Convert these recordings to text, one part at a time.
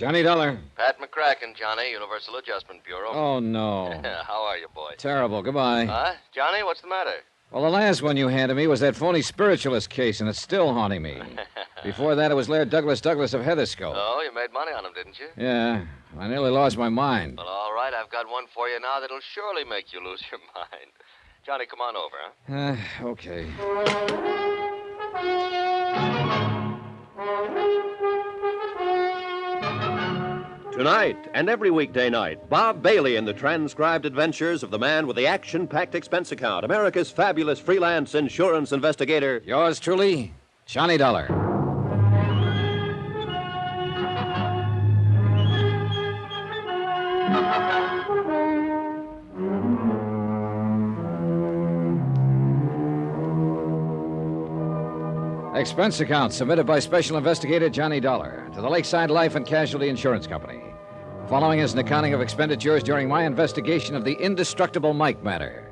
Johnny Dollar. Pat McCracken, Johnny, Universal Adjustment Bureau. Oh, no. How are you, boy? Terrible. Goodbye. Huh? Johnny, what's the matter? Well, the last one you handed me was that phony spiritualist case, and it's still haunting me. Before that, it was Laird Douglas of Heatherskull. Oh, you made money on him, didn't you? Yeah. I nearly lost my mind. Well, all right. I've got one for you now that'll surely make you lose your mind. Johnny, come on over, huh? Okay. Tonight and every weekday night, Bob Bailey in the transcribed adventures of the man with the action-packed expense account, America's fabulous freelance insurance investigator. Yours truly, Johnny Dollar. Expense account submitted by Special Investigator Johnny Dollar to the Lakeside Life and Casualty Insurance Company. Following is an accounting of expenditures during my investigation of the indestructible Mike matter.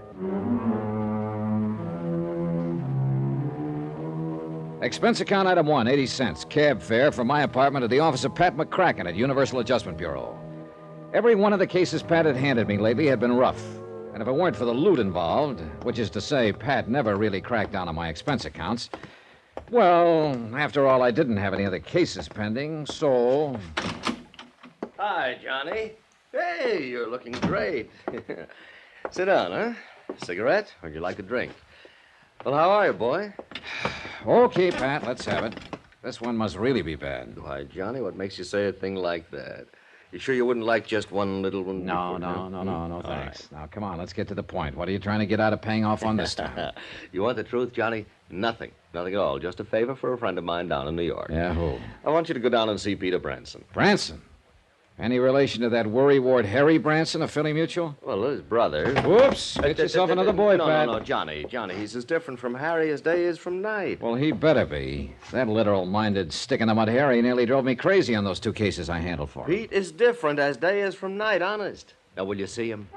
Expense account item 1, 80 cents, cab fare from my apartment to the office of Pat McCracken at Universal Adjustment Bureau. Every one of the cases Pat had handed me lately had been rough. And if it weren't for the loot involved, which is to say Pat never really cracked down on my expense accounts, well, after all, I didn't have any other cases pending, so... Hi, Johnny. Hey, you're looking great. Sit down, huh? Cigarette? Or would you like a drink? Well, how are you, boy? Okay, Pat, let's have it. This one must really be bad. Why, Johnny, what makes you say a thing like that? You sure you wouldn't like just one little one? No, thanks. Now, come on, let's get to the point. What are you trying to get out of paying off on this time? You want the truth, Johnny? Nothing. Nothing at all. Just a favor for a friend of mine down in New York. Yeah, who? I want you to go down and see Peter Branson. Branson? Any relation to that worrywart Harry Branson of Philly Mutual? Well, his brother. Whoops! Get yourself another boy, Pat. No, Johnny, he's as different from Harry as day is from night. Well, he better be. That literal-minded stick-in-the-mud Harry nearly drove me crazy on those two cases I handled for him. Pete is different as day is from night, honest. Now, will you see him?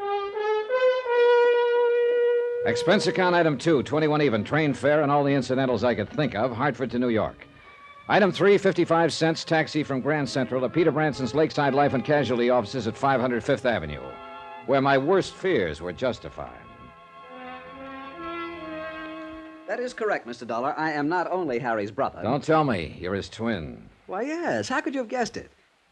Expense account item 2, 21 even, train fare and all the incidentals I could think of, Hartford to New York. Item 3, 55 cents, taxi from Grand Central to Peter Branson's Lakeside Life and Casualty offices at 500 Fifth Avenue, where my worst fears were justified. That is correct, Mr. Dollar. I am not only Harry's brother. Don't tell me. You're his twin. Why, yes. How could you have guessed it?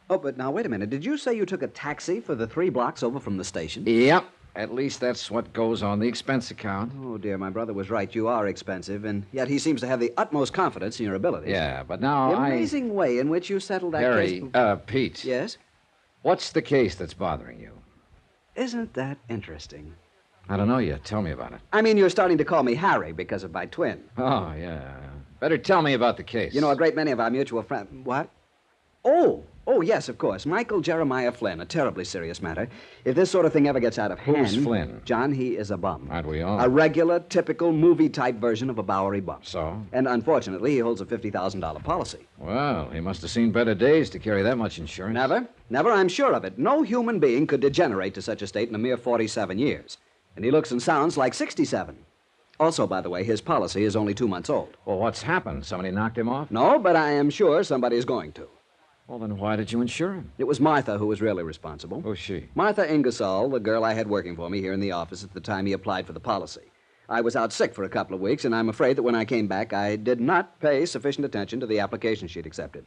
Oh, but now, wait a minute. Did you say you took a taxi for the 3 blocks over from the station? Yep. At least that's what goes on the expense account. Oh, dear, my brother was right. You are expensive, and yet he seems to have the utmost confidence in your abilities. Yeah, but now the amazing way in which you settled that case... Harry, Pete. Yes? What's the case that's bothering you? Isn't that interesting? I don't know yet. Tell me about it. I mean, you're starting to call me Harry because of my twin. Oh, yeah. Better tell me about the case. You know, a great many of our mutual friends... What? Oh, yes, of course. Michael Jeremiah Flynn, a terribly serious matter. If this sort of thing ever gets out of hand... Who's Flynn? John, he is a bum. Aren't we all? A regular, typical, movie-type version of a Bowery bum. So? And unfortunately, he holds a $50,000 policy. Well, he must have seen better days to carry that much insurance. Never, I'm sure of it. No human being could degenerate to such a state in a mere 47 years. And he looks and sounds like 67. Also, by the way, his policy is only 2 months old. Well, what's happened? Somebody knocked him off? No, but I am sure somebody's going to. Well, then why did you insure him? It was Martha who was really responsible. Who's she? Martha Ingersoll, the girl I had working for me here in the office at the time he applied for the policy. I was out sick for a couple of weeks, and I'm afraid that when I came back, I did not pay sufficient attention to the application she'd accepted.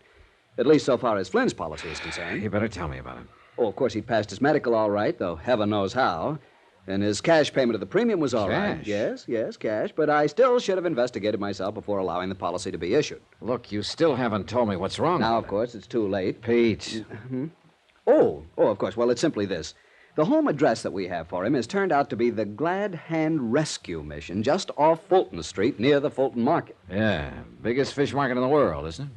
At least so far as Flynn's policy is concerned. You better tell me about it. Oh, of course, he'd passed his medical all right, though heaven knows how. And his cash payment of the premium was all right. Cash? Yes, cash. But I still should have investigated myself before allowing the policy to be issued. Look, you still haven't told me what's wrong Now, with of course, it's too late. Pete. Oh, of course. Well, it's simply this. The home address that we have for him has turned out to be the Glad Hand Rescue Mission, just off Fulton Street, near the Fulton Market. Yeah, biggest fish market in the world, isn't it?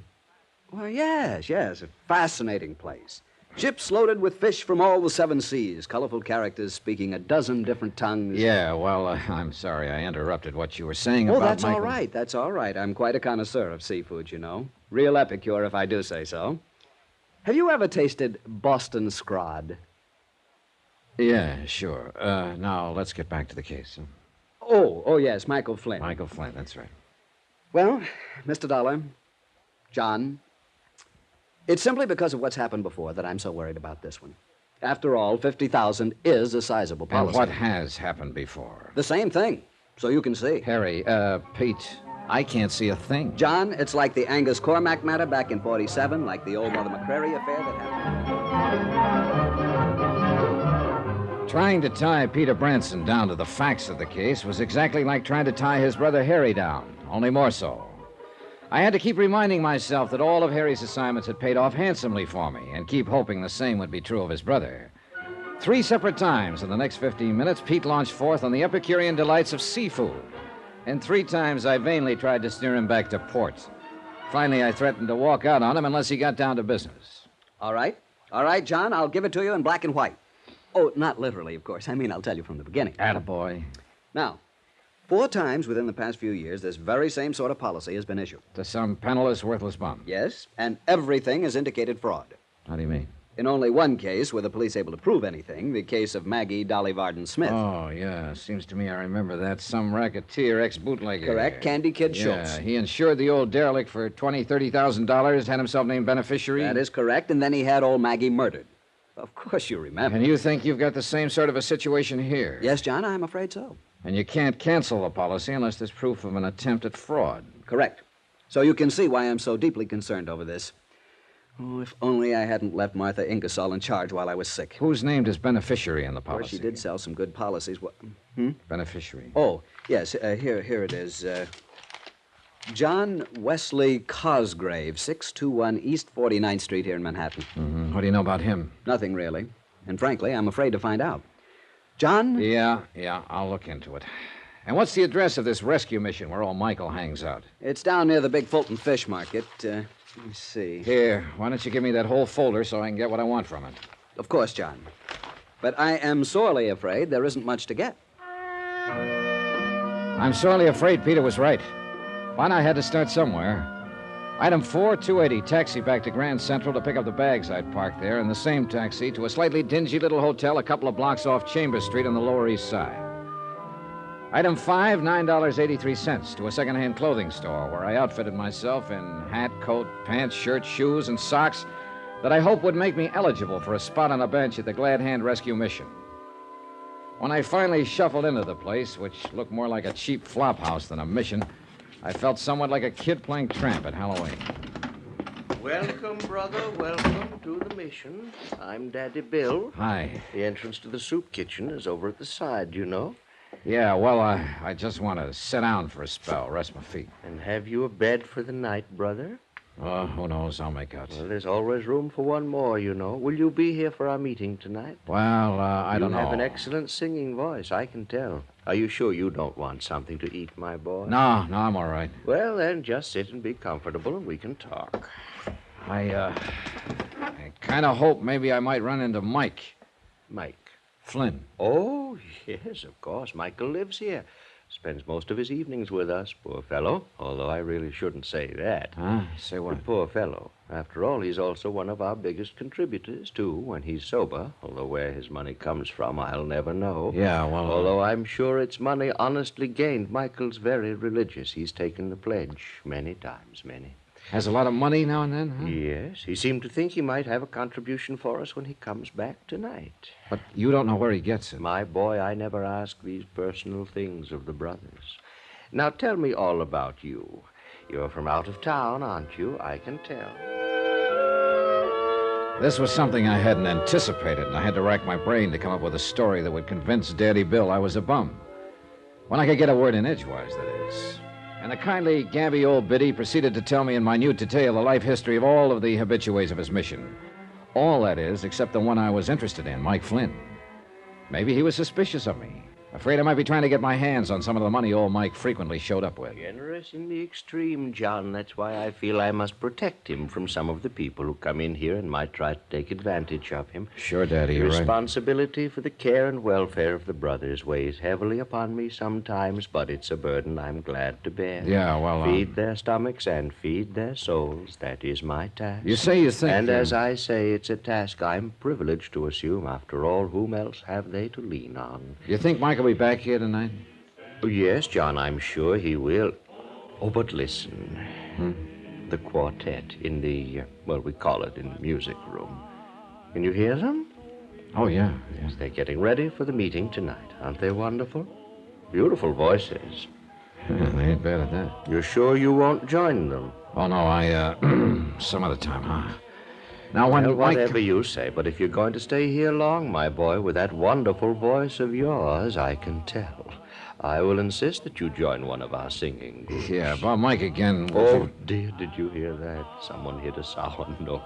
Well, yes. A fascinating place. Ships loaded with fish from all the 7 seas, colorful characters speaking a dozen different tongues. Yeah, well, I'm sorry I interrupted what you were saying about that's Michael. all right. That's all right. I'm quite a connoisseur of seafood, you know. Real epicure, if I do say so. Have you ever tasted Boston scrod? Yeah, sure. Now, let's get back to the case. Oh, yes, Michael Flynn. Michael Flynn, that's right. Well, Mr. Dollar, John, It's simply because of what's happened before that I'm so worried about this one. After all, 50,000 is a sizable policy. And what has happened before? The same thing, so you can see. Harry, Pete, I can't see a thing. John, it's like the Angus Cormac matter back in 47, like the old Mother McCrary affair that happened. Trying to tie Peter Branson down to the facts of the case was exactly like trying to tie his brother Harry down, only more so. I had to keep reminding myself that all of Harry's assignments had paid off handsomely for me, and keep hoping the same would be true of his brother. 3 separate times in the next 15 minutes, Pete launched forth on the Epicurean delights of seafood. And 3 times I vainly tried to steer him back to port. Finally, I threatened to walk out on him unless he got down to business. All right, John, I'll give it to you in black and white. Oh, not literally, of course. I mean, I'll tell you from the beginning. Attaboy. Now, 4 times within the past few years, this very same sort of policy has been issued. To some penniless, worthless bum. Yes, and everything has indicated fraud. How do you mean? In only one case were the police able to prove anything, the case of Maggie Dolly Varden Smith. Oh, yeah. Seems to me I remember that. Some racketeer, ex-bootlegger. Correct. Candy Kid Schultz. Yeah, he insured the old derelict for $20,000, $30,000, had himself named beneficiary. That is correct, and then he had old Maggie murdered. Of course you remember. And you think you've got the same sort of a situation here? Yes, John, I'm afraid so. And you can't cancel the policy unless there's proof of an attempt at fraud. Correct. So you can see why I'm so deeply concerned over this. Oh, if only I hadn't left Martha Ingersoll in charge while I was sick. Who's named as beneficiary in the Of course, policy? she did sell some good policies. Beneficiary. Oh, yes, here it is. John Wesley Cosgrave, 621 East 49th Street here in Manhattan. Mm-hmm. What do you know about him? Nothing, really. And frankly, I'm afraid to find out. John? Yeah, I'll look into it. And what's the address of this rescue mission where old Michael hangs out? It's down near the big Fulton Fish Market. Let me see. Here, why don't you give me that whole folder so I can get what I want from it? Of course, John. But I am sorely afraid there isn't much to get. I'm sorely afraid Peter was right. Why not? I had to start somewhere. Item 4, 280, taxi back to Grand Central to pick up the bags I'd parked there, and the same taxi to a slightly dingy little hotel a couple of blocks off Chambers Street on the Lower East Side. Item 5, $9.83 to a second-hand clothing store where I outfitted myself in hat, coat, pants, shirt, shoes, and socks that I hope would make me eligible for a spot on a bench at the Glad Hand Rescue Mission. When I finally shuffled into the place, which looked more like a cheap flop house than a mission, I felt somewhat like a kid playing tramp at Halloween. Welcome, brother. Welcome to the mission. I'm Daddy Bill. Hi. The entrance to the soup kitchen is over at the side, you know. Yeah, well, I just want to sit down for a spell, rest my feet. And have you a bed for the night, brother? Oh, who knows? I'll make out. Well, there's always room for one more, you know. Will you be here for our meeting tonight? Well, I don't know. You have an excellent singing voice, I can tell. Are you sure you don't want something to eat, my boy? No, I'm all right. Well, then, just sit and be comfortable, and we can talk. I kind of hope maybe I might run into Mike. Mike. Flynn. Oh, yes, of course. Michael lives here. Spends most of his evenings with us, poor fellow. Although I really shouldn't say that. Huh? Say what? The poor fellow. After all, he's also one of our biggest contributors, too, when he's sober. Although where his money comes from, I'll never know. Yeah, well... Although I'm sure it's money honestly gained. Michael's very religious. He's taken the pledge many times, many. Has a lot of money now and then, huh? Yes. He seemed to think he might have a contribution for us when he comes back tonight. But you don't know where he gets it. My boy, I never ask these personal things of the brothers. Now, tell me all about you. You're from out of town, aren't you? I can tell. This was something I hadn't anticipated, and I had to rack my brain to come up with a story that would convince Daddy Bill I was a bum. When I could get a word in edgewise, that is. And the kindly, gabby old biddy proceeded to tell me in minute detail the life history of all of the habitués of his mission. All, that is, except the one I was interested in, Mike Flynn. Maybe he was suspicious of me. Afraid I might be trying to get my hands on some of the money old Mike frequently showed up with. Generous in the extreme, John. That's why I feel I must protect him from some of the people who come in here and might try to take advantage of him. Sure, Daddy, you're right. Responsibility for the care and welfare of the brothers weighs heavily upon me sometimes, but it's a burden I'm glad to bear. Yeah, well... Feed their stomachs and feed their souls. That is my task. You say you think... And as I say, it's a task I'm privileged to assume. After all, whom else have they to lean on? You think Mike will be back here tonight? Oh, yes, John, I'm sure he will. Oh, but listen. The quartet in the, we call it in the music room. Can you hear them? Oh, yeah. Yes, they're getting ready for the meeting tonight. Aren't they wonderful? Beautiful voices. Yeah, they ain't bad at that. You're sure you won't join them? Oh, no, some other time, huh? Now, when Well, Mike... whatever you say, but if you're going to stay here long, my boy, with that wonderful voice of yours, I can tell. I will insist that you join one of our singing groups. Yeah, about Mike again. Oh, dear, did you hear that? Someone hit a sour note.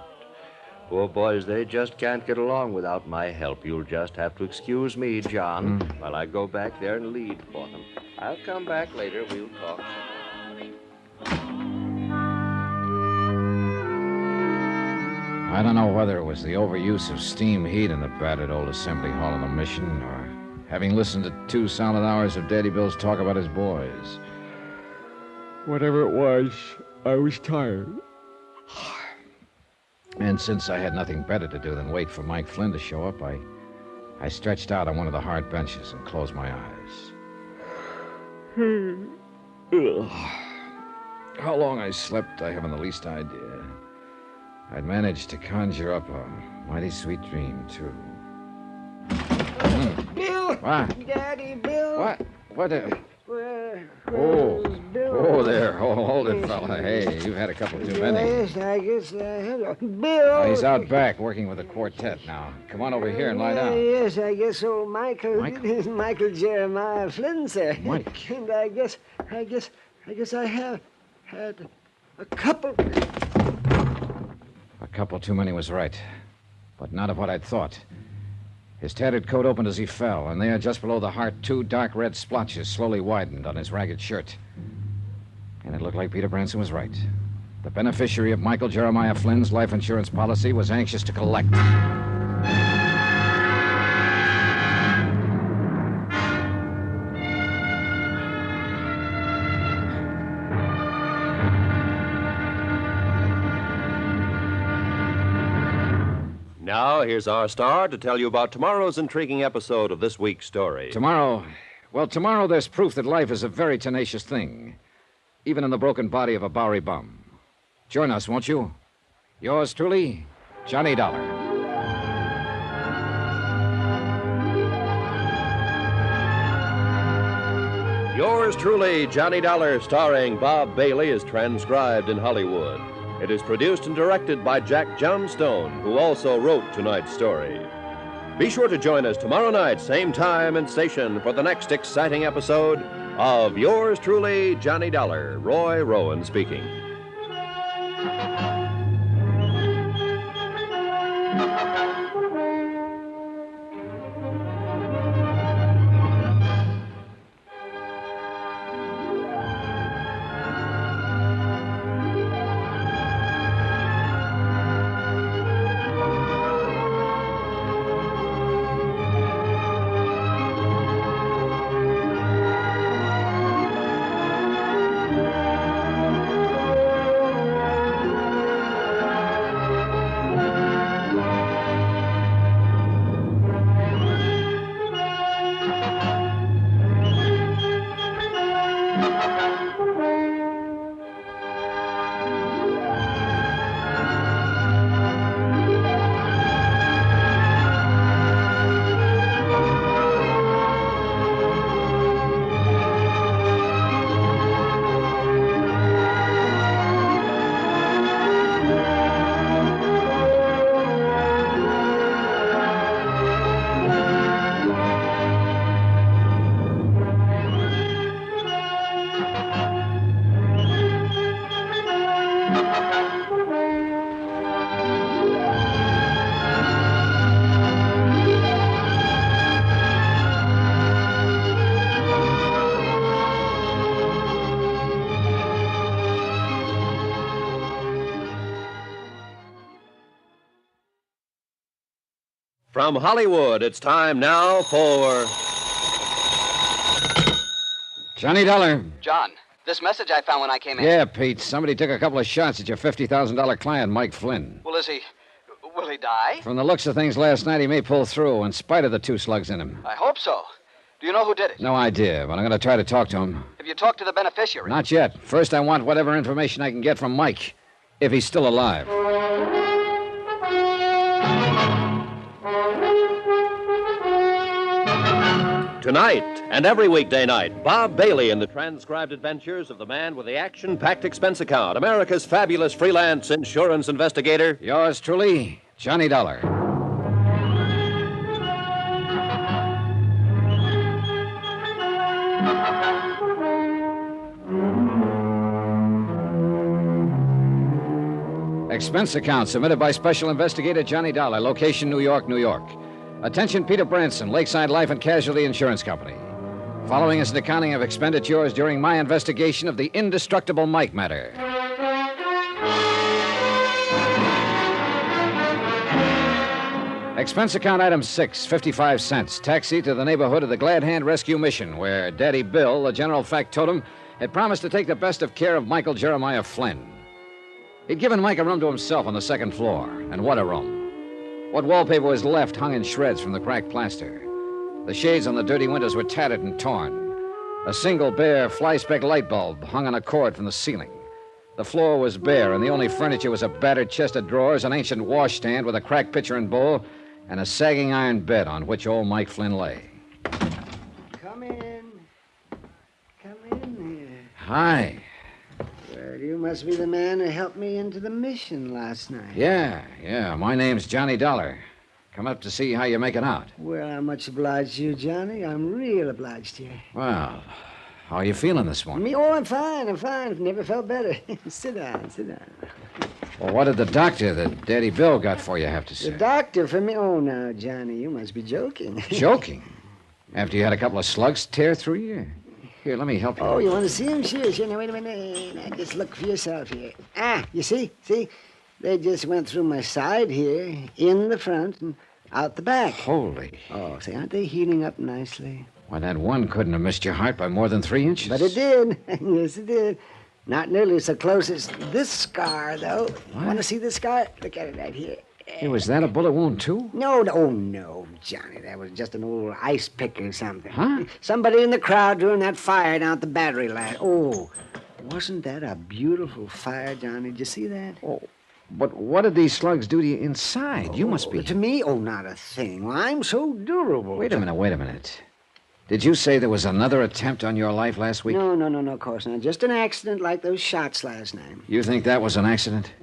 Poor boys, they just can't get along without my help. You'll just have to excuse me, John, while I go back there and lead for them. I'll come back later. We'll talk. I don't know whether it was the overuse of steam heat in the battered old assembly hall of the mission, or having listened to 2 solid hours of Daddy Bill's talk about his boys. Whatever it was, I was tired. And since I had nothing better to do than wait for Mike Flynn to show up, I stretched out on one of the hard benches and closed my eyes. How long I slept, I haven't the least idea. I'd managed to conjure up a mighty sweet dream, too. Bill! What? Daddy, Bill! What? What? Where's Bill? Oh, there. Hold it, fella. Hey, you've had a couple too many. Yes, I guess I had. Bill! Oh, he's out back working with the quartet now. Come on over here and lie down. Yes, I guess old Michael. Michael? Michael Jeremiah Flynn, sir. Mike. And I guess I have had a couple. A couple too many was right, but not of what I'd thought. His tattered coat opened as he fell, and there, just below the heart, 2 dark red splotches slowly widened on his ragged shirt. And it looked like Peter Branson was right. The beneficiary of Michael Jeremiah Flynn's life insurance policy was anxious to collect. Now, here's our star to tell you about tomorrow's intriguing episode of this week's story. Tomorrow there's proof that life is a very tenacious thing, even in the broken body of a Bowery bum. Join us, won't you? Yours truly, Johnny Dollar. Yours truly, Johnny Dollar, starring Bob Bailey, is transcribed in Hollywood. It is produced and directed by Jack Johnstone, who also wrote tonight's story. Be sure to join us tomorrow night, same time and station, for the next exciting episode of Yours truly, Johnny Dollar. Roy Rowan speaking. From Hollywood, it's time now for... Johnny Dollar. John, this message I found when I came in. Yeah, Pete. Somebody took a couple of shots at your $50,000 client, Mike Flynn. Well, will he die? From the looks of things last night, he may pull through, in spite of the 2 slugs in him. I hope so. Do you know who did it? No idea, but I'm going to try to talk to him. Have you talked to the beneficiary? Not yet. First, I want whatever information I can get from Mike. If he's still alive. Tonight and every weekday night, Bob Bailey in the transcribed adventures of the man with the action-packed expense account, America's fabulous freelance insurance investigator. Yours truly, Johnny Dollar. Expense account submitted by Special Investigator Johnny Dollar, location New York, New York. Attention Peter Branson, Lakeside Life and Casualty Insurance Company. Following is an accounting of expenditures during my investigation of the indestructible Mike matter. Expense account item 6, 55 cents. Taxi to the neighborhood of the Glad Hand Rescue Mission, where Daddy Bill, the general factotum, had promised to take the best of care of Michael Jeremiah Flynn. He'd given Mike a room to himself on the second floor, and what a room. What wallpaper was left hung in shreds from the cracked plaster. The shades on the dirty windows were tattered and torn. A single bare fly-speck light bulb hung on a cord from the ceiling. The floor was bare, and the only furniture was a battered chest of drawers, an ancient washstand with a cracked pitcher and bowl, and a sagging iron bed on which old Mike Flynn lay. Come in. Come in here. Hi. Well, you must be the man who helped me into the mission last night. Yeah. My name's Johnny Dollar. Come up to see how you're making out. Well, I'm much obliged to you, Johnny. I'm real obliged to you. Well, how are you feeling this morning? Me? Oh, I'm fine. I've never felt better. Sit down. Well, what did the doctor that Daddy Bill got for you have to say? The doctor for me? Oh, now, Johnny, you must be joking. Joking? After you had a couple of slugs tear through you? Here, let me help you. Oh, you want to see him? Sure. Now, wait a minute. Now, just look for yourself here. You see? They just went through my side here, in the front and out the back. Holy. Oh, say, aren't they healing up nicely? Why, that one couldn't have missed your heart by more than 3 inches. But it did. Yes, it did. Not nearly so close as this scar, though. Want to see this scar? Look at it right here. Hey, was that a bullet wound, too? No, Johnny. That was just an old ice pick or something. Huh? Somebody in the crowd during that fire down at the battery line. Oh, wasn't that a beautiful fire, Johnny? Did you see that? Oh, but what did these slugs do to you inside? You must be... To me? Oh, not a thing. Well, I'm so durable. Wait a minute. Did you say there was another attempt on your life last week? No, of course not. Just an accident like those shots last night. You think that was an accident?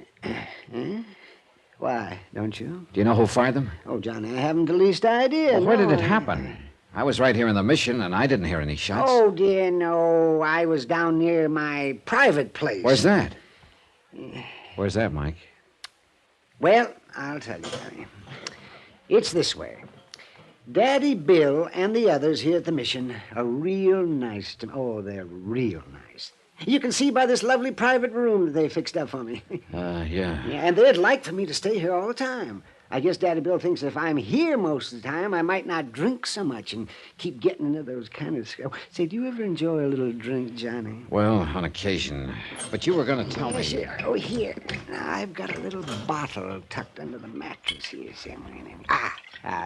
Why, don't you? Do you know who fired them? Oh, Johnny, I haven't the least idea. Well, where did it happen? I was right here in the mission, and I didn't hear any shots. Oh, dear, no. I was down near my private place. Where's that? Where's that, Mike? Well, I'll tell you, Johnny. It's this way. Daddy Bill and the others here at the mission are real nice to me. Oh, they're real nice. You can see by this lovely private room that they fixed up for me. Yeah, and they'd like for me to stay here all the time. I guess Daddy Bill thinks if I'm here most of the time, I might not drink so much and keep getting into those kind of... Say, do you ever enjoy a little drink, Johnny? Well, on occasion. But you were going to tell me... Sure. Oh, here. Now, I've got a little bottle tucked under the mattress here.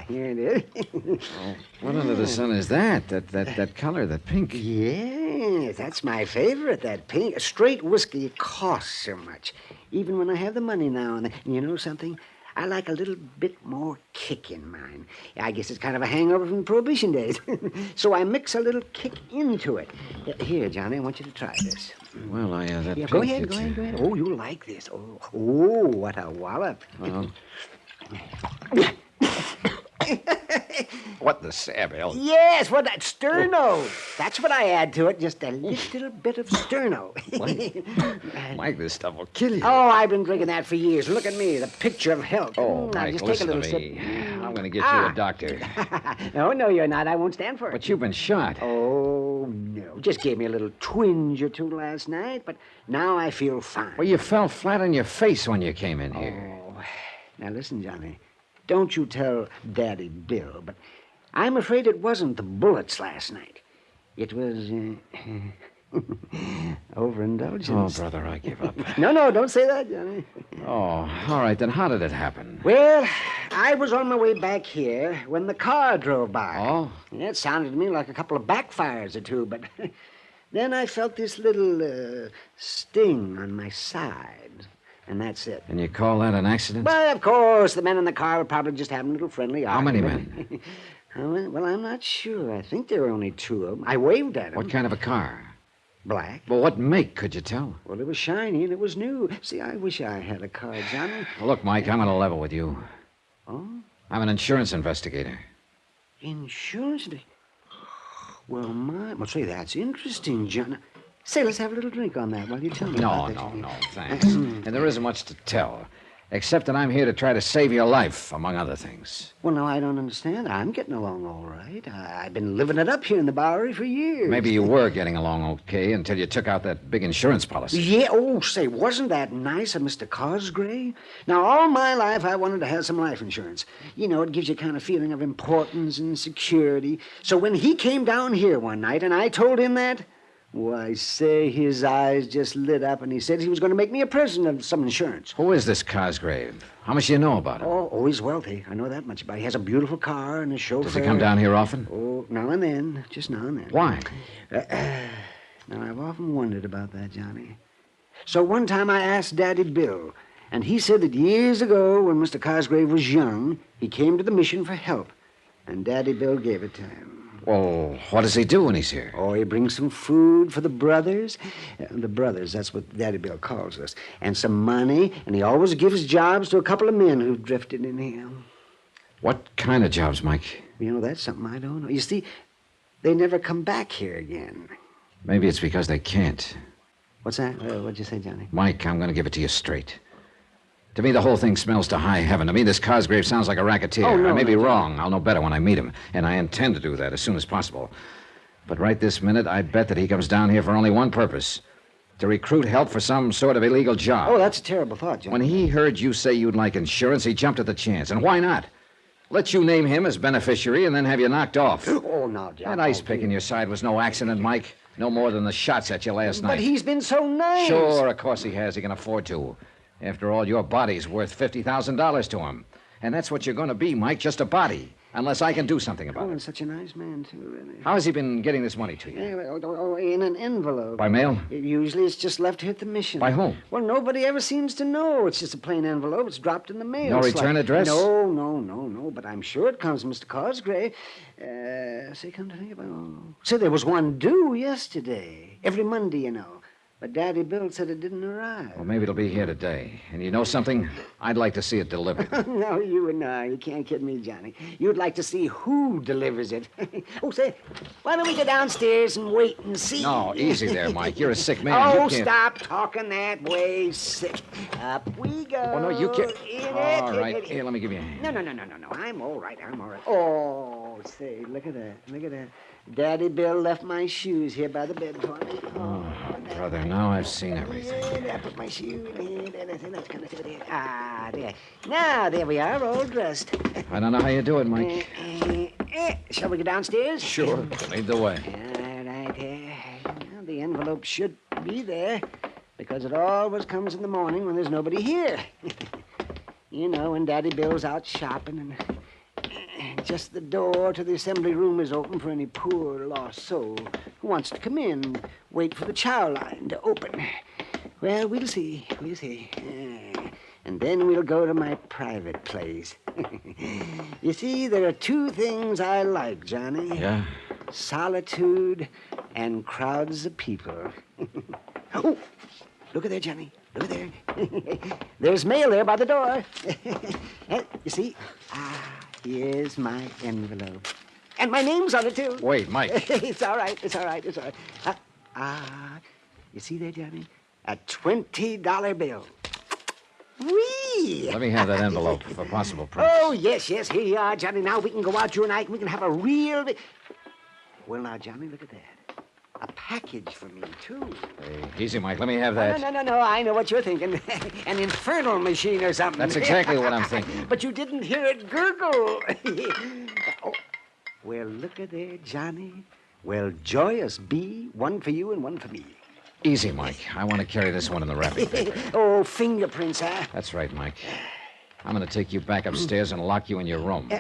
Here it is. Oh, what under the sun is that? That color, that pink? Yes, that's my favorite, that pink. Straight whiskey costs so much. Even when I have the money now and then. You know something? I like a little bit more kick in mine. I guess it's kind of a hangover from Prohibition days. So I mix a little kick into it. Here, Johnny, I want you to try this. Well, that pink... Go ahead. Oh, you'll like this. Oh, what a wallop. Well... What the Samuel? Yes, what that sterno. That's what I add to it, just a little bit of sterno. Mike, this stuff will kill you. Oh, I've been drinking that for years. Look at me, the picture of health. Oh, now, Mike, just listen take a to little me. sip. I'm going to get you a doctor. No, you're not. I won't stand for it. But you've been shot. Oh, no. Just gave me a little twinge or two last night, but now I feel fine. Well, you fell flat on your face when you came in here. Oh, now listen, Johnny. Don't you tell Daddy Bill, but I'm afraid it wasn't the bullets last night. It was, overindulgence. Oh, brother, I give up. No, don't say that, Johnny. Oh, all right, then how did it happen? Well, I was on my way back here when the car drove by. Oh? Yeah, it sounded to me like a couple of backfires or two, but then I felt this little sting on my side. And that's it. And you call that an accident? Well, of course, the men in the car were probably just having a little friendly How many argument. men? Well, I'm not sure. I think there were only 2 of them. I waved at them. What kind of a car? Black. Well, what make, could you tell? Well, it was shiny and it was new. See, I wish I had a car, Johnny. Well, look, Mike, I'm on a level with you. Oh? I'm an insurance investigator. Insurance? Well, say, that's interesting, John. Say, let's have a little drink on that while you tell me No, about that. no, thanks. And there isn't much to tell, except that I'm here to try to save your life, among other things. Well, no, I don't understand. I'm getting along all right. I've been living it up here in the Bowery for years. Maybe you were getting along okay until you took out that big insurance policy. Yeah, say, wasn't that nice of Mr. Cosgrave? Now, all my life, I wanted to have some life insurance. You know, it gives you a kind of feeling of importance and security. So when he came down here one night and I told him that, why, say, his eyes just lit up and he said he was going to make me a present of some insurance. Who is this Cosgrave? How much do you know about him? Oh, he's wealthy. I know that much about him. He has a beautiful car and a chauffeur. Does he come down here often? Oh, now and then. Just now and then. Why? Now, I've often wondered about that, Johnny. So one time I asked Daddy Bill, and he said that years ago, when Mr. Cosgrave was young, he came to the mission for help, and Daddy Bill gave it to him. Well, what does he do when he's here? Oh, he brings some food for the brothers. The brothers, that's what Daddy Bill calls us. And some money, and he always gives jobs to a couple of men who've drifted in here. What kind of jobs, Mike? You know, that's something I don't know. You see, they never come back here again. Maybe it's because they can't. What's that? What'd you say, Johnny? Mike, I'm going to give it to you straight. To me, the whole thing smells to high heaven. To me, this Cosgrave sounds like a racketeer. Oh, no, I may be no, wrong. I'll know better when I meet him. And I intend to do that as soon as possible. But right this minute, I bet that he comes down here for only one purpose. To recruit help for some sort of illegal job. Oh, that's a terrible thought, Johnny. When he heard you say you'd like insurance, he jumped at the chance. And why not? Let you name him as beneficiary and then have you knocked off. Oh, no, John. That ice pick in your side was no accident, Mike. No more than the shots at you last night. But he's been so nice. Sure, of course he has. He can afford to. After all, your body's worth $50,000 to him. And that's what you're going to be, Mike, just a body. Unless I can do something about and it. such a nice man, too, really. How has he been getting this money to you? In an envelope. By mail? Usually it's just left here at the mission. By whom? Well, nobody ever seems to know. It's just a plain envelope. It's dropped in the mail. No return address? No. But I'm sure it comes from Mr. Cosgrave. Come to think about it. Say, there was one due yesterday. Every Monday, you know. But Daddy Bill said it didn't arrive. Well, maybe it'll be here today. And you know something? I'd like to see it delivered. No, you can't kid me, Johnny. You'd like to see who delivers it. Say, why don't we go downstairs and wait and see? No, easy there, Mike. You're a sick man. Oh, You can't... stop talking that way, sick. Up we go. Oh, no, you can't. In All it. right. Here, let me give you a hand. No. I'm all right. Oh, say, look at that. Daddy Bill left my shoes here by the bed for me. Oh, brother, now I've seen everything. Yeah, I put my shoe in here. That's kind of there. Ah, there. Now, there we are, all dressed. I don't know how you do it, Mike. Shall we go downstairs? Sure. Lead the way. All right, here. Well, the envelope should be there, because it always comes in the morning when there's nobody here. You know, when Daddy Bill's out shopping and just the door to the assembly room is open for any poor lost soul who wants to come in and wait for the chow line to open. Well, we'll see. And then we'll go to my private place. You see, there are 2 things I like, Johnny. Yeah? Solitude and crowds of people. Oh, look at there, Johnny. Look at there. There's mail there by the door. You see? Here's my envelope. And my name's on it, too. Wait, Mike. It's all right. You see there, Johnny? A $20 bill. Whee! Let me have that envelope for possible proof. Oh, yes. Here you are, Johnny. Now we can go out, you and I, and we can have a real... Well, now, Johnny, look at that. A package for me, too. Hey, easy, Mike. Let me have that. No. I know what you're thinking. An infernal machine or something. That's exactly what I'm thinking. But you didn't hear it gurgle. Oh, well, look at there, Johnny. Well, joyous be, one for you and one for me. Easy, Mike. I want to carry this one in the wrapping paper. Oh, fingerprints, huh? That's right, Mike. I'm going to take you back upstairs and lock you in your room.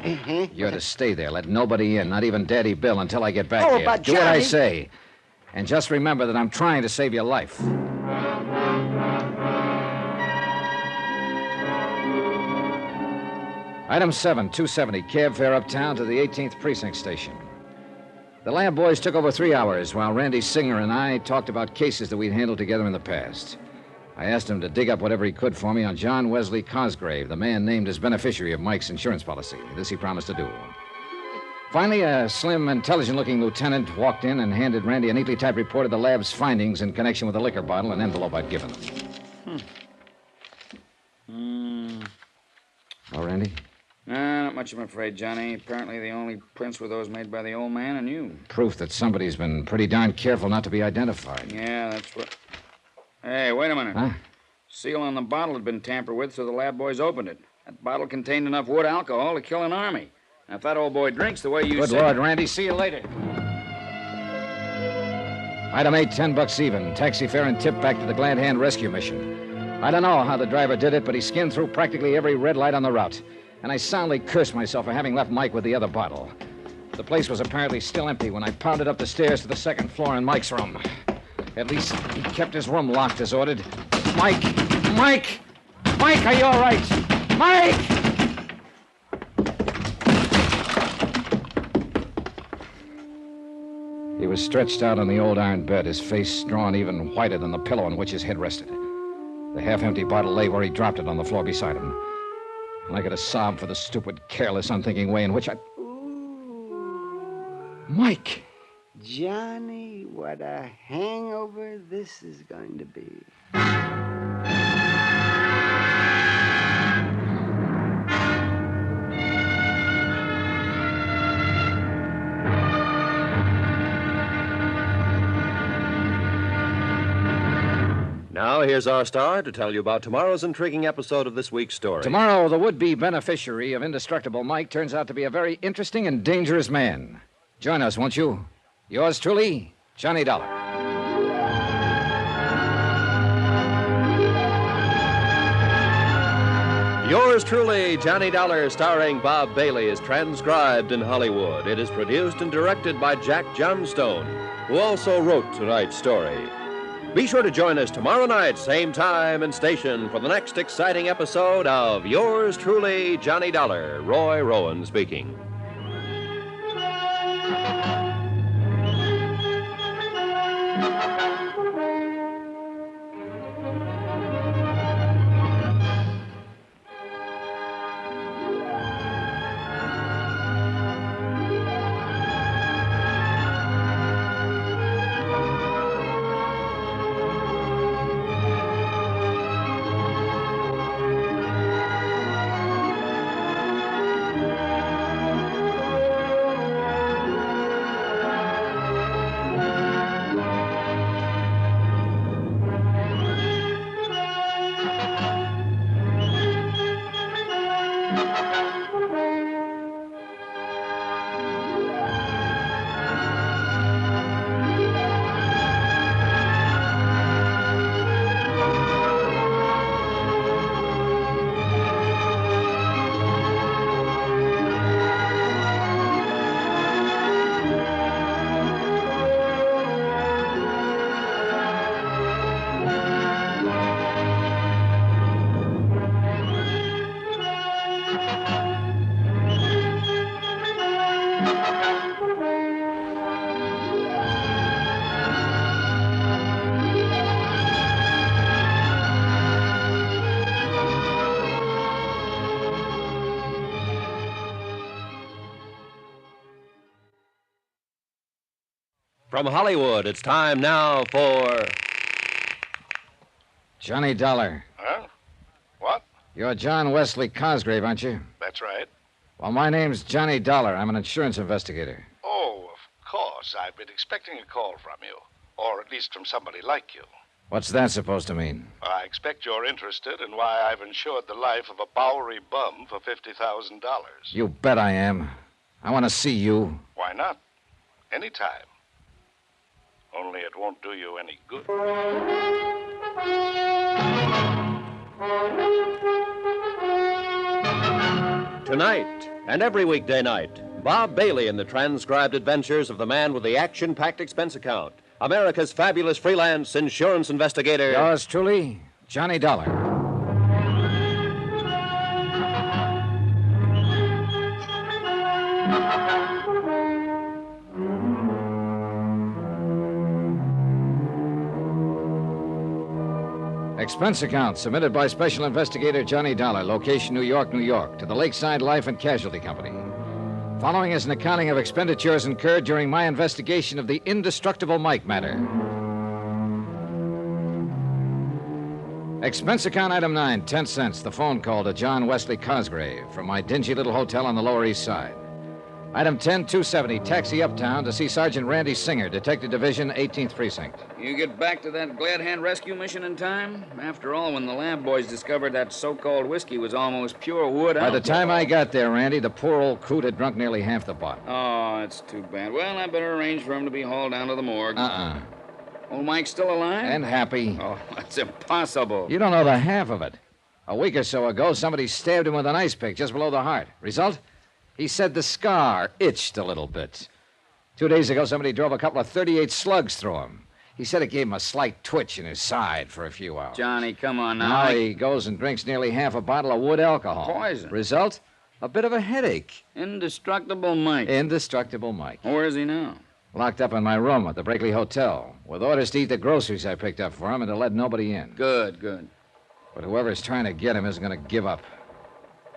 You're to stay there. Let nobody in, not even Daddy Bill, until I get back here. But do what I Johnny... say. And just remember that I'm trying to save your life. Item 7, 270, cab fare uptown to the 18th Precinct Station. The lab boys took over 3 hours while Randy Singer and I talked about cases that we'd handled together in the past. I asked him to dig up whatever he could for me on John Wesley Cosgrave, the man named as beneficiary of Mike's insurance policy. This he promised to do. Finally, a slim, intelligent-looking lieutenant walked in and handed Randy a neatly typed report of the lab's findings in connection with the liquor bottle and envelope I'd given them. Oh, Randy? Not much, I'm afraid, Johnny. Apparently the only prints were those made by the old man and you. Proof that somebody's been pretty darn careful not to be identified. Yeah, that's what... Hey, wait a minute. Huh? Seal on the bottle had been tampered with, so the lab boys opened it. That bottle contained enough wood alcohol to kill an army. Now, if that old boy drinks the way you Good said... Lord, Randy. See you later. Item 8, $10 even. Taxi fare and tip back to the Glad Hand rescue mission. I don't know how the driver did it, but he skinned through practically every red light on the route. And I soundly cursed myself for having left Mike with the other bottle. The place was apparently still empty when I pounded up the stairs to the second floor in Mike's room. At least he kept his room locked as ordered. Mike! Mike! Mike, are you all right? Mike! He was stretched out on the old iron bed, his face drawn even whiter than the pillow on which his head rested. The half-empty bottle lay where he dropped it on the floor beside him. And I could have sobbed for the stupid, careless, unthinking way in which I... Ooh. Mike! Johnny, what a hangover this is going to be. Now, here's our star to tell you about tomorrow's intriguing episode of this week's story. Tomorrow, the would-be beneficiary of indestructible Mike turns out to be a very interesting and dangerous man. Join us, won't you? Yours truly, Johnny Dollar. Yours truly, Johnny Dollar, starring Bob Bailey, is transcribed in Hollywood. It is produced and directed by Jack Johnstone, who also wrote tonight's story. Be sure to join us tomorrow night, same time and station, for the next exciting episode of Yours truly, Johnny Dollar. Roy Rowan speaking. From Hollywood, it's time now for... Johnny Dollar. Huh? What? You're John Wesley Cosgrave, aren't you? That's right. Well, my name's Johnny Dollar. I'm an insurance investigator. Oh, of course. I've been expecting a call from you. Or at least from somebody like you. What's that supposed to mean? I expect you're interested in why I've insured the life of a Bowery bum for $50,000. You bet I am. I want to see you. Why not? Anytime. Only it won't do you any good. Tonight, and every weekday night, Bob Bailey in the transcribed adventures of the man with the action-packed expense account, America's fabulous freelance insurance investigator. Yours truly, Johnny Dollar. Expense account submitted by Special Investigator Johnny Dollar, location New York, New York, to the Lakeside Life and Casualty Company. Following is an accounting of expenditures incurred during my investigation of the indestructible Mike matter. Expense account item 9, 10 cents, the phone call to John Wesley Cosgrave from my dingy little hotel on the Lower East Side. Item 10, 270, taxi uptown to see Sergeant Randy Singer, Detective Division, 18th Precinct. You get back to that Glad Hand rescue mission in time? After all, when the lab boys discovered that so-called whiskey was almost pure wood By alcohol. the time I got there, Randy, the poor old coot had drunk nearly half the bottle. Oh, that's too bad. Well, I better arrange for him to be hauled down to the morgue. Old Mike's still alive? And happy. Oh, that's impossible. You don't know the half of it. A week or so ago, somebody stabbed him with an ice pick just below the heart. Result? He said the scar itched a little bit. 2 days ago, somebody drove a couple of .38 slugs through him. He said it gave him a slight twitch in his side for a few hours. Johnny, come on now. Now he goes and drinks nearly half a bottle of wood alcohol. Poison. Result? A bit of a headache. Indestructible Mike. Indestructible Mike. Where is he now? Locked up in my room at the Brakely Hotel, with orders to eat the groceries I picked up for him and to let nobody in. Good, good. But whoever's trying to get him isn't going to give up.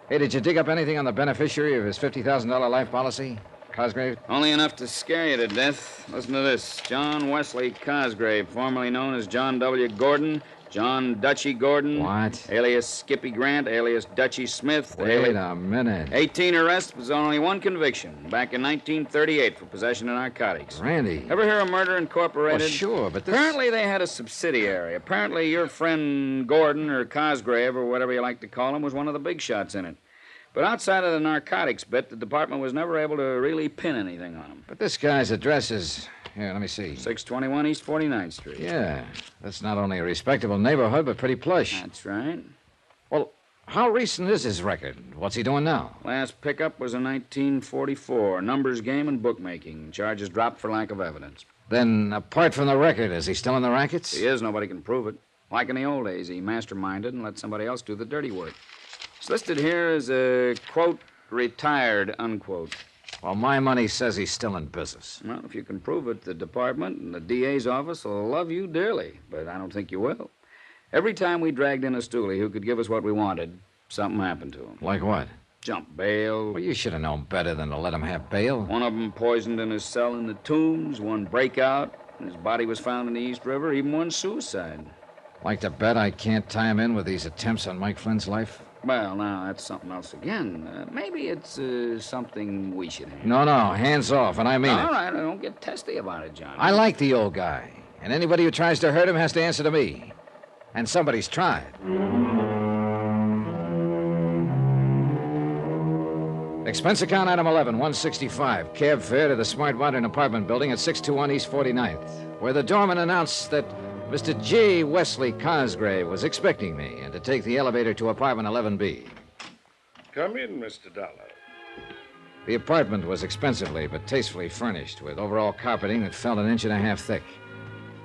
Hey, did you dig up anything on the beneficiary of his $50,000 life policy? Cosgrave? Only enough to scare you to death. Listen to this. John Wesley Cosgrave, formerly known as John W. Gordon, John Dutchy Gordon. What? Alias Skippy Grant, alias Dutchy Smith. Wait a minute. 18 arrests, but only one conviction. Back in 1938 for possession of narcotics. Randy. Ever hear of Murder Incorporated? Well, sure, but this... Apparently they had a subsidiary. Apparently your friend Gordon or Cosgrave or whatever you like to call him was one of the big shots in it. But outside of the narcotics bit, the department was never able to really pin anything on him. But this guy's address is... Here, let me see. 621 East 49th Street. Yeah, that's not only a respectable neighborhood, but pretty plush. That's right. Well, how recent is his record? What's he doing now? Last pickup was in 1944. Numbers game and bookmaking. Charges dropped for lack of evidence. Then, apart from the record, is he still in the rackets? He is. Nobody can prove it. Like in the old days, he masterminded and let somebody else do the dirty work. It's listed here as a, quote, retired, unquote. Well, my money says he's still in business. Well, if you can prove it, the department and the DA's office will love you dearly, but I don't think you will. Every time we dragged in a stoolie who could give us what we wanted, something happened to him. Like what? Jump bail. Well, you should have known better than to let him have bail. One of them poisoned in his cell in the Tombs, one breakout, his body was found in the East River, even one suicide. Like to bet I can't tie him in with these attempts on Mike Flynn's life? Well, now, that's something else again. Maybe it's something we should handle. No, hands off, and I mean it. All right, don't get testy about it, Johnny. I like the old guy, and anybody who tries to hurt him has to answer to me. And somebody's tried. Expense account item 11, 165. Cab fare to the Smart Modern apartment building at 621 East 49th, where the doorman announced that Mr. J. Wesley Cosgrave was expecting me and to take the elevator to apartment 11B. Come in, Mr. Dollar. The apartment was expensively but tastefully furnished with overall carpeting that felt an inch and a half thick.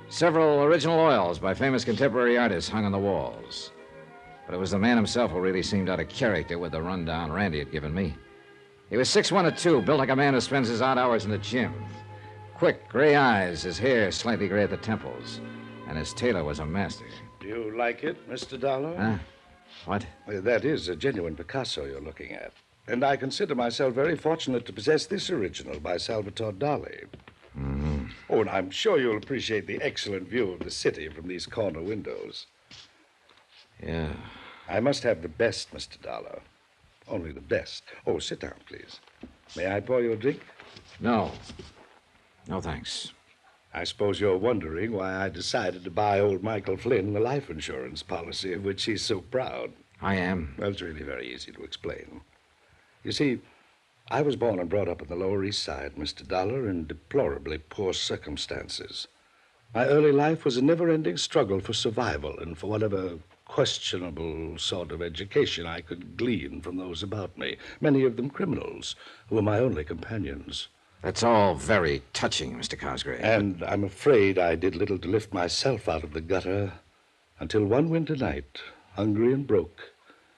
Several original oils by famous contemporary artists hung on the walls. But it was the man himself who really seemed out of character with the rundown Randy had given me. He was 6'1" or 2, built like a man who spends his odd hours in the gym. Quick, gray eyes, his hair slightly gray at the temples. And his tailor was a master. Do you like it, Mr. Dollar? Huh? What? That is a genuine Picasso you're looking at. And I consider myself very fortunate to possess this original by Salvatore Dali. Mm-hmm. Oh, and I'm sure you'll appreciate the excellent view of the city from these corner windows. Yeah. I must have the best, Mr. Dollar. Only the best. Oh, sit down, please. May I pour you a drink? No. No, thanks. I suppose you're wondering why I decided to buy old Michael Flynn the life insurance policy of which he's so proud. I am. Well, it's really very easy to explain. You see, I was born and brought up on the Lower East Side, Mr. Dollar, in deplorably poor circumstances. My early life was a never-ending struggle for survival and for whatever questionable sort of education I could glean from those about me, many of them criminals, who were my only companions. That's all very touching, Mr. Cosgrave. And I'm afraid I did little to lift myself out of the gutter until one winter night, hungry and broke,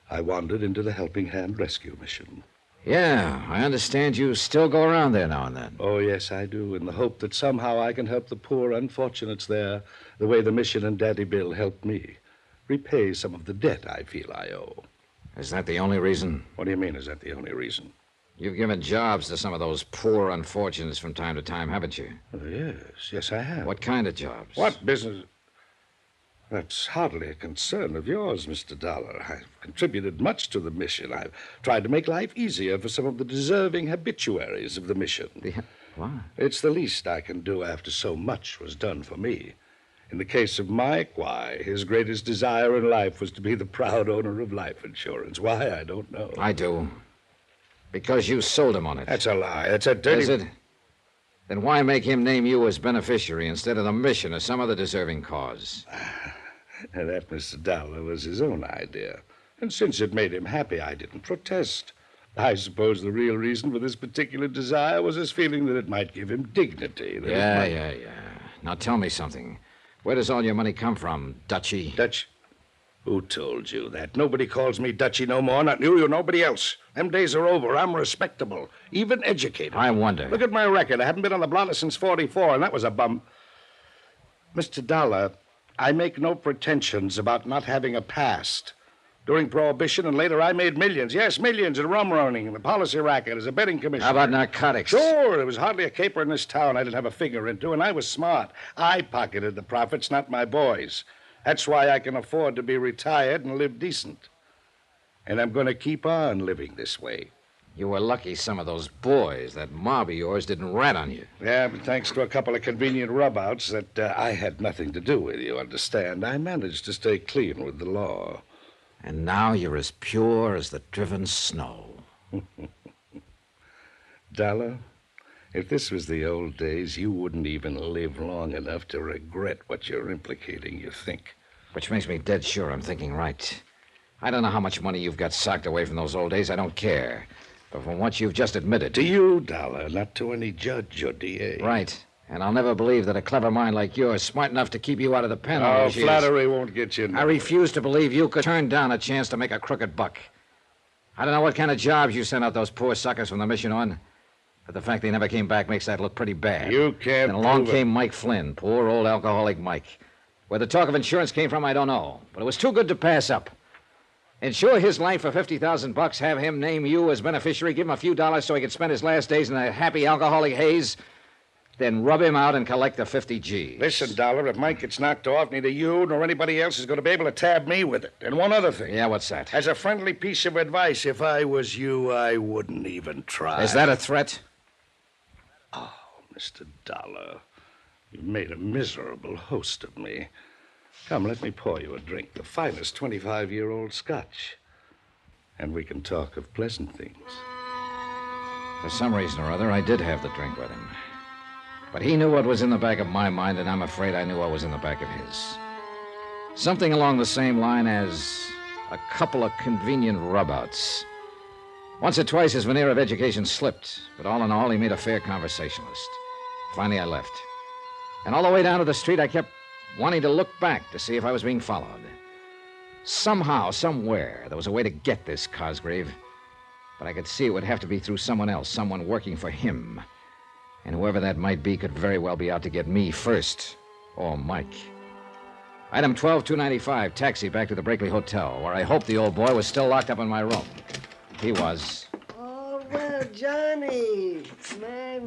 I wandered into the Helping Hand rescue mission. Yeah, I understand you still go around there now and then. Oh, yes, I do, in the hope that somehow I can help the poor unfortunates there the way the mission and Daddy Bill helped me. repay some of the debt I feel I owe. Is that the only reason? What do you mean, is that the only reason? You've given jobs to some of those poor unfortunates from time to time, haven't you? Oh, yes, I have. What kind of jobs? What business? That's hardly a concern of yours, Mr. Dollar. I've contributed much to the mission. I've tried to make life easier for some of the deserving habituaries of the mission. What? It's the least I can do after so much was done for me. In the case of Mike, why, his greatest desire in life was to be the proud owner of life insurance. Why, I don't know. I do. Because you sold him on it. That's a lie. That's a dirty... Is it? Then why make him name you as beneficiary instead of the mission or some other deserving cause? That, Mr. Dollar, was his own idea. And since it made him happy, I didn't protest. I suppose the real reason for this particular desire was his feeling that it might give him dignity. Yeah. Now tell me something. Where does all your money come from, Dutchie? Dutch? Who told you that? Nobody calls me Dutchie no more, not you or nobody else. Them days are over. I'm respectable, even educated. I wonder. Look at my record. I haven't been on the blotter since 44, and that was a bum. Mr. Dollar, I make no pretensions about not having a past. During Prohibition and later, I made millions. Yes, millions in rum running and the policy racket as a betting commissioner. How about narcotics? Sure, there was hardly a caper in this town I didn't have a finger into, and I was smart. I pocketed the profits, not my boys. That's why I can afford to be retired and live decent. And I'm going to keep on living this way. You were lucky some of those boys, that mob of yours, didn't rat on you. Yeah, but thanks to a couple of convenient rub-outs that I had nothing to do with, you understand, I managed to stay clean with the law. And now you're as pure as the driven snow. Dollar, if this was the old days, you wouldn't even live long enough to regret what you're implicating, you think. Which makes me dead sure I'm thinking right. I don't know how much money you've got socked away from those old days. I don't care. But from what you've just admitted... To you, Dollar, not to any judge or DA. Right. And I'll never believe that a clever mind like yours, smart enough to keep you out of the pen... Oh, flattery won't get you nowhere. I refuse to believe you could turn down a chance to make a crooked buck. I don't know what kind of jobs you sent out those poor suckers from the mission on, but the fact they never came back makes that look pretty bad. You can't... And along came Mike Flynn, poor old alcoholic Mike. Where the talk of insurance came from, I don't know. But it was too good to pass up. Insure his life for $50,000, have him name you as beneficiary, give him a few dollars so he could spend his last days in a happy alcoholic haze, then rub him out and collect the 50 G's. Listen, Dollar, if Mike gets knocked off, neither you nor anybody else is going to be able to tab me with it. And one other thing. Yeah, what's that? As a friendly piece of advice, if I was you, I wouldn't even try. Is that a threat? Oh, Mr. Dollar, you've made a miserable host of me. Come, let me pour you a drink, the finest 25-year-old Scotch. And we can talk of pleasant things. For some reason or other, I did have the drink with him. But he knew what was in the back of my mind, and I'm afraid I knew what was in the back of his. Something along the same line as a couple of convenient rub-outs. Once or twice his veneer of education slipped, but all in all, he made a fair conversationalist. Finally, I left. And all the way down to the street, I kept wanting to look back to see if I was being followed. Somehow, somewhere, there was a way to get this Cosgrave. But I could see it would have to be through someone else, someone working for him. And whoever that might be could very well be out to get me first, or Mike. Item 12295, taxi back to the Brakely Hotel, where I hoped the old boy was still locked up in my room. He was. Oh, well, Johnny. My,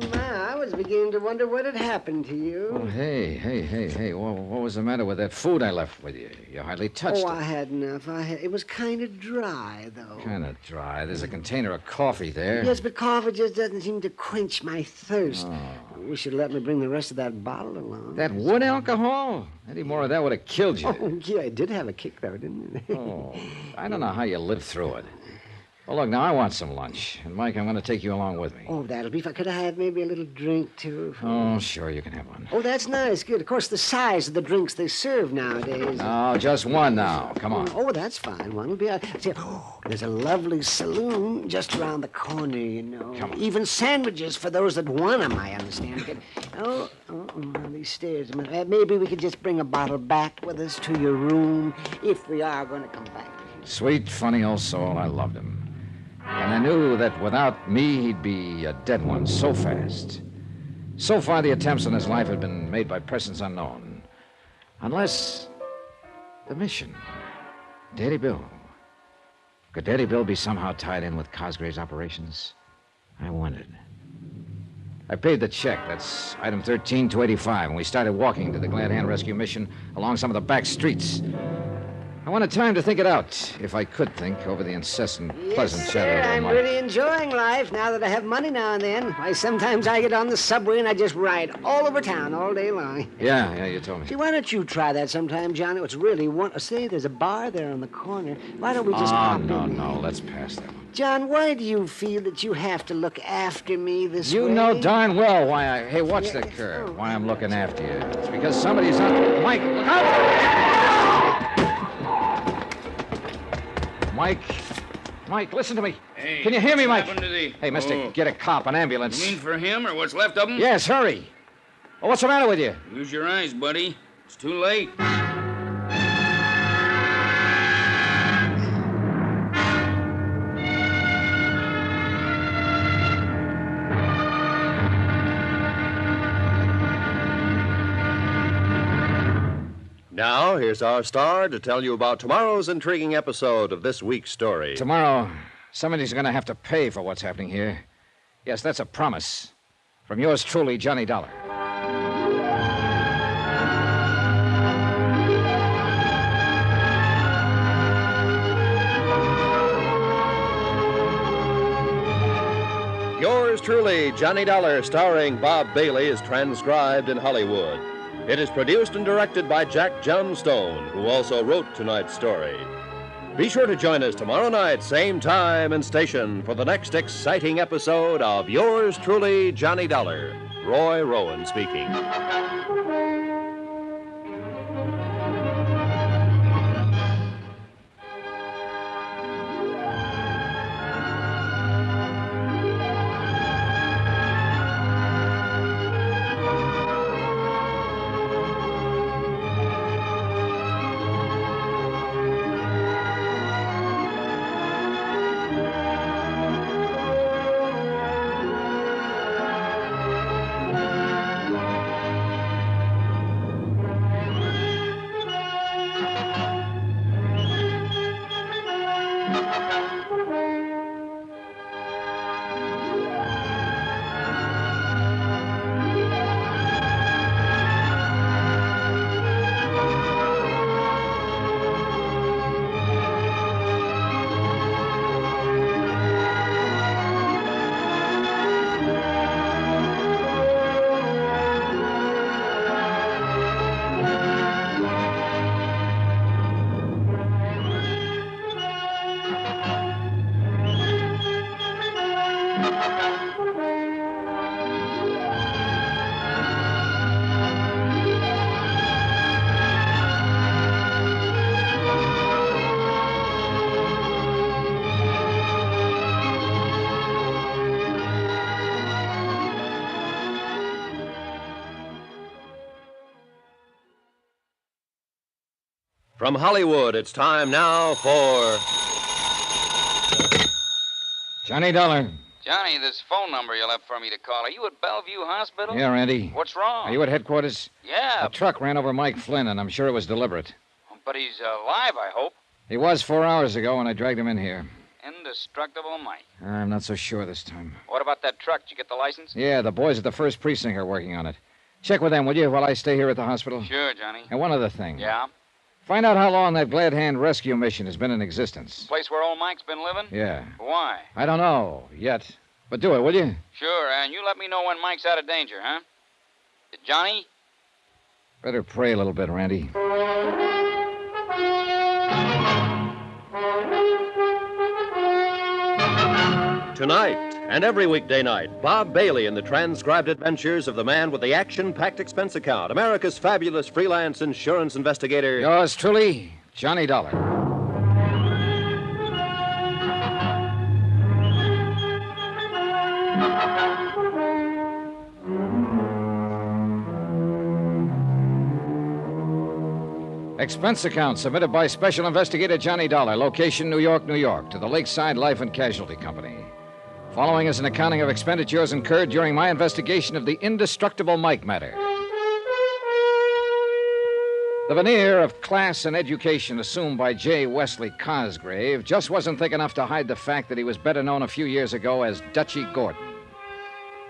I was beginning to wonder what had happened to you. Oh, hey. What was the matter with that food I left with you? You hardly touched it. I had enough. It was kind of dry, though. Kind of dry. There's a container of coffee there. Yes, but coffee just doesn't seem to quench my thirst. Oh. You should let me bring the rest of that bottle along. That wood alcohol? Any more of that would have killed you. Oh, yeah, it did have a kick, though, didn't it? Oh, I don't know how you lived through it. Well, look, now I want some lunch. And, Mike, I'm going to take you along with me. Oh, that'll be fine. Could I have maybe a little drink, too? Oh, sure, you can have one. Oh, that's nice. Good. Of course, the size of the drinks they serve nowadays. Oh, just one now. Come on. Oh, that's fine. One will be out. See, there's a lovely saloon just around the corner, you know. Come on. Even sandwiches for those that want them, I understand. These stairs. Maybe we could just bring a bottle back with us to your room if we are going to come back. Sweet, funny old soul. I loved him. And I knew that without me, he'd be a dead one so fast. So far, the attempts on his life had been made by persons unknown. Unless the mission. Daddy Bill. Could Daddy Bill be somehow tied in with Cosgrave's operations? I wondered. I paid the check. That's item 13285, and we started walking to the Glad Hand Rescue Mission along some of the back streets. I wanted time to think it out, if I could think, over the incessant, pleasant Yes, shadow sir, of I'm my... really enjoying life now that I have money now and then. Why, sometimes I get on the subway and I just ride all over town all day long. Yeah, you told me. See, why don't you try that sometime, Johnny? It's really say, there's a bar there on the corner. Why don't we just pop in there? No, let's pass that one. John, why do you feel that you have to look after me this way? You know darn well why I... Hey, watch the curve. Why I'm looking after you. It's because somebody's on... Mike, look out! Mike, listen to me. Hey, can you hear me, what's Mike? happened to the... Hey, mister, Oh. get a cop, an ambulance. You mean for him or what's left of him? Yes, hurry. Well, what's the matter with you? Use your eyes, buddy. It's too late. Now, here's our star to tell you about tomorrow's intriguing episode of this week's story. Tomorrow, somebody's going to have to pay for what's happening here. Yes, that's a promise. From yours truly, Johnny Dollar. Yours truly, Johnny Dollar, starring Bob Bailey, is transcribed in Hollywood. It is produced and directed by Jack Johnstone, who also wrote tonight's story. Be sure to join us tomorrow night, same time and station, for the next exciting episode of Yours truly, Johnny Dollar. Roy Rowan speaking. From Hollywood, it's time now for... Johnny Dollar. Johnny, this phone number you left for me to call. Are you at Bellevue Hospital? Yeah, Randy. What's wrong? Are you at headquarters? Yeah, A truck ran over Mike Flynn, and I'm sure it was deliberate. but he's alive, I hope. He was 4 hours ago when I dragged him in here. Indestructible Mike. I'm not so sure this time. What about that truck? Did you get the license? Yeah, the boys at the first precinct are working on it. Check with them, will you, while I stay here at the hospital? Sure, Johnny. And one other thing. Yeah? Find out how long that Glad Hand Rescue Mission has been in existence. Place where old Mike's been living? Yeah. Why? I don't know yet. But do it, will you? Sure, and you let me know when Mike's out of danger, huh? Johnny? Better pray a little bit, Randy. Tonight and every weekday night, Bob Bailey in the transcribed adventures of the man with the action-packed expense account, America's fabulous freelance insurance investigator. Yours truly, Johnny Dollar. Expense account submitted by Special Investigator Johnny Dollar, location New York, New York, to the Lakeside Life and Casualty Company. Following is an accounting of expenditures incurred during my investigation of the indestructible Mike matter. The veneer of class and education assumed by J. Wesley Cosgrave just wasn't thick enough to hide the fact that he was better known a few years ago as Dutchy Gordon.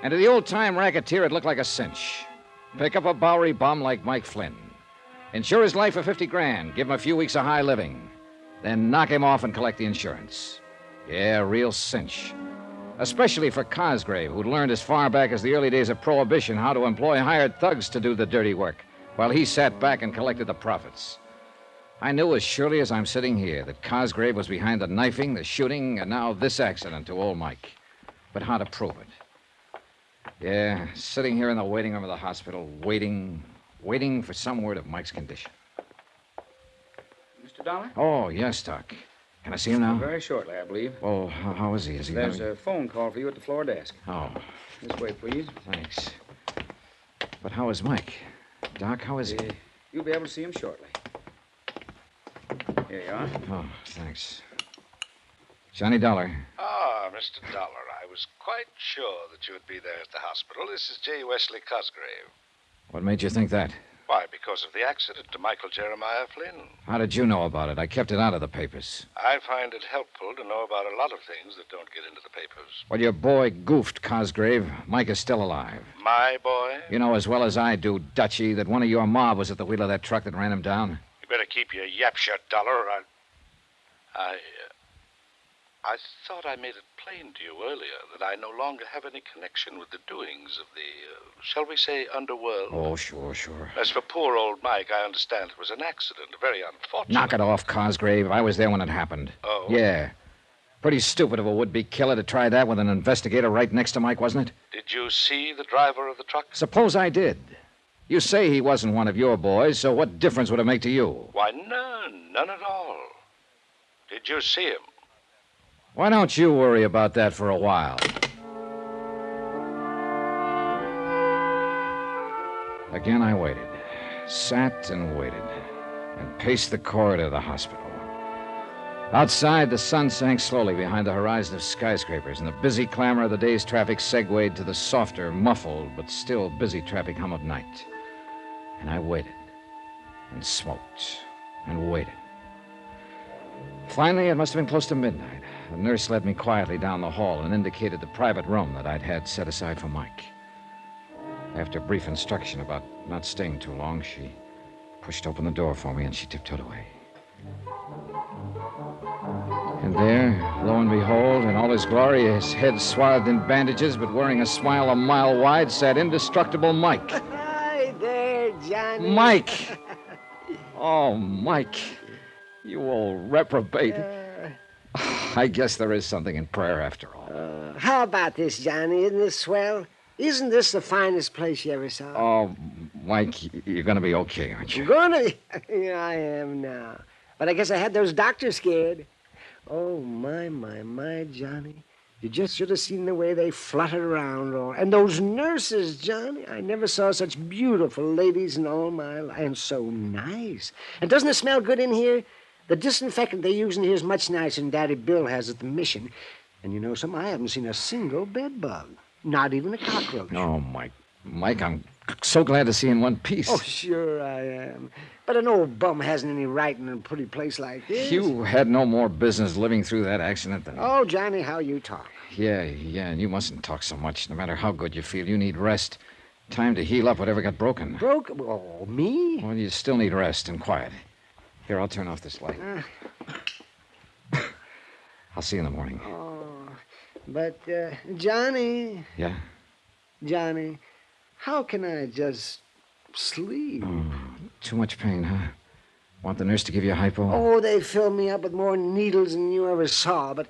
And to the old-time racketeer, it looked like a cinch. Pick up a Bowery bum like Mike Flynn. Insure his life for $50,000, give him a few weeks of high living. Then knock him off and collect the insurance. Yeah, real cinch. Especially for Cosgrave, who'd learned as far back as the early days of Prohibition how to employ hired thugs to do the dirty work, while he sat back and collected the profits. I knew as surely as I'm sitting here that Cosgrave was behind the knifing, the shooting, and now this accident to old Mike. But how to prove it? Yeah, sitting here in the waiting room of the hospital, waiting for some word of Mike's condition. Mr. Dollar? Oh, yes, Doc. Can I see him now? Very shortly, I believe. Well, how is he? Is he There's a phone call for you at the floor desk. Oh, This way, please. thanks. But how is Mike? Doc, how is he? You'll be able to see him shortly. Here you are. Oh, thanks. Johnny Dollar. Ah, Mr. Dollar, I was quite sure that you would be there at the hospital. This is J. Wesley Cosgrave. What made you think that? Why, because of the accident to Michael Jeremiah Flynn. How did you know about it? I kept it out of the papers. I find it helpful to know about a lot of things that don't get into the papers. Well, your boy goofed, Cosgrave. Mike is still alive. My boy? You know as well as I do, Dutchy, that one of your mob was at the wheel of that truck that ran him down. You better keep your yap shut, Dollar. I thought I made it plain to you earlier that I no longer have any connection with the doings of the, shall we say, underworld. Oh, sure. As for poor old Mike, I understand it was an accident, very unfortunate. Knock it off, Cosgrave. I was there when it happened. Oh? Yeah. Pretty stupid of a would-be killer to try that with an investigator right next to Mike, wasn't it? Did you see the driver of the truck? Suppose I did. You say he wasn't one of your boys, so what difference would it make to you? Why, none at all. Did you see him? Why don't you worry about that for a while? Again, I waited. Sat and waited. And paced the corridor of the hospital. Outside, the sun sank slowly behind the horizon of skyscrapers, and the busy clamor of the day's traffic segued to the softer, muffled, but still busy traffic hum of night. And I waited. And smoked. And waited. Finally, it must have been close to midnight. The nurse led me quietly down the hall and indicated the private room that I'd had set aside for Mike. After brief instruction about not staying too long, she pushed open the door for me and she tiptoed away. And there, lo and behold, in all his glory, his head swathed in bandages but wearing a smile a mile wide, sat indestructible Mike. Hi there, Johnny. Mike! Oh, Mike. You old reprobate. I guess there is something in prayer after all. How about this, Johnny? Isn't this swell? Isn't this the finest place you ever saw? Oh, Mike, you're going to be okay, aren't you? I'm gonna be. Yeah, I am now. But I guess I had those doctors scared. Oh, my, Johnny. You just should have seen the way they fluttered around. And those nurses, Johnny. I never saw such beautiful ladies in all my life. And so nice. And doesn't it smell good in here? The disinfectant they use in here is much nicer than Daddy Bill has at the mission. And you know something? I haven't seen a single bed bug. Not even a cockroach. Oh, Mike, I'm so glad to see you in one piece. Oh, sure I am. But an old bum hasn't any right in a pretty place like this. You had no more business living through that accident than... Oh, Johnny, how you talk. Yeah, and you mustn't talk so much. No matter how good you feel, you need rest. Time to heal up whatever got broken. Broken? Oh, me? Well, you still need rest and quiet. Here, I'll turn off this light. I'll see you in the morning. Oh, but, Johnny... Yeah? Johnny, how can I just sleep? Oh, too much pain, huh? Want the nurse to give you a hypo? Oh, they filled me up with more needles than you ever saw, but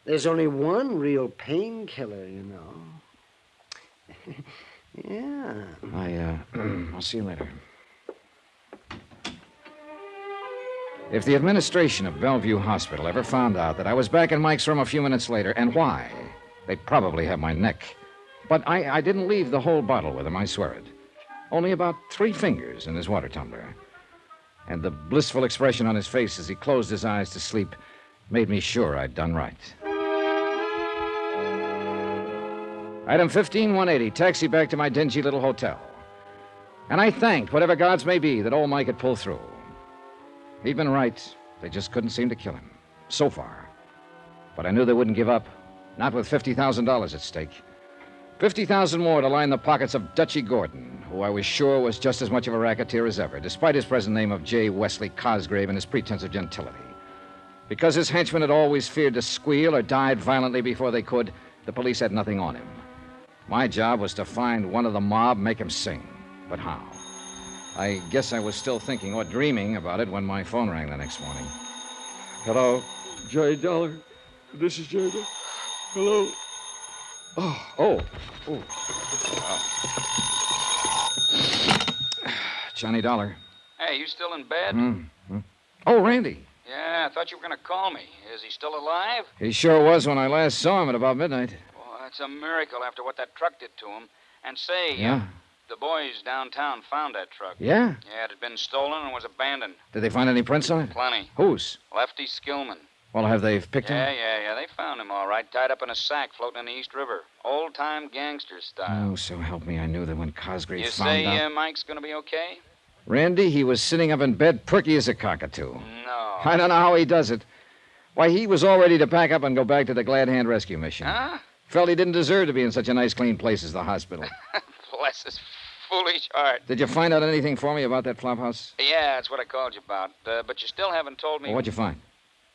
there's only one real painkiller, you know. Yeah. I'll see you later. If the administration of Bellevue Hospital ever found out that I was back in Mike's room a few minutes later, and why, they'd probably have my neck. But I didn't leave the whole bottle with him, I swear it. Only about 3 fingers in his water tumbler. And the blissful expression on his face as he closed his eyes to sleep made me sure I'd done right. Item 15180, taxi back to my dingy little hotel. And I thanked whatever gods may be that old Mike had pulled through. He'd been right. They just couldn't seem to kill him. So far. But I knew they wouldn't give up. Not with $50,000 at stake. 50,000 more to line the pockets of Dutchy Gordon, who I was sure was just as much of a racketeer as ever, despite his present name of J. Wesley Cosgrave and his pretense of gentility. Because his henchmen had always feared to squeal or died violently before they could, the police had nothing on him. My job was to find one of the mob, make him sing. But how? I guess I was still thinking or dreaming about it when my phone rang the next morning. Hello, J. Dollar. This is J. Dollar. Hello. Oh. Johnny Dollar. Hey, you still in bed? Oh, Randy. Yeah, I thought you were going to call me. Is he still alive? He sure was when I last saw him at about midnight. Well, that's a miracle after what that truck did to him. And say, Yeah? the boys downtown found that truck. Yeah? Yeah, it had been stolen and was abandoned. Did they find any prints on it? Plenty. Whose? Lefty Skillman. Well, have they picked him? Yeah. They found him all right, tied up in a sack floating in the East River. Old-time gangster style. Oh, so help me, I knew that when Cosgrave You found say out... Mike's going to be okay? Randy, he was sitting up in bed, perky as a cockatoo. No. I don't know how he does it. Why, he was all ready to pack up and go back to the Glad Hand Rescue Mission. Huh? Felt he didn't deserve to be in such a nice, clean place as the hospital. Bless his foolish heart. Did you find out anything for me about that flop house? Yeah, that's what I called you about. But you still haven't told me... Well, what'd you find?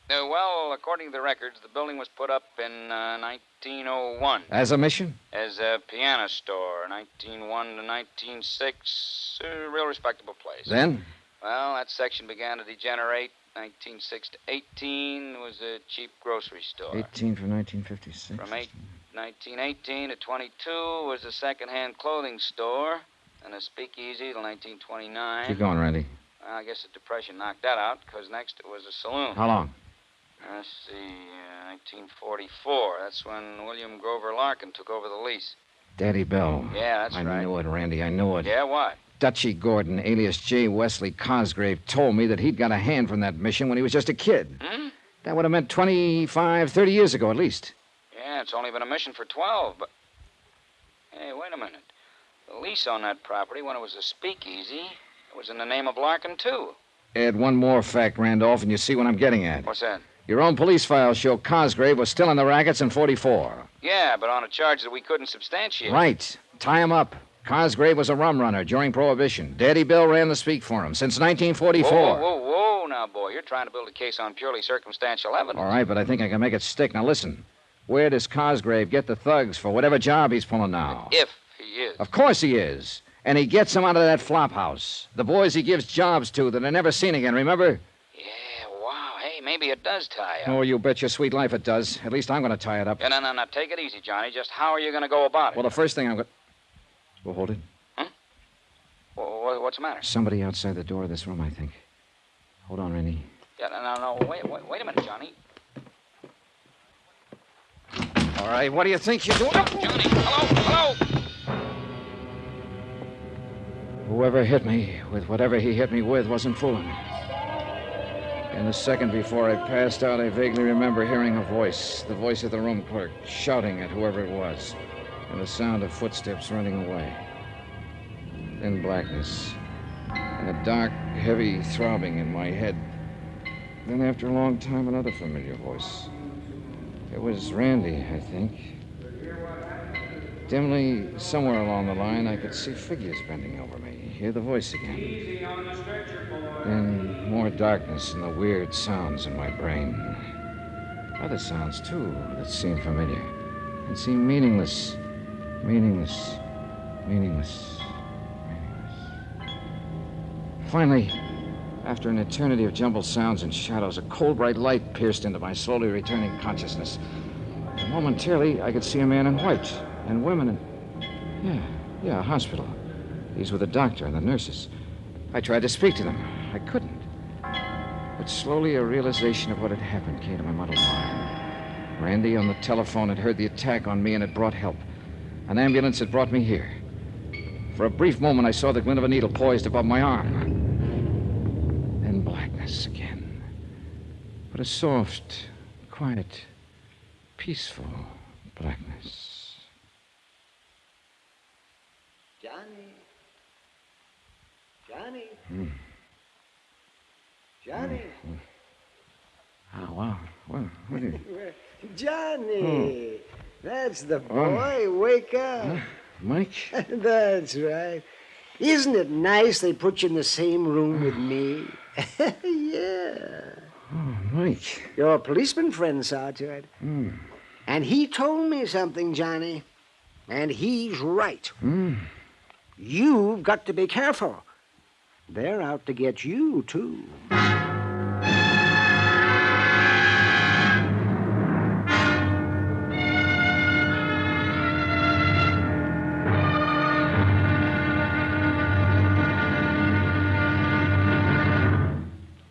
Well, according to the records, the building was put up in 1901. As a mission? As a piano store, 1901 to 1906. A real respectable place. Then? Well, that section began to degenerate. 1906 to 18 was a cheap grocery store. 18 from 1956. From 1918 to 22 was a second-hand clothing store. And a speakeasy till 1929. Keep going, Randy. Well, I guess the Depression knocked that out, because next it was a saloon. How long? Let's see, 1944. That's when William Grover Larkin took over the lease. Daddy Bell. Yeah, that's right. I knew it, Randy. I knew it. Yeah, what? Dutchy Gordon, alias J. Wesley Cosgrave, told me that he'd got a hand from that mission when he was just a kid. That would have meant 25, 30 years ago at least. Yeah, it's only been a mission for 12, but... Hey, wait a minute. The lease on that property, when it was a speakeasy, it was in the name of Larkin, too. Add one more fact, Randolph, and you see what I'm getting at. What's that? Your own police files show Cosgrave was still in the rackets in 44. Yeah, but on a charge that we couldn't substantiate. Right. Tie him up. Cosgrave was a rum runner during Prohibition. Daddy Bill ran the speak for him since 1944. Whoa, now, boy. You're trying to build a case on purely circumstantial evidence. All right, but I think I can make it stick. Now, listen. Where does Cosgrave get the thugs for whatever job he's pulling now? If he is. Of course he is. And he gets them out of that flop house. The boys he gives jobs to that are never seen again, remember? Yeah, wow. Hey, maybe it does tie up. Oh, you bet your sweet life it does. At least I'm going to tie it up. Yeah, no. Take it easy, Johnny. Just how are you going to go about it? Well, the first thing I'm going to... Well, hold it. Huh? Well, what's the matter? Somebody outside the door of this room, I think. Hold on, Randy. Yeah, no. Wait a minute, Johnny. All right, what do you think you're doing? Johnny, hello! Whoever hit me with whatever he hit me with wasn't fooling. In the second before I passed out, I vaguely remember hearing a voice, the voice of the room clerk, shouting at whoever it was, and the sound of footsteps running away. Then blackness, and a dark, heavy throbbing in my head. Then after a long time, another familiar voice. It was Randy, I think. Dimly, somewhere along the line, I could see figures bending over me, hear the voice again. Then more darkness and the weird sounds in my brain. Other sounds, too, that seemed familiar and seemed meaningless. Meaningless. Finally, after an eternity of jumbled sounds and shadows, a cold, bright light pierced into my slowly returning consciousness. And momentarily, I could see a man in white and women in... Yeah, a hospital. These were the doctor and the nurses. I tried to speak to them. I couldn't. But slowly, a realization of what had happened came to my muddled mind. Randy on the telephone had heard the attack on me and had brought help. An ambulance had brought me here. For a brief moment, I saw the glint of a needle poised above my arm. Then blackness again. But a soft, quiet, peaceful blackness. Johnny. Johnny. Johnny. Oh, wow. What is Johnny. That's the boy. Wake up. Mike? That's right. Isn't it nice they put you in the same room with me? Yeah. Oh, Mike. Your policeman friend saw to it. And he told me something, Johnny. And he's right. You've got to be careful. They're out to get you, too.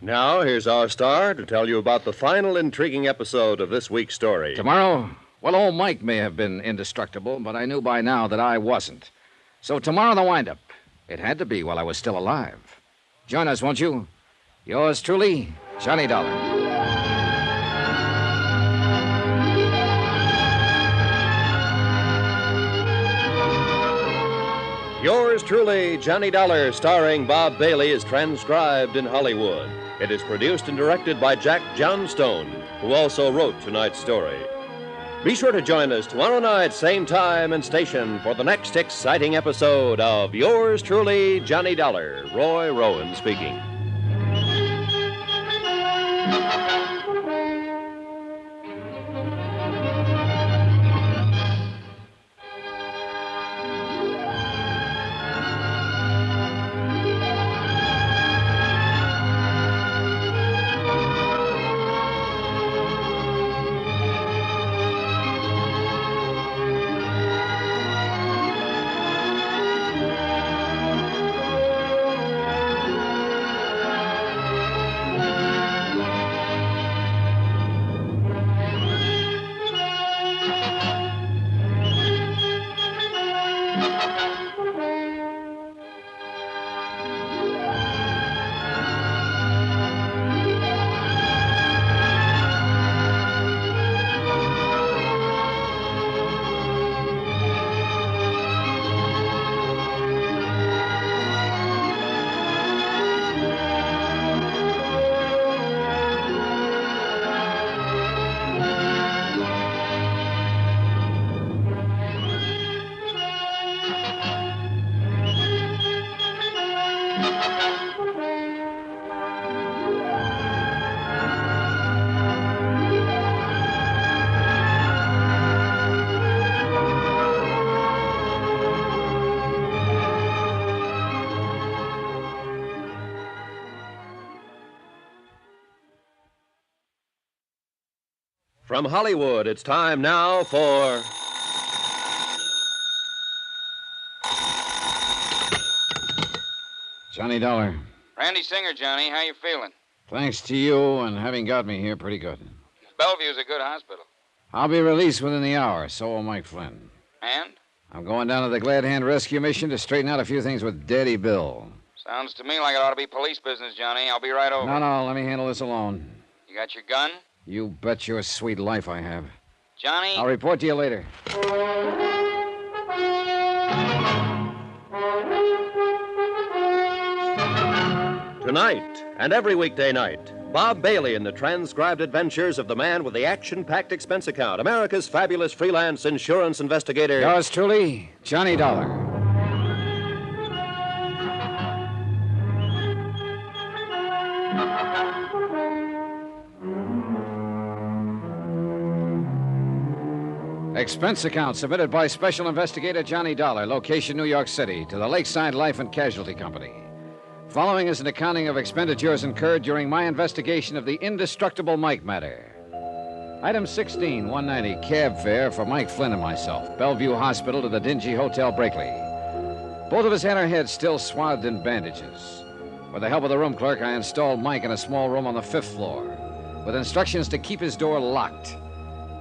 Now, here's our star to tell you about the final intriguing episode of this week's story. Tomorrow? Well, old Mike may have been indestructible, but I knew by now that I wasn't. So tomorrow, the wind-up. It had to be while I was still alive. Join us, won't you? Yours truly, Johnny Dollar. Yours truly, Johnny Dollar, starring Bob Bailey, is transcribed in Hollywood. It is produced and directed by Jack Johnstone, who also wrote tonight's story. Be sure to join us tomorrow night, same time and station, for the next exciting episode of Yours truly, Johnny Dollar. Roy Rowan speaking. From Hollywood, it's time now for... Johnny Dollar. Randy Singer, Johnny. How you feeling? Thanks to you and having got me here, pretty good. Bellevue's a good hospital. I'll be released within the hour, so will Mike Flynn. And? I'm going down to the Glad Hand Rescue Mission to straighten out a few things with Daddy Bill. Sounds to me like it ought to be police business, Johnny. I'll be right over. No, let me handle this alone. You got your gun? You bet your sweet life I have. Johnny? I'll report to you later. Tonight and every weekday night, Bob Bailey in the transcribed adventures of the man with the action-packed expense account, America's fabulous freelance insurance investigator. Yours truly, Johnny Dollar. Expense account submitted by Special Investigator Johnny Dollar, location New York City, to the Lakeside Life and Casualty Company. Following is an accounting of expenditures incurred during my investigation of the indestructible Mike matter. Item 16, 190, cab fare for Mike Flynn and myself, Bellevue Hospital to the dingy Hotel Brakely. Both of us had our heads still swathed in bandages. With the help of the room clerk, I installed Mike in a small room on the 5th floor, with instructions to keep his door locked.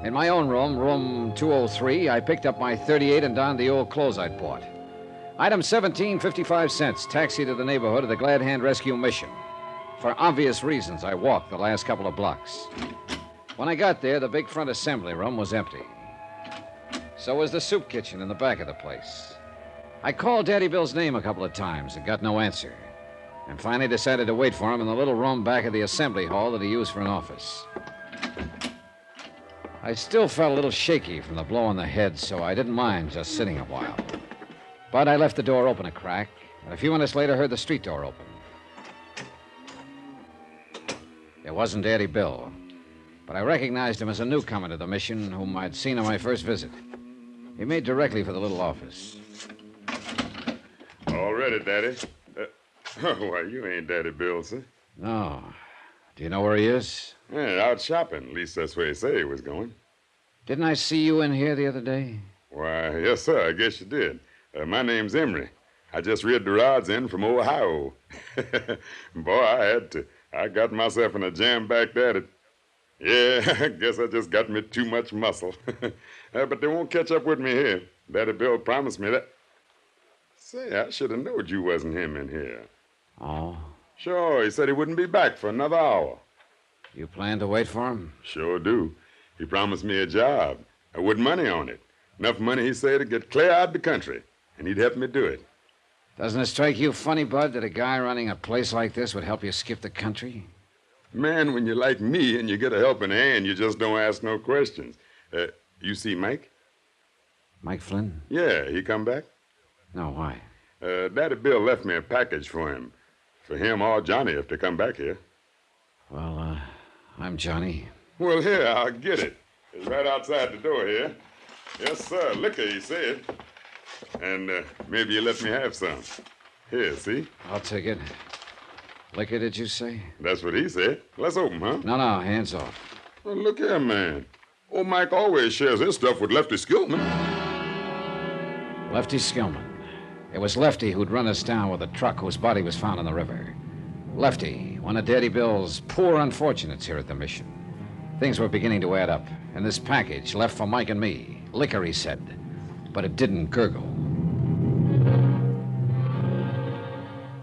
In my own room, room 203, I picked up my .38 and donned the old clothes I'd bought. Item 17, 55 cents, taxi to the neighborhood of the Glad Hand Rescue Mission. For obvious reasons, I walked the last couple of blocks. When I got there, the big front assembly room was empty. So was the soup kitchen in the back of the place. I called Daddy Bill's name a couple of times and got no answer. and finally decided to wait for him in the little room back of the assembly hall that he used for an office. I still felt a little shaky from the blow on the head, so I didn't mind just sitting a while. But I left the door open a crack, and a few minutes later heard the street door open. It wasn't Daddy Bill, but I recognized him as a newcomer to the mission whom I'd seen on my first visit. He made directly for the little office. All ready, Daddy. Why, you ain't Daddy Bill, sir. No. Do you know where he is? Yeah, out shopping. At least that's where he said he was going. Didn't I see you in here the other day? Why, yes, sir. I guess you did. My name's Emery. I just read the rods in from Ohio. Boy, I had to. I got myself in a jam back there. Yeah, I guess I just got me too much muscle. But they won't catch up with me here. Daddy Bill promised me that. Say, I should have known you wasn't him in here. Oh? Sure, he said he wouldn't be back for another hour. You plan to wait for him? Sure do. He promised me a job, with money on it. Enough money, he said, to get clear out of the country, and he'd help me do it. Doesn't it strike you funny, Bud, that a guy running a place like this would help you skip the country? Man, when you're like me and you get a helping hand, you just don't ask no questions. You see Mike? Mike Flynn? Yeah, he come back? No, why? Daddy Bill left me a package for him. For him or Johnny if they come back here. Well, I'm Johnny. Well, here, I'll get it. It's right outside the door here. Yes, sir. Liquor, he said. And maybe you let me have some. Here, see? I'll take it. Liquor, did you say? That's what he said. Let's open, huh? No, hands off. Well, look here, man. Old Mike always shares his stuff with Lefty Skillman. Lefty Skillman. It was Lefty who'd run us down with a truck whose body was found in the river. Lefty, one of Daddy Bill's poor unfortunates here at the mission. Things were beginning to add up, and this package left for Mike and me. Liquor, he said, but it didn't gurgle.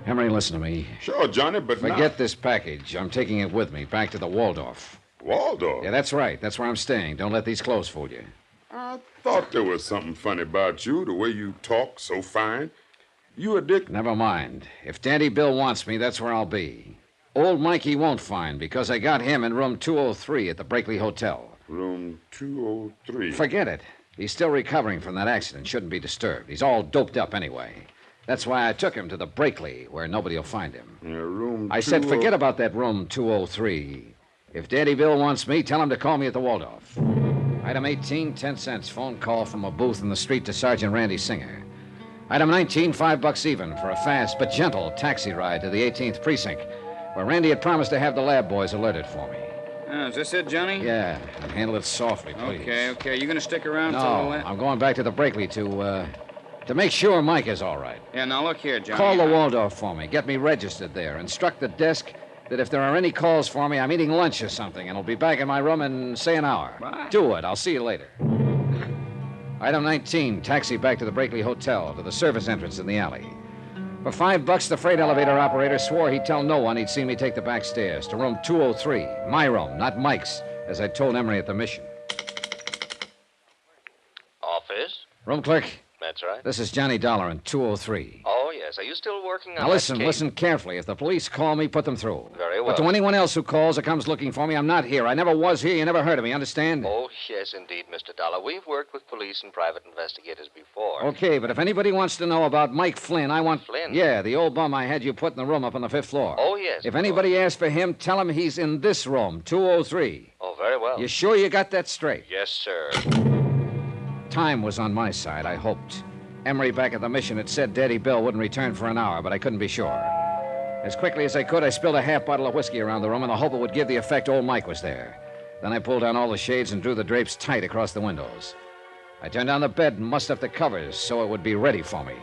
Emery, listen to me. Sure, Johnny, but forget this package. I'm taking it with me back to the Waldorf. Waldorf? Yeah, that's right. That's where I'm staying. Don't let these clothes fool you. I thought there was something funny about you, the way you talk so fine. You a dick? Never mind. If Daddy Bill wants me, that's where I'll be. Old Mikey won't find, because I got him in room 203 at the Brakely Hotel. Room 203? Forget it. He's still recovering from that accident. Shouldn't be disturbed. He's all doped up anyway. That's why I took him to the Brakely, where nobody will find him. Room I said forget about that room 203. If Daddy Bill wants me, tell him to call me at the Waldorf. Item 18, 10 cents. Phone call from a booth in the street to Sergeant Randy Singer. Item 19, $5 even for a fast but gentle taxi ride to the 18th precinct, where Randy had promised to have the lab boys alerted for me. Oh, is this it, Johnny? Yeah, and handle it softly, please. Okay. You gonna stick around No, till... I'm going back to the Brakely to make sure Mike is all right. Yeah, now look here, Johnny. Call the Waldorf for me. Get me registered there. Instruct the desk that if there are any calls for me, I'm eating lunch or something, and I'll be back in my room in, say, an hour. What? Do it. I'll see you later. Item 19, taxi back to the Brakely Hotel, to the service entrance in the alley. For $5, the freight elevator operator swore he'd tell no one he'd seen me take the back stairs to room 203. My room, not Mike's, as I told Emery at the mission. Office? Room clerk, That's right. this is Johnny Dollar in 203. Oh, yes. Are you still working on Now listen, that case? listen carefully. If the police call me, put them through. Very well. But to anyone else who calls or comes looking for me, I'm not here. I never was here. You never heard of me, understand? Oh, yes, indeed, Mr. Dollar. We've worked with police and private investigators before. Okay, but if anybody wants to know about Mike Flynn, I want... Flynn? Yeah, the old bum I had you put in the room up on the 5th floor. Oh, yes. If anybody asks for him, tell him he's in this room, 203. Oh, very well. You sure you got that straight? Yes, sir. Time was on my side, I hoped. Emery back at the mission had said Daddy Bill wouldn't return for an hour, but I couldn't be sure. As quickly as I could, I spilled a half bottle of whiskey around the room in the hope it would give the effect old Mike was there. Then I pulled down all the shades and drew the drapes tight across the windows. I turned down the bed and mussed up the covers so it would be ready for me.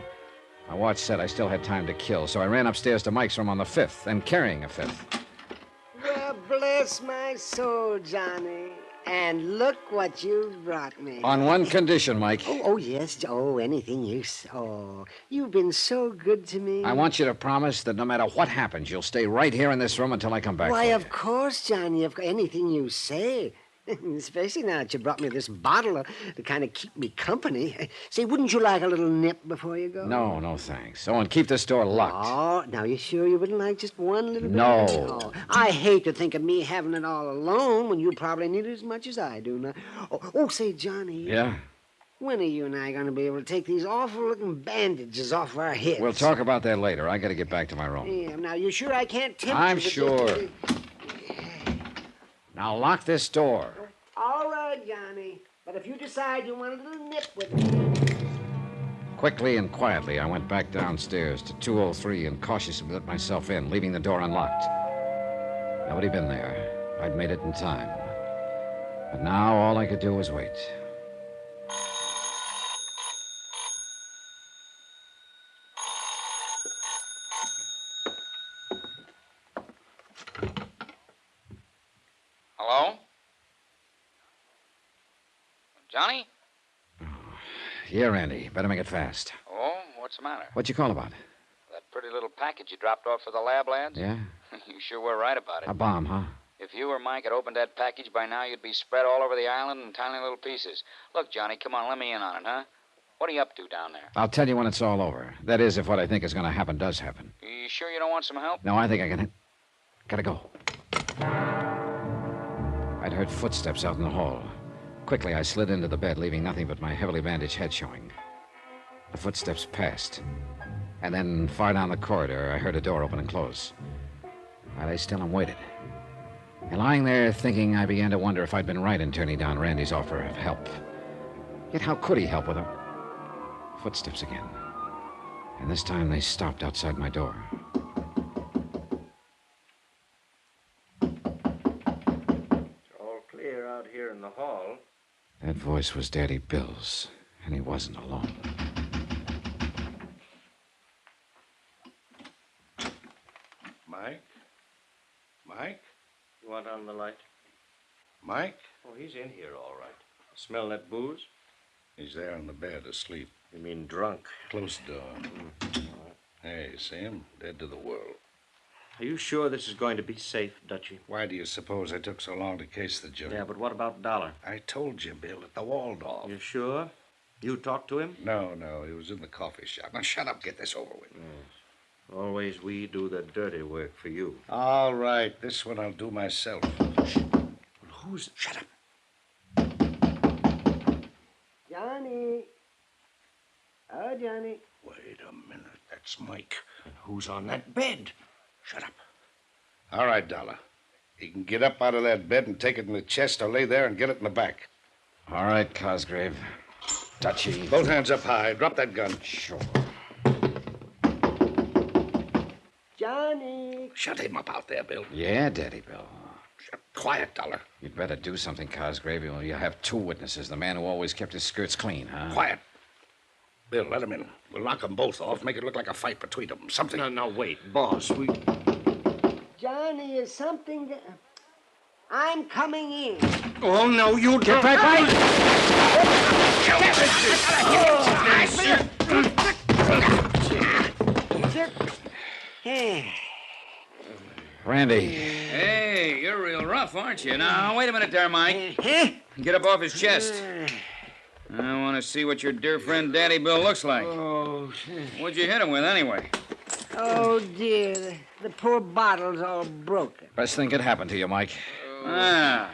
My watch said I still had time to kill, so I ran upstairs to Mike's room on the 5th, and carrying a 5th. Well, bless my soul, Johnny. And look what you brought me. On one condition, Mike. Oh, yes. Oh, anything you... Oh, you've been so good to me. I want you to promise that no matter what happens, you'll stay right here in this room until I come back. Why, for you. of course, Johnny. Anything you say. Especially now that you brought me this bottle to kind of keep me company. Say, wouldn't you like a little nip before you go? No, thanks. Oh, and keep this door locked. Oh, now you sure you wouldn't like just one little bit? No. Oh, I hate to think of me having it all alone when you probably need it as much as I do now. Say, Johnny. Yeah? When are you and I going to be able to take these awful-looking bandages off our heads? We'll talk about that later. I got to get back to my room. Yeah, now, you sure I can't tempt you? I'm sure. Now lock this door. All right, Johnny. But if you decide you want a little nip with me... Quickly and quietly, I went back downstairs to 203 and cautiously let myself in, leaving the door unlocked. Nobody been there. I'd made it in time. But now all I could do was wait. Hello? Johnny? Yeah, Randy. Better make it fast. Oh, what's the matter? What'd you call about? That pretty little package you dropped off for the lab lads? Yeah? You sure were right about it. A bomb, huh? If you or Mike had opened that package by now, you'd be spread all over the island in tiny little pieces. Look, Johnny, come on, let me in on it, huh? What are you up to down there? I'll tell you when it's all over. That is, if what I think is going to happen does happen. You sure you don't want some help? No, I think I can... Gotta go. I'd heard footsteps out in the hall. Quickly, I slid into the bed, leaving nothing but my heavily bandaged head showing. The footsteps passed. And then, far down the corridor, I heard a door open and close. I lay still and waited. And lying there thinking, I began to wonder if I'd been right in turning down Randy's offer of help. Yet how could he help with a... Footsteps again. And this time they stopped outside my door. It's all clear out here in the hall. That voice was Daddy Bill's, and he wasn't alone. Mike? Mike? You want on the light? Mike? Oh, he's in here, all right. Smell that booze? He's there on the bed, asleep. You mean drunk? Close the door. Hey, see him? Dead to the world. Are you sure this is going to be safe, Dutchie? Why do you suppose I took so long to case the jury? Yeah, but what about Dollar? I told you, Bill, at the Waldorf. You sure? You talked to him? No, he was in the coffee shop. Now, shut up, get this over with. Yes. Always we do the dirty work for you. All right, this one I'll do myself. Well, who's... Shut up. Johnny. Oh, Johnny. Wait a minute, that's Mike. And who's on that bed? Shut up. All right, Dollar. He can get up out of that bed and take it in the chest or lay there and get it in the back. All right, Cosgrave. Dutchie. Both hands up high. Drop that gun. Sure. Johnny. Shut him up out there, Bill. Yeah, Daddy Bill. Quiet, Dollar. You'd better do something, Cosgrave. You have two witnesses. The man who always kept his skirts clean, huh? Quiet. Bill, let him in. We'll knock them both off, make it look like a fight between them. Something. No, wait, boss. Johnny, is something... I'm coming in. Oh, no, you Get back, Mike! Randy. Hey, you're real rough, aren't you? Now, wait a minute there, Mike. Get up off his chest. I want to see what your dear friend Daddy Bill looks like. Oh, What'd you hit him with, anyway? oh dear. The poor bottle's all broken. Best thing could happen to you, Mike. Ah.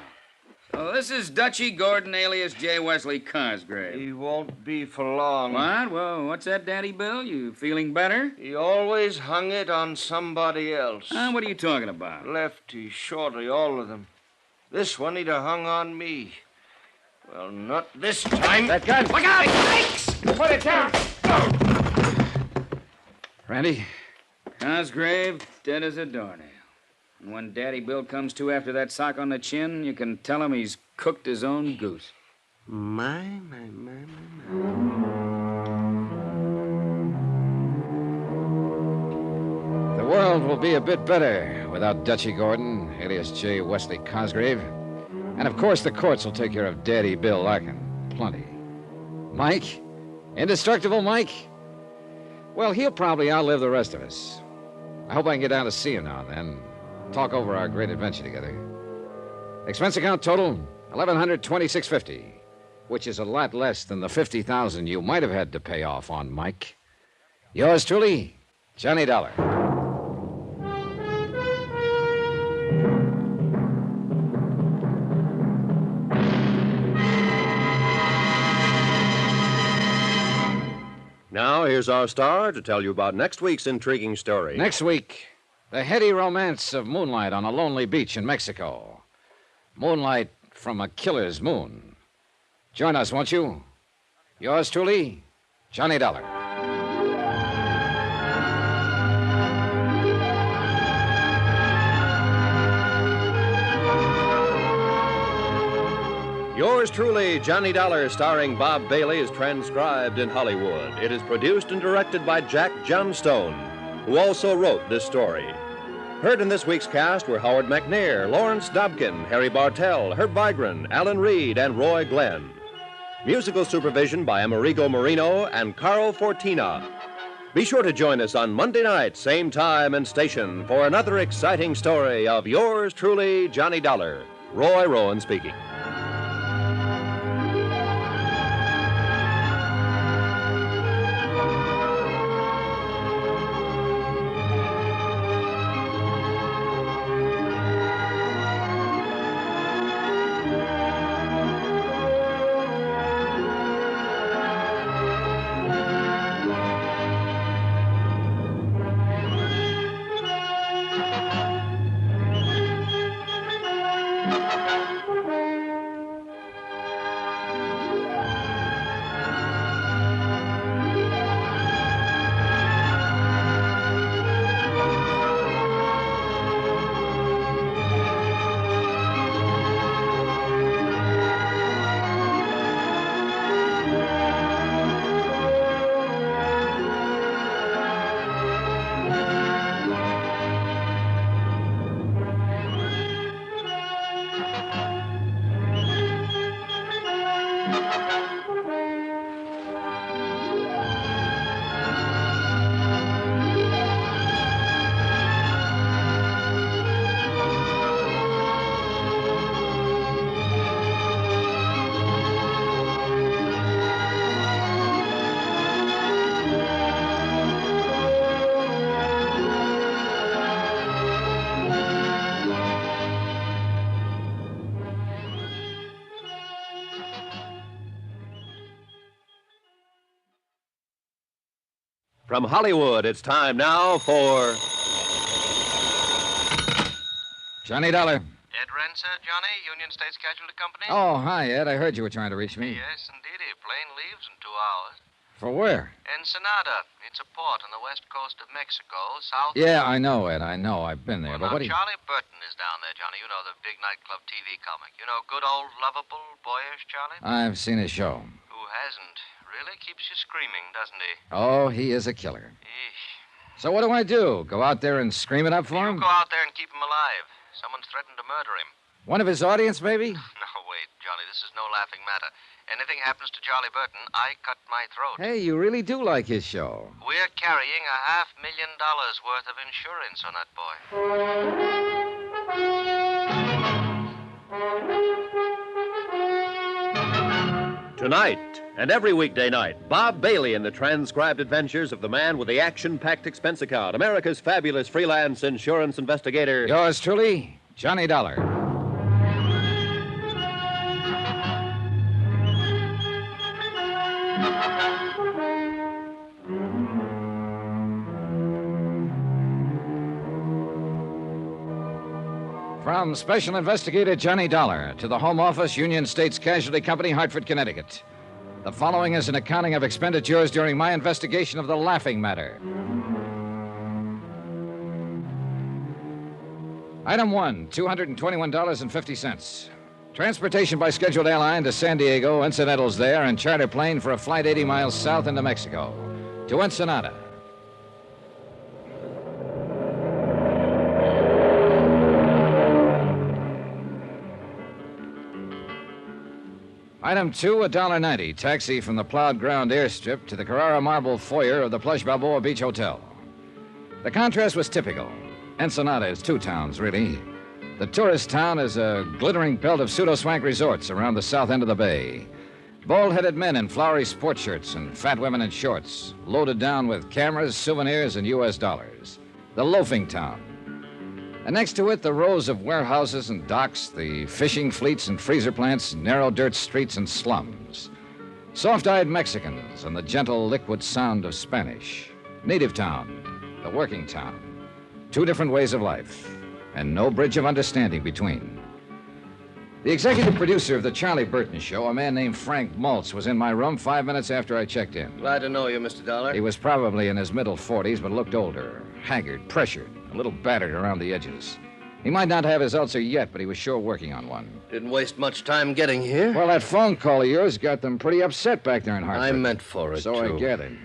So this is Dutchie Gordon, alias J. Wesley Cosgrave. He won't be for long. What? Well, what's that, Daddy Bill? You feeling better? He always hung it on somebody else. What are you talking about? Lefty, shorty, all of them. This one he'd have hung on me. Well, not this time. That gun! Look out! Thanks! Put it down! Randy? Cosgrave, dead as a doornail. And when Daddy Bill comes to after that sock on the chin, you can tell him he's cooked his own goose. My. The world will be a bit better without Dutchie Gordon, alias J. Wesley Cosgrave. And, of course, the courts will take care of Daddy Bill Larkin. Plenty. Mike? Indestructible Mike? Well, he'll probably outlive the rest of us. I hope I can get down to see him now and then. Talk over our great adventure together. Expense account total, $1,126.50, which is a lot less than the $50,000 you might have had to pay off on Mike. Yours truly, Johnny Dollar. Now, here's our star to tell you about next week's intriguing story. Next week, the heady romance of moonlight on a lonely beach in Mexico. Moonlight from a killer's moon. Join us, won't you? Yours truly, Johnny Dollar. Yours truly, Johnny Dollar, starring Bob Bailey, is transcribed in Hollywood. It is produced and directed by Jack Johnstone, who also wrote this story. Heard in this week's cast were Howard McNair, Lawrence Dobkin, Harry Bartell, Herb Vigran, Alan Reed, and Roy Glenn. Musical supervision by Amerigo Marino and Carl Fortina. Be sure to join us on Monday night, same time and station, for another exciting story of yours truly, Johnny Dollar. Roy Rowan speaking. From Hollywood, it's time now for... Johnny Dollar. Ed Renser, Johnny, Union States Casualty Company? Oh, hi, Ed. I heard you were trying to reach me. Yes, indeedy. Plane leaves in 2 hours. For where? Ensenada. It's a port on the west coast of Mexico, south... Yeah, I know, Ed. I know. I've been there. Well, but now, what do you... Charlie Burton is down there, Johnny. You know, the big nightclub TV comic. You know, good old, lovable, boyish Charlie? I've seen his show. Who hasn't? Really keeps you screaming, doesn't he? Oh, he is a killer. Eesh. So what do I do? Go out there and scream it up for him? You go out there and keep him alive. Someone's threatened to murder him. One of his audience, maybe? No, wait, Johnny, this is no laughing matter. Anything happens to Charlie Burton, I cut my throat. Hey, you really do like his show. We're carrying $500,000 worth of insurance on that boy. Tonight and every weekday night, Bob Bailey in the transcribed adventures of the man with the action-packed expense account, America's fabulous freelance insurance investigator. Yours truly, Johnny Dollar. From Special Investigator Johnny Dollar to the Home Office, Union States Casualty Company, Hartford, Connecticut. The following is an accounting of expenditures during my investigation of the laughing matter. Item 1, $221.50. Transportation by scheduled airline to San Diego, incidentals there, and charter plane for a flight 80 miles south into Mexico. To Ensenada. Item 2, $1.90. Taxi from the plowed ground airstrip to the Carrara marble foyer of the plush Balboa Beach Hotel. The contrast was typical. Ensenada is 2 towns, really. The tourist town is a glittering belt of pseudo-swank resorts around the south end of the bay. Bald-headed men in flowery sport shirts and fat women in shorts, loaded down with cameras, souvenirs, and U.S. dollars. The loafing town. And next to it, the rows of warehouses and docks, the fishing fleets and freezer plants, narrow dirt streets and slums. Soft-eyed Mexicans and the gentle, liquid sound of Spanish. Native town, the working town. Two different ways of life, and no bridge of understanding between. The executive producer of the Charlie Burton Show, a man named Frank Maltz, was in my room 5 minutes after I checked in. Glad to know you, Mr. Dollar. He was probably in his middle 40s, but looked older, haggard, pressured, a little battered around the edges. He might not have his ulcer yet, but he was sure working on one. Didn't waste much time getting here. Well, that phone call of yours got them pretty upset back there in Hartford. I meant for it, So too. I gathered.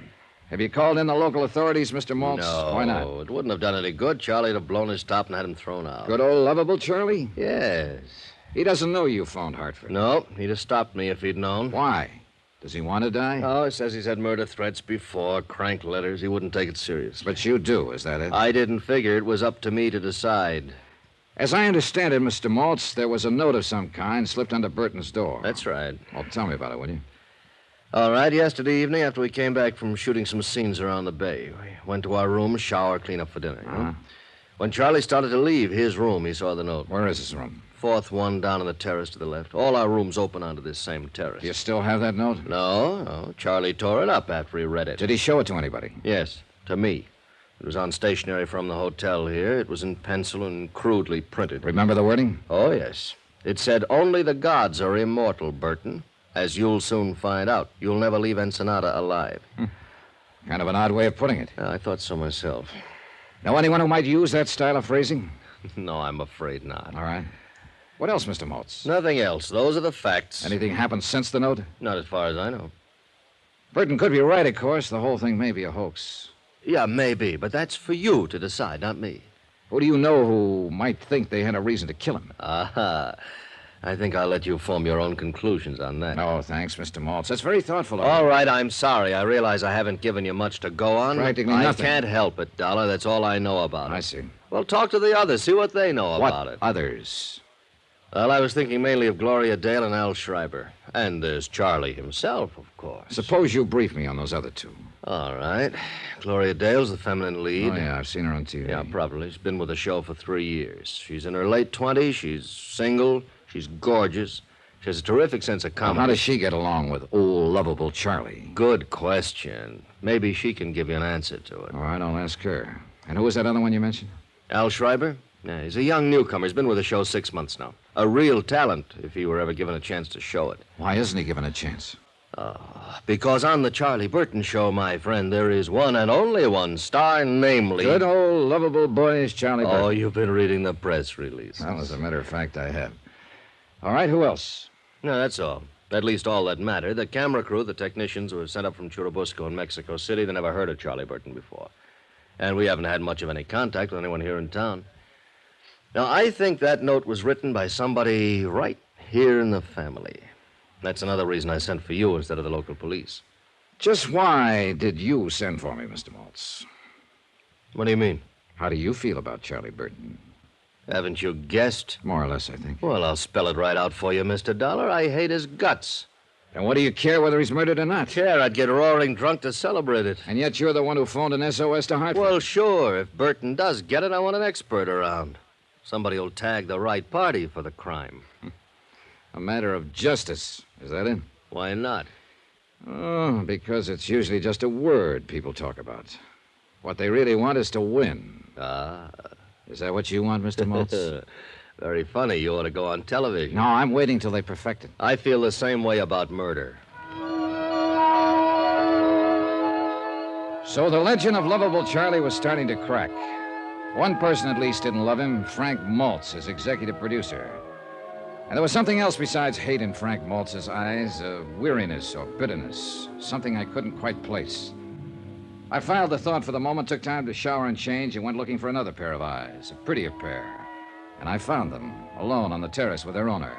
Have you called in the local authorities, Mr. Maltz? No. Why not? It wouldn't have done any good. Charlie'd have blown his top and had him thrown out. Good old lovable Charlie? Yes. He doesn't know you phoned Hartford. No, he'd have stopped me if he'd known. Why? Does he want to die? Oh, he says he's had murder threats before, crank letters. He wouldn't take it seriously. But you do, is that it? I didn't figure it was up to me to decide. As I understand it, Mr. Maltz, there was a note of some kind slipped under Burton's door. That's right. Well, tell me about it, will you? All right, yesterday evening, after we came back from shooting some scenes around the bay, we went to our room, shower, clean up for dinner. You know? When Charlie started to leave his room, he saw the note. Where is his room? Fourth one down on the terrace to the left. All our rooms open onto this same terrace. Do you still have that note? No. Charlie tore it up after he read it. Did he show it to anybody? Yes, to me. It was on stationery from the hotel here. It was in pencil and crudely printed. Remember the wording? Oh, yes. It said, "Only the gods are immortal, Burton. As you'll soon find out. You'll never leave Ensenada alive." Kind of an odd way of putting it. I thought so myself. Know anyone who might use that style of phrasing? No, I'm afraid not. All right. What else, Mr. Maltz? Nothing else. Those are the facts. Anything happened since the note? Not as far as I know. Burton could be right, of course. The whole thing may be a hoax. Yeah, maybe, but that's for you to decide, not me. Who do you know who might think they had a reason to kill him? Aha. I think I'll let you form your own conclusions on that. No, thanks, Mr. Maltz. That's very thoughtful of you. All right, I'm sorry. I realize I haven't given you much to go on. Practically I nothing. can't help it, Dollar. That's all I know about it. I see. Well, talk to the others. See what they know about it. Others? Well, I was thinking mainly of Gloria Dale and Al Schreiber. And there's Charlie himself, of course. Suppose you brief me on those other two. All right. Gloria Dale's the feminine lead. Oh, yeah, I've seen her on TV. Yeah, probably. She's been with the show for 3 years. She's in her late 20s. She's single. She's gorgeous. She has a terrific sense of comedy. How does she get along with old, lovable Charlie? Good question. Maybe she can give you an answer to it. All right, I'll ask her. And who was that other one you mentioned? Al Schreiber? Yeah, he's a young newcomer. He's been with the show 6 months now. A real talent, if he were ever given a chance to show it. Why isn't he given a chance? Because on the Charlie Burton Show, my friend, there is one and only one star, namely... Good old, lovable boyish Charlie Burton. Oh, you've been reading the press release. Well, as a matter of fact, I have. All right, who else? No, that's all. At least all that mattered. The camera crew, the technicians who were sent up from Churubusco in Mexico City, they never heard of Charlie Burton before. And we haven't had much of any contact with anyone here in town. Now, I think that note was written by somebody right here in the family. That's another reason I sent for you instead of the local police. Just why did you send for me, Mr. Maltz? What do you mean? How do you feel about Charlie Burton? Haven't you guessed? More or less, I think. Well, I'll spell it right out for you, Mr. Dollar. I hate his guts. And what do you care whether he's murdered or not? Care, I'd get roaring drunk to celebrate it. And yet you're the one who phoned an SOS to Hartford. Well, sure. If Burton does get it, I want an expert around. Somebody will tag the right party for the crime. A matter of justice. Is that it? Why not? Oh, because it's usually just a word people talk about. What they really want is to win. Ah. Is that what you want, Mr. Maltz? Very funny. You ought to go on television. No, I'm waiting till they perfect it. I feel the same way about murder. So the legend of lovable Charlie was starting to crack. One person at least didn't love him, Frank Maltz, his executive producer. And there was something else besides hate in Frank Maltz's eyes, a weariness or bitterness, something I couldn't quite place. I filed the thought for the moment, took time to shower and change, and went looking for another pair of eyes, a prettier pair. And I found them, alone on the terrace with their owner.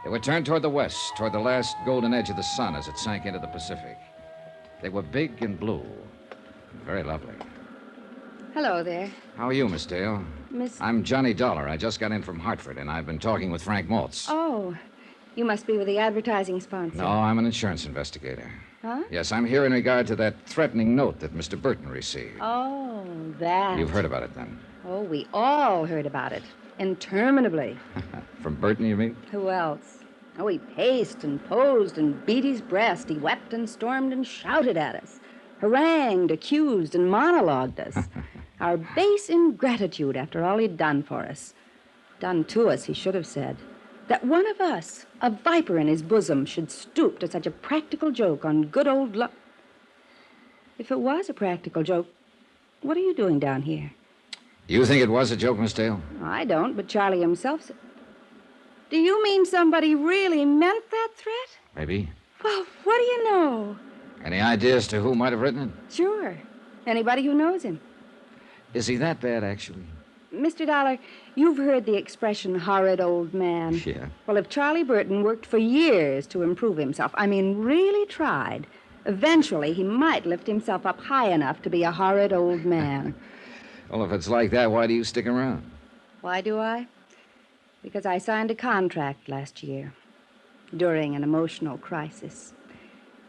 They were turned toward the west, toward the last golden edge of the sun as it sank into the Pacific. They were big and blue, very lovely. Hello there. How are you, Miss Dale? I'm Johnny Dollar. I just got in from Hartford, and I've been talking with Frank Maltz. Oh, you must be with the advertising sponsor. No, I'm an insurance investigator. Huh? Yes, I'm here in regard to that threatening note that Mr. Burton received. Oh, that. You've heard about it, then? Oh, we all heard about it. Interminably. From Burton, you mean? Who else? Oh, he paced and posed and beat his breast. He wept and stormed and shouted at us. Harangued, accused, and monologued us. Our base ingratitude after all he'd done for us. Done to us, he should have said. That one of us, a viper in his bosom, should stoop to such a practical joke on good old luck. If it was a practical joke, what are you doing down here? You think it was a joke, Miss Dale? I don't, but Charlie himself said. Do you mean somebody really meant that threat? Maybe. Well, what do you know? Any ideas to who might have written it? Sure. Anybody who knows him. Is he that bad, actually? Mr. Dollar, you've heard the expression horrid old man. Yeah. Well, if Charlie Burton worked for years to improve himself, I mean really tried, eventually he might lift himself up high enough to be a horrid old man. Well, if it's like that, why do you stick around? Why do I? Because I signed a contract last year during an emotional crisis.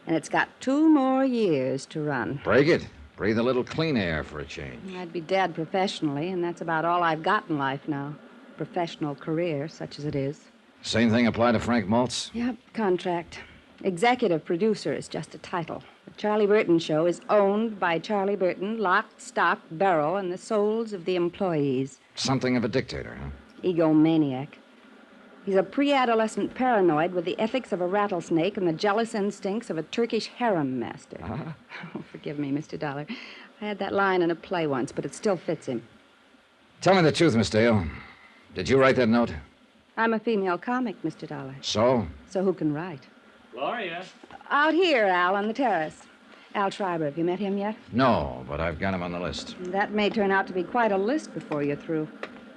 And it's got 2 more years to run. Break it. Breathe a little clean air for a change. I'd be dead professionally, and that's about all I've got in life now. Professional career, such as it is. Same thing apply to Frank Maltz? Yep, contract. Executive producer is just a title. The Charlie Burton Show is owned by Charlie Burton, lock, stock, barrel, and the souls of the employees. Something of a dictator, huh? Egomaniac. He's a pre-adolescent paranoid with the ethics of a rattlesnake and the jealous instincts of a Turkish harem master. Uh-huh. Oh, forgive me, Mr. Dollar. I had that line in a play once, but it still fits him. Tell me the truth, Miss Dale. Did you write that note? I'm a female comic, Mr. Dollar. So? So who can write? Gloria? Out here, Al, on the terrace. Al Schreiber, have you met him yet? No, but I've got him on the list. That may turn out to be quite a list before you're through.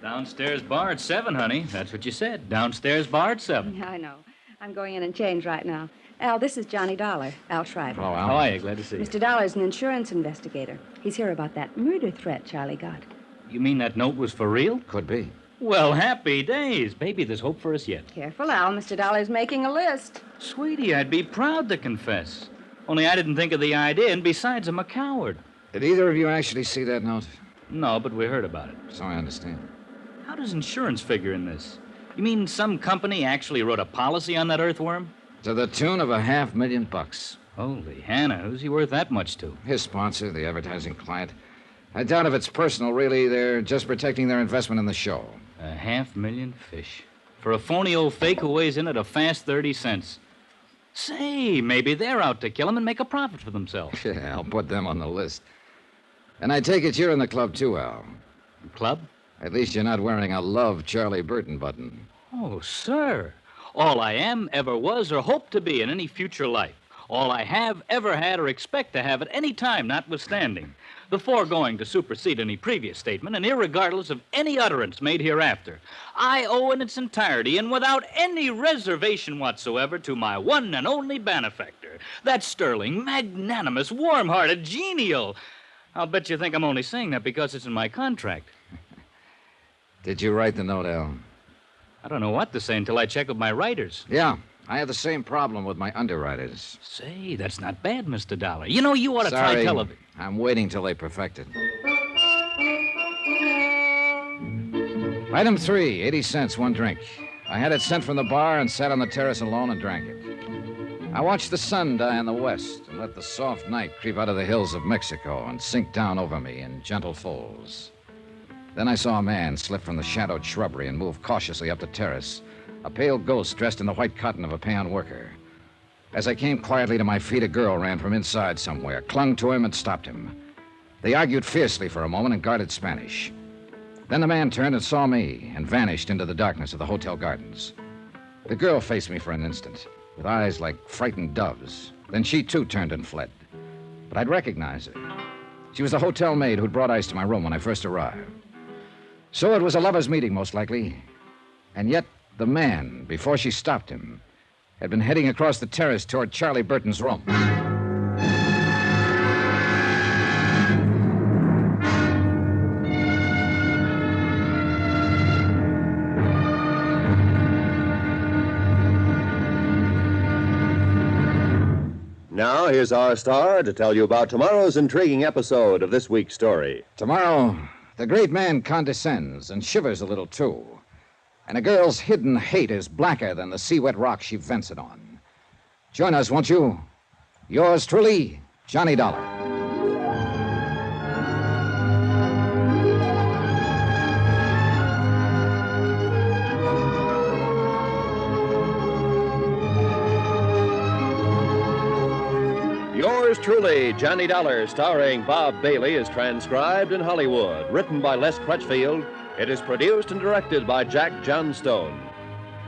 Downstairs bar at 7, honey. That's what you said. Downstairs bar at 7. Yeah, I know. I'm going in and change right now. Al, this is Johnny Dollar, Al Schreiber. Hello, Al. How are you? Glad to see you. Mr. Dollar's an insurance investigator. He's here about that murder threat Charlie got. You mean that note was for real? Could be. Well, happy days. Baby, there's hope for us yet. Careful, Al. Mr. Dollar's making a list. Sweetie, I'd be proud to confess. Only I didn't think of the idea, and besides, I'm a coward. Did either of you actually see that note? No, but we heard about it. So I understand. How does insurance figure in this? You mean some company actually wrote a policy on that earthworm? To the tune of $500,000. Holy Hannah, who's he worth that much to? His sponsor, the advertising client. I doubt if it's personal, really. They're just protecting their investment in the show. 500,000 fish. For a phony old fake who weighs in at a fast 30 cents. Say, maybe they're out to kill him and make a profit for themselves. Yeah, I'll put them on the list. And I take it you're in the club, too, Al. Club? At least you're not wearing a Love Charlie Burton button. Oh, sir. All I am, ever was, or hope to be in any future life. All I have, ever had, or expect to have at any time, notwithstanding. The foregoing to supersede any previous statement, and irregardless of any utterance made hereafter. I owe in its entirety, and without any reservation whatsoever, to my one and only benefactor. That sterling, magnanimous, warm-hearted, genial. I'll bet you think I'm only saying that because it's in my contract. Did you write the note, Al? I don't know what to say until I check with my writers. Yeah, I have the same problem with my underwriters. Say, that's not bad, Mr. Dollar. You know, you ought to Sorry, try television. I'm waiting till they perfect it. Item 3, 80 cents, 1 drink. I had it sent from the bar and sat on the terrace alone and drank it. I watched the sun die in the west and let the soft night creep out of the hills of Mexico and sink down over me in gentle folds. Then I saw a man slip from the shadowed shrubbery and move cautiously up the terrace, a pale ghost dressed in the white cotton of a peon worker. As I came quietly to my feet, a girl ran from inside somewhere, clung to him, and stopped him. They argued fiercely for a moment and guarded Spanish. Then the man turned and saw me and vanished into the darkness of the hotel gardens. The girl faced me for an instant, with eyes like frightened doves. Then she, too, turned and fled. But I'd recognize her. She was the hotel maid who'd brought ice to my room when I first arrived. So it was a lover's meeting, most likely. And yet, the man, before she stopped him, had been heading across the terrace toward Charlie Burton's room. Now, here's our star to tell you about tomorrow's intriguing episode of this week's story. Tomorrow, the great man condescends and shivers a little, too. And a girl's hidden hate is blacker than the sea-wet rock she vents it on. Join us, won't you? Yours truly, Johnny Dollar. Yours truly, Johnny Dollar, starring Bob Bailey, is transcribed in Hollywood. Written by Les Crutchfield, it is produced and directed by Jack Johnstone.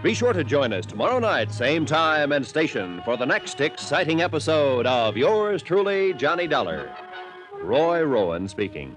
Be sure to join us tomorrow night, same time and station, for the next exciting episode of Yours truly, Johnny Dollar. Roy Rowan speaking.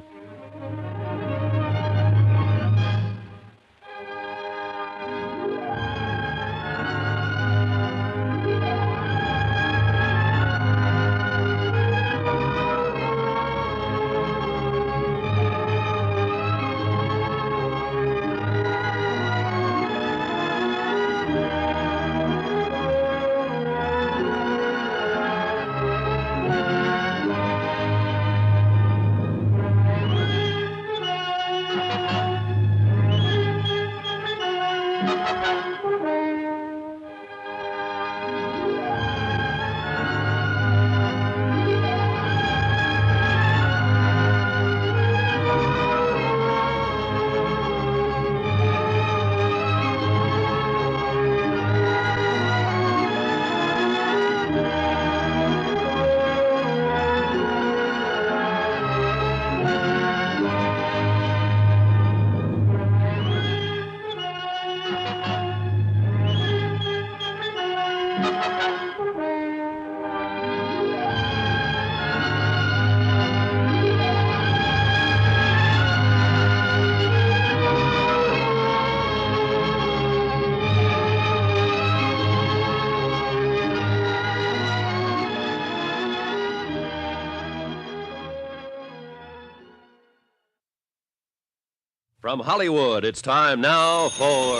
From Hollywood, it's time now for...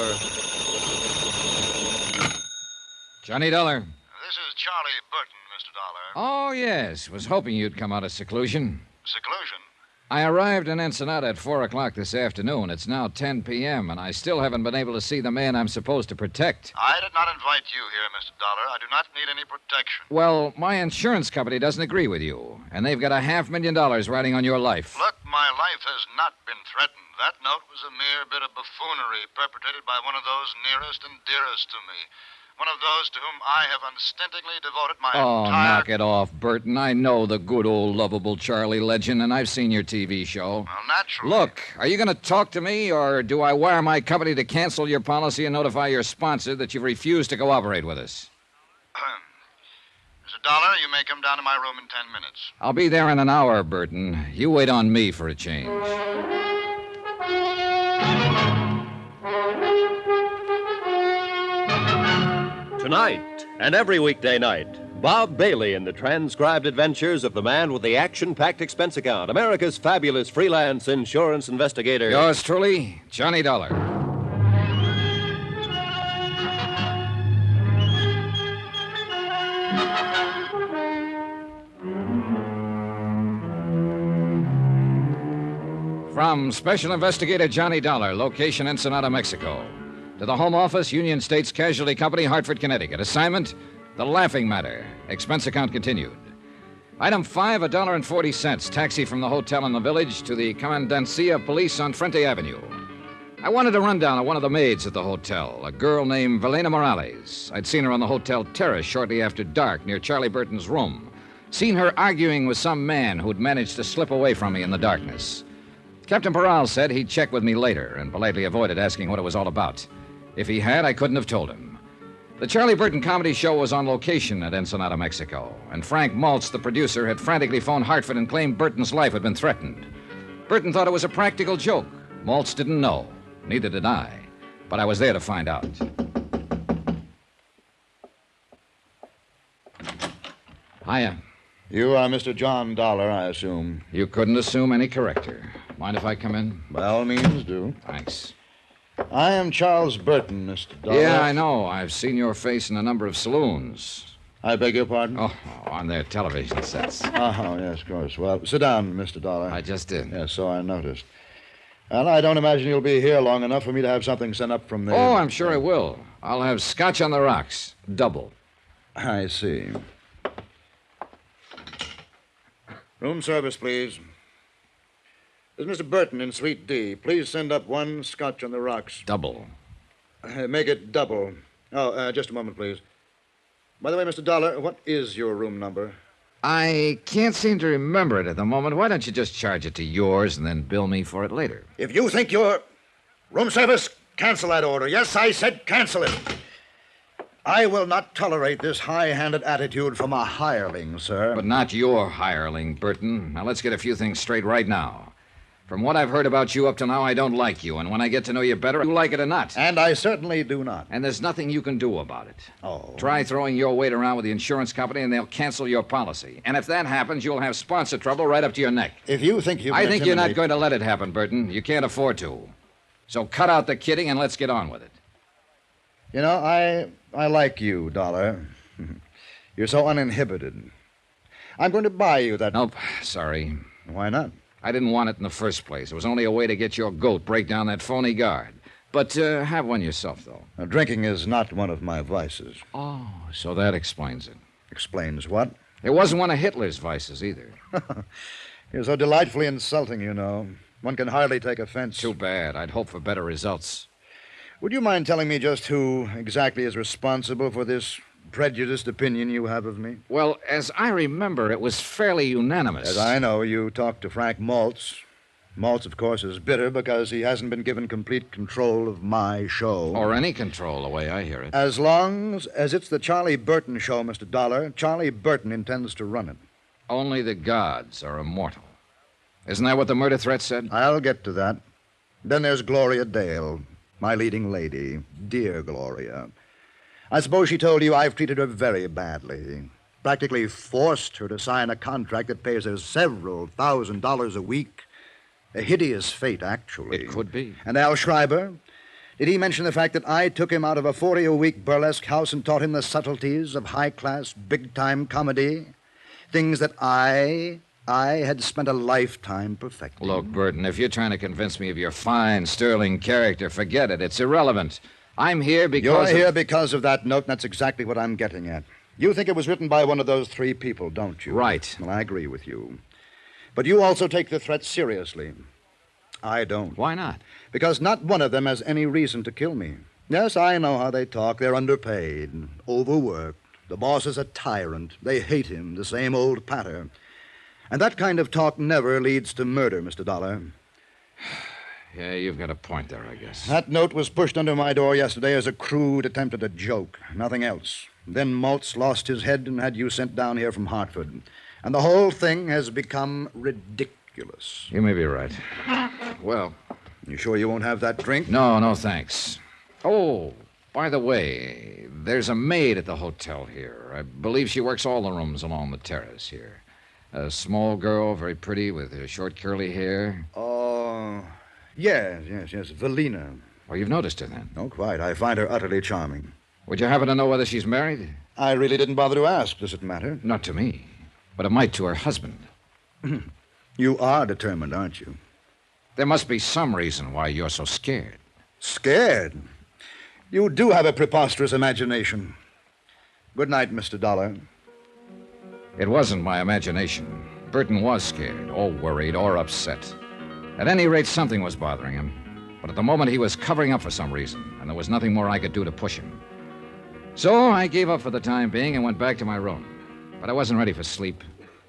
Johnny Dollar. This is Charlie Burton, Mr. Dollar. Oh, yes. Was hoping you'd come out of seclusion. Seclusion? I arrived in Ensenada at 4 o'clock this afternoon. It's now 10 p.m., and I still haven't been able to see the man I'm supposed to protect. I did not invite you here, Mr. Dollar. I do not need any protection. Well, my insurance company doesn't agree with you, and they've got $500,000 riding on your life. Look, my life has not been threatened. That note was a mere bit of buffoonery perpetrated by one of those nearest and dearest to me. One of those to whom I have unstintingly devoted my entire... knock it off, Burton. I know the good old lovable Charlie legend, and I've seen your TV show. Well, naturally. Look, are you going to talk to me, or do I wire my company to cancel your policy and notify your sponsor that you've refused to cooperate with us? Mr. Dollar, you may come down to my room in 10 minutes. I'll be there in an hour, Burton. You wait on me for a change. Tonight, and every weekday night, Bob Bailey in the transcribed adventures of the man with the action-packed expense account, America's fabulous freelance insurance investigator. Yours truly, Johnny Dollar. From Special Investigator Johnny Dollar, location Ensenada, Mexico. To the Home Office, Union States Casualty Company, Hartford, Connecticut. Assignment, The Laughing Matter. Expense account continued. Item 5, $1.40. Taxi from the hotel in the village to the Commandancia of Police on Frente Avenue. I wanted a rundown of one of the maids at the hotel, a girl named Velena Morales. I'd seen her on the hotel terrace shortly after dark near Charlie Burton's room. Seen her arguing with some man who'd managed to slip away from me in the darkness. Captain Peral said he'd check with me later and politely avoided asking what it was all about. If he had, I couldn't have told him. The Charlie Burton comedy show was on location at Ensenada, Mexico, and Frank Maltz, the producer, had frantically phoned Hartford and claimed Burton's life had been threatened. Burton thought it was a practical joke. Maltz didn't know. Neither did I. But I was there to find out. Hiya. You are Mr. John Dollar, I assume. You couldn't assume any corrector. Mind if I come in? By all means, do. Thanks. I am Charles Burton, Mr. Dollar. Yeah, I know. I've seen your face in a number of saloons. I beg your pardon? Oh, on their television sets. Oh, yes, of course. Well, sit down, Mr. Dollar. I just did. Yes, so I noticed. Well, I don't imagine you'll be here long enough for me to have something sent up from the... Oh, I'm sure I will. I'll have scotch on the rocks. Double. I see. Room service, please. This is Mr. Burton in Suite D. Please send up one scotch on the rocks. Double. Make it double. Oh, just a moment, please. By the way, Mr. Dollar, what is your room number? I can't seem to remember it at the moment. Why don't you just charge it to yours and then bill me for it later? If you think you're... Room service, cancel that order. Yes, I said cancel it. I will not tolerate this high-handed attitude from a hireling, sir. But not your hireling, Burton. Now, let's get a few things straight right now. From what I've heard about you up to now, I don't like you. And when I get to know you better, you like it or not. And I certainly do not. And there's nothing you can do about it. Oh. Try throwing your weight around with the insurance company, and they'll cancel your policy. And if that happens, you'll have sponsor trouble right up to your neck. If you think you can I think you're not going to let it happen, Burton. You can't afford to. So cut out the kidding and let's get on with it. You know, I like you, Dollar. You're so uninhibited. I'm going to buy you that... Nope, sorry. Why not? I didn't want it in the first place. It was only a way to get your goat, break down that phony guard. But have one yourself, though. Now, drinking is not one of my vices. Oh, so that explains it. Explains what? It wasn't one of Hitler's vices, either. You're so delightfully insulting, you know. One can hardly take offense. Too bad. I'd hope for better results. Would you mind telling me just who exactly is responsible for this prejudiced opinion you have of me? Well, as I remember, it was fairly unanimous. As I know, you talked to Frank Maltz. Maltz, of course, is bitter because he hasn't been given complete control of my show. Or any control, the way I hear it. As long as it's the Charlie Burton show, Mr. Dollar, Charlie Burton intends to run it. Only the gods are immortal. Isn't that what the murder threat said? I'll get to that. Then there's Gloria Dale, my leading lady. Dear Gloria. I suppose she told you I've treated her very badly. Practically forced her to sign a contract that pays her several $1,000s a week. A hideous fate, actually. It could be. And Al Schreiber? Did he mention the fact that I took him out of a 40-a-week burlesque house and taught him the subtleties of high-class, big-time comedy? Things that I had spent a lifetime perfecting. Look, Burton, if you're trying to convince me of your fine, sterling character, forget it. It's irrelevant. I'm here because... You're here because of that note, and that's exactly what I'm getting at. You think it was written by one of those three people, don't you? Right. Well, I agree with you. But you also take the threat seriously. I don't. Why not? Because not one of them has any reason to kill me. Yes, I know how they talk. They're underpaid, overworked. The boss is a tyrant. They hate him, the same old patter. And that kind of talk never leads to murder, Mr. Dollar. Yeah, you've got a point there, I guess. That note was pushed under my door yesterday as a crude attempt at a joke. Nothing else. Then Maltz lost his head and had you sent down here from Hartford. And the whole thing has become ridiculous. You may be right. Well... You sure you won't have that drink? No, thanks. Oh, by the way, there's a maid at the hotel here. I believe she works all the rooms along the terrace here. A small girl, very pretty, with short curly hair. Oh, yes, Valina. Oh, you've noticed her then? Oh, quite. I find her utterly charming. Would you happen to know whether she's married? I really didn't bother to ask. Does it matter? Not to me, but it might to her husband. You are determined, aren't you? There must be some reason why you're so scared. Scared? You do have a preposterous imagination. Good night, Mr. Dollar. It wasn't my imagination. Burton was scared, or worried, or upset. At any rate, something was bothering him. But at the moment, he was covering up for some reason, and there was nothing more I could do to push him. So I gave up for the time being and went back to my room. But I wasn't ready for sleep,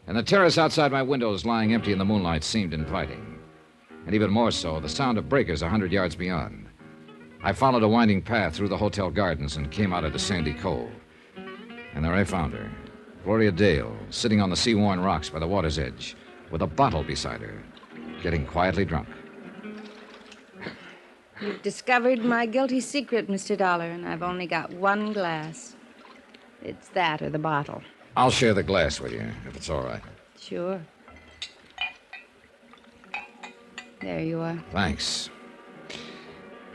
and the terrace outside my windows lying empty in the moonlight seemed inviting. And even more so, the sound of breakers 100 yards beyond. I followed a winding path through the hotel gardens and came out into Sandy Cove. And there I found her, Gloria Dale, sitting on the sea-worn rocks by the water's edge, with a bottle beside her, getting quietly drunk. You've discovered my guilty secret, Mr. Dollar, and I've only got one glass. It's that or the bottle. I'll share the glass with you, if it's all right. Sure. There you are. Thanks.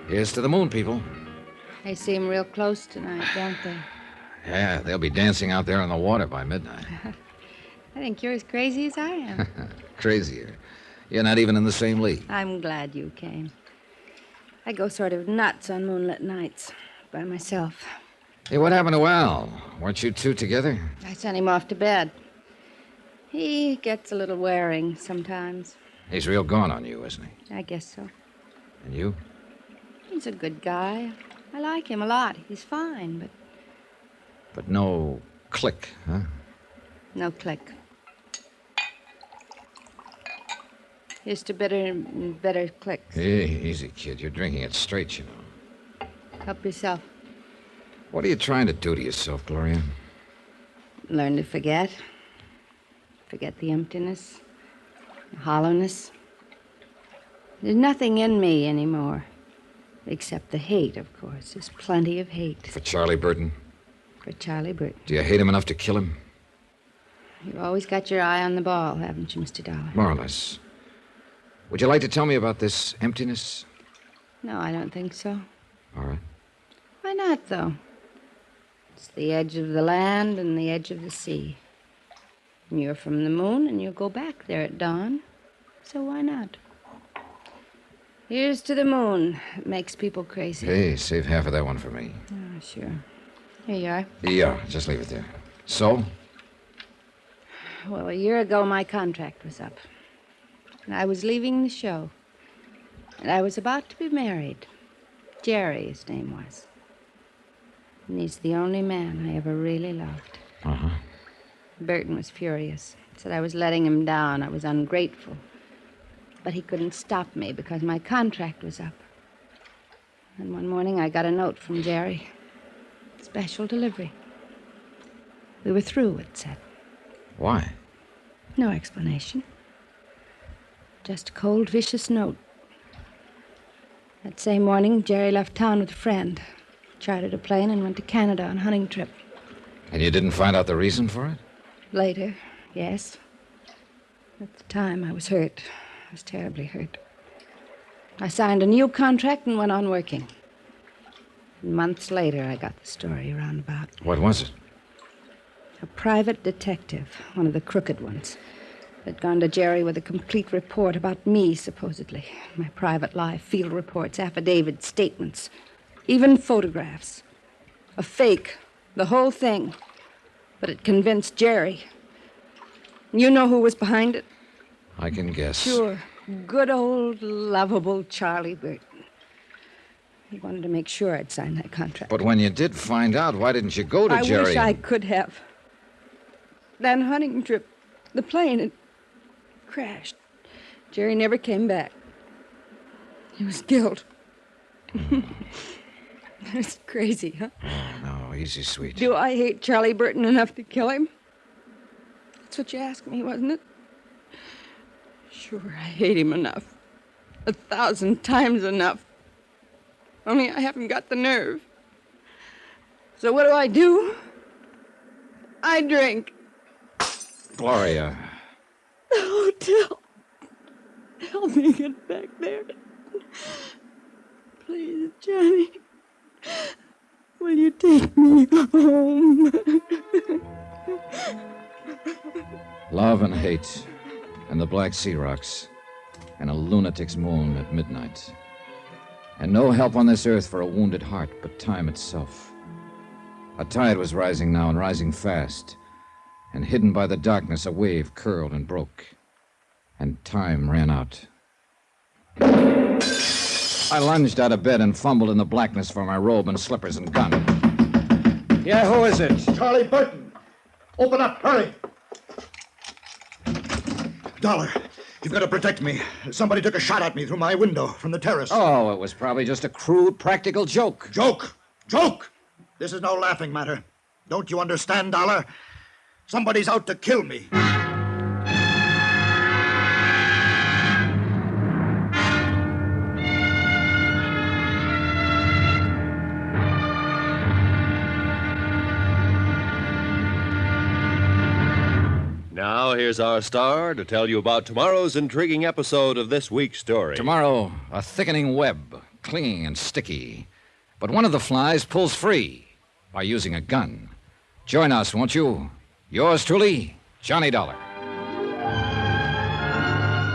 Here's to the moon, people. They seem real close tonight, don't they? Yeah, they'll be dancing out there on the water by midnight. I think you're as crazy as I am. Crazier. You're not even in the same league. I'm glad you came. I go sort of nuts on moonlit nights by myself. Hey, what happened to Al? Weren't you two together? I sent him off to bed. He gets a little wearing sometimes. He's real gone on you, isn't he? I guess so. And you? He's a good guy. I like him a lot. He's fine, but... But no click, huh? No click. Here's to better clicks. Hey, easy, kid. You're drinking it straight, you know. Help yourself. What are you trying to do to yourself, Gloria? Learn to forget. Forget the emptiness, the hollowness. There's nothing in me anymore. Except the hate, of course. There's plenty of hate. For Charlie Burton? For Charlie Burton. Do you hate him enough to kill him? You've always got your eye on the ball, haven't you, Mr. Dollar? More or less. Would you like to tell me about this emptiness? No, I don't think so. All right. Why not, though? It's the edge of the land and the edge of the sea. And you're from the moon, and you'll go back there at dawn. So why not? Here's to the moon. It makes people crazy. Hey, save half of that one for me. Oh, sure. Here you are. Yeah, just leave it there. So? Well, a year ago, my contract was up. And I was leaving the show. And I was about to be married. Jerry, his name was. And he's the only man I ever really loved. Uh-huh. Burton was furious. Said I was letting him down. I was ungrateful. But he couldn't stop me because my contract was up. And one morning I got a note from Jerry. Special delivery. We were through, it said. Why? No explanation. Just a cold, vicious note. That same morning, Jerry left town with a friend. Chartered a plane and went to Canada on a hunting trip. And you didn't find out the reason for it? Later, yes. At the time, I was hurt. I was terribly hurt. I signed a new contract and went on working. And months later, I got the story roundabout. What was it? A private detective, one of the crooked ones, had gone to Jerry with a complete report about me, supposedly. My private life, field reports, affidavits, statements, even photographs. A fake, the whole thing. But it convinced Jerry. You know who was behind it? I can guess. Sure. Good old, lovable Charlie Burton. He wanted to make sure I'd sign that contract. But when you did find out, why didn't you go to Jerry? I wish I could have. That hunting trip, the plane, it crashed. Jerry never came back. He was killed. That's crazy, huh? Oh, no, easy, sweet. Do I hate Charlie Burton enough to kill him? That's what you asked me, wasn't it? Sure, I hate him enough. 1,000 times enough. Only I haven't got the nerve. So what do? I drink. Gloria. The hotel. Help me get back there. Please, Johnny. Will you take me home? Love and hate, and the Black Sea Rocks, and a lunatic's moon at midnight. And no help on this earth for a wounded heart but time itself. A tide was rising now, and rising fast. And hidden by the darkness, a wave curled and broke. And time ran out. I lunged out of bed and fumbled in the blackness for my robe and slippers and gun. Yeah, who is it? Charlie Burton. Open up, hurry. Dollar, you've got to protect me. Somebody took a shot at me through my window from the terrace. Oh, it was probably just a crude, practical joke. Joke? Joke? This is no laughing matter. Don't you understand, Dollar? Somebody's out to kill me. Now, here's our star to tell you about tomorrow's intriguing episode of this week's story. Tomorrow, a thickening web, clinging and sticky. But one of the flies pulls free by using a gun. Join us, won't you? Yours truly, Johnny Dollar.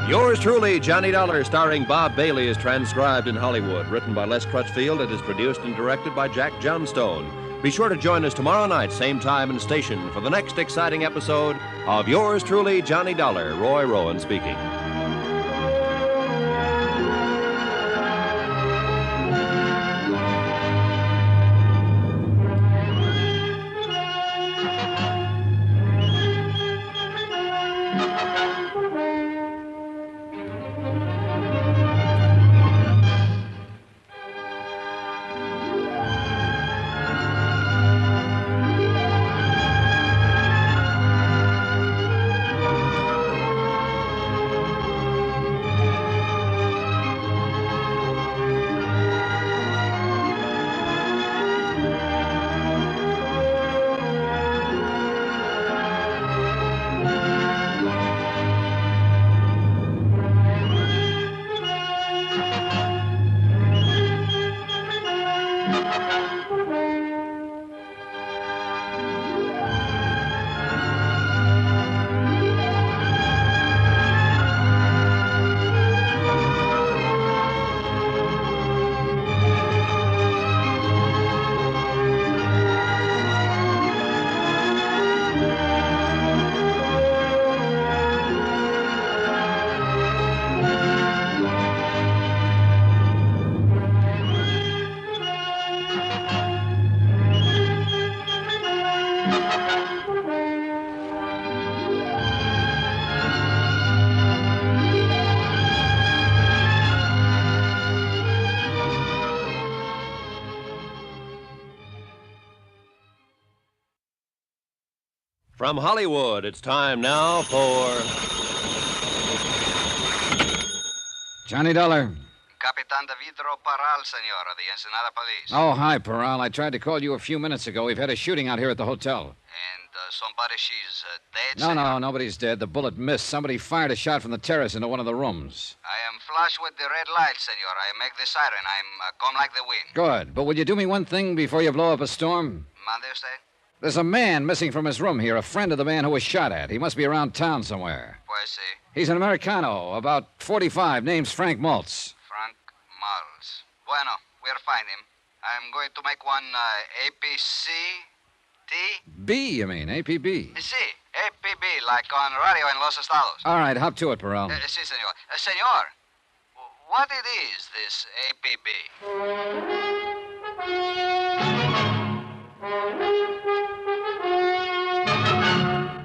Yours truly, Johnny Dollar, starring Bob Bailey, is transcribed in Hollywood. Written by Les Crutchfield, it is produced and directed by Jack Johnstone. Be sure to join us tomorrow night, same time and station, for the next exciting episode of Yours truly, Johnny Dollar. Roy Rowan speaking. From Hollywood, it's time now for... Johnny Dollar. Capitan de Vidro Paral, senor, of the Ensenada Police. Oh, hi, Peral. I tried to call you a few minutes ago. We've had a shooting out here at the hotel. And somebody, she's dead, No, senor? no, nobody's dead. The bullet missed. Somebody fired a shot from the terrace into one of the rooms. I am flush with the red light, senor. I make the siren. I'm come like the wind. Good. But will you do me one thing before you blow up a storm? Mande usted? There's a man missing from his room here, a friend of the man who was shot at. He must be around town somewhere. Pues sí. He's an Americano, about 45, name's Frank Maltz. Frank Maltz. Bueno, we'll find him. I'm going to make one APC T. B, you mean, APB. Sí, APB, like on radio in Los Estados. All right, hop to it, Peral. Sí, senor. Senor, what it is, this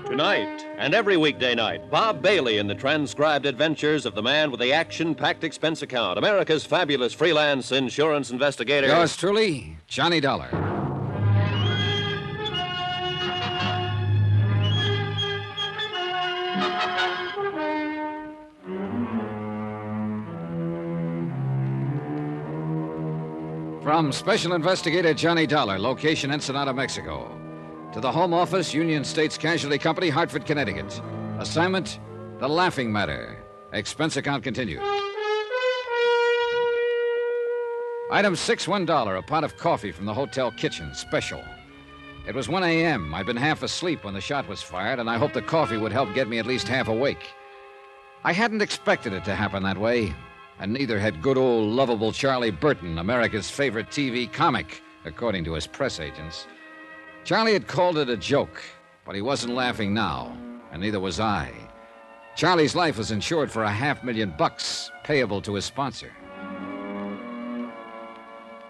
Tonight and every weekday night, Bob Bailey in the transcribed adventures of the man with the action-packed expense account, America's fabulous freelance insurance investigator. Yours truly, Johnny Dollar. From Special Investigator Johnny Dollar, location Ensenada, Mexico. To the Home Office, Union States Casualty Company, Hartford, Connecticut. Assignment, The Laughing Matter. Expense account continued. Item 6, $1, a pot of coffee from the hotel kitchen, special. It was 1 a.m. I'd been half asleep when the shot was fired, and I hoped the coffee would help get me at least half awake. I hadn't expected it to happen that way, and neither had good old lovable Charlie Burton, America's favorite TV comic, according to his press agents. Charlie had called it a joke, but he wasn't laughing now, and neither was I. Charlie's life was insured for $500,000, payable to his sponsor.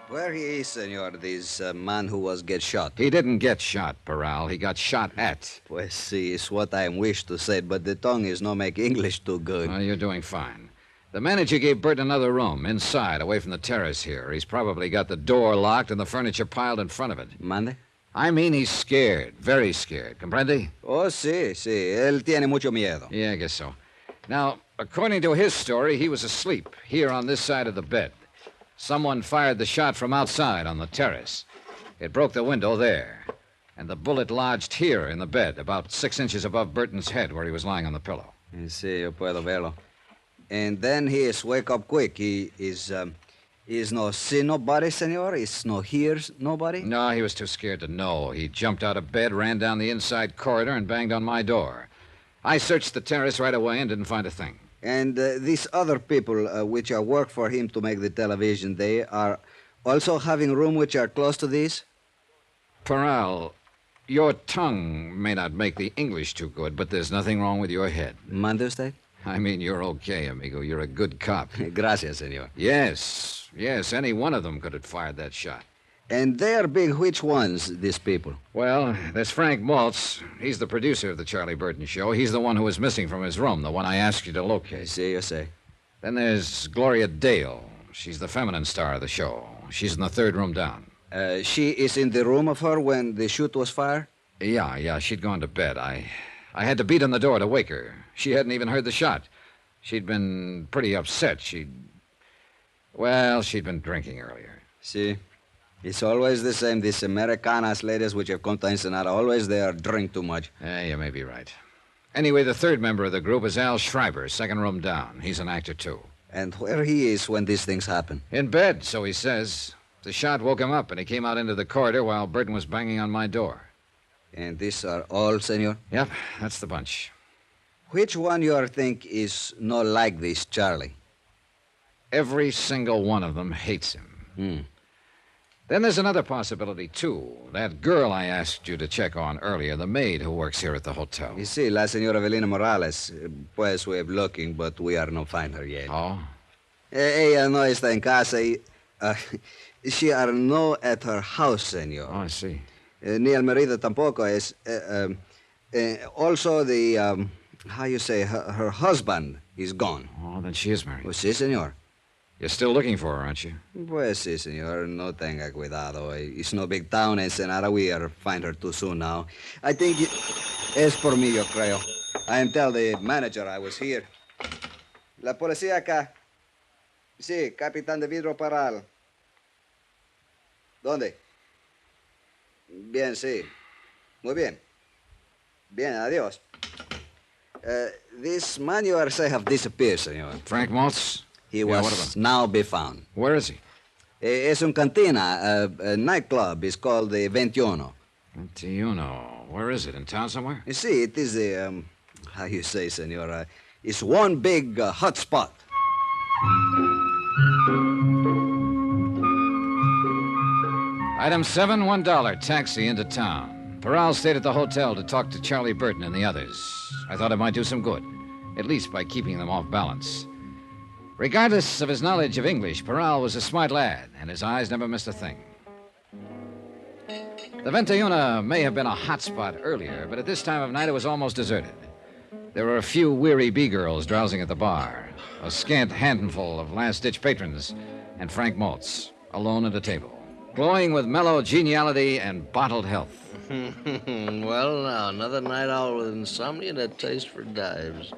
Where he is, senor, this man who was get shot? He didn't get shot, Peral. He got shot at. Pues sí, it's what I wish to say, but the tongue is no make English too good. Well, you're doing fine. The manager gave Bert another room, inside, away from the terrace here. He's probably got the door locked and the furniture piled in front of it. Mande? I mean, he's scared, very scared. Comprende? Oh, sí, sí. Él tiene mucho miedo. Yeah, I guess so. Now, according to his story, he was asleep, here on this side of the bed. Someone fired the shot from outside on the terrace. It broke the window there. And the bullet lodged here in the bed, about 6 inches above Burton's head, where he was lying on the pillow. Sí, yo puedo verlo. And then he is wake up quick. He is Is no see nobody, senor? Is no hears nobody? No, he was too scared to know. He jumped out of bed, ran down the inside corridor, and banged on my door. I searched the terrace right away and didn't find a thing. And these other people which are work for him to make the television, they are also having room which are close to this? Peral, your tongue may not make the English too good, but there's nothing wrong with your head. Mandusted? I mean, you're okay, amigo. You're a good cop. Gracias, senor. Yes, any one of them could have fired that shot. And they are big which ones, these people? Well, there's Frank Maltz. He's the producer of the Charlie Burton show. He's the one who was missing from his room, the one I asked you to locate. I see, you say. Then there's Gloria Dale. She's the feminine star of the show. She's in the third room down. She is in the room of her when the shoot was fired? Yeah, she'd gone to bed. I had to beat on the door to wake her. She hadn't even heard the shot. She'd been pretty upset. She'd been drinking earlier. See? It's always the same. These Americanas ladies which have come to Ensenada, always they are drink too much. You may be right. Anyway, the third member of the group is Al Schreiber, second room down. He's an actor, too. And where he is when these things happen? In bed, so he says. The shot woke him up, and he came out into the corridor while Burton was banging on my door. And these are all, senor? Yep, that's the bunch. Which one you think is not like this Charlie? Every single one of them hates him. Then there's another possibility, too. That girl I asked you to check on earlier, the maid who works here at the hotel. You see, la señora Evelina Morales. Pues we have looking, but we are not find her yet. Oh? Ella no está en casa. She are no at her house, señor. Oh, I see. Ni el marido tampoco es. Also, the, how you say, her husband is gone. Oh, then she is married. Pues sí, señor. You're still looking for her, aren't you? Pues sí, señor. No tenga cuidado. It's no big town, Ensenada. We are find her too soon now. I think es por mí, yo creo. I am tell the manager I was here. La policía acá. Sí, capitán de vidro Paral. ¿Dónde? Bien, sí. Muy bien. Bien, adiós. This man you are say have disappeared, senor. Frank Maltz? He was now be found. Where is he? Es un cantina, a nightclub. It's called the 21. 21. Where is it? In town somewhere? You see, it is a, how you say, senor, it's one big hot spot. Item 7, $1, taxi into town. Peral stayed at the hotel to talk to Charlie Burton and the others. I thought it might do some good, at least by keeping them off balance. Regardless of his knowledge of English, Peral was a smart lad, and his eyes never missed a thing. The 21 may have been a hot spot earlier, but at this time of night it was almost deserted. There were a few weary B-girls drowsing at the bar, a scant handful of last-ditch patrons, and Frank Maltz, alone at a table, glowing with mellow geniality and bottled health. Well, now, another night owl with insomnia and a taste for dives.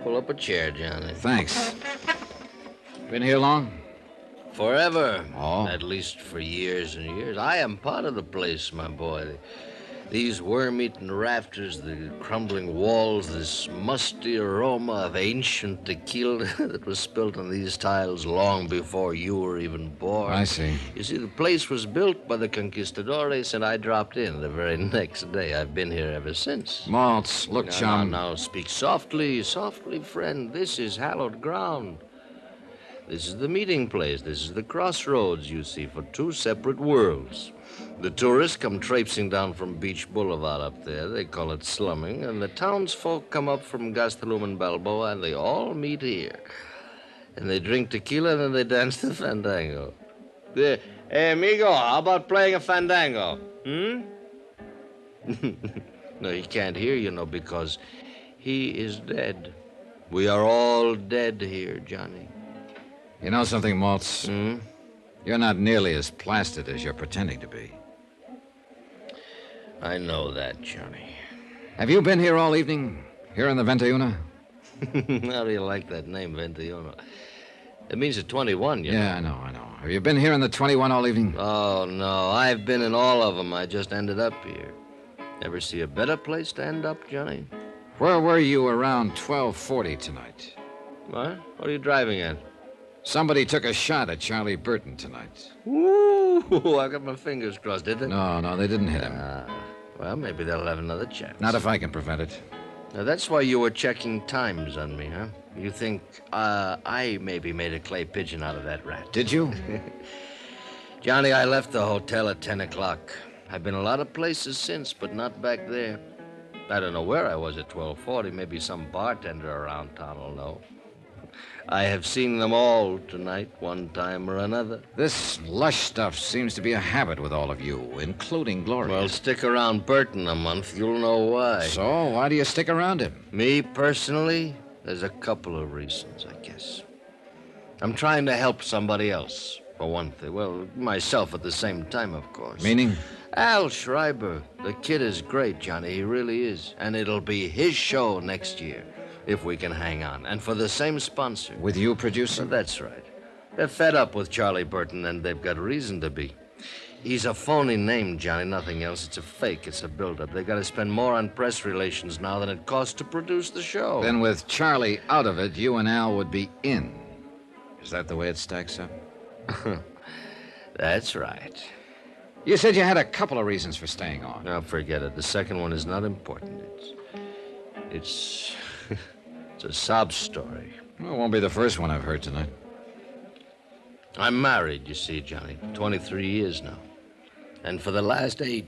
Pull up a chair, Johnny. Thanks. Been here long? Forever. Oh. At least for years and years. I am part of the place, my boy. These worm-eaten rafters, the crumbling walls, this musty aroma of ancient tequila that was spilt on these tiles long before you were even born. I see. You see, the place was built by the conquistadores, and I dropped in the very next day. I've been here ever since. Maltz, look, chum. Now, speak softly, softly, friend. This is hallowed ground. This is the meeting place. This is the crossroads, you see, for two separate worlds. The tourists come traipsing down from Beach Boulevard up there. They call it slumming. And the townsfolk come up from Gastelum and Balboa, and they all meet here. And they drink tequila, and then they dance the fandango. Hey, amigo, how about playing a fandango? No, he can't hear you, because he is dead. We are all dead here, Johnny. You know something, Maltz? You're not nearly as plastered as you're pretending to be. I know that, Johnny. Have you been here all evening? Here in the 21? How do you like that name, 21? It means a 21, you know. Yeah, I know. Have you been here in the 21 all evening? Oh, no. I've been in all of them. I just ended up here. Ever see a better place to end up, Johnny? Where were you around 12:40 tonight? What? What are you driving at? Somebody took a shot at Charlie Burton tonight. Ooh, I got my fingers crossed, did they? No, they didn't hit him. Well, maybe they'll have another chance. Not if I can prevent it. Now, that's why you were checking times on me, huh? You think I maybe made a clay pigeon out of that rat. Did you? Johnny, I left the hotel at 10 o'clock. I've been a lot of places since, but not back there. I don't know where I was at 12:40. Maybe some bartender around town will know. I have seen them all tonight, one time or another. This lush stuff seems to be a habit with all of you, including Gloria. Well, stick around Burton a month. You'll know why. So, why do you stick around him? Me, personally, there's a couple of reasons, I guess. I'm trying to help somebody else, for one thing. Well, myself at the same time, of course. Meaning? Al Schreiber. The kid is great, Johnny. He really is. And it'll be his show next year, if we can hang on. And for the same sponsor. With you producing? Well, that's right. They're fed up with Charlie Burton, and they've got reason to be. He's a phony name, Johnny, nothing else. It's a fake. It's a build-up. They got to spend more on press relations now than it costs to produce the show. Then with Charlie out of it, you and Al would be in. Is that the way it stacks up? That's right. You said you had a couple of reasons for staying on. Now, forget it. The second one is not important. It's a sob story. Well, it won't be the first one I've heard tonight. I'm married, you see, Johnny. 23 years now. And for the last 8,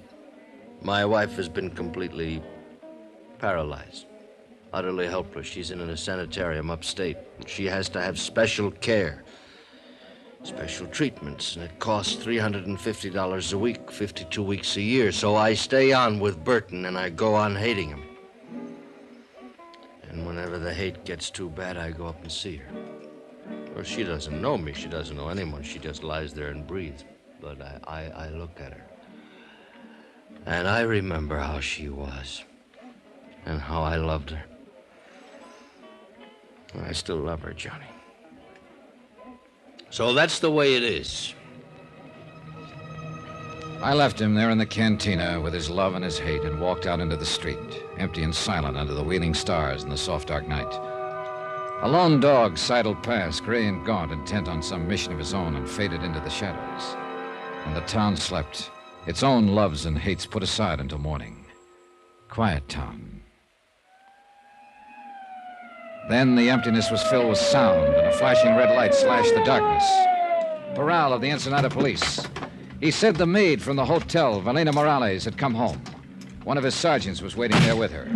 my wife has been completely paralyzed, utterly helpless. She's in a sanitarium upstate. She has to have special care, special treatments, and it costs $350 a week, 52 weeks a year. So I stay on with Burton, and I go on hating him. And whenever the hate gets too bad, I go up and see her. Well, she doesn't know me. She doesn't know anyone. She just lies there and breathes. But I look at her. And I remember how she was. And how I loved her. And I still love her, Johnny. So that's the way it is. I left him there in the cantina with his love and his hate and walked out into the street, empty and silent under the wheeling stars in the soft, dark night. A lone dog sidled past, gray and gaunt, intent on some mission of his own, and faded into the shadows. And the town slept, its own loves and hates put aside until morning. Quiet town. Then the emptiness was filled with sound, and a flashing red light slashed the darkness. Parral of the Ensenada Police. He said the maid from the hotel, Valena Morales, had come home. One of his sergeants was waiting there with her.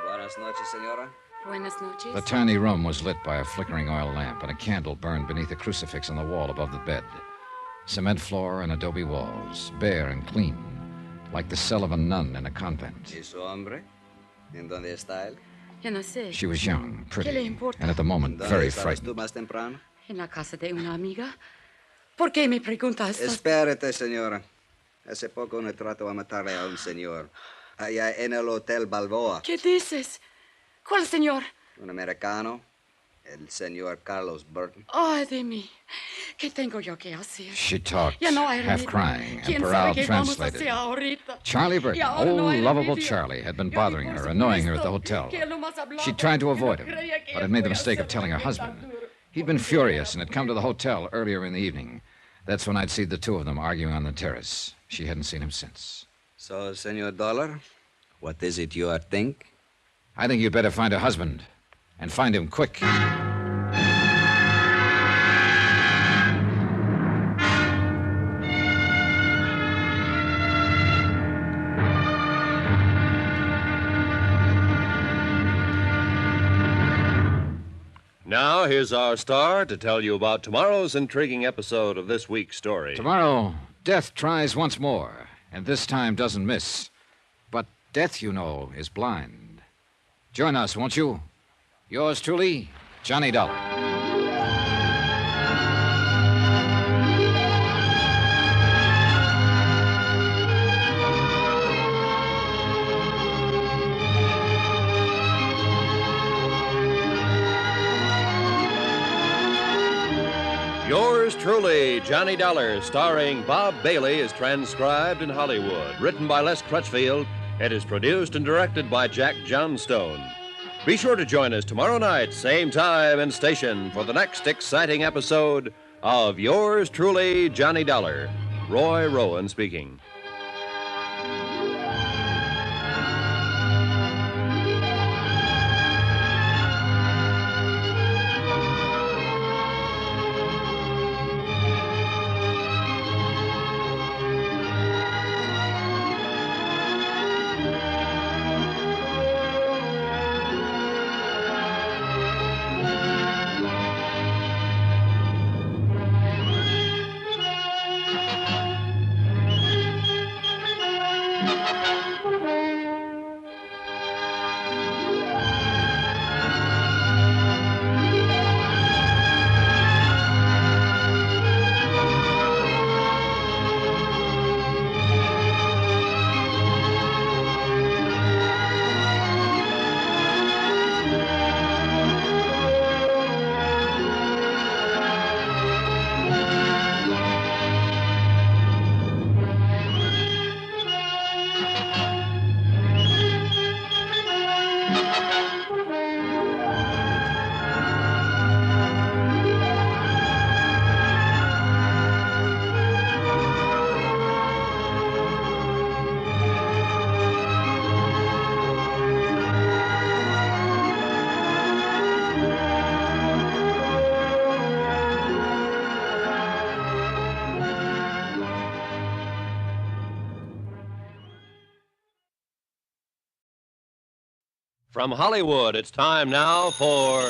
Buenas noches, senora. Buenas noches. The tiny room was lit by a flickering oil lamp, and a candle burned beneath a crucifix on the wall above the bed. Cement floor and adobe walls, bare and clean, like the cell of a nun in a convent. ¿Y su hombre? ¿En dónde está él? Yo no sé. She was young, ¿Qué le pretty, importa? and at the moment very frightened. ¿Tú más temprano? En la casa de una amiga. ¿Por qué me preguntas? Espérate, señora. Hace poco un trato a matarle a un señor. Allá en el Hotel Balboa. ¿Qué dices? ¿Cuál señor? Un americano. El señor Carlos Burton. Ay, de mí. ¿Qué tengo yo que hacer? She talked, Ya no hay half remedio. crying, and ¿Quién Parral sabe qué vamos a translated. hacer ahorita? Charlie Burton, Y ahora no old, hay lovable remedio. Charlie, had been bothering her, annoying her at the hotel. Que él no más hablaba, She tried to que no avoid him, creía que but ella had made the podía mistake of ser telling her tan husband. duro. He'd been furious and had come to the hotel earlier in the evening. That's when I'd seen the two of them arguing on the terrace. She hadn't seen him since. So, Senor Dollar, what is it you think? I think you'd better find a husband, and find him quick. Now, here's our star to tell you about tomorrow's intriguing episode of this week's story. Tomorrow, death tries once more, and this time doesn't miss. But death, you know, is blind. Join us, won't you? Yours truly, Johnny Dollar. Yours truly, Johnny Dollar, starring Bob Bailey, is transcribed in Hollywood. Written by Les Crutchfield It is produced and directed by Jack Johnstone. Be sure to join us tomorrow night, same time and station, for the next exciting episode of Yours Truly, Johnny Dollar. Roy Rowan speaking. From Hollywood, it's time now for...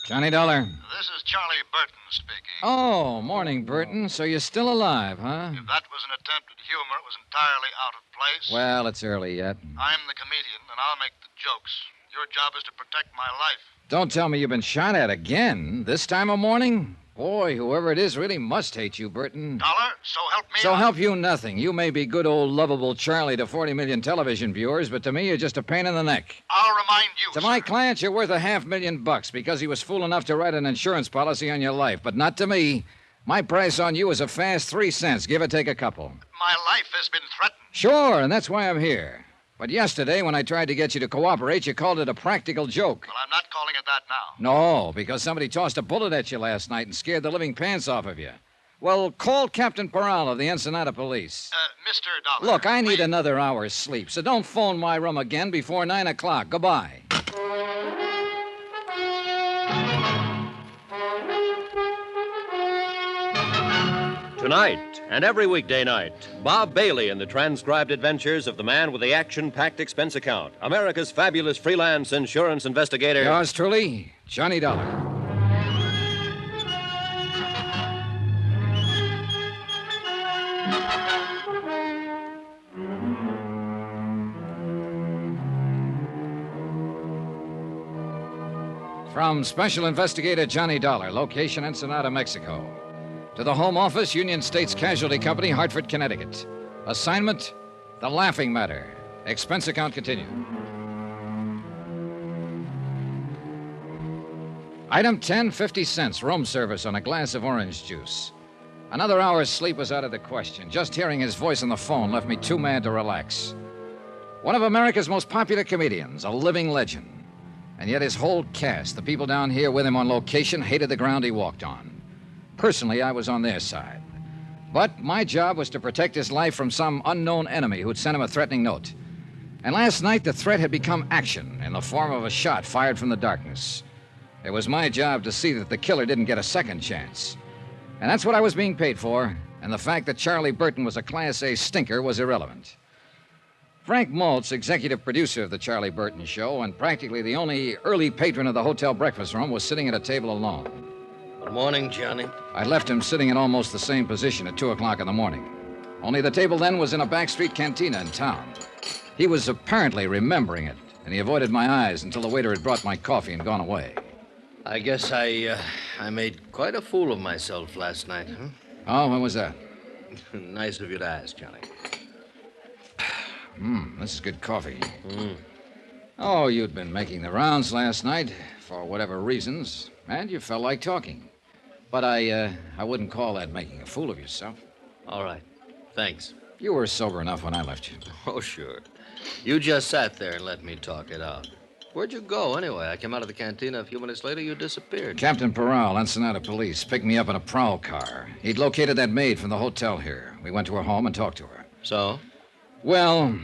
Johnny Dollar. This is Charlie Burton speaking. Oh, morning, Burton. So you're still alive, huh? If that was an attempt at humor, it was entirely out of place. Well, it's early yet. I'm the comedian, and I'll make the jokes. Your job is to protect my life. Don't tell me you've been shot at again. This time of morning? Boy, whoever it is really must hate you, Burton. Dollar, so help me. So help you nothing. You may be good old lovable Charlie to 40 million television viewers, but to me you're just a pain in the neck. I'll remind you, To my clients, you're worth $500,000 because he was fool enough to write an insurance policy on your life, but not to me. My price on you is a fast 3 cents, give or take a couple. My life has been threatened. Sure, and that's why I'm here. But yesterday, when I tried to get you to cooperate, you called it a practical joke. Well, I'm not calling it that now. No, because somebody tossed a bullet at you last night and scared the living pants off of you. Well, call Captain Peral of the Ensenada Police. Mr. Dollar. Look, I need another hour's sleep, so don't phone my room again before 9 o'clock. Goodbye. Tonight, and every weekday night, Bob Bailey in the transcribed adventures of the man with the action-packed expense account, America's fabulous freelance insurance investigator. Yours truly, Johnny Dollar. From Special Investigator Johnny Dollar, location Ensenada, Mexico. To the Home Office, Union States Casualty Company, Hartford, Connecticut. Assignment, The Laughing Matter. Expense account continued. Item 10, 50 cents, room service on a glass of orange juice. Another hour's sleep was out of the question. Just hearing his voice on the phone left me too mad to relax. One of America's most popular comedians, a living legend. And yet his whole cast, the people down here with him on location, hated the ground he walked on. Personally, I was on their side. But my job was to protect his life from some unknown enemy who'd sent him a threatening note. And last night, the threat had become action in the form of a shot fired from the darkness. It was my job to see that the killer didn't get a second chance. And that's what I was being paid for, and the fact that Charlie Burton was a Class A stinker was irrelevant. Frank Maltz, executive producer of the Charlie Burton Show, and practically the only early patron of the hotel breakfast room, was sitting at a table alone. Good morning, Johnny. I left him sitting in almost the same position at 2 o'clock in the morning. Only the table then was in a backstreet cantina in town. He was apparently remembering it, and he avoided my eyes until the waiter had brought my coffee and gone away. I guess I made quite a fool of myself last night, huh? Oh, when was that? Nice of you to ask, Johnny. This is good coffee. Oh, you'd been making the rounds last night, for whatever reasons, and you felt like talking. But I wouldn't call that making a fool of yourself. All right. Thanks. You were sober enough when I left you. Oh, sure. You just sat there and let me talk it out. Where'd you go, anyway? I came out of the cantina a few minutes later. You disappeared. Captain Peral, Ensenada Police, picked me up in a prowl car. He'd located that maid from the hotel here. We went to her home and talked to her. So? Well,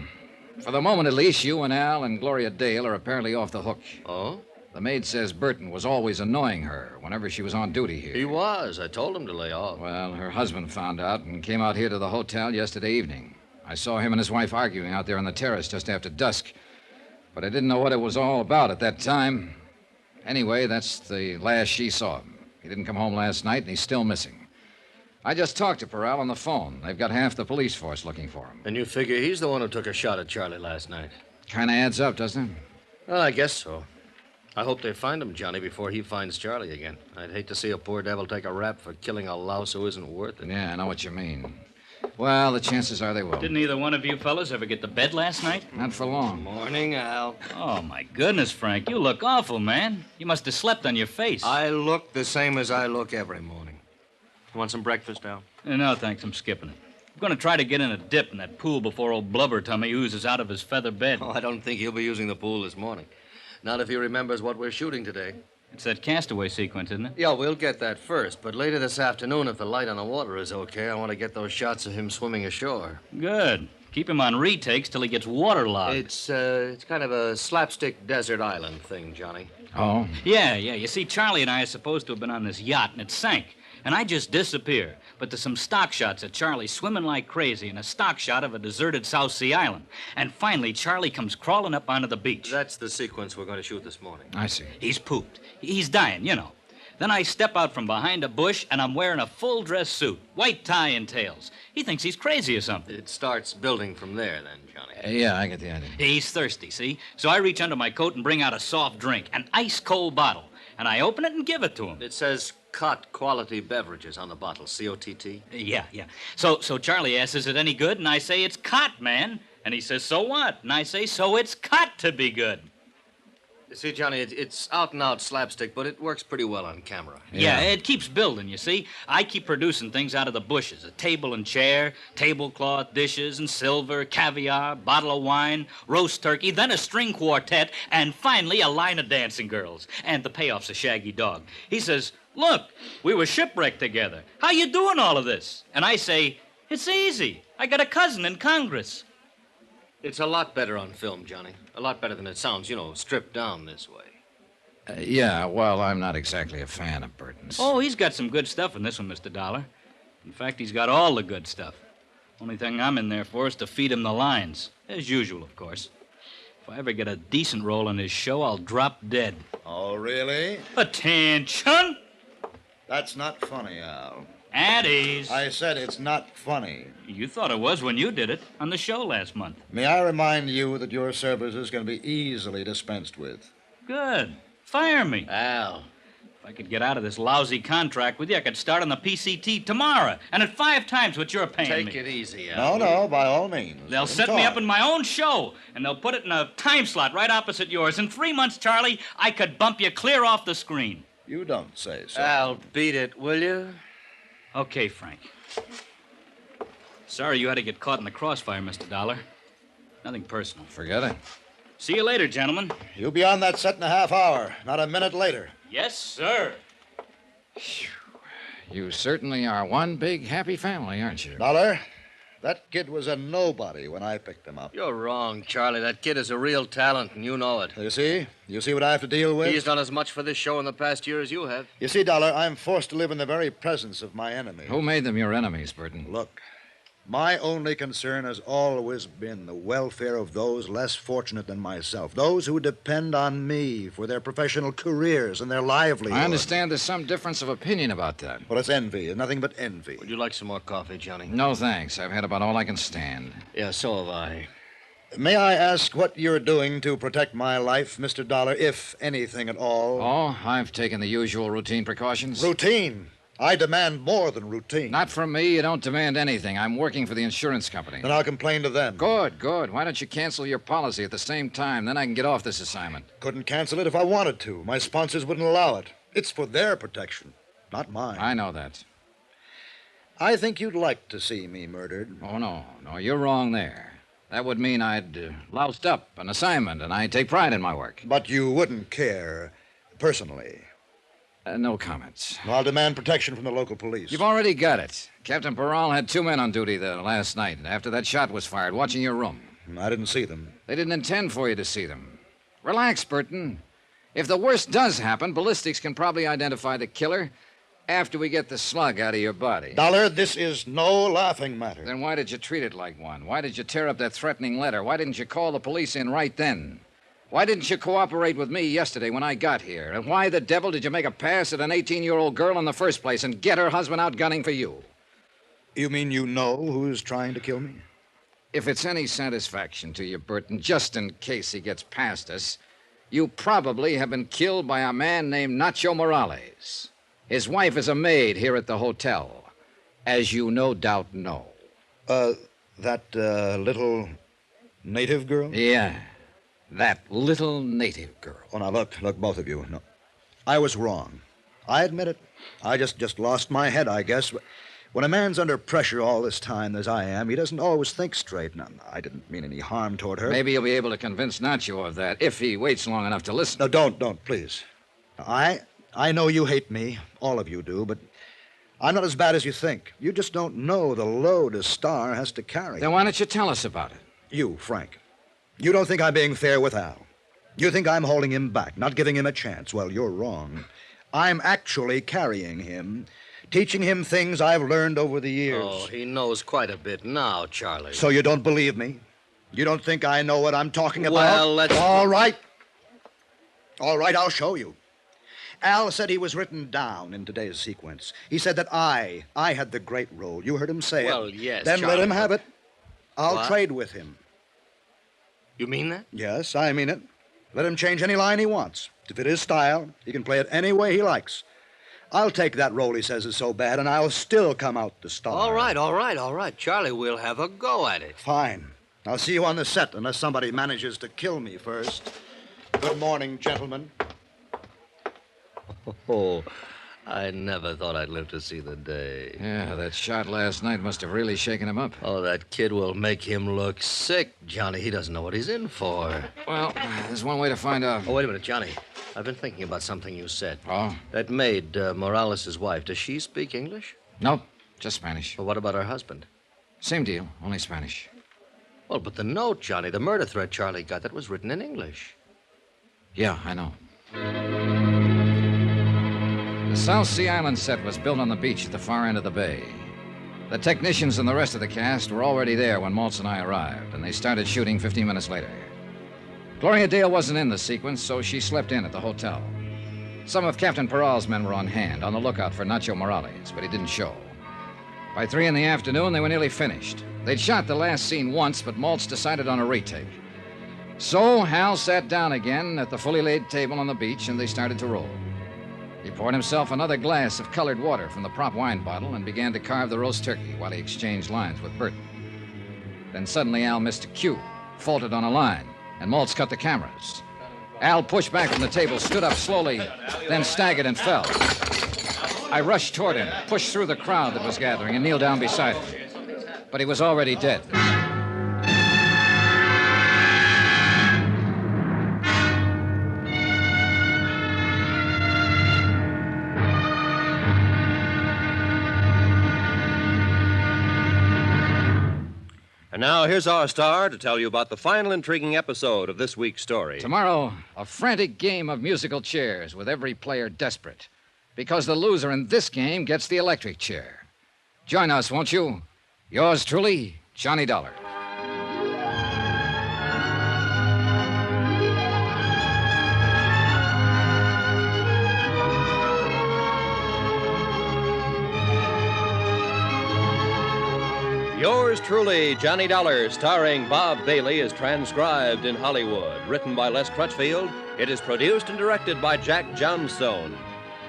for the moment at least, you and Al and Gloria Dale are apparently off the hook. Oh? The maid says Burton was always annoying her whenever she was on duty here. He was. I told him to lay off. Well, her husband found out and came out here to the hotel yesterday evening. I saw him and his wife arguing out there on the terrace just after dusk. But I didn't know what it was all about at that time. Anyway, that's the last she saw him. He didn't come home last night, and he's still missing. I just talked to Peral on the phone. They've got half the police force looking for him. And you figure he's the one who took a shot at Charlie last night? Kind of adds up, doesn't it? Well, I guess so. I hope they find him, Johnny, before he finds Charlie again. I'd hate to see a poor devil take a rap for killing a louse who isn't worth it. Yeah, I know what you mean. Well, the chances are they will. Didn't either one of you fellas ever get to bed last night? Not for long. Morning, Al. Oh, my goodness, Frank. You look awful, man. You must have slept on your face. I look the same as I look every morning. You want some breakfast, Al? No, thanks. I'm skipping it. I'm going to try to get in a dip in that pool before old Blubber Tummy oozes out of his feather bed. Oh, I don't think he'll be using the pool this morning. Not if he remembers what we're shooting today. It's that castaway sequence, isn't it? Yeah, we'll get that first. But later this afternoon, if the light on the water is okay, I want to get those shots of him swimming ashore. Good. Keep him on retakes till he gets waterlogged. It's kind of a slapstick desert island thing, Johnny. Oh? Yeah. You see, Charlie and I are supposed to have been on this yacht, and it sank. And I just disappear. But there's some stock shots of Charlie swimming like crazy and a stock shot of a deserted South Sea island. And finally, Charlie comes crawling up onto the beach. That's the sequence we're going to shoot this morning. I see. He's pooped. He's dying, you know. Then I step out from behind a bush, and I'm wearing a full-dress suit, white tie and tails. He thinks he's crazy or something. It starts building from there, then, Johnny. Yeah, I get the idea. He's thirsty, see? So I reach under my coat and bring out a soft drink, an ice-cold bottle. And I open it and give it to him. It says Cott Quality Beverages on the bottle, C-O-T-T. Yeah. So Charlie asks, is it any good? And I say, it's Cott, man. And he says, so what? And I say, so it's Cott to be good. You see, Johnny, it's out-and-out slapstick, but it works pretty well on camera. Yeah, it keeps building, you see. I keep producing things out of the bushes. A table and chair, tablecloth, dishes and silver, caviar, bottle of wine, roast turkey, then a string quartet, and finally a line of dancing girls. And the payoff's a shaggy dog. He says, look, we were shipwrecked together. How you doing all of this? And I say, it's easy. I got a cousin in Congress. It's a lot better on film, Johnny. A lot better than it sounds, stripped down this way. Yeah, well, I'm not exactly a fan of Burton's. Oh, he's got some good stuff in this one, Mr. Dollar. In fact, he's got all the good stuff. Only thing I'm in there for is to feed him the lines. As usual, of course. If I ever get a decent role in his show, I'll drop dead. Oh, really? Attention! That's not funny, Al. At ease. I said it's not funny. You thought it was when you did it on the show last month. May I remind you that your services can be easily dispensed with? Good. Fire me. Al. If I could get out of this lousy contract with you, I could start on the PCT tomorrow, and at 5 times what you're paying me. Take it easy, Al. No, by all means. They'll set me up in my own show, and they'll put it in a time slot right opposite yours. In 3 months, Charlie, I could bump you clear off the screen. You don't say so. Al, beat it, will you? Okay, Frank. Sorry you had to get caught in the crossfire, Mr. Dollar. Nothing personal. Forget it. See you later, gentlemen. You'll be on that set in a half hour, not a minute later. Yes, sir. You certainly are one big happy family, aren't you? Dollar, that kid was a nobody when I picked him up. You're wrong, Charlie. That kid is a real talent, and you know it. You see? You see what I have to deal with? He's done as much for this show in the past year as you have. You see, Dollar, I'm forced to live in the very presence of my enemy. Who made them your enemies, Burton? Look, my only concern has always been the welfare of those less fortunate than myself, those who depend on me for their professional careers and their livelihood. I understand there's some difference of opinion about that. Well, it's envy, nothing but envy. Would you like some more coffee, Johnny? No, thanks. I've had about all I can stand. Yeah, so have I. May I ask what you're doing to protect my life, Mr. Dollar, if anything at all? Oh, I've taken the usual routine precautions. Routine? I demand more than routine. Not from me. You don't demand anything. I'm working for the insurance company. Then I'll complain to them. Good. Why don't you cancel your policy at the same time? Then I can get off this assignment. Couldn't cancel it if I wanted to. My sponsors wouldn't allow it. It's for their protection, not mine. I know that. I think you'd like to see me murdered. Oh, no. No, you're wrong there. That would mean I'd loused up an assignment, and I take pride in my work. But you wouldn't care personally. No comments. Well, I'll demand protection from the local police. You've already got it. Captain Peral had 2 men on duty there last night after that shot was fired, watching your room. I didn't see them. They didn't intend for you to see them. Relax, Burton. If the worst does happen, ballistics can probably identify the killer after we get the slug out of your body. Dollar, this is no laughing matter. Then why did you treat it like one? Why did you tear up that threatening letter? Why didn't you call the police in right then? Why didn't you cooperate with me yesterday when I got here? And why the devil did you make a pass at an 18-year-old girl in the first place and get her husband out gunning for you? You mean you know who's trying to kill me? If it's any satisfaction to you, Burton, just in case he gets past us, you probably have been killed by a man named Nacho Morales. His wife is a maid here at the hotel, as you no doubt know. That little native girl? Yeah, that little native girl. Oh, now, look, both of you. No, I was wrong. I admit it. I just lost my head, I guess. When a man's under pressure all this time, as I am, he doesn't always think straight. Now, I didn't mean any harm toward her. Maybe you'll be able to convince Nacho of that, if he waits long enough to listen. No, don't, please. I know you hate me. All of you do, but I'm not as bad as you think. You just don't know the load a star has to carry. Then why don't you tell us about it? You, Frank. You don't think I'm being fair with Al. You think I'm holding him back, not giving him a chance. Well, you're wrong. I'm actually carrying him, teaching him things I've learned over the years. Oh, he knows quite a bit now, Charlie. So you don't believe me? You don't think I know what I'm talking about? Well, let's... All right, I'll show you. Al said he was written down in today's sequence. He said that I had the great role. You heard him say it. Well, yes, Then Charlie, let him have it. I'll What? trade with him. You mean that? Yes, I mean it. Let him change any line he wants. To fit his style, he can play it any way he likes. I'll take that role he says is so bad, and I'll still come out the star. All right. Charlie, we'll have a go at it. Fine. I'll see you on the set unless somebody manages to kill me first. Good morning, gentlemen. Oh, I never thought I'd live to see the day. Yeah, that shot last night must have really shaken him up. Oh, that kid will make him look sick, Johnny. He doesn't know what he's in for. Well, there's one way to find out. Oh, wait a minute, Johnny. I've been thinking about something you said. Oh? That maid, Morales' wife, does she speak English? Nope, just Spanish. Well, what about her husband? Same deal, only Spanish. Well, but the note, Johnny, the murder threat Charlie got, that was written in English. Yeah, I know. The South Sea Island set was built on the beach at the far end of the bay. The technicians and the rest of the cast were already there when Maltz and I arrived, and they started shooting 15 minutes later. Gloria Dale wasn't in the sequence, so she slept in at the hotel. Some of Captain Peral's men were on hand, on the lookout for Nacho Morales, but he didn't show. By 3 in the afternoon, they were nearly finished. They'd shot the last scene once, but Maltz decided on a retake. So Hal sat down again at the fully laid table on the beach, and they started to roll. He poured himself another glass of colored water from the prop wine bottle and began to carve the roast turkey while he exchanged lines with Burton. Then suddenly Al missed a cue, faltered on a line, and Maltz cut the cameras. Al pushed back from the table, stood up slowly, then staggered and fell. I rushed toward him, pushed through the crowd that was gathering, and kneeled down beside him. But he was already dead. And now, here's our star to tell you about the final intriguing episode of this week's story. Tomorrow, a frantic game of musical chairs with every player desperate. Because the loser in this game gets the electric chair. Join us, won't you? Yours truly, Johnny Dollar. Yours truly, Johnny Dollar, starring Bob Bailey, is transcribed in Hollywood. Written by Les Crutchfield, it is produced and directed by Jack Johnstone.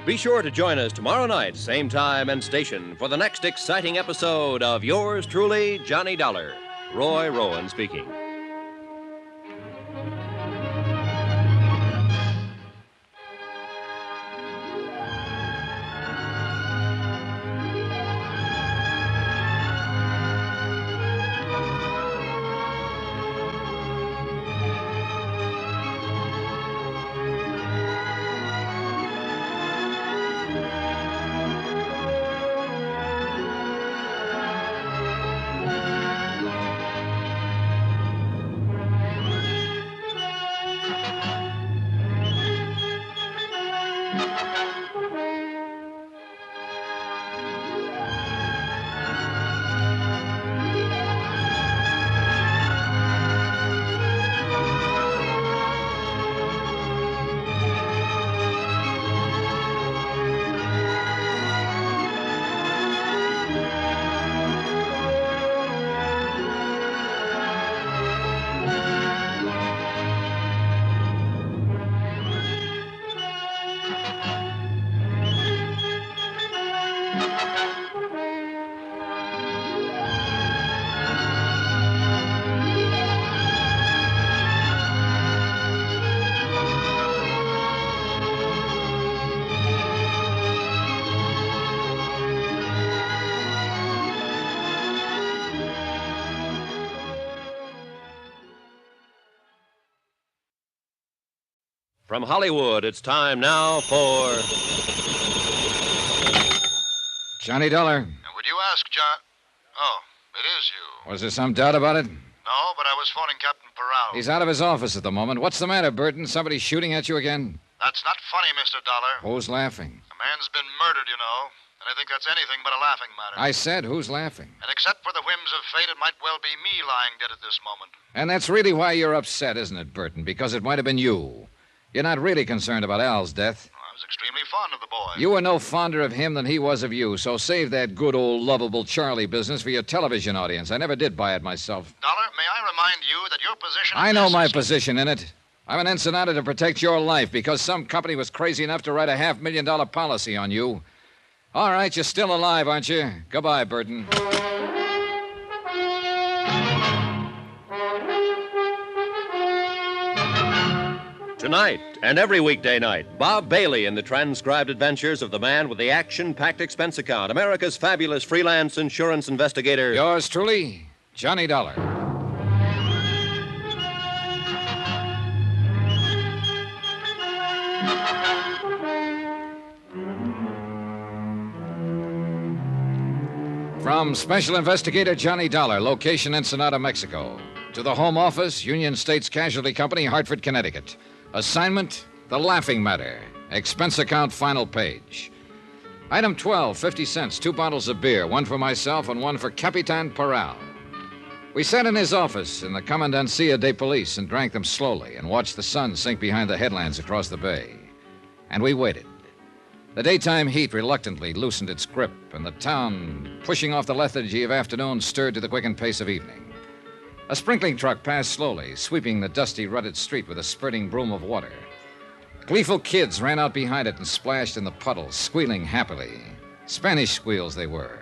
Be sure to join us tomorrow night, same time and station, for the next exciting episode of Yours truly, Johnny Dollar. Roy Rowan speaking. From Hollywood, it's time now for... Johnny Dollar. Would you ask John... Oh, it is you. Was there some doubt about it? No, but I was phoning Captain Peral. He's out of his office at the moment. What's the matter, Burton? Somebody shooting at you again? That's not funny, Mr. Dollar. Who's laughing? A man's been murdered, you know. And I think that's anything but a laughing matter. I said, who's laughing? And except for the whims of fate, it might well be me lying dead at this moment. And that's really why you're upset, isn't it, Burton? Because it might have been you. You're not really concerned about Al's death. I was extremely fond of the boy. You were no fonder of him than he was of you, so save that good old lovable Charlie business for your television audience. I never did buy it myself. Dollar, may I remind you that your position... I know my position in it. I'm an ensenada to protect your life because some company was crazy enough to write a $500,000 policy on you. All right, you're still alive, aren't you? Goodbye, Burton. Tonight and every weekday night, Bob Bailey in the transcribed adventures of the man with the action-packed expense account, America's fabulous freelance insurance investigator. Yours truly, Johnny Dollar. From Special Investigator Johnny Dollar, location Ensenada, Mexico, to the Home Office, Union States Casualty Company, Hartford, Connecticut. Assignment, The Laughing Matter. Expense account, final page. Item 12, 50 cents, 2 bottles of beer, one for myself and one for Capitan Peral. We sat in his office in the Comandancia de Police and drank them slowly and watched the sun sink behind the headlands across the bay. And we waited. The daytime heat reluctantly loosened its grip, and the town, pushing off the lethargy of afternoon, stirred to the quickened pace of evening. A sprinkling truck passed slowly, sweeping the dusty, rutted street with a spurting broom of water. Gleeful kids ran out behind it and splashed in the puddles, squealing happily. Spanish squeals they were.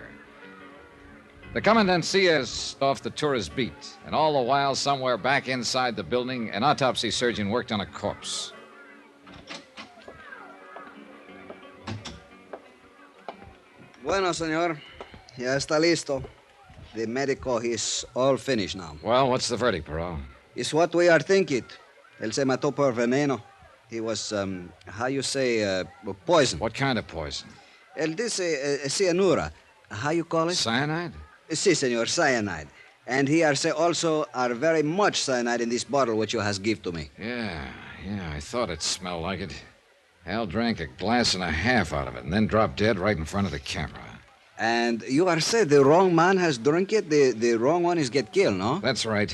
The Comandancia off the tourist beat, and all the while, somewhere back inside the building, an autopsy surgeon worked on a corpse. Bueno, señor. Ya está listo. The medical is all finished now. Well, what's the verdict, Perot? It's what we are thinking. Él se mató por veneno. He was, how you say, poison. What kind of poison? Él dice cianura. How you call it? Cyanide? Si, señor, cyanide. And he also are very much cyanide in this bottle which you has give to me. Yeah, I thought it smelled like it. Al drank a glass and a half out of it and then dropped dead right in front of the camera. And you are saying the wrong man has drunk it? The wrong one is get killed, no? That's right.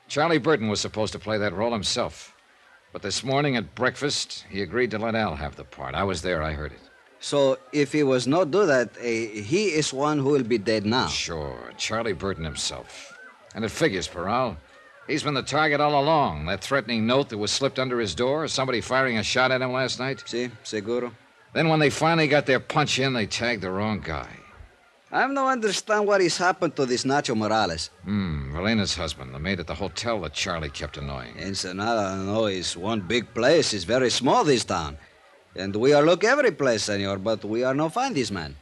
Charlie Burton was supposed to play that role himself. But this morning at breakfast, he agreed to let Al have the part. I was there. I heard it. So if he was not do that, he is one who will be dead now. Sure. Charlie Burton himself. And it figures, Peral. He's been the target all along. That threatening note that was slipped under his door, somebody firing a shot at him last night. Si, seguro. Then when they finally got their punch in, they tagged the wrong guy. I don't understand what has happened to this Nacho Morales. Velena's husband, the maid at the hotel that Charlie kept annoying. Ensenada, no, is one big place. It's very small, this town. And we are look every place, senor, but we are no find this man.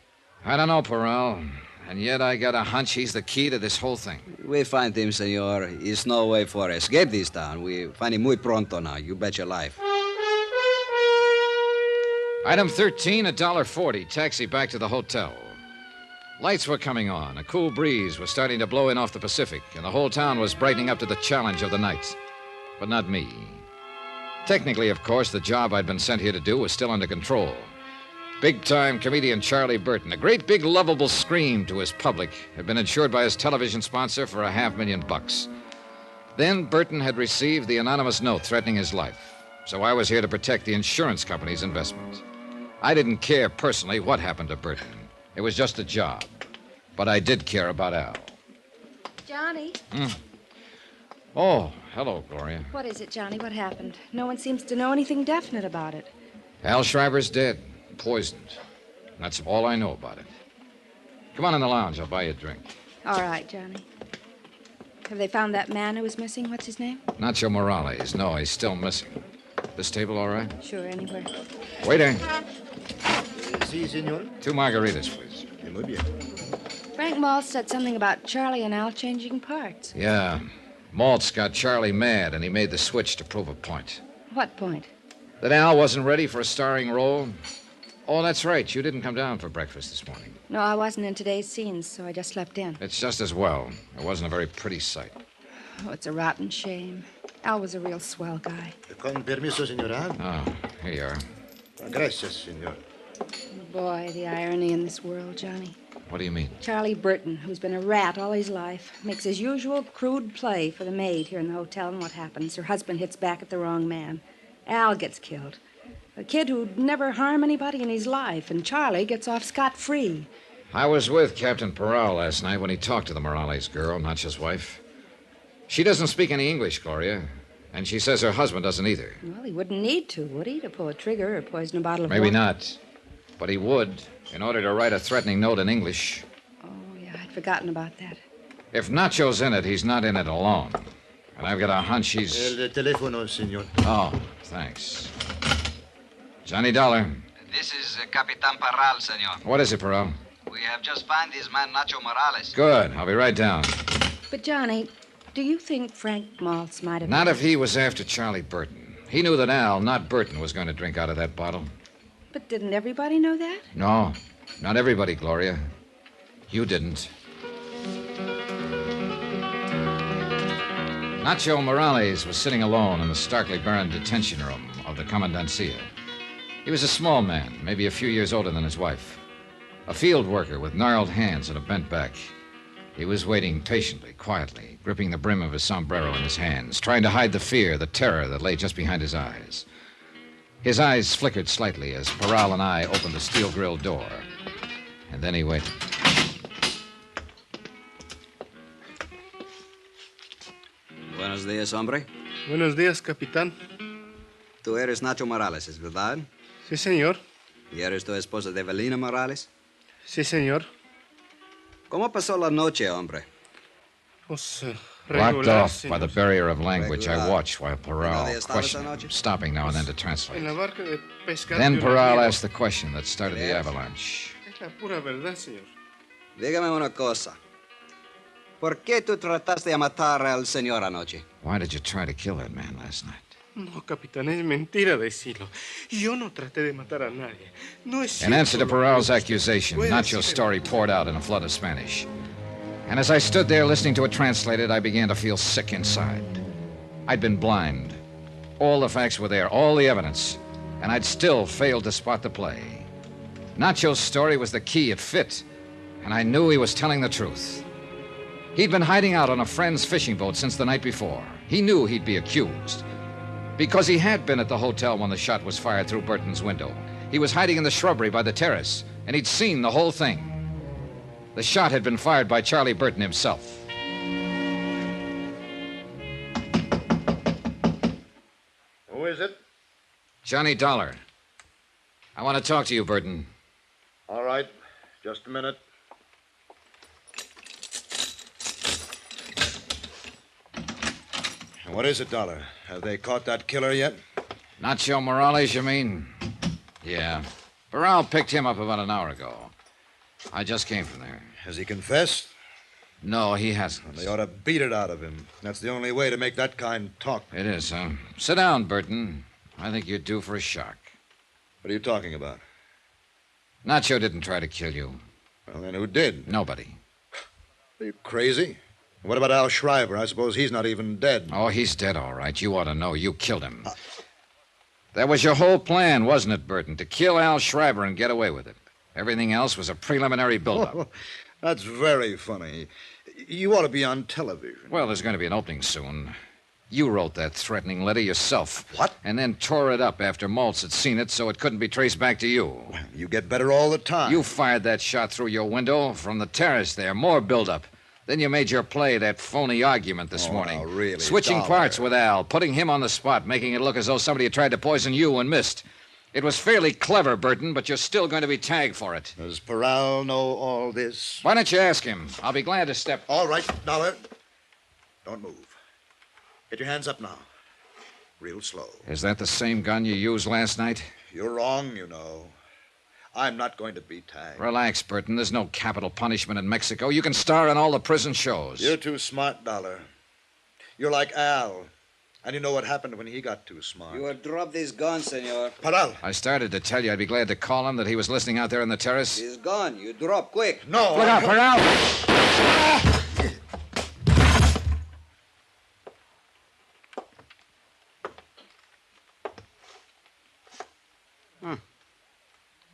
I don't know, Peral. And yet I got a hunch he's the key to this whole thing. We find him, senor. It's no way for escape this town. We find him muy pronto now. You bet your life. Item 13, $1.40. Taxi back to the hotel. Lights were coming on. A cool breeze was starting to blow in off the Pacific, and the whole town was brightening up to the challenge of the night. But not me. Technically, of course, the job I'd been sent here to do was still under control. Big-time comedian Charlie Burton, a great big lovable scream to his public, had been insured by his television sponsor for $500,000. Then Burton had received the anonymous note threatening his life, so I was here to protect the insurance company's investment. I didn't care personally what happened to Burton. It was just a job. But I did care about Al. Johnny? Oh, hello, Gloria. What is it, Johnny? What happened? No one seems to know anything definite about it. Al Schreiber's dead. Poisoned. That's all I know about it. Come on in the lounge. I'll buy you a drink. All right, Johnny. Have they found that man who was missing? What's his name? Nacho Morales. No, he's still missing. This table all right? Sure, anywhere. Waiter. Si, senor. 2 margaritas, please. Muy bien. Frank Maltz said something about Charlie and Al changing parts. Yeah. Maltz got Charlie mad, and he made the switch to prove a point. What point? That Al wasn't ready for a starring role? Oh, that's right. You didn't come down for breakfast this morning. No, I wasn't in today's scenes, so I just slept in. It's just as well. It wasn't a very pretty sight. Oh, it's a rotten shame. Al was a real swell guy. Con permiso, señora. Oh, here you are. Gracias, señor. Boy, the irony in this world, Johnny. What do you mean? Charlie Burton, who's been a rat all his life, makes his usual crude play for the maid here in the hotel, and what happens? Her husband hits back at the wrong man. Al gets killed. A kid who'd never harm anybody in his life, and Charlie gets off scot-free. I was with Captain Peral last night when he talked to the Morales girl, Nacho's wife. She doesn't speak any English, Gloria, and she says her husband doesn't either. Well, he wouldn't need to, would he, to pull a trigger or poison a bottle of Maybe water? not, but he would in order to write a threatening note in English. Oh, yeah, I'd forgotten about that. If Nacho's in it, he's not in it alone. And I've got a hunch he's... El teléfono, señor. Oh, thanks. Johnny Dollar. This is Capitan Parral, senor. What is it, Peral? We have just found his man, Nacho Morales. Good. I'll be right down. But, Johnny, do you think Frank Maltz might have... Not if he was after Charlie Burton. He knew that Al, not Burton, was going to drink out of that bottle. But didn't everybody know that? No, not everybody, Gloria. You didn't. Nacho Morales was sitting alone in the starkly barren detention room of the Commandancia. He was a small man, maybe a few years older than his wife. A field worker with gnarled hands and a bent back. He was waiting patiently, quietly, gripping the brim of his sombrero in his hands, trying to hide the fear, the terror that lay just behind his eyes. His eyes flickered slightly as Peral and I opened the steel-grilled door. And then he waited. Buenos días, hombre. Buenos días, capitán. Tú eres Nacho Morales, ¿es verdad? Sí, señor. ¿Y eres tu esposa de Evelina Morales? Sí, señor. ¿Cómo pasó la noche, hombre? Pues, Blocked regular, off by the señor. barrier of language, I Regular. watched while Peral ¿Dónde estabas questioned, anoche? stopping now and then to translate. En la barca de pescar. Then de un Peral amigo. asked the question that started the avalanche. Es la pura verdad, señor. Dígame una cosa. ¿Por qué tú trataste de matar al señor anoche? Why did you try to kill that man last night? No, capitán, es mentira decirlo. Yo no traté de matar a nadie. No es In cierto answer to lo que Peral's usted accusation, puede Nacho's decir. story poured out in a flood of Spanish. And as I stood there listening to it translated, I began to feel sick inside. I'd been blind. All the facts were there, all the evidence, and I'd still failed to spot the play. Nacho's story was the key. It fit, and I knew he was telling the truth. He'd been hiding out on a friend's fishing boat since the night before. He knew he'd be accused. Because he had been at the hotel when the shot was fired through Burton's window. He was hiding in the shrubbery by the terrace, and he'd seen the whole thing. The shot had been fired by Charlie Burton himself. Who is it? Johnny Dollar. I want to talk to you, Burton. All right. Just a minute. What is it, Dollar? Have they caught that killer yet? Nacho Morales, you mean? Yeah. Peral picked him up about an hour ago. I just came from there. Has he confessed? No, he hasn't. They ought to beat it out of him. That's the only way to make that kind talk. It is, huh? Sit down, Burton. I think you're due for a shock. What are you talking about? Nacho didn't try to kill you. Well, then who did? Nobody. Are you crazy? What about Al Schreiber? I suppose he's not even dead. Oh, he's dead, all right. You ought to know. You killed him. That was your whole plan, wasn't it, Burton? To kill Al Schreiber and get away with it. Everything else was a preliminary buildup. That's very funny. You ought to be on television. Well, there's going to be an opening soon. You wrote that threatening letter yourself. What? And then tore it up after Maltz had seen it so it couldn't be traced back to you. You get better all the time. You fired that shot through your window from the terrace there. More buildup. Then you made your play, that phony argument this morning. Now, really, Switching Dollar. parts with Al, putting him on the spot, making it look as though somebody had tried to poison you and missed. It was fairly clever, Burton, but you're still going to be tagged for it. Does Peral know all this? Why don't you ask him? I'll be glad to step... All right, Dollar. Don't move. Get your hands up now. Real slow. Is that the same gun you used last night? You're wrong, you know. I'm not going to be tagged. Relax, Burton. There's no capital punishment in Mexico. You can star in all the prison shows. You're too smart, Dollar. You're like Al. And you know what happened when he got too smart. You have dropped this gun, senor. Paral. I started to tell you I'd be glad to call him that he was listening out there on the terrace. He's gone. You drop quick. No. Look out, Paral!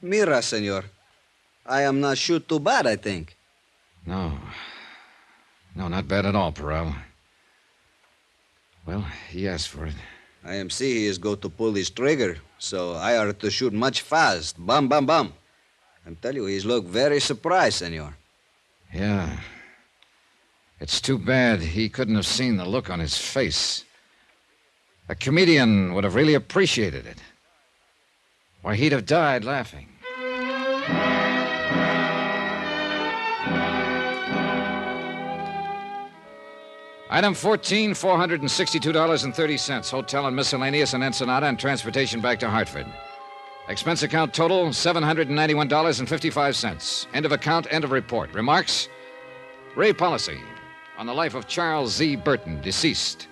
Mira, senor. I am not shoot too bad, I think. No. No, not bad at all, Paral. Well, he asked for it. I am see he is go to pull his trigger, so I are to shoot much fast. Bam, bam, bam. I'm tell you, he's look very surprised, senor. Yeah. It's too bad he couldn't have seen the look on his face. A comedian would have really appreciated it. Why, he'd have died laughing. Item 14, $462.30. Hotel and miscellaneous in Ensenada and transportation back to Hartford. Expense account total, $791.55. End of account, end of report. Remarks? Ray policy on the life of Charles Z. Burton, deceased.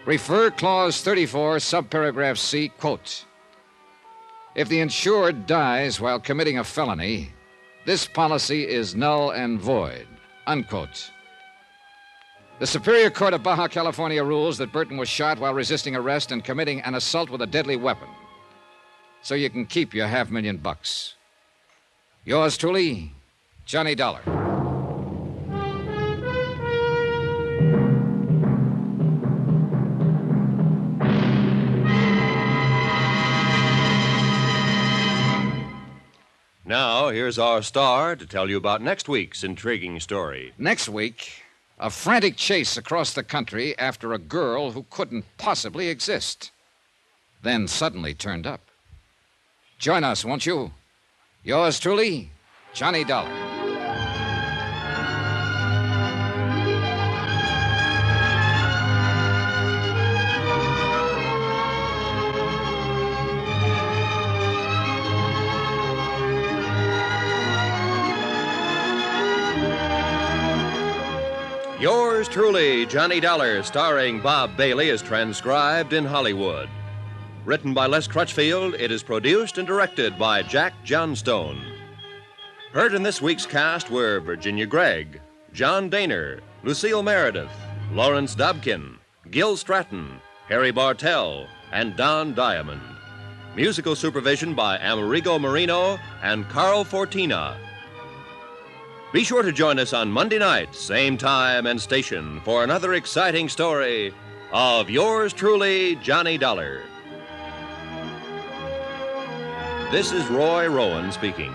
Refer clause 34, subparagraph C, quote. If the insured dies while committing a felony, this policy is null and void, unquote. The Superior Court of Baja California rules that Burton was shot while resisting arrest and committing an assault with a deadly weapon. So you can keep your $500,000. Yours truly, Johnny Dollar. Now, here's our star to tell you about next week's intriguing story. Next week, a frantic chase across the country after a girl who couldn't possibly exist. Then suddenly turned up. Join us, won't you? Yours truly, Johnny Dollar. Yours truly, Johnny Dollar, starring Bob Bailey, is transcribed in Hollywood. Written by Les Crutchfield, it is produced and directed by Jack Johnstone. Heard in this week's cast were Virginia Gregg, John Daner, Lucille Meredith, Lawrence Dobkin, Gil Stratton, Harry Bartell, and Don Diamond. Musical supervision by Amerigo Marino and Carl Fortina. Be sure to join us on Monday night, same time and station, for another exciting story of yours truly, Johnny Dollar. This is Roy Rowan speaking.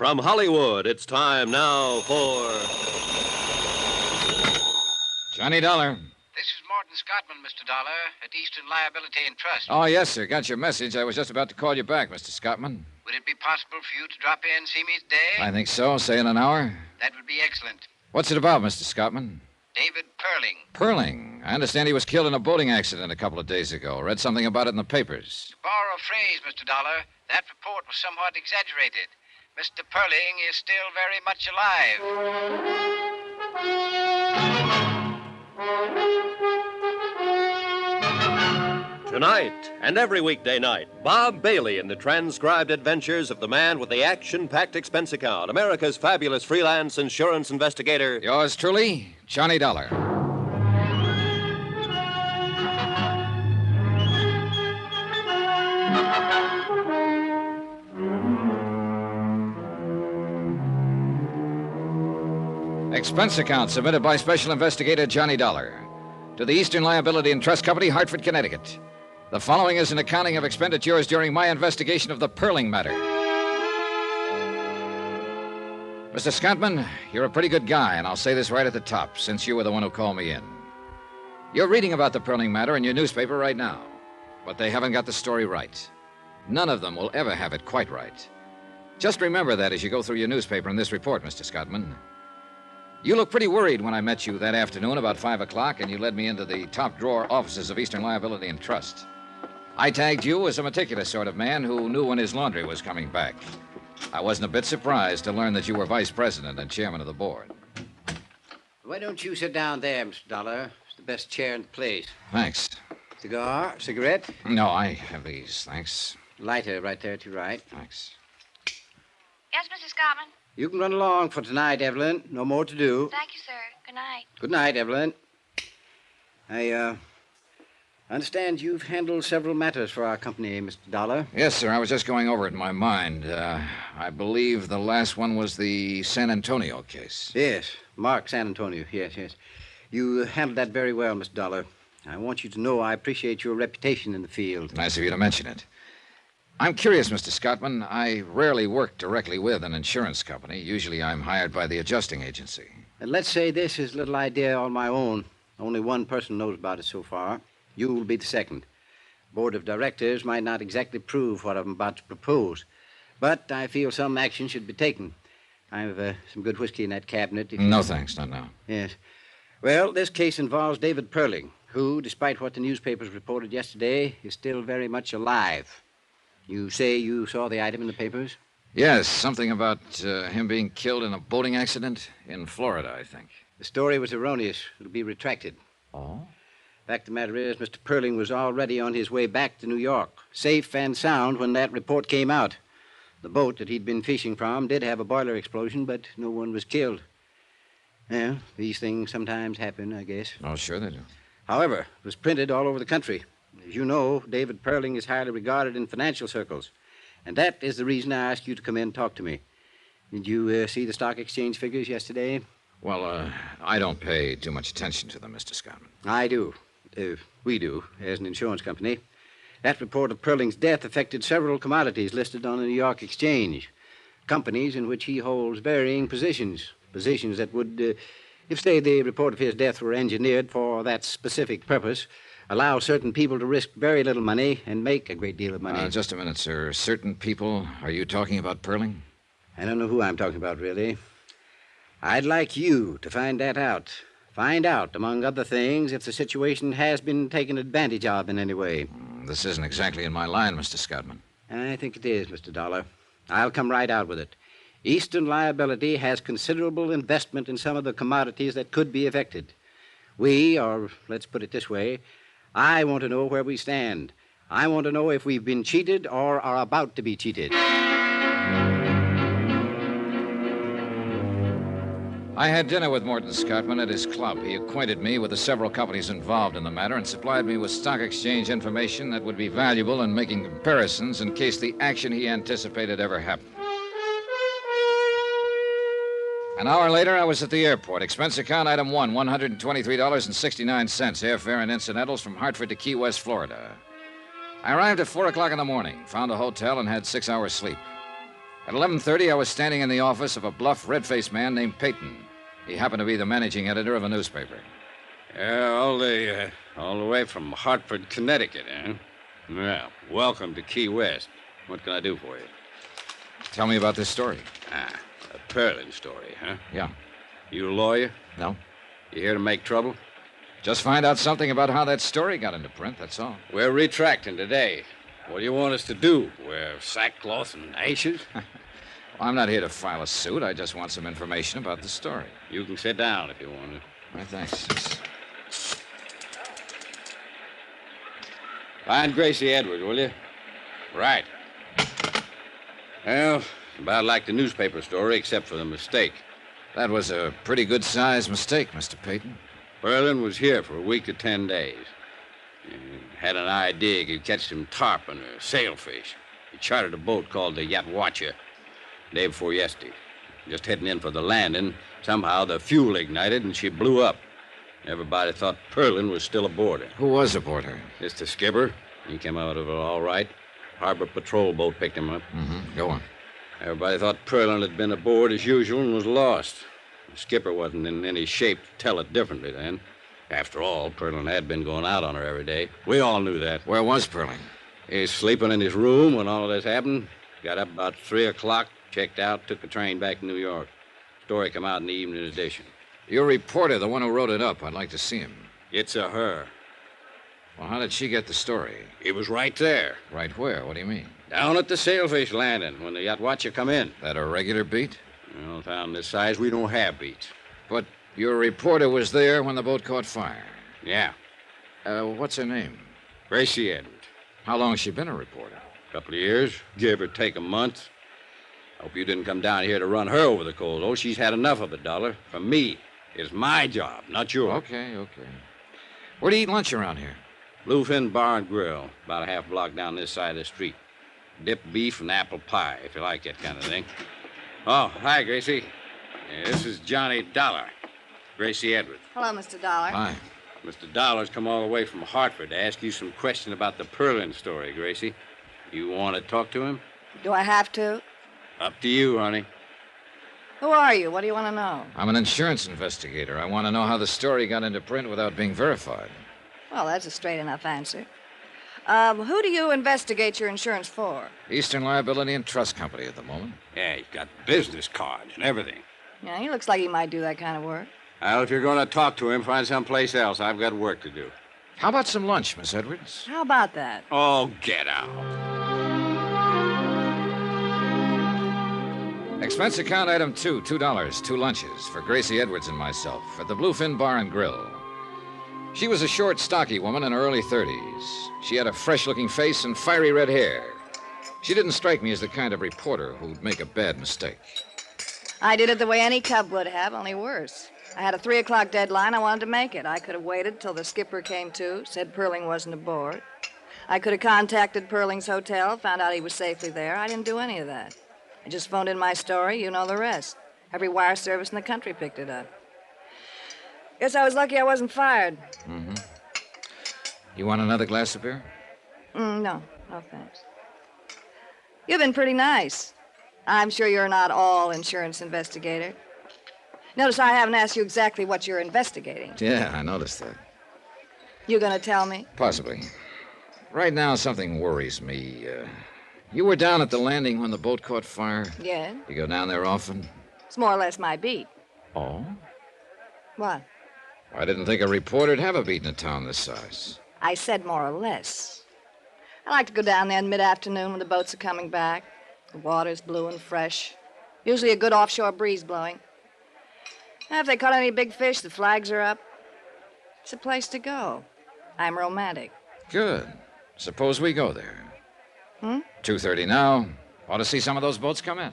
From Hollywood, it's time now for Johnny Dollar. This is Morton Scottman, Mr. Dollar, at Eastern Liability and Trust. Oh, yes, sir. Got your message. I was just about to call you back, Mr. Scottman. Would it be possible for you to drop in and see me today? I think so. Say in an hour. That would be excellent. What's it about, Mr. Scottman? David Perling. Perling. I understand he was killed in a boating accident a couple of days ago. Read something about it in the papers. To borrow a phrase, Mr. Dollar, that report was somewhat exaggerated. Mr. Perling is still very much alive. Tonight and every weekday night, Bob Bailey in the transcribed adventures of the man with the action-packed expense account, America's fabulous freelance insurance investigator. Yours truly, Johnny Dollar. Expense account submitted by Special Investigator Johnny Dollar to the Eastern Liability and Trust Company, Hartford, Connecticut. The following is an accounting of expenditures during my investigation of the Perling matter. Mr. Scottman, you're a pretty good guy, and I'll say this right at the top, since you were the one who called me in. You're reading about the Perling matter in your newspaper right now, but they haven't got the story right. None of them will ever have it quite right. Just remember that as you go through your newspaper in this report, Mr. Scottman. You looked pretty worried when I met you that afternoon about 5 o'clock, and you led me into the top drawer offices of Eastern Liability and Trust. I tagged you as a meticulous sort of man who knew when his laundry was coming back. I wasn't a bit surprised to learn that you were vice president and chairman of the board. Why don't you sit down there, Mr. Dollar? It's the best chair in the place. Thanks. Cigar? Cigarette? No, I have these, thanks. Lighter right there to your right. Thanks. Yes, Mr. Scottman? You can run along for tonight, Evelyn. No more to do. Thank you, sir. Good night. Good night, Evelyn. I understand you've handled several matters for our company, Mr. Dollar. Yes, sir. I was just going over it in my mind. I believe the last one was the San Antonio case. Yes, Mark San Antonio. Yes. You handled that very well, Mr. Dollar. I want you to know I appreciate your reputation in the field. Nice of you to mention it. I'm curious, Mr. Scottman. I rarely work directly with an insurance company. Usually I'm hired by the adjusting agency. And let's say this is a little idea on my own. Only one person knows about it so far. You will be the second. Board of directors might not exactly prove what I'm about to propose, but I feel some action should be taken. I have some good whiskey in that cabinet. No, thanks. Not now. Yes. Well, this case involves David Perling, who, despite what the newspapers reported yesterday, is still very much alive. You say you saw the item in the papers? Yes, something about him being killed in a boating accident in Florida, I think. The story was erroneous. It'll be retracted. Oh? Fact of the matter is, Mr. Perling was already on his way back to New York, safe and sound when that report came out. The boat that he'd been fishing from did have a boiler explosion, but no one was killed. Well, these things sometimes happen, I guess. Oh, sure they do. However, it was printed all over the country. As you know, David Perling is highly regarded in financial circles. And that is the reason I asked you to come in and talk to me. Did you see the stock exchange figures yesterday? Well, I don't pay too much attention to them, Mr. Scottman. I do. We do, as an insurance company. That report of Perling's death affected several commodities listed on the New York Exchange. Companies in which he holds varying positions. Positions that would, if, say, the report of his death were engineered for that specific purpose, allow certain people to risk very little money and make a great deal of money. Just a minute, sir. Certain people? Are you talking about Perling? I don't know who I'm talking about, really. I'd like you to find that out. Find out, among other things, if the situation has been taken advantage of in any way. This isn't exactly in my line, Mr. Scottman. I think it is, Mr. Dollar. I'll come right out with it. Eastern Liability has considerable investment in some of the commodities that could be affected. We, or let's put it this way, I want to know where we stand. I want to know if we've been cheated or are about to be cheated. I had dinner with Morton Scottman at his club. He acquainted me with the several companies involved in the matter and supplied me with stock exchange information that would be valuable in making comparisons in case the action he anticipated ever happened. An hour later, I was at the airport. Expense account item 1, $123.69, airfare and incidentals from Hartford to Key West, Florida. I arrived at 4 o'clock in the morning, found a hotel, and had 6 hours sleep. At 11:30, I was standing in the office of a bluff, red-faced man named Peyton. He happened to be the managing editor of a newspaper. All the way from Hartford, Connecticut, eh? Well, welcome to Key West. What can I do for you? Tell me about this story. A Perling story, huh? Yeah. You a lawyer? No. You here to make trouble? Just find out something about how that story got into print, that's all. We're retracting today. What do you want us to do? Wear sackcloth and ashes? Well, I'm not here to file a suit. I just want some information about the story. You can sit down if you want to. All right, thanks. Find Gracie Edwards, will you? Right. Well, about like the newspaper story, except for the mistake. That was a pretty good-sized mistake, Mr. Peyton. Perlin was here for a week to 10 days. He had an idea he could catch some tarpon or sailfish. He chartered a boat called the Yatwacha day before yesterday. Just heading in for the landing, somehow the fuel ignited and she blew up. Everybody thought Perlin was still aboard her. Who was aboard her? It's the skipper. He came out of it all right. Harbor patrol boat picked him up. Mm-hmm. Go on. Everybody thought Perlin had been aboard as usual and was lost. The skipper wasn't in any shape to tell it differently then. After all, Perlin had been going out on her every day. We all knew that. Where was Perlin? He's sleeping in his room when all of this happened. Got up about 3 o'clock, checked out, took the train back to New York. Story come out in the evening edition. Your reporter, the one who wrote it up, I'd like to see him. It's a her. Well, how did she get the story? He was right there. Right where? What do you mean? Down at the sailfish landing when the Yatwacha come in. That a regular beat? Well, town this size, we don't have beats. But your reporter was there when the boat caught fire? Yeah. What's her name? Gracie Edwards. How long has she been a reporter? A couple of years, give or take a month. Hope you didn't come down here to run her over the coals. Oh, she's had enough of it, Dollar. From me. It's my job, not yours. Okay. Where do you eat lunch around here? Bluefin Bar and Grill, about a half block down this side of the street. Dipped beef and apple pie, if you like that kind of thing. Oh, hi, Gracie. This is Johnny Dollar. Gracie Edwards. Hello, Mr. Dollar. Hi. Mr. Dollar's come all the way from Hartford to ask you some question about the Perlin story, Gracie. You want to talk to him? Do I have to? Up to you, honey. Who are you? What do you want to know? I'm an insurance investigator. I want to know how the story got into print without being verified. Well, that's a straight enough answer. Who do you investigate your insurance for? Eastern Liability and Trust Company at the moment. Yeah, he's got business cards and everything. Yeah, he looks like he might do that kind of work. Well, if you're going to talk to him, find someplace else. I've got work to do. How about some lunch, Miss Edwards? How about that? Oh, get out. Expense account item 2, $2, 2 lunches for Gracie Edwards and myself at the Bluefin Bar and Grill. She was a short, stocky woman in her early 30s. She had a fresh-looking face and fiery red hair. She didn't strike me as the kind of reporter who'd make a bad mistake. I did it the way any cub would have, only worse. I had a 3 o'clock deadline. I wanted to make it. I could have waited till the skipper came to, said Perling wasn't aboard. I could have contacted Perling's hotel, found out he was safely there. I didn't do any of that. I just phoned in my story. You know the rest. Every wire service in the country picked it up. Guess I was lucky I wasn't fired. Mm-hmm. You want another glass of beer? No, thanks. You've been pretty nice. I'm sure you're not all insurance investigator. Notice I haven't asked you exactly what you're investigating. Yeah, I noticed that. You gonna tell me? Possibly. Right now, something worries me. You were down at the landing when the boat caught fire? Yeah. You go down there often? It's more or less my beat. Oh? What? I didn't think a reporter'd have a beat in a town this size. I said more or less. I like to go down there in mid-afternoon when the boats are coming back. The water's blue and fresh. Usually a good offshore breeze blowing. And if they caught any big fish, the flags are up. It's a place to go. I'm romantic. Good. Suppose we go there. 2:30 now. Ought to see some of those boats come in.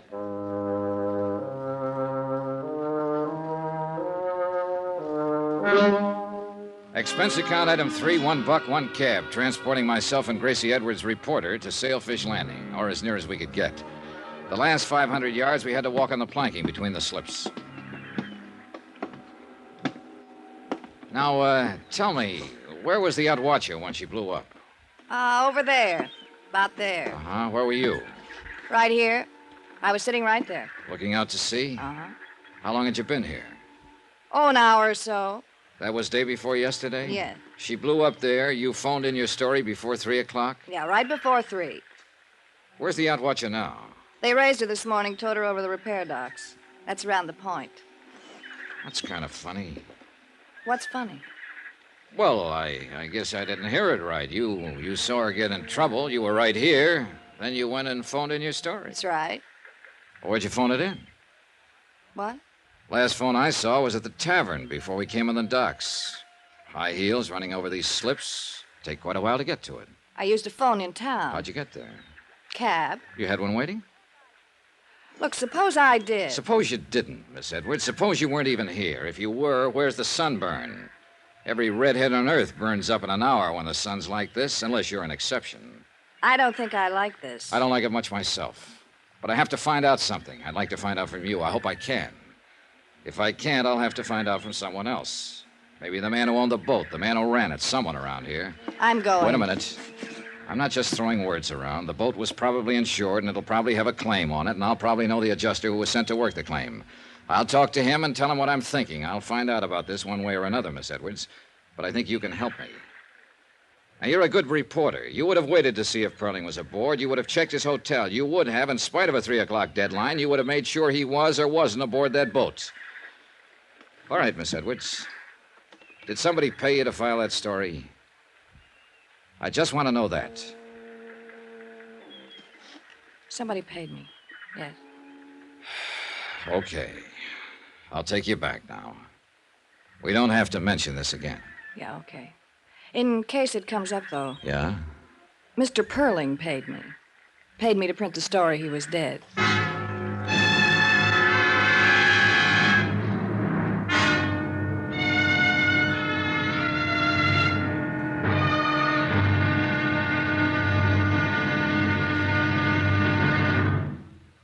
Expense account item 3, $1, 1 cab, transporting myself and Gracie Edwards, reporter, to Sailfish Landing, or as near as we could get. The last 500 yards, we had to walk on the planking between the slips. Now, tell me, where was the Yatwacha when she blew up? Over there. About there. Uh-huh. Where were you? Right here. I was sitting right there. Looking out to sea? Uh-huh. How long had you been here? Oh, an hour or so. That was day before yesterday? Yeah. She blew up there. You phoned in your story before 3 o'clock? Yeah, right before 3. Where's the Yatwacha now? They raised her this morning, towed her over the repair docks. That's around the point. That's kind of funny. What's funny? Well, I guess I didn't hear it right. You saw her get in trouble. You were right here. Then you went and phoned in your story. That's right. Where'd you phone it in? What? Last phone I saw was at the tavern before we came on the docks. High heels running over these slips. Take quite a while to get to it. I used a phone in town. How'd you get there? Cab. You had one waiting? Look, suppose I did. Suppose you didn't, Miss Edwards. Suppose you weren't even here. If you were, where's the sunburn? Every redhead on Earth burns up in an hour when the sun's like this, unless you're an exception. I don't think I like this. I don't like it much myself. But I have to find out something. I'd like to find out from you. I hope I can. If I can't, I'll have to find out from someone else. Maybe the man who owned the boat, the man who ran it, someone around here. I'm going. Wait a minute. I'm not just throwing words around. The boat was probably insured, and it'll probably have a claim on it, and I'll probably know the adjuster who was sent to work the claim. I'll talk to him and tell him what I'm thinking. I'll find out about this one way or another, Miss Edwards. But I think you can help me. Now, you're a good reporter. You would have waited to see if Perling was aboard. You would have checked his hotel. You would have, in spite of a 3 o'clock deadline, you would have made sure he was or wasn't aboard that boat. All right, Miss Edwards. Did somebody pay you to file that story? I just want to know that. Somebody paid me. Yes. Okay. I'll take you back now. We don't have to mention this again. Yeah, okay. In case it comes up, though, Yeah? Mr. Perling paid me. Paid me to print the story he was dead.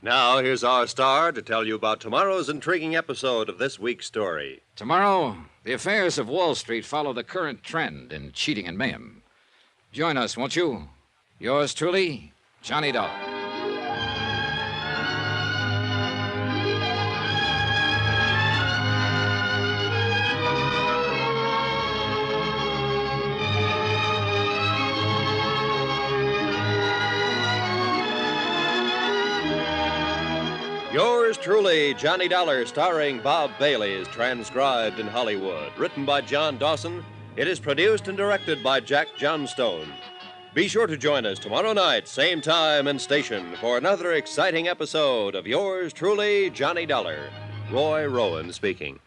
Now, here's our star to tell you about tomorrow's intriguing episode of this week's story. Tomorrow, the affairs of Wall Street follow the current trend in cheating and mayhem. Join us, won't you? Yours truly, Johnny Dollar. Yours truly, Johnny Dollar, starring Bob Bailey, is transcribed in Hollywood. Written by John Dawson, it is produced and directed by Jack Johnstone. Be sure to join us tomorrow night, same time and station, for another exciting episode of Yours truly, Johnny Dollar. Roy Rowan speaking.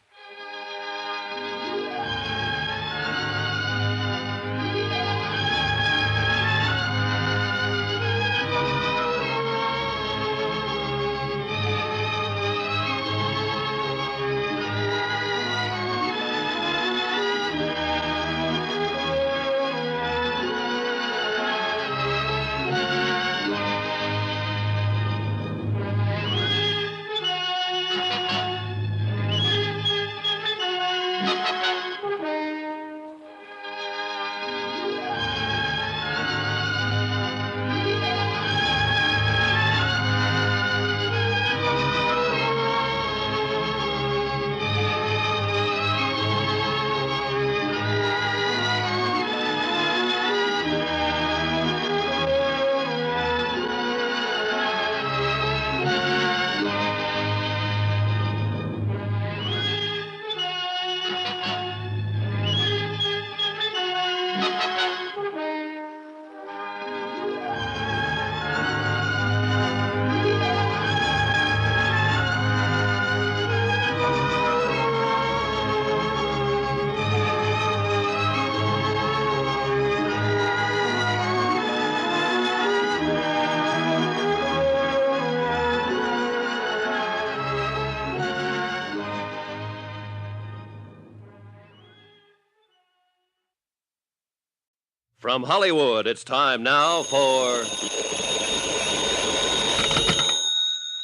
From Hollywood, it's time now for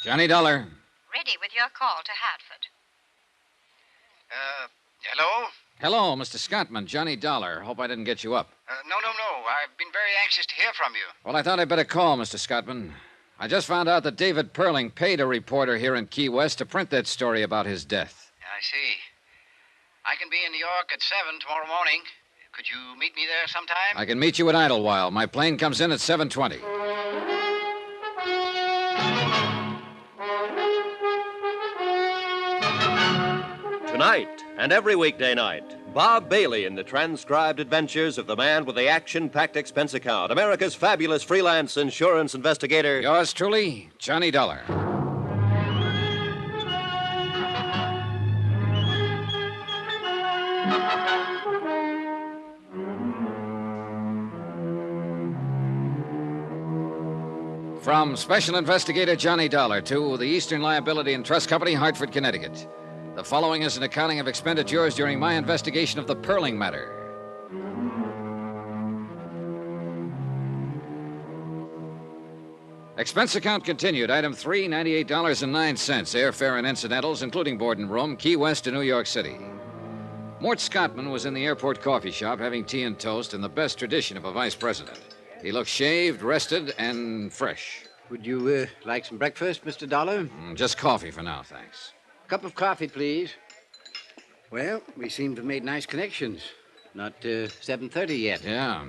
Johnny Dollar. Ready with your call to Hartford. Hello? Hello, Mr. Scottman. Johnny Dollar. Hope I didn't get you up. No. I've been very anxious to hear from you. Well, I thought I'd better call, Mr. Scottman. I just found out that David Perling paid a reporter here in Key West to print that story about his death. I see. I can be in New York at 7 tomorrow morning. Could you meet me there sometime? I can meet you at Idlewild. My plane comes in at 7:20. Tonight and every weekday night, Bob Bailey in the transcribed adventures of the man with the action-packed expense account, America's fabulous freelance insurance investigator. Yours truly, Johnny Dollar. From Special Investigator Johnny Dollar to the Eastern Liability and Trust Company, Hartford, Connecticut. The following is an accounting of expenditures during my investigation of the Perling matter. Expense account continued. Item 3, $98.09. Airfare and incidentals, including board and room, Key West to New York City. Mort Scottman was in the airport coffee shop having tea and toast in the best tradition of a vice president. He looked shaved, rested, and fresh. Would you like some breakfast, Mr. Dollar? Just coffee for now, thanks. Cup of coffee, please. Well, we seem to have made nice connections. Not 7:30 yet. Yeah.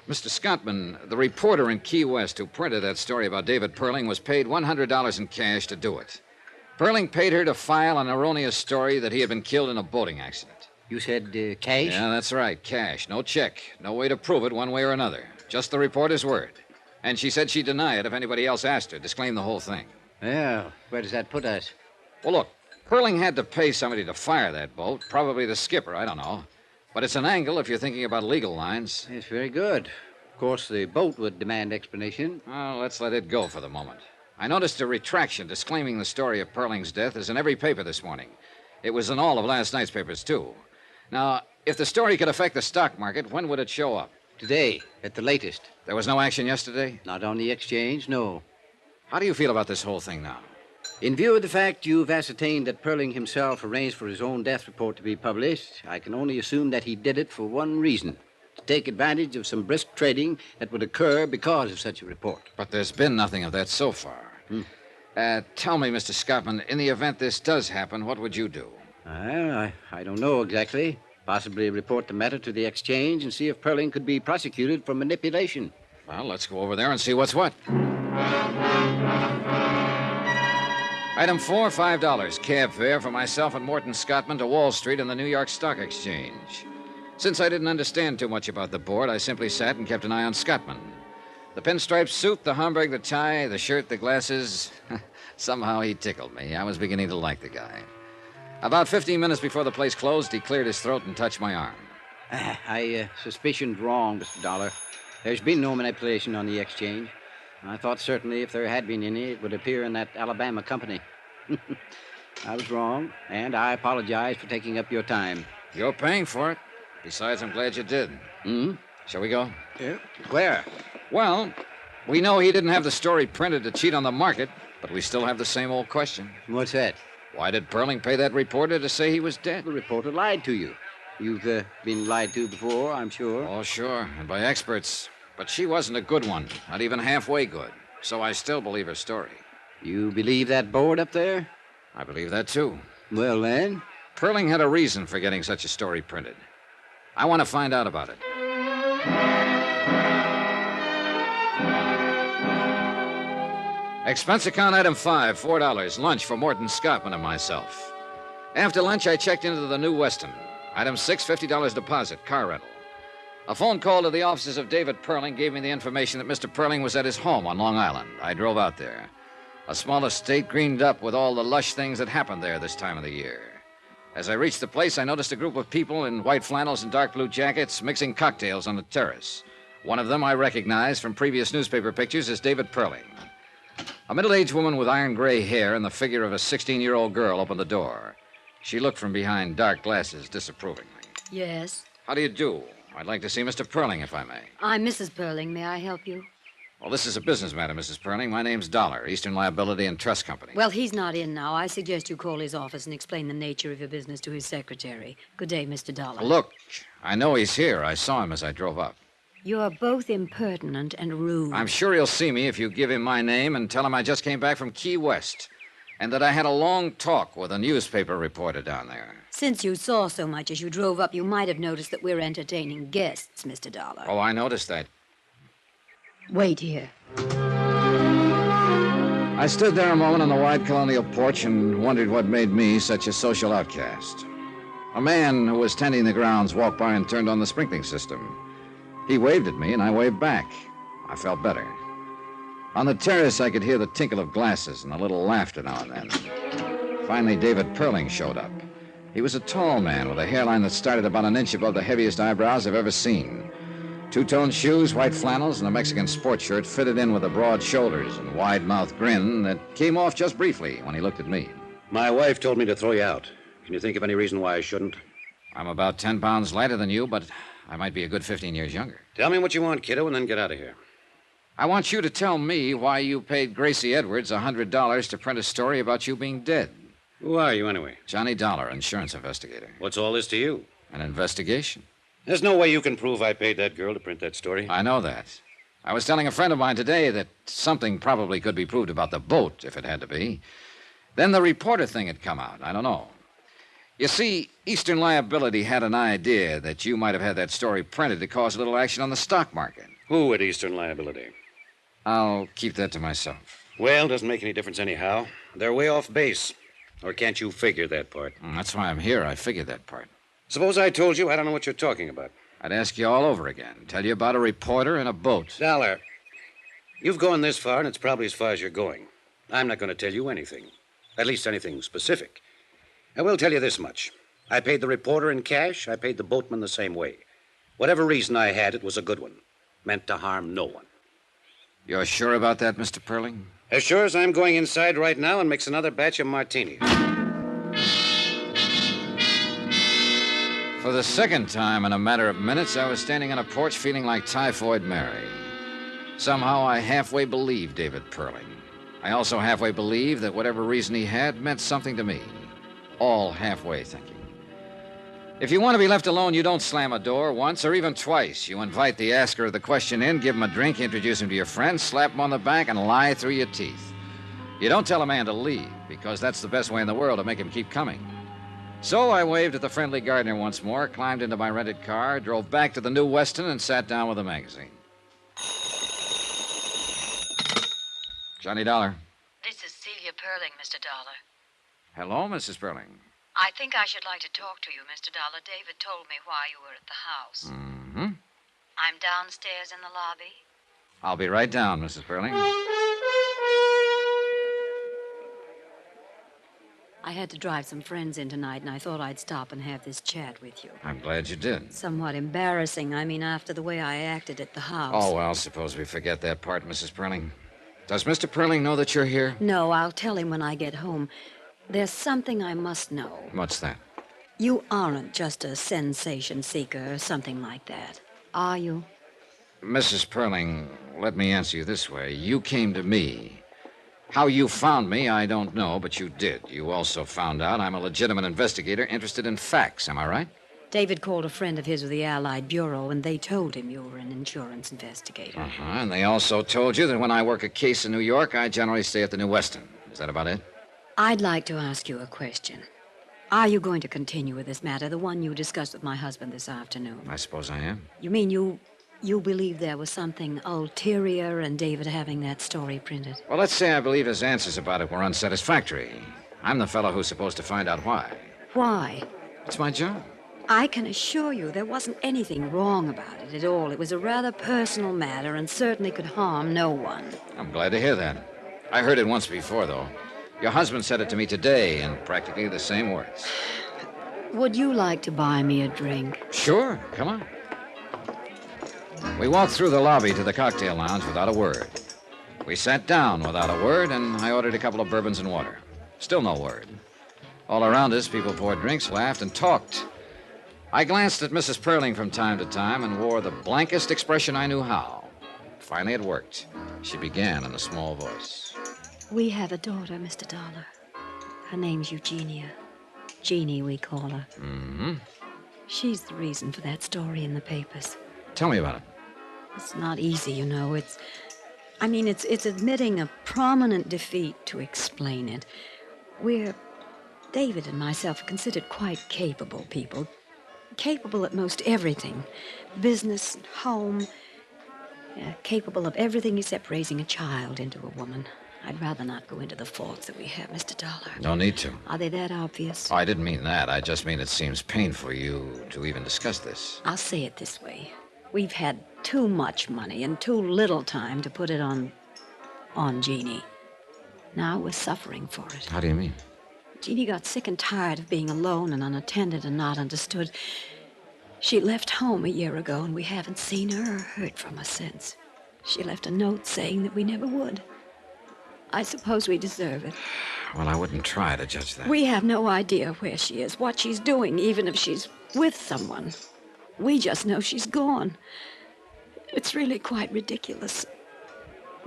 Mr. Scottman, the reporter in Key West who printed that story about David Perling was paid $100 in cash to do it. Perling paid her to file an erroneous story that he had been killed in a boating accident. You said cash? Yeah, that's right, cash. No check. No way to prove it one way or another. Just the reporter's word. And she said she'd deny it if anybody else asked her. Disclaim the whole thing. Well, where does that put us? Well, look, Perling had to pay somebody to fire that boat. Probably the skipper, I don't know. But it's an angle if you're thinking about legal lines. It's very good. Of course, the boat would demand explanation. Well, let's let it go for the moment. I noticed a retraction disclaiming the story of Perling's death is in every paper this morning. It was in all of last night's papers, too. Now, if the story could affect the stock market, when would it show up? Today, at the latest. There was no action yesterday? Not on the exchange, no. How do you feel about this whole thing now? In view of the fact you've ascertained that Perling himself arranged for his own death report to be published, I can only assume that he did it for one reason: to take advantage of some brisk trading that would occur because of such a report. But there's been nothing of that so far. Tell me, Mr. Scottman, in the event this does happen, what would you do? I don't know exactly. Possibly report the matter to the exchange and see if Perling could be prosecuted for manipulation. Well, let's go over there and see what's what. Item 4, $5. Cab fare for myself and Morton Scottman to Wall Street and the New York Stock Exchange. Since I didn't understand too much about the board, I simply sat and kept an eye on Scottman. The pinstripe suit, the Homburg, the tie, the shirt, the glasses. Somehow he tickled me. I was beginning to like the guy. About 15 minutes before the place closed, he cleared his throat and touched my arm. I suspicioned wrong, Mr. Dollar. There's been no manipulation on the exchange. I thought certainly if there had been any, it would appear in that Alabama company. I was wrong, and I apologize for taking up your time. You're paying for it. Besides, I'm glad you did. Shall we go? Yeah. Where? Well, we know he didn't have the story printed to cheat on the market, but we still have the same old question. What's that? Why did Perling pay that reporter to say he was dead? The reporter lied to you. You've been lied to before, I'm sure. Oh, sure, and by experts. But she wasn't a good one, not even halfway good. So I still believe her story. You believe that board up there? I believe that, too. Well, then? Perling had a reason for getting such a story printed. I want to find out about it. Expense account item 5, $4. Lunch for Morton Scottman and myself. After lunch, I checked into the New Weston. Item 6, $50 deposit, car rental. A phone call to the offices of David Perling gave me the information that Mr. Perling was at his home on Long Island. I drove out there. A small estate greened up with all the lush things that happened there this time of the year. As I reached the place, I noticed a group of people in white flannels and dark blue jackets mixing cocktails on the terrace. One of them I recognized from previous newspaper pictures as David Perling. A middle-aged woman with iron gray hair and the figure of a 16-year-old girl opened the door. She looked from behind dark glasses disapprovingly. Yes? How do you do? I'd like to see Mr. Perling, if I may. I'm Mrs. Perling. May I help you? Well, this is a business matter, Mrs. Perling. My name's Dollar, Eastern Liability and Trust Company. Well, he's not in now. I suggest you call his office and explain the nature of your business to his secretary. Good day, Mr. Dollar. Look, I know he's here. I saw him as I drove up. You're both impertinent and rude. I'm sure he'll see me if you give him my name and tell him I just came back from Key West and that I had a long talk with a newspaper reporter down there. Since you saw so much as you drove up, you might have noticed that we're entertaining guests, Mr. Dollar. Oh, I noticed that. Wait here. I stood there a moment on the wide colonial porch and wondered what made me such a social outcast. A man who was tending the grounds walked by and turned on the sprinkling system. He waved at me, and I waved back. I felt better. On the terrace, I could hear the tinkle of glasses and a little laughter now and then. Finally, David Perling showed up. He was a tall man with a hairline that started about an inch above the heaviest eyebrows I've ever seen. Two-tone shoes, white flannels, and a Mexican sports shirt fitted in with the broad shoulders and wide-mouthed grin that came off just briefly when he looked at me. My wife told me to throw you out. Can you think of any reason why I shouldn't? I'm about 10 pounds lighter than you, but I might be a good 15 years younger. Tell me what you want, kiddo, and then get out of here. I want you to tell me why you paid Gracie Edwards $100 to print a story about you being dead. Who are you, anyway? Johnny Dollar, insurance investigator. What's all this to you? An investigation. There's no way you can prove I paid that girl to print that story. I know that. I was telling a friend of mine today that something probably could be proved about the boat, if it had to be. Then the reporter thing had come out. I don't know. You see, Eastern Liability had an idea that you might have had that story printed to cause a little action on the stock market. Who at Eastern Liability? I'll keep that to myself. Well, doesn't make any difference anyhow. They're way off base. Or can't you figure that part? That's why I'm here. I figured that part. Suppose I told you I don't know what you're talking about. I'd ask you all over again. Tell you about a reporter and a boat. Dollar, you've gone this far, and it's probably as far as you're going. I'm not going to tell you anything. At least anything specific. I will tell you this much. I paid the reporter in cash. I paid the boatman the same way. Whatever reason I had, it was a good one. Meant to harm no one. You're sure about that, Mr. Perling? As sure as I'm going inside right now and mix another batch of martinis. For the second time in a matter of minutes, I was standing on a porch feeling like Typhoid Mary. Somehow I halfway believed David Perling. I also halfway believed that whatever reason he had meant something to me. All halfway thinking. If you want to be left alone, you don't slam a door once or even twice. You invite the asker of the question in, give him a drink, introduce him to your friends, slap him on the back, and lie through your teeth. You don't tell a man to leave, because that's the best way in the world to make him keep coming. So I waved at the friendly gardener once more, climbed into my rented car, drove back to the New Weston, and sat down with a magazine. Johnny Dollar. This is Celia Perling, Mr. Dollar. Hello, Mrs. Perling. I think I should like to talk to you, Mr. Dollar. David told me why you were at the house. Mm-hmm. I'm downstairs in the lobby. I'll be right down, Mrs. Perling. I had to drive some friends in tonight, and I thought I'd stop and have this chat with you. I'm glad you did. Somewhat embarrassing, after the way I acted at the house. Oh, well, suppose we forget that part, Mrs. Perling. Does Mr. Perling know that you're here? No, I'll tell him when I get home. There's something I must know. What's that? You aren't just a sensation seeker or something like that, are you? Mrs. Perling, let me answer you this way. You came to me. How you found me, I don't know, but you did. You also found out I'm a legitimate investigator interested in facts, am I right? David called a friend of his with the Allied Bureau, and they told him you were an insurance investigator. Uh-huh, and they also told you that when I work a case in New York, I generally stay at the New Weston. Is that about it? I'd like to ask you a question. Are you going to continue with this matter, the one you discussed with my husband this afternoon? I suppose I am. You mean you believe there was something ulterior in David having that story printed? Well, let's say I believe his answers about it were unsatisfactory. I'm the fellow who's supposed to find out why. Why? It's my job. I can assure you there wasn't anything wrong about it at all. It was a rather personal matter and certainly could harm no one. I'm glad to hear that. I heard it once before, though. Your husband said it to me today in practically the same words. Would you like to buy me a drink? Sure. Come on. We walked through the lobby to the cocktail lounge without a word. We sat down without a word, and I ordered a couple of bourbons and water. Still no word. All around us, people poured drinks, laughed, and talked. I glanced at Mrs. Perling from time to time and wore the blankest expression I knew how. Finally, it worked. She began in a small voice. We have a daughter, Mr. Dollar. Her name's Eugenia. Jeannie, we call her. Mm-hmm. She's the reason for that story in the papers. Tell me about it. It's not easy, you know. It's admitting a prominent defeat to explain it. David and myself are considered quite capable people. Capable at most everything. Business, home. Capable of everything except raising a child into a woman. I'd rather not go into the faults that we have, Mr. Dollar. No need to. Are they that obvious? Oh, I didn't mean that. I just mean it seems painful you to even discuss this. I'll say it this way. We've had too much money and too little time to put it on Jeannie. Now we're suffering for it. How do you mean? Jeannie got sick and tired of being alone and unattended and not understood. She left home a year ago, and we haven't seen her or heard from her since. She left a note saying that we never would. I suppose we deserve it. Well, I wouldn't try to judge that. We have no idea where she is, what she's doing, even if she's with someone. We just know she's gone. It's really quite ridiculous.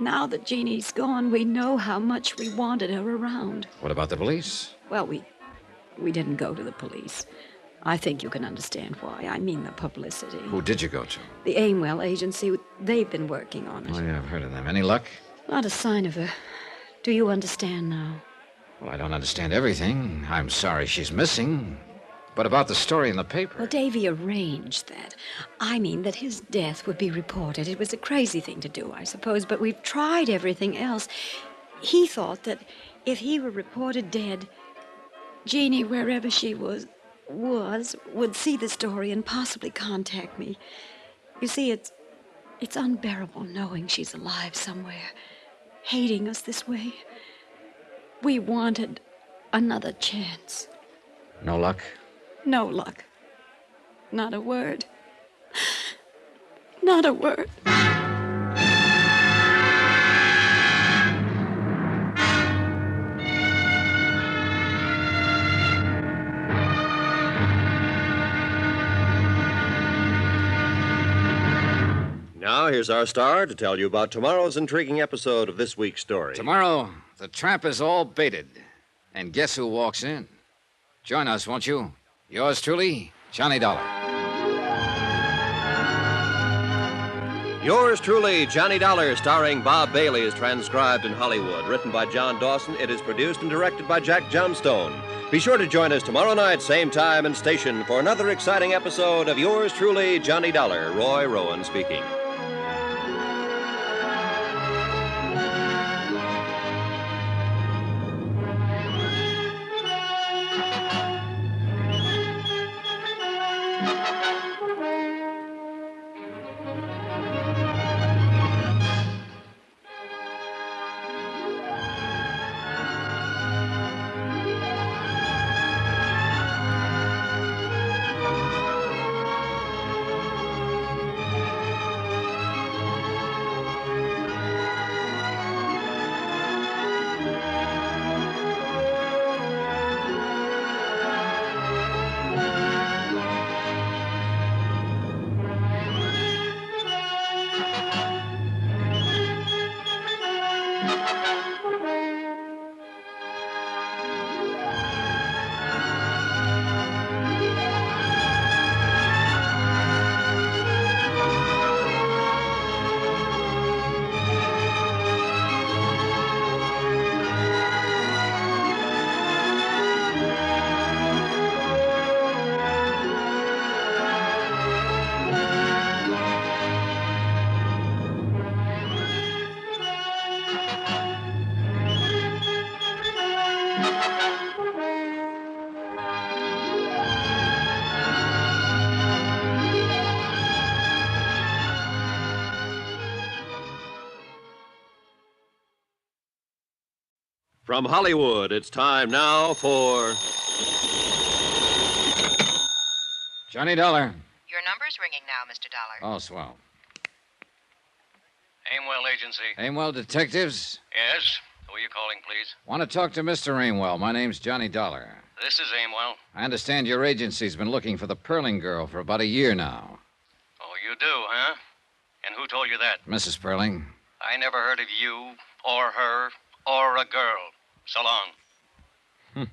Now that Jeannie's gone, we know how much we wanted her around. What about the police? Well, we didn't go to the police. I think you can understand why. I mean the publicity. Who did you go to? The Aimwell agency. They've been working on it. Oh, yeah, I've heard of them. Any luck? Not a sign of her. Do you understand now? Well, I don't understand everything. I'm sorry she's missing. But about the story in the paper. Well, Davy arranged that. I mean that his death would be reported. It was a crazy thing to do, I suppose, but we've tried everything else. He thought that if he were reported dead, Jeannie, wherever she was, would see the story and possibly contact me. You see, it's unbearable knowing she's alive somewhere, hating us this way. We wanted another chance. No luck? No luck. Not a word. Not a word. Now, here's our star to tell you about tomorrow's intriguing episode of this week's story. Tomorrow, the trap is all baited. And guess who walks in? Join us, won't you? Yours truly, Johnny Dollar. Yours truly, Johnny Dollar, starring Bob Bailey, is transcribed in Hollywood. Written by John Dawson, it is produced and directed by Jack Johnstone. Be sure to join us tomorrow night, same time and station, for another exciting episode of Yours truly, Johnny Dollar. Roy Rowan speaking. From Hollywood, it's time now for... Johnny Dollar. Your number's ringing now, Mr. Dollar. Oh, swell. Aimwell Agency. Aimwell Detectives? Yes? Who are you calling, please? Want to talk to Mr. Aimwell. My name's Johnny Dollar. This is Aimwell. I understand your agency's been looking for the Perling girl for about a year now. Oh, you do, huh? And who told you that? Mrs. Perling. I never heard of you, or her, or a girl. So long. This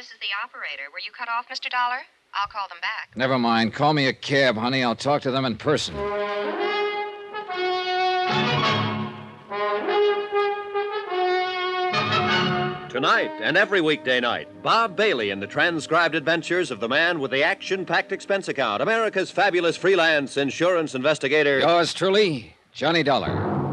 is the operator. Were you cut off, Mr. Dollar? I'll call them back. Never mind. Call me a cab, honey. I'll talk to them in person. Tonight and every weekday night, Bob Bailey in the transcribed adventures of the man with the action-packed expense account, America's fabulous freelance insurance investigator. Yours truly, Johnny Dollar.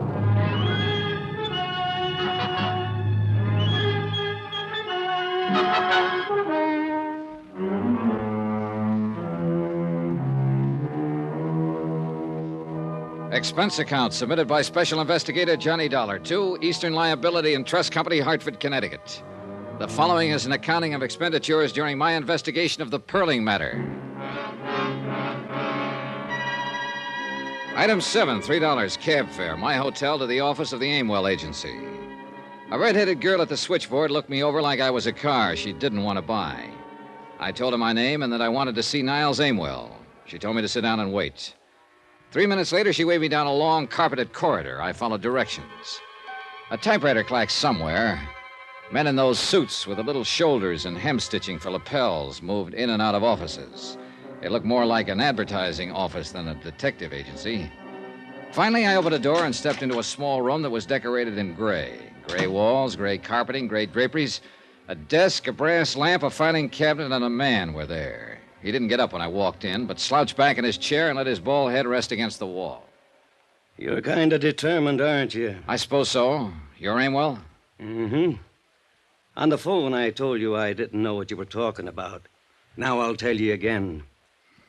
Expense account submitted by Special Investigator Johnny Dollar to Eastern Liability and Trust Company, Hartford, Connecticut. The following is an accounting of expenditures during my investigation of the Perling matter. Item 7, $3 cab fare, my hotel to the office of the Aimwell Agency. A red-headed girl at the switchboard looked me over like I was a car she didn't want to buy. I told her my name and that I wanted to see Niles Aimwell. She told me to sit down and wait. 3 minutes later, she waved me down a long, carpeted corridor. I followed directions. A typewriter clacked somewhere. Men in those suits with the little shoulders and hem stitching for lapels moved in and out of offices. It looked more like an advertising office than a detective agency. Finally, I opened a door and stepped into a small room that was decorated in gray. Gray walls, gray carpeting, gray draperies. A desk, a brass lamp, a filing cabinet, and a man were there. He didn't get up when I walked in, but slouched back in his chair and let his bald head rest against the wall. You're kind of determined, aren't you? I suppose so. You're Aimwell? Mm-hmm. On the phone, I told you I didn't know what you were talking about. Now I'll tell you again.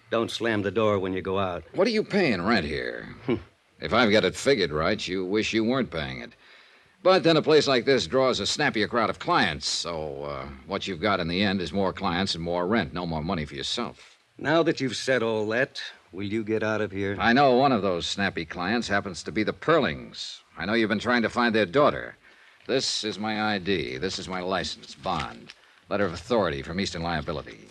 Don't slam the door when you go out. What are you paying rent here? If I've got it figured right, you wish you weren't paying it. But then a place like this draws a snappier crowd of clients, so what you've got in the end is more clients and more rent, no more money for yourself. Now that you've said all that, will you get out of here? I know one of those snappy clients happens to be the Perlings. I know you've been trying to find their daughter. This is my ID. This is my license, bond, letter of authority from Eastern Liability.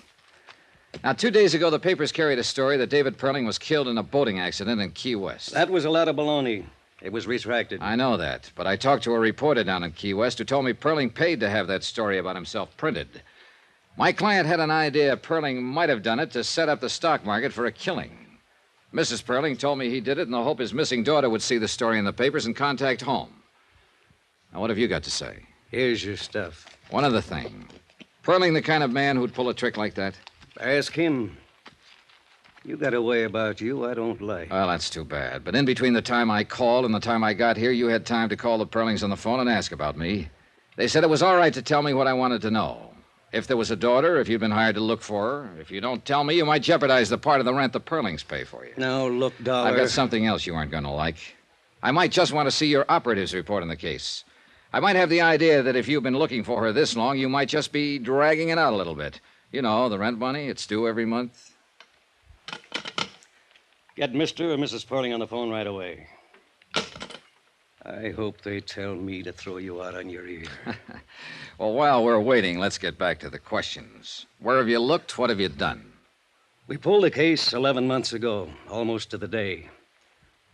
Now, 2 days ago, the papers carried a story that David Perling was killed in a boating accident in Key West. That was a lot of baloney. It was retracted. I know that, but I talked to a reporter down in Key West who told me Perling paid to have that story about himself printed. My client had an idea Perling might have done it to set up the stock market for a killing. Mrs. Perling told me he did it in the hope his missing daughter would see the story in the papers and contact home. Now, what have you got to say? Here's your stuff. One other thing. Perling the kind of man who'd pull a trick like that? Ask him. You got a way about you I don't like. Well, that's too bad. But in between the time I called and the time I got here, you had time to call the Perlings on the phone and ask about me. They said it was all right to tell me what I wanted to know. If there was a daughter, if you'd been hired to look for her. If you don't tell me, you might jeopardize the part of the rent the Perlings pay for you. Now, look, Dollar. I've got something else you aren't going to like. I might just want to see your operatives report on the case. I might have the idea that if you've been looking for her this long, you might just be dragging it out a little bit. You know, the rent money, it's due every month. Get Mr. or Mrs. Perling on the phone right away. I hope they tell me to throw you out on your ear. Well, while we're waiting, let's get back to the questions. Where have you looked? What have you done? We pulled the case 11 months ago, almost to the day.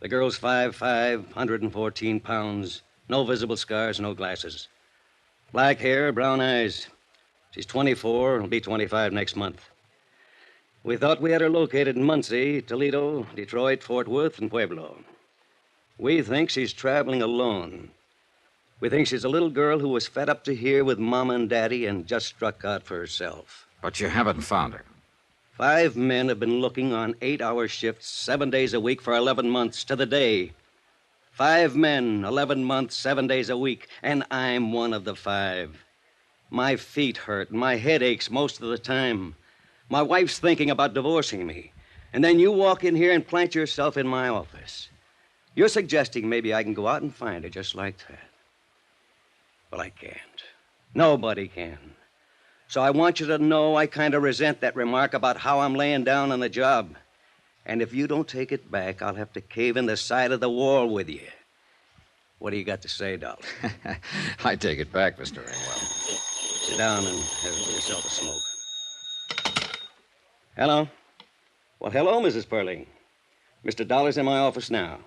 The girl's 5'5", 114 pounds, no visible scars, no glasses. Black hair, brown eyes. She's 24 and will be 25 next month. We thought we had her located in Muncie, Toledo, Detroit, Fort Worth, and Pueblo. We think she's traveling alone. We think she's a little girl who was fed up to here with Mama and Daddy and just struck out for herself. But you haven't found her. 5 men have been looking on 8-hour shifts, 7 days a week for 11 months to the day. 5 men, 11 months, 7 days a week, and I'm one of the 5. My feet hurt, my head aches most of the time. My wife's thinking about divorcing me. And then you walk in here and plant yourself in my office. You're suggesting maybe I can go out and find her just like that. Well, I can't. Nobody can. So I want you to know I kind of resent that remark about how I'm laying down on the job. And if you don't take it back, I'll have to cave in the side of the wall with you. What do you got to say, Dollar? I take it back, Mr. Aimwell. Sit down and have yourself a smoke. Hello? Well, hello, Mrs. Perling. Mr. Dollar's in my office now.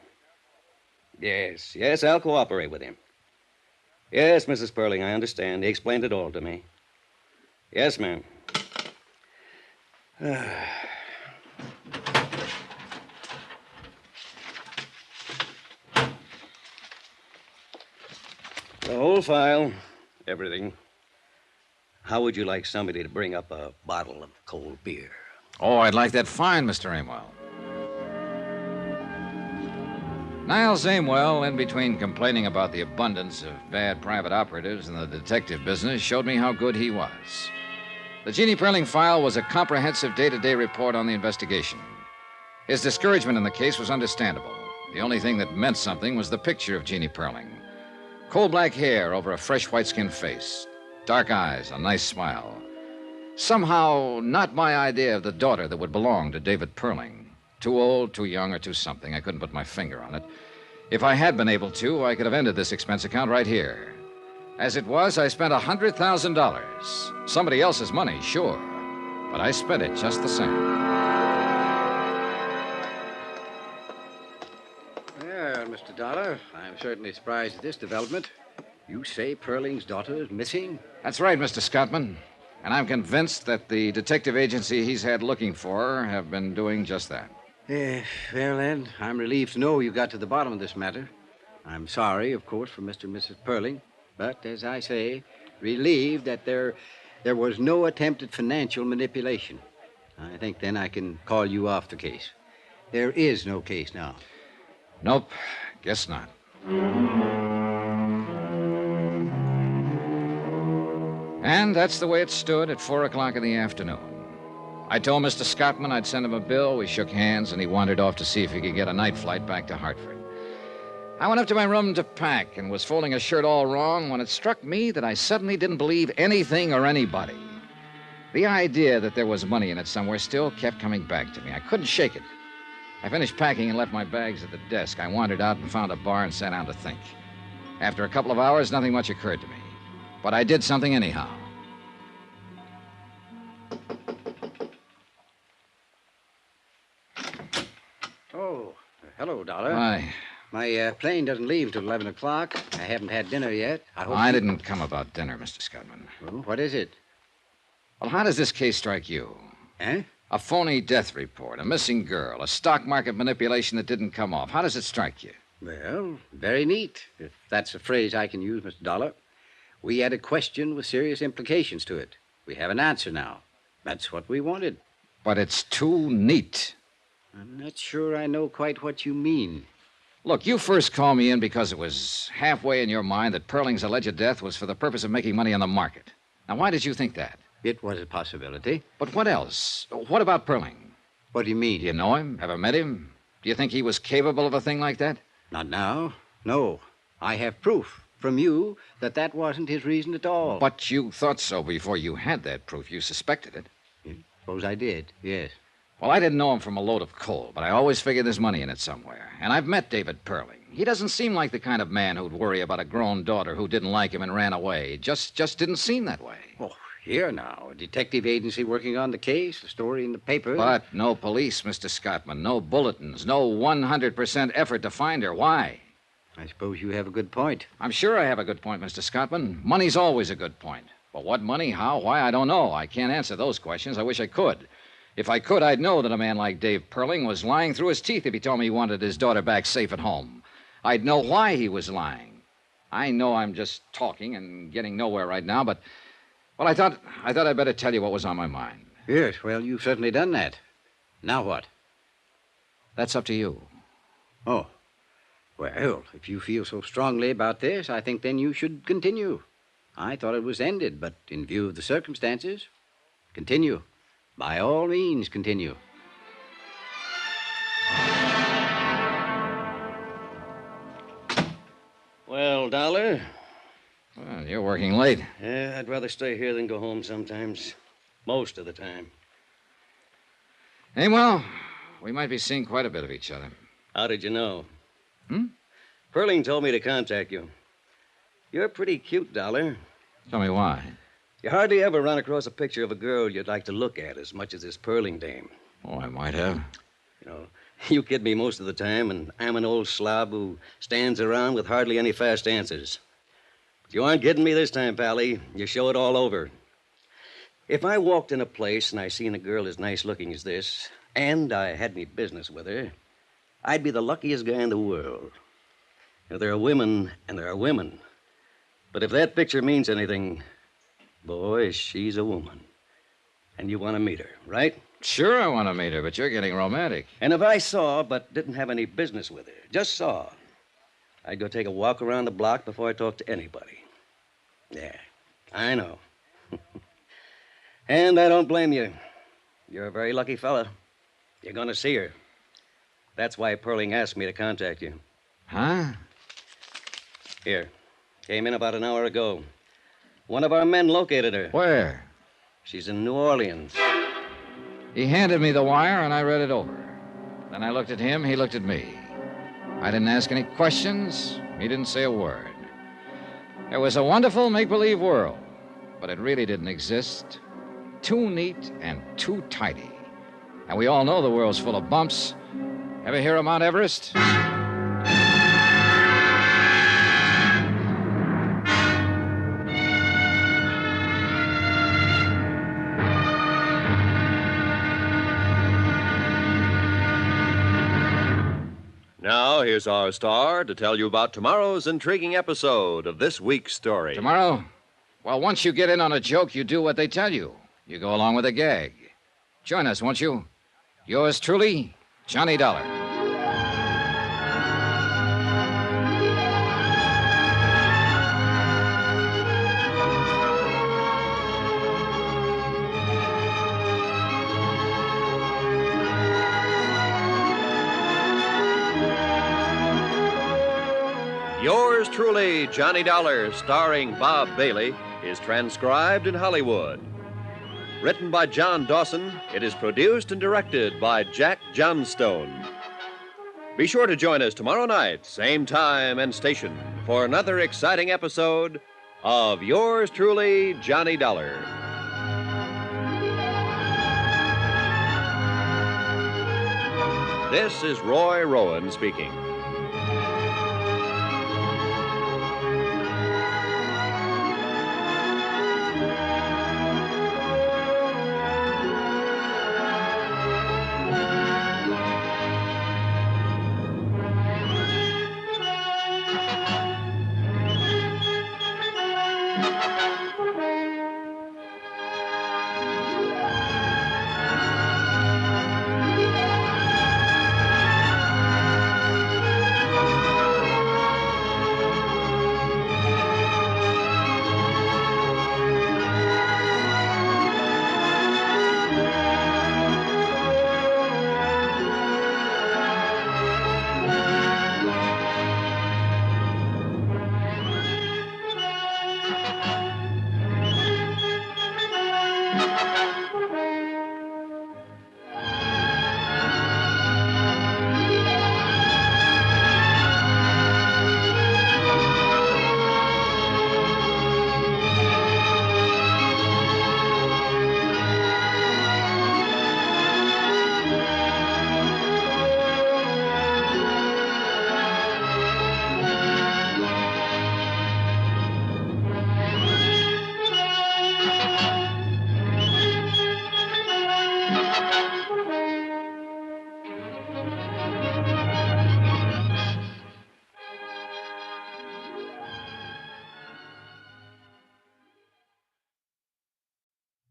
Yes, I'll cooperate with him. Yes, Mrs. Perling, I understand. He explained it all to me. Yes, ma'am. The whole file, everything. How would you like somebody to bring up a bottle of cold beer? Oh, I'd like that fine, Mr. Aimwell. Niles Aimwell, in between complaining about the abundance of bad private operatives in the detective business, showed me how good he was. The Jeannie Perling file was a comprehensive day-to-day report on the investigation. His discouragement in the case was understandable. The only thing that meant something was the picture of Jeannie Perling. Coal black hair over a fresh white-skinned face. Dark eyes, a nice smile. Somehow, not my idea of the daughter that would belong to David Perling. Too old, too young, or too something. I couldn't put my finger on it. If I had been able to, I could have ended this expense account right here. As it was, I spent $100,000. Somebody else's money, sure. But I spent it just the same. Well, Mr. Dollar, I'm certainly surprised at this development. You say Perling's daughter is missing? That's right, Mr. Scottman. And I'm convinced that the detective agency he's had looking for her have been doing just that. Well, then, I'm relieved to know you got to the bottom of this matter. I'm sorry, of course, for Mr. and Mrs. Perling, but, as I say, relieved that there was no attempted financial manipulation. I think then I can call you off the case. There is no case now. Nope, guess not. And that's the way it stood at 4 o'clock in the afternoon. I told Mr. Scottman I'd send him a bill. We shook hands, and he wandered off to see if he could get a night flight back to Hartford. I went up to my room to pack and was folding a shirt all wrong when it struck me that I suddenly didn't believe anything or anybody. The idea that there was money in it somewhere still kept coming back to me. I couldn't shake it. I finished packing and left my bags at the desk. I wandered out and found a bar and sat down to think. After a couple of hours, nothing much occurred to me. But I did something anyhow. Oh, hello, Dollar. Why? My plane doesn't leave till 11 o'clock. I haven't had dinner yet. I didn't come about dinner, Mr. Scottman. Well, what is it? Well, how does this case strike you? Eh? A phony death report, a missing girl, a stock market manipulation that didn't come off. How does it strike you? Well, very neat, if that's a phrase I can use, Mr. Dollar. We had a question with serious implications to it. We have an answer now. That's what we wanted. But it's too neat. I'm not sure I know quite what you mean. Look, you first called me in because it was halfway in your mind that Perling's alleged death was for the purpose of making money on the market. Now, why did you think that? It was a possibility. But what else? What about Perling? What do you mean? Do you know him? Ever met him? Do you think he was capable of a thing like that? Not now. No. I have proof from you that that wasn't his reason at all. But you thought so before you had that proof. You suspected it. Suppose I did, yes. Well, I didn't know him from a load of coal, but I always figured there's money in it somewhere. And I've met David Perling. He doesn't seem like the kind of man who'd worry about a grown daughter who didn't like him and ran away. Just didn't seem that way. Oh, here now. A detective agency working on the case, a story in the paper. But no police, Mr. Scottman. No bulletins. No 100% effort to find her. Why? I suppose you have a good point. I'm sure I have a good point, Mr. Scottman. Money's always a good point. But what money, how, why, I don't know. I can't answer those questions. I wish I could. If I could, I'd know that a man like Dave Perling was lying through his teeth if he told me he wanted his daughter back safe at home. I'd know why he was lying. I know I'm just talking and getting nowhere right now, but, well, I thought I'd better tell you what was on my mind. Yes, well, you've certainly done that. Now what? That's up to you. Oh. Well, if you feel so strongly about this, I think then you should continue. I thought it was ended, but in view of the circumstances, continue. By all means, continue. Well, Dollar? Well, you're working late. Yeah, I'd rather stay here than go home sometimes. Most of the time. Hey, well, we might be seeing quite a bit of each other. How did you know? Perling told me to contact you. You're pretty cute, Dollar. Tell me why. You hardly ever run across a picture of a girl you'd like to look at as much as this Perling dame. Oh, I might have. You know, you kid me most of the time, and I'm an old slob who stands around with hardly any fast answers. But you aren't kidding me this time, Pally. You show it all over. If I walked in a place and I seen a girl as nice looking as this, and I had any business with her, I'd be the luckiest guy in the world. Now, there are women and there are women. But if that picture means anything, boy, she's a woman. And you want to meet her, right? Sure I want to meet her, but you're getting romantic. And if I saw but didn't have any business with her, just saw, I'd go take a walk around the block before I talked to anybody. Yeah, I know. And I don't blame you. You're a very lucky fella. You're going to see her. That's why Perling asked me to contact you. Huh? Here. Came in about an hour ago. One of our men located her. Where? She's in New Orleans. He handed me the wire, and I read it over. Then I looked at him, he looked at me. I didn't ask any questions. He didn't say a word. It was a wonderful make-believe world, but it really didn't exist. Too neat and too tidy. And we all know the world's full of bumps. Ever hear of Mount Everest? Now, here's our star to tell you about tomorrow's intriguing episode of this week's story. Tomorrow? Well, once you get in on a joke, you do what they tell you. You go along with a gag. Join us, won't you? Yours truly, Johnny Dollar. Yours truly, Johnny Dollar, starring Bob Bailey, is transcribed in Hollywood. Written by John Dawson, it is produced and directed by Jack Johnstone. Be sure to join us tomorrow night, same time and station, for another exciting episode of Yours truly, Johnny Dollar. This is Roy Rowan speaking.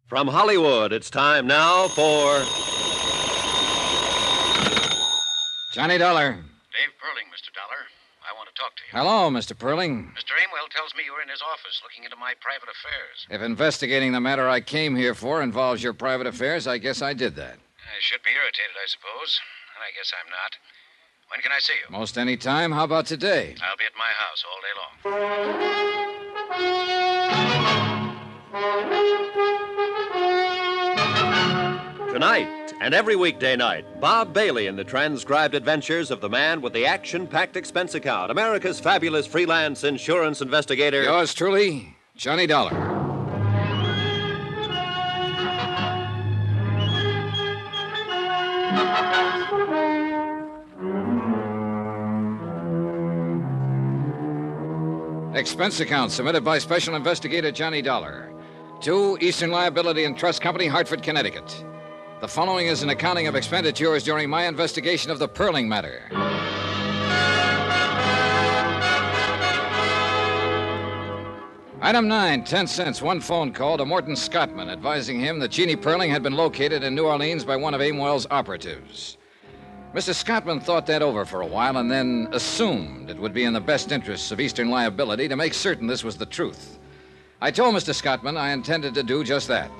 From Hollywood, it's time now for Johnny Dollar. Dave Perling, Mr. Dollar. I want to talk to you. Hello, Mr. Perling. Mr. Amwell tells me you were in his office looking into my private affairs. If investigating the matter I came here for involves your private affairs, I guess I did that. I should be irritated, I suppose. And I guess I'm not. When can I see you? Most any time. How about today? I'll be at my house all day long. Tonight and every weekday night, Bob Bailey in the transcribed adventures of the man with the action-packed expense account, America's fabulous freelance insurance investigator. Yours truly, Johnny Dollar. Expense account submitted by Special Investigator Johnny Dollar to Eastern Liability and Trust Company, Hartford, Connecticut. The following is an accounting of expenditures during my investigation of the Perling matter. Item 9, 10 cents, one phone call to Morton Scottman advising him that Jeannie Perling had been located in New Orleans by one of Amwell's operatives. Mr. Scottman thought that over for a while and then assumed it would be in the best interests of Eastern Liability to make certain this was the truth. I told Mr. Scottman I intended to do just that.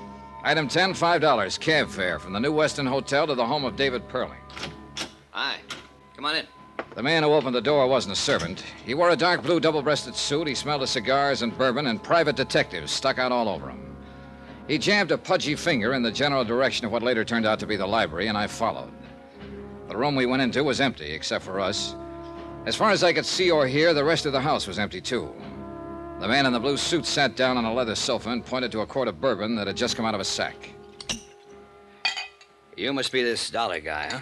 Item 10, $5, cab fare from the New Weston Hotel to the home of David Perling. Hi. Come on in. The man who opened the door wasn't a servant. He wore a dark blue double-breasted suit. He smelled of cigars and bourbon, and private detectives stuck out all over him. He jammed a pudgy finger in the general direction of what later turned out to be the library, and I followed. The room we went into was empty, except for us. As far as I could see or hear, the rest of the house was empty, too. The man in the blue suit sat down on a leather sofa and pointed to a quart of bourbon that had just come out of a sack. You must be this Dollar guy, huh?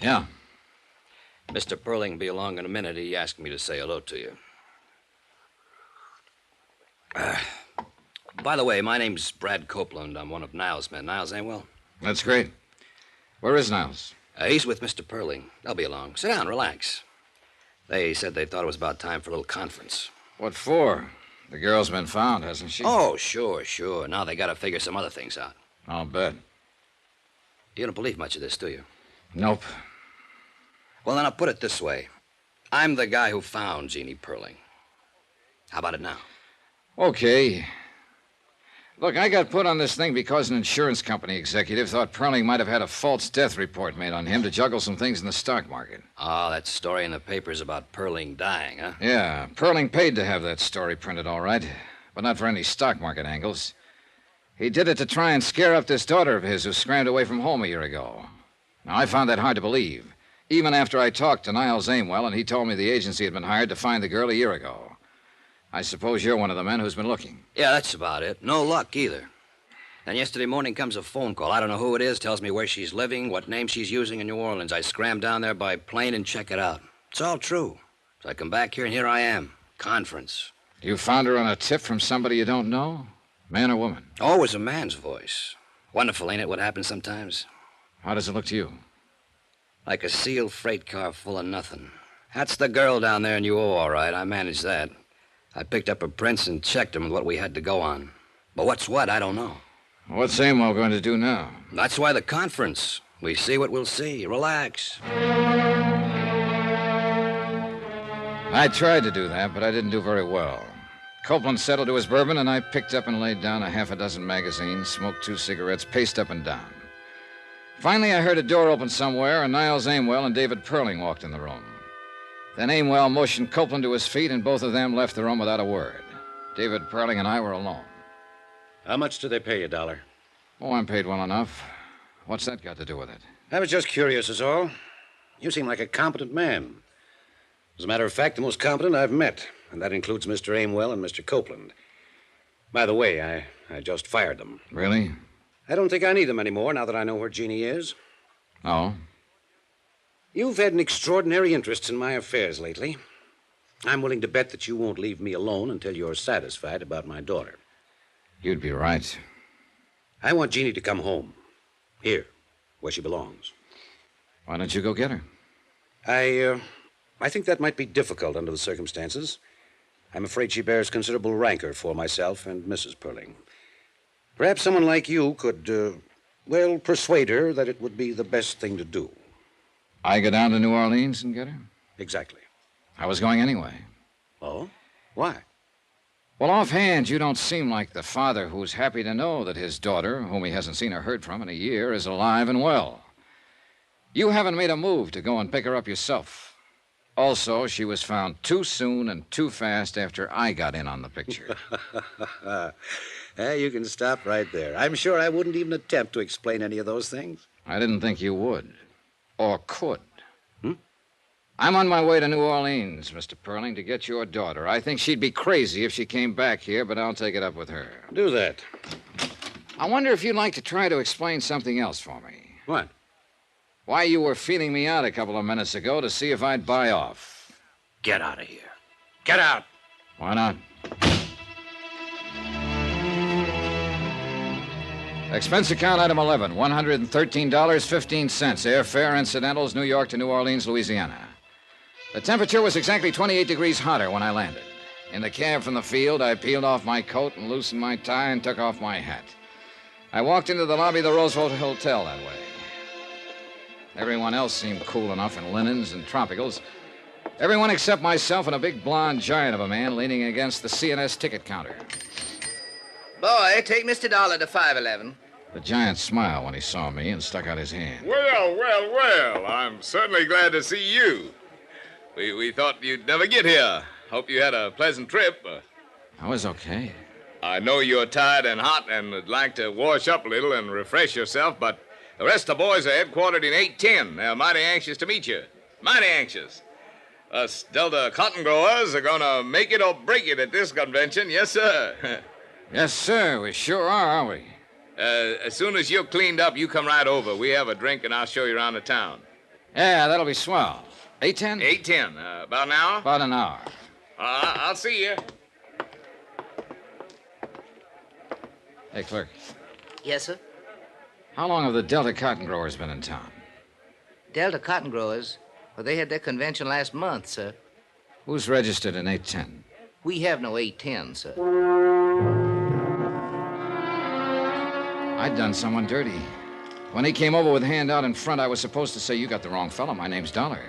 Yeah. Mr. Perling will be along in a minute. He asked me to say hello to you. By the way, my name's Brad Copeland. I'm one of Niles' men. Niles ain't well? That's great. Where is Niles? He's with Mr. Perling. They'll be along. Sit down, relax. They said they thought it was about time for a little conference. What for? The girl's been found, hasn't she? Oh, sure. Now they gotta figure some other things out. I'll bet. You don't believe much of this, do you? Nope. Well, then I'll put it this way. I'm the guy who found Jeannie Perling. How about it now? Okay. Look, I got put on this thing because an insurance company executive thought Perling might have had a false death report made on him to juggle some things in the stock market. Oh, that story in the papers about Perling dying, huh? Yeah, Perling paid to have that story printed, all right, but not for any stock market angles. He did it to try and scare up this daughter of his who scrammed away from home a year ago. Now, I found that hard to believe, even after I talked to Niles Aimwell and he told me the agency had been hired to find the girl a year ago. I suppose you're one of the men who's been looking. Yeah, that's about it. No luck, either. Then yesterday morning comes a phone call. I don't know who it is, tells me where she's living, what name she's using in New Orleans. I scram down there by plane and check it out. It's all true. So I come back here, and here I am. Conference. You found her on a tip from somebody you don't know? Man or woman? Always a man's voice. Wonderful, ain't it, what happens sometimes? How does it look to you? Like a sealed freight car full of nothing. That's the girl down there in UO, all right. I managed that. I picked up her prints and checked them with what we had to go on. But what's what, I don't know. What's Aimwell going to do now? That's why the conference. We see what we'll see. Relax. I tried to do that, but I didn't do very well. Copeland settled to his bourbon, and I picked up and laid down a half a dozen magazines, smoked 2 cigarettes, paced up and down. Finally, I heard a door open somewhere, and Niles Aimwell and David Perling walked in the room. Then Aimwell motioned Copeland to his feet, and both of them left the room without a word. David Perling and I were alone. How much do they pay you, Dollar? Oh, I'm paid well enough. What's that got to do with it? I was just curious, is all. You seem like a competent man. As a matter of fact, the most competent I've met, and that includes Mr. Aimwell and Mr. Copeland. By the way, I just fired them. Really? I don't think I need them anymore now that I know where Jeannie is. Oh? You've had an extraordinary interest in my affairs lately. I'm willing to bet that you won't leave me alone until you're satisfied about my daughter. You'd be right. I want Jeannie to come home. Here, where she belongs. Why don't you go get her? I think that might be difficult under the circumstances. I'm afraid she bears considerable rancor for myself and Mrs. Perling. Perhaps someone like you could, persuade her that it would be the best thing to do. I go down to New Orleans and get her? Exactly. I was going anyway. Oh? Why? Well, offhand, you don't seem like the father who's happy to know that his daughter, whom he hasn't seen or heard from in a year, is alive and well. You haven't made a move to go and pick her up yourself. Also, she was found too soon and too fast after I got in on the picture. You can stop right there. I'm sure I wouldn't even attempt to explain any of those things. I didn't think you would. Or could. I'm on my way to New Orleans, Mr. Perling, to get your daughter. I think she'd be crazy if she came back here, but I'll take it up with her. Do that. I wonder if you'd like to try to explain something else for me. What? Why you were feeling me out a couple of minutes ago to see if I'd buy off. Get out of here. Get out. Why not? Expense account item 11, $113.15. Airfare, incidentals, New York to New Orleans, Louisiana. The temperature was exactly 28 degrees hotter when I landed. In the cab from the field, I peeled off my coat and loosened my tie and took off my hat. I walked into the lobby of the Roosevelt Hotel that way. Everyone else seemed cool enough in linens and tropicals. Everyone except myself and a big blonde giant of a man leaning against the CNS ticket counter. Boy, take Mr. Dollar to 511. A giant smile when he saw me and stuck out his hand. Well. I'm certainly glad to see you. We thought you'd never get here. Hope you had a pleasant trip. I was okay. I know you're tired and hot and would like to wash up a little and refresh yourself, but the rest of the boys are headquartered in 810. They're mighty anxious to meet you. Mighty anxious. Us Delta cotton growers are going to make it or break it at this convention. Yes, sir. Yes, sir. We sure are, aren't we? As soon as you're cleaned up, you come right over. We have a drink, and I'll show you around the town. Yeah, that'll be swell. 8:10? 8:10. About an hour? About an hour. I'll see you. Hey, clerk. Yes, sir? How long have the Delta cotton growers been in town? Delta cotton growers? Well, they had their convention last month, sir. Who's registered in 810? We have no 810, sir. I'd done someone dirty. When he came over with a hand out in front, I was supposed to say, "You got the wrong fellow. My name's Dollar."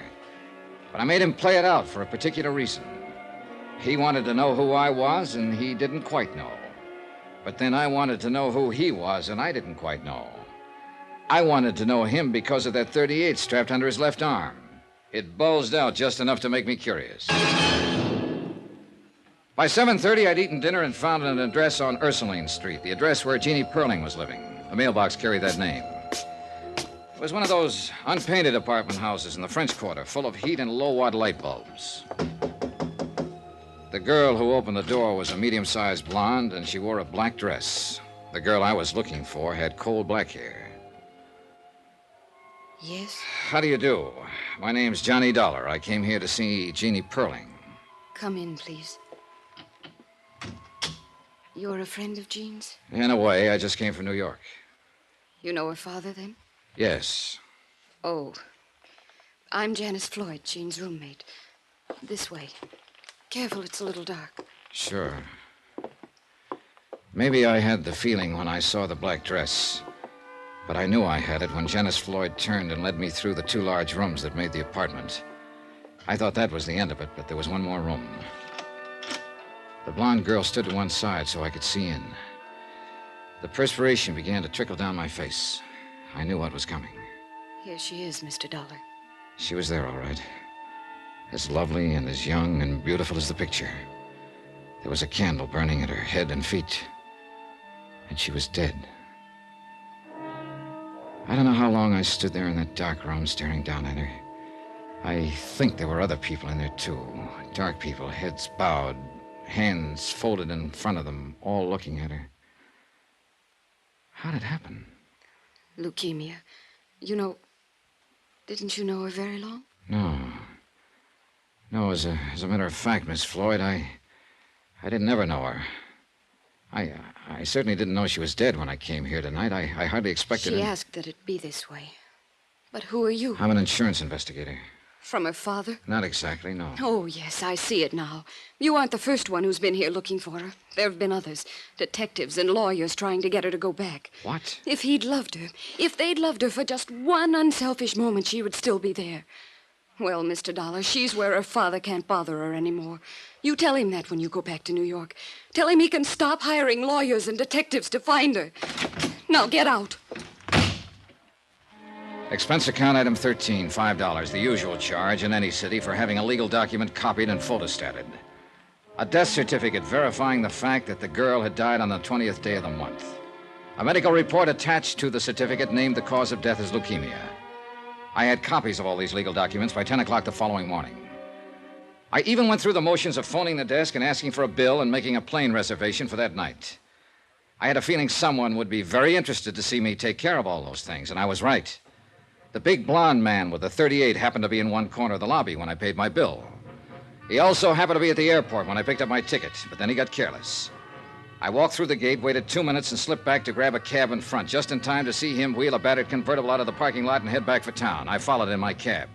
But I made him play it out for a particular reason. He wanted to know who I was, and he didn't quite know. But then I wanted to know who he was, and I didn't quite know. I wanted to know him because of that .38 strapped under his left arm. It bulged out just enough to make me curious. By 7:30, I'd eaten dinner and found an address on Ursuline Street, the address where Jeannie Perling was living. The mailbox carried that name. It was one of those unpainted apartment houses in the French Quarter, full of heat and low-watt light bulbs. The girl who opened the door was a medium-sized blonde, and she wore a black dress. The girl I was looking for had coal black hair. Yes? How do you do? My name's Johnny Dollar. I came here to see Jeannie Perling. Come in, please. You're a friend of Jean's? In a way, I just came from New York. You know her father, then? Yes. Oh. I'm Janice Floyd, Jean's roommate. This way. Careful, it's a little dark. Sure. Maybe I had the feeling when I saw the black dress. But I knew I had it when Janice Floyd turned and led me through the two large rooms that made the apartment. I thought that was the end of it, but there was one more room. The blonde girl stood to one side so I could see in. The perspiration began to trickle down my face. I knew what was coming. Here she is, Mr. Dollar. She was there, all right. As lovely and as young and beautiful as the picture. There was a candle burning at her head and feet. And she was dead. I don't know how long I stood there in that dark room staring down at her. I think there were other people in there, too. Dark people, heads bowed, hands folded in front of them, all looking at her. How'd it happen? Leukemia. You know, didn't you know her very long? No, as a matter of fact, Miss Floyd, I didn't ever know her. I certainly didn't know she was dead when I came here tonight. I hardly expected She asked that it be this way. But who are you? I'm an insurance investigator. From her father? Not exactly, no. Oh, yes, I see it now. You aren't the first one who's been here looking for her. There have been others. Detectives and lawyers trying to get her to go back. What? If he'd loved her, if they'd loved her for just one unselfish moment, she would still be there. Well, Mr. Dollar, she's where her father can't bother her anymore. You tell him that when you go back to New York. Tell him he can stop hiring lawyers and detectives to find her. Now, get out. Expense account item 13, $5, the usual charge in any city for having a legal document copied and photostated. A death certificate verifying the fact that the girl had died on the 20th day of the month. A medical report attached to the certificate named the cause of death as leukemia. I had copies of all these legal documents by 10 o'clock the following morning. I even went through the motions of phoning the desk and asking for a bill and making a plane reservation for that night. I had a feeling someone would be very interested to see me take care of all those things, and I was right. The big blonde man with the .38 happened to be in one corner of the lobby when I paid my bill. He also happened to be at the airport when I picked up my ticket, but then he got careless. I walked through the gate, waited 2 minutes, and slipped back to grab a cab in front, just in time to see him wheel a battered convertible out of the parking lot and head back for town. I followed in my cab.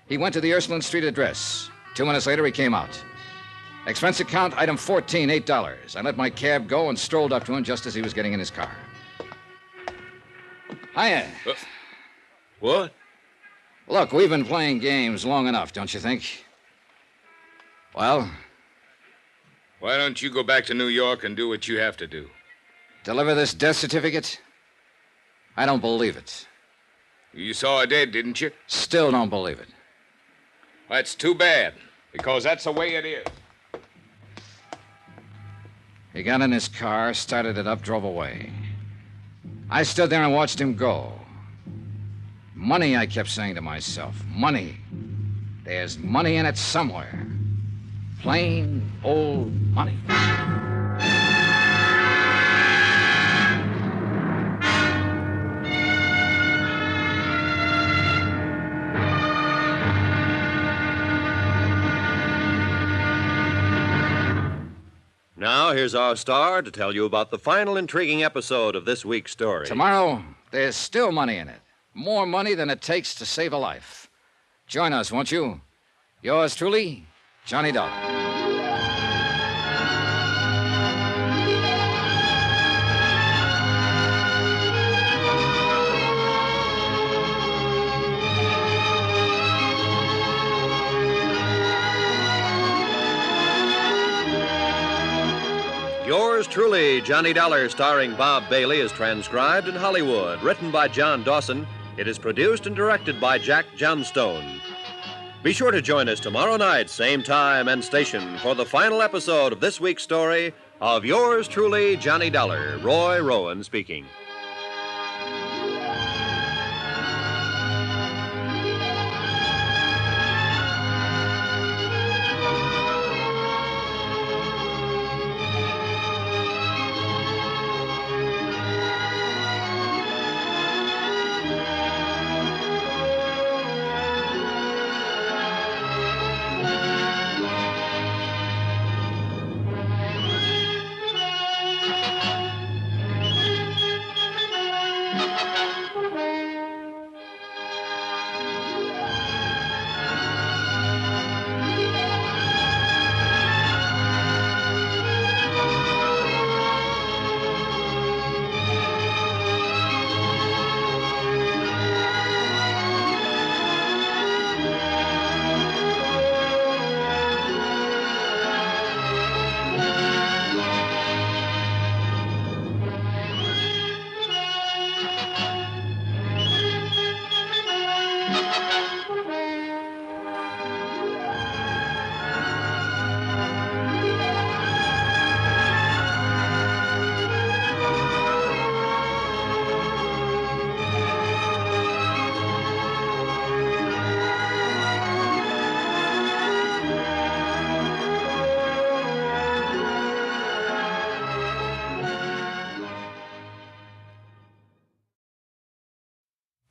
He went to the Ursuline Street address. 2 minutes later, he came out. Expense account, item 14, $8. I let my cab go and strolled up to him just as he was getting in his car. Hiya. What? Look, we've been playing games long enough, don't you think? Well? Why don't you go back to New York and do what you have to do? Deliver this death certificate? I don't believe it. You saw her dead, didn't you? Still don't believe it. That's too bad, because that's the way it is. He got in his car, started it up, drove away. I stood there and watched him go. Money, I kept saying to myself. Money. There's money in it somewhere. Plain old money. Now, here's our star to tell you about the final intriguing episode of this week's story. Tomorrow, there's still money in it. More money than it takes to save a life. Join us, won't you? Yours truly, Johnny Dollar. Yours truly, Johnny Dollar, starring Bob Bailey, is transcribed in Hollywood. Written by John Dawson, it is produced and directed by Jack Johnstone. Be sure to join us tomorrow night, same time and station, for the final episode of this week's story of Yours truly, Johnny Dollar. Roy Rowan speaking.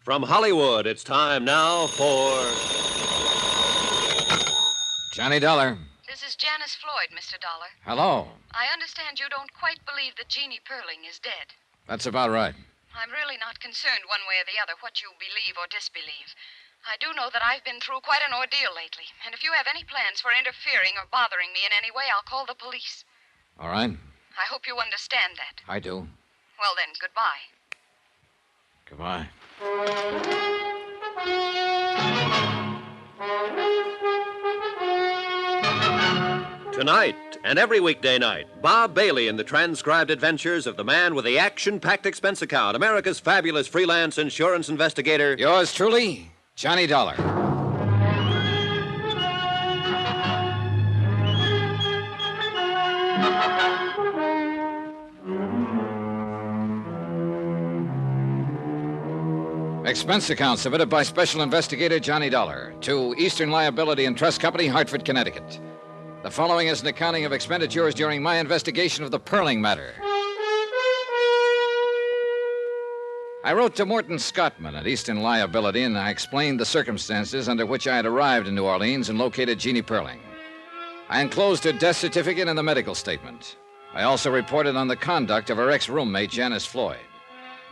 From Hollywood, it's time now for Johnny Dollar. This is Janice Floyd, Mr. Dollar. Hello. I understand you don't quite believe that Jeannie Perling is dead. That's about right. I'm really not concerned one way or the other what you believe or disbelieve. I do know that I've been through quite an ordeal lately, and if you have any plans for interfering or bothering me in any way, I'll call the police. All right. I hope you understand that. I do. Well then, goodbye. Goodbye. Tonight and every weekday night, Bob Bailey in the transcribed adventures of the man with the action-packed expense account, America's fabulous freelance insurance investigator. Yours truly, Johnny Dollar. Expense account submitted by Special Investigator Johnny Dollar to Eastern Liability and Trust Company, Hartford, Connecticut. The following is an accounting of expenditures during my investigation of the Perling matter. I wrote to Morton Scottman at Eastern Liability, and I explained the circumstances under which I had arrived in New Orleans and located Jeannie Perling. I enclosed her death certificate and the medical statement. I also reported on the conduct of her ex-roommate, Janice Floyd.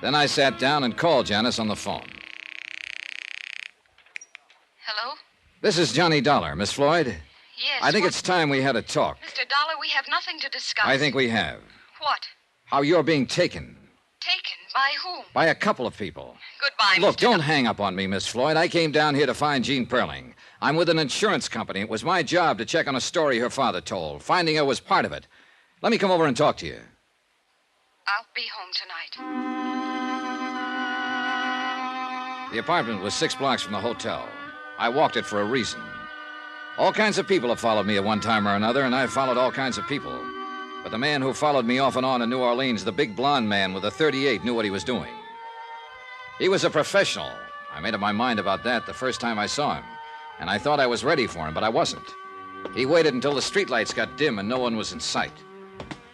Then I sat down and called Janice on the phone. Hello? This is Johnny Dollar, Miss Floyd. Yes. I think it's time we had a talk. Mr. Dollar, we have nothing to discuss. I think we have. What? How you're being taken. Taken? By whom? By a couple of people. Goodbye, Look, Mr. don't hang up on me, Miss Floyd. I came down here to find Jean Perling. I'm with an insurance company. It was my job to check on a story her father told. Finding her was part of it. Let me come over and talk to you. I'll be home tonight. The apartment was 6 blocks from the hotel. I walked it for a reason. All kinds of people have followed me at one time or another, and I've followed all kinds of people. But the man who followed me off and on in New Orleans, the big blonde man with a .38, knew what he was doing. He was a professional. I made up my mind about that the first time I saw him, and I thought I was ready for him, but I wasn't. He waited until the streetlights got dim and no one was in sight.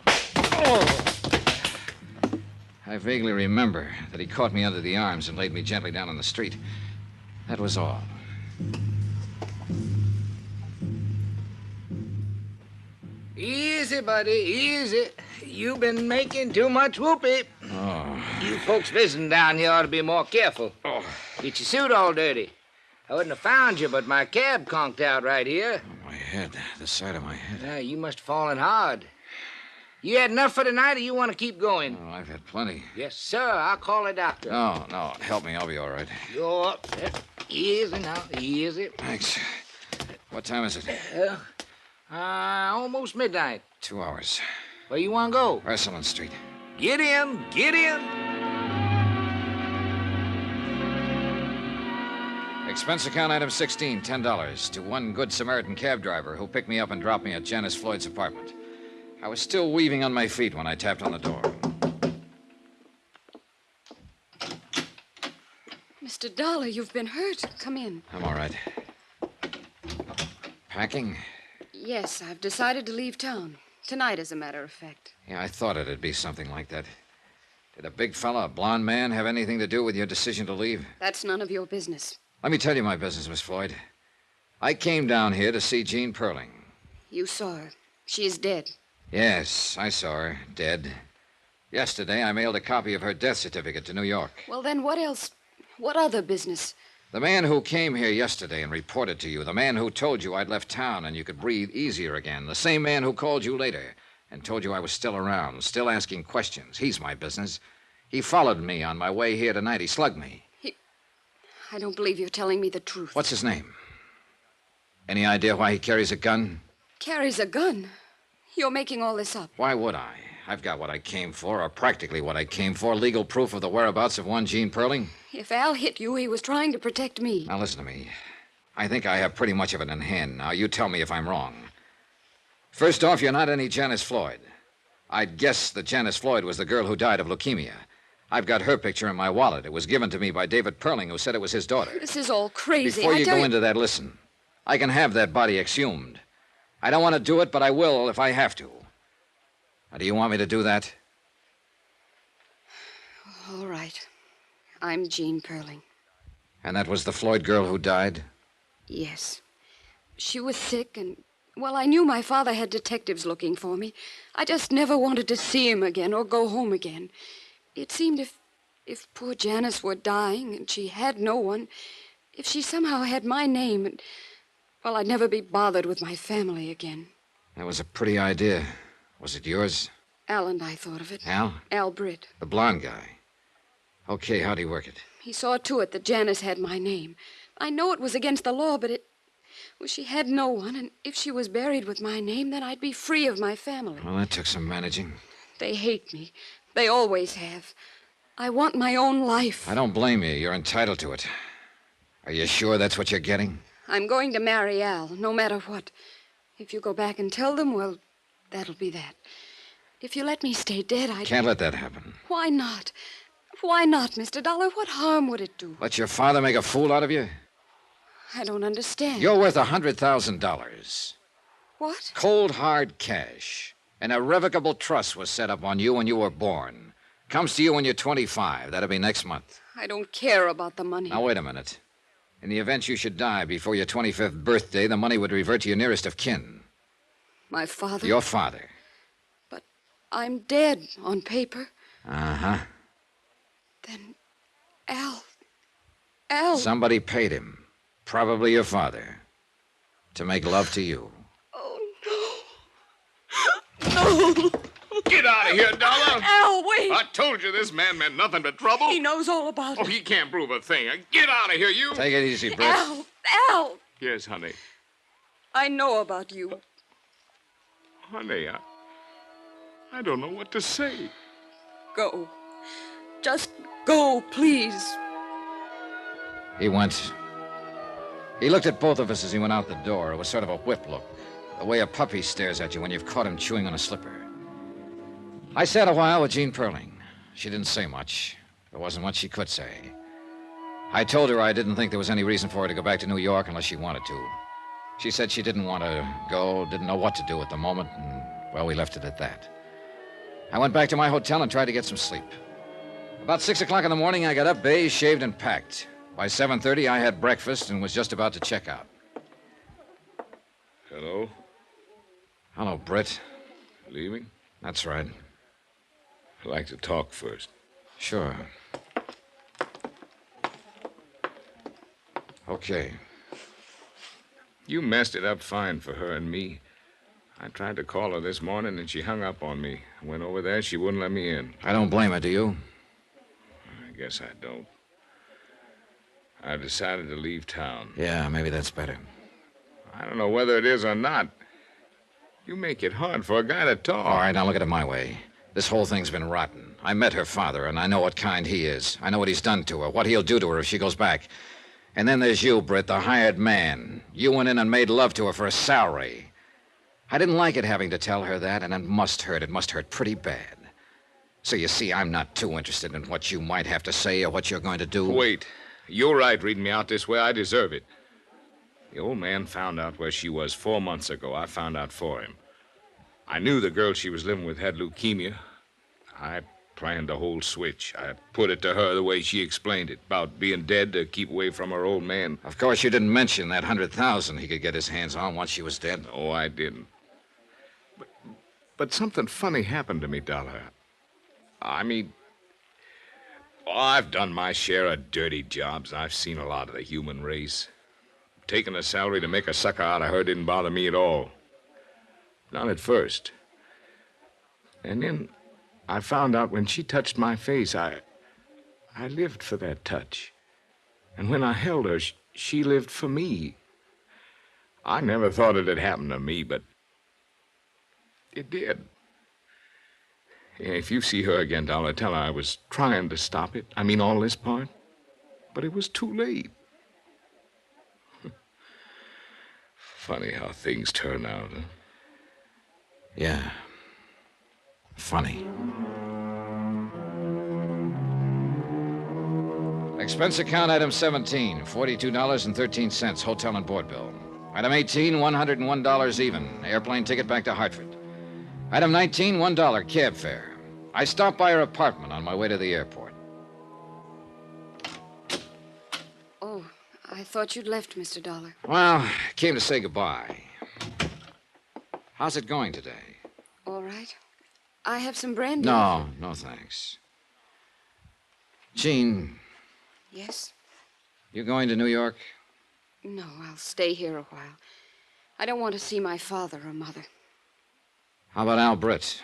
Oh! I vaguely remember that he caught me under the arms and laid me gently down on the street. That was all. Easy, buddy, easy. You've been making too much whoopee. Oh. You folks visiting down here ought to be more careful. Oh. Get your suit all dirty. I wouldn't have found you, but my cab conked out right here. My head, the side of my head. You must have fallen hard. You had enough for tonight, or you want to keep going? Oh, I've had plenty. Yes, sir. I'll call a doctor. No, help me. I'll be all right. You're easy now, easy. Thanks. What time is it? Almost midnight. 2 hours. Where you want to go? Ursuline Street. Get in, get in. Expense account item 16, $10 to one good Samaritan cab driver who picked me up and dropped me at Janice Floyd's apartment. I was still weaving on my feet when I tapped on the door. Mr. Dollar, you've been hurt. Come in. I'm all right. Packing? Yes, I've decided to leave town. Tonight, as a matter of fact. Yeah, I thought it'd be something like that. Did a big fella, a blonde man, have anything to do with your decision to leave? That's none of your business. Let me tell you my business, Miss Floyd. I came down here to see Jean Perling. You saw her. She is dead. Yes, I saw her, dead. Yesterday, I mailed a copy of her death certificate to New York. Well, then what else? What other business? The man who came here yesterday and reported to you, the man who told you I'd left town and you could breathe easier again, the same man who called you later and told you I was still around, still asking questions. He's my business. He followed me on my way here tonight. He slugged me. I don't believe you're telling me the truth. What's his name? Any idea why he carries a gun? Carries a gun? You're making all this up. Why would I? I've got what I came for, or practically what I came for, legal proof of the whereabouts of one Jean Perling. If Al hit you, he was trying to protect me. Now, listen to me. I think I have pretty much of it in hand now. You tell me if I'm wrong. First off, you're not any Janice Floyd. I'd guess that Janice Floyd was the girl who died of leukemia. I've got her picture in my wallet. It was given to me by David Perling, who said it was his daughter. This is all crazy. Before you go into that, listen. I can have that body exhumed. I don't want to do it, but I will if I have to. Now, do you want me to do that? All right. I'm Jean Perling. And that was the Floyd girl who died? Yes. She was sick, and, well, I knew my father had detectives looking for me. I just never wanted to see him again or go home again. It seemed if poor Janice were dying and she had no one, if she somehow had my name, and, well, I'd never be bothered with my family again. That was a pretty idea. Was it yours? Al and I thought of it. Al? Al Britt. The blonde guy. Okay, how'd he work it? He saw to it that Janice had my name. I know it was against the law, but well, she had no one, and if she was buried with my name, then I'd be free of my family. Well, that took some managing. They hate me. They always have. I want my own life. I don't blame you. You're entitled to it. Are you sure that's what you're getting? I'm going to marry Al, no matter what. If you go back and tell them, well, that'll be that. If you let me stay dead, I can't let that happen. Why not? Why not, Mr. Dollar? What harm would it do? Let your father make a fool out of you? I don't understand. You're worth $100,000. What? Cold, hard cash. An irrevocable trust was set up on you when you were born. Comes to you when you're 25. That'll be next month. I don't care about the money. Now, wait a minute. In the event you should die before your 25th birthday, the money would revert to your nearest of kin. My father? Your father. But I'm dead on paper. Uh-huh. Then Al... Somebody paid him. Probably your father. To make love to you. No! Get out of here, Dollar! Al, wait! I told you this man meant nothing but trouble. He knows all about it. Oh, he can't prove a thing. Get out of here, you! Take it easy, Britt. Al! Yes, honey. I know about you. Honey, I don't know what to say. Go. Just go, please. He went. He looked at both of us as he went out the door. It was sort of a whip look, the way a puppy stares at you when you've caught him chewing on a slipper. I sat a while with Jean Perling. She didn't say much. There wasn't much she could say. I told her I didn't think there was any reason for her to go back to New York unless she wanted to. She said she didn't want to go, didn't know what to do at the moment, and, well, we left it at that. I went back to my hotel and tried to get some sleep. About 6 o'clock in the morning, I got up, bathed, shaved, and packed. By 7:30, I had breakfast and was just about to check out. Hello? Hello, Britt. Leaving? That's right. I'd like to talk first. Sure. Okay. You messed it up fine for her and me. I tried to call her this morning, and she hung up on me. I went over there, she wouldn't let me in. I don't blame her, do you? I guess I don't. I've decided to leave town. Yeah, maybe that's better. I don't know whether it is or not. You make it hard for a guy to talk. All right, now look at it my way. This whole thing's been rotten. I met her father, and I know what kind he is. I know what he's done to her, what he'll do to her if she goes back. And then there's you, Britt, the hired man. You went in and made love to her for a salary. I didn't like it having to tell her that, and it must hurt. It must hurt pretty bad. So you see, I'm not too interested in what you might have to say or what you're going to do. Wait. You're right reading me out this way. I deserve it. The old man found out where she was 4 months ago. I found out for him. I knew the girl she was living with had leukemia. I planned the whole switch. I put it to her the way she explained it, about being dead to keep away from her old man. Of course, you didn't mention that $100,000 he could get his hands on once she was dead. No, I didn't. But something funny happened to me, Dollar. I mean, I've done my share of dirty jobs. I've seen a lot of the human race. Taking a salary to make a sucker out of her didn't bother me at all. Not at first. And then I found out when she touched my face, I lived for that touch. And when I held her, she lived for me. I never thought it had happened to me, but it did. If you see her again, Dollar, tell her I was trying to stop it. I mean, all this part. But it was too late. Funny how things turn out, huh? Yeah. Funny. Expense account item 17, $42.13, hotel and board bill. Item 18, $101 even, airplane ticket back to Hartford. Item 19, $1 cab fare. I stopped by her apartment on my way to the airport. Oh, I thought you'd left, Mr. Dollar. Well, came to say goodbye. How's it going today? All right. I have some brandy. No, thanks. Jean. Yes? You going to New York? No, I'll stay here a while. I don't want to see my father or mother. How about Al Britt?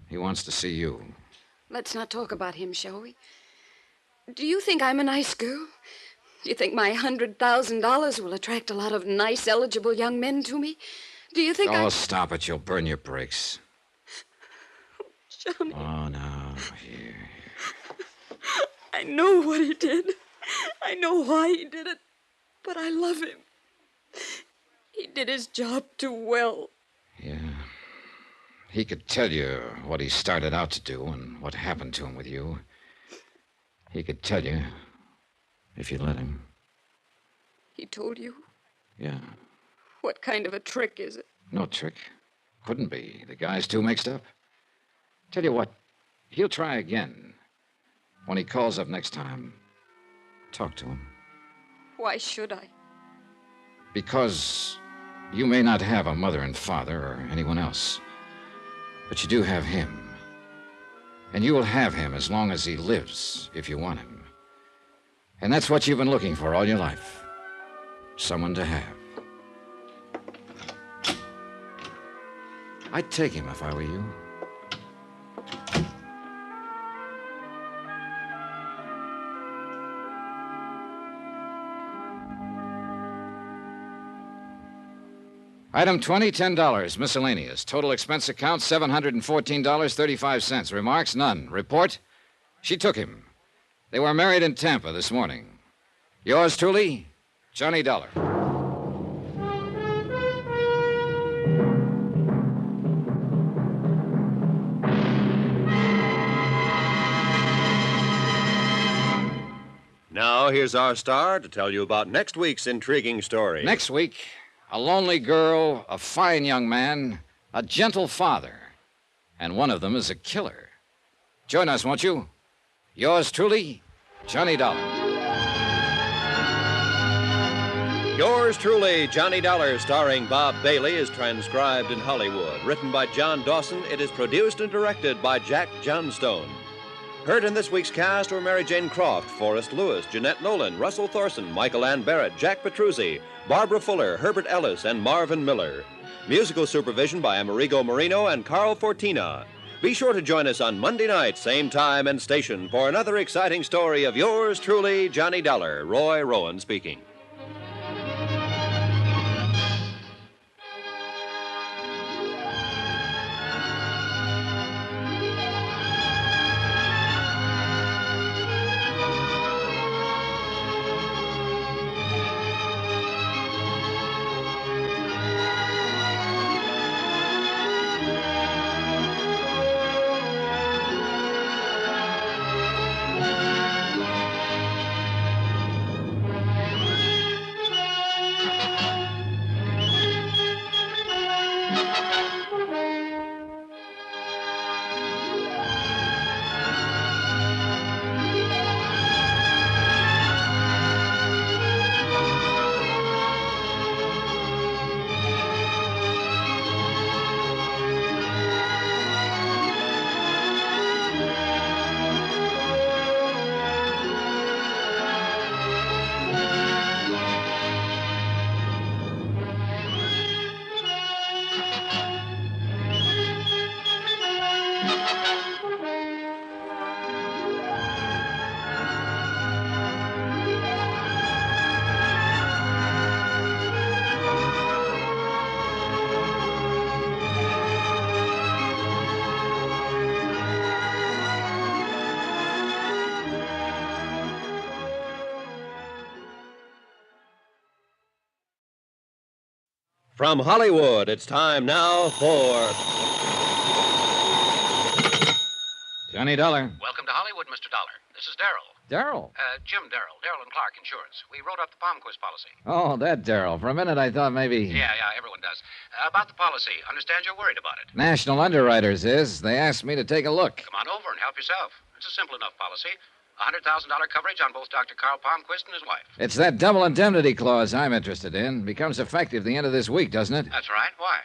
He wants to see you. Let's not talk about him, shall we? Do you think I'm a nice girl? Do you think my $100,000 will attract a lot of nice, eligible young men to me? Do you think Oh, stop it. You'll burn your brakes. Johnny. Oh, no. Here. I know what he did. I know why he did it. But I love him. He did his job too well. Yeah. He could tell you what he started out to do and what happened to him with you. He could tell you if you'd let him. He told you? Yeah. What kind of a trick is it? No trick. Couldn't be. The guy's too mixed up. Tell you what, he'll try again. When he calls up next time, talk to him. Why should I? Because you may not have a mother and father or anyone else, but you do have him. And you will have him as long as he lives, if you want him. And that's what you've been looking for all your life. Someone to have. I'd take him if I were you. Item 20, $10, miscellaneous. Total expense account, $714.35. Remarks, none. Report, she took him. They were married in Tampa this morning. Yours truly, Johnny Dollar. Now, here's our star to tell you about next week's intriguing story. Next week, a lonely girl, a fine young man, a gentle father, and one of them is a killer. Join us, won't you? Yours truly, Johnny Dollar. Yours truly, Johnny Dollar, starring Bob Bailey, is transcribed in Hollywood. Written by John Dawson, it is produced and directed by Jack Johnstone. Heard in this week's cast were Mary Jane Croft, Forrest Lewis, Jeanette Nolan, Russell Thorson, Michael Ann Barrett, Jack Petruzzi, Barbara Fuller, Herbert Ellis, and Marvin Miller. Musical supervision by Amerigo Marino and Carl Fortina. Be sure to join us on Monday night, same time and station, for another exciting story of yours truly, Johnny Dollar. Roy Rowan speaking. From Hollywood, it's time now for Johnny Dollar. Welcome to Hollywood, Mr. Dollar. This is Darrell. Darrell? Jim Darrell. Darrell and Clark Insurance. We wrote up the Palmquist policy. Oh, that Darrell. For a minute, I thought maybe... Yeah, everyone does. About the policy. Understand you're worried about it. National Underwriters is. They asked me to take a look. Come on over and help yourself. It's a simple enough policy. $100,000 coverage on both Dr. Carl Palmquist and his wife. It's that double indemnity clause I'm interested in. Becomes effective the end of this week, doesn't it? That's right. Why?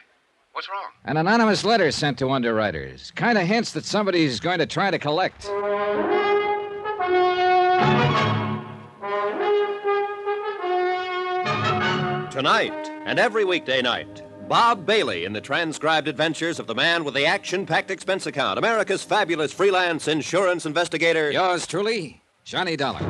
What's wrong? An anonymous letter sent to underwriters. Kind of hints that somebody's going to try to collect. Tonight and every weekday night, Bob Bailey in the transcribed adventures of the man with the action-packed expense account, America's fabulous freelance insurance investigator. Yours truly, Johnny Dollar.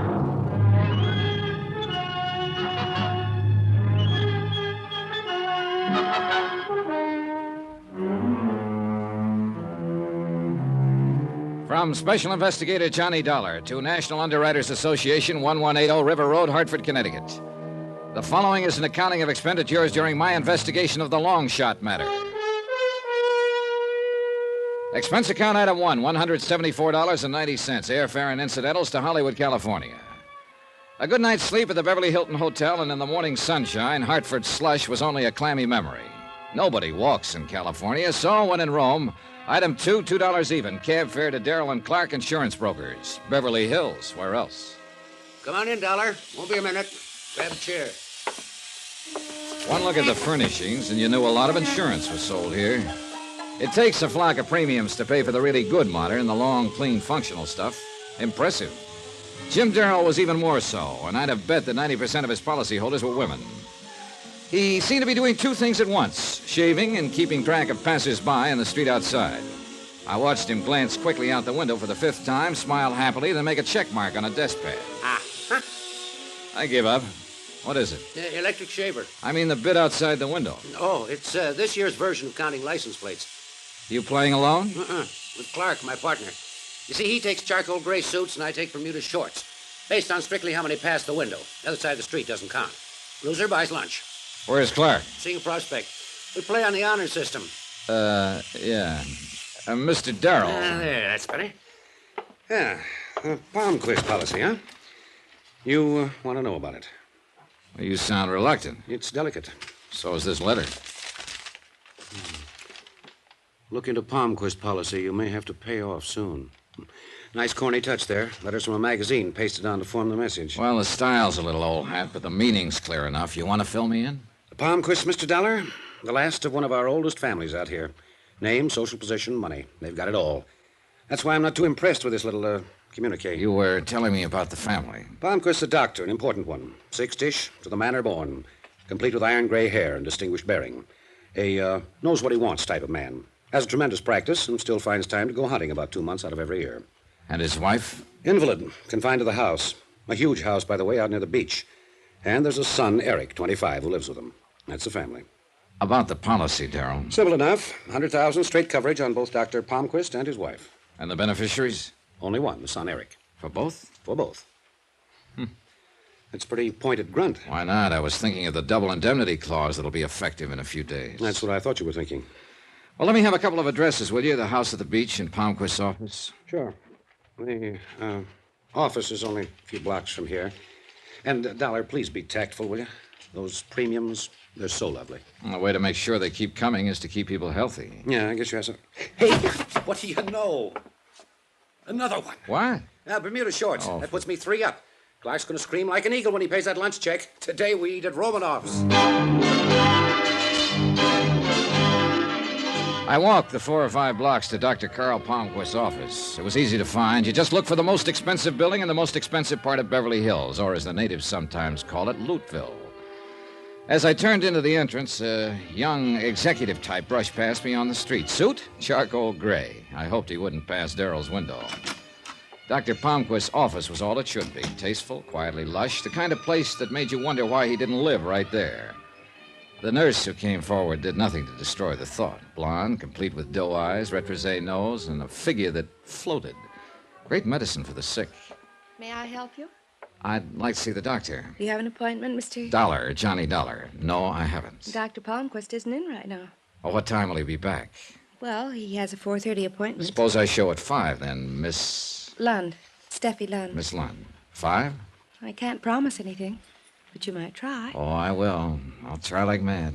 From Special Investigator Johnny Dollar to National Underwriters Association, 1180 River Road, Hartford, Connecticut. The following is an accounting of expenditures during my investigation of the long shot matter. Expense account item 1, $174.90, airfare and incidentals to Hollywood, California. A good night's sleep at the Beverly Hilton Hotel and in the morning sunshine, Hartford slush was only a clammy memory. Nobody walks in California, so when in Rome, item 2, $2 even, cab fare to Darrell and Clark Insurance Brokers. Beverly Hills, where else? Come on in, Dollar. Won't be a minute. Grab a chair. One look at the furnishings, and you knew a lot of insurance was sold here. It takes a flock of premiums to pay for the really good modern, the long, clean, functional stuff. Impressive. Jim Darrell was even more so, and I'd have bet that 90% of his policyholders were women. He seemed to be doing two things at once, shaving and keeping track of passers-by in the street outside. I watched him glance quickly out the window for the fifth time, smile happily, then make a check mark on a desk pad. I give up. What is it? Electric shaver. I mean the bit outside the window. Oh, it's this year's version of counting license plates. You playing alone? With Clark, my partner. You see, he takes charcoal gray suits and I take Bermuda shorts. Based on strictly how many pass the window. The other side of the street doesn't count. Loser buys lunch. Where's Clark? Seeing a prospect. We play on the honor system. Yeah. Mr. Darrell. There, that's better. Yeah, palm quiz policy, huh? You want to know about it? Well, you sound reluctant. It's delicate. So is this letter. Look into palm quiz policy. You may have to pay off soon. Nice corny touch there. Letters from a magazine pasted on to form the message. Well, the style's a little old hat, but the meaning's clear enough. You want to fill me in? The palm quiz, Mr. Dollar? The last of one of our oldest families out here. Name, social position, money. They've got it all. That's why I'm not too impressed with this little, communique. You were telling me about the family. Palmquist's a doctor, an important one. Six-ish, to the manner born. Complete with iron gray hair and distinguished bearing. A, knows what he wants type of man. Has a tremendous practice and still finds time to go hunting about 2 months out of every year. And his wife? Invalid, confined to the house. A huge house, by the way, out near the beach. And there's a son, Eric, 25, who lives with them. That's the family. About the policy, Darrell. Simple enough. 100,000 straight coverage on both Dr. Palmquist and his wife. And the beneficiaries? Only one, the son, Eric. For both? For both. That's a pretty pointed grunt. Why not? I was thinking of the double indemnity clause that'll be effective in a few days. That's what I thought you were thinking. Well, let me have a couple of addresses, will you? The house at the beach and Palmquist's office. Sure. The office is only a few blocks from here. And, Dollar, please be tactful, will you? Those premiums, they're so lovely. Well, the way to make sure they keep coming is to keep people healthy. Yeah, I guess you have some. Hey, what do you know? Another one. What? Bermuda shorts. Oh. That puts me 3 up. Clark's going to scream like an eagle when he pays that lunch check. Today we eat at Romanoff's. I walked the 4 or 5 blocks to Dr. Carl Palmquist's office. It was easy to find. You just look for the most expensive building in the most expensive part of Beverly Hills, or as the natives sometimes call it, Lootville. As I turned into the entrance, a young executive type brushed past me on the street. Suit? Charcoal gray. I hoped he wouldn't pass Darrell's window. Dr. Palmquist's office was all it should be. Tasteful, quietly lush, the kind of place that made you wonder why he didn't live right there. The nurse who came forward did nothing to destroy the thought. Blonde, complete with doe eyes, retrosé nose, and a figure that floated. Great medicine for the sick. May I help you? I'd like to see the doctor. Do you have an appointment, Mr. Dollar, Johnny Dollar. No, I haven't. Dr. Palmquist isn't in right now. Oh, what time will he be back? Well, he has a 4:30 appointment. Suppose I show at 5, then, Miss... Lund. Steffi Lund. Miss Lund. 5? I can't promise anything, but you might try. Oh, I will. I'll try like mad.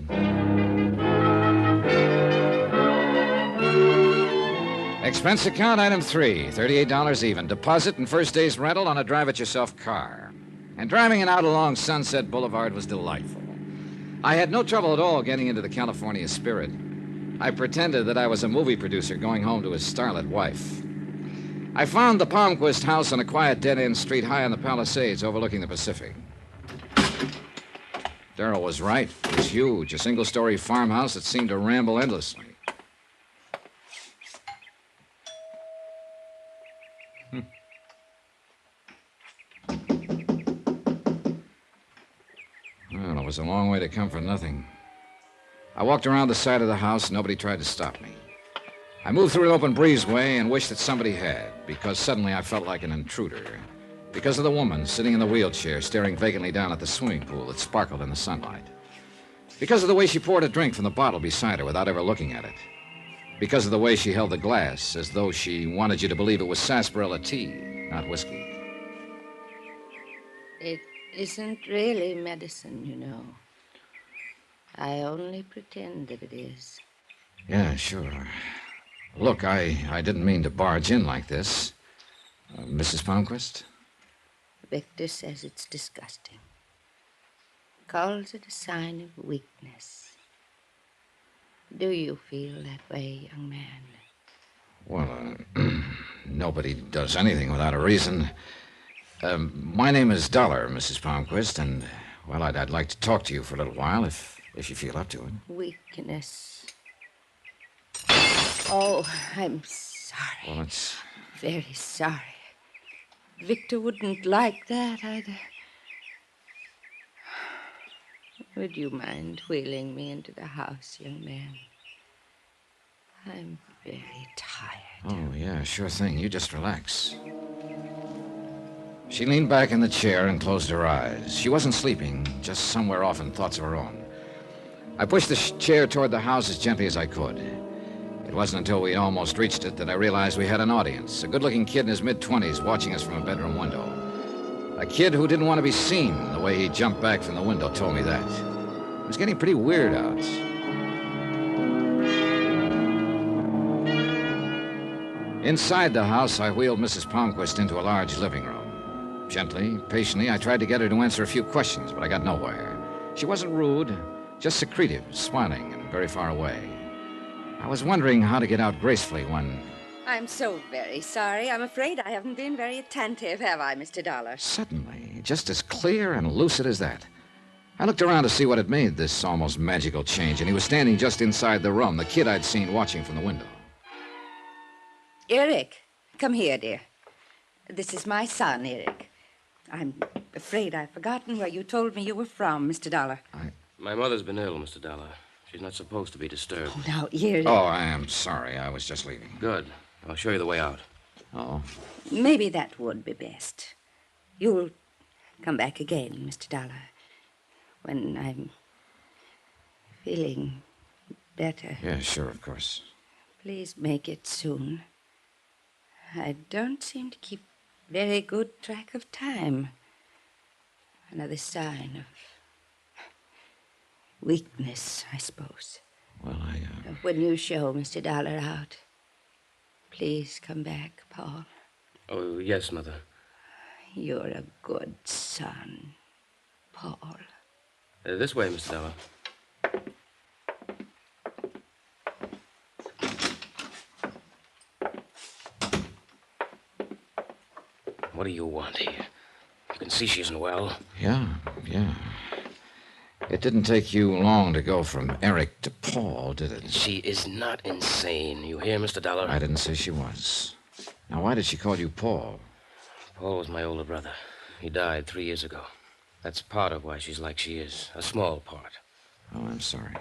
Expense account item 3, $38 even. Deposit and first day's rental on a drive-it-yourself car. And driving it out along Sunset Boulevard was delightful. I had no trouble at all getting into the California spirit. I pretended that I was a movie producer going home to his starlet wife. I found the Palmquist house on a quiet dead-end street high on the Palisades overlooking the Pacific. Darrell was right. It was huge, a single-story farmhouse that seemed to ramble endlessly. Well, it was a long way to come for nothing. I walked around the side of the house, and nobody tried to stop me. I moved through an open breezeway and wished that somebody had, because suddenly I felt like an intruder. Because of the woman sitting in the wheelchair, staring vacantly down at the swimming pool that sparkled in the sunlight. Because of the way she poured a drink from the bottle beside her without ever looking at it. Because of the way she held the glass, as though she wanted you to believe it was sarsaparilla tea, not whiskey. It isn't really medicine, you know. I only pretend that it is. Yeah, sure. Look, I didn't mean to barge in like this. Mrs. Palmquist? Victor says it's disgusting. Calls it a sign of weakness. Do you feel that way, young man? Well, nobody does anything without a reason. My name is Dollar, Mrs. Palmquist, and, well, I'd like to talk to you for a little while, if you feel up to it. Weakness. Oh, I'm sorry. Well, it's... Very sorry. Victor wouldn't like that either. Would you mind wheeling me into the house, young man? I'm very tired. Oh, yeah, sure thing. You just relax. She leaned back in the chair and closed her eyes. She wasn't sleeping, just somewhere off in thoughts of her own. I pushed the chair toward the house as gently as I could. It wasn't until we'd almost reached it that I realized we had an audience, a good-looking kid in his mid-20s watching us from a bedroom window. A kid who didn't want to be seen. The way he jumped back from the window told me that. It was getting pretty weird out. Inside the house, I wheeled Mrs. Palmquist into a large living room. Gently, patiently, I tried to get her to answer a few questions, but I got nowhere. She wasn't rude, just secretive, smiling, and very far away. I was wondering how to get out gracefully when... I'm so very sorry. I'm afraid I haven't been very attentive, have I, Mr. Dollar? Suddenly, just as clear and lucid as that, I looked around to see what had made this almost magical change, and he was standing just inside the room, the kid I'd seen watching from the window. Eric, come here, dear. This is my son, Eric. I'm afraid I've forgotten where you told me you were from, Mr. Dollar. My mother's been ill, Mr. Dollar. She's not supposed to be disturbed. Oh, now, Eric. Oh, I am sorry. I was just leaving. Good. I'll show you the way out. Oh. Maybe that would be best. You'll come back again, Mr. Dollar, when I'm feeling better. Yeah, sure, of course. Please make it soon. I don't seem to keep very good track of time. Another sign of weakness, I suppose. Well, When you show Mr. Dollar out, please come back, Paul. Oh, yes, Mother. You're a good son, Paul. This way, Mr. Dollar. What do you want here? You can see she isn't well. Yeah. It didn't take you long to go from Eric to Paul, did it? She is not insane. You hear, Mr. Dollar? I didn't say she was. Now, why did she call you Paul? Paul was my older brother. He died 3 years ago. That's part of why she's like she is. A small part. Oh, I'm sorry.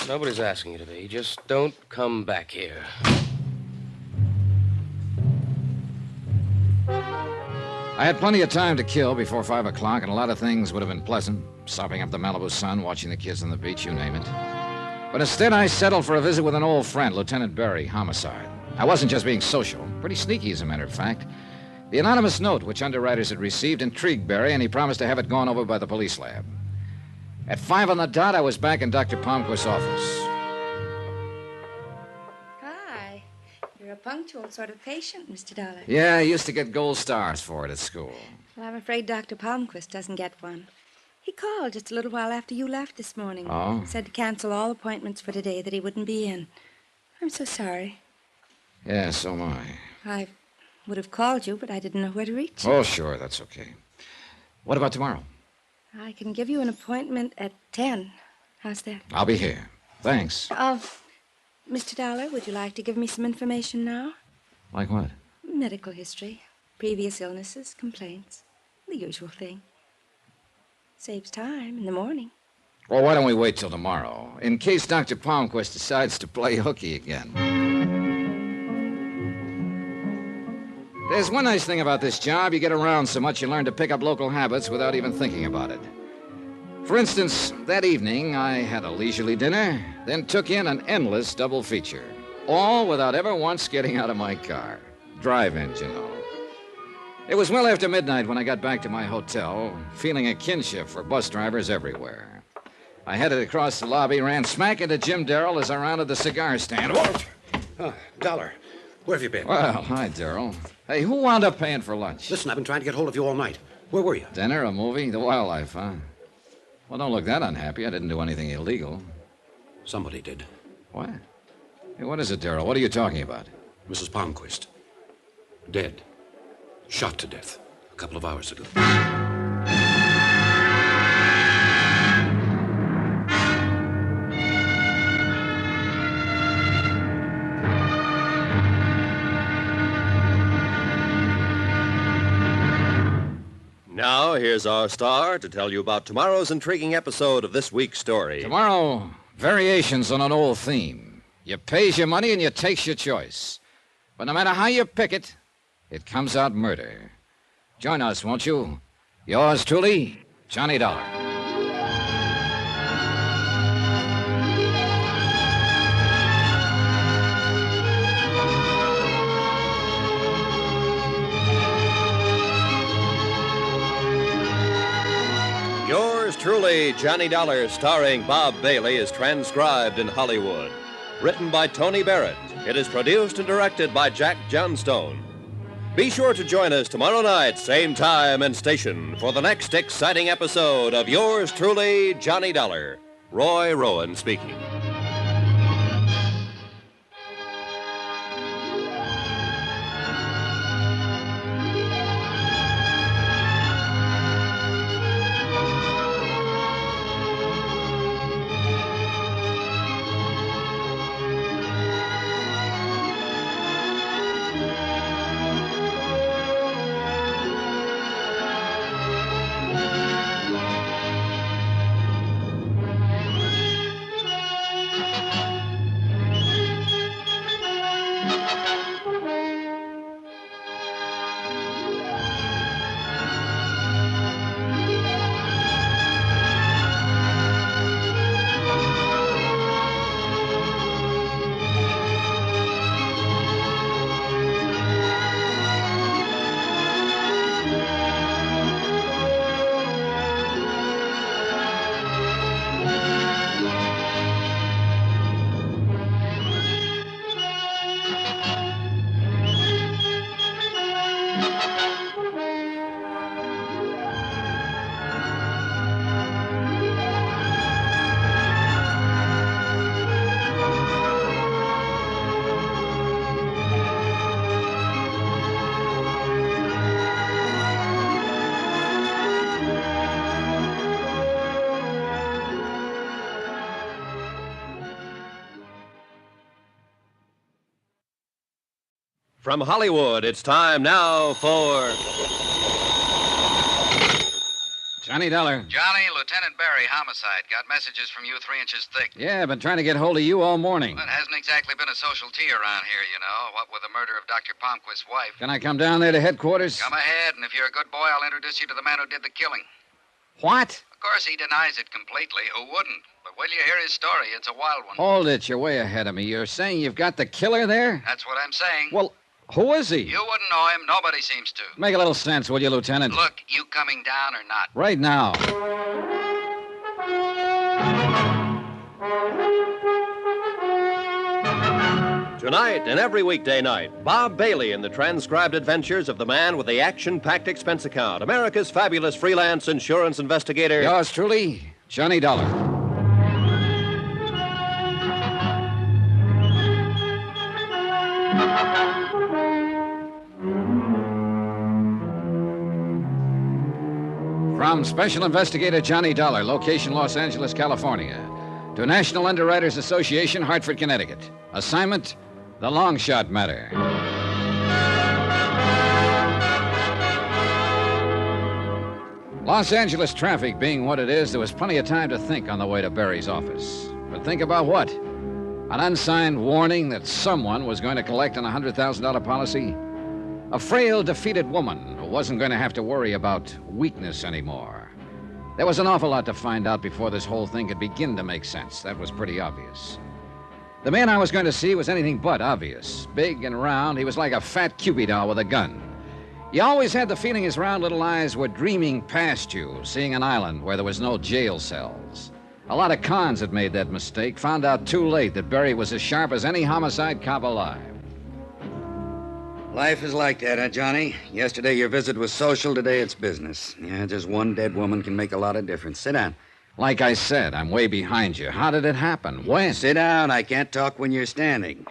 Nobody's asking you to be. Just don't come back here. I had plenty of time to kill before 5 o'clock, and a lot of things would have been pleasant. Sopping up the Malibu sun, watching the kids on the beach, you name it. But instead, I settled for a visit with an old friend, Lieutenant Berry, homicide. I wasn't just being social. Pretty sneaky, as a matter of fact. The anonymous note which underwriters had received intrigued Berry, and he promised to have it gone over by the police lab. At 5 on the dot, I was back in Dr. Palmquist's office. Hi. You're a punctual sort of patient, Mr. Dollar. Yeah, I used to get gold stars for it at school. Well, I'm afraid Dr. Palmquist doesn't get one. He called just a little while after you left this morning. Oh? Said to cancel all appointments for today, that he wouldn't be in. I'm so sorry. Yeah, so am I. I would have called you, but I didn't know where to reach you. Oh, sure, that's okay. What about tomorrow? I can give you an appointment at 10. How's that? I'll be here. Thanks. Mr. Dollar, would you like to give me some information now? Like what? Medical history, previous illnesses, complaints, the usual thing. Saves time in the morning. Well, why don't we wait till tomorrow, in case Dr. Palmquist decides to play hooky again. There's one nice thing about this job. You get around so much you learn to pick up local habits without even thinking about it. For instance, that evening, I had a leisurely dinner, then took in an endless double feature. All without ever once getting out of my car. Drive-ins, you know. It was well after midnight when I got back to my hotel, feeling a kinship for bus drivers everywhere. I headed across the lobby, ran smack into Jim Darrell as I rounded the cigar stand. Oh, Dollar, where have you been? Well, hi, Darrell. Hey, who wound up paying for lunch? Listen, I've been trying to get hold of you all night. Where were you? Dinner, a movie, the wildlife, huh? Well, don't look that unhappy. I didn't do anything illegal. Somebody did. What? Hey, what is it, Darrell? What are you talking about? Mrs. Palmquist. Dead. Shot to death a couple of hours ago. Now, here's our star to tell you about tomorrow's intriguing episode of this week's story. Tomorrow, variations on an old theme. You pays your money and you takes your choice. But no matter how you pick it, it comes out murder. Join us, won't you? Yours truly, Johnny Dollar. Yours truly, Johnny Dollar, starring Bob Bailey, is transcribed in Hollywood. Written by Tony Barrett. It is produced and directed by Jack Johnstone. Be sure to join us tomorrow night, same time and station, for the next exciting episode of Yours truly, Johnny Dollar. Roy Rowan speaking. From Hollywood, it's time now for... Johnny Dollar. Johnny, Lieutenant Barry, homicide. Got messages from you 3 inches thick. Yeah, been trying to get hold of you all morning. Well, it hasn't exactly been a social tea around here, you know. What with the murder of Dr. Palmquist's wife. Can I come down there to headquarters? Come ahead, and if you're a good boy, I'll introduce you to the man who did the killing. What? Of course, he denies it completely. Who wouldn't? But will you hear his story? It's a wild one. Hold it, you're way ahead of me. You're saying you've got the killer there? That's what I'm saying. Well, who is he? You wouldn't know him. Nobody seems to. Make a little sense, will you, Lieutenant? Look, you coming down or not? Right now. Tonight and every weekday night, Bob Bailey in the transcribed adventures of the man with the action-packed expense account, America's fabulous freelance insurance investigator. Yours truly, Johnny Dollar. From Special Investigator Johnny Dollar, location Los Angeles, California, to National Underwriters Association, Hartford, Connecticut. Assignment, the long shot matter. Los Angeles traffic being what it is, there was plenty of time to think on the way to Barry's office. But think about what? An unsigned warning that someone was going to collect on a $100,000 policy? A frail, defeated woman who wasn't going to have to worry about weakness anymore. There was an awful lot to find out before this whole thing could begin to make sense. That was pretty obvious. The man I was going to see was anything but obvious. Big and round, he was like a fat Cupid doll with a gun. You always had the feeling his round little eyes were dreaming past you, seeing an island where there was no jail cells. A lot of cons had made that mistake, found out too late that Barry was as sharp as any homicide cop alive. Life is like that, huh, Johnny? Yesterday your visit was social, today it's business. Yeah, just one dead woman can make a lot of difference. Sit down. Like I said, I'm way behind you. How did it happen? When? Sit down. I can't talk when you're standing.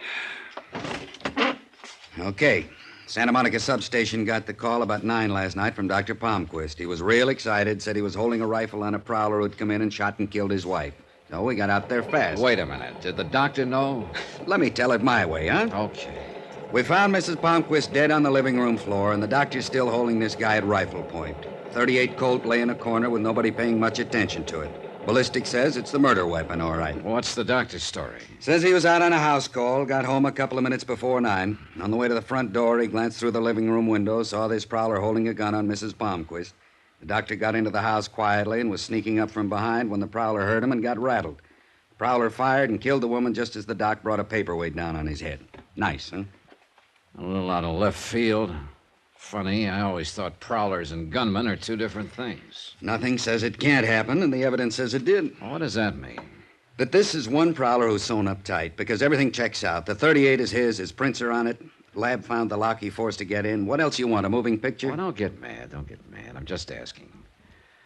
Okay. Santa Monica substation got the call about 9 last night from Dr. Palmquist. He was real excited, said he was holding a rifle on a prowler who'd come in and shot and killed his wife. So we got out there fast. Wait a minute. Did the doctor know? Let me tell it my way, huh? Okay. We found Mrs. Palmquist dead on the living room floor, and the doctor's still holding this guy at rifle point. .38 Colt lay in a corner with nobody paying much attention to it. Ballistic says it's the murder weapon, all right. What's the doctor's story? Says he was out on a house call, got home a couple of minutes before 9. On the way to the front door, he glanced through the living room window, saw this prowler holding a gun on Mrs. Palmquist. The doctor got into the house quietly and was sneaking up from behind when the prowler heard him and got rattled. The prowler fired and killed the woman just as the doc brought a paperweight down on his head. Nice, huh? A little out of left field. Funny, I always thought prowlers and gunmen are two different things. Nothing says it can't happen, and the evidence says it did. What does that mean? That this is one prowler who's sewn up tight, because everything checks out. The .38 is his prints are on it. Lab found the lock he forced to get in. What else you want, a moving picture? Oh, don't get mad. I'm just asking.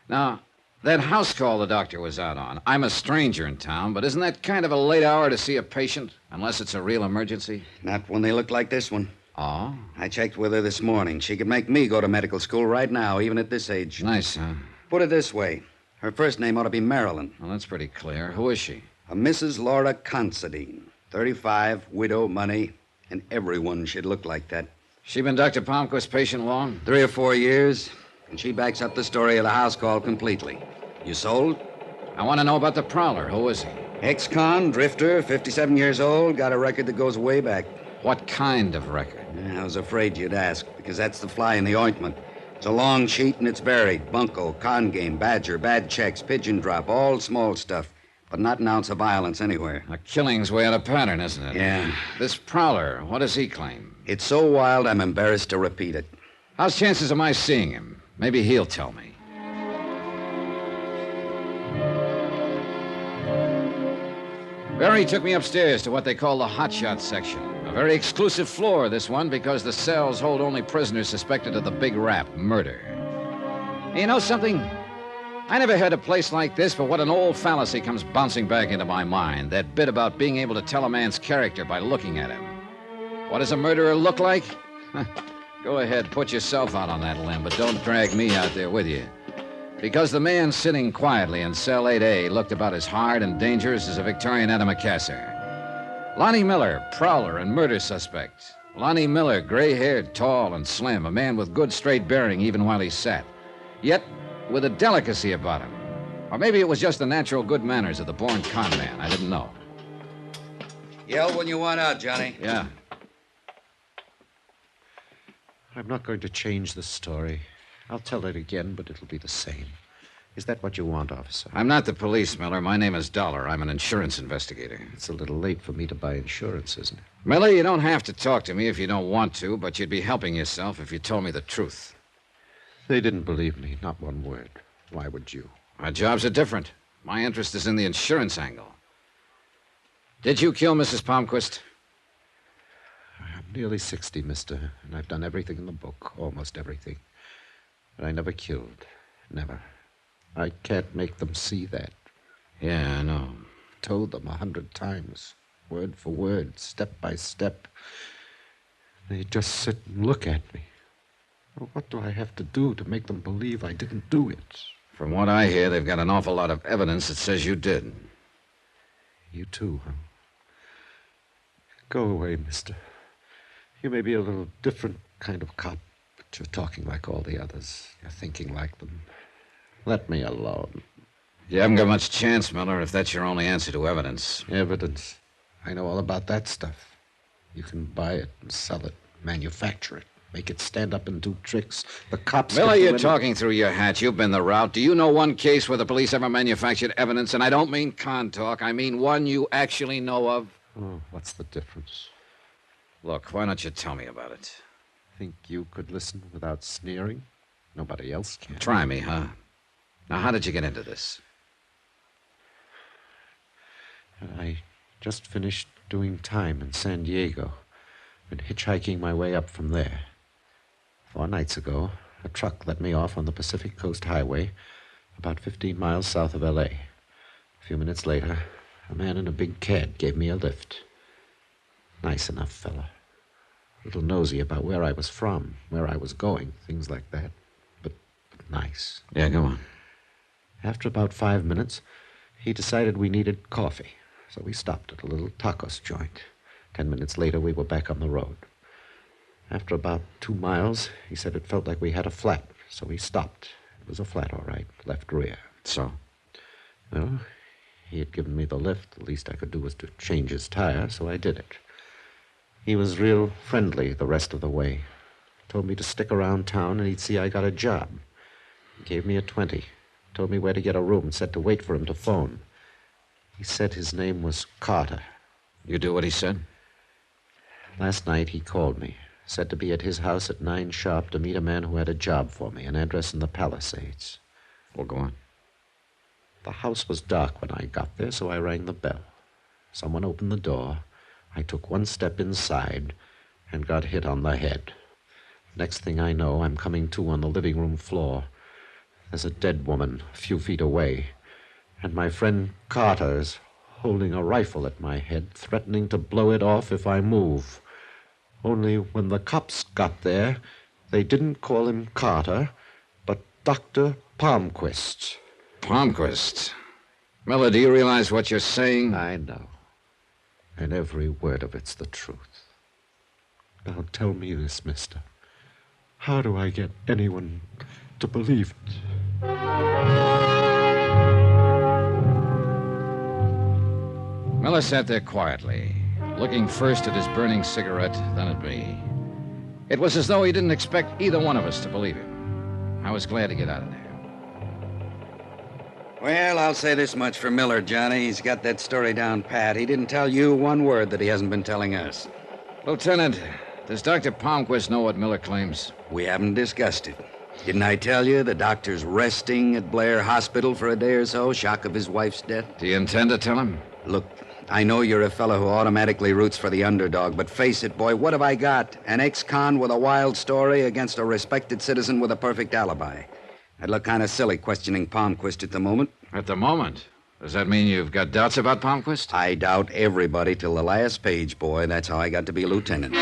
Now, that house call the doctor was out on, I'm a stranger in town, but isn't that kind of a late hour to see a patient, unless it's a real emergency? Not when they look like this one. Oh? I checked with her this morning. She could make me go to medical school right now, even at this age. Nice, huh? Put it this way. Her first name ought to be Marilyn. Well, that's pretty clear. Who is she? A Mrs. Laura Considine. 35, widow, money, and everyone should look like that. She been Dr. Palmquist's patient long? 3 or 4 years, and she backs up the story of the house call completely. You sold? I want to know about the prowler. Who is he? Ex-con, drifter, 57 years old, got a record that goes way back. What kind of record? I was afraid you'd ask, because that's the fly in the ointment. It's a long sheet and it's buried. Bunco, con game, badger, bad checks, pigeon drop, all small stuff. But not an ounce of violence anywhere. A killing's way out of pattern, isn't it? Yeah. This prowler, what does he claim? It's so wild I'm embarrassed to repeat it. How's chances of my seeing him? Maybe he'll tell me. Barry took me upstairs to what they call the hotshot section. A very exclusive floor, this one, because the cells hold only prisoners suspected of the big rap, murder. And you know something? I never heard a place like this, but what an old fallacy comes bouncing back into my mind. That bit about being able to tell a man's character by looking at him. What does a murderer look like? Go ahead, put yourself out on that limb, but don't drag me out there with you. Because the man sitting quietly in cell 8A looked about as hard and dangerous as a Victorian antimacassar. Lonnie Miller, prowler and murder suspect. Lonnie Miller, gray-haired, tall and slim, a man with good straight bearing even while he sat. Yet with a delicacy about him. Or maybe it was just the natural good manners of the born con man. I didn't know. Yell when you want out, Johnny. Yeah. I'm not going to change the story. I'll tell it again, but it'll be the same. Is that what you want, officer? I'm not the police, Miller. My name is Dollar. I'm an insurance investigator. It's a little late for me to buy insurance, isn't it? Miller, you don't have to talk to me if you don't want to, but you'd be helping yourself if you told me the truth. They didn't believe me, not one word. Why would you? My jobs are different. My interest is in the insurance angle. Did you kill Mrs. Palmquist? I'm nearly 60, mister, and I've done everything in the book, almost everything. But I never killed. Never. I can't make them see that. Yeah, I know. Told them 100 times, word for word, step by step. They just sit and look at me. Well, what do I have to do to make them believe I didn't do it? From what I hear, they've got an awful lot of evidence that says you did. You too, huh? Go away, mister. You may be a little different kind of cop, but you're talking like all the others. You're thinking like them. Let me alone. You haven't got much chance, Miller, if that's your only answer to evidence. Evidence? I know all about that stuff. You can buy it and sell it, manufacture it, make it stand up and do tricks. The cops... Miller, you're talking through your hat. You've been the route. Do you know one case where the police ever manufactured evidence? And I don't mean con talk. I mean one you actually know of. Oh, what's the difference? Look, why don't you tell me about it? Think you could listen without sneering? Nobody else can. Try me, huh? Now, how did you get into this? I just finished doing time in San Diego. Been hitchhiking my way up from there. 4 nights ago, a truck let me off on the Pacific Coast Highway, about 15 miles south of L.A. A few minutes later, a man in a big cab gave me a lift. Nice enough fella. A little nosy about where I was from, where I was going, things like that. But nice. Yeah, go on. After about 5 minutes, he decided we needed coffee, so we stopped at a little tacos joint. 10 minutes later, we were back on the road. After about 2 miles, he said it felt like we had a flat, so we stopped. It was a flat, all right, left rear. So? Well, he had given me the lift. The least I could do was to change his tire, so I did it. He was real friendly the rest of the way. Told me to stick around town and he'd see I got a job. He gave me a 20. Told me where to get a room and said to wait for him to phone. He said his name was Carter. You do what he said? Last night he called me. Said to be at his house at 9 sharp to meet a man who had a job for me, an address in the Palisades. Well, go on. The house was dark when I got there, so I rang the bell. Someone opened the door. I took one step inside and got hit on the head. Next thing I know, I'm coming to on the living room floor. There's a dead woman a few feet away, and my friend Carter's holding a rifle at my head, threatening to blow it off if I move. Only when the cops got there, they didn't call him Carter, but Dr. Palmquist. Palmquist? Miller, do you realize what you're saying? I know. And every word of it's the truth. Now tell me this, mister. How do I get anyone to believe it? Miller sat there quietly, looking first at his burning cigarette, then at me. It was as though he didn't expect either one of us to believe him. I was glad to get out of there. Well, I'll say this much for Miller, Johnny. He's got that story down pat. He didn't tell you one word that he hasn't been telling us. Lieutenant, does Dr. Palmquist know what Miller claims? We haven't discussed it. Didn't I tell you the doctor's resting at Blair Hospital for a day or so, shock of his wife's death? Do you intend to tell him? Look, I know you're a fellow who automatically roots for the underdog, but face it, boy, what have I got? An ex-con with a wild story against a respected citizen with a perfect alibi. I'd look kind of silly questioning Palmquist at the moment. At the moment? Does that mean you've got doubts about Palmquist? I doubt everybody till the last page, boy. That's how I got to be a lieutenant.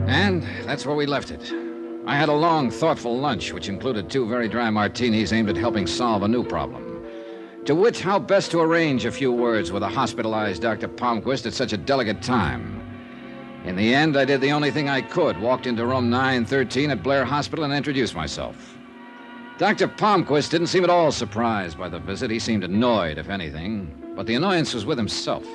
And that's where we left it. I had a long, thoughtful lunch, which included 2 very dry martinis aimed at helping solve a new problem. To wit, how best to arrange a few words with a hospitalized Dr. Palmquist at such a delicate time. In the end, I did the only thing I could, walked into room 913 at Blair Hospital and introduced myself. Dr. Palmquist didn't seem at all surprised by the visit. He seemed annoyed, if anything, but the annoyance was with himself.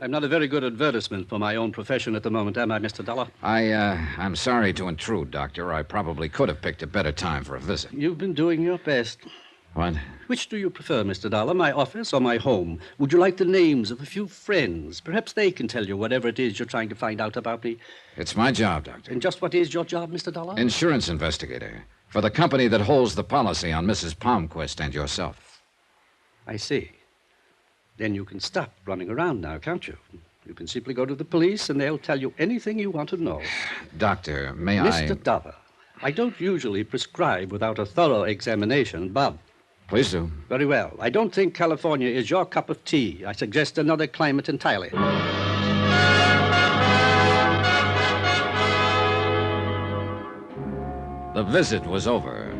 I'm not a very good advertisement for my own profession at the moment, am I, Mr. Dollar? I'm sorry to intrude, Doctor. I probably could have picked a better time for a visit. You've been doing your best. What? Which do you prefer, Mr. Dollar, my office or my home? Would you like the names of a few friends? Perhaps they can tell you whatever it is you're trying to find out about me. It's my job, Doctor. And just what is your job, Mr. Dollar? Insurance investigator. For the company that holds the policy on Mrs. Palmquist and yourself. I see. Then you can stop running around now, can't you? You can simply go to the police and they'll tell you anything you want to know. Doctor, may Mr. Dollar, I don't usually prescribe without a thorough examination, but... Please do. Very well. I don't think California is your cup of tea. I suggest another climate entirely. The visit was over.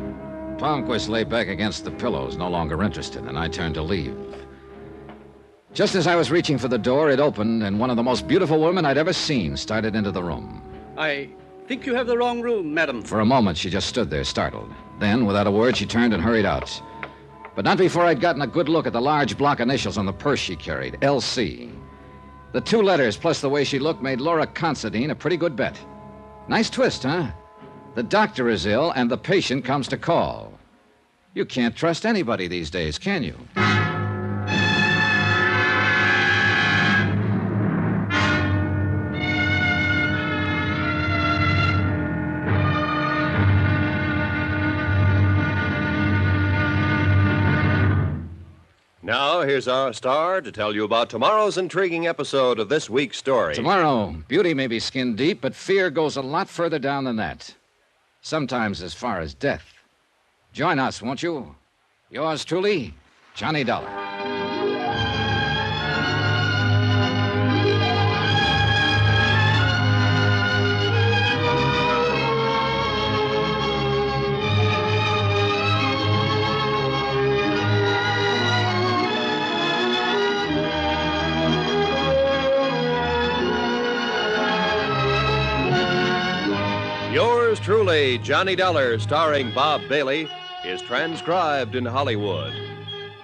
Palmquist lay back against the pillows, no longer interested, and I turned to leave. Just as I was reaching for the door, it opened, and one of the most beautiful women I'd ever seen started into the room. I think you have the wrong room, madam. For a moment, she just stood there, startled. Then, without a word, she turned and hurried out. But not before I'd gotten a good look at the large block initials on the purse she carried, LC. The 2 letters, plus the way she looked, made Laura Considine a pretty good bet. Nice twist, huh? The doctor is ill, and the patient comes to call. You can't trust anybody these days, can you? Now, here's our star to tell you about tomorrow's intriguing episode of this week's story. Tomorrow, beauty may be skin deep, but fear goes a lot further down than that. Sometimes as far as death. Join us, won't you? Yours truly, Johnny Dollar. truly, Johnny Dollar, starring Bob Bailey, is transcribed in Hollywood.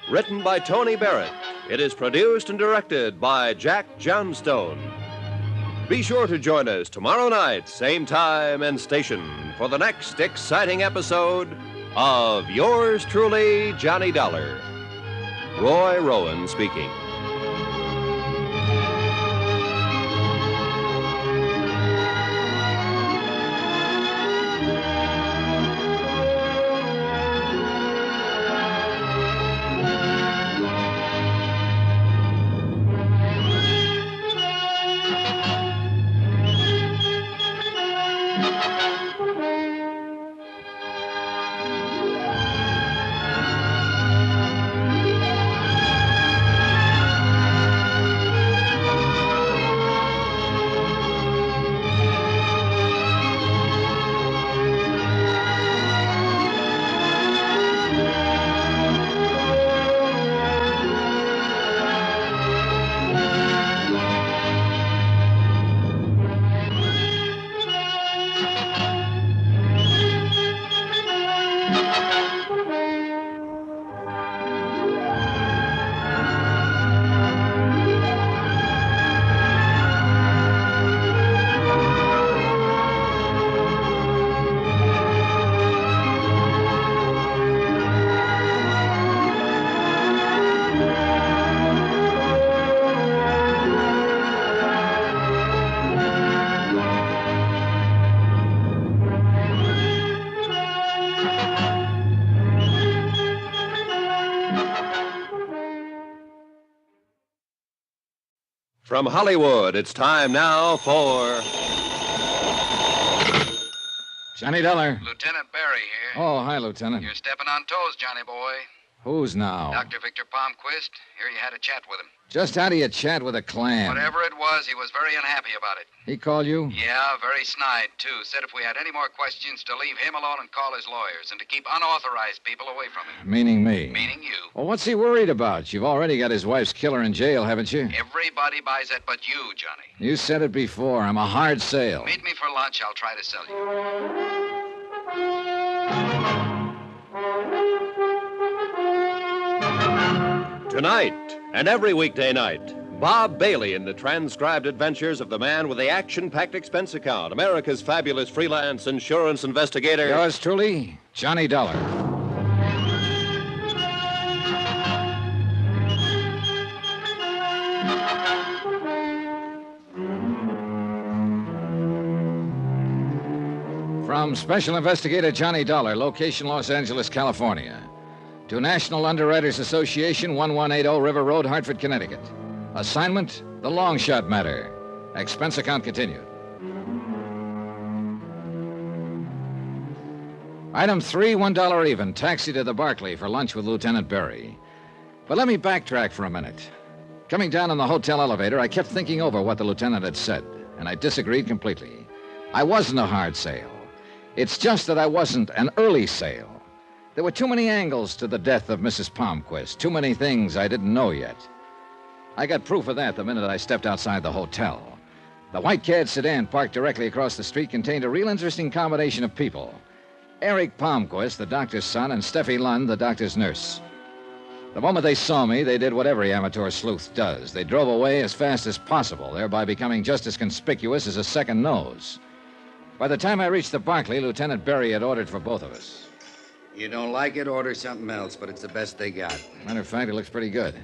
Written by Tony Barrett, it is produced and directed by Jack Johnstone. Be sure to join us tomorrow night, same time and station, for the next exciting episode of Yours Truly, Johnny Dollar. Roy Rowan speaking. From Hollywood, it's time now for... Johnny Dollar. Lieutenant Barry here. Oh, hi, Lieutenant. You're stepping on toes, Johnny boy. Who's now? Dr. Victor Palmquist. Here you had a chat with him. Just how do you chat with a clam? Whatever it was, he was very unhappy about it. He called you? Yeah, very snide, too. Said if we had any more questions, to leave him alone and call his lawyers, and to keep unauthorized people away from him. Meaning me? Meaning you. Well, what's he worried about? You've already got his wife's killer in jail, haven't you? Everybody buys that but you, Johnny. You said it before. I'm a hard sale. Meet me for lunch. I'll try to sell you. Tonight, and every weekday night, Bob Bailey in the transcribed adventures of the man with the action-packed expense account, America's fabulous freelance insurance investigator. Yours truly, Johnny Dollar. From Special Investigator Johnny Dollar, location Los Angeles, California, to National Underwriters Association, 1180 River Road, Hartford, Connecticut. Assignment, the long shot matter. Expense account continued. Item 3, $1 even. Taxi to the Barclay for lunch with Lieutenant Berry. But let me backtrack for a minute. Coming down in the hotel elevator, I kept thinking over what the lieutenant had said, and I disagreed completely. I wasn't a hard sale. It's just that I wasn't an early sale. There were too many angles to the death of Mrs. Palmquist, too many things I didn't know yet. I got proof of that the minute I stepped outside the hotel. The white-cad sedan parked directly across the street contained a real interesting combination of people. Eric Palmquist, the doctor's son, and Steffi Lund, the doctor's nurse. The moment they saw me, they did what every amateur sleuth does. They drove away as fast as possible, thereby becoming just as conspicuous as a second nose. By the time I reached the Barclay, Lieutenant Berry had ordered for both of us. You don't like it, order something else, but it's the best they got. Matter of fact, it looks pretty good.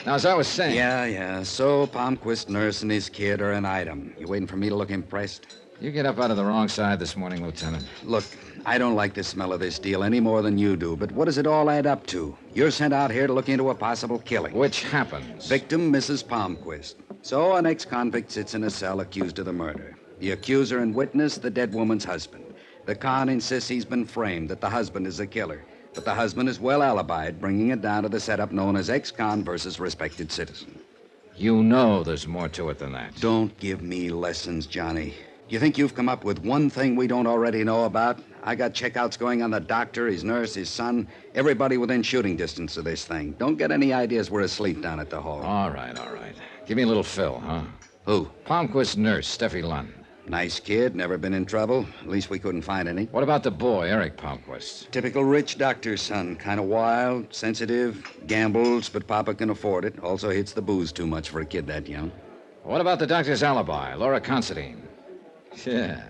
Now, as I was saying... Yeah. So, Palmquist nurse and his kid are an item. You waiting for me to look impressed? You get up out of the wrong side this morning, Lieutenant. Look, I don't like the smell of this deal any more than you do, but what does it all add up to? You're sent out here to look into a possible killing. Which happens. Victim, Mrs. Palmquist. So, an ex-convict sits in a cell accused of the murder. The accuser and witness, the dead woman's husband. The con insists he's been framed, that the husband is a killer. But the husband is well alibied, bringing it down to the setup known as ex-con versus respected citizen. You know there's more to it than that. Don't give me lessons, Johnny. You think you've come up with one thing we don't already know about? I got checkouts going on the doctor, his nurse, his son, everybody within shooting distance of this thing. Don't get any ideas we're asleep down at the hall. All right. Give me a little fill, huh? Who? Palmquist's nurse, Steffi Lund. Nice kid, never been in trouble. At least we couldn't find any. What about the boy, Eric Palmquist? Typical rich doctor's son. Kind of wild, sensitive, gambles, but Papa can afford it. Also hits the booze too much for a kid that young. What about the doctor's alibi, Laura Considine? Yeah,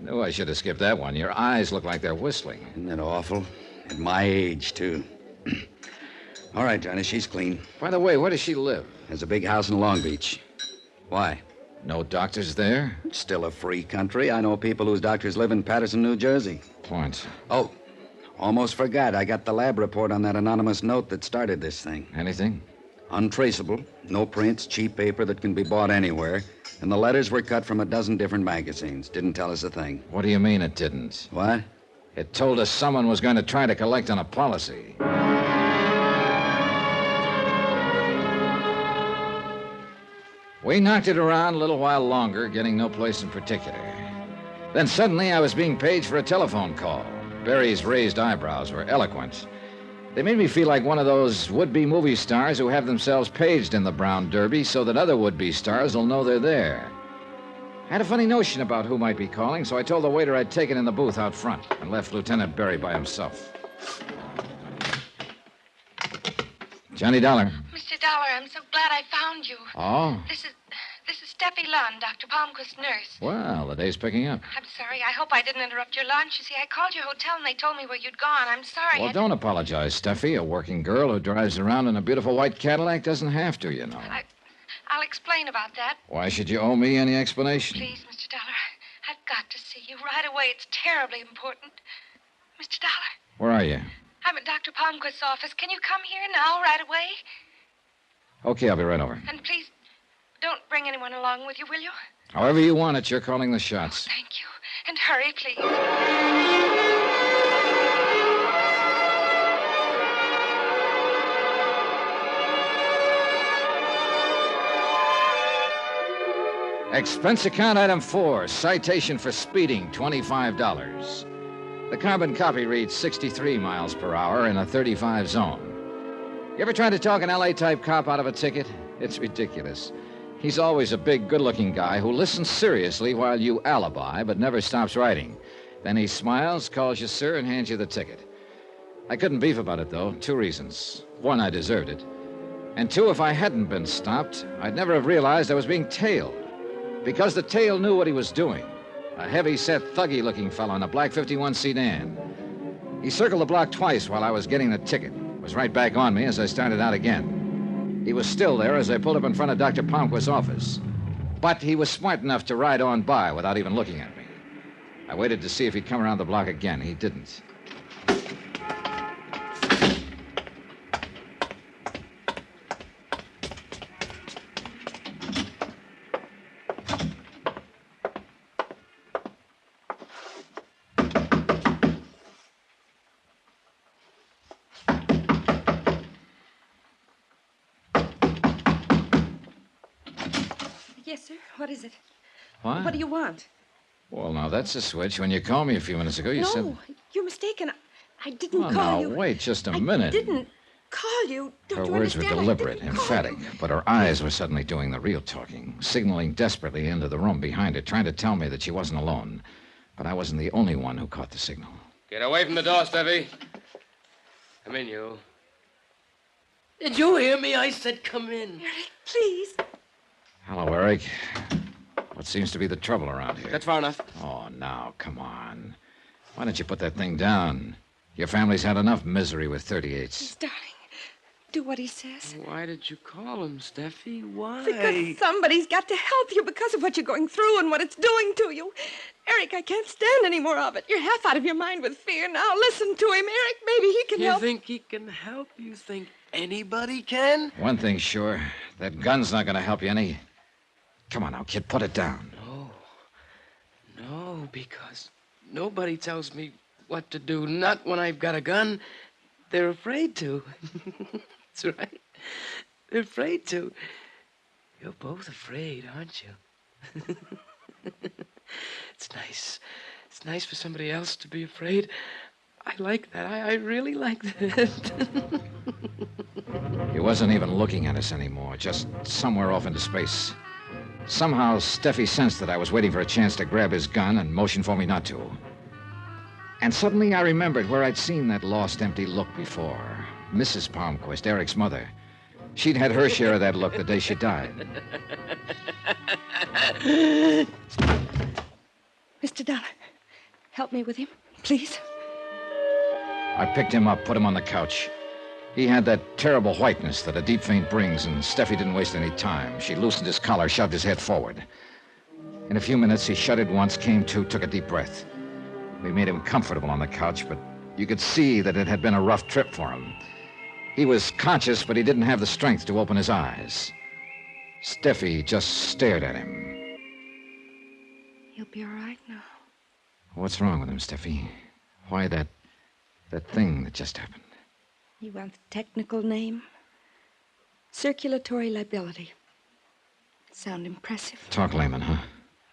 knew I should have skipped that one. Your eyes look like they're whistling. Isn't that awful? At my age, too. All right, Johnny, she's clean. By the way, where does she live? Has a big house in Long Beach. Why? No doctors there? It's still a free country. I know people whose doctors live in Patterson, New Jersey. Point. Oh, almost forgot. I got the lab report on that anonymous note that started this thing. Anything? Untraceable. No prints, cheap paper that can be bought anywhere. And the letters were cut from a dozen different magazines. Didn't tell us a thing. What do you mean it didn't? What? It told us someone was going to try to collect on a policy. We knocked it around a little while longer, getting no place in particular. Then suddenly I was being paged for a telephone call. Barry's raised eyebrows were eloquent. They made me feel like one of those would-be movie stars who have themselves paged in the Brown Derby so that other would-be stars will know they're there. I had a funny notion about who might be calling, so I told the waiter I'd taken in the booth out front and left Lieutenant Barry by himself. Johnny Dollar. Mr. Dollar, I'm so glad I found you. Oh? This is Steffi Lund, Dr. Palmquist's nurse. Well, the day's picking up. I'm sorry. I hope I didn't interrupt your lunch. You see, I called your hotel and they told me where you'd gone. I'm sorry. Well, don't apologize, Steffi. A working girl who drives around in a beautiful white Cadillac doesn't have to, you know. I'll explain about that. Why should you owe me any explanation? Please, Mr. Dollar, I've got to see you right away. It's terribly important. Mr. Dollar, Where are you? I'm at Dr. Palmquist's office. Can you come here now, right away? Okay, I'll be right over. And please, don't bring anyone along with you, will you? However you want it, you're calling the shots. Thank you. And hurry, please. Expense account item 4, citation for speeding, $25. The carbon copy reads 63 miles per hour in a 35 zone. You ever tried to talk an LA-type cop out of a ticket? It's ridiculous. He's always a big, good-looking guy who listens seriously while you alibi, but never stops writing. Then he smiles, calls you sir, and hands you the ticket. I couldn't beef about it, though. 2 reasons. 1, I deserved it. And 2, if I hadn't been stopped, I'd never have realized I was being tailed. Because the tail knew what he was doing. A heavy-set, thuggy-looking fellow in a black 51 sedan. He circled the block twice while I was getting the ticket. Was right back on me as I started out again. He was still there as I pulled up in front of Dr. Palmquist's office. But he was smart enough to ride on by without even looking at me. I waited to see if he'd come around the block again. He didn't. Yes, sir. What is it? What? What do you want? Well, now, that's a switch. When you called me a few minutes ago, you said... No, you're mistaken. I didn't Well, call now, you. wait just a minute. I didn't call you. Don't Her you words were understand? deliberate, emphatic, but her eyes were suddenly doing the real talking, signaling desperately into the room behind her, trying to tell me that she wasn't alone. But I wasn't the only one who caught the signal. Get away from the door, Steffi. Come in, you. Did you hear me? I said come in. Eric, please. Hello, Eric. What seems to be the trouble around here? That's far enough. Oh, now, come on. Why don't you put that thing down? Your family's had enough misery with 38s. Darling, do what he says. Why did you call him, Steffi? Why? Because somebody's got to help you because of what you're going through and what it's doing to you. Eric, I can't stand any more of it. You're half out of your mind with fear. Now listen to him, Eric. Maybe he can help. You think he can help? You think anybody can? One thing's sure. That gun's not going to help you any. Come on now, kid, put it down. No, because nobody tells me what to do. Not when I've got a gun. They're afraid to. That's right. They're afraid to. You're both afraid, aren't you? It's nice. It's nice for somebody else to be afraid. I like that. I really like that. He wasn't even looking at us anymore, just somewhere off into space. Somehow, Steffi sensed that I was waiting for a chance to grab his gun and motioned for me not to. And suddenly I remembered where I'd seen that lost, empty look before. Mrs. Palmquist, Eric's mother. She'd had her share of that look the day she died. Mr. Dollar, help me with him, please. I picked him up, put him on the couch. He had that terrible whiteness that a deep faint brings, and Steffi didn't waste any time. She loosened his collar, shoved his head forward. In a few minutes, he shuddered once, came to, took a deep breath. We made him comfortable on the couch, but you could see that it had been a rough trip for him. He was conscious, but he didn't have the strength to open his eyes. Steffi just stared at him. He'll be all right now. What's wrong with him, Steffi? Why that thing that just happened? You want the technical name? Circulatory liability. Sound impressive? Talk layman, huh?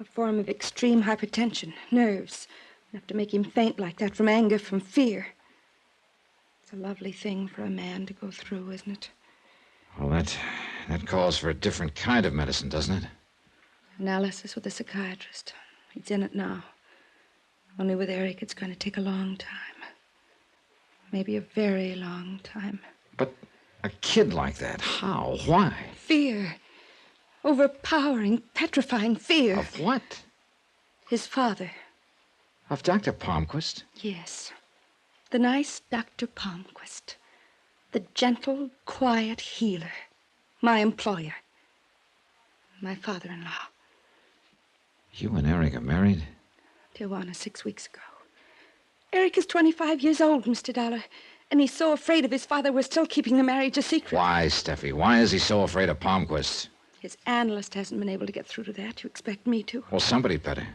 A form of extreme hypertension. Nerves. Enough to make him faint like that from anger, from fear. It's a lovely thing for a man to go through, isn't it? Well, that calls for a different kind of medicine, doesn't it? Analysis with a psychiatrist. He's in it now. Only with Eric, it's going to take a long time. Maybe a very long time. But a kid like that, how? Why? Fear. Overpowering, petrifying fear. Of what? His father. Of Dr. Palmquist? Yes. The nice Dr. Palmquist. The gentle, quiet healer. My employer. My father-in-law. You and Eric are married? Tijuana 6 weeks ago. Eric is 25 years old, Mr. Dollar, and he's so afraid of his father we're still keeping the marriage a secret. Why, Steffi? Why is he so afraid of Palmquist? His analyst hasn't been able to get through to that. You expect me to? Well, somebody'd better.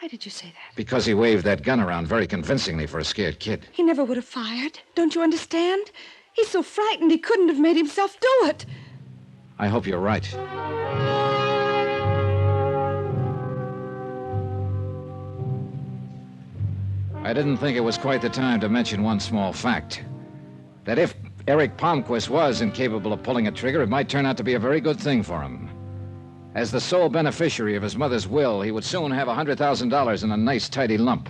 Why did you say that? Because he waved that gun around very convincingly for a scared kid. He never would have fired. Don't you understand? He's so frightened he couldn't have made himself do it. I hope you're right. I didn't think it was quite the time to mention one small fact. That if Eric Palmquist was incapable of pulling a trigger, it might turn out to be a very good thing for him. As the sole beneficiary of his mother's will, he would soon have $100,000 in a nice, tidy lump.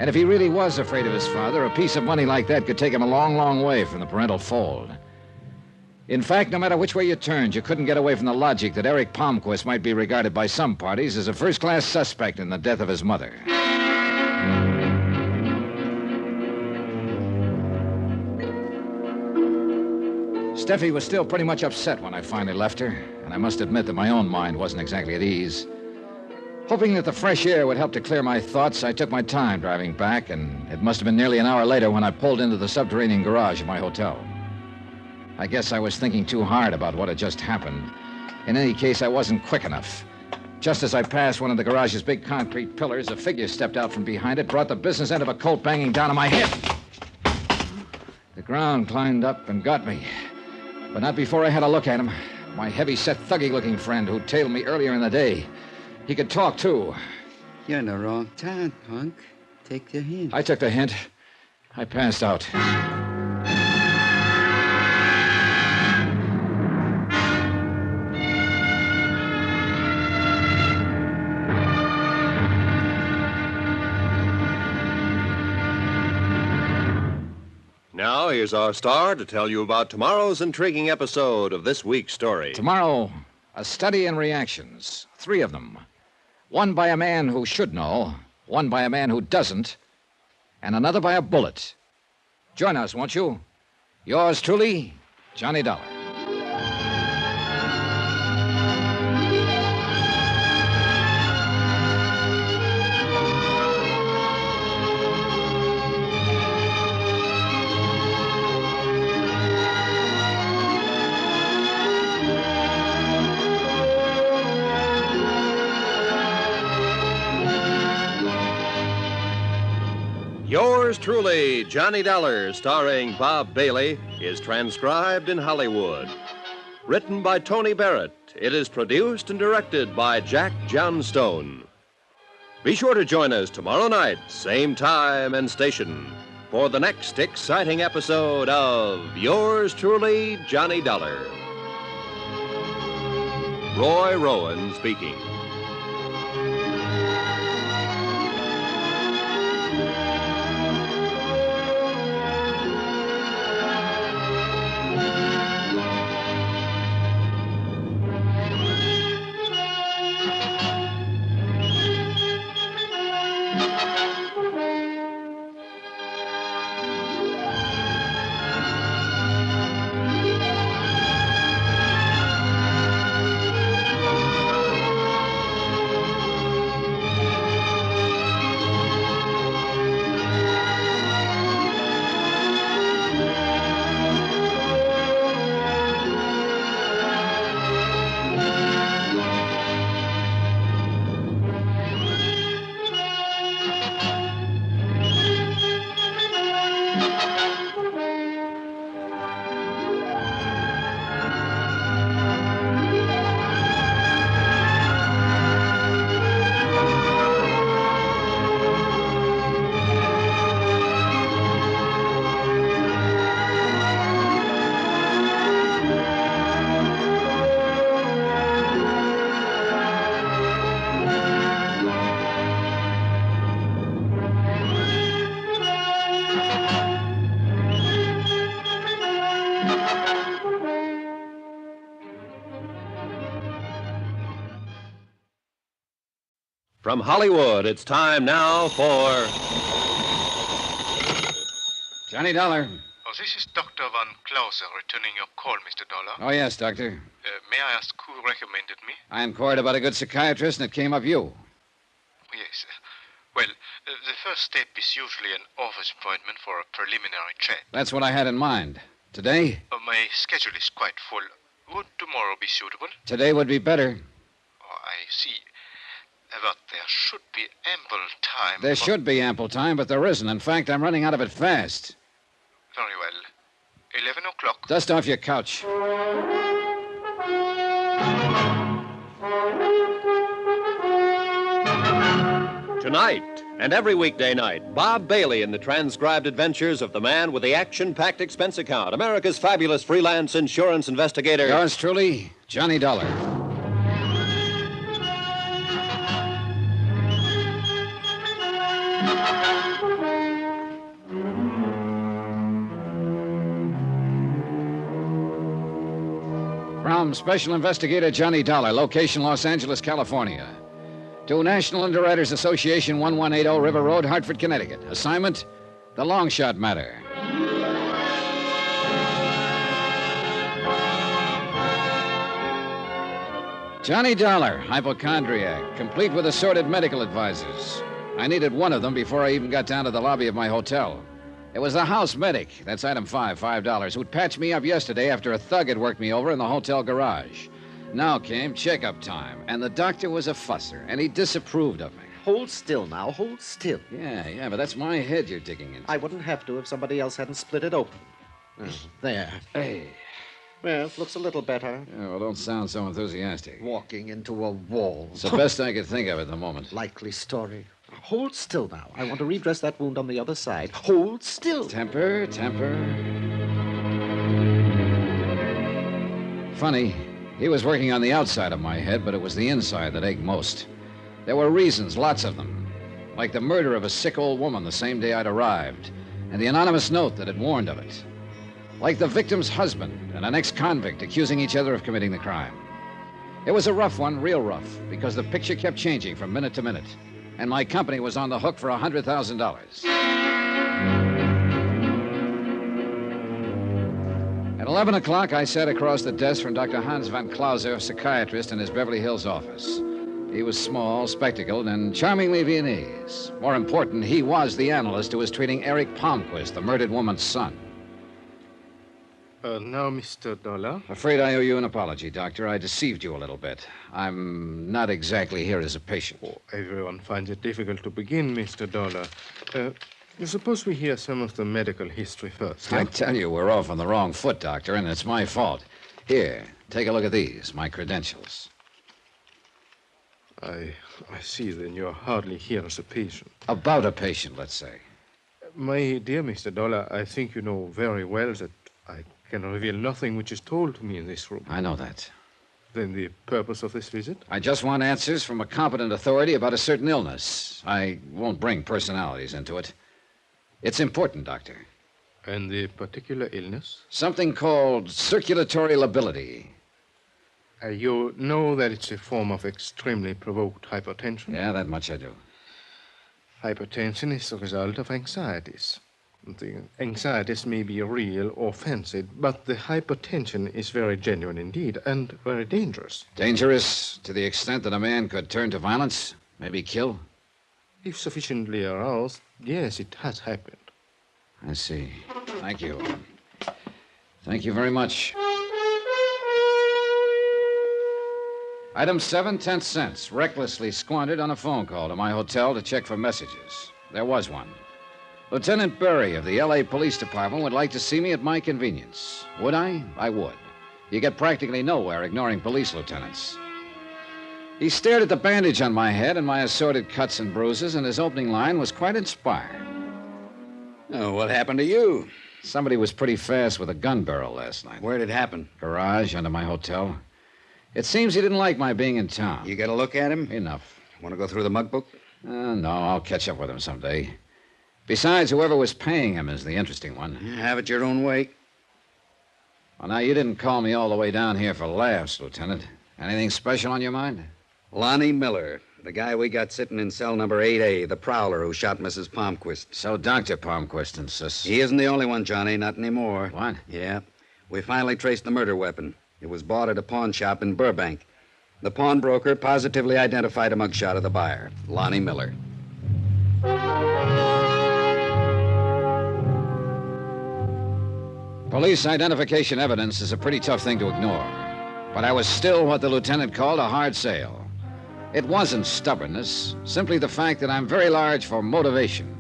And if he really was afraid of his father, a piece of money like that could take him a long, long way from the parental fold. In fact, no matter which way you turned, you couldn't get away from the logic that Eric Palmquist might be regarded by some parties as a first-class suspect in the death of his mother. Steffi was still pretty much upset when I finally left her, and I must admit that my own mind wasn't exactly at ease. Hoping that the fresh air would help to clear my thoughts, I took my time driving back, and it must have been nearly an hour later when I pulled into the subterranean garage of my hotel. I guess I was thinking too hard about what had just happened. In any case, I wasn't quick enough. Just as I passed one of the garage's big concrete pillars, a figure stepped out from behind it, brought the business end of a Colt banging down on my head. The ground climbed up and got me. But not before I had a look at him. My heavy-set, thuggy-looking friend who tailed me earlier in the day. He could talk, too. You're in the wrong town, punk. Take the hint. I took the hint. I passed out. Now, here's our star to tell you about tomorrow's intriguing episode of this week's story. Tomorrow, a study in reactions. 3 of them. One by a man who should know, one by a man who doesn't, and another by a bullet. Join us, won't you? Yours truly, Johnny Dollar. Yours truly, Johnny Dollar, starring Bob Bailey, is transcribed in Hollywood. Written by Tony Barrett, it is produced and directed by Jack Johnstone. Be sure to join us tomorrow night, same time and station, for the next exciting episode of Yours truly, Johnny Dollar. Roy Rowan speaking. From Hollywood, it's time now for Johnny Dollar. Oh, this is Dr. Van Clauser returning your call, Mr. Dollar. Oh, yes, Doctor. May I ask who recommended me? I inquired about a good psychiatrist, and it came up you. Yes. Well, the first step is usually an office appointment for a preliminary chat. That's what I had in mind. Today? My schedule is quite full. Would tomorrow be suitable? Today would be better. Oh, I see. But there should be ample time. There should be ample time, but there isn't. In fact, I'm running out of it fast. Very well. 11 o'clock. Dust off your couch. Tonight and every weekday night, Bob Bailey in the transcribed adventures of the man with the action-packed expense account, America's fabulous freelance insurance investigator. Yours truly, Johnny Dollar. From Special Investigator Johnny Dollar, location Los Angeles, California. To National Underwriters Association, 1180 River Road, Hartford, Connecticut. Assignment, the long shot matter. Johnny Dollar, hypochondriac, complete with assorted medical advisors. I needed one of them before I even got down to the lobby of my hotel. It was the house medic, that's item 5, $5, who'd patched me up yesterday after a thug had worked me over in the hotel garage. Now came checkup time, and the doctor was a fusser, and he disapproved of me. Hold still now, hold still. Yeah, but that's my head you're digging into. I wouldn't have to if somebody else hadn't split it open. There. Hey. Well, looks a little better. Yeah, well, don't sound so enthusiastic. Walking into a wall. It's the best I could think of at the moment. Likely story. Hold still now. I want to redress that wound on the other side. Hold still. Temper. Funny, he was working on the outside of my head, but it was the inside that ached most. There were reasons, lots of them. Like the murder of a sick old woman the same day I'd arrived, and the anonymous note that had warned of it. Like the victim's husband and an ex-convict accusing each other of committing the crime. It was a rough one, real rough, because the picture kept changing from minute to minute, and my company was on the hook for $100,000. At 11 o'clock, I sat across the desk from Dr. Hans Van Clauser, psychiatrist, in his Beverly Hills office. He was small, spectacled, and charmingly Viennese. More important, he was the analyst who was treating Eric Palmquist, the murdered woman's son. Now, Mr. Dollar. Afraid I owe you an apology, Doctor. I deceived you a little bit. I'm not exactly here as a patient. Oh, everyone finds it difficult to begin, Mr. Dollar. Suppose we hear some of the medical history first. I tell you, we're off on the wrong foot, Doctor, and it's my fault. Here, take a look at these, my credentials. I see, then you're hardly here as a patient. About a patient, let's say. My dear Mr. Dollar, I think you know very well that I can reveal nothing which is told to me in this room. I know that. Then the purpose of this visit? I just want answers from a competent authority about a certain illness. I won't bring personalities into it. It's important, Doctor. And the particular illness? Something called circulatory lability. You know that it's a form of extremely provoked hypertension? Yeah, that much I do. Hypertension is the result of anxieties. The anxieties may be real or fancied, but the hypertension is very genuine indeed and very dangerous. Dangerous to the extent that a man could turn to violence, maybe kill? If sufficiently aroused, yes, it has happened. I see. Thank you. Thank you very much. Item 7, 10 cents, recklessly squandered on a phone call to my hotel to check for messages. There was one. Lieutenant Berry of the L.A. Police Department would like to see me at my convenience. Would I? I would. You get practically nowhere ignoring police lieutenants. He stared at the bandage on my head and my assorted cuts and bruises, and his opening line was quite inspired. Oh, what happened to you? Somebody was pretty fast with a gun barrel last night. Where'd it happen? Garage under my hotel. It seems he didn't like my being in town. You got a look at him? Enough. Want to go through the mug book? No, I'll catch up with him someday. Besides, whoever was paying him is the interesting one. Have it your own way. Well, now, you didn't call me all the way down here for laughs, Lieutenant. Anything special on your mind? Lonnie Miller, the guy we got sitting in cell number 8A, the prowler who shot Mrs. Palmquist. So Dr. Palmquist insists. He isn't the only one, Johnny, not anymore. What? Yeah. We finally traced the murder weapon. It was bought at a pawn shop in Burbank. The pawnbroker positively identified a mugshot of the buyer, Lonnie Miller. Police identification evidence is a pretty tough thing to ignore. But I was still what the lieutenant called a hard sale. It wasn't stubbornness, simply the fact that I'm very large for motivation.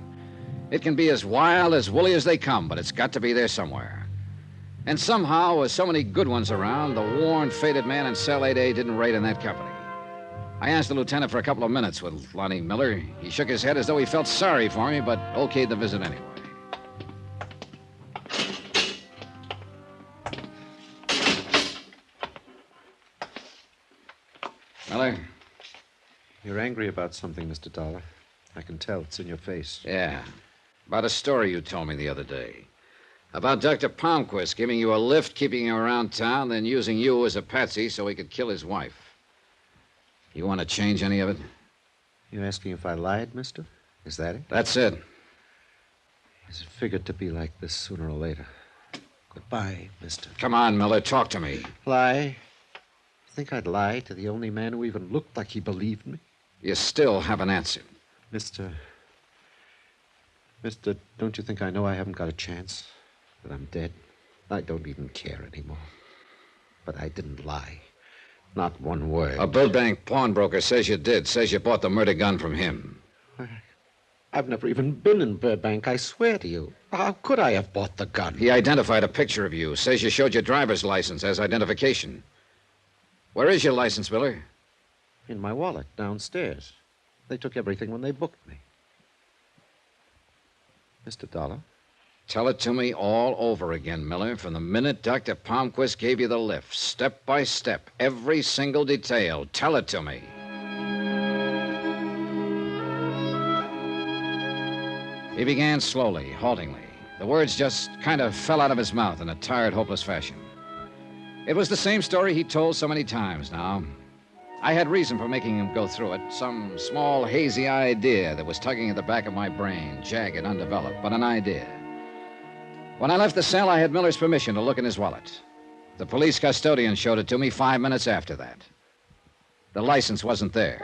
It can be as wild, as woolly as they come, but it's got to be there somewhere. And somehow, with so many good ones around, the worn, faded man in cell 8A didn't rate in that company. I asked the lieutenant for a couple of minutes with Lonnie Miller. He shook his head as though he felt sorry for me, but okayed the visit anyway. Miller? You're angry about something, Mr. Dollar. I can tell. It's in your face. Yeah. About a story you told me the other day. About Dr. Palmquist giving you a lift, keeping you around town, then using you as a patsy so he could kill his wife. You want to change any of it? You asking if I lied, mister? Is that it? That's it. It's figured to be like this sooner or later. Goodbye, mister. Come on, Miller, talk to me. Lie? Think I'd lie to the only man who even looked like he believed me? You still haven't answered. Mister, don't you think I know I haven't got a chance? That I'm dead? I don't even care anymore. But I didn't lie. Not one word. A Burbank pawnbroker says you did. Says you bought the murder gun from him. I've never even been in Burbank, I swear to you. How could I have bought the gun? He identified a picture of you. Says you showed your driver's license as identification. Where is your license, Miller? In my wallet, downstairs. They took everything when they booked me. Mr. Dollar? Tell it to me all over again, Miller, from the minute Dr. Palmquist gave you the lift, step by step, every single detail. Tell it to me. He began slowly, haltingly. The words just kind of fell out of his mouth in a tired, hopeless fashion. It was the same story he told so many times now. I had reason for making him go through it, some small, hazy idea that was tugging at the back of my brain, jagged, undeveloped, but an idea. When I left the cell, I had Miller's permission to look in his wallet. The police custodian showed it to me 5 minutes after that. The license wasn't there.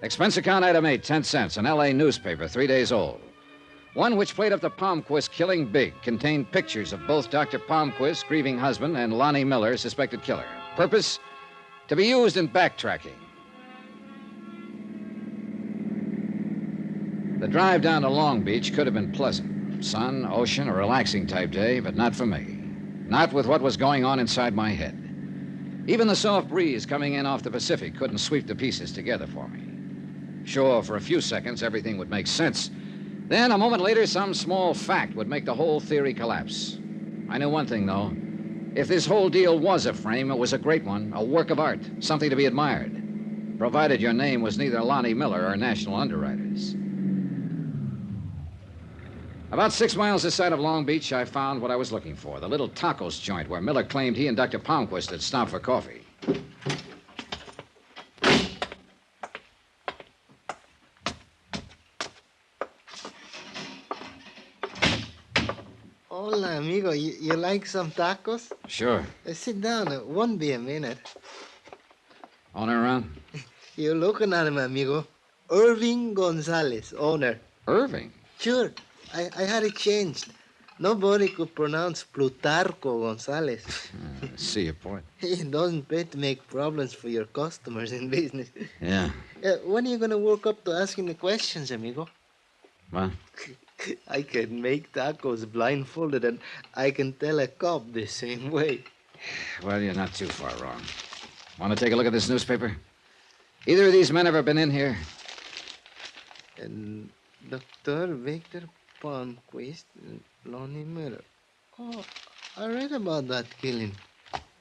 Expense account item 8, 10 cents, an L.A. newspaper, 3 days old. One which played up the Palmquist killing big, contained pictures of both Dr. Palmquist, grieving husband, and Lonnie Miller, suspected killer. Purpose? To be used in backtracking. The drive down to Long Beach could have been pleasant. Sun, ocean, a relaxing type day, but not for me. Not with what was going on inside my head. Even the soft breeze coming in off the Pacific couldn't sweep the pieces together for me. Sure, for a few seconds, everything would make sense. Then, a moment later, some small fact would make the whole theory collapse. I knew one thing, though. If this whole deal was a frame, it was a great one, a work of art, something to be admired, provided your name was neither Lonnie Miller or National Underwriters. About 6 miles this side of Long Beach, I found what I was looking for, the little tacos joint where Miller claimed he and Dr. Palmquist had stopped for coffee. Hola, amigo. You like some tacos? Sure. Sit down. It won't be a minute. Owner around? You're looking at him, amigo. Irving Gonzalez, owner. Irving? Sure. I had it changed. Nobody could pronounce Plutarco Gonzalez. See your point. It doesn't pay to make problems for your customers in business. Yeah. When are you going to work up to asking the questions, amigo? What? I can make tacos blindfolded, and I can tell a cop the same way. Well, you're not too far wrong. Want to take a look at this newspaper? Either of these men ever been in here? And Dr. Victor Palmquist and Lonnie Miller. Oh, I read about that killing.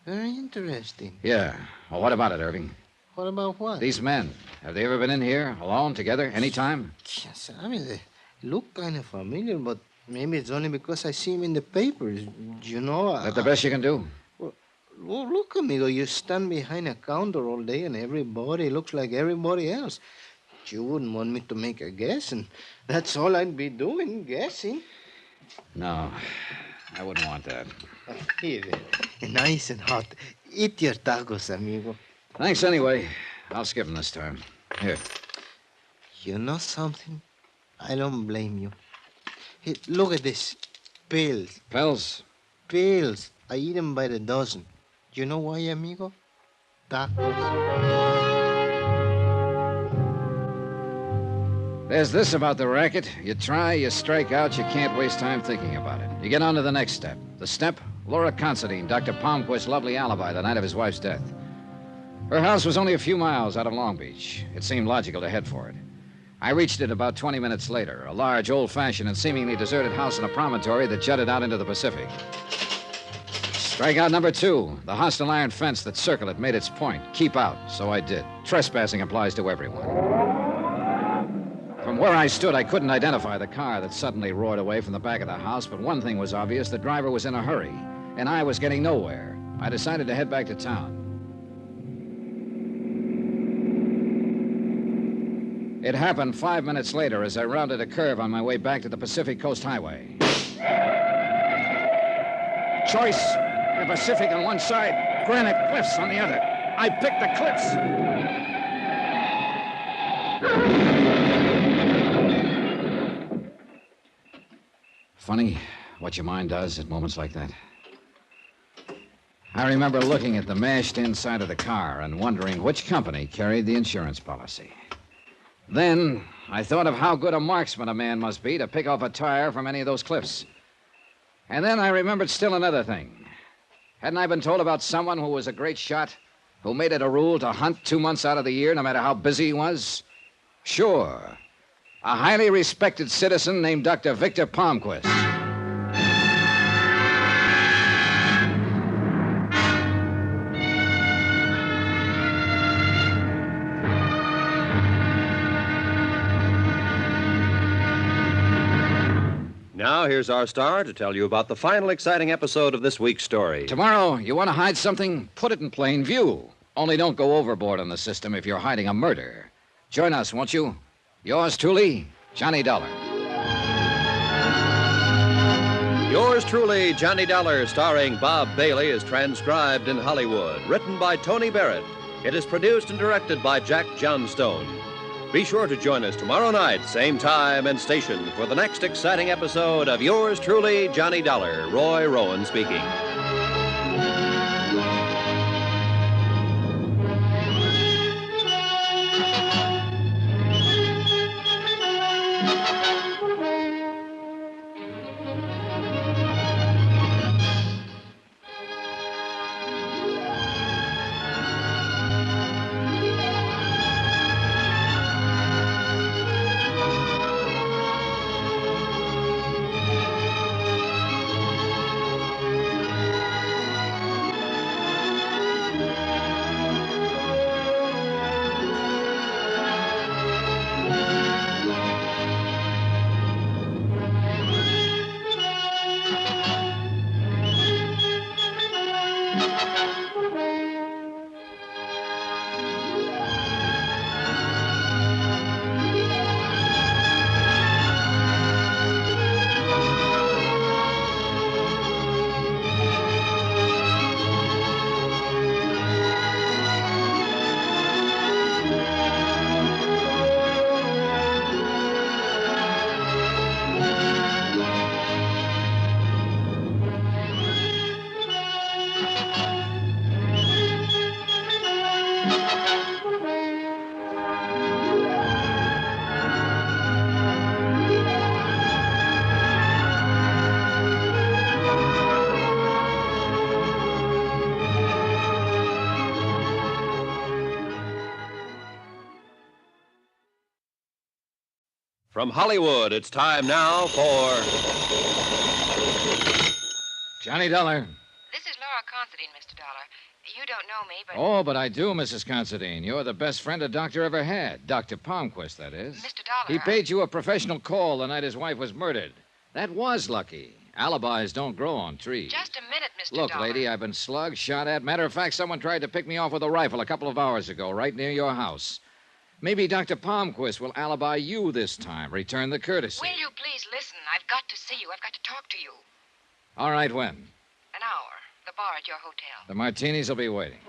Very interesting. Yeah. Well, what about it, Irving? What about what? These men. Have they ever been in here, alone, together, any time? Yes, I mean, they look kind of familiar, but maybe it's only because I see them in the papers. You know, That's the best you can do. Well, look, amigo, you stand behind a counter all day and everybody looks like everybody else. You wouldn't want me to make a guess, and that's all I'd be doing, guessing. No, I wouldn't want that. Here, nice and hot. Eat your tacos, amigo. Thanks anyway. I'll skip them this time. Here. You know something? I don't blame you. Hey, look at this. Pills. Pills? Pills. I eat them by the dozen. Do you know why, amigo? Tacos. There's this about the racket. You try, you strike out, you can't waste time thinking about it. You get on to the next step. The step? Laura Considine, Dr. Palmquist's lovely alibi the night of his wife's death. Her house was only a few miles out of Long Beach. It seemed logical to head for it. I reached it about 20 minutes later, a large, old-fashioned and seemingly deserted house on a promontory that jutted out into the Pacific. Strikeout number 2, the hostile iron fence that circled it made its point. Keep out. So I did. Trespassing applies to everyone. From where I stood, I couldn't identify the car that suddenly roared away from the back of the house, but one thing was obvious. The driver was in a hurry, and I was getting nowhere. I decided to head back to town. It happened 5 minutes later as I rounded a curve on my way back to the Pacific Coast Highway. Choice, the Pacific on one side, granite cliffs on the other. I picked the cliffs. Funny what your mind does at moments like that. I remember looking at the mashed inside of the car and wondering which company carried the insurance policy. Then I thought of how good a marksman a man must be to pick off a tire from any of those cliffs. And then I remembered still another thing. Hadn't I been told about someone who was a great shot, who made it a rule to hunt 2 months out of the year, no matter how busy he was? Sure. A highly respected citizen named Dr. Victor Palmquist. Now, here's our star to tell you about the final exciting episode of this week's story. Tomorrow, you want to hide something? Put it in plain view. Only don't go overboard on the system if you're hiding a murder. Join us, won't you? Yours truly, Johnny Dollar. Yours truly, Johnny Dollar, starring Bob Bailey, is transcribed in Hollywood. Written by Tony Barrett. It is produced and directed by Jack Johnstone. Be sure to join us tomorrow night, same time and station, for the next exciting episode of Yours truly, Johnny Dollar. Roy Rowan speaking. From Hollywood, it's time now for Johnny Dollar. This is Laura Considine, Mr. Dollar. You don't know me, but... Oh, but I do, Mrs. Considine. You're the best friend a doctor ever had. Dr. Palmquist, that is. Mr. Dollar... He paid you a professional call the night his wife was murdered. That was lucky. Alibis don't grow on trees. Just a minute, Mr. Look, Dollar. lady, I've been slugged, shot at. Matter of fact, someone tried to pick me off with a rifle a couple of hours ago, right near your house. Maybe Dr. Palmquist will alibi you this time. Return the courtesy. Will you please listen? I've got to see you. I've got to talk to you. All right, when? An hour. The bar at your hotel. The martinis will be waiting.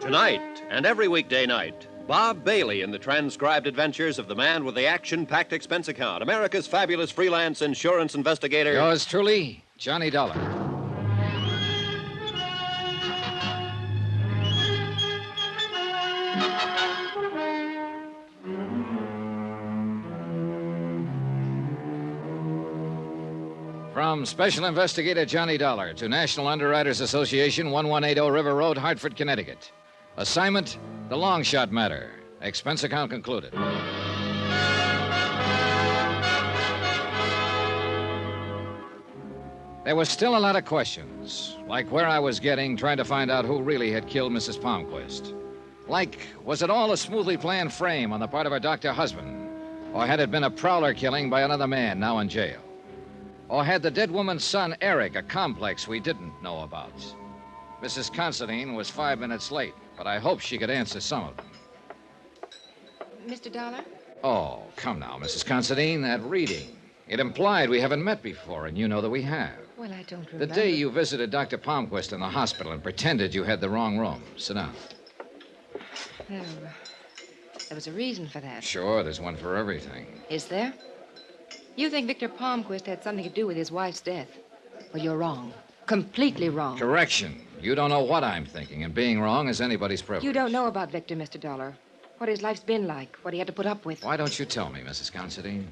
Tonight and every weekday night, Bob Bailey in the transcribed adventures of the man with the action-packed expense account, America's fabulous freelance insurance investigator. Yours truly, Johnny Dollar. From Special Investigator Johnny Dollar to National Underwriters Association, 1180 River Road, Hartford, Connecticut. Assignment, the long shot matter. Expense account concluded. There was still a lot of questions, like where I was getting, trying to find out who really had killed Mrs. Palmquist. Like, was it all a smoothly planned frame on the part of her doctor husband? Or had it been a prowler killing by another man now in jail? Or had the dead woman's son, Eric, a complex we didn't know about? Mrs. Considine was 5 minutes late, but I hoped she could answer some of them. Mr. Dollar? Oh, come now, Mrs. Considine, that reading. It implied we haven't met before, and you know that we have. Well, I don't remember. The day you visited Dr. Palmquist in the hospital and pretended you had the wrong room. Sit down. Well, there was a reason for that. Sure, there's one for everything. Is there? You think Victor Palmquist had something to do with his wife's death? Well, you're wrong. Completely wrong. Correction. You don't know what I'm thinking, and being wrong is anybody's privilege. You don't know about Victor, Mr. Dollar. What his life's been like, what he had to put up with. Why don't you tell me, Mrs. Considine?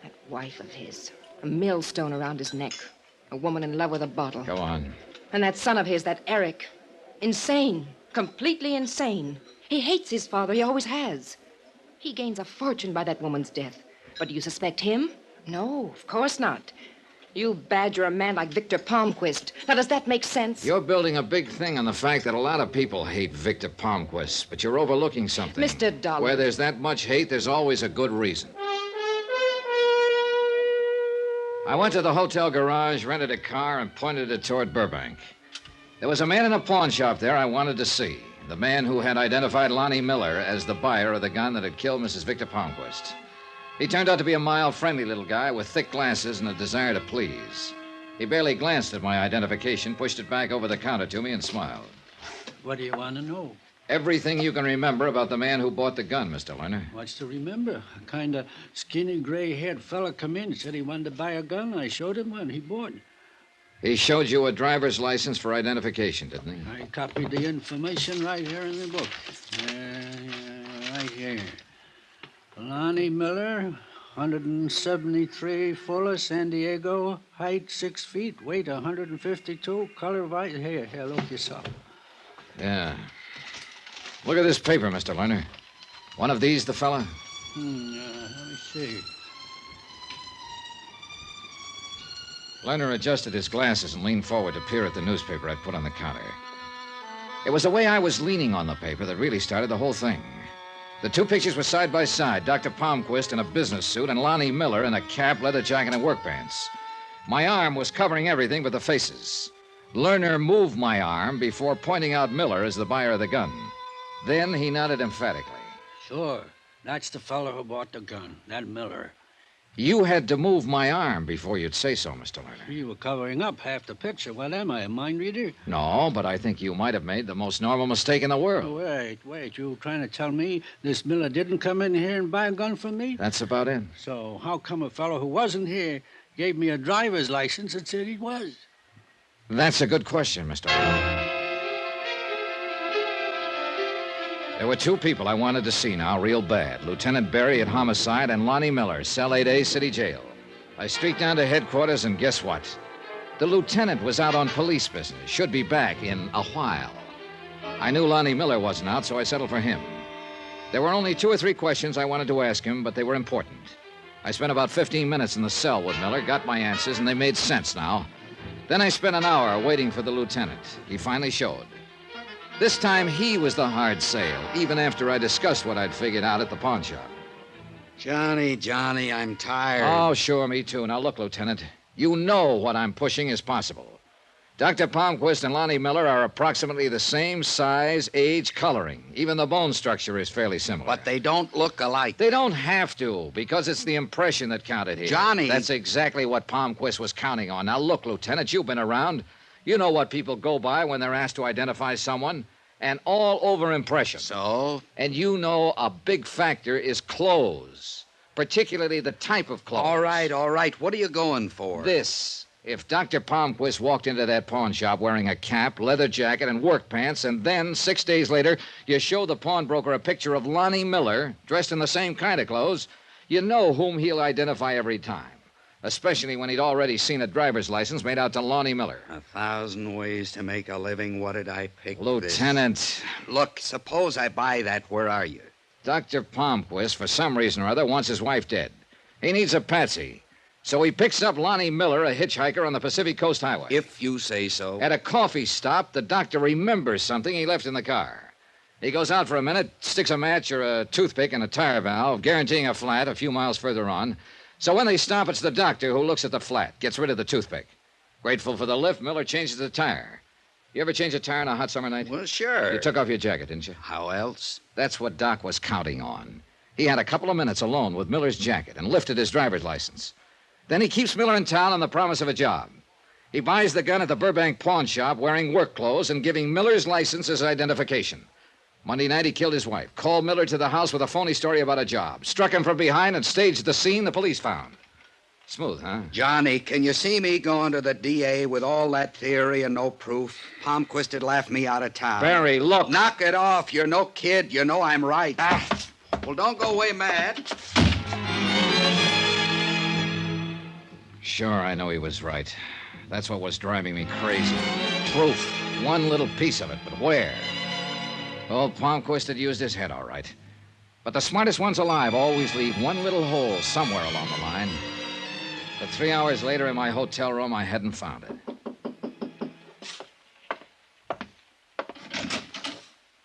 That wife of his. A millstone around his neck. A woman in love with a bottle. Go on. And that son of his, that Eric. Insane. Completely insane. He hates his father. He always has. He gains a fortune by that woman's death. But do you suspect him? No, of course not. You badger a man like Victor Palmquist. Now, does that make sense? You're building a big thing on the fact that a lot of people hate Victor Palmquist, but you're overlooking something. Mr. Dollar. Where there's that much hate, there's always a good reason. I went to the hotel garage, rented a car, and pointed it toward Burbank. There was a man in a pawn shop there I wanted to see. The man who had identified Lonnie Miller as the buyer of the gun that had killed Mrs. Victor Palmquist. He turned out to be a mild, friendly little guy with thick glasses and a desire to please. He barely glanced at my identification, pushed it back over the counter to me, and smiled. What do you want to know? Everything you can remember about the man who bought the gun, Mr. Lerner. What's to remember? A kind of skinny, gray-haired fella come in, said he wanted to buy a gun. I showed him one. He bought. He showed you a driver's license for identification, didn't he? I copied the information right here in the book. Right here. Lonnie Miller, 173, Fuller, San Diego, height 6 feet, weight 152, color white. Here, look yourself. Yeah. Look at this paper, Mr. Lerner. One of these the fella? Let me see. Lerner adjusted his glasses and leaned forward to peer at the newspaper I'd put on the counter. It was the way I was leaning on the paper that really started the whole thing. The two pictures were side by side, Dr. Palmquist in a business suit and Lonnie Miller in a cap, leather jacket, and work pants. My arm was covering everything but the faces. Lerner moved my arm before pointing out Miller as the buyer of the gun. Then he nodded emphatically. Sure. That's the fellow who bought the gun, that Miller. You had to move my arm before you'd say so, Mr. Lerner. You were covering up half the picture. What am I, a mind reader? No, but I think you might have made the most normal mistake in the world. Wait. You trying to tell me this Miller didn't come in here and buy a gun from me? That's about it. So how come a fellow who wasn't here gave me a driver's license and said he was? That's a good question, Mr. Lerner. There were two people I wanted to see now real bad. Lieutenant Berry at Homicide and Lonnie Miller, Cell 8A, City Jail. I streaked down to headquarters, and guess what? The lieutenant was out on police business. Should be back in a while. I knew Lonnie Miller wasn't out, so I settled for him. There were only 2 or 3 questions I wanted to ask him, but they were important. I spent about 15 minutes in the cell with Miller, got my answers, and they made sense now. Then I spent an hour waiting for the lieutenant. He finally showed. This time, he was the hard sale, even after I discussed what I'd figured out at the pawn shop. Johnny, I'm tired. Oh, sure, me too. Now, look, Lieutenant, you know what I'm pushing is possible. Dr. Palmquist and Lonnie Miller are approximately the same size, age, coloring. Even the bone structure is fairly similar. But they don't look alike. They don't have to, because it's the impression that counted here. Johnny! That's exactly what Palmquist was counting on. Now, look, Lieutenant, you've been around. You know what people go by when they're asked to identify someone. An all-over impression. So? And you know a big factor is clothes, particularly the type of clothes. All right. What are you going for? This. If Dr. Palmquist walked into that pawn shop wearing a cap, leather jacket, and work pants, and then, 6 days later, you show the pawnbroker a picture of Lonnie Miller, dressed in the same kind of clothes, you know whom he'll identify every time, especially when he'd already seen a driver's license made out to Lonnie Miller. 1,000 ways to make a living. What did I pick? Lieutenant. This? Look, suppose I buy that. Where are you? Dr. Palmquist, for some reason or other, wants his wife dead. He needs a patsy. So he picks up Lonnie Miller, a hitchhiker on the Pacific Coast Highway. If you say so. At a coffee stop, the doctor remembers something he left in the car. He goes out for a minute, sticks a match or a toothpick in a tire valve, guaranteeing a flat a few miles further on. So when they stop, it's the doctor who looks at the flat, gets rid of the toothpick. Grateful for the lift, Miller changes the tire. You ever change a tire on a hot summer night? Well, sure. You took off your jacket, didn't you? How else? That's what Doc was counting on. He had a couple of minutes alone with Miller's jacket and lifted his driver's license. Then he keeps Miller in town on the promise of a job. He buys the gun at the Burbank pawn shop wearing work clothes and giving Miller's license as identification. Monday night, he killed his wife, called Miller to the house with a phony story about a job, struck him from behind, and staged the scene the police found. Smooth, huh? Johnny, can you see me going to the DA with all that theory and no proof? Palmquist would laugh me out of town. Barry, look. Knock it off. You're no kid. You know I'm right. Well, don't go away mad. Sure, I know he was right. That's what was driving me crazy. Proof. One little piece of it, but where? Old Palmquist had used his head, all right. But the smartest ones alive always leave one little hole somewhere along the line. But 3 hours later in my hotel room, I hadn't found it.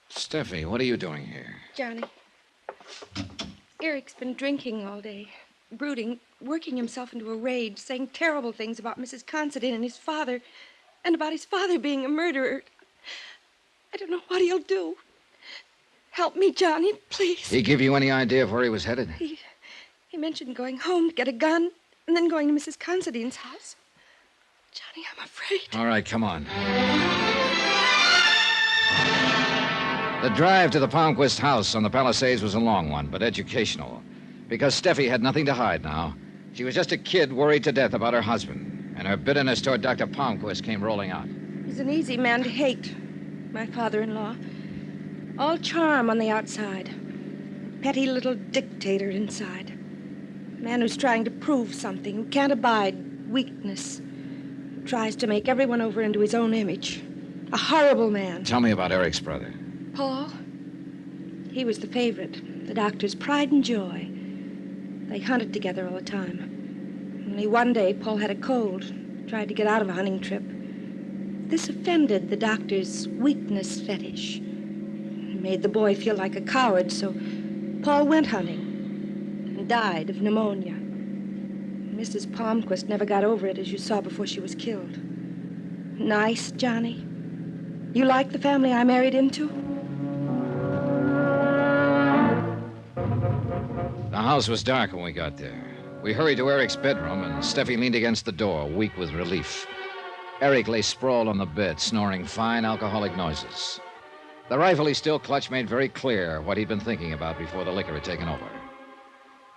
Steffi, what are you doing here? Johnny, Eric's been drinking all day, brooding, working himself into a rage, saying terrible things about Mrs. Considine and his father, and about his father being a murderer. I don't know what he'll do. Help me, Johnny, please. He give you any idea of where he was headed? He mentioned going home to get a gun and then going to Mrs. Considine's house. Johnny, I'm afraid. All right, come on. The drive to the Palmquist house on the Palisades was a long one, but educational. Because Steffi had nothing to hide now. She was just a kid worried to death about her husband, and her bitterness toward Dr. Palmquist came rolling out. He's an easy man to hate, my father-in-law. All charm on the outside. Petty little dictator inside. A man who's trying to prove something, who can't abide weakness. Who tries to make everyone over into his own image. A horrible man. Tell me about Eric's brother. Paul? He was the favorite, the doctor's pride and joy. They hunted together all the time. Only one day, Paul had a cold, tried to get out of a hunting trip. This offended the doctor's weakness fetish. It made the boy feel like a coward, so Paul went hunting and died of pneumonia. Mrs. Palmquist never got over it, as you saw before she was killed. Nice, Johnny? You like the family I married into? The house was dark when we got there. We hurried to Eric's bedroom, and Steffi leaned against the door, weak with relief. Eric lay sprawled on the bed, snoring fine alcoholic noises. The rifle he still clutched made very clear what he'd been thinking about before the liquor had taken over.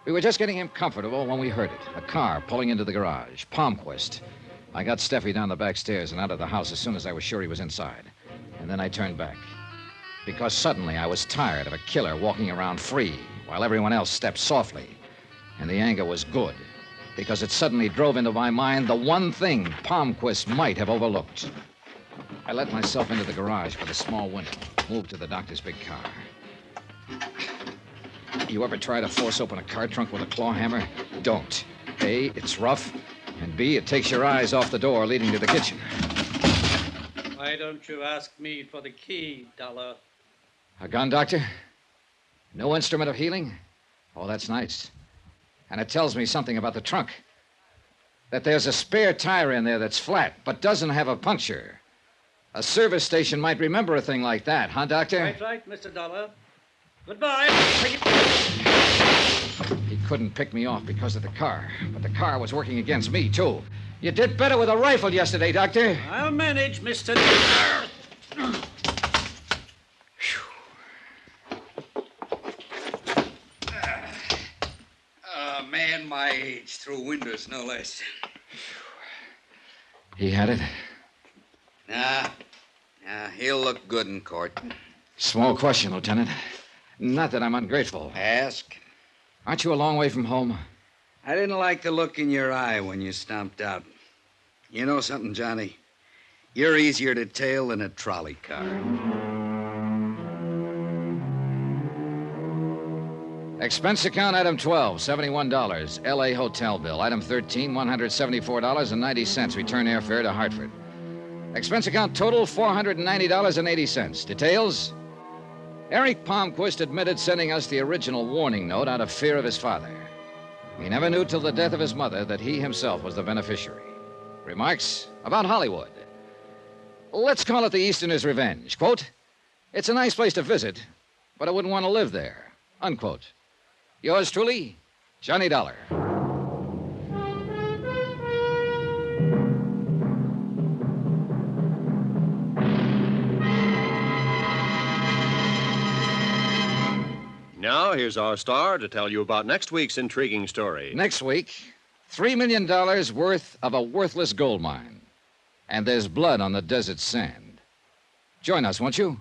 We were just getting him comfortable when we heard it. A car pulling into the garage. Palmquist. I got Steffi down the back stairs and out of the house as soon as I was sure he was inside. And then I turned back. Because suddenly I was tired of a killer walking around free while everyone else stepped softly. And the anger was good, because it suddenly drove into my mind the one thing Palmquist might have overlooked. I let myself into the garage by the small window, moved to the doctor's big car. You ever try to force open a car trunk with a claw hammer? Don't. A, it's rough, and B, it takes your eyes off the door leading to the kitchen. Why don't you ask me for the key, Dollar? A gun, Doctor? No instrument of healing? Oh, that's nice. And it tells me something about the trunk. That there's a spare tire in there that's flat, but doesn't have a puncture. A service station might remember a thing like that, huh, Doctor? Right, Mr. Dollar. Goodbye. He couldn't pick me off because of the car, but the car was working against me, too. You did better with a rifle yesterday, Doctor. I'll manage, Mr. Dollar. A man my age through windows, no less. He had it? Nah, he'll look good in court. Small question, Lieutenant. Not that I'm ungrateful. Ask. Aren't you a long way from home? I didn't like the look in your eye when you stomped out. You know something, Johnny? You're easier to tail than a trolley car. Expense account, item 12, $71. L.A. hotel bill. Item 13, $174.90. Return airfare to Hartford. Expense account total, $490.80. Details? Eric Palmquist admitted sending us the original warning note out of fear of his father. He never knew till the death of his mother that he himself was the beneficiary. Remarks about Hollywood. Let's call it the Easterner's Revenge. Quote, it's a nice place to visit, but I wouldn't want to live there. Unquote. Yours truly, Johnny Dollar. Now, here's our star to tell you about next week's intriguing story. Next week, $3 million worth of a worthless gold mine. And there's blood on the desert sand. Join us, won't you?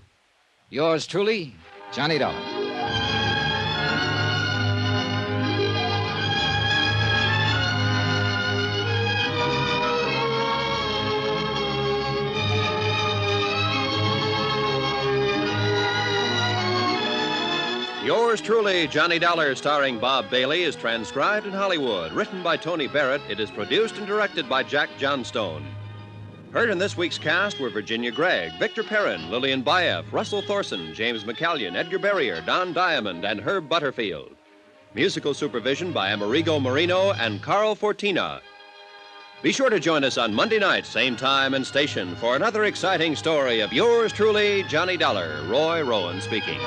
Yours truly, Johnny Dollar. Yours truly, Johnny Dollar, starring Bob Bailey, is transcribed in Hollywood. Written by Tony Barrett, it is produced and directed by Jack Johnstone. Heard in this week's cast were Virginia Gregg, Victor Perrin, Lillian Baeff, Russell Thorson, James McCallion, Edgar Barrier, Don Diamond, and Herb Butterfield. Musical supervision by Amerigo Marino and Carl Fortina. Be sure to join us on Monday night, same time and station, for another exciting story of yours truly, Johnny Dollar. Roy Rowan speaking.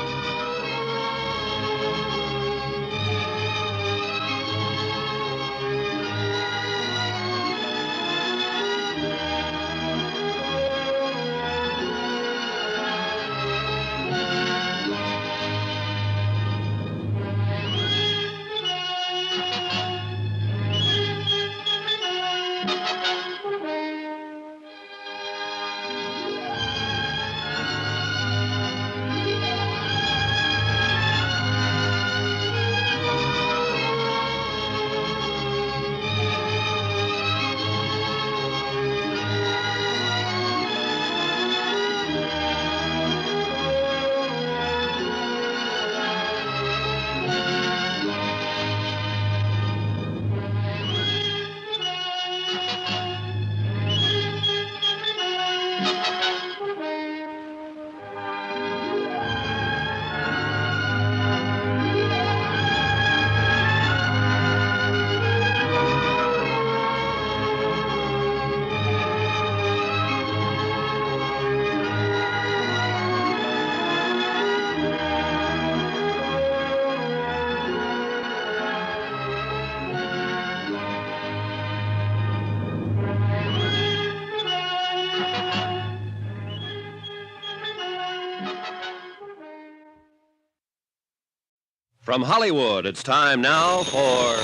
From Hollywood, it's time now for...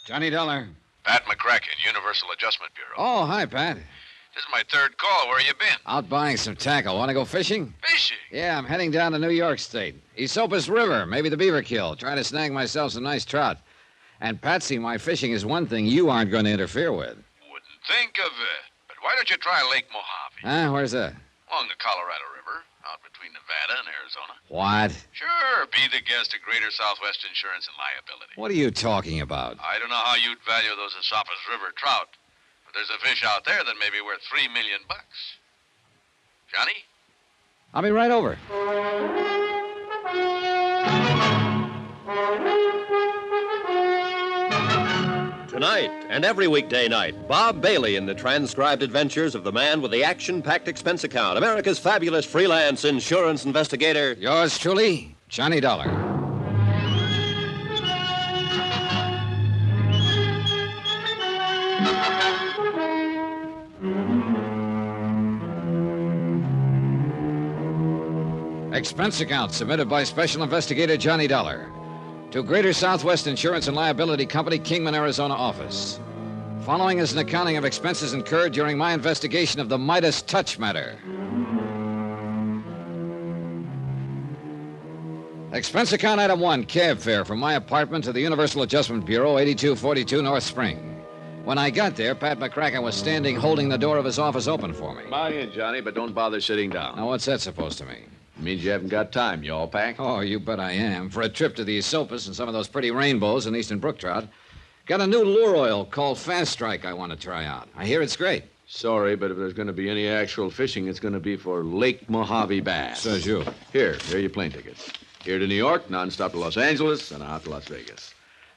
Johnny Dollar. Pat McCracken, Universal Adjustment Bureau. Oh, hi, Pat. This is my third call. Where you been? Out buying some tackle. Want to go fishing? Fishing? Yeah, I'm heading down to New York State. Esopus River, maybe the Beaver Kill. Trying to snag myself some nice trout. And, Patsy, my fishing is one thing you aren't going to interfere with. Wouldn't think of it. But Why don't you try Lake Mojave? Where's that? Along the Colorado River, out between Nevada and Arizona. What? Sure, be the guest of Greater Southwest Insurance and Liability. What are you talking about? I don't know how you'd value those Esopus River trout, but there's a fish out there that may be worth $3 million. Johnny? I'll be right over. Tonight and every weekday night, Bob Bailey in the transcribed adventures of the man with the action-packed expense account, America's fabulous freelance insurance investigator. Yours truly, Johnny Dollar. Expense account submitted by Special Investigator Johnny Dollar to Greater Southwest Insurance and Liability Company, Kingman, Arizona office. Following is an accounting of expenses incurred during my investigation of the Midas Touch matter. Expense account item 1, cab fare from my apartment to the Universal Adjustment Bureau, 8242 North Spring. When I got there, Pat McCracken was standing holding the door of his office open for me. Come on in, Johnny, but don't bother sitting down. Now, what's that supposed to mean? It means you haven't got time. You all packed? Oh, you bet I am. For a trip to the Esopus and some of those pretty rainbows and eastern brook trout. Got a new lure oil called Fast Strike I want to try out. I hear it's great. Sorry, but if there's going to be any actual fishing, it's going to be for Lake Mojave bass. Says you. Here are your plane tickets. Here to New York, nonstop to Los Angeles, and out to Las Vegas.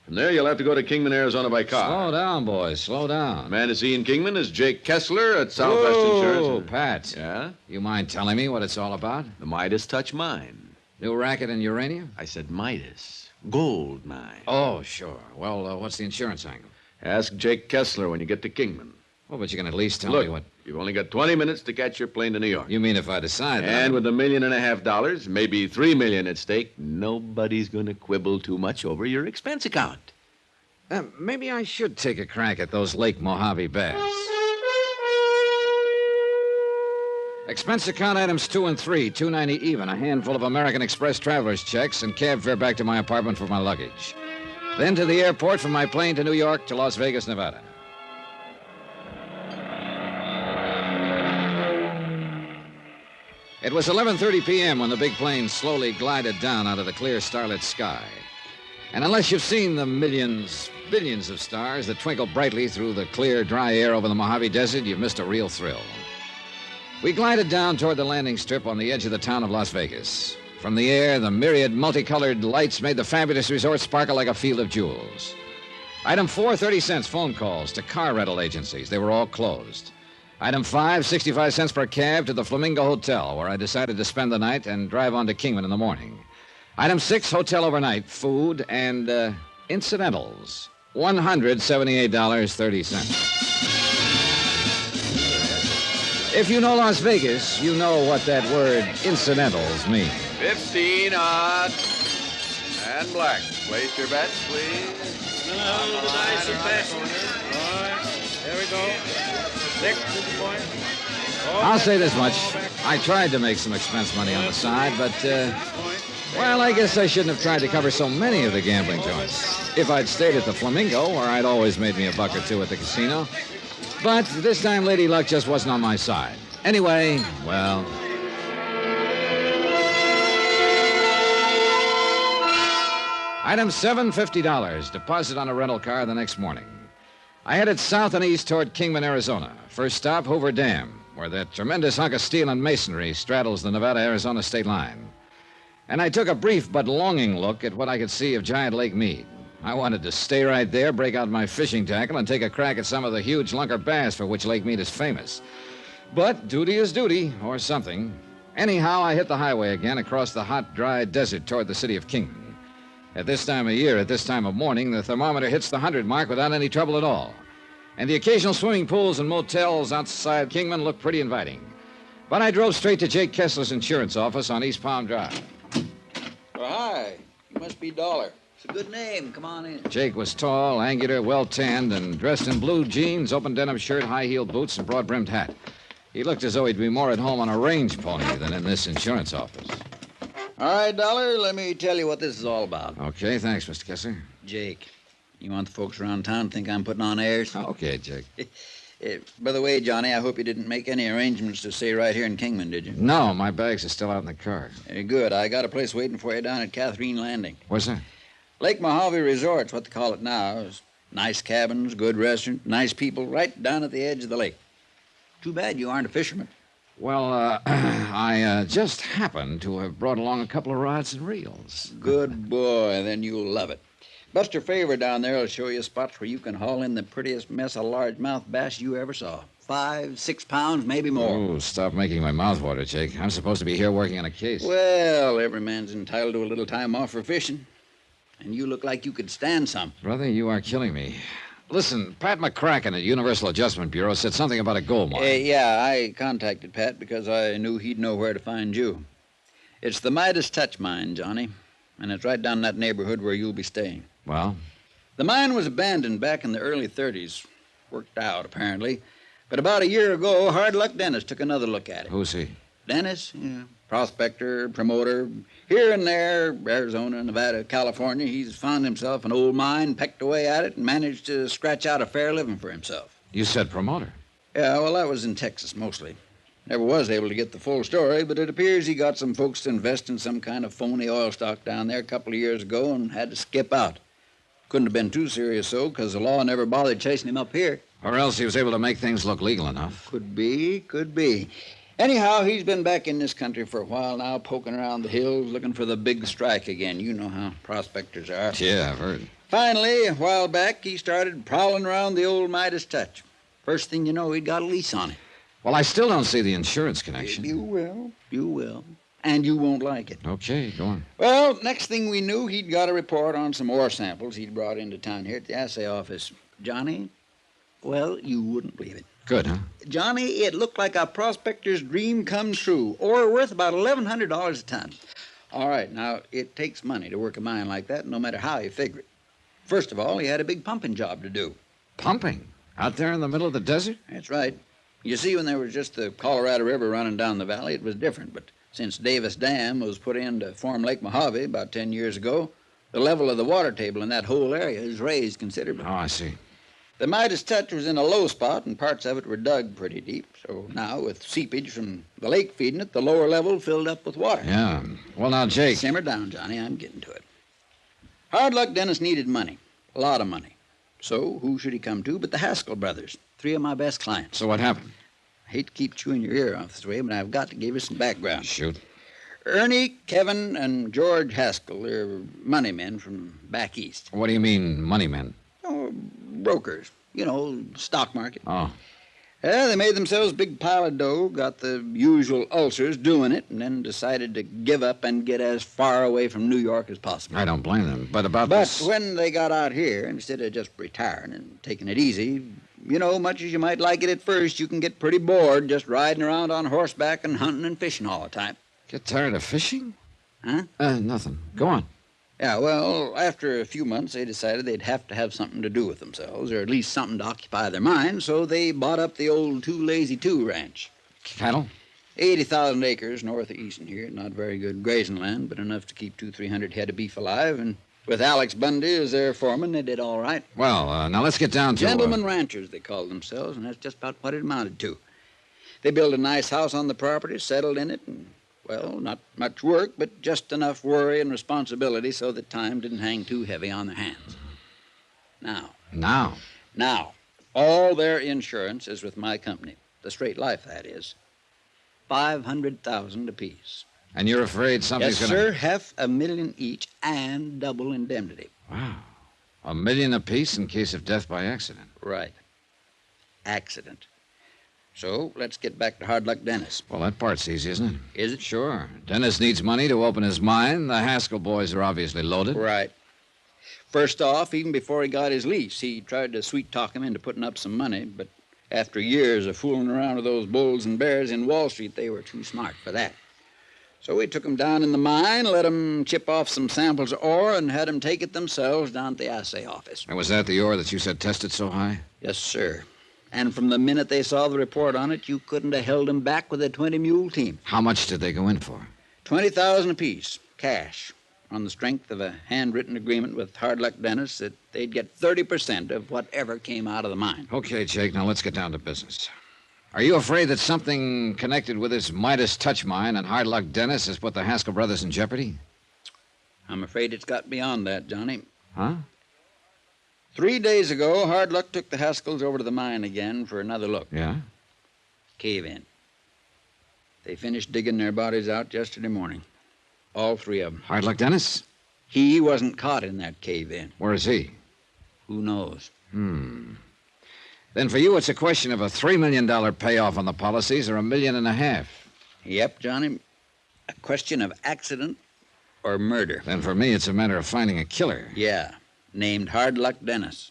From there, you'll have to go to Kingman, Arizona by car. Slow down, boys. Slow down. The man to see in Kingman is Jake Kessler at Southwest Insurance. Oh, Pat. Yeah? You mind telling me what it's all about? The Midas Touch mine. New racket in uranium? I said Midas. Gold mine. Oh, sure. Well, what's the insurance angle? Ask Jake Kessler when you get to Kingman. Well, but you can at least tell Look, me what... You've only got 20 minutes to catch your plane to New York. You mean if I decide that? And with $1.5 million, maybe $3 million at stake, nobody's going to quibble too much over your expense account. Maybe I should take a crack at those Lake Mojave bass. Expense account items 2 and 3, $2.90 even, a handful of American Express traveler's checks, and cab fare back to my apartment for my luggage. Then to the airport from my plane to New York to Las Vegas, Nevada. It was 11:30 p.m. when the big plane slowly glided down out of the clear starlit sky. And unless you've seen the millions, billions of stars that twinkle brightly through the clear, dry air over the Mojave Desert, you've missed a real thrill. We glided down toward the landing strip on the edge of the town of Las Vegas. From the air, the myriad multicolored lights made the fabulous resort sparkle like a field of jewels. Item 4, 30 cents phone calls to car rental agencies. They were all closed. Item 5, 65 cents per cab to the Flamingo Hotel, where I decided to spend the night and drive on to Kingman in the morning. Item 6, hotel overnight, food, and incidentals. $178.30. If you know Las Vegas, you know what that word incidentals means. 15 odd. And black. Place your bets, please. No, the dice are passing. All right, there we go. 6 to the point. I'll say this much. I tried to make some expense money on the side, but, well, I guess I shouldn't have tried to cover so many of the gambling joints. If I'd stayed at the Flamingo, where I'd always made me a buck or two at the casino. But this time, Lady Luck just wasn't on my side. Anyway, well... Item 7, $50. Deposit on a rental car the next morning. I headed south and east toward Kingman, Arizona. First stop, Hoover Dam, where that tremendous hunk of steel and masonry straddles the Nevada-Arizona state line. And I took a brief but longing look at what I could see of Giant Lake Mead. I wanted to stay right there, break out my fishing tackle, and take a crack at some of the huge lunker bass for which Lake Mead is famous. But duty is duty, or something. Anyhow, I hit the highway again across the hot, dry desert toward the city of Kingman. At this time of year, at this time of morning, the thermometer hits the 100 mark without any trouble at all. And the occasional swimming pools and motels outside Kingman look pretty inviting. But I drove straight to Jake Kessler's insurance office on East Palm Drive. Well, hi. You must be Dollar. It's a good name. Come on in. Jake was tall, angular, well-tanned, and dressed in blue jeans, open denim shirt, high-heeled boots, and broad-brimmed hat. He looked as though he'd be more at home on a range pony than in this insurance office. All right, Dollar, let me tell you what this is all about. Okay, thanks, Mr. Kessler. Jake, you want the folks around town to think I'm putting on airs? Okay, Jake. By the way, Johnny, I hope you didn't make any arrangements to stay right here in Kingman, did you? No, my bags are still out in the car. Good. I got a place waiting for you down at Catherine Landing. Where's that? Lake Mojave Resort's what they call it now. It's nice cabins, good restaurant, nice people, right down at the edge of the lake. Too bad you aren't a fisherman. Well, I just happened to have brought along a couple of rods and reels. Good boy. Then you'll love it. Buster Favor down there will show you spots where you can haul in the prettiest mess of largemouth bass you ever saw. 5, 6 pounds, maybe more. Oh, stop making my mouth water, Jake. I'm supposed to be here working on a case. Well, every man's entitled to a little time off for fishing. And you look like you could stand some. Brother, you are killing me. Listen, Pat McCracken at Universal Adjustment Bureau said something about a gold mine. Yeah, I contacted Pat because I knew he'd know where to find you. It's the Midas Touch mine, Johnny. And it's right down in that neighborhood where you'll be staying. Well? The mine was abandoned back in the early 30s. Worked out, apparently. But about a year ago, Hard Luck Dennis took another look at it. Who's he? Dennis, prospector, promoter. Here and there, Arizona, Nevada, California, he's found himself an old mine, pecked away at it, and managed to scratch out a fair living for himself. You said promoter. Yeah, well, that was in Texas mostly. Never was able to get the full story, but it appears he got some folks to invest in some kind of phony oil stock down there a couple of years ago and had to skip out. Couldn't have been too serious, though, because the law never bothered chasing him up here. Or else he was able to make things look legal enough. Could be. Anyhow, he's been back in this country for a while now, poking around the hills, looking for the big strike again. You know how prospectors are. Yeah, I've heard. Finally, a while back, he started prowling around the old Midas Touch. First thing you know, he'd got a lease on it. Well, I still don't see the insurance connection. You will. And you won't like it. Okay, go on. Well, next thing we knew, he'd got a report on some ore samples he'd brought into town here at the assay office. Johnny, well, you wouldn't believe it. Good, huh? Johnny, it looked like a prospector's dream come true. Ore worth about $1,100 a ton. All right, now, it takes money to work a mine like that, no matter how you figure it. First of all, he had a big pumping job to do. Pumping? Out there in the middle of the desert? That's right. You see, when there was just the Colorado River running down the valley, it was different. But since Davis Dam was put in to form Lake Mojave about 10 years ago, the level of the water table in that whole area is raised considerably. Oh, I see. The Midas Touch was in a low spot, and parts of it were dug pretty deep. So now, with seepage from the lake feeding it, the lower level filled up with water. Yeah. Well, now, Jake... Simmer down, Johnny. I'm getting to it. Hard Luck Dennis needed money. A lot of money. So who should he come to but the Haskell brothers, 3 of my best clients. So what happened? I hate to keep chewing your ear off this way, but I've got to give you some background. Shoot. Ernie, Kevin, and George Haskell, they're money men from back east. What do you mean, money men? Oh, brokers. You know, stock market. Oh. They made themselves a big pile of dough, got the usual ulcers doing it, and then decided to give up and get as far away from New York as possible. I don't blame them, but about But this... when they got out here, instead of just retiring and taking it easy, you know, much as you might like it at first, you can get pretty bored just riding around on horseback and hunting and fishing all the time. Get tired of fishing? Huh? Nothing. Go on. Yeah, well, after a few months, they decided they'd have to have something to do with themselves, or at least something to occupy their minds, so they bought up the old Too Lazy 2 ranch. Cattle? 80,000 acres north of Easton here. Not very good grazing land, but enough to keep 200-300 head of beef alive, and with Alex Bundy as their foreman, they did all right. Well, now let's get down to... Gentlemen ranchers, they called themselves, and that's just about what it amounted to. They built a nice house on the property, settled in it, and, well, not much work, but just enough worry and responsibility so that time didn't hang too heavy on their hands. Now, all their insurance is with my company, the Straight Life, that is. $500,000 apiece. And you're afraid something's yes, gonna... Yes, sir, $500,000 each and double indemnity. Wow. $1 million apiece in case of death by accident. Right. Accident. So, let's get back to Hard Luck Dennis. Well, that part's easy, isn't it? Is it? Sure. Dennis needs money to open his mine. The Haskell boys are obviously loaded. Right. First off, even before he got his lease, he tried to sweet-talk him into putting up some money, but after years of fooling around with those bulls and bears in Wall Street, they were too smart for that. So we took him down in the mine, let him chip off some samples of ore, and had him take it themselves down to the assay office. And was that the ore that you said tested so high? Yes, sir. And from the minute they saw the report on it, you couldn't have held them back with a 20-mule team. How much did they go in for? $20,000 apiece, cash. on the strength of a handwritten agreement with Hard Luck Dennis that they'd get 30% of whatever came out of the mine. Okay, Jake, now let's get down to business. Are you afraid that something connected with this Midas Touch mine and Hard Luck Dennis has put the Haskell brothers in jeopardy? I'm afraid it's got beyond that, Johnny. Huh? 3 days ago, Hard Luck took the Haskells over to the mine again for another look. Yeah? Cave in. They finished digging their bodies out yesterday morning. All three of them. Hard Luck Dennis? He wasn't caught in that cave in. Where is he? Who knows? Then for you, it's a question of a $3 million payoff on the policies or $1.5 million. Yep, Johnny. A question of accident or murder. Then for me, it's a matter of finding a killer. Yeah, named Hard Luck Dennis.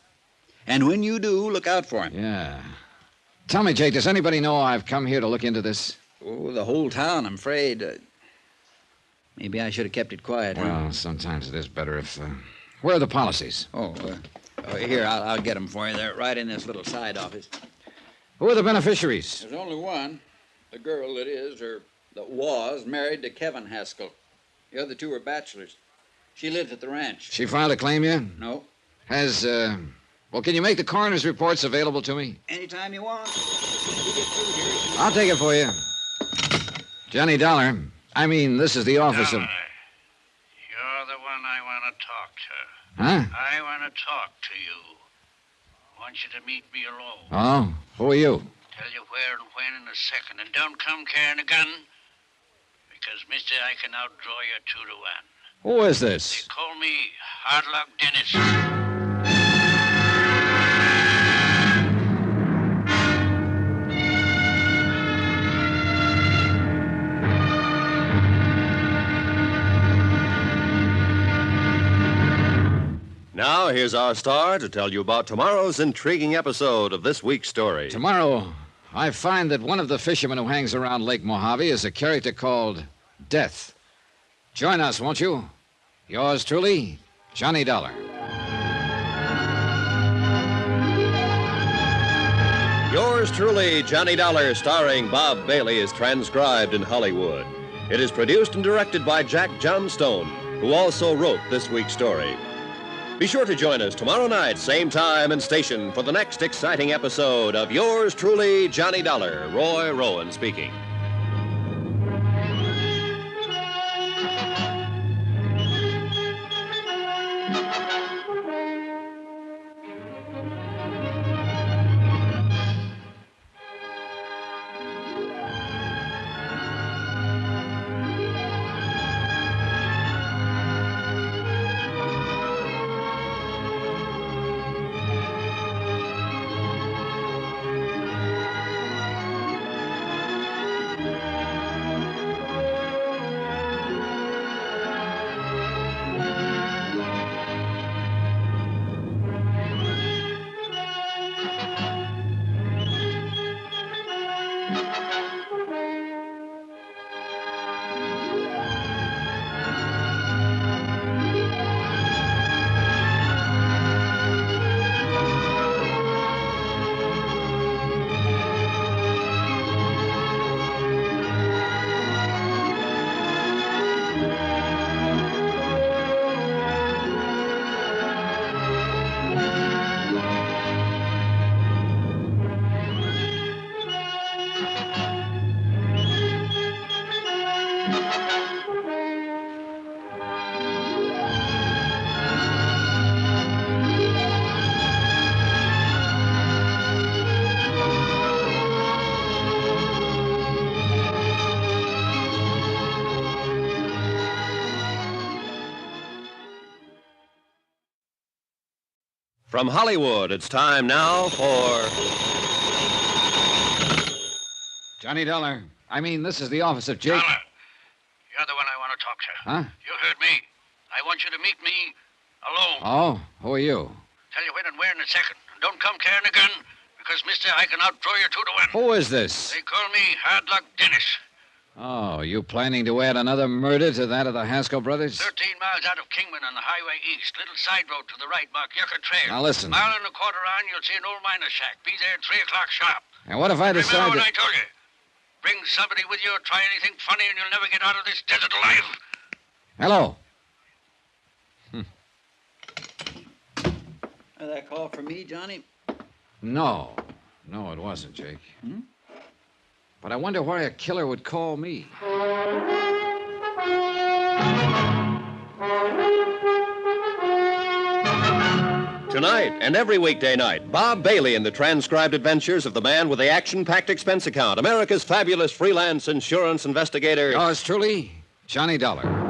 And when you do, look out for him. Yeah. Tell me, Jake, does anybody know I've come here to look into this? Oh, the whole town, I'm afraid. Maybe I should have kept it quiet. Well, sometimes it is better if... Where are the policies? Here, I'll get them for you. They're right in this little side office. Who are the beneficiaries? There's only one. The girl that was married to Kevin Haskell. The other two are bachelors. She lives at the ranch. She filed a claim yet? No. Has, well, can you make the coroner's reports available to me? Anytime you want. You get through here. I'll take it for you. Johnny Dollar. I mean, this is the office of... You're the one I want to talk to. Huh? I want to talk to you. I want you to meet me alone. Oh? Who are you? Tell you where and when in a second. And don't come carrying a gun, because, mister, I can outdraw you 2 to 1. Who is this? They call me Hard Luck Dennis. Now, here's our star to tell you about tomorrow's intriguing episode of this week's story. Tomorrow, I find that one of the fishermen who hangs around Lake Mojave is a character called Death. Join us, won't you? Yours truly, Johnny Dollar. Yours truly, Johnny Dollar, starring Bob Bailey, is transcribed in Hollywood. It is produced and directed by Jack Johnstone, who also wrote this week's story. Be sure to join us tomorrow night, same time and station, for the next exciting episode of Yours truly, Johnny Dollar. Roy Rowan speaking. From Hollywood, it's time now for... Johnny Dollar. I mean, this is the office of Jake... Dollar, you're the one I want to talk to. Huh? You heard me. I want you to meet me alone. Oh? Who are you? Tell you when and where in a second. Don't come carrying a gun, because, mister, I can outdraw you 2 to 1. Who is this? They call me Hard Luck Dennis. Oh, you planning to add another murder to that of the Haskell brothers? 13 miles out of Kingman on the highway east. Little side road to the right, mark Yucca Trail. Now listen. Mile and a quarter on, you'll see an old miner shack. Be there at 3 o'clock sharp. And what if I decide Remember to... what I told you? Bring somebody with you or try anything funny and you'll never get out of this desert alive. Hello. That call for me, Johnny? No, it wasn't, Jake. But I wonder why a killer would call me. Tonight and every weekday night, Bob Bailey in the transcribed adventures of the man with the action-packed expense account, America's fabulous freelance insurance investigator. Yours truly, Johnny Dollar.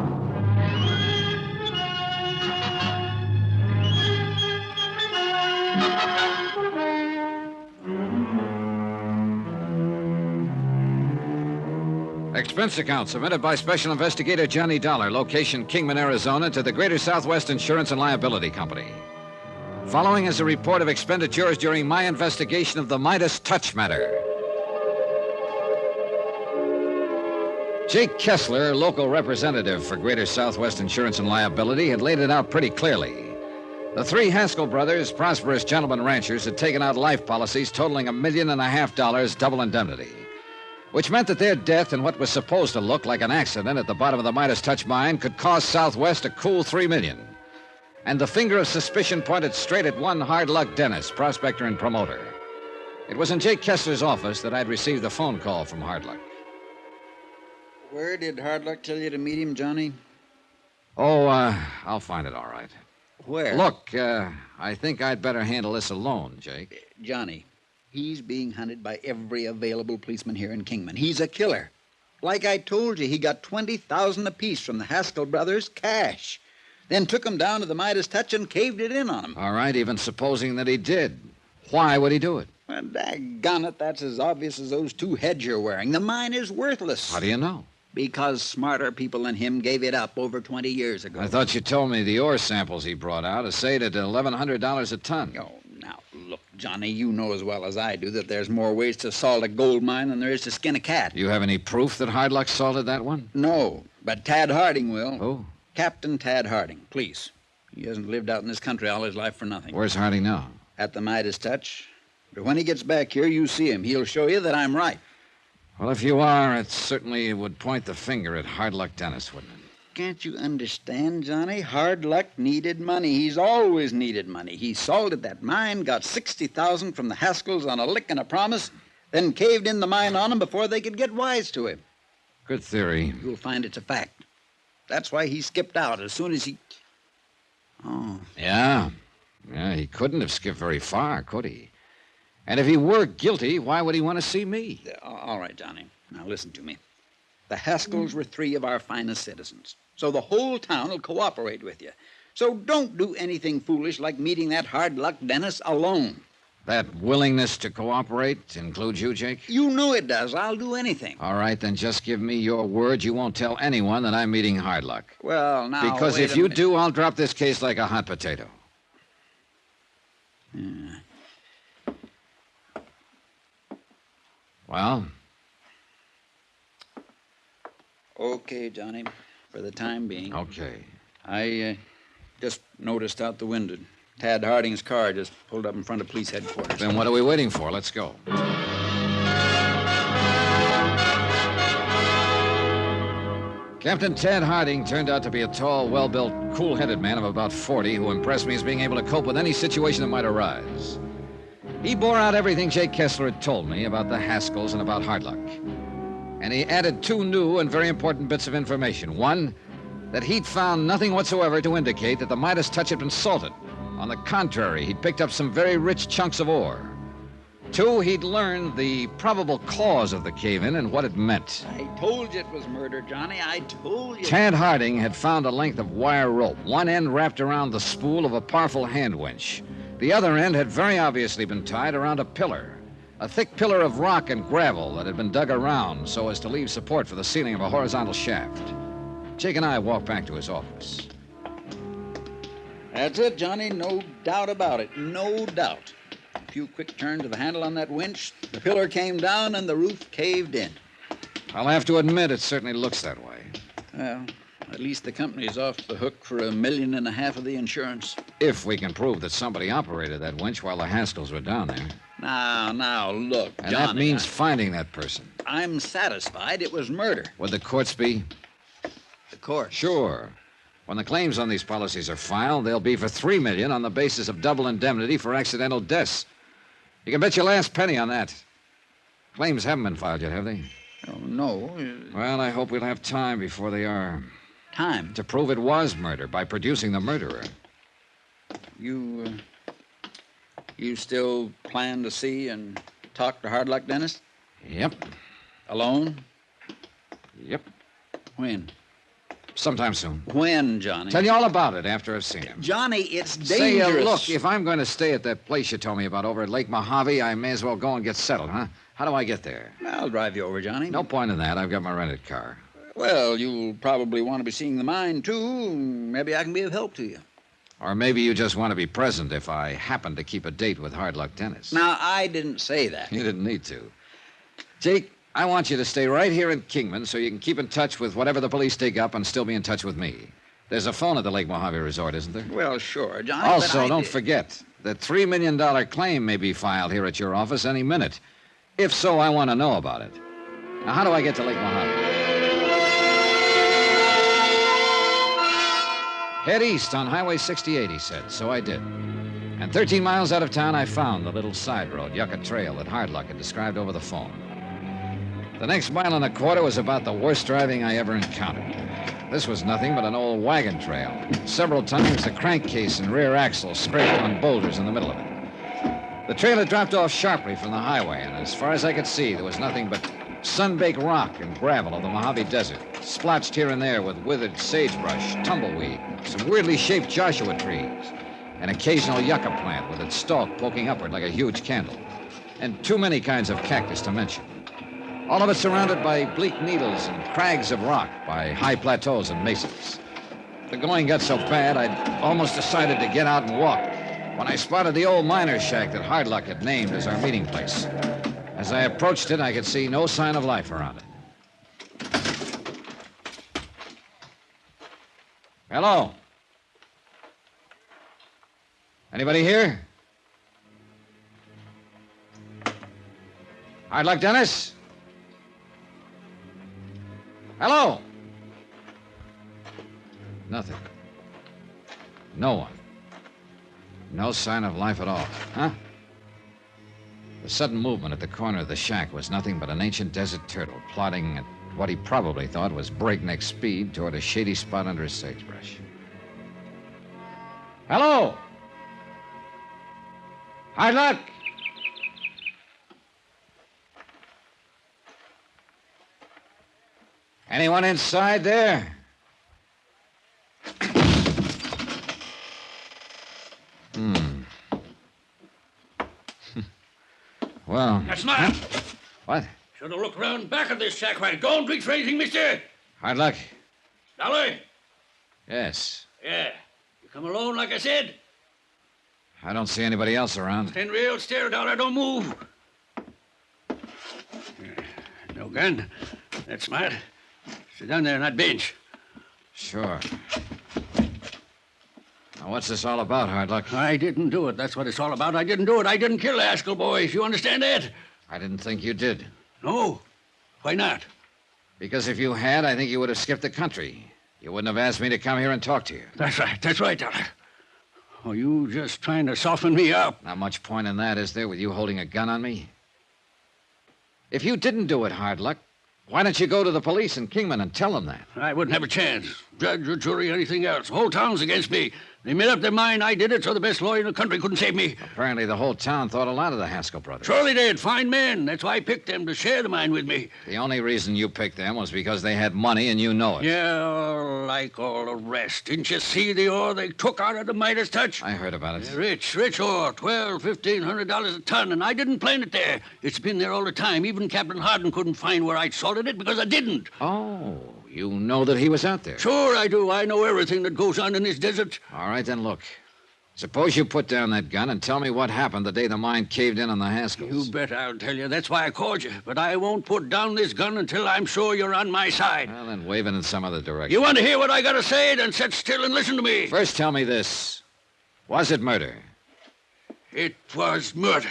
Expense account submitted by Special Investigator Johnny Dollar, location Kingman, Arizona, to the Greater Southwest Insurance and Liability Company. Following is a report of expenditures during my investigation of the Midas Touch matter. Jake Kessler, local representative for Greater Southwest Insurance and Liability, had laid it out pretty clearly. The three Haskell brothers, prosperous gentlemen ranchers, had taken out life policies totaling $1.5 million double indemnity, which meant that their death in what was supposed to look like an accident at the bottom of the Midas Touch mine could cost Southwest a cool $3 million. And the finger of suspicion pointed straight at one Hard Luck Dennis, prospector and promoter. It was in Jake Kessler's office that I'd received the phone call from Hard Luck. Where did Hard Luck tell you to meet him, Johnny? Oh, I'll find it all right. Where? Look, I think I'd better handle this alone, Jake. Johnny, he's being hunted by every available policeman here in Kingman. He's a killer. Like I told you, he got $20,000 apiece from the Haskell brothers, cash. Then took him down to the Midas Touch and caved it in on him. All right, even supposing that he did. Why would he do it? Well, daggone it, that's as obvious as those two heads you're wearing. The mine is worthless. How do you know? Because smarter people than him gave it up over 20 years ago. I thought you told me the ore samples he brought out assayed at $1,100 a ton. Oh, now, look, Johnny, you know as well as I do that there's more ways to salt a gold mine than there is to skin a cat. You have any proof that Hard Luck salted that one? No, but Tad Harding will. Who? Captain Tad Harding, police. He hasn't lived out in this country all his life for nothing. Where's Harding now? At the Midas Touch. But when he gets back here, you see him. He'll show you that I'm right. Well, if you are, it certainly would point the finger at Hard Luck Dennis, wouldn't it? Can't you understand, Johnny? Hard Luck needed money. He's always needed money. He salted that mine, got $60,000 from the Haskells on a lick and a promise, then caved in the mine on them before they could get wise to him. Good theory. You'll find it's a fact. That's why he skipped out as soon as he... Oh. Yeah, he couldn't have skipped very far, could he? And if he were guilty, why would he want to see me? All right, Johnny. Now listen to me. The Haskells were three of our finest citizens, so the whole town will cooperate with you. So don't do anything foolish like meeting that Hard Luck Dennis alone. That willingness to cooperate includes you, Jake? You know it does. I'll do anything. All right, then just give me your word you won't tell anyone that I'm meeting Hard Luck. Well, now, because if you do, I'll drop this case like a hot potato. Yeah. Well? Okay, Johnny, for the time being. Okay. I just noticed out the window. Tad Harding's car just pulled up in front of police headquarters. Then what are we waiting for? Let's go. Captain Tad Harding turned out to be a tall, well-built, cool-headed man of about 40 who impressed me as being able to cope with any situation that might arise. He bore out everything Jake Kessler had told me about the Haskells and about Hard Luck. And he added two new and very important bits of information. One, that he'd found nothing whatsoever to indicate that the Midas Touch had been salted. On the contrary, he'd picked up some very rich chunks of ore. Two, he'd learned the probable cause of the cave-in and what it meant. I told you it was murder, Johnny. I told you. Tad Harding had found a length of wire rope, one end wrapped around the spool of a powerful hand winch. The other end had very obviously been tied around a pillar, a thick pillar of rock and gravel that had been dug around so as to leave support for the ceiling of a horizontal shaft. Jake and I walked back to his office. That's it, Johnny. No doubt about it. No doubt. A few quick turns of the handle on that winch, the pillar came down and the roof caved in. I'll have to admit it certainly looks that way. Well, at least the company's off the hook for $1.5 million of the insurance. If we can prove that somebody operated that winch while the Haskells were down there. Now, look, And Johnny, that means finding that person. I'm satisfied it was murder. Would the courts be? The court? Sure. When the claims on these policies are filed, they'll be for $3 million on the basis of double indemnity for accidental deaths. You can bet your last penny on that. Claims haven't been filed yet, have they? Oh, no. Well, I hope we'll have time before they are. Time? To prove it was murder by producing the murderer. You still plan to see and talk to Hard Luck Dennis? Yep. Alone? Yep. When? Sometime soon. When, Johnny? Tell you all about it after I've seen him. Johnny, it's dangerous. Say, look, if I'm going to stay at that place you told me about over at Lake Mojave, I may as well go and get settled, huh? How do I get there? I'll drive you over, Johnny. No point in that. I've got my rented car. Well, you'll probably want to be seeing the mine, too. Maybe I can be of help to you. Or maybe you just want to be present if I happen to keep a date with Hard Luck Dennis. Now, I didn't say that. You didn't need to. Jake, I want you to stay right here in Kingman so you can keep in touch with whatever the police dig up and still be in touch with me. There's a phone at the Lake Mojave Resort, isn't there? Well, sure, Johnny. Also, don't forget, that $3 million claim may be filed here at your office any minute. If so, I want to know about it. Now, how do I get to Lake Mojave? Head east on Highway 68, he said. So I did. And 13 miles out of town, I found the little side road, Yucca Trail, that Hard Luck had described over the phone. The next mile and a quarter was about the worst driving I ever encountered. This was nothing but an old wagon trail. Several times, the crankcase and rear axle scraped on boulders in the middle of it. The trail had dropped off sharply from the highway, and as far as I could see, there was nothing but sun-baked rock and gravel of the Mojave Desert, splotched here and there with withered sagebrush, tumbleweed, some weirdly shaped Joshua trees, an occasional yucca plant with its stalk poking upward like a huge candle, and too many kinds of cactus to mention. All of it surrounded by bleak needles and crags of rock, by high plateaus and mesas. The going got so bad, I'd almost decided to get out and walk when I spotted the old miner's shack that Hard Luck had named as our meeting place. As I approached it, I could see no sign of life around it. Hello? Anybody here? Hard Luck Dennis? Hello? Nothing. No one. No sign of life at all, huh? The sudden movement at the corner of the shack was nothing but an ancient desert turtle plodding at what he probably thought was breakneck speed toward a shady spot under a sagebrush. Hello? Hard Luck? Anyone inside there? Well... That's not. What? Should have looked round back of this shack while don't reach for anything, mister. Hard Luck? Dolly? Yes. Yeah. You come alone like I said? I don't see anybody else around. Stand real still, Dollar. Don't move. No gun. That's smart. Sit down there on that bench. Sure. Now, what's this all about, Hard Luck? I didn't do it. That's what it's all about. I didn't do it. I didn't kill the Haskell boys. You understand that? I didn't think you did. No. Why not? Because if you had, I think you would have skipped the country. You wouldn't have asked me to come here and talk to you. That's right. That's right, Dollar. Oh, you just trying to soften me up. Not much point in that, is there, with you holding a gun on me? If you didn't do it, Hard Luck, why don't you go to the police in Kingman and tell them that? I wouldn't have a chance. Judge or jury, anything else. The whole town's against me. They made up their mind I did it, so the best lawyer in the country couldn't save me. Apparently the whole town thought a lot of the Haskell brothers. Surely did. Fine men. That's why I picked them to share the mine with me. The only reason you picked them was because they had money and you know it. Yeah, like all the rest. Didn't you see the ore they took out of the Midas touch? I heard about it. Yeah, rich ore. $1,200 a ton, and I didn't plant it there. It's been there all the time. Even Captain Hardin couldn't find where I'd salted it because I didn't. Oh, you know that he was out there? Sure I do. I know everything that goes on in this desert. All right, then look. Suppose you put down that gun and tell me what happened the day the mine caved in on the Haskells. You bet I'll tell you. That's why I called you. But I won't put down this gun until I'm sure you're on my side. Well, then wave it in some other direction. You want to hear what I got to say? Then sit still and listen to me. First, tell me this. Was it murder? It was murder.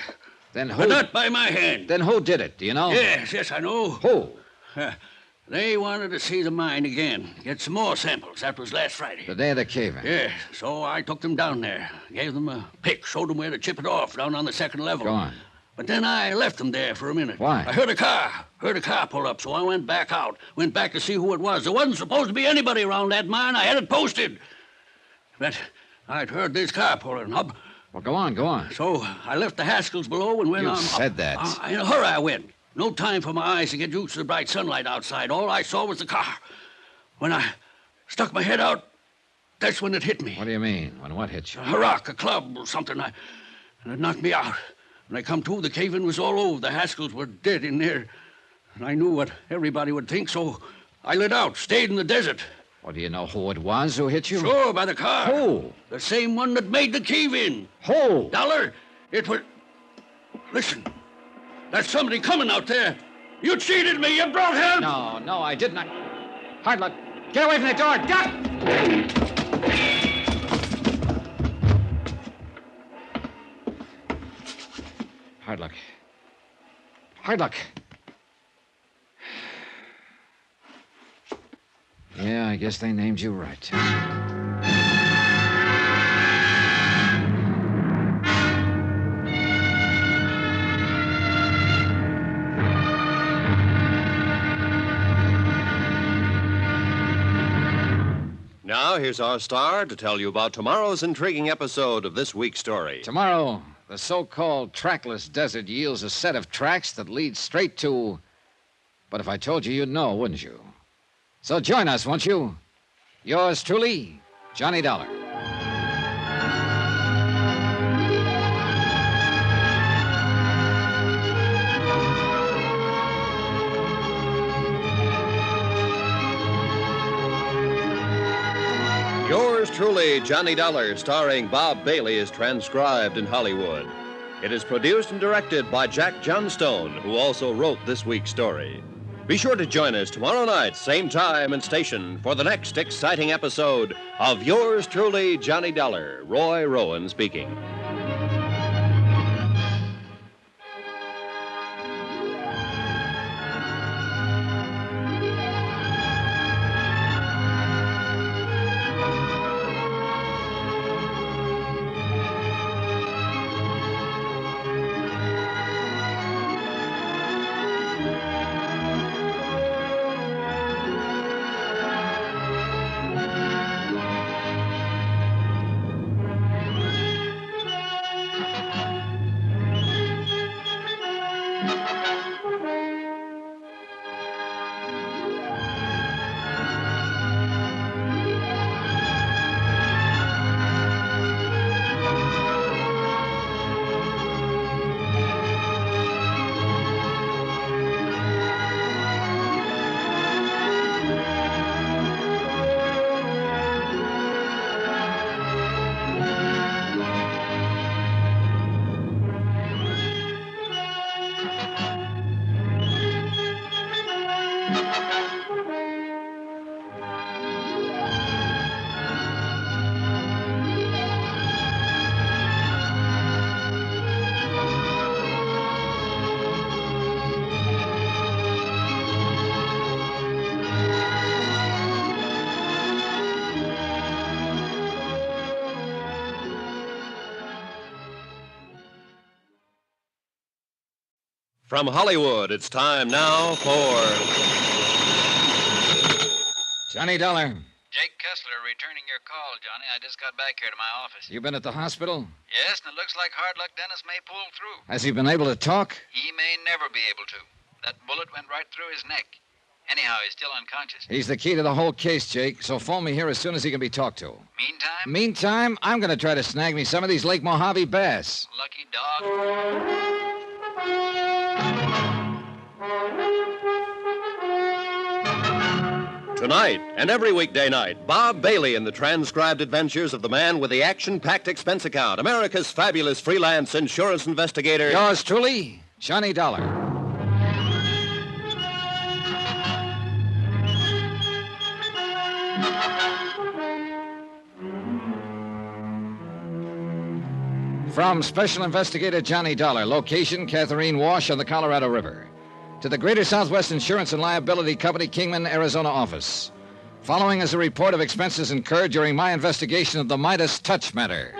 Then who... But not by my hand. Then who did it? Do you know? Yes, I know. Who? They wanted to see the mine again, get some more samples. That was last Friday. The day of the cave-in. Yeah, so I took them down there, gave them a pick, showed them where to chip it off down on the second level. Go on. But then I left them there for a minute. Why? I heard a car pull up, so I went back out. Went back to see who it was. There wasn't supposed to be anybody around that mine. I had it posted. But I'd heard this car pulling up. Well, go on. So I left the Haskells below and went on. You said that. In a hurry I went. No time for my eyes to get used to the bright sunlight outside. All I saw was the car. When I stuck my head out, that's when it hit me. What do you mean? When what hit you? A rock, a club, or something. And it knocked me out. When I come to, the cave-in was all over. The Haskells were dead in there. And I knew what everybody would think, so I lit out, stayed in the desert. Well, do you know who it was who hit you? Sure, by the car. Who? The same one that made the cave-in. Who? Dollar, it was... Listen, there's somebody coming out there. You cheated me. You brought help. No, I did not. Hard luck. Get away from the door. Duck! Hard luck. Yeah, I guess they named you right. Now, here's our star to tell you about tomorrow's intriguing episode of this week's story. Tomorrow, the so-called trackless desert yields a set of tracks that lead straight to... But if I told you, you'd know, wouldn't you? So join us, won't you? Yours truly, Johnny Dollar. Yours truly, Johnny Dollar, starring Bob Bailey, is transcribed in Hollywood. It is produced and directed by Jack Johnstone, who also wrote this week's story. Be sure to join us tomorrow night, same time and station, for the next exciting episode of Yours truly, Johnny Dollar. Roy Rowan speaking. From Hollywood, it's time now for... Johnny Dollar. Jake Kessler returning your call, Johnny. I just got back here to my office. You been at the hospital? Yes, and it looks like Hard Luck Dennis may pull through. Has he been able to talk? He may never be able to. That bullet went right through his neck. Anyhow, he's still unconscious. He's the key to the whole case, Jake, so phone me here as soon as he can be talked to. Meantime, I'm going to try to snag me some of these Lake Mojave bass. lucky dog. Tonight and every weekday night, Bob Bailey in the transcribed adventures of the man with the action-packed expense account, America's fabulous freelance insurance investigator. Yours truly, Johnny Dollar. From Special Investigator Johnny Dollar, location Catherine Wash on the Colorado River. to the Greater Southwest Insurance and Liability Company, Kingman, Arizona office. Following is a report of expenses incurred during my investigation of the Midas Touch matter.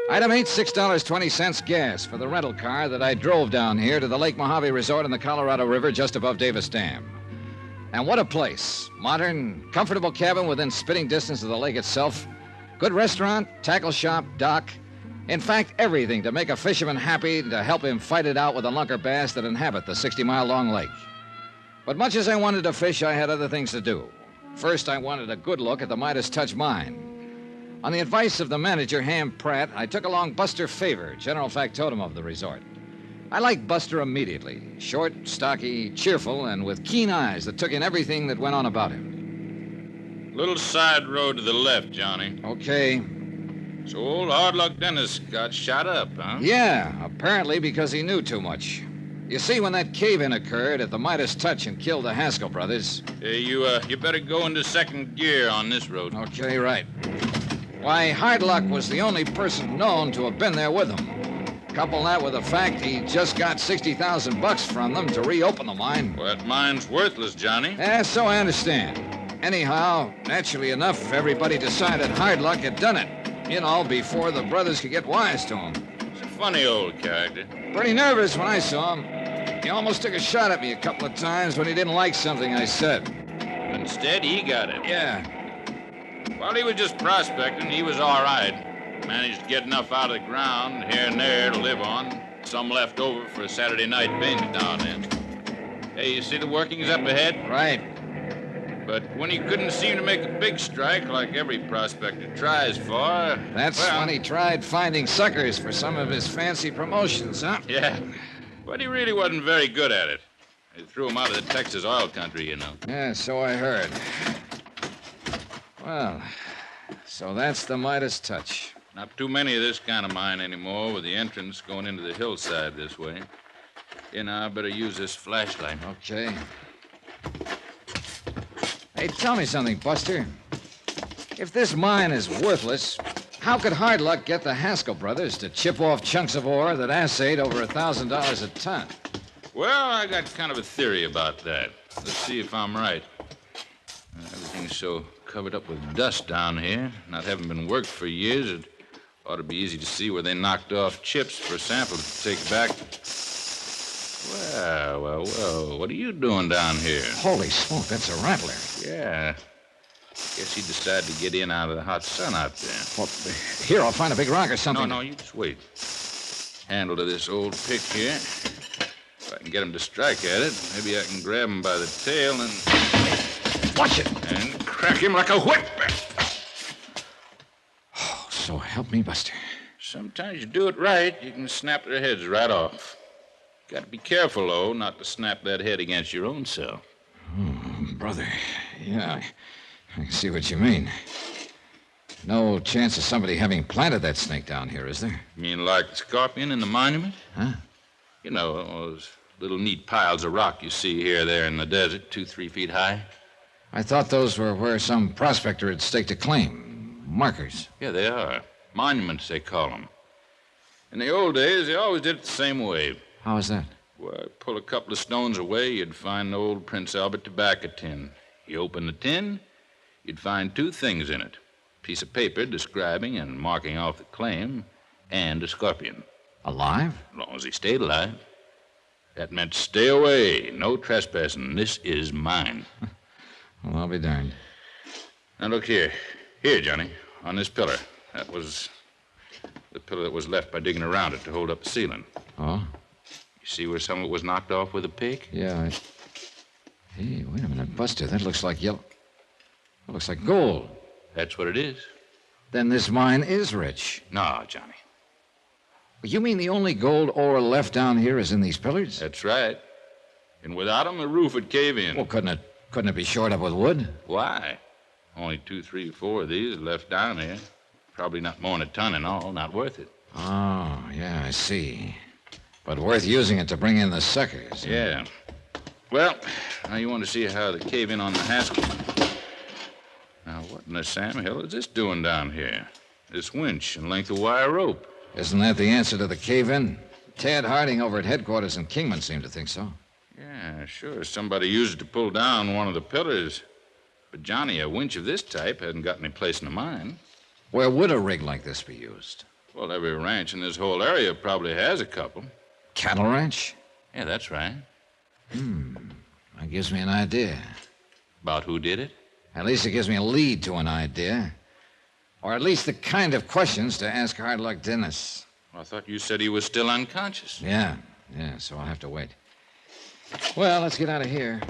Item 8, $6.20 gas for the rental car that I drove down here to the Lake Mojave Resort in the Colorado River just above Davis Dam. And what a place. Modern, comfortable cabin within spitting distance of the lake itself. Good restaurant, tackle shop, dock. In fact, everything to make a fisherman happy to help him fight it out with the lunker bass that inhabit the 60-mile-long lake. But much as I wanted to fish, I had other things to do. First, I wanted a good look at the Midas Touch mine. On the advice of the manager, Ham Pratt, I took along Buster Favor, general factotum of the resort. I liked Buster immediately. Short, stocky, cheerful, and with keen eyes that took in everything that went on about him. Little side road to the left, Johnny. Okay. So old Hard Luck Dennis got shot up, huh? Yeah, apparently because he knew too much. You see, when that cave-in occurred at the Midas Touch and killed the Haskell brothers... Hey, you better go into second gear on this road. Okay, right. Why, Hard Luck was the only person known to have been there with him. Couple that with the fact he just got $60,000 from them to reopen the mine. Well, that mine's worthless, Johnny. So I understand. Anyhow, naturally enough, everybody decided Hard Luck had done it. You know, before the brothers could get wise to him. He's a funny old character. Pretty nervous when I saw him. He almost took a shot at me a couple of times when he didn't like something I said. Instead, he got it. Yeah. While he was just prospecting, he was all right. Managed to get enough out of the ground here and there to live on. Some left over for a Saturday night binge now and then. Hey, you see the workings up ahead? Right. But when he couldn't seem to make a big strike like every prospector tries for... That's when he tried finding suckers for some of his fancy promotions, huh? Yeah. But he really wasn't very good at it. They threw him out of the Texas oil country, you know. Yeah, so I heard. Well, so that's the Midas Touch. Not too many of this kind of mine anymore, with the entrance going into the hillside this way. Here, now, I better use this flashlight. Okay. Hey, tell me something, Buster. If this mine is worthless, how could Hard Luck get the Haskell brothers to chip off chunks of ore that assayed over $1,000 a ton? Well, I got kind of a theory about that. Let's see if I'm right. Everything's so covered up with dust down here, not having been worked for years, it ought to be easy to see where they knocked off chips for a sample to take back. Well, what are you doing down here? Holy smoke, that's a rattler. Yeah. Guess he decided to get in out of the hot sun out there. Well, here, I'll find a big rock or something. No, you just wait. Handle to this old pick here. If I can get him to strike at it, maybe I can grab him by the tail and... Watch it! And crack him like a whip. Oh, so help me, Buster. Sometimes you do it right, you can snap their heads right off. Got to be careful, though, not to snap that head against your own self. Oh, brother. Yeah, I can see what you mean. No chance of somebody having planted that snake down here, is there? You mean like the scorpion in the monument? Huh? You know, those little neat piles of rock you see here there in the desert, 2-3 feet high. I thought those were where some prospector had staked a claim. Markers. Yeah, they are. Monuments, they call them. In the old days, they always did it the same way. How is that? Well, pull a couple of stones away, you'd find an old Prince Albert tobacco tin. You open the tin, you'd find two things in it. A piece of paper describing and marking off the claim, and a scorpion. Alive? As long as he stayed alive. That meant stay away, no trespassing. This is mine. Well, I'll be darned. Now, look here. Here, Johnny, on this pillar. That was the pillar that was left by digging around it to hold up the ceiling. Oh? You see where some of it was knocked off with a pick? Yeah, Hey, wait a minute, Buster. That looks like yellow... That looks like gold. That's what it is. Then this mine is rich. No, Johnny. You mean the only gold ore left down here is in these pillars? That's right. And without them, the roof would cave in. Well, couldn't it be shored up with wood? Why? Only 2, 3, 4 of these left down here. Probably not more than a ton in all. Not worth it. Oh, yeah, I see. But worth using it to bring in the suckers. Yeah. Well, now you want to see how the cave-in on the Haskell. Now, what in the Sam hell is this doing down here? This winch and length of wire rope. Isn't that the answer to the cave-in? Ted Harding over at headquarters in Kingman seemed to think so. Yeah, sure. Somebody used it to pull down one of the pillars. But, Johnny, a winch of this type hadn't got any place in the mine. Where would a rig like this be used? Well, every ranch in this whole area probably has a couple. Cattle ranch? Yeah, that's right. That gives me an idea. About who did it? At least it gives me a lead to an idea. Or at least the kind of questions to ask Hard Luck Dennis. Well, I thought you said he was still unconscious. Yeah, so I'll have to wait. Well, let's get out of here.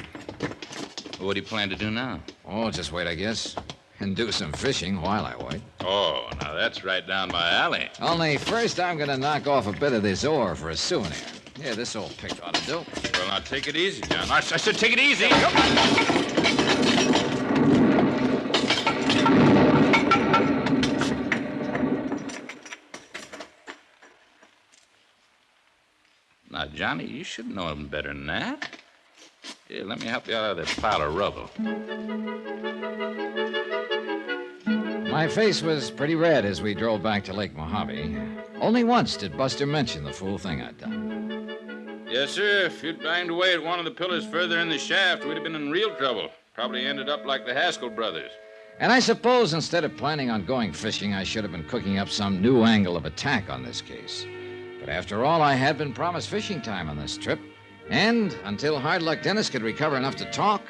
What do you plan to do now? Oh, just wait, I guess. And do some fishing while I wait. Oh, now that's right down my alley. Only first I'm going to knock off a bit of this ore for a souvenir. Yeah, this old pick ought to do. Well, now take it easy, John. I said take it easy. Now, Johnny, you should know him better than that. Here, let me help you out of that pile of rubble. My face was pretty red as we drove back to Lake Mojave. Only once did Buster mention the fool thing I'd done. Yes, sir. If you'd banged away at one of the pillars further in the shaft, we'd have been in real trouble. Probably ended up like the Haskell brothers. And I suppose instead of planning on going fishing, I should have been cooking up some new angle of attack on this case. But after all, I had been promised fishing time on this trip. And until Hard Luck Dennis could recover enough to talk...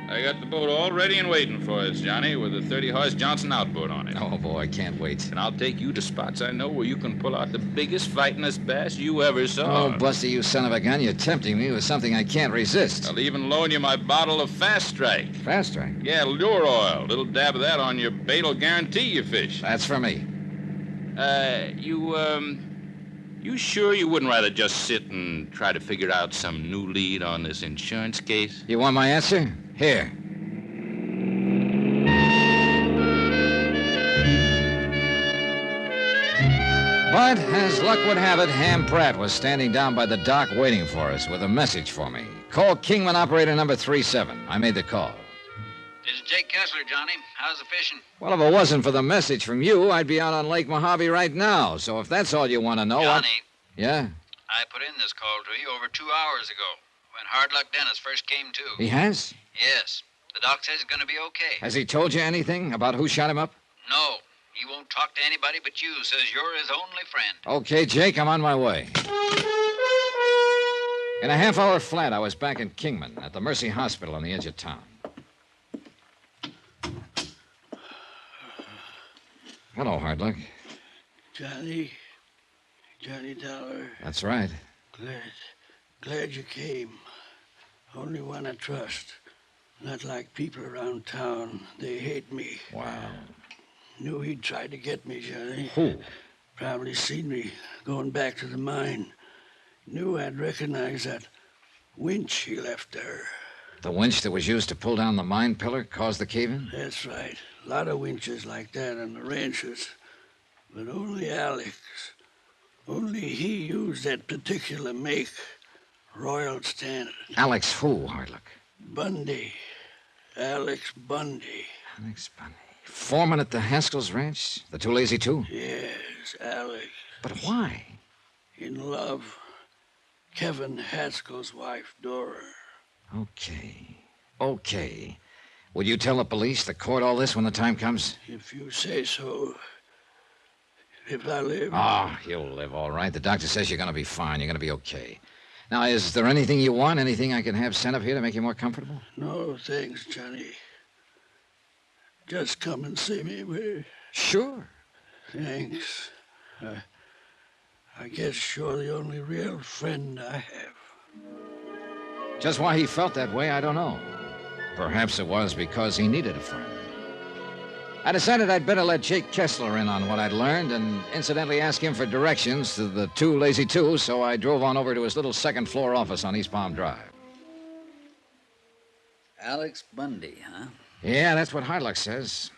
I got the boat all ready and waiting for us, Johnny, with a 30-horse Johnson outboard on it. Oh, boy, I can't wait. And I'll take you to spots I know where you can pull out the biggest fightingest bass you ever saw. Oh, Buster, you son of a gun, you're tempting me with something I can't resist. I'll even loan you my bottle of Fast Strike. Fast Strike? Yeah, lure oil. Little dab of that on your bait'll guarantee you fish. That's for me. You sure you wouldn't rather just sit and try to figure out some new lead on this insurance case? You want my answer? Here. But, as luck would have it, Ham Pratt was standing down by the dock waiting for us with a message for me. Call Kingman operator number 37. I made the call. This is Jake Kessler, Johnny. How's the fishing? Well, if it wasn't for the message from you, I'd be out on Lake Mojave right now. So if that's all you want to know... Johnny. Yeah? I put in this call to you over 2 hours ago, when Hard Luck Dennis first came to. He has? Yes. The doc says he's going to be okay. Has he told you anything about who shot him up? No. He won't talk to anybody but you. Says you're his only friend. Okay, Jake, I'm on my way. In a half-hour flat, I was back in Kingman at the Mercy Hospital on the edge of town. Hello, Hard Luck. Johnny Dollar. That's right. Glad you came. Only one I trust. Not like people around town. They hate me. Wow. Knew he'd try to get me, Johnny. Who? Probably seen me going back to the mine. Knew I'd recognize that winch he left there. The winch that was used to pull down the mine pillar caused the cave-in? That's right. A lot of winches like that on the ranches. But only Alex. Only he used that particular make. Royal Standard. Alex who, Hard Luck? Bundy. Alex Bundy. Alex Bundy. Foreman at the Haskell's ranch? The Too Lazy Two? Yes, Alex. But why? In love. Kevin Haskell's wife, Dora. Okay. Will you tell the police, the court, all this when the time comes? If you say so. If I live. Oh, you'll live all right. The doctor says you're going to be fine. You're going to be okay. Now, is there anything you want? Anything I can have sent up here to make you more comfortable? No, thanks, Johnny. Just come and see me, will you? Sure. Thanks. I guess you're the only real friend I have. Just why he felt that way, I don't know. Perhaps it was because he needed a friend. I decided I'd better let Jake Kessler in on what I'd learned and incidentally ask him for directions to the Too Lazy Two, so I drove on over to his little second-floor office on East Palm Drive. Alex Bundy, huh? Yeah, that's what Hard Luck says.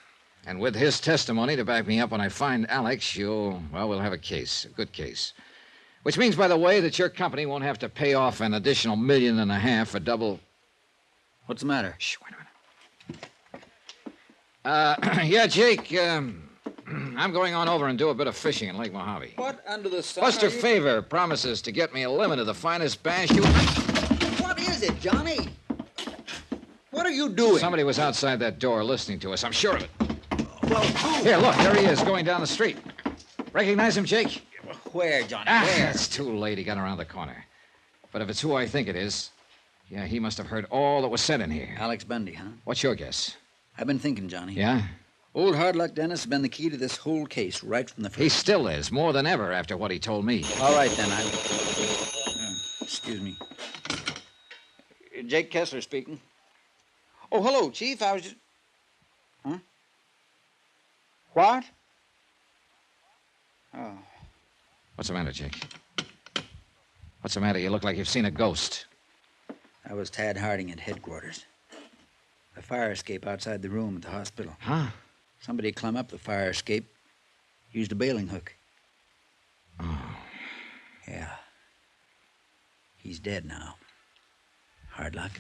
And with his testimony to back me up when I find Alex, we'll have a case, a good case. Which means, by the way, that your company won't have to pay off an additional $1.5 million for double... What's the matter? Shh, wait a minute. Yeah, Jake, I'm going on over and do a bit of fishing in Lake Mojave. What under the sun? Buster are you- Favor promises to get me a limit of the finest bass you... What is it, Johnny? What are you doing? Somebody was outside that door listening to us. I'm sure of it. Well, who? Here, look. There he is, going down the street. Recognize him, Jake? Where, Johnny? Where? It's too late. He got around the corner. But if it's who I think it is, yeah, he must have heard all that was said in here. Alex Bundy, huh? What's your guess? I've been thinking, Johnny. Yeah? Old Hard Luck Dennis has been the key to this whole case right from the first. He still is, more than ever after what he told me. All right, then. Excuse me. Jake Kessler speaking. Oh, hello, Chief. I was just... Huh? What? Oh. What's the matter, Jake? What's the matter? You look like you've seen a ghost. I was Tad Harding at headquarters. A fire escape outside the room at the hospital. Huh? Somebody climbed up the fire escape, used a bailing hook. Oh. Yeah. He's dead now. Hard luck.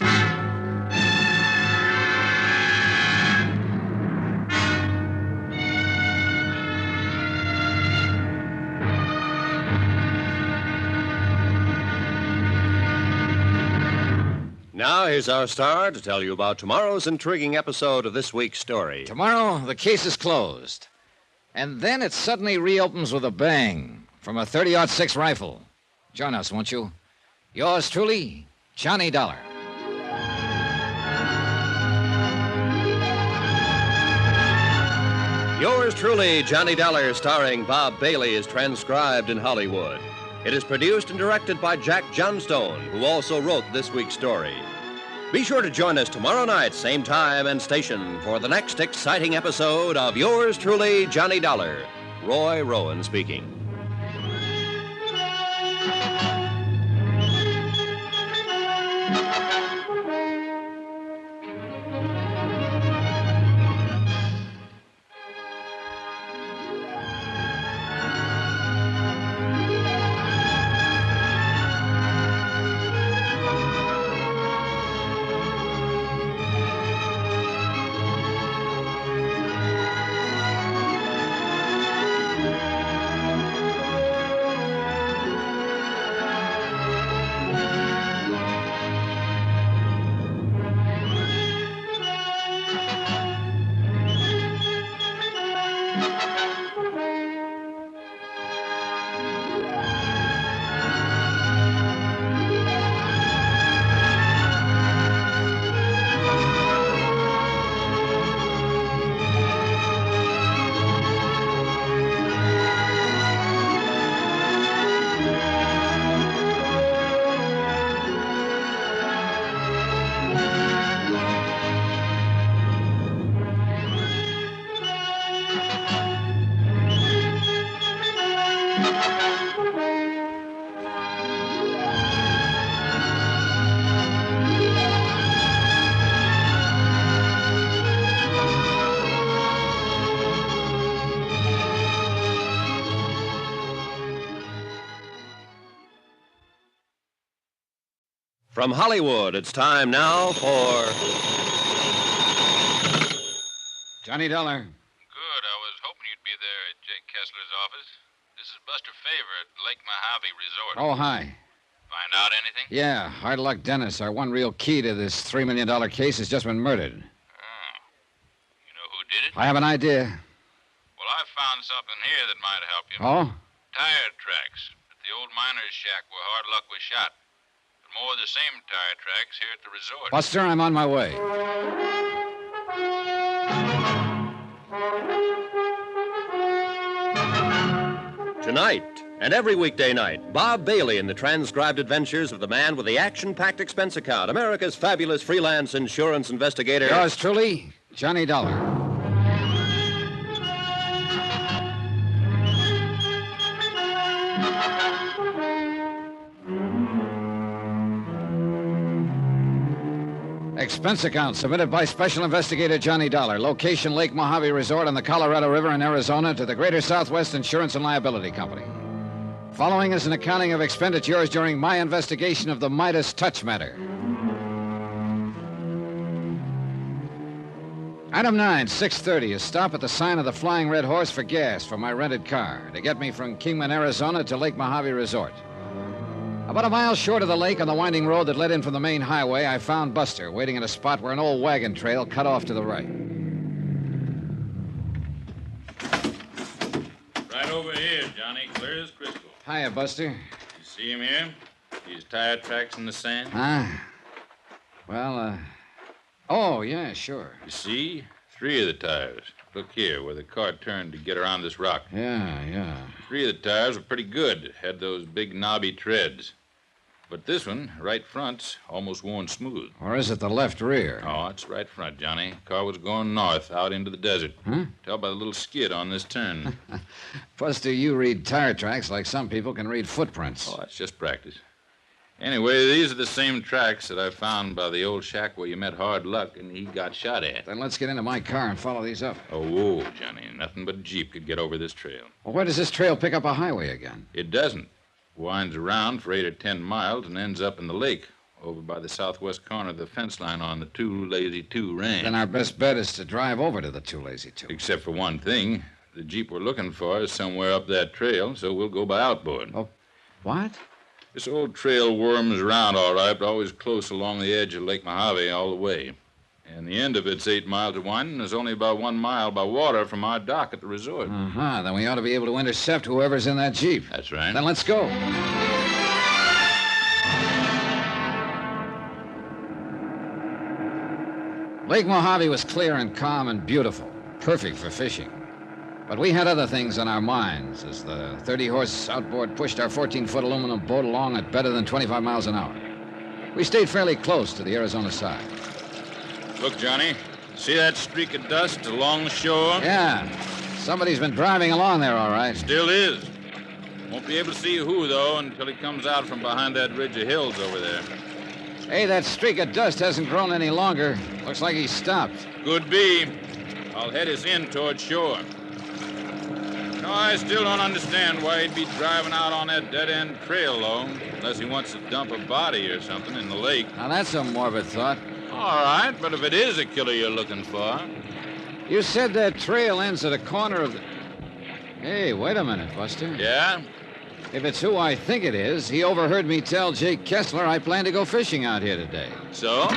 Now, here's our star to tell you about tomorrow's intriguing episode of this week's story. Tomorrow, the case is closed. And then it suddenly reopens with a bang from a 30-06 rifle. Join us, won't you? Yours truly, Johnny Dollar. Yours truly, Johnny Dollar, starring Bob Bailey, is transcribed in Hollywood. It is produced and directed by Jack Johnstone, who also wrote this week's story. Be sure to join us tomorrow night, same time and station, for the next exciting episode of Yours truly, Johnny Dollar. Roy Rowan speaking. From Hollywood, it's time now for... Johnny Dollar. Good. I was hoping you'd be there at Jake Kessler's office. This is Buster Favor at Lake Mojave Resort. Oh, hi. Find out anything? Yeah, Hard Luck Dennis, our one real key to this $3 million case, has just been murdered. Oh. You know who did it? I have an idea. Well, I found something here that might help you. Oh? Tire tracks at the old miner's shack where Hard Luck was shot. And more of the same tire tracks here at the resort. Buster, I'm on my way. Tonight, and every weekday night, Bob Bailey in the transcribed adventures of the man with the action-packed expense account, America's fabulous freelance insurance investigator. Yours truly, Johnny Dollar. Expense account submitted by Special Investigator Johnny Dollar. Location Lake Mojave Resort on the Colorado River in Arizona to the Greater Southwest Insurance and Liability Company. Following is an accounting of expenditures during my investigation of the Midas Touch matter. Item 9, 6:30. A stop at the sign of the Flying Red Horse for gas for my rented car to get me from Kingman, Arizona to Lake Mojave Resort. About a mile short of the lake on the winding road that led in from the main highway, I found Buster waiting at a spot where an old wagon trail cut off to the right. Right over here, Johnny. Clear as crystal. Hiya, Buster. You see him here? These tire tracks in the sand? Huh? Well, oh, yeah, sure. You see? 3 of the tires. Look here, where the car turned to get around this rock. Yeah. 3 of the tires were pretty good. Had those big knobby treads. But this one, right front's almost worn smooth. Or is it the left rear? Oh, it's right front, Johnny. Car was going north, out into the desert. Huh? Tell by the little skid on this turn. Buster, you read tire tracks like some people can read footprints. Oh, that's just practice. Anyway, these are the same tracks that I found by the old shack where you met Hard Luck and he got shot at. Then let's get into my car and follow these up. Oh, whoa, Johnny. Nothing but a Jeep could get over this trail. Well, where does this trail pick up a highway again? It doesn't. Winds around for 8 or 10 miles and ends up in the lake over by the southwest corner of the fence line on the Two Lazy Two range. Then our best bet is to drive over to the Two Lazy Two. Except for one thing. The Jeep we're looking for is somewhere up that trail, so we'll go by outboard. Oh, what? This old trail worms around all right, but always close along the edge of Lake Mojave all the way. And the end of it's 8 miles of winding. There's only about 1 mile by water from our dock at the resort. Uh-huh. Then we ought to be able to intercept whoever's in that Jeep. That's right. Then let's go. Lake Mojave was clear and calm and beautiful. Perfect for fishing. But we had other things on our minds as the 30-horse outboard pushed our 14-foot aluminum boat along at better than 25 miles an hour. We stayed fairly close to the Arizona side. Look, Johnny. See that streak of dust along the shore? Yeah. Somebody's been driving along there, all right. Still is. Won't be able to see who, though, until he comes out from behind that ridge of hills over there. Hey, that streak of dust hasn't grown any longer. Looks like he's stopped. Could be. I'll head us in toward shore. No, I still don't understand why he'd be driving out on that dead-end trail, though, unless he wants to dump a body or something in the lake. Now, that's a morbid thought. All right, but if it is a killer you're looking for... You said that trail ends at a corner of the... Hey, wait a minute, Buster. Yeah? If it's who I think it is, he overheard me tell Jake Kessler I plan to go fishing out here today. So?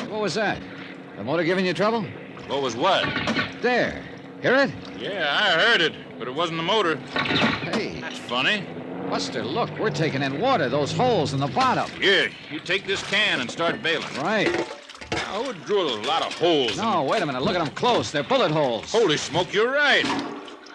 What was that? The motor giving you trouble? What was what? There. Hear it? Yeah, I heard it, but it wasn't the motor. Hey. That's funny. Buster, look, we're taking in water, those holes in the bottom. Here, you take this can and start bailing. Right. I would drill a lot of holes. No, wait a minute. Look at them close. They're bullet holes. Holy smoke, you're right.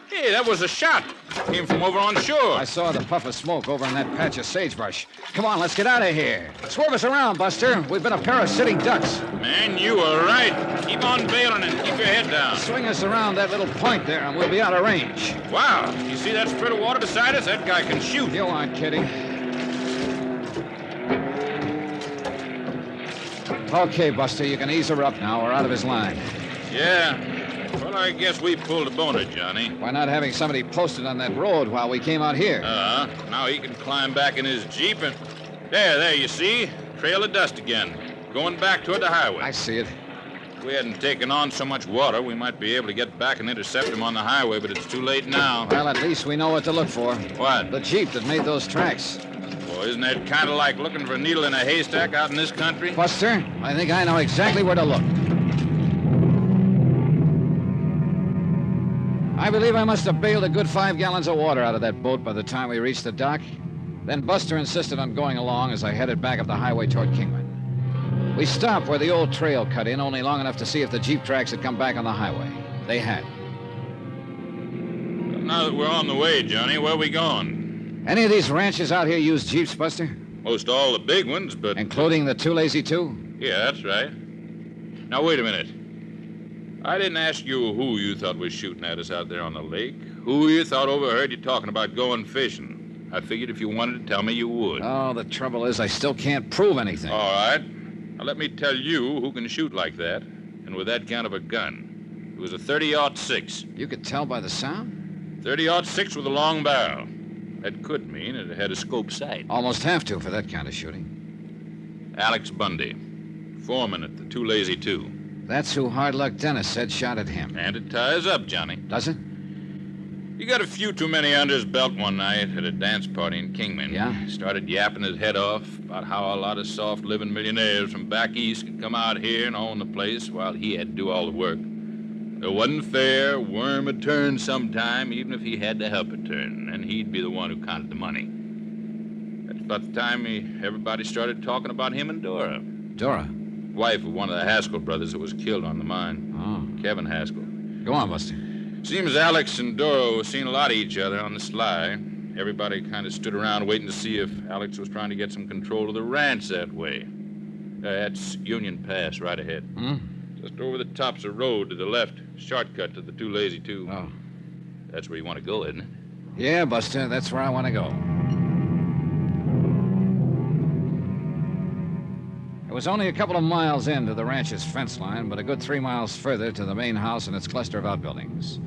Hey, that was a shot. Came from over on shore. I saw the puff of smoke over in that patch of sagebrush. Come on, let's get out of here. Swerve us around, Buster. We've been a pair of sitting ducks. Man, you were right. Keep on bailing and keep your head down. Swing us around that little point there, and we'll be out of range. Wow. You see that spread of water beside us? That guy can shoot. You aren't kidding. Okay, Buster, you can ease her up now. We're out of his line. Yeah. Well, I guess we pulled a boner, Johnny. Why not having somebody posted on that road while we came out here? Now he can climb back in his Jeep and... There, you see? Trail of dust again. Going back toward the highway. I see it. If we hadn't taken on so much water, we might be able to get back and intercept him on the highway, but it's too late now. Well, at least we know what to look for. What? The Jeep that made those tracks. Well, isn't that kind of like looking for a needle in a haystack out in this country? Buster, I think I know exactly where to look. I believe I must have bailed a good 5 gallons of water out of that boat by the time we reached the dock. Then Buster insisted on going along as I headed back up the highway toward Kingman. We stopped where the old trail cut in, only long enough to see if the Jeep tracks had come back on the highway. They had. Now that we're on the way, Johnny, where are we going? Any of these ranches out here use Jeeps, Buster? Most all the big ones, but... Including the Two Lazy Two? Yeah, that's right. Now, wait a minute. I didn't ask you who you thought was shooting at us out there on the lake. Who you thought overheard you talking about going fishing. I figured if you wanted to tell me, you would. Oh, the trouble is I still can't prove anything. All right. Now, let me tell you who can shoot like that, and with that kind of a gun. It was a 30-06. You could tell by the sound? 30-06 with a long barrel. That could mean it had a scope sight. Almost have to for that kind of shooting. Alex Bundy, foreman at the Two Lazy Two. That's who Hard Luck Dennis said shot at him. And it ties up, Johnny. Does it? He got a few too many under his belt one night at a dance party in Kingman. Yeah? Started yapping his head off about how a lot of soft-living millionaires from back east could come out here and own the place while he had to do all the work. It wasn't fair. Worm would turn sometime, even if he had to help it turn, and he'd be the one who counted the money. That's about the time everybody started talking about him and Dora. Dora? Wife of one of the Haskell brothers that was killed on the mine. Oh. Kevin Haskell. Go on, Buster. Seems Alex and Dora were seeing a lot of each other on the sly. Everybody kind of stood around waiting to see if Alex was trying to get some control of the ranch that way. That's Union Pass right ahead. Hmm? Just over the tops of road to the left. Shortcut to the Too Lazy Two. Oh. That's where you want to go, isn't it? Yeah, Buster, that's where I want to go. It was only a couple of miles into the ranch's fence line, but a good 3 miles further to the main house and its cluster of outbuildings.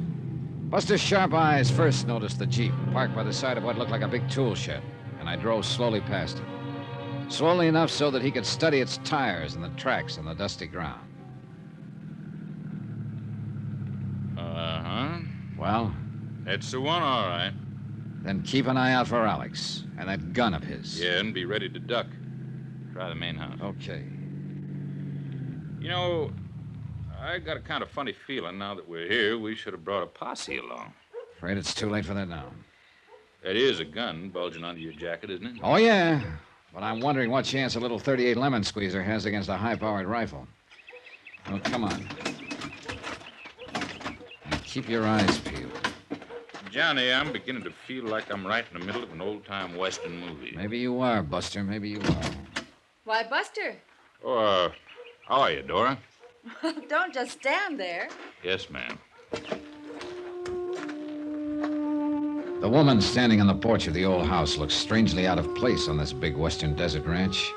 Buster's sharp eyes first noticed the Jeep parked by the side of what looked like a big tool shed, and I drove slowly past it. Slowly enough so that he could study its tires and the tracks on the dusty ground. Uh-huh. Well? That's the one, all right. Then keep an eye out for Alex and that gun of his. Yeah, and be ready to duck. Try the main house. Okay. You know, I got a kind of funny feeling now that we're here, we should have brought a posse along. Afraid it's too late for that now. That is a gun bulging under your jacket, isn't it? Oh, yeah. But I'm wondering what chance a little .38 lemon squeezer has against a high-powered rifle. Oh, come on. And keep your eyes peeled. Johnny, I'm beginning to feel like I'm right in the middle of an old-time Western movie. Maybe you are, Buster. Maybe you are. Why, Buster? Oh, how are you, Dora? Don't just stand there. Yes, ma'am. The woman standing on the porch of the old house looked strangely out of place on this big western desert ranch.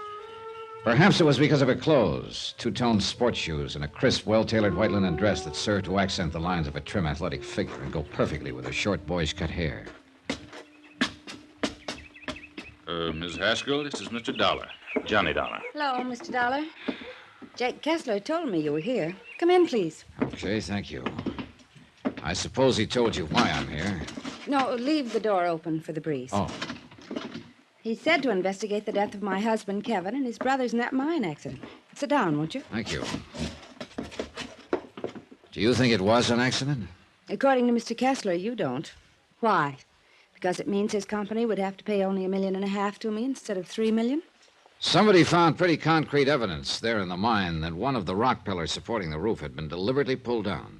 Perhaps it was because of her clothes, two-tone sports shoes, and a crisp, well-tailored white linen dress that served to accent the lines of a trim, athletic figure and go perfectly with her short, boyish-cut hair. Ms. Haskell, this is Mr. Dollar. Johnny Dollar. Hello, Mr. Dollar. Jack Kessler told me you were here. Come in, please. Okay, thank you. I suppose he told you why I'm here. No, leave the door open for the breeze. Oh. He said to investigate the death of my husband, Kevin, and his brothers in that mine accident. Sit down, won't you? Thank you. Do you think it was an accident? According to Mr. Kessler, you don't. Why? Because it means his company would have to pay only $1.5 million to me instead of $3 million? Somebody found pretty concrete evidence there in the mine that one of the rock pillars supporting the roof had been deliberately pulled down.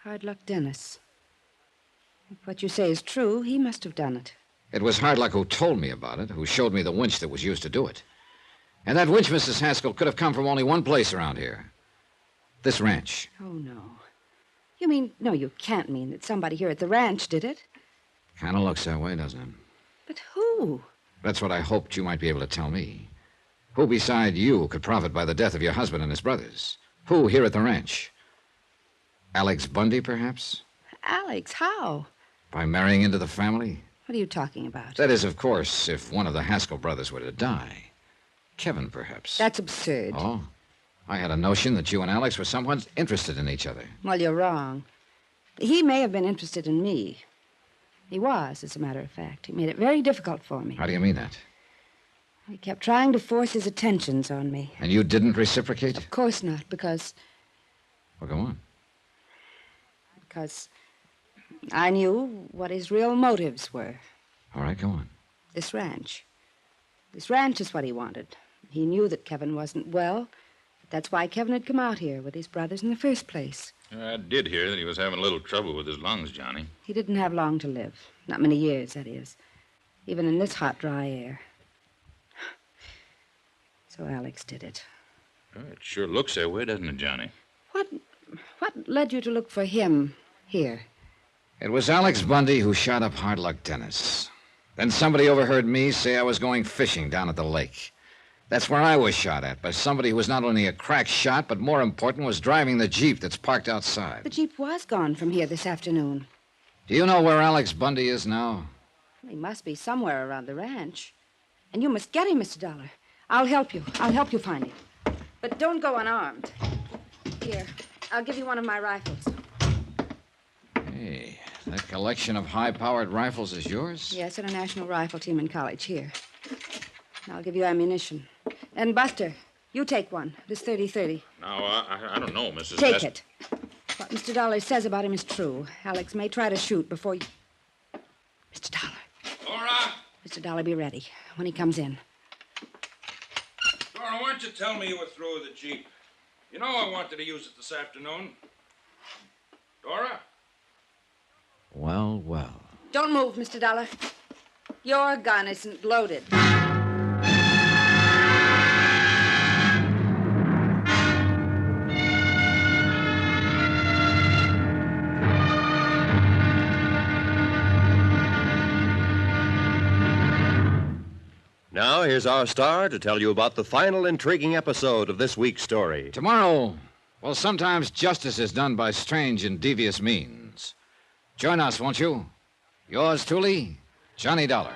Hard Luck Dennis. If what you say is true, he must have done it. It was Hard Luck who told me about it, who showed me the winch that was used to do it. And that winch, Mrs. Haskell, could have come from only one place around here. This ranch. Oh, no. You mean, no, you can't mean that somebody here at the ranch did it. Kind of looks that way, doesn't it? But who? That's what I hoped you might be able to tell me. Who beside you could profit by the death of your husband and his brothers? Who here at the ranch? Alex Bundy, perhaps? Alex, how? By marrying into the family? What are you talking about? That is, of course, if one of the Haskell brothers were to die. Kevin, perhaps. That's absurd. Oh? I had a notion that you and Alex were somewhat interested in each other. Well, you're wrong. He may have been interested in me. He was, as a matter of fact. He made it very difficult for me. How do you mean that? He kept trying to force his attentions on me. And you didn't reciprocate? Of course not, because... Well, go on. Because I knew what his real motives were. All right, go on. This ranch. This ranch is what he wanted. He knew that Kevin wasn't well. That's why Kevin had come out here with his brothers in the first place. I did hear that he was having a little trouble with his lungs, Johnny. He didn't have long to live. Not many years, that is. Even in this hot, dry air. So Alex did it. Well, it sure looks that way, doesn't it, Johnny? What led you to look for him here? It was Alex Bundy who shot up Hard Luck Dennis. Then somebody overheard me say I was going fishing down at the lake. That's where I was shot at, by somebody who was not only a crack shot, but more important, was driving the Jeep that's parked outside. The Jeep was gone from here this afternoon. Do you know where Alex Bundy is now? He must be somewhere around the ranch. And you must get him, Mr. Dollar. I'll help you. I'll help you find him. But don't go unarmed. Here, I'll give you one of my rifles. Hey, that collection of high-powered rifles is yours? Yes, International Rifle Team in college. Here. I'll give you ammunition. And Buster, you take one. This 30-30. Now, I don't know, Mrs. Take it. What Mr. Dollar says about him is true. Alex may try to shoot before you... Mr. Dollar. Dora! Mr. Dollar, be ready when he comes in. Dora, why don't you tell me you were through with the Jeep? You know I wanted to use it this afternoon. Dora? Well, well. Don't move, Mr. Dollar. Your gun isn't loaded. Now, here's our star to tell you about the final intriguing episode of this week's story. Tomorrow, well, sometimes justice is done by strange and devious means. Join us, won't you? Yours truly, Johnny Dollar.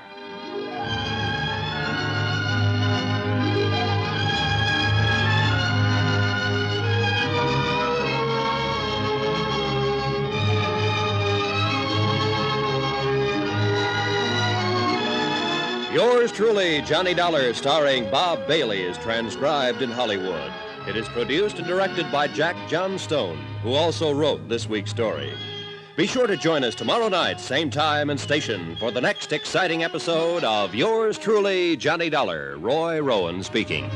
Yours truly, Johnny Dollar, starring Bob Bailey, is transcribed in Hollywood. It is produced and directed by Jack Johnstone, who also wrote this week's story. Be sure to join us tomorrow night, same time and station, for the next exciting episode of Yours truly, Johnny Dollar. Roy Rowan speaking.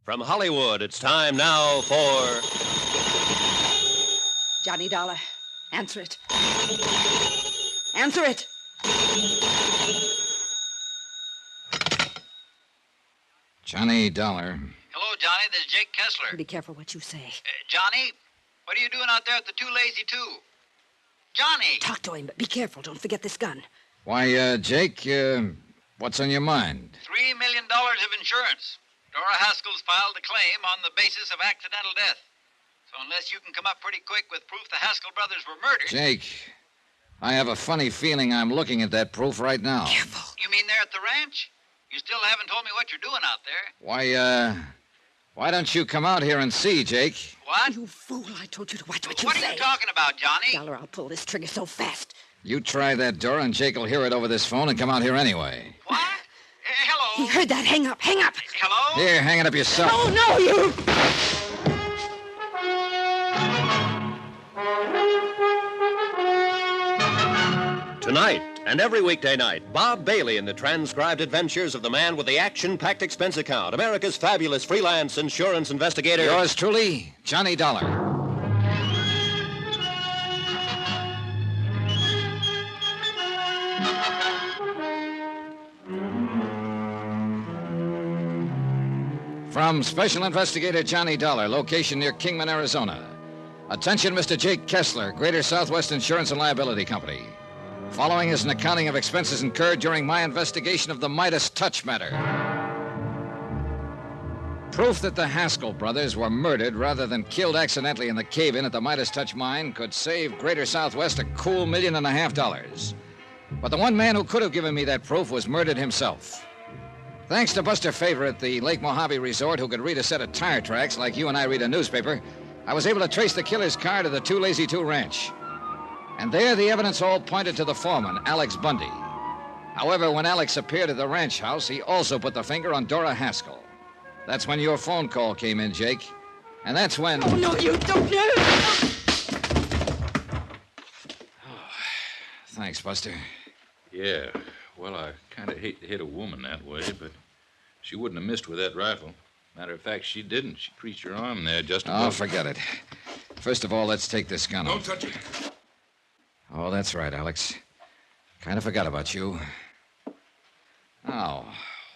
From Hollywood, it's time now for... Johnny Dollar, answer it. Answer it! Johnny Dollar. Hello, Johnny. This is Jake Kessler. Be careful what you say. Johnny, what are you doing out there at the Too Lazy 2? Johnny! Talk to him, but be careful. Don't forget this gun. Why, Jake, what's on your mind? $3 million of insurance. Dora Haskell's filed a claim on the basis of accidental death. So unless you can come up pretty quick with proof the Haskell brothers were murdered... Jake, I have a funny feeling I'm looking at that proof right now. Careful. You mean there at the ranch? You still haven't told me what you're doing out there. Why don't you come out here and see, Jake? What? You fool. I told you to watch what you What say. are you talking about, Johnny? Dollar, I'll pull this trigger so fast. You try that door and Jake will hear it over this phone and come out here anyway. What? Hello? He heard that. Hang up. Hang up. Hello? Here, hang it up yourself. Oh, no, you... Tonight and every weekday night, Bob Bailey in the transcribed adventures of the man with the action-packed expense account, America's fabulous freelance insurance investigator. Yours truly, Johnny Dollar. From Special Investigator Johnny Dollar, location near Kingman, Arizona. Attention, Mr. Jake Kessler, Greater Southwest Insurance and Liability Company. Following is an accounting of expenses incurred during my investigation of the Midas Touch matter. Proof that the Haskell brothers were murdered rather than killed accidentally in the cave-in at the Midas Touch mine could save Greater Southwest a cool $1.5 million. But the one man who could have given me that proof was murdered himself. Thanks to Buster Favor at the Lake Mojave Resort, who could read a set of tire tracks like you and I read a newspaper, I was able to trace the killer's car to the Two Lazy Two Ranch. And there the evidence all pointed to the foreman, Alex Bundy. However, when Alex appeared at the ranch house, he also put the finger on Dora Haskell. That's when your phone call came in, Jake. And that's when... Oh, no, you don't. Thanks, Buster. Yeah, well, I kind of hate to hit a woman that way, but she wouldn't have missed with that rifle. Matter of fact, she didn't. She creased her arm there just above... Oh, forget it. First of all, let's take this gun Don't off. touch it. Oh, that's right, Alex. Kind of forgot about you. Oh,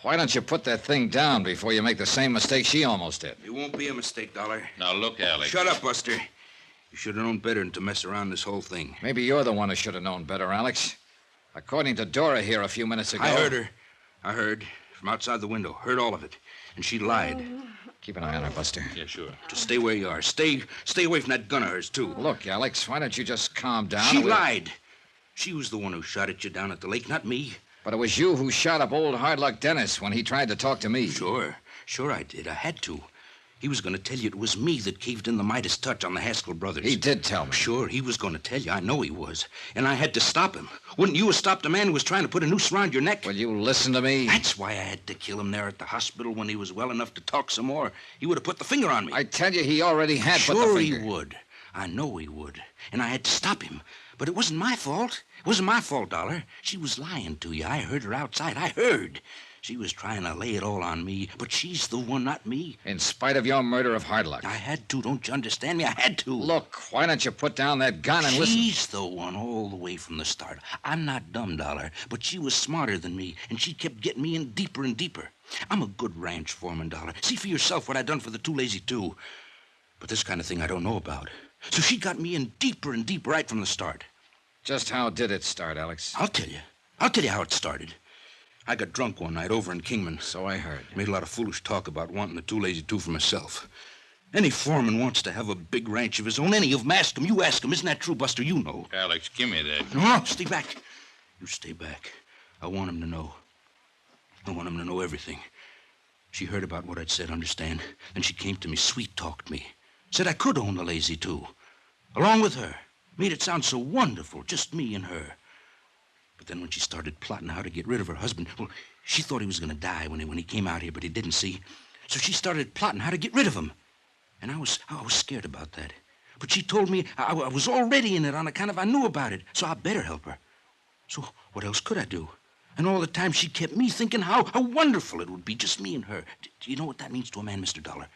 why don't you put that thing down before you make the same mistake she almost did? It won't be a mistake, Dollar. Now, look, Alex. Shut up, Buster. You should have known better than to mess around this whole thing. Maybe you're the one who should have known better, Alex. According to Dora here a few minutes ago... I heard her. I heard from outside the window. Heard all of it. And she lied. Keep an eye on her, Buster. Yeah, sure. Just stay where you are. Stay away from that gun of hers, too. Look, Alex, why don't you just calm down? She lied. She was the one who shot at you down at the lake, not me. But it was you who shot up old Hard Luck Dennis when he tried to talk to me. Sure I did. I had to. He was going to tell you it was me that caved in the Midas Touch on the Haskell brothers. He did tell me. Sure, he was going to tell you. I know he was. And I had to stop him. Wouldn't you have stopped a man who was trying to put a noose around your neck? Will you listen to me? That's why I had to kill him there at the hospital when he was well enough to talk some more. He would have put the finger on me. I tell you, he already had put the Sure finger. he would. I know he would. And I had to stop him. But it wasn't my fault. It wasn't my fault, Dollar. She was lying to you. I heard her outside. I heard. She was trying to lay it all on me, but she's the one, not me. In spite of your murder of Hard Luck. I had to. Don't you understand me? I had to. Look, why don't you put down that gun and listen? She's the one all the way from the start. I'm not dumb, Dollar, but she was smarter than me, and she kept getting me in deeper and deeper. I'm a good ranch foreman, Dollar. See for yourself what I done for the Two Lazy Two. But this kind of thing I don't know about. So she got me in deeper and deeper right from the start. Just how did it start, Alex? I'll tell you. I'll tell you how it started. I got drunk one night over in Kingman. So I heard. Made a lot of foolish talk about wanting the Two Lazy Two for myself. Any foreman wants to have a big ranch of his own. Any of them. Ask him. You ask him. Isn't that true, Buster? You know. Alex, give me that. No, stay back. You stay back. I want him to know. I want him to know everything. She heard about what I'd said, understand? Then she came to me, sweet-talked me. Said I could own the Lazy Two. Along with her. Made it sound so wonderful, just me and her. But then when she started plotting how to get rid of her husband, well, she thought he was going to die when he came out here, but he didn't, see? So she started plotting how to get rid of him. And I was scared about that. But she told me I was already in it on account of I knew about it, so I better help her. So what else could I do? And all the time she kept me thinking how wonderful it would be, just me and her. Do you know what that means to a man, Mr. Dollar?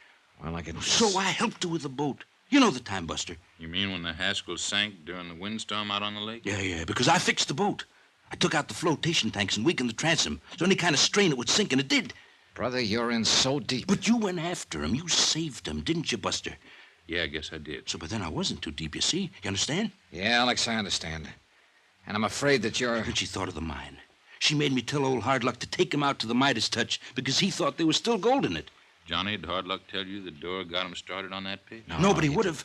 Well, I can... So I helped her with the boat. You know the time, Buster. You mean when the Haskell sank during the windstorm out on the lake? Yeah, because I fixed the boat. I took out the flotation tanks and weakened the transom, so any kind of strain it would sink, and it did. Brother, you're in so deep. But you went after him. You saved him, didn't you, Buster? Yeah, I guess I did. So, but then I wasn't too deep, you see? You understand? Yeah, Alex, I understand. And I'm afraid that you're... When she thought of the mine. She made me tell old Hard Luck to take him out to the Midas Touch because he thought there was still gold in it. Johnny, did Hard Luck tell you that Dora got him started on that pig? No, but he would have.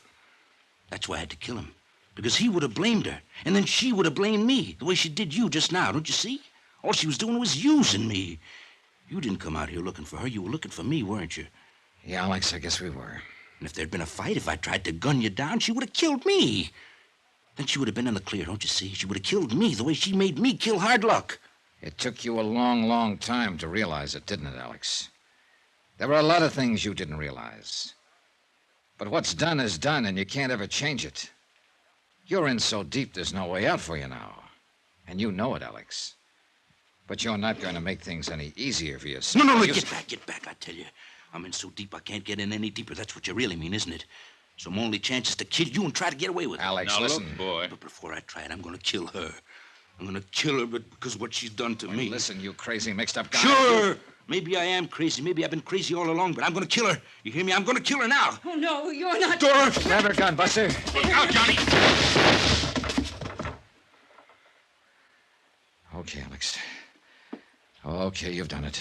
That's why I had to kill him. Because he would have blamed her. And then she would have blamed me, the way she did you just now, don't you see? All she was doing was using me. You didn't come out here looking for her. You were looking for me, weren't you? Yeah, Alex, I guess we were. And if there'd been a fight, if I tried to gun you down, she would have killed me. Then she would have been in the clear, don't you see? She would have killed me the way she made me kill Hard Luck. It took you a long, long time to realize it, didn't it, Alex? There were a lot of things you didn't realize. But what's done is done, and you can't ever change it. You're in so deep there's no way out for you now. And you know it, Alex. But you're not going to make things any easier for yourself. No, get back, I tell you. I'm in so deep I can't get in any deeper. That's what you really mean, isn't it? So my only chance is to kill you and try to get away with it. Alex, now, listen. Look, boy. But before I try it, I'm going to kill her. I'm going to kill her because of what she's done to me. Listen, you crazy mixed-up guy. Sure. Maybe I am crazy. Maybe I've been crazy all along, but I'm going to kill her. You hear me? I'm going to kill her now. Oh, no, you're not... Dora! Grab her gun, Buster. Look out, Johnny! Okay, Alex. Okay, you've done it.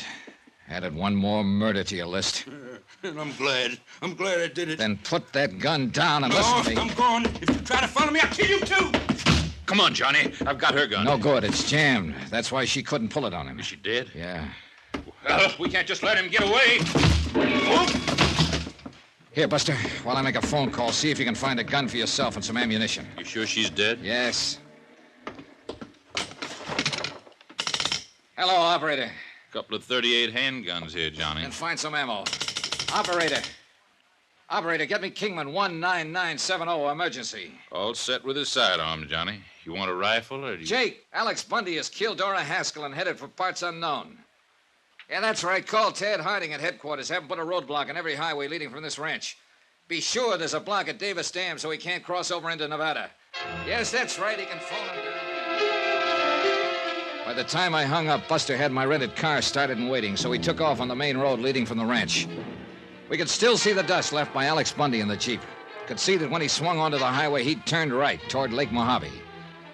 Added one more murder to your list. And I'm glad. I'm glad I did it. Then put that gun down and No, listen to me. I'm going. If you try to follow me, I'll kill you too. Come on, Johnny. I've got her gun. No good. It's jammed. That's why she couldn't pull it on him. Is she dead? Yeah. Well, we can't just let him get away. Here, Buster, while I make a phone call, see if you can find a gun for yourself and some ammunition. You sure she's dead? Yes. Hello, operator. Couple of 38 handguns here, Johnny. And find some ammo. Operator. Operator, get me Kingman 19970, emergency. All set with his sidearm, Johnny. You want a rifle or do you... Jake, Alex Bundy has killed Dora Haskell and headed for parts unknown. Yeah, that's right. Call Ted Harding at headquarters. Have him put a roadblock on every highway leading from this ranch. Be sure there's a block at Davis Dam so he can't cross over into Nevada. Yes, that's right. He can phone him down. By the time I hung up, Buster had my rented car started and waiting, so he took off on the main road leading from the ranch. We could still see the dust left by Alex Bundy in the Jeep. Could see that when he swung onto the highway, he'd turned right toward Lake Mojave.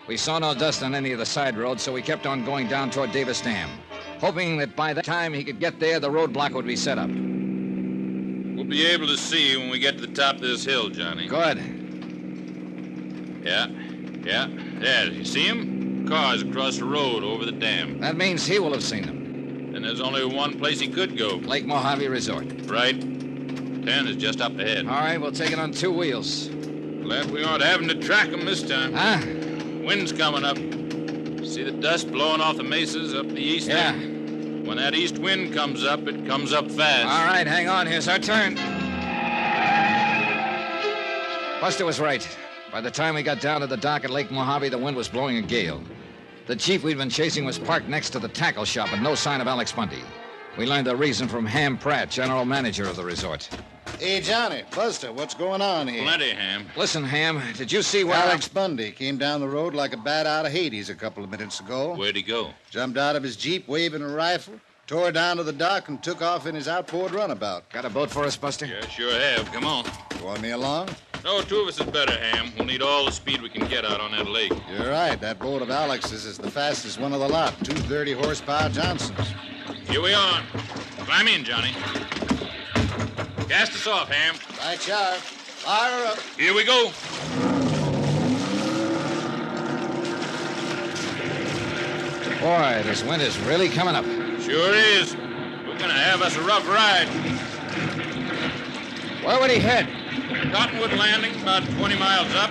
We saw no dust on any of the side roads, so we kept on going down toward Davis Dam, hoping that by the time he could get there, the roadblock would be set up. We'll be able to see you when we get to the top of this hill, Johnny. Good. Yeah. There, you see him? Cars across the road over the dam. That means he will have seen them. Then there's only one place he could go. Lake Mojave Resort. Right. 10 is just up ahead. All right, we'll take it on 2 wheels. Glad we aren't having to track him this time. Huh? Wind's coming up. See the dust blowing off the mesas up the east Yeah. end? When that east wind comes up, it comes up fast. All right, hang on. Here's our turn. Buster was right. By the time we got down to the dock at Lake Mojave, the wind was blowing a gale. The Jeep we'd been chasing was parked next to the tackle shop, and no sign of Alex Bundy. We learned the reason from Ham Pratt, general manager of the resort. Hey, Johnny, Buster, what's going on here? Plenty, Ham. Listen, Ham, did you see where... Alex Bundy came down the road like a bat out of Hades a couple of minutes ago. Where'd he go? Jumped out of his Jeep waving a rifle, tore down to the dock, and took off in his outboard runabout. Got a boat for us, Buster? Yeah, sure have. Come on. You want me along? No, 2 of us is better, Ham. We'll need all the speed we can get out on that lake. You're right. That boat of Alex's is the fastest one of the lot. 2 30-horsepower Johnsons. Here we are. Climb in, Johnny. Cast us off, Ham. Right, you are. Fire her up. Here we go. Boy, this wind is really coming up. Sure is. We're gonna have us a rough ride. Where would he head? Cottonwood Landing, about 20 miles up,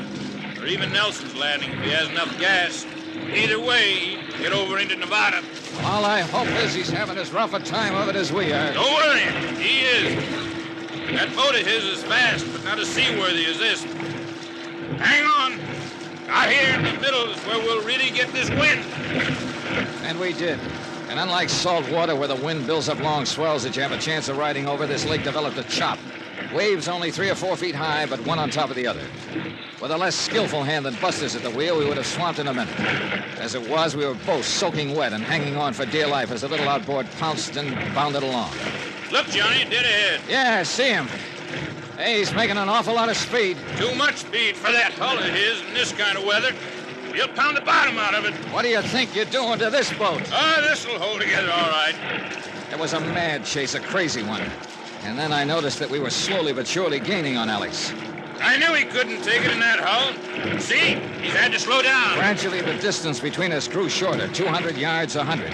or even Nelson's Landing if he has enough gas. Either way, he'd get over into Nevada. All I hope is he's having as rough a time of it as we are. Don't worry, he is. That boat of his is fast, but not as seaworthy as this. Hang on. Out here in the middle is where we'll really get this wind. And we did. And unlike salt water where the wind builds up long swells that you have a chance of riding over, this lake developed a chop. Waves only 3 or 4 feet high, but one on top of the other. With a less skillful hand than Buster's at the wheel, we would have swamped in a minute. As it was, we were both soaking wet and hanging on for dear life as the little outboard pounced and bounded along. Look, Johnny, dead ahead. Yeah, I see him. Hey, he's making an awful lot of speed. Too much speed for that hull of his in this kind of weather. He'll pound the bottom out of it. What do you think you're doing to this boat? This'll hold together all right. It was a mad chase, a crazy one. And then I noticed that we were slowly but surely gaining on Alex. I knew he couldn't take it in that hull. See? He's had to slow down. Gradually, the distance between us grew shorter, 200 yards, 100.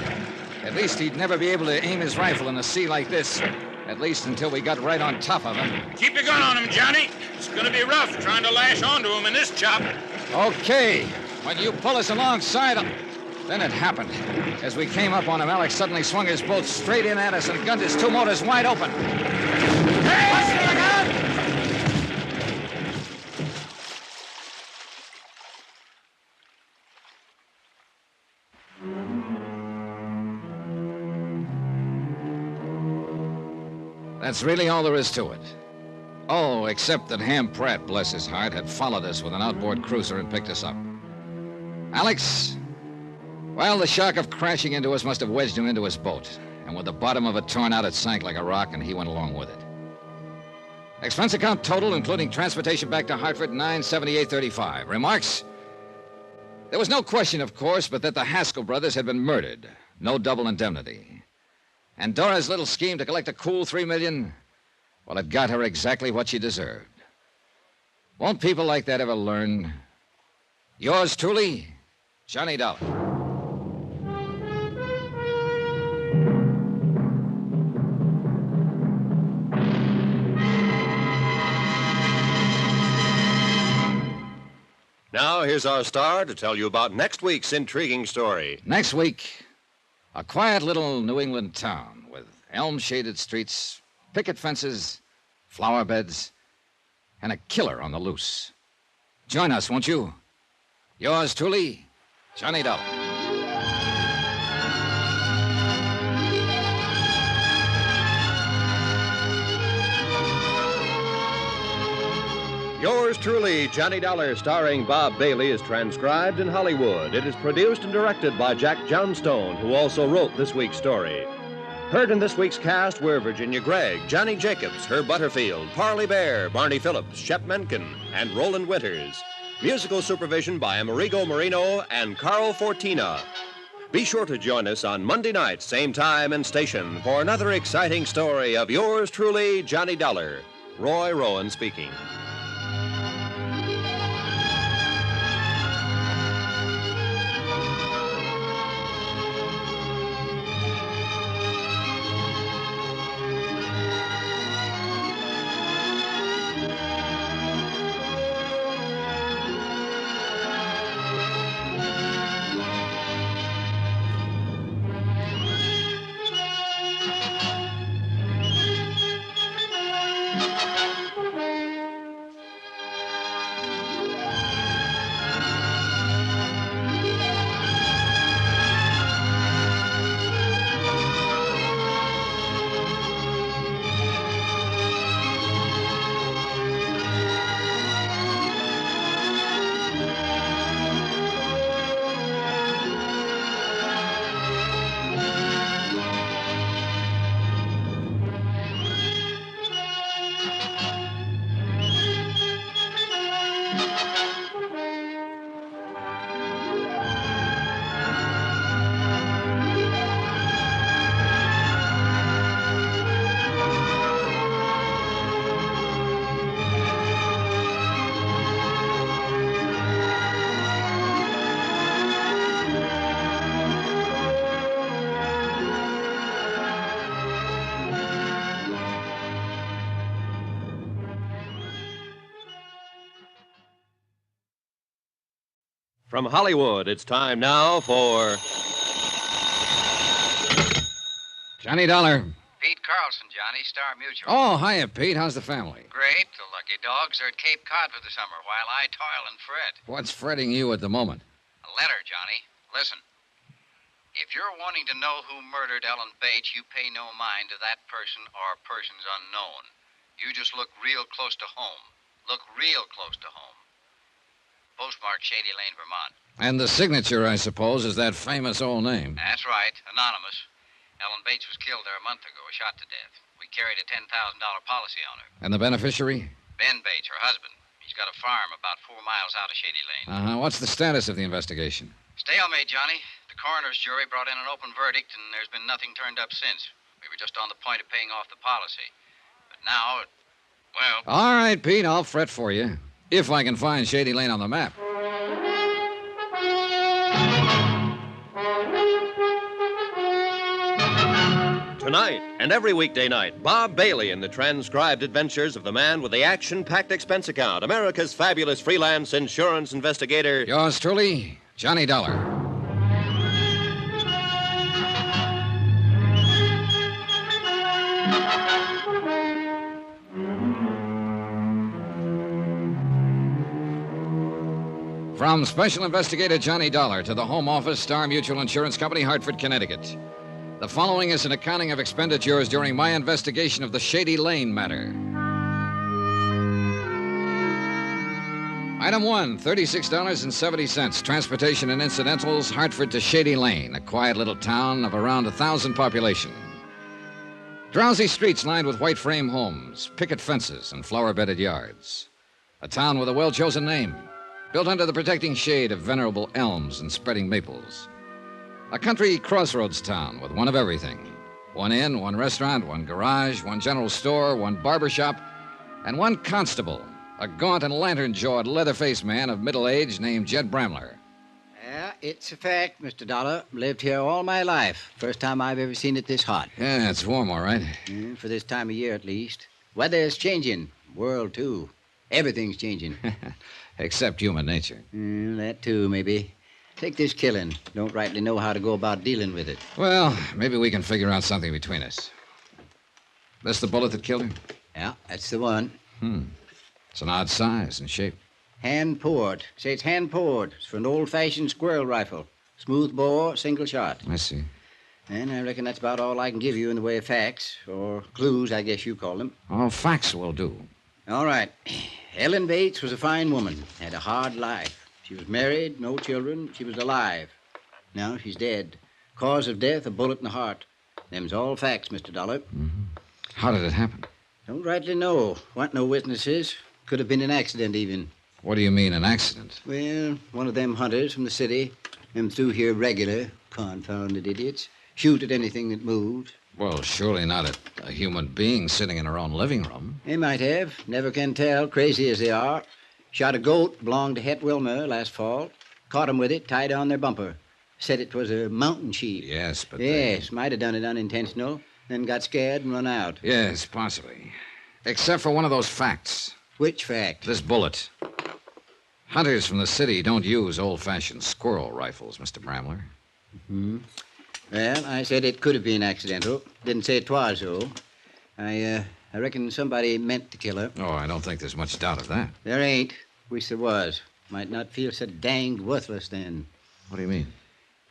At least he'd never be able to aim his rifle in a sea like this. At least until we got right on top of him. Keep your gun on him, Johnny. It's gonna be rough trying to lash onto him in this chop. Okay. When you pull us alongside him. Then it happened. As we came up on him, Alex suddenly swung his boat straight in at us and gunned his 2 motors wide open. Hey! What's the gun? That's really all there is to it. Oh, except that Ham Pratt, bless his heart, had followed us with an outboard cruiser and picked us up. Alex, well, the shock of crashing into us must have wedged him into his boat. And with the bottom of it torn out, it sank like a rock, and he went along with it. Expense account total, including transportation back to Hartford, $978.35. Remarks? There was no question, of course, but that the Haskell brothers had been murdered. No double indemnity. And Dora's little scheme to collect a cool $3 million, well, it got her exactly what she deserved. Won't people like that ever learn? Yours truly, Johnny Dollar. Now, here's our star to tell you about next week's intriguing story. Next week, a quiet little New England town with elm-shaded streets, picket fences, flower beds, and a killer on the loose. Join us, won't you? Yours truly, Johnny Dollar. Yours truly, Johnny Dollar, starring Bob Bailey, is transcribed in Hollywood. It is produced and directed by Jack Johnstone, who also wrote this week's story. Heard in this week's cast were Virginia Gregg, Johnny Jacobs, Herb Butterfield, Parley Bear, Barney Phillips, Shep Menken, and Roland Winters. Musical supervision by Amerigo Marino and Carl Fortina. Be sure to join us on Monday night, same time and station, for another exciting story of yours truly, Johnny Dollar. Roy Rowan speaking. From Hollywood, it's time now for Johnny Dollar. Pete Carlson, Johnny, Star Mutual. Oh, hiya, Pete. How's the family? Great. The lucky dogs are at Cape Cod for the summer while I toil and fret. What's fretting you at the moment? A letter, Johnny. Listen. If you're wanting to know who murdered Ellen Bates, you pay no mind to that person or persons unknown. You just look real close to home. Look real close to home. Postmark Shady Lane, Vermont. And the signature, I suppose, is that famous old name. That's right. Anonymous. Ellen Bates was killed there a month ago, shot to death. We carried a $10,000 policy on her. And the beneficiary? Ben Bates, her husband. He's got a farm about 4 miles out of Shady Lane. Uh-huh. What's the status of the investigation? Stalemate, Johnny. The coroner's jury brought in an open verdict, and there's been nothing turned up since. We were just on the point of paying off the policy. But now, well... All right, Pete, I'll fret for you. If I can find Shady Lane on the map. Tonight and every weekday night, Bob Bailey in the transcribed adventures of the man with the action-packed expense account, America's fabulous freelance insurance investigator. Yours truly, Johnny Dollar. From Special Investigator Johnny Dollar to the Home Office, Star Mutual Insurance Company, Hartford, Connecticut. The following is an accounting of expenditures during my investigation of the Shady Lane matter. Item 1, $36.70. Transportation and incidentals, Hartford to Shady Lane, a quiet little town of around 1,000 population. Drowsy streets lined with white frame homes, picket fences, and flower-bedded yards. A town with a well-chosen name, built under the protecting shade of venerable elms and spreading maples. A country crossroads town with one of everything. One inn, one restaurant, one garage, one general store, one barber shop, and one constable, a gaunt and lantern-jawed, leather-faced man of middle age named Jed Bramler. Yeah, it's a fact, Mr. Dollar. Lived here all my life. First time I've ever seen it this hot. Yeah, it's warm, all right. For this time of year, at least. Weather's changing. World, too. Everything's changing. Except human nature. That, too, maybe. Take this killing. Don't rightly know how to go about dealing with it. Well, maybe we can figure out something between us. This the bullet that killed her? Yeah, that's the one. It's an odd size and shape. Hand poured. Say it's hand poured. It's for an old-fashioned squirrel rifle. Smooth bore, single shot. I see. And I reckon that's about all I can give you in the way of facts, or clues, I guess you call them. Oh, facts will do. All right. Ellen Bates was a fine woman, had a hard life. She was married, no children, she was alive. Now she's dead. Cause of death, a bullet in the heart. Them's all facts, Mr. Dollar. How did it happen? Don't rightly know. Want no witnesses. Could have been an accident, even. What do you mean, an accident? Well, one of them hunters from the city, them through here regular, confounded idiots, shoot at anything that moved. Well, surely not at a human being sitting in her own living room. They might have. Never can tell, crazy as they are. Shot a goat, belonged to Het Wilmer last fall. Caught 'em with it, tied on their bumper. Said it was a mountain sheep. Yes, but Yes, might have done it unintentional, then got scared and run out. Yes, possibly. Except for one of those facts. Which fact? This bullet. Hunters from the city don't use old-fashioned squirrel rifles, Mr. Bramler. Well, I said it could have been accidental. Didn't say it was, though. I reckon somebody meant to kill her. Oh, I don't think there's much doubt of that. There ain't. Wish there was. Might not feel so danged worthless then. What do you mean?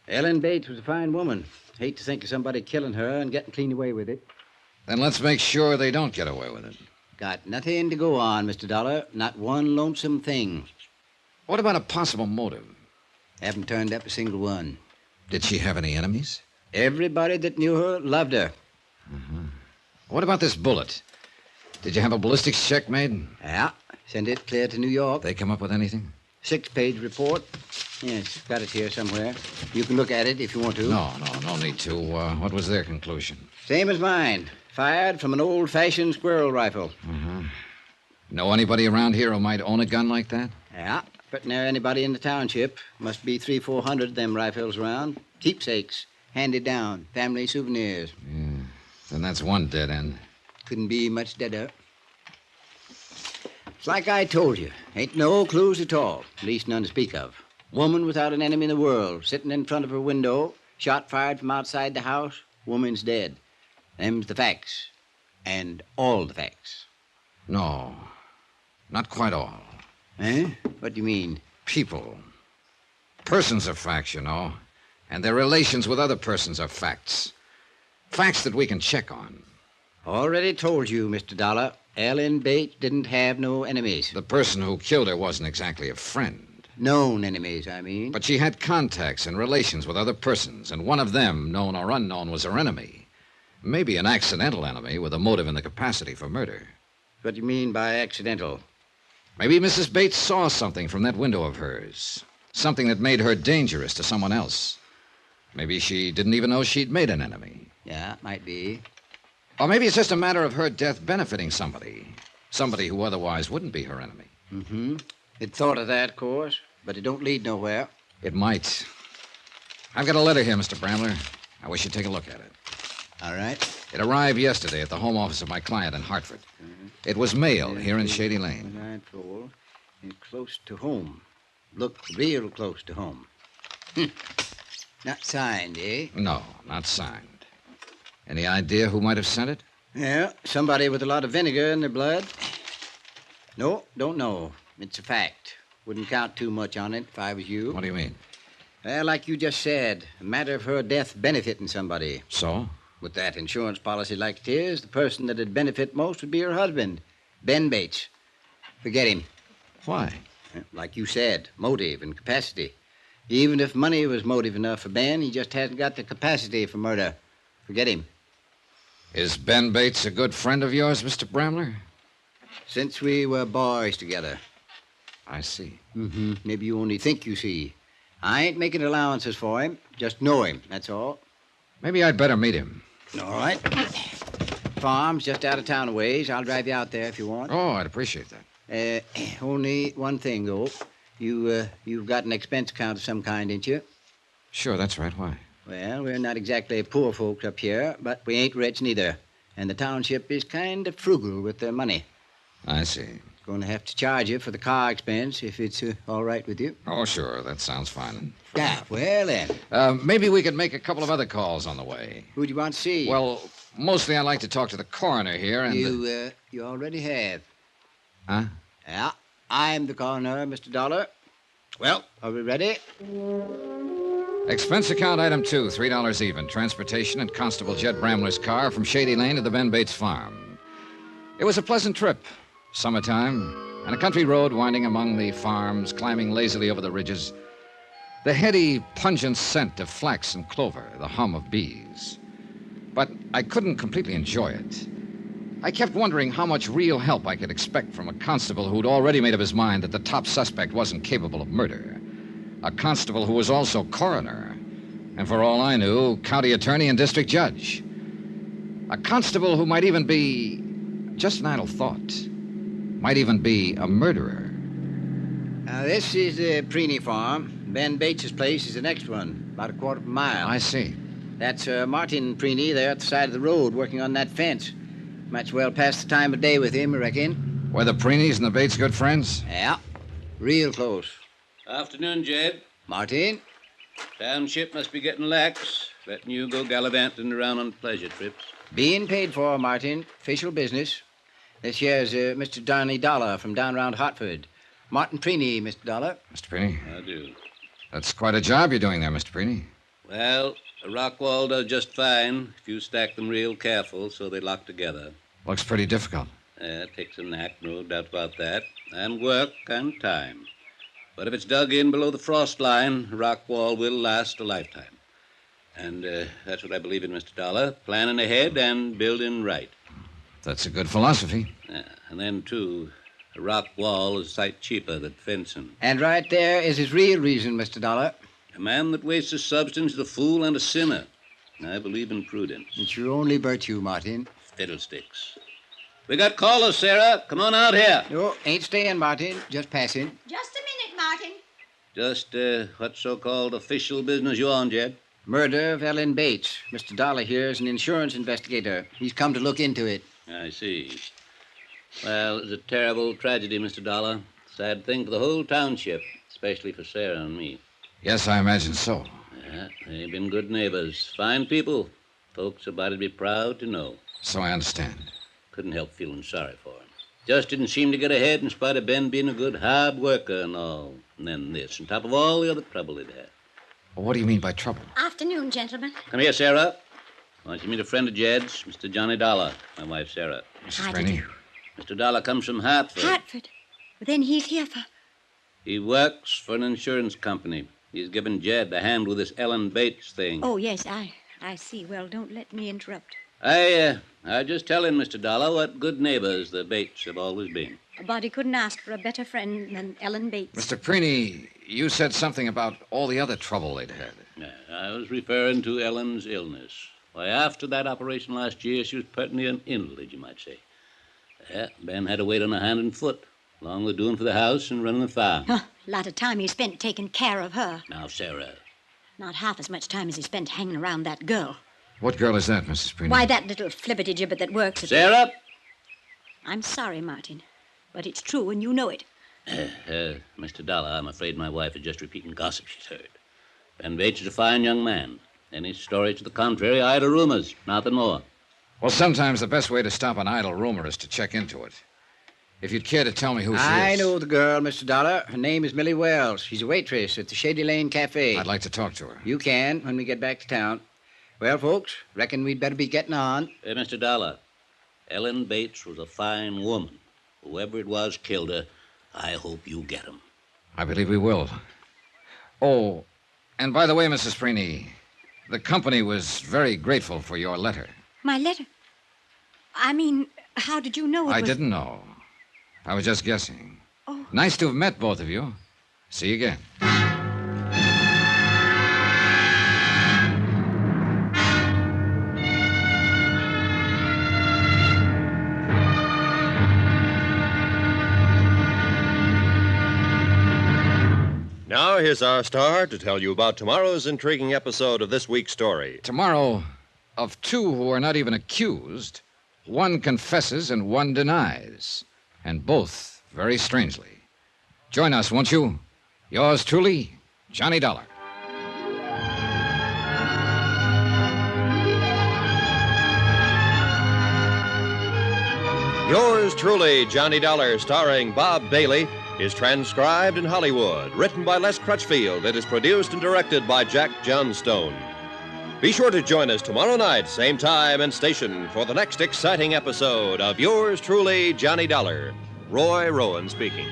Ellen Bates was a fine woman. Hate to think of somebody killing her and getting clean away with it. Then let's make sure they don't get away with it. Got nothing to go on, Mr. Dollar. Not one lonesome thing. What about a possible motive? Haven't turned up a single one. Did she have any enemies? Everybody that knew her loved her. What about this bullet? Did you have a ballistics check made? Yeah. Sent it clear to New York. They come up with anything? 6-page report. Yes, got it here somewhere. You can look at it if you want to. No need to. What was their conclusion? Same as mine. Fired from an old-fashioned squirrel rifle. Know anybody around here who might own a gun like that? Yeah, but near anybody in the township. Must be 300-400 of them rifles around. Keepsakes. Handed down. Family souvenirs. Yeah. Then that's one dead end. Couldn't be much deader. It's like I told you. Ain't no clues at all. At least none to speak of. Woman without an enemy in the world. Sitting in front of her window. Shot fired from outside the house. Woman's dead. Them's the facts. And all the facts. No. Not quite all. Eh? What do you mean? People. Persons are facts, you know. And their relations with other persons are facts. Facts that we can check on. Already told you, Mr. Dollar. Ellen Bates didn't have no enemies. The person who killed her wasn't exactly a friend. Known enemies, I mean. But she had contacts and relations with other persons, and one of them, known or unknown, was her enemy. Maybe an accidental enemy with a motive and the capacity for murder. What do you mean by accidental? Maybe Mrs. Bates saw something from that window of hers. Something that made her dangerous to someone else. Maybe she didn't even know she'd made an enemy. Yeah, might be. Or maybe it's just a matter of her death benefiting somebody. Somebody who otherwise wouldn't be her enemy. It thought of that, of course, but it don't lead nowhere. It might. I've got a letter here, Mr. Bramler. I wish you'd take a look at it. All right. It arrived yesterday at the home office of my client in Hartford. It was mailed here in Shady Lane. Nightfall, and close to home. Look real close to home. Not signed, eh? No, not signed. Any idea who might have sent it? Yeah, somebody with a lot of vinegar in their blood. No, don't know. It's a fact. Wouldn't count too much on it if I was you. What do you mean? Well, like you just said, a matter of her death benefiting somebody. So? With that insurance policy like it is, the person that'd benefit most would be her husband, Ben Bates. Forget him. Why? Like you said, motive and capacity. Even if money was motive enough for Ben, he just hasn't got the capacity for murder. Forget him. Is Ben Bates a good friend of yours, Mr. Bramler? Since we were boys together. I see. Maybe you only think you see. I ain't making allowances for him. Just know him, that's all. Maybe I'd better meet him. All right. Farm's just out of town a ways. I'll drive you out there if you want. Oh, I'd appreciate that. Only one thing, though. You've got an expense account of some kind, ain't you? Sure, that's right. Why? Well, we're not exactly poor folks up here, but we ain't rich neither. And the township is kind of frugal with their money. I see. Going to have to charge you for the car expense if it's all right with you. Oh, sure. That sounds fine. Yeah, well then. Maybe we could make a couple of other calls on the way. Who do you want to see? Well, mostly I'd like to talk to the coroner here and... You already have. Huh? Yeah, I'm the coroner, Mr. Dollar. Well, are we ready? Expense account item 2, $3 even. Transportation and Constable Jed Bramler's car from Shady Lane to the Ben Bates farm. It was a pleasant trip. Summertime, and a country road winding among the farms, climbing lazily over the ridges. The heady, pungent scent of flax and clover, the hum of bees. But I couldn't completely enjoy it. I kept wondering how much real help I could expect from a constable who'd already made up his mind that the top suspect wasn't capable of murder. A constable who was also coroner, and for all I knew, county attorney and district judge. A constable who might even be, just an idle thought, might even be a murderer. Now, this is the Preeny farm. Ben Bates's place is the next one, about a quarter of a mile. I see. That's Martin Preeny there at the side of the road working on that fence. Might as well pass the time of day with him, I reckon. Were the Preenys and the Bates good friends? Yeah, real close. Afternoon, Jed. Martin? Township must be getting lax, letting you go gallivanting around on pleasure trips. Being paid for, Martin. Official business. This here's Mr. Johnny Dollar from down around Hartford. Martin Preeny, Mr. Dollar. Mr. Preeny? I do. That's quite a job you're doing there, Mr. Preeny. Well, a rock wall does just fine if you stack them real careful so they lock together. Looks pretty difficult. It takes a knack, no doubt about that, and work and time. But if it's dug in below the frost line, a rock wall will last a lifetime. And that's what I believe in, Mr. Dollar. Planning ahead and building right. That's a good philosophy. And then, too, a rock wall is a sight cheaper than fencing. And right there is his real reason, Mr. Dollar. A man that wastes his substance is a fool and a sinner. I believe in prudence. It's your only virtue, Martin. Fiddlesticks. We got callers, Sarah. Come on out here. No, ain't staying, Martin. Just passing. Just a minute, Martin. Just what so-called official business you on, Jed? Murder of Ellen Bates. Mr. Dollar here is an insurance investigator. He's come to look into it. I see. Well, it's a terrible tragedy, Mr. Dollar. Sad thing for the whole township, especially for Sarah and me. Yes, I imagine so. Yeah, they've been good neighbors. Fine people. Folks about to be proud to know. So I understand. Couldn't help feeling sorry for him. Just didn't seem to get ahead in spite of Ben being a good hard worker and all. And then this, on top of all the other trouble he'd had. Well, what do you mean by trouble? Afternoon, gentlemen. Come here, Sarah. Why don't you meet a friend of Jed's, Mr. Johnny Dollar, my wife, Sarah. Mrs. Preeny. Mr. Dollar comes from Hartford. Hartford? Then he's here for... He works for an insurance company. He's given Jed a hand with this Ellen Bates thing. Oh, yes, I see. Well, don't let me interrupt. I just tell him, Mr. Dollar, what good neighbors the Bates have always been. A body couldn't ask for a better friend than Ellen Bates. Mr. Preeny, you said something about all the other trouble they'd had. Yeah, I was referring to Ellen's illness. Why, after that operation last year, she was pertinently an invalid, you might say. Yeah, Ben had to wait on her hand and foot, along with doing for the house and running the farm. A lot of time he spent taking care of her. Now, Sarah. Not half as much time as he spent hanging around that girl. What girl is that, Mrs. Preeny? Why, that little flibberty-gibbet that works at... Sarah! I'm sorry, Martin, but it's true and you know it. Mr. Dollar, I'm afraid my wife is just repeating gossip she's heard. Ben Bates is a fine young man. Any story to the contrary, idle rumors, nothing more. Well, sometimes the best way to stop an idle rumor is to check into it. If you'd care to tell me who she is. I know the girl, Mr. Dollar. Her name is Millie Wells. She's a waitress at the Shady Lane Cafe. I'd like to talk to her. You can when we get back to town. Well, folks, reckon we'd better be getting on. Mr. Dollar, Ellen Bates was a fine woman. Whoever it was killed her. I hope you get him. I believe we will. Oh, and by the way, Mrs. Preeny, the company was very grateful for your letter. My letter? I mean, how did you know it I was... didn't know. I was just guessing. Oh. Nice to have met both of you. See you again. Now, here's our star to tell you about tomorrow's intriguing episode of this week's story. Tomorrow, of two who are not even accused, one confesses and one denies, and both very strangely. Join us, won't you? Yours truly, Johnny Dollar. Yours truly, Johnny Dollar, starring Bob Bailey, is transcribed in Hollywood. Written by Les Crutchfield. It is produced and directed by Jack Johnstone. Be sure to join us tomorrow night, same time and station, for the next exciting episode of Yours truly, Johnny Dollar. Roy Rowan speaking.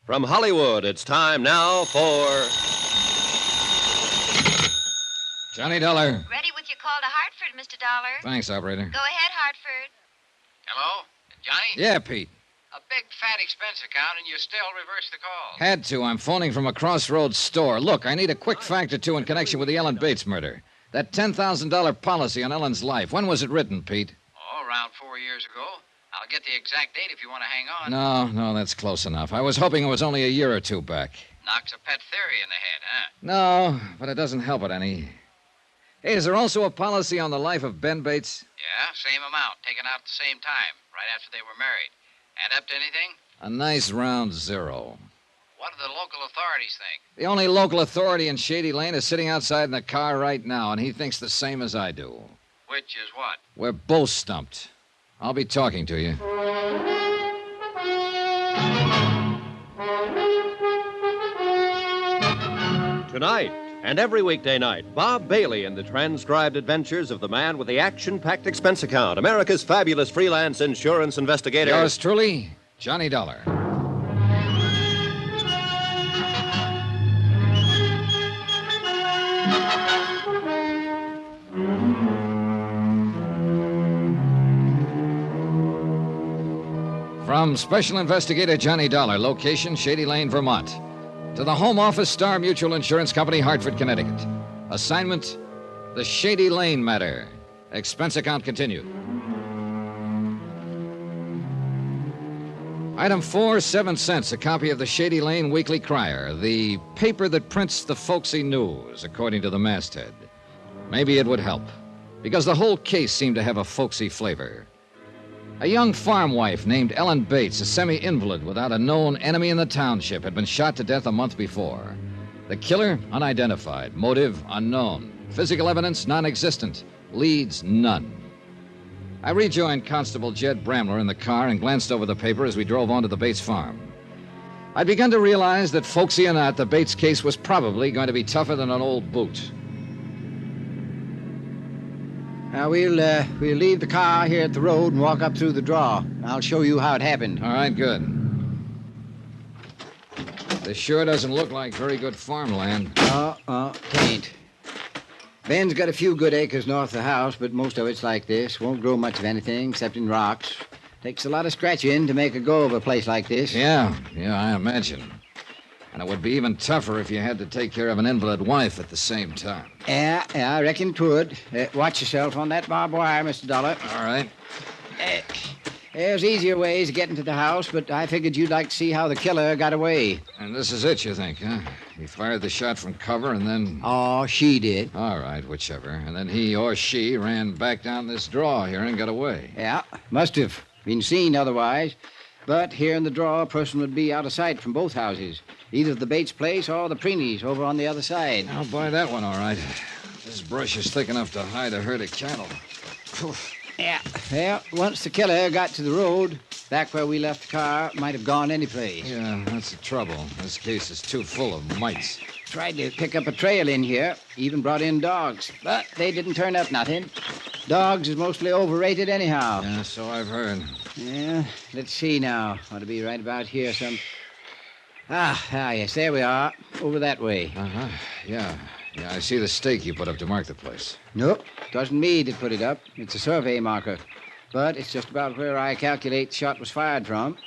From Hollywood, it's time now for... Johnny Dollar. Ready with your call to Hartford, Mr. Dollar. Thanks, operator. Go ahead, Hartford. Hello? Johnny? Yeah, Pete. A big fat expense account, and you still reverse the call. Had to. I'm phoning from a crossroads store. Look, I need a quick fact or two in connection with the Ellen Bates murder. That $10,000 policy on Ellen's life. When was it written, Pete? Oh, around 4 years ago. I'll get the exact date if you want to hang on. No, that's close enough. I was hoping it was only a year or two back. Knocks a pet theory in the head, huh? No, but it doesn't help it any. Hey, is there also a policy on the life of Ben Bates? Yeah, same amount, taken out at the same time, right after they were married. Add up to anything? A nice round zero. What do the local authorities think? The only local authority in Shady Lane is sitting outside in the car right now, and he thinks the same as I do. Which is what? We're both stumped. I'll be talking to you. Tonight and every weekday night, Bob Bailey in the transcribed adventures of the man with the action-packed expense account, America's fabulous freelance insurance investigator. Yours truly, Johnny Dollar. From Special Investigator Johnny Dollar, location Shady Lane, Vermont, to the Home Office Star Mutual Insurance Company, Hartford, Connecticut. Assignment, the Shady Lane matter. Expense account continued. Item 4, 7 cents, a copy of the Shady Lane Weekly Crier, the paper that prints the folksy news, according to the masthead. Maybe it would help, because the whole case seemed to have a folksy flavor. A young farm wife named Ellen Bates, a semi-invalid without a known enemy in the township, had been shot to death a month before. The killer, unidentified. Motive, unknown. Physical evidence, non-existent. Leads, none. I rejoined Constable Jed Bramler in the car and glanced over the paper as we drove on to the Bates farm. I'd begun to realize that, folksy or not, the Bates case was probably going to be tougher than an old boot. Now, we'll leave the car here at the road and walk up through the draw. I'll show you how it happened. All right, good. This sure doesn't look like very good farmland. Tain't. Ben's got a few good acres north of the house, but most of it's like this. Won't grow much of anything except in rocks. Takes a lot of scratching to make a go of a place like this. Yeah, I imagine. And it would be even tougher if you had to take care of an invalid wife at the same time. Yeah, I reckon it would. Watch yourself on that barbed wire, Mr. Dollar. All right. There's easier ways of getting to the house, but I figured you'd like to see how the killer got away. And this is it, you think, huh? He fired the shot from cover and then... Oh, she did. All right, whichever. And then he or she ran back down this draw here and got away. Yeah, must have. Been seen otherwise. But here in the draw, a person would be out of sight from both houses. Either the Bates place or the Preeney's over on the other side. I'll buy that one, all right. This brush is thick enough to hide a herd of cattle. Yeah. Well, once the killer got to the road, back where we left the car, might have gone any place. Yeah, that's the trouble. This case is too full of mites. Tried to pick up a trail in here, even brought in dogs, but they didn't turn up nothing. Dogs is mostly overrated anyhow. Yeah, so I've heard. Yeah, let's see now. Ought to be right about here some... yes, there we are. Over that way. Uh-huh, yeah. Yeah, I see the stake you put up to mark the place. Nope, wasn't me that put it up. It's a survey marker. But it's just about where I calculate the shot was fired from.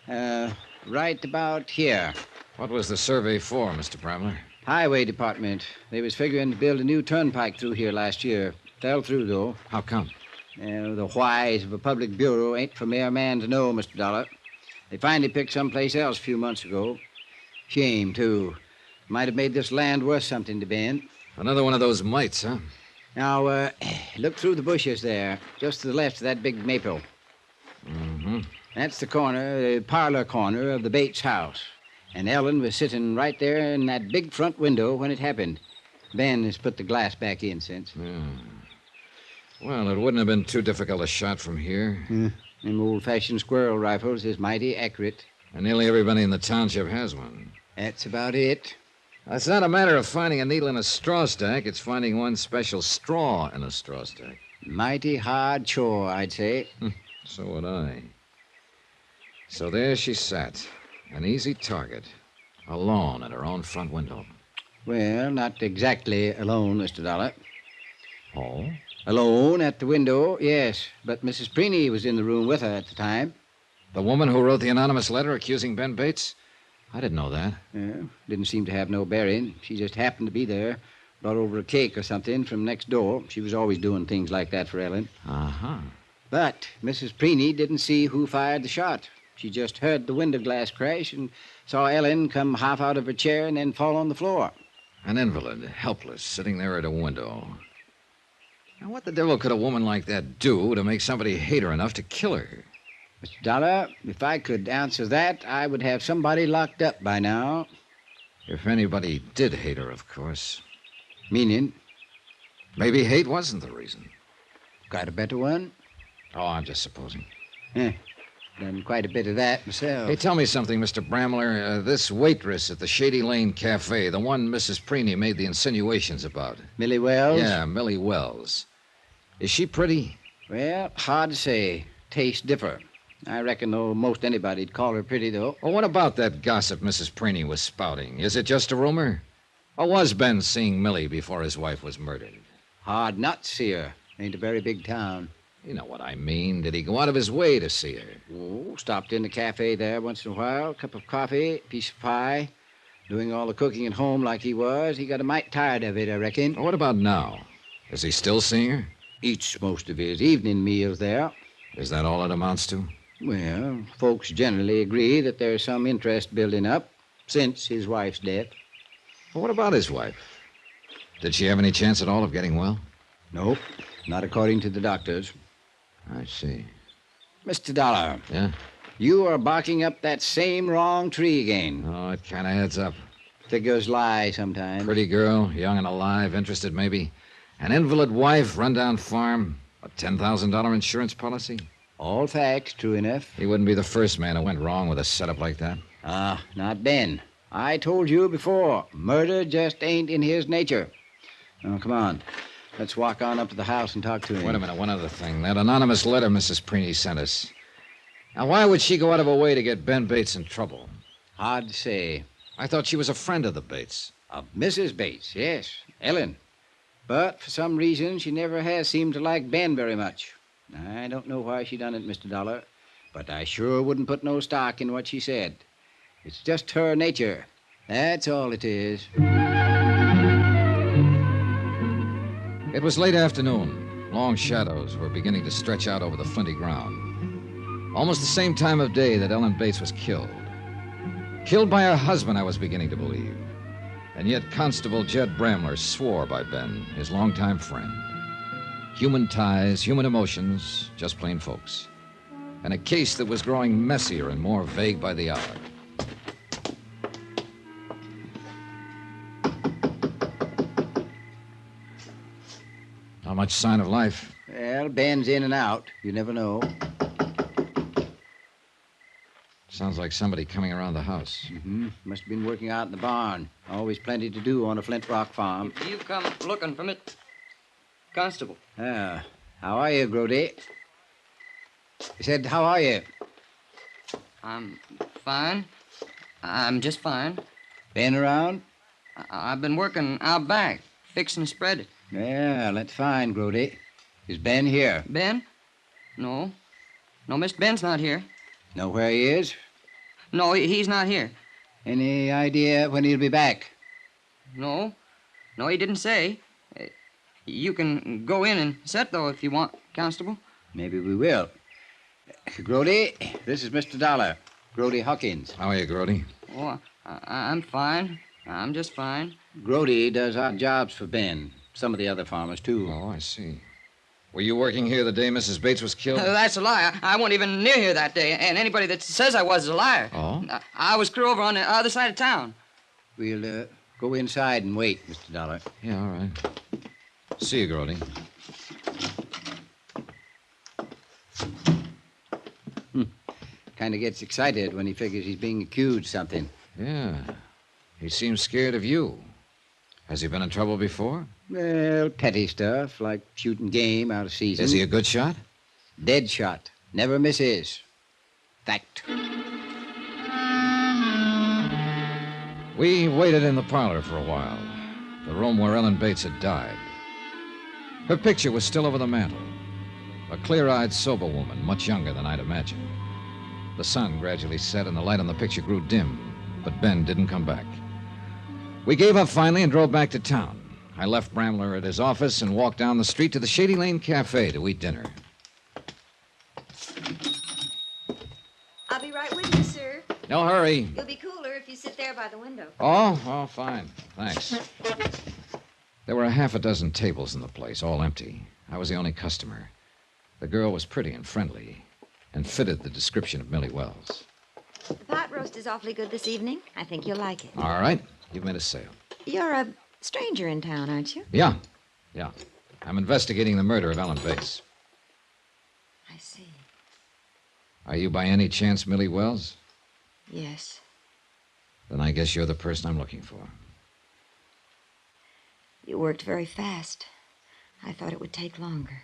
Right about here. What was the survey for, Mr. Bramler? Highway Department. They was figuring to build a new turnpike through here last year. Fell through, though. How come? The whys of a public bureau ain't for mere man to know, Mr. Dollar. They finally picked someplace else a few months ago. Shame, too. Might have made this land worth something to Ben. Another one of those mites, huh? Now, look through the bushes there, just to the left of that big maple. Mm-hmm. That's the parlor corner of the Bates house. And Ellen was sitting right there in that big front window when it happened. Ben has put the glass back in since. Yeah. Well, it wouldn't have been too difficult a shot from here. Them old-fashioned squirrel rifles is mighty accurate. And nearly everybody in the township has one. That's about it. It's not a matter of finding a needle in a straw stack. It's finding one special straw in a straw stack. Mighty hard chore, I'd say. So would I. So there she sat, an easy target, alone at her own front window. Well, not exactly alone, Mr. Dollar. Oh? Alone at the window, yes. But Mrs. Preeney was in the room with her at the time. The woman who wrote the anonymous letter accusing Ben Bates? I didn't know that. Yeah, didn't seem to have no bearing. She just happened to be there. Brought over a cake or something from next door. She was always doing things like that for Ellen. Uh-huh. But Mrs. Preeney didn't see who fired the shot. She just heard the window glass crash and saw Ellen come half out of her chair and then fall on the floor. An invalid, helpless, sitting there at a window. Now, what the devil could a woman like that do to make somebody hate her enough to kill her? Mr. Dollar, if I could answer that, I would have somebody locked up by now. If anybody did hate her, of course. Meaning? Maybe hate wasn't the reason. Got a better one? Oh, I'm just supposing. Done quite a bit of that myself. Hey, tell me something, Mr. Bramler. This waitress at the Shady Lane Cafe, the one Mrs. Preeney made the insinuations about. Millie Wells? Yeah, Millie Wells. Is she pretty? Well, hard to say. Tastes differ. I reckon, though, most anybody'd call her pretty, though. Well, what about that gossip Mrs. Preeney was spouting? Is it just a rumor? Or was Ben seeing Millie before his wife was murdered? Hard not to see her. Ain't a very big town. You know what I mean. Did he go out of his way to see her? Oh, stopped in the cafe there once in a while. Cup of coffee, piece of pie. Doing all the cooking at home like he was. He got a mite tired of it, I reckon. Well, what about now? Is he still seeing her? Eats most of his evening meals there. Is that all it amounts to? Well, folks generally agree that there's some interest building up since his wife's death. Well, what about his wife? Did she have any chance at all of getting well? Nope, not according to the doctors. I see. Mr. Dollar. Yeah? You are barking up that same wrong tree again. Oh, it kind of adds up. Figures lie sometimes. Pretty girl, young and alive, interested maybe. An invalid wife, rundown farm, a $10,000 insurance policy. All facts, true enough. He wouldn't be the first man who went wrong with a setup like that. Not Ben. I told you before, murder just ain't in his nature. Now, come on. Let's walk on up to the house and talk to him. Wait a minute, one other thing. That anonymous letter Mrs. Preeney sent us. Now, why would she go out of her way to get Ben Bates in trouble? Hard to say. I thought she was a friend of the Bates. Of Mrs. Bates, yes. Ellen. But for some reason, she never has seemed to like Ben very much. I don't know why she done it, Mr. Dollar. But I sure wouldn't put no stock in what she said. It's just her nature. That's all it is. It was late afternoon. Long shadows were beginning to stretch out over the flinty ground. Almost the same time of day that Ellen Bates was killed. Killed by her husband, I was beginning to believe. And yet Constable Jed Bramler swore by Ben, his longtime friend. Human ties, human emotions, just plain folks. And a case that was growing messier and more vague by the hour. Not much sign of life. Well, Ben's in and out. You never know. Sounds like somebody coming around the house. Mm-hmm. Must have been working out in the barn. Always plenty to do on a Flint Rock farm. If you've come looking for me, Constable. Ah, how are you, Grody? I said, how are you? I'm fine. I'm just fine. Ben around? I've been working out back, fixing to spread it. Yeah, that's fine, Grody. Is Ben here? Ben? No. No, Mr. Ben's not here. Know where he is? No, he's not here. Any idea when he'll be back? No. No, he didn't say. You can go in and sit, though, if you want, Constable. Maybe we will. Grody, this is Mr. Dollar. Grody Hawkins. How are you, Grody? Oh, I'm fine. I'm just fine. Grody does odd jobs for Ben. Some of the other farmers, too. Oh, I see. Were you working here the day Mrs. Bates was killed? That's a lie. I wasn't even near here that day, and anybody that says I was is a liar. Oh? I was crew over on the other side of town. We'll go inside and wait, Mr. Dollar. Yeah, all right. See you, Grody. Kind of gets excited when he figures he's being accused something. Yeah. He seems scared of you. Has he been in trouble before? Well, petty stuff, like shooting game out of season. Is he a good shot? Dead shot. Never misses. Fact. We waited in the parlor for a while, the room where Ellen Bates had died. Her picture was still over the mantel. A clear-eyed, sober woman, much younger than I'd imagined. The sun gradually set and the light on the picture grew dim, but Ben didn't come back. We gave up finally and drove back to town. I left Bramler at his office and walked down the street to the Shady Lane Cafe to eat dinner. I'll be right with you, sir. No hurry. You'll be cooler if you sit there by the window. Oh, fine. Thanks. There were a half a dozen tables in the place, all empty. I was the only customer. The girl was pretty and friendly and fitted the description of Millie Wells. The pot roast is awfully good this evening. I think you'll like it. All right. You've made a sale. You're a stranger in town, aren't you? Yeah. I'm investigating the murder of Ellen Bates. I see. Are you by any chance Millie Wells? Yes. Then I guess you're the person I'm looking for. You worked very fast. I thought it would take longer.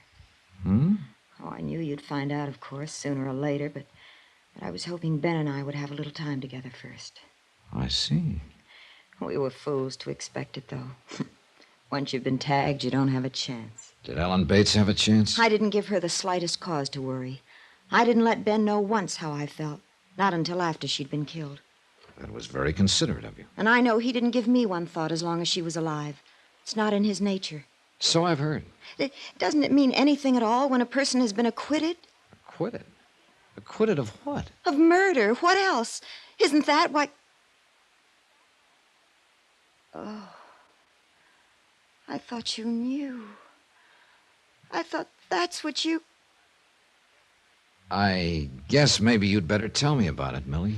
Oh, I knew you'd find out, of course, sooner or later, but I was hoping Ben and I would have a little time together first. I see. We were fools to expect it, though. Once you've been tagged, you don't have a chance. Did Ellen Bates have a chance? I didn't give her the slightest cause to worry. I didn't let Ben know once how I felt. Not until after she'd been killed. That was very considerate of you. And I know he didn't give me one thought as long as she was alive. It's not in his nature. So I've heard. Doesn't it mean anything at all when a person has been acquitted? Acquitted? Acquitted of what? Of murder. What else? Isn't that why... Oh. I thought you knew. I thought that's what you... I guess maybe you'd better tell me about it, Millie.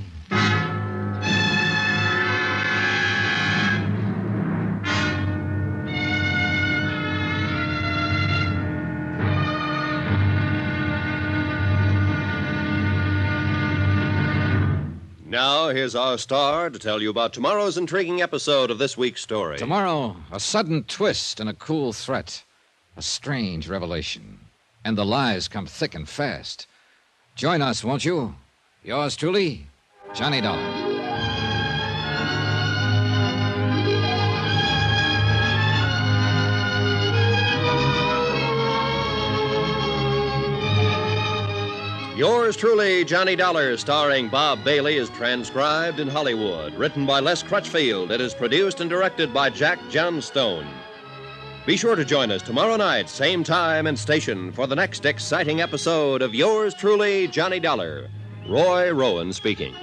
Now, here's our star to tell you about tomorrow's intriguing episode of this week's story. Tomorrow, a sudden twist and a cool threat. A strange revelation. And the lies come thick and fast. Join us, won't you? Yours truly, Johnny Dollar. Yours truly, Johnny Dollar, starring Bob Bailey, is transcribed in Hollywood. Written by Les Crutchfield. It is produced and directed by Jack Johnstone. Be sure to join us tomorrow night, same time and station, for the next exciting episode of Yours truly, Johnny Dollar. Roy Rowan speaking.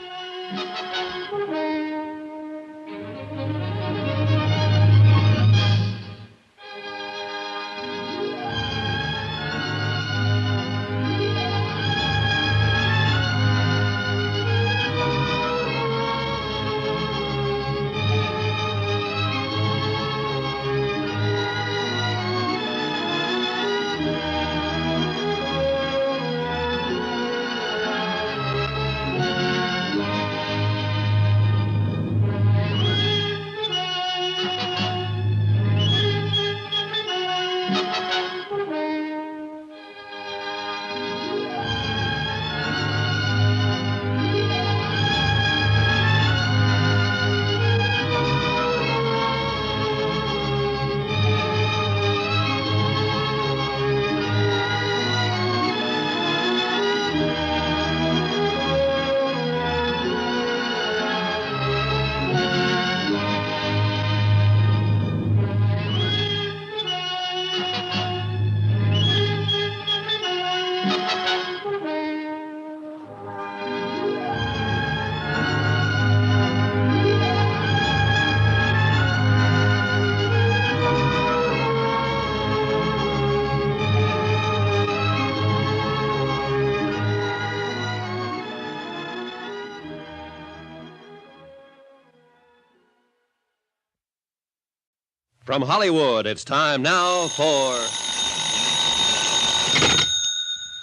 From Hollywood, it's time now for...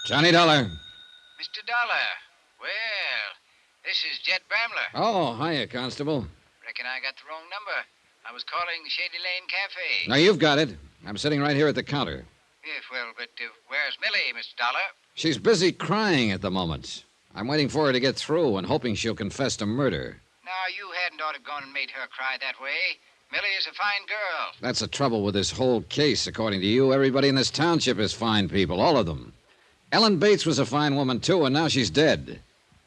Johnny Dollar. Mr. Dollar. Well, this is Jet Bramler. Oh, hiya, Constable. Reckon I got the wrong number. I was calling the Shady Lane Cafe. Now, you've got it. I'm sitting right here at the counter. Yes, well, but where's Millie, Mr. Dollar? She's busy crying at the moment. I'm waiting for her to get through and hoping she'll confess to murder. Now, you hadn't ought to gone and made her cry that way. Millie is a fine girl. That's the trouble with this whole case. According to you, everybody in this township is fine people, all of them. Ellen Bates was a fine woman, too, and now she's dead.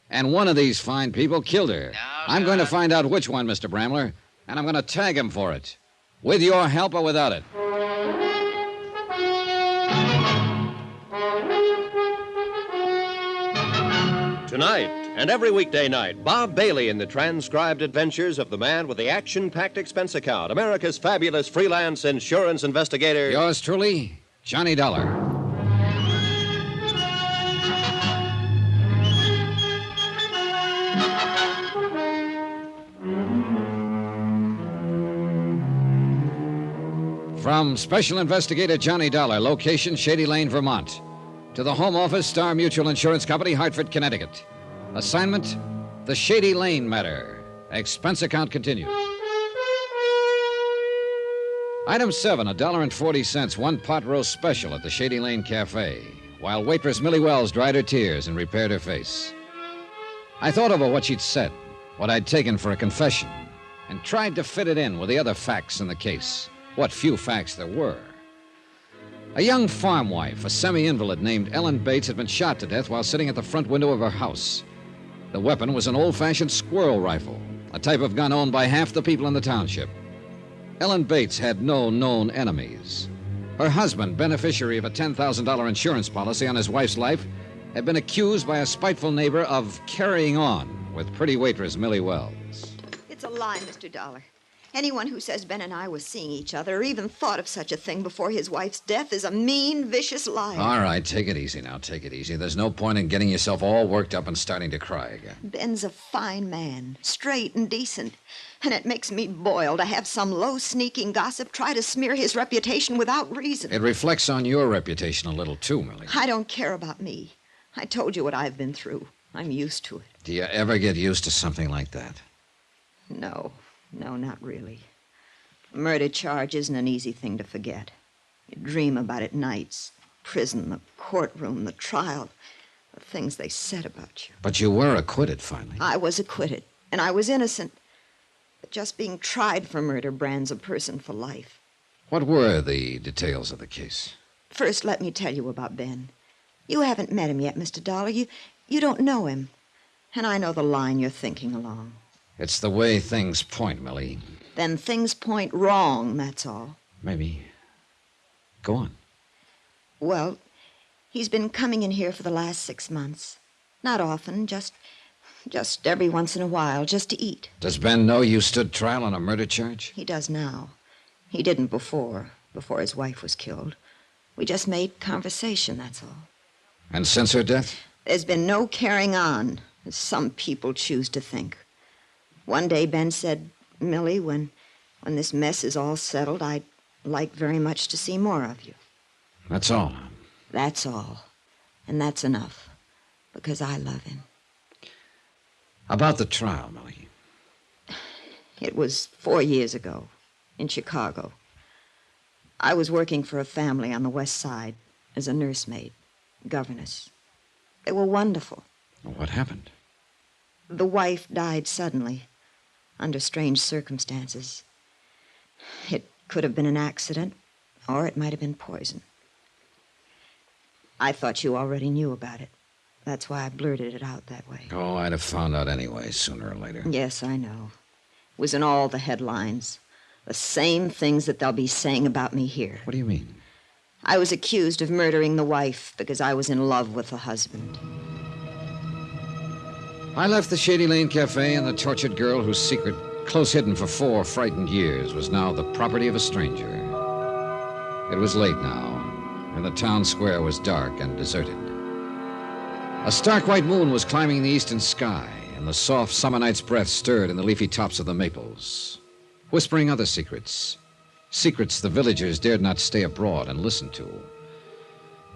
And one of these fine people killed her. I'm going to find out which one, Mr. Bramler, and I'm going to tag him for it. With your help or without it. Tonight, and every weekday night, Bob Bailey in the transcribed adventures of the man with the action-packed expense account, America's fabulous freelance insurance investigator. Yours truly, Johnny Dollar. From Special Investigator Johnny Dollar, location Shady Lane, Vermont, to the Home Office, Star Mutual Insurance Company, Hartford, Connecticut. Assignment, the Shady Lane matter. Expense account continued. Item 7, $1.40, one pot roast special at the Shady Lane Cafe, while waitress Millie Wells dried her tears and repaired her face. I thought over what she'd said, what I'd taken for a confession, and tried to fit it in with the other facts in the case, what few facts there were. A young farm wife, a semi-invalid named Ellen Bates, had been shot to death while sitting at the front window of her house. The weapon was an old-fashioned squirrel rifle, a type of gun owned by half the people in the township. Ellen Bates had no known enemies. Her husband, beneficiary of a $10,000 insurance policy on his wife's life, had been accused by a spiteful neighbor of carrying on with pretty waitress Millie Wells. It's a lie, Mr. Dollar. Anyone who says Ben and I were seeing each other or even thought of such a thing before his wife's death is a mean, vicious liar. All right, take it easy now, take it easy. There's no point in getting yourself all worked up and starting to cry again. Ben's a fine man, straight and decent. And it makes me boil to have some low, sneaking gossip try to smear his reputation without reason. It reflects on your reputation a little, too, Millie. I don't care about me. I told you what I've been through. I'm used to it. Do you ever get used to something like that? No, not really. A murder charge isn't an easy thing to forget. You dream about it nights. Prison, the courtroom, the trial, the things they said about you. But you were acquitted, finally. I was acquitted, and I was innocent. But just being tried for murder brands a person for life. What were the details of the case? First, let me tell you about Ben. You haven't met him yet, Mr. Dollar. You don't know him. And I know the line you're thinking along. It's the way things point, Millie. Then things point wrong, that's all. Maybe. Go on. Well, he's been coming in here for the last 6 months. Not often, just every once in a while, just to eat. Does Ben know you stood trial on a murder charge? He does now. He didn't before his wife was killed. We just made conversation, that's all. And since her death? There's been no carrying on, as some people choose to think. One day Ben said, Millie, when this mess is all settled, I'd like very much to see more of you. That's all. That's all. And that's enough. Because I love him. About the trial, Millie. It was 4 years ago, in Chicago. I was working for a family on the West Side as a nursemaid, governess. They were wonderful. What happened? The wife died suddenly, under strange circumstances. It could have been an accident, or it might have been poison. I thought you already knew about it. That's why I blurted it out that way. Oh, I'd have found out anyway, sooner or later. Yes, I know. It was in all the headlines. The same things that they'll be saying about me here. What do you mean? I was accused of murdering the wife because I was in love with the husband. I left the Shady Lane Cafe, and the tortured girl whose secret, close hidden for 4 frightened years, was now the property of a stranger. It was late now, and the town square was dark and deserted. A stark white moon was climbing the eastern sky, and the soft summer night's breath stirred in the leafy tops of the maples, whispering other secrets. Secrets the villagers dared not stay abroad and listen to.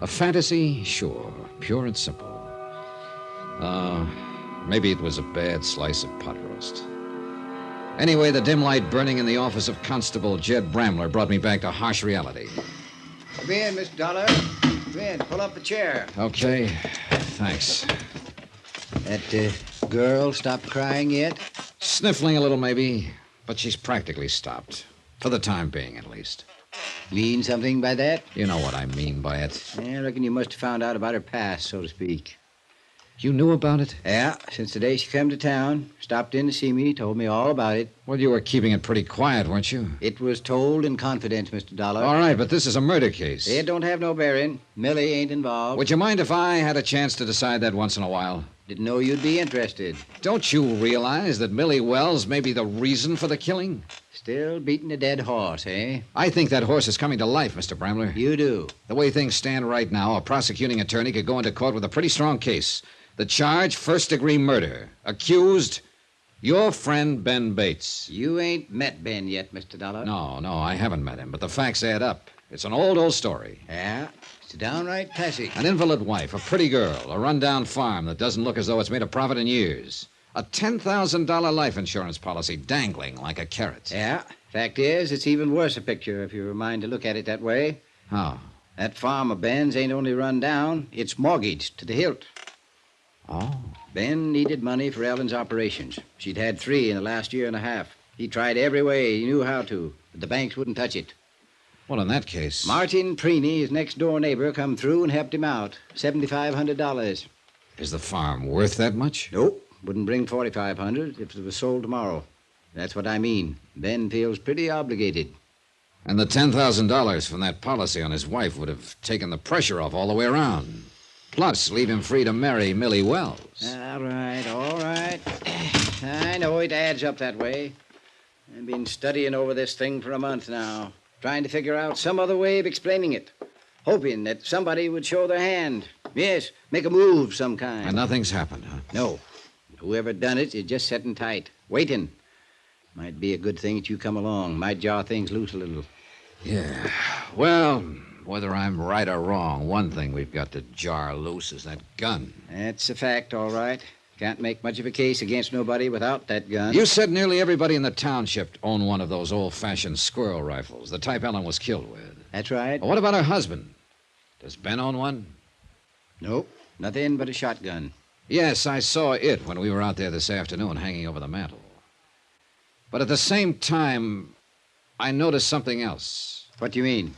A fantasy, sure, pure and simple. Maybe it was a bad slice of pot roast. Anyway, the dim light burning in the office of Constable Jed Bramler brought me back to harsh reality. Come in, Mr. Dollar. Come in, pull up a chair. Okay, thanks. That girl stopped crying yet? Sniffling a little, maybe, but she's practically stopped. For the time being, at least. Mean something by that? You know what I mean by it. I reckon you must have found out about her past, so to speak. You knew about it? Yeah, since the day she come to town. Stopped in to see me, told me all about it. Well, you were keeping it pretty quiet, weren't you? It was told in confidence, Mr. Dollar. All right, but this is a murder case. It don't have no bearing. Millie ain't involved. Would you mind if I had a chance to decide that once in a while? Didn't know you'd be interested. Don't you realize that Millie Wells may be the reason for the killing? Still beating a dead horse, eh? I think that horse is coming to life, Mr. Bramler. You do? The way things stand right now, a prosecuting attorney could go into court with a pretty strong case. The charge, first-degree murder. Accused, your friend Ben Bates. You ain't met Ben yet, Mr. Dollar. No, I haven't met him, but the facts add up. It's an old story. Yeah, it's downright classic. An invalid wife, a pretty girl, a rundown farm that doesn't look as though it's made a profit in years. A $10,000 life insurance policy dangling like a carrot. Yeah, fact is, it's even worse a picture if you're a mind to look at it that way. How? That farm of Ben's ain't only run down, it's mortgaged to the hilt. Oh. Ben needed money for Ellen's operations. She'd had 3 in the last year and a half. He tried every way he knew how to, but the banks wouldn't touch it. Well, in that case... Martin Preeny, his next-door neighbor, come through and helped him out. $7,500. Is the farm worth that much? Nope. Wouldn't bring $4,500 if it was sold tomorrow. That's what I mean. Ben feels pretty obligated. And the $10,000 from that policy on his wife would have taken the pressure off all the way around. Plus, leave him free to marry Millie Wells. All right. I know it adds up that way. I've been studying over this thing for a month now, trying to figure out some other way of explaining it, hoping that somebody would show their hand. Yes, make a move of some kind. And nothing's happened, huh? No. Whoever done it is just sitting tight, waiting. Might be a good thing that you come along. Might jar things loose a little. Yeah. Well, whether I'm right or wrong, one thing we've got to jar loose is that gun. That's a fact, all right. Can't make much of a case against nobody without that gun. You said nearly everybody in the township owned one of those old-fashioned squirrel rifles, the type Ellen was killed with. That's right. Well, what about her husband? Does Ben own one? Nope. Nothing but a shotgun. Yes, I saw it when we were out there this afternoon hanging over the mantel. But at the same time, I noticed something else. What do you mean?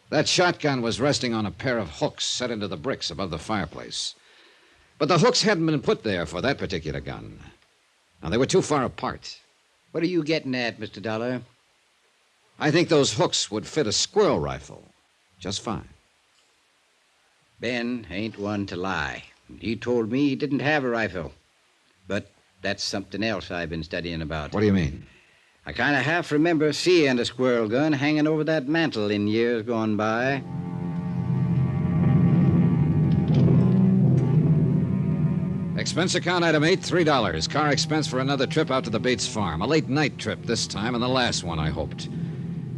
That shotgun was resting on a pair of hooks set into the bricks above the fireplace. But the hooks hadn't been put there for that particular gun. Now, they were too far apart. What are you getting at, Mr. Dollar? I think those hooks would fit a squirrel rifle just fine. Ben ain't one to lie. He told me he didn't have a rifle. But that's something else I've been studying about. What do you mean? I kind of half remember seeing a squirrel gun hanging over that mantel in years gone by. Expense account item 8, $3. Car expense for another trip out to the Bates farm. A late night trip this time, and the last one, I hoped.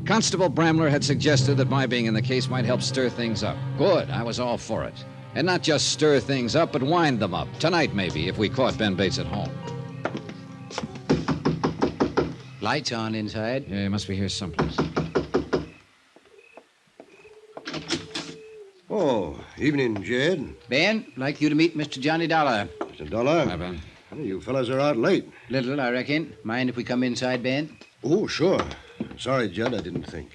Constable Bramler had suggested that my being in the case might help stir things up. Good, I was all for it. And not just stir things up, but wind them up. Tonight, maybe, if we caught Ben Bates at home. Lights on inside. Yeah, he must be here someplace. Oh, evening, Jed. Ben, like you to meet Mr. Johnny Dollar. Mr. Dollar? Hi, Ben. You fellas are out late. Little, I reckon. Mind if we come inside, Ben? Oh, sure. Sorry, Judd, I didn't think.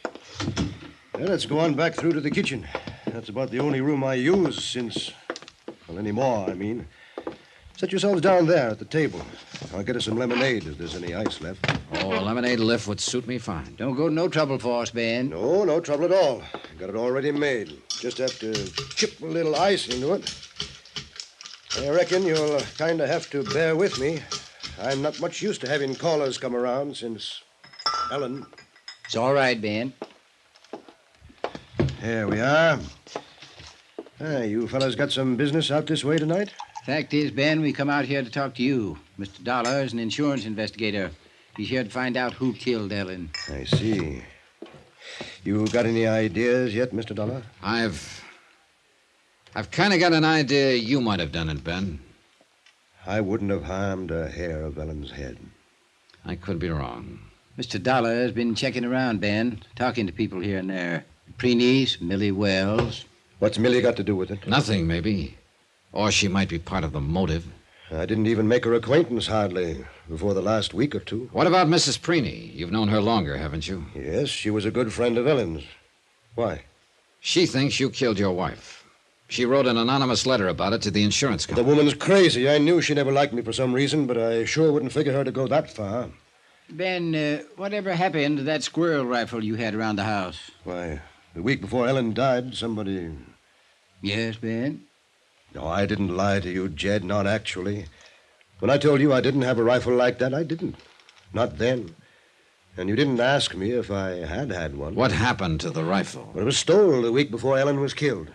Well, let's go on back through to the kitchen. That's about the only room I use since... Well, anymore, I mean. Set yourselves down there at the table. I'll get us some lemonade if there's any ice left. Oh, a lemonade lift would suit me fine. Don't go to no trouble for us, Ben. No, no trouble at all. Got it already made. Just have to chip a little ice into it. I reckon you'll kind of have to bear with me. I'm not much used to having callers come around since Ellen. It's all right, Ben. Here we are. You fellas got some business out this way tonight? Fact is, Ben, we come out here to talk to you. Mr. Dollar is an insurance investigator. He's here to find out who killed Ellen. I see. You got any ideas yet, Mr. Dollar? I've kind of got an idea you might have done it, Ben. I wouldn't have harmed a hair of Ellen's head. I could be wrong. Mr. Dollar has been checking around, Ben, talking to people here and there. Preenice, Millie Wells. What's Millie got to do with it? Nothing, maybe. Or she might be part of the motive. I didn't even make her acquaintance, hardly, before the last week or two. What about Mrs. Preeny? You've known her longer, haven't you? Yes, she was a good friend of Ellen's. Why? She thinks you killed your wife. She wrote an anonymous letter about it to the insurance company. The woman's crazy. I knew she never liked me for some reason, but I sure wouldn't figure her to go that far. Ben, whatever happened to that squirrel rifle you had around the house? Why, the week before Ellen died, somebody... Yes, Ben? No, I didn't lie to you, Jed, not actually. When I told you I didn't have a rifle like that, I didn't. Not then. And you didn't ask me if I had one. What happened to the rifle? Well, it was stolen the week before Ellen was killed.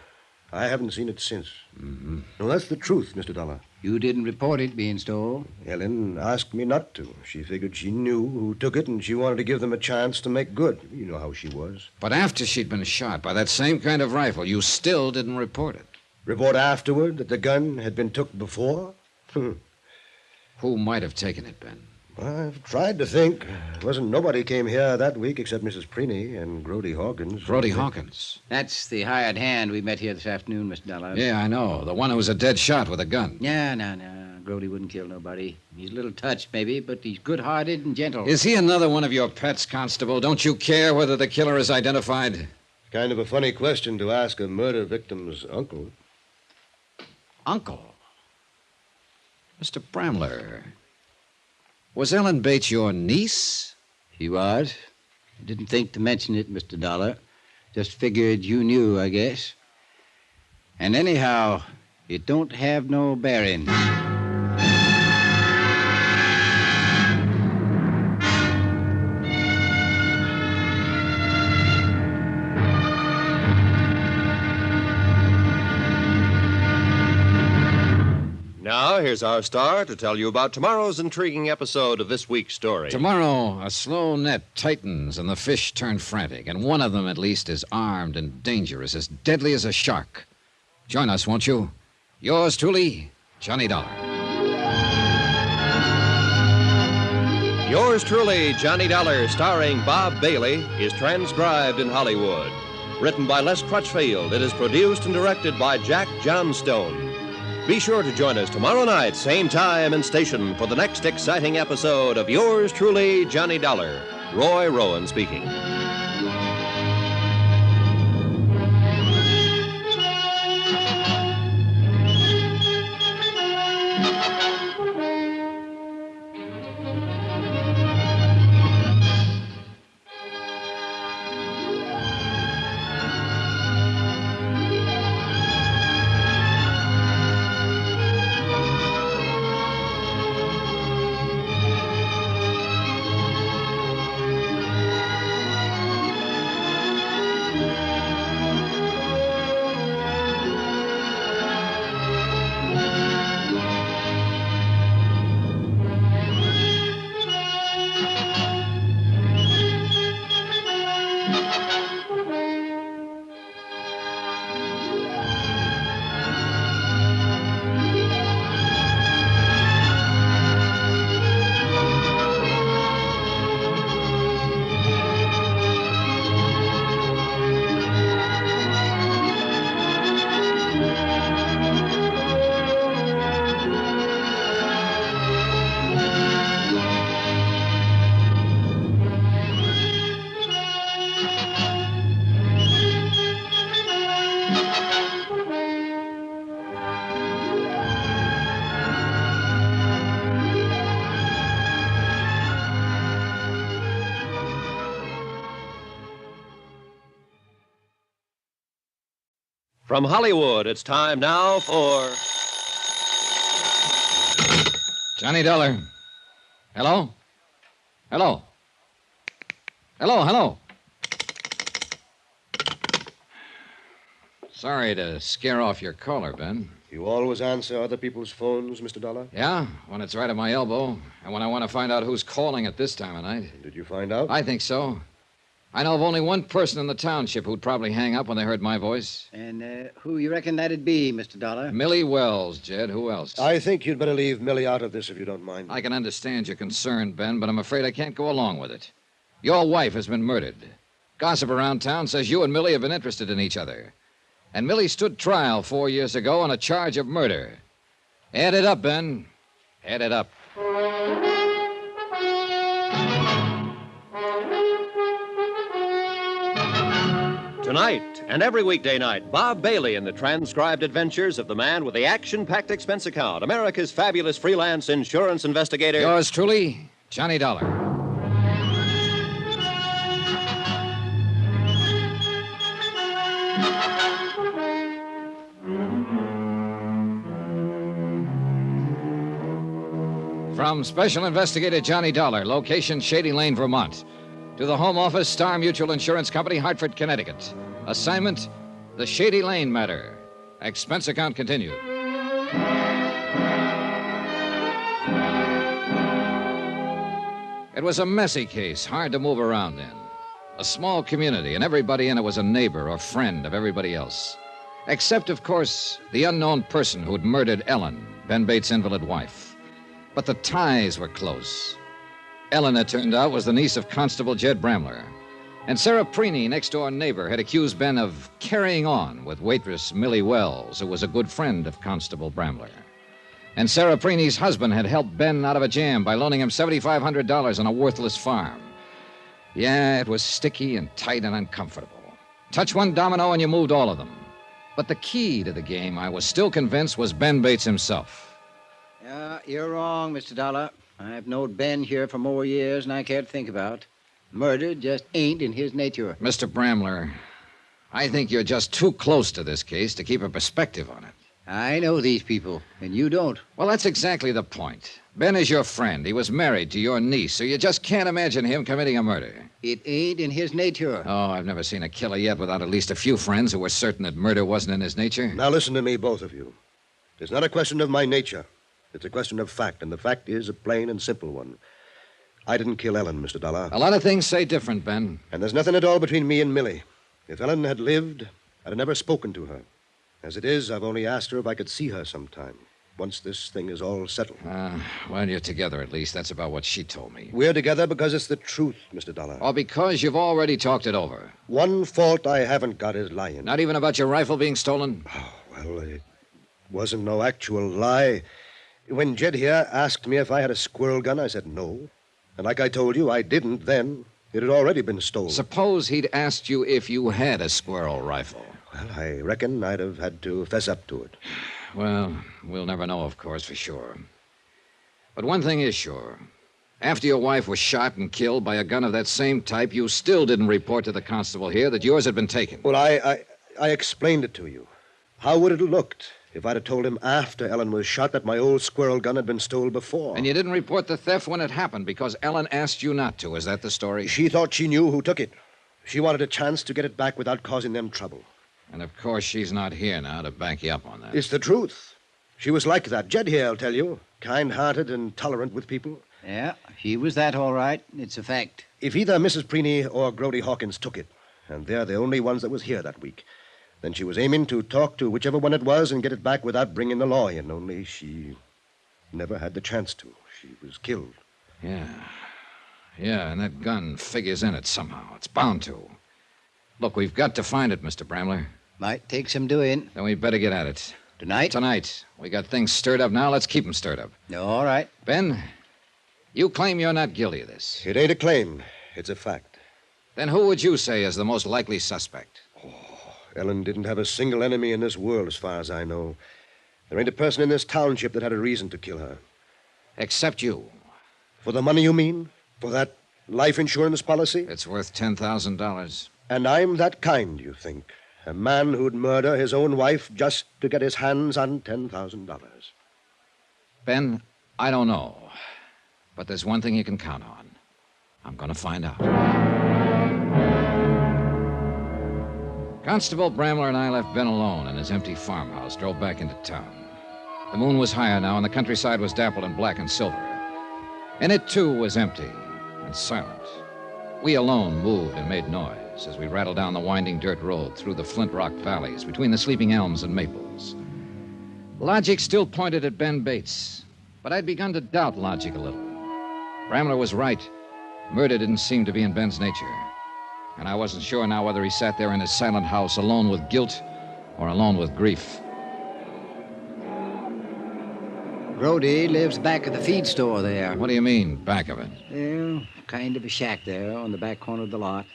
I haven't seen it since. Mm-hmm. No, that's the truth, Mr. Dollar. You didn't report it being stolen? Ellen asked me not to. She figured she knew who took it, and she wanted to give them a chance to make good. You know how she was. But after she'd been shot by that same kind of rifle, you still didn't report it. Report afterward that the gun had been took before? Who might have taken it, Ben? I've tried to think. Wasn't nobody came here that week except Mrs. Preeny and Grody Hawkins. Grody Hawkins? That's the hired hand we met here this afternoon, Mr. Dollar. Yeah, I know. The one who was a dead shot with a gun. No. Grody wouldn't kill nobody. He's a little touched, maybe, but he's good-hearted and gentle. Is he another one of your pets, Constable? Don't you care whether the killer is identified? Kind of a funny question to ask a murder victim's uncle. Uncle? Mr. Bramler, was Ellen Bates your niece? She was. I didn't think to mention it, Mr. Dollar. Just figured you knew, I guess. And anyhow, it don't have no bearing. Now, here's our star to tell you about tomorrow's intriguing episode of this week's story. Tomorrow, a slow net tightens and the fish turn frantic, and one of them, at least, is armed and dangerous, as deadly as a shark. Join us, won't you? Yours truly, Johnny Dollar. Yours truly, Johnny Dollar, starring Bob Bailey, is transcribed in Hollywood. Written by Les Crutchfield, it is produced and directed by Jack Johnstone. Be sure to join us tomorrow night, same time and station, for the next exciting episode of Yours truly, Johnny Dollar. Roy Rowan speaking. From Hollywood, it's time now for... Johnny Dollar. Hello? Hello? Hello? Sorry to scare off your caller, Ben. You always answer other people's phones, Mr. Dollar? Yeah, when it's right at my elbow, and when I want to find out who's calling at this time of night. Did you find out? I think so. I know of only one person in the township who'd probably hang up when they heard my voice. And who you reckon that'd be, Mr. Dollar? Millie Wells, Jed. Who else? I think you'd better leave Millie out of this if you don't mind. I can understand your concern, Ben, but I'm afraid I can't go along with it. Your wife has been murdered. Gossip around town says you and Millie have been interested in each other. And Millie stood trial 4 years ago on a charge of murder. Add it up, Ben. Add it up. Tonight and every weekday night, Bob Bailey in the transcribed adventures of the man with the action-packed expense account, America's fabulous freelance insurance investigator. Yours truly, Johnny Dollar. From Special Investigator Johnny Dollar, location Shady Lane, Vermont, to the Home Office, Star Mutual Insurance Company, Hartford, Connecticut. Assignment, the Shady Lane matter. Expense account continued. It was a messy case, hard to move around in. A small community, and everybody in it was a neighbor or friend of everybody else. Except, of course, the unknown person who'd murdered Ellen, Ben Bates' invalid wife. But the ties were close. Ellen, it turned out, was the niece of Constable Jed Bramler. And Sarah Preeny, next-door neighbor, had accused Ben of carrying on with waitress Millie Wells, who was a good friend of Constable Bramler. And Sarah Preeny's husband had helped Ben out of a jam by loaning him $7,500 on a worthless farm. Yeah, it was sticky and tight and uncomfortable. Touch one domino and you moved all of them. But the key to the game, I was still convinced, was Ben Bates himself. Yeah, you're wrong, Mr. Dollar. I've known Ben here for more years than I care to think about. Murder just ain't in his nature. Mr. Bramler, I think you're just too close to this case to keep a perspective on it. I know these people, and you don't. Well, that's exactly the point. Ben is your friend. He was married to your niece, so you just can't imagine him committing a murder. It ain't in his nature. Oh, I've never seen a killer yet without at least a few friends who were certain that murder wasn't in his nature. Now listen to me, both of you. It's not a question of my nature. It's a question of fact, and the fact is a plain and simple one. I didn't kill Ellen, Mr. Dollar. A lot of things say different, Ben. And there's nothing at all between me and Millie. If Ellen had lived, I'd have never spoken to her. As it is, I've only asked her if I could see her sometime, once this thing is all settled. Well, you're together at least. That's about what she told me. We're together because it's the truth, Mr. Dollar. Or because you've already talked it over. One fault I haven't got is lying. Not even about your rifle being stolen? Oh, well, it wasn't no actual lie. When Jed here asked me if I had a squirrel gun, I said no. And like I told you, I didn't then. It had already been stolen. Suppose he'd asked you if you had a squirrel rifle. Well, I reckon I'd have had to fess up to it. Well, we'll never know, of course, for sure. But one thing is sure. After your wife was shot and killed by a gun of that same type, you still didn't report to the constable here that yours had been taken. Well, I explained it to you. How would it have looked if I'd have told him after Ellen was shot that my old squirrel gun had been stolen before? And you didn't report the theft when it happened because Ellen asked you not to. Is that the story? She thought she knew who took it. She wanted a chance to get it back without causing them trouble. And, of course, she's not here now to back you up on that. It's the truth. She was like that. Jed here, I'll tell you. Kind-hearted and tolerant with people. Yeah, she was that all right. It's a fact. If either Mrs. Preeny or Grody Hawkins took it, and they're the only ones that was here that week, then she was aiming to talk to whichever one it was and get it back without bringing the law in, only she never had the chance to. She was killed. Yeah, and that gun figures in it somehow. It's bound to. Look, we've got to find it, Mr. Bramler. Might take some doing. Then we better get at it. Tonight? Tonight. We got things stirred up now. Let's keep them stirred up. All right. Ben, you claim you're not guilty of this. It ain't a claim. It's a fact. Then who would you say is the most likely suspect? Ellen didn't have a single enemy in this world, as far as I know. There ain't a person in this township that had a reason to kill her. Except you. For the money, you mean? For that life insurance policy? It's worth $10,000. And I'm that kind, you think? A man who'd murder his own wife just to get his hands on $10,000. Ben, I don't know. But there's one thing you can count on. I'm going to find out. Constable Bramler and I left Ben alone in his empty farmhouse, drove back into town. The moon was higher now, and the countryside was dappled in black and silver. And it, too, was empty and silent. We alone moved and made noise as we rattled down the winding dirt road through the flint rock valleys between the sleeping elms and maples. Logic still pointed at Ben Bates, but I'd begun to doubt logic a little. Bramler was right. Murder didn't seem to be in Ben's nature. And I wasn't sure now whether he sat there in his silent house alone with guilt or alone with grief. Brody lives back of the feed store there. What do you mean, back of it? Well, kind of a shack there on the back corner of the lot.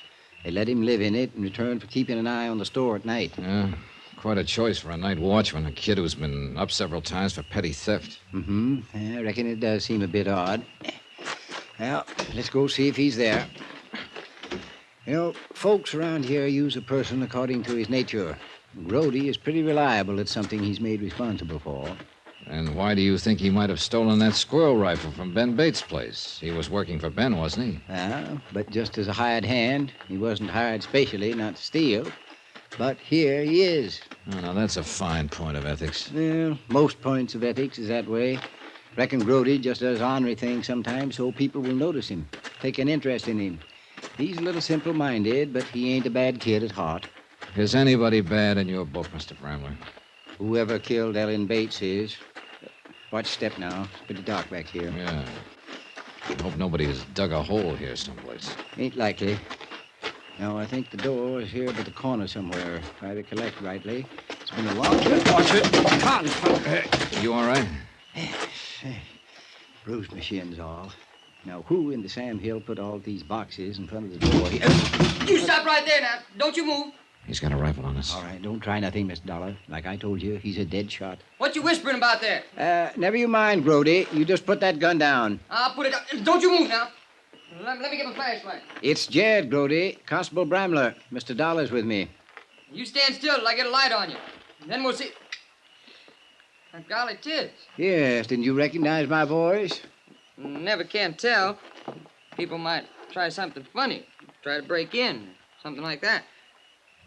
They let him live in it in return for keeping an eye on the store at night. Yeah, quite a choice for a night watchman, a kid who's been up several times for petty theft. Mm-hmm. I reckon it does seem a bit odd. Well, let's go see if he's there. You know, folks around here use a person according to his nature. Brody is pretty reliable at something he's made responsible for. And why do you think he might have stolen that squirrel rifle from Ben Bates' place? He was working for Ben, wasn't he? But just as a hired hand. He wasn't hired specially not to steal. But here he is. Oh, now, that's a fine point of ethics. Well, most points of ethics is that way. Reckon Brody just does ornery things sometimes so people will notice him, take an interest in him. He's a little simple-minded, but he ain't a bad kid at heart. Is anybody bad in your book, Mr. Bramler? Whoever killed Ellen Bates is. Watch step now. It's pretty dark back here. Yeah. I hope nobody has dug a hole here someplace. Ain't likely. No, I think the door is here by the corner somewhere, if I recollect rightly. It's been a long... Watch it! You all right? Bruised my shins all. Now, who in the Sam Hill put all these boxes in front of the door? You stop right there now. Don't you move. He's got a rifle on us. All right, don't try nothing, Mr. Dollar. Like I told you, he's a dead shot. What you whispering about there? Never you mind, Brody. You just put that gun down. I'll put it down. Don't you move now. Let me get my flashlight. It's Jed, Brody. Constable Bramler. Mr. Dollar's with me. You stand still till I get a light on you. Then we'll see. Golly tits. Yes, didn't you recognize my voice? Never can tell. People might try something funny. Try to break in. Something like that.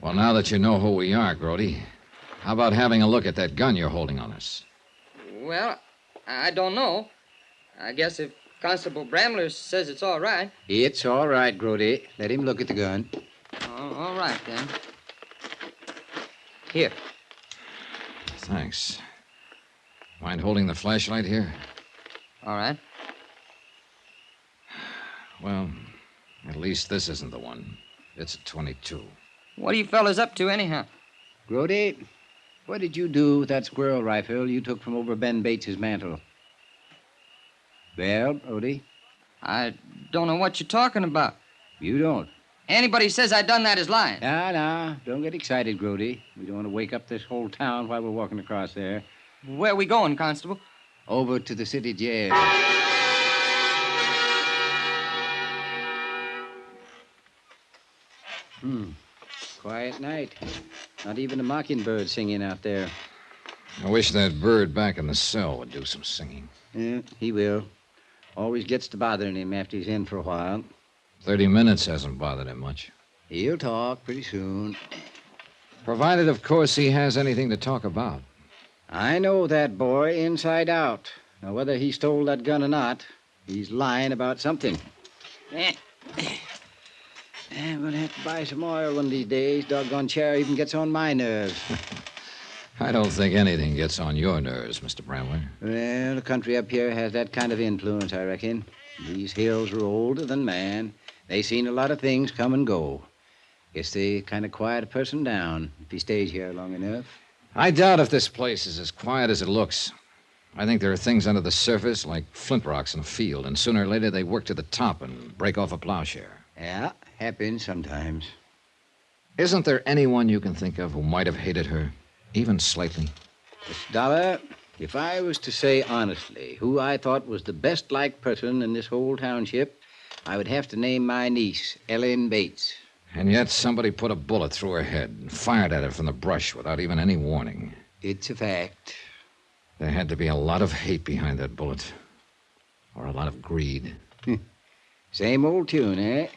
Well, now that you know who we are, Grody, how about having a look at that gun you're holding on us? Well, I don't know. I guess if Constable Bramler says it's all right. It's all right, Grody. Let him look at the gun. All right, then. Here. Thanks. Mind holding the flashlight here? All right. Well, at least this isn't the one. It's a .22. What are you fellas up to, anyhow? Grody, what did you do with that squirrel rifle you took from over Ben Bates's mantel? Well, Brody? I don't know what you're talking about. You don't? Anybody says I done that is lying. Nah. Don't get excited, Grody. We don't want to wake up this whole town while we're walking across there. Where are we going, Constable? Over to the city jail. Quiet night. Not even a mockingbird singing out there. I wish that bird back in the cell would do some singing. Yeah, he will. Always gets to bothering him after he's in for a while. 30 minutes hasn't bothered him much. He'll talk pretty soon. Provided, of course, he has anything to talk about. I know that boy inside out. Now, whether he stole that gun or not, he's lying about something. I'm going to have to buy some oil one of these days. Doggone chair even gets on my nerves. I don't think anything gets on your nerves, Mr. Bramler. Well, the country up here has that kind of influence, I reckon. These hills are older than man. They seen a lot of things come and go. Guess they kind of quiet a person down if he stays here long enough. I doubt if this place is as quiet as it looks. I think there are things under the surface like flint rocks in a field, and sooner or later they work to the top and break off a plowshare. Yeah, happens sometimes. Isn't there anyone you can think of who might have hated her, even slightly? Miss Dollar, if I was to say honestly who I thought was the best-liked person in this whole township, I would have to name my niece, Ellen Bates. And yet somebody put a bullet through her head and fired at her from the brush without even any warning. It's a fact. There had to be a lot of hate behind that bullet. Or a lot of greed. Same old tune, eh?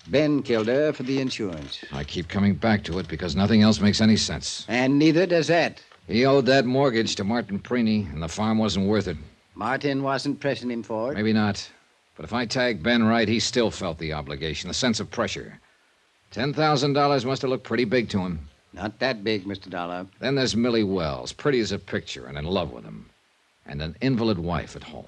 Ben killed her for the insurance. I keep coming back to it because nothing else makes any sense. And neither does that. He owed that mortgage to Martin Preeny, and the farm wasn't worth it. Martin wasn't pressing him for it. Maybe not. But if I tagged Ben right, he still felt the obligation, the sense of pressure. $10,000 must have looked pretty big to him. Not that big, Mr. Dollar. Then there's Millie Wells, pretty as a picture and in love with him. And an invalid wife at home.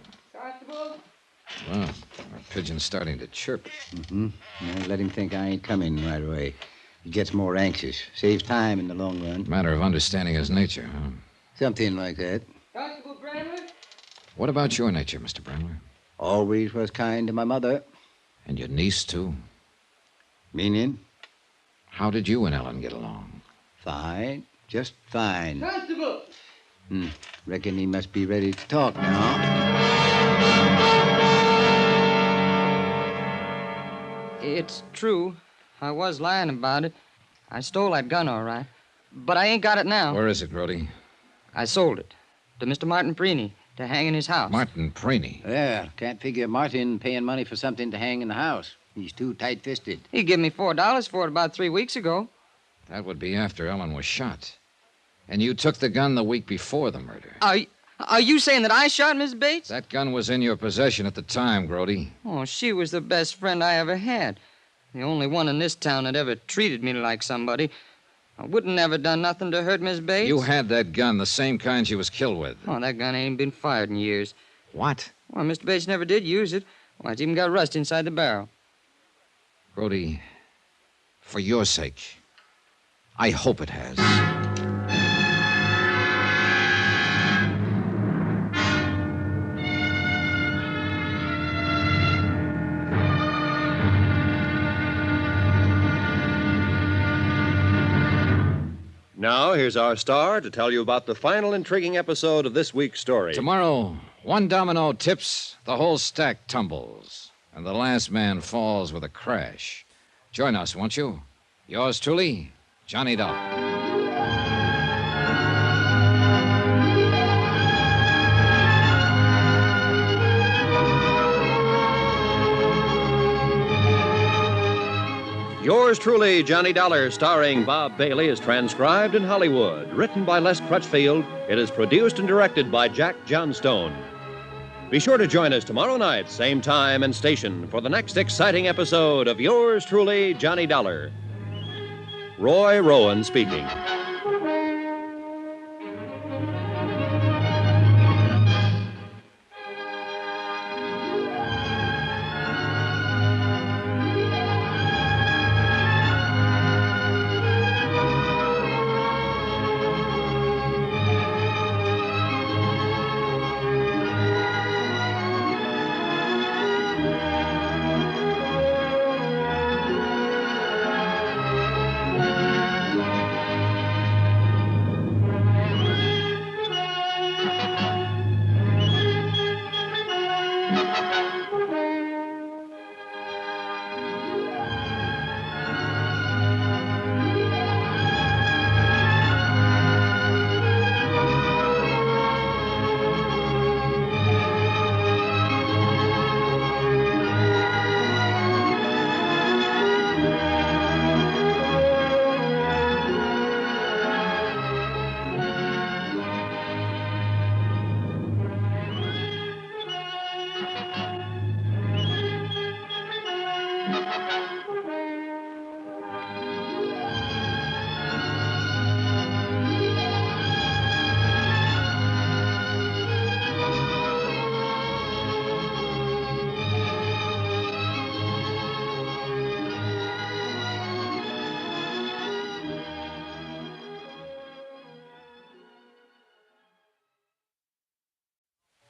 Well, our pigeon's starting to chirp. Mm-hmm. Now, let him think I ain't coming right away. He gets more anxious. Saves time in the long run. Matter of understanding his nature, huh? Something like that. Constable Brandler? What about your nature, Mr. Brandler? Always was kind to my mother. And your niece, too? Meaning? How did you and Ellen get along? Fine. Just fine. Constable! Reckon he must be ready to talk now. It's true. I was lying about it. I stole that gun, all right. But I ain't got it now. Where is it, Grody? I sold it to Mr. Martin Preeny to hang in his house. Martin Preeny? Yeah, can't figure Martin paying money for something to hang in the house. He's too tight-fisted. He gave me $4 for it about 3 weeks ago. That would be after Ellen was shot. And you took the gun the week before the murder. Are you saying that I shot Miss Bates? That gun was in your possession at the time, Grody. Oh, she was the best friend I ever had. The only one in this town that ever treated me like somebody. I wouldn't never done nothing to hurt Miss Bates. You had that gun, the same kind she was killed with. Oh, that gun ain't been fired in years. What? Well, Mr. Bates never did use it. Why, it's even got rust inside the barrel. Grody, for your sake, I hope it has. Now, here's our star to tell you about the final intriguing episode of this week's story. Tomorrow, one domino tips, the whole stack tumbles, and the last man falls with a crash. Join us, won't you? Yours truly, Johnny Dollar. Yours truly, Johnny Dollar, starring Bob Bailey, is transcribed in Hollywood. Written by Les Crutchfield, it is produced and directed by Jack Johnstone. Be sure to join us tomorrow night, same time and station, for the next exciting episode of Yours truly, Johnny Dollar. Roy Rowan speaking.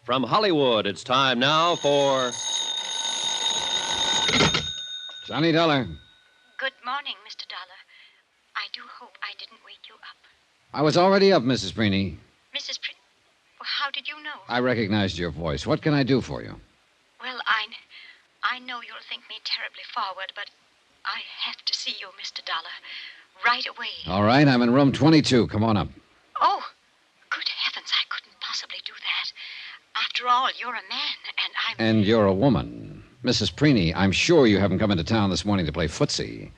From Hollywood, it's time now for Johnny Dollar. Good morning, Mr. Dollar. I do hope I didn't wake you up. I was already up, Mrs. Preeny. Mrs. Well, how did you know? I recognized your voice. What can I do for you? Well, I know you'll think me terribly forward, but I have to see you, Mr. Dollar. Right away. All right, I'm in room 22. Come on up. Oh, good heavens, I couldn't possibly do that. After all, you're a man, and I'm... And you're a woman. Mrs. Preeny, I'm sure you haven't come into town this morning to play footsie.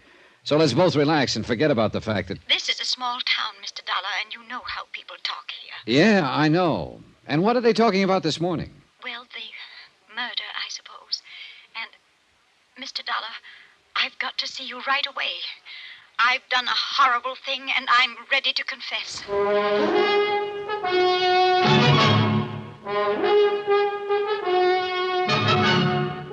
So let's both relax and forget about the fact that... This is a small town, Mr. Dollar, and you know how people talk here. Yeah, I know. And what are they talking about this morning? Well, the murder, I suppose. And, Mr. Dollar, I've got to see you right away. I've done a horrible thing, and I'm ready to confess.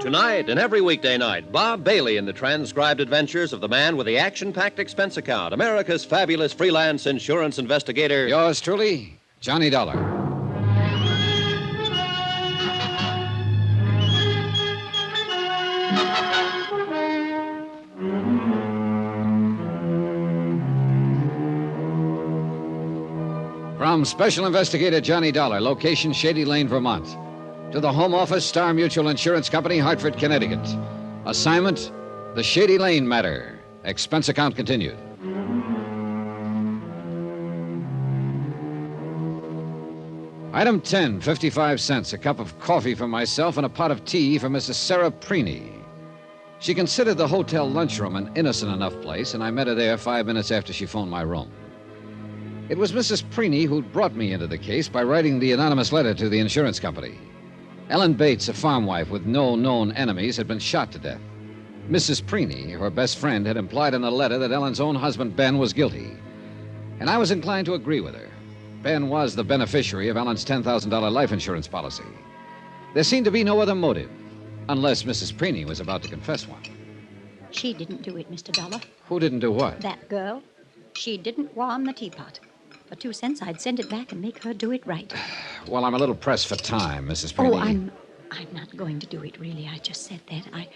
Tonight and every weekday night, Bob Bailey in the transcribed adventures of the man with the action-packed expense account, America's fabulous freelance insurance investigator. Yours truly, Johnny Dollar. From Special Investigator Johnny Dollar, location Shady Lane, Vermont. To the Home Office, Star Mutual Insurance Company, Hartford, Connecticut. Assignment, the Shady Lane matter. Expense account continued. Item 10, 55 cents. A cup of coffee for myself and a pot of tea for Mrs. Sarah Preeny. She considered the hotel lunchroom an innocent enough place, and I met her there 5 minutes after she phoned my room. It was Mrs. Preeny who'd brought me into the case by writing the anonymous letter to the insurance company. Ellen Bates, a farm wife with no known enemies, had been shot to death. Mrs. Preeny, her best friend, had implied in the letter that Ellen's own husband, Ben, was guilty. And I was inclined to agree with her. Ben was the beneficiary of Ellen's $10,000 life insurance policy. There seemed to be no other motive, unless Mrs. Preeny was about to confess one. She didn't do it, Mr. Dollar. Who didn't do what? That girl. She didn't warm the teapot. For 2 cents, I'd send it back and make her do it right. Well, I'm a little pressed for time, Mrs. Preeny. Oh, I'm not going to do it, really. I just said that. I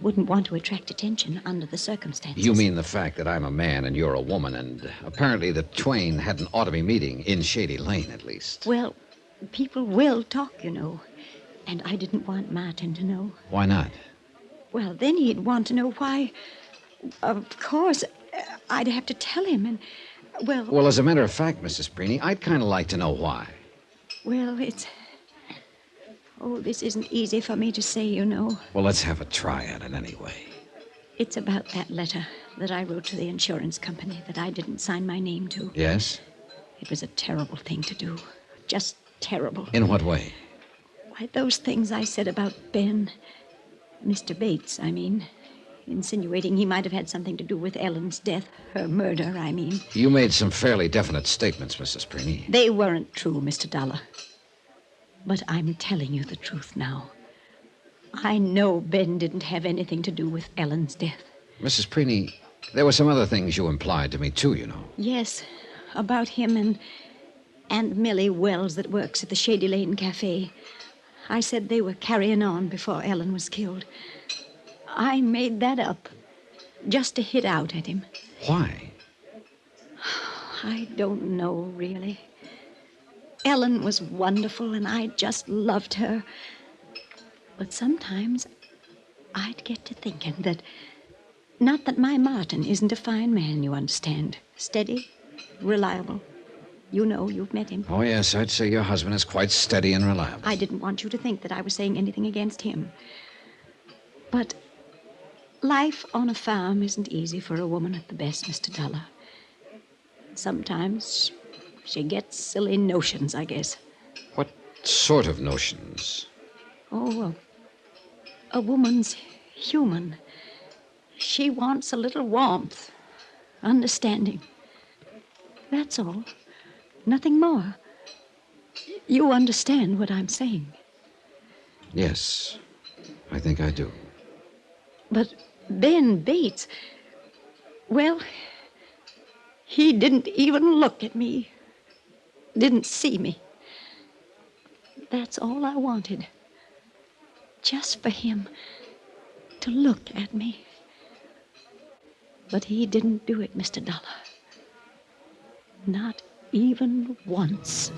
wouldn't want to attract attention under the circumstances. You mean the fact that I'm a man and you're a woman, and apparently the twain hadn't ought to be meeting, in Shady Lane, at least. Well, people will talk, you know. And I didn't want Martin to know. Why not? Well, then he'd want to know why. Of course, I'd have to tell him, and... Well, as a matter of fact, Mrs. Preeny, I'd kind of like to know why. Well, it's... Oh, this isn't easy for me to say, you know. Well, let's have a try at it anyway. It's about that letter that I wrote to the insurance company that I didn't sign my name to. Yes? It was a terrible thing to do. Just terrible. In what way? Why, those things I said about Ben. Mr. Bates, I mean. Insinuating he might have had something to do with Ellen's death. Her murder, I mean. You made some fairly definite statements, Mrs. Preeny. They weren't true, Mr. Dollar. But I'm telling you the truth now. I know Ben didn't have anything to do with Ellen's death. Mrs. Preeny, there were some other things you implied to me, too, you know. Yes, about him and Millie Wells that works at the Shady Lane Cafe. I said they were carrying on before Ellen was killed. I made that up just to hit out at him. Why? I don't know, really. Ellen was wonderful, and I just loved her. But sometimes I'd get to thinking that... Not that my Martin isn't a fine man, you understand. Steady, reliable. You know, you've met him. Oh, yes, I'd say your husband is quite steady and reliable. I didn't want you to think that I was saying anything against him. But life on a farm isn't easy for a woman at the best, Mr. Dollar. Sometimes she gets silly notions, I guess. What sort of notions? Oh, a woman's human. She wants a little warmth, understanding. That's all. Nothing more. You understand what I'm saying. Yes, I think I do. But Ben Bates, well, he didn't even look at me. Didn't see me. That's all I wanted. Just for him to look at me. But he didn't do it, Mr. Dollar. Not even once.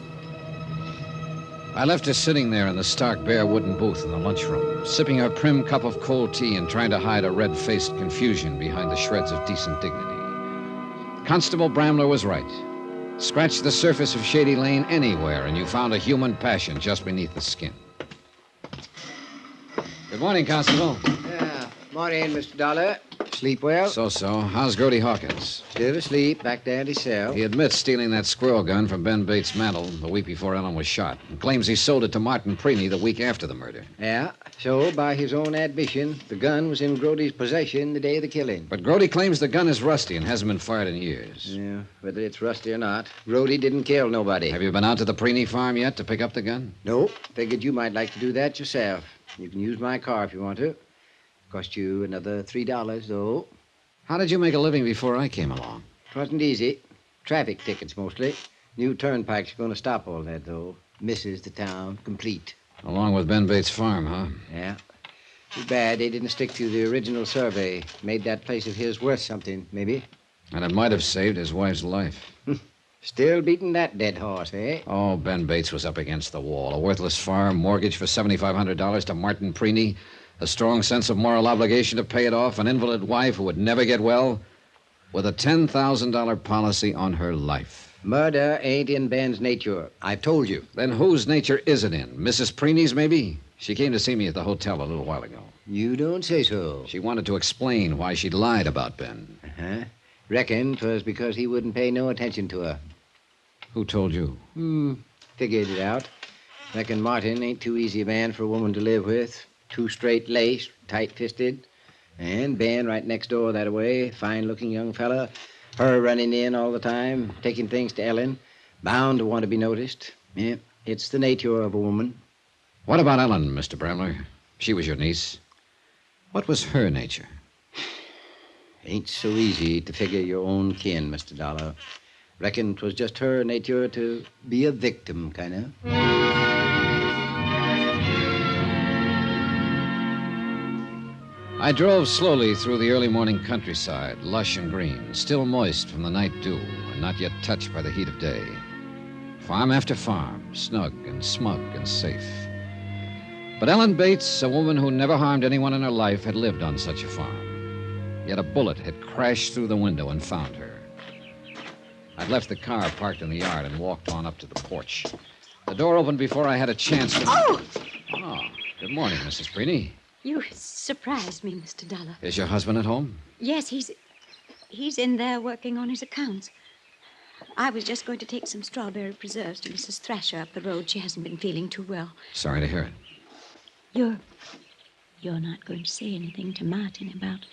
I left her sitting there in the stark, bare wooden booth in the lunchroom, sipping her prim cup of cold tea and trying to hide a red-faced confusion behind the shreds of decent dignity. Constable Bramler was right. Scratch the surface of Shady Lane anywhere, and you found a human passion just beneath the skin. Good morning, Constable. Yeah, morning, Mr. Dollar. Sleep well? So. How's Grody Hawkins? Still asleep, back there at his cell. He admits stealing that squirrel gun from Ben Bates' mantle the week before Ellen was shot, and claims he sold it to Martin Preeny the week after the murder. Yeah, so by his own admission, the gun was in Grody's possession the day of the killing. But Grody claims the gun is rusty and hasn't been fired in years. Yeah, whether it's rusty or not, Grody didn't kill nobody. Have you been out to the Preeny farm yet to pick up the gun? Nope. Figured you might like to do that yourself. You can use my car if you want to. Cost you another $3, though. How did you make a living before I came along? It wasn't easy. Traffic tickets, mostly. New turnpike's going to stop all that, though. Misses the town complete. Along with Ben Bates' farm, huh? Yeah. Too bad they didn't stick to the original survey. Made that place of his worth something, maybe. And it might have saved his wife's life. Still beating that dead horse, eh? Oh, Ben Bates was up against the wall. A worthless farm, mortgage for $7,500 to Martin Preeny, a strong sense of moral obligation to pay it off, an invalid wife who would never get well, with a $10,000 policy on her life. Murder ain't in Ben's nature. I've told you. Then whose nature is it in? Mrs. Preeny's, maybe? She came to see me at the hotel a little while ago. You don't say so. She wanted to explain why she'd lied about Ben. Uh-huh. Reckon 'twas because he wouldn't pay no attention to her. Who told you? Figured it out. Reckon Martin ain't too easy a man for a woman to live with. Too straight-laced, tight-fisted. And Ben right next door that-a-way, fine-looking young fella. Her running in all the time, taking things to Ellen. Bound to want to be noticed. Yeah, it's the nature of a woman. What about Ellen, Mr. Bramler? She was your niece. What was her nature? Ain't so easy to figure your own kin, Mr. Dollar. Reckon 'twas just her nature to be a victim, kind of. I drove slowly through the early morning countryside, lush and green, still moist from the night dew, and not yet touched by the heat of day. Farm after farm, snug and smug and safe. But Ellen Bates, a woman who never harmed anyone in her life, had lived on such a farm. Yet a bullet had crashed through the window and found her. I'd left the car parked in the yard and walked on up to the porch. The door opened before I had a chance to... Oh! Oh, good morning, Mrs. Preeny. You surprised me, Mr. Dollar. Is your husband at home? Yes, he's in there working on his accounts. I was just going to take some strawberry preserves to Mrs. Thrasher up the road. She hasn't been feeling too well. Sorry to hear it. You're not going to say anything to Martin about...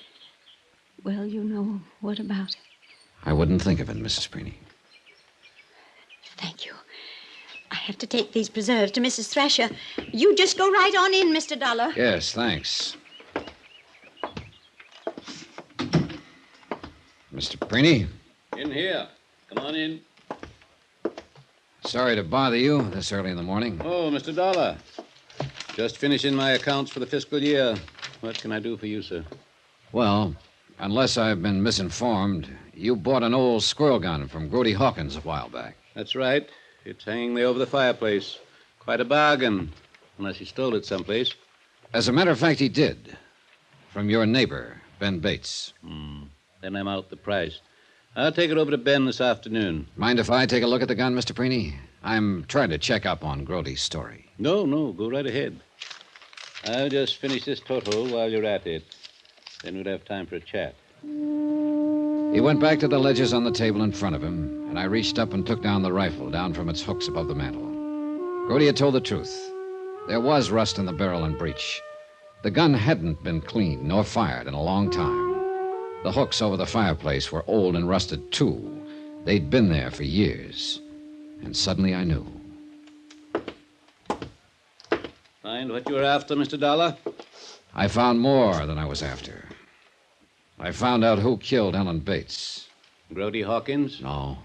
Well, you know what about. I wouldn't think of it, Mrs. Preeny. Thank you. I have to take these preserves to Mrs. Thrasher. You just go right on in, Mr. Dollar. Yes, thanks. Mr. Preeny? In here. Come on in. Sorry to bother you this early in the morning. Oh, Mr. Dollar. Just finishing my accounts for the fiscal year. What can I do for you, sir? Well, unless I've been misinformed, you bought an old squirrel gun from Grody Hawkins a while back. That's right. It's hanging there over the fireplace. Quite a bargain, unless he stole it someplace. As a matter of fact, he did. From your neighbor, Ben Bates. Then I'm out the price. I'll take it over to Ben this afternoon. Mind if I take a look at the gun, Mr. Preeny? I'm trying to check up on Grody's story. No, go right ahead. I'll just finish this total while you're at it. Then we'd have time for a chat. He went back to the ledgers on the table in front of him, and I reached up and took down the rifle, down from its hooks above the mantel. Grody had told the truth. There was rust in the barrel and breech. The gun hadn't been cleaned nor fired in a long time. The hooks over the fireplace were old and rusted, too. They'd been there for years. And suddenly I knew. Find what you were after, Mr. Dollar? I found more than I was after. I found out who killed Ellen Bates. Grody Hawkins? No,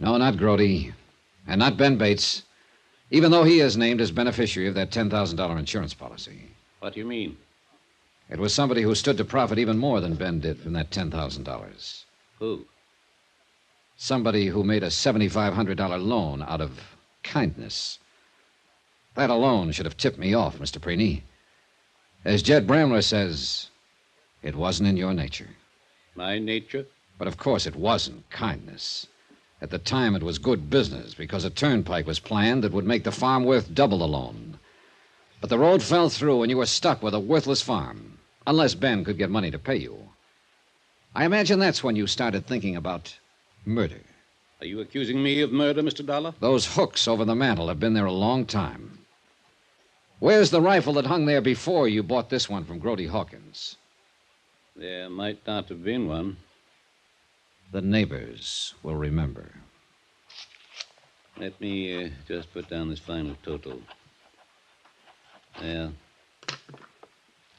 not Grody. And not Ben Bates. Even though he is named as beneficiary of that $10,000 insurance policy. What do you mean? It was somebody who stood to profit even more than Ben did from that $10,000. Who? Somebody who made a $7,500 loan out of kindness. That alone should have tipped me off, Mr. Preeny. As Jed Bramler says, it wasn't in your nature. My nature? But of course it wasn't kindness. At the time, it was good business because a turnpike was planned that would make the farm worth double the loan. But the road fell through and you were stuck with a worthless farm, unless Ben could get money to pay you. I imagine that's when you started thinking about murder. Are you accusing me of murder, Mr. Dollar? Those hooks over the mantel have been there a long time. Where's the rifle that hung there before you bought this one from Grody Hawkins? There might not have been one. The neighbors will remember. Let me just put down this final total. Yeah.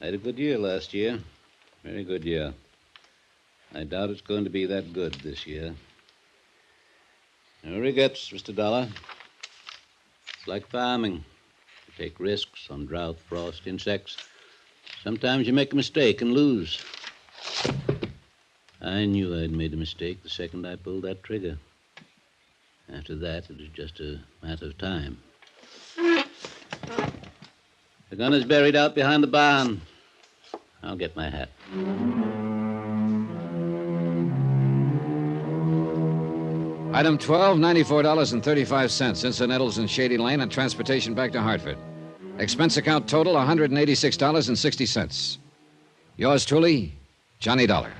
I had a good year last year. Very good year. I doubt it's going to be that good this year. No regrets, Mr. Dollar. It's like farming. You take risks on drought, frost, insects. Sometimes you make a mistake and lose. I knew I'd made a mistake the second I pulled that trigger. After that, it was just a matter of time. The gun is buried out behind the barn. I'll get my hat. Item 12, $94.35. Incidentals in Shady Lane and transportation back to Hartford. Expense account total, $186.60. Yours truly, Johnny Dollar.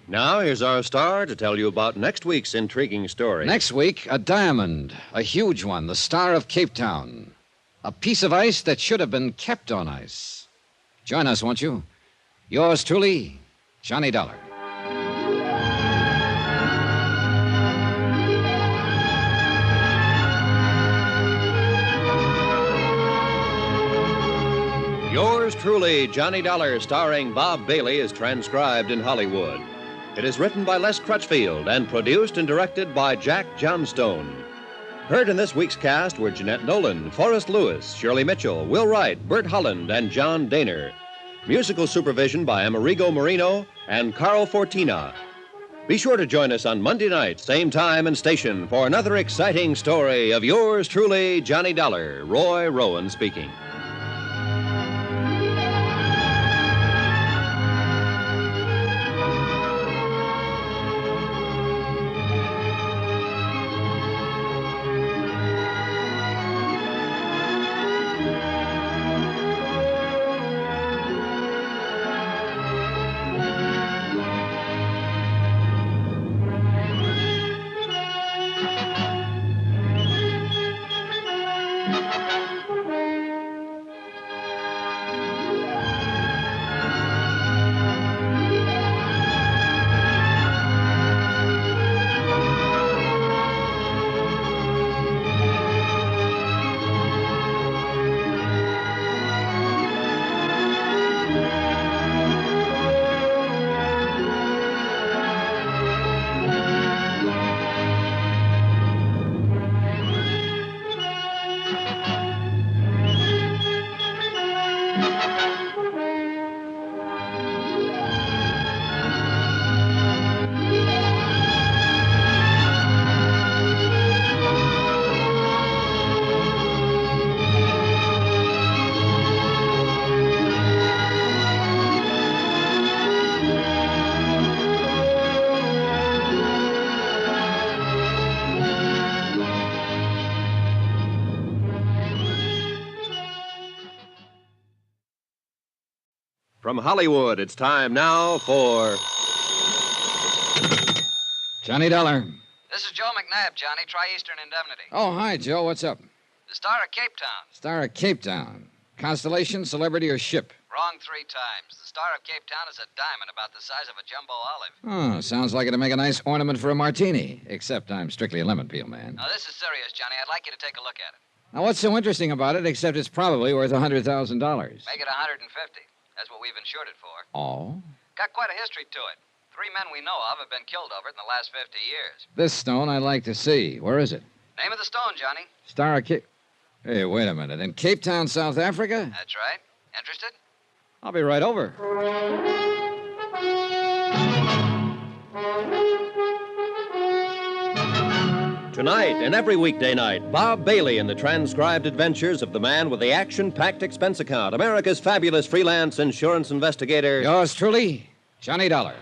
Now, here's our star to tell you about next week's intriguing story. Next week, a diamond, a huge one, the Star of Cape Town. A piece of ice that should have been kept on ice. Join us, won't you? Yours truly, Johnny Dollar. Yours truly, Johnny Dollar, starring Bob Bailey, is transcribed in Hollywood. It is written by Les Crutchfield and produced and directed by Jack Johnstone. Heard in this week's cast were Jeanette Nolan, Forrest Lewis, Shirley Mitchell, Will Wright, Bert Holland, and John Daner. Musical supervision by Amerigo Marino and Carl Fortina. Be sure to join us on Monday night, same time and station, for another exciting story of yours truly, Johnny Dollar. Roy Rowan speaking. From Hollywood, it's time now for Johnny Dollar. This is Joe McNabb, Johnny. Tri-Eastern Indemnity. Oh, hi, Joe. What's up? The Star of Cape Town. Star of Cape Town. Constellation, celebrity, or ship? Wrong 3 times. The Star of Cape Town is a diamond about the size of a jumbo olive. Oh, sounds like it'd make a nice ornament for a martini. Except I'm strictly a lemon peel man. Now, this is serious, Johnny. I'd like you to take a look at it. Now, what's so interesting about it, except it's probably worth $100,000? Make it 150. That's what we've insured it for. Oh? Got quite a history to it. 3 men we know of have been killed over it in the last 50 years. This stone I'd like to see. Where is it? Name of the stone, Johnny. Star of Cape... Hey, wait a minute. In Cape Town, South Africa? That's right. Interested? I'll be right over. Tonight and every weekday night, Bob Bailey in the transcribed adventures of the man with the action-packed expense account, America's fabulous freelance insurance investigator. Yours truly, Johnny Dollar.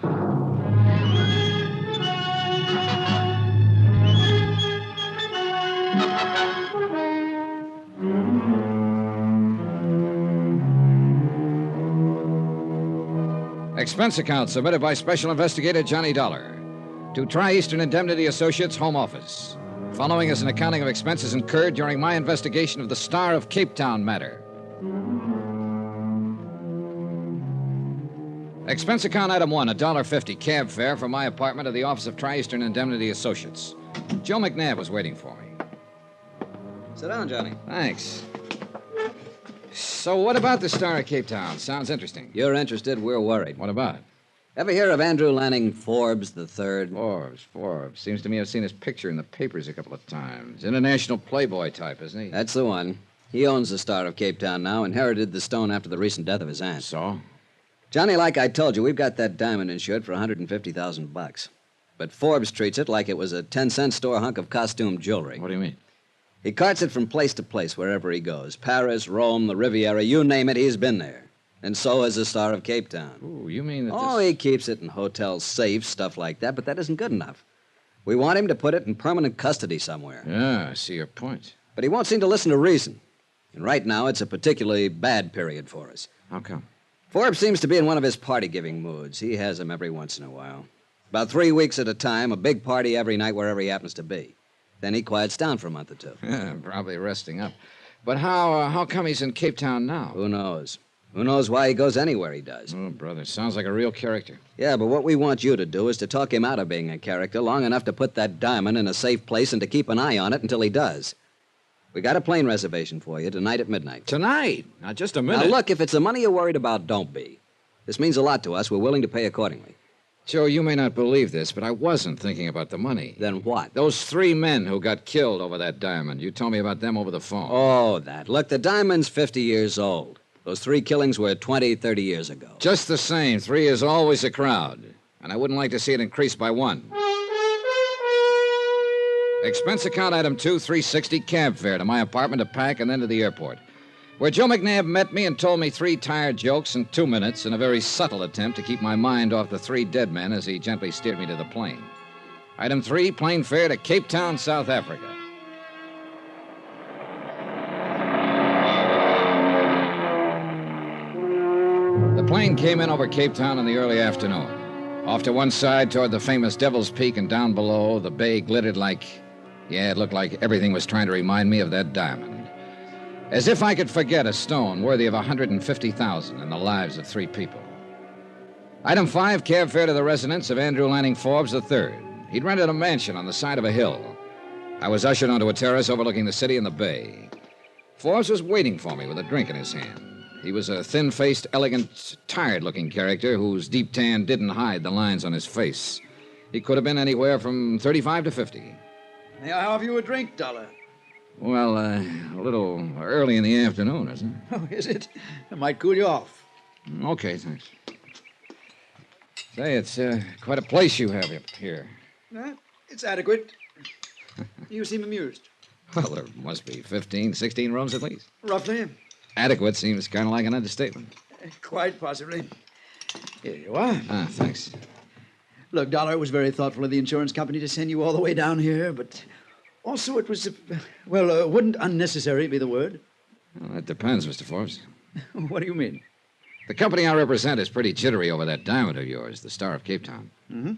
Expense account submitted by Special Investigator Johnny Dollar to Tri-Eastern Indemnity Associates, Home Office. Following is an accounting of expenses incurred during my investigation of the Star of Cape Town matter. Expense account item 1, $1.50 cab fare from my apartment to the office of Tri-Eastern Indemnity Associates. Joe McNabb was waiting for me. Sit down, Johnny. Thanks. So what about the Star of Cape Town? Sounds interesting. You're interested, we're worried. What about it? Ever hear of Andrew Lanning Forbes III? Forbes. Seems to me I've seen his picture in the papers a couple of times. International playboy type, isn't he? That's the one. He owns the Star of Cape Town now, inherited the stone after the recent death of his aunt. So? Johnny, like I told you, we've got that diamond insured for $150,000. But Forbes treats it like it was a 10-cent store hunk of costume jewelry. What do you mean? He carts it from place to place wherever he goes. Paris, Rome, the Riviera, you name it, he's been there. And so has the Star of Cape Town. Ooh, you mean that he keeps it in hotel safes, stuff like that, but that isn't good enough. We want him to put it in permanent custody somewhere. Yeah, I see your point. But he won't seem to listen to reason. And right now, it's a particularly bad period for us. How come? Forbes seems to be in one of his party-giving moods. He has them every once in a while. About 3 weeks at a time, a big party every night wherever he happens to be. Then he quiets down for a month or two. Yeah, probably resting up. But how come he's in Cape Town now? Who knows? Who knows why he goes anywhere he does? Oh, brother, sounds like a real character. Yeah, but what we want you to do is to talk him out of being a character long enough to put that diamond in a safe place and to keep an eye on it until he does. We got a plane reservation for you tonight at midnight. Tonight? Now, just a minute. Now, look, if it's the money you're worried about, don't be. This means a lot to us. We're willing to pay accordingly. Joe, you may not believe this, but I wasn't thinking about the money. Then what? Those 3 men who got killed over that diamond. You told me about them over the phone. Oh, that. Look, the diamond's 50 years old. Those 3 killings were 20, 30 years ago. Just the same, 3 is always a crowd. And I wouldn't like to see it increase by 1. Expense account item 2, $3.60 cab fare to my apartment to pack and then to the airport, where Joe McNabb met me and told me 3 tired jokes in 2 minutes in a very subtle attempt to keep my mind off the 3 dead men as he gently steered me to the plane. Item 3, plane fare to Cape Town, South Africa. The plane came in over Cape Town in the early afternoon. Off to one side toward the famous Devil's Peak, and down below, the bay glittered like... Yeah, it looked like everything was trying to remind me of that diamond. As if I could forget a stone worthy of $150,000 in the lives of 3 people. Item 5, cab fare to the residence of Andrew Lanning Forbes III. He'd rented a mansion on the side of a hill. I was ushered onto a terrace overlooking the city and the bay. Forbes was waiting for me with a drink in his hand. He was a thin-faced, elegant, tired-looking character whose deep tan didn't hide the lines on his face. He could have been anywhere from 35 to 50. May I have you a drink, Dollar? Well, a little early in the afternoon, isn't it? Oh, is it? It might cool you off. Okay, thanks. Say, it's quite a place you have up here. It's adequate. You seem amused. Well, there must be 15, 16 rooms at least. Roughly. Adequate seems kind of like an understatement. Quite possibly. Here you are. Thanks. Look, Dollar, it was very thoughtful of the insurance company to send you all the way down here, but also it was, wouldn't unnecessary be the word? Well, that depends, Mr. Forbes. What do you mean? The company I represent is pretty jittery over that diamond of yours, the Star of Cape Town. Mm-hmm.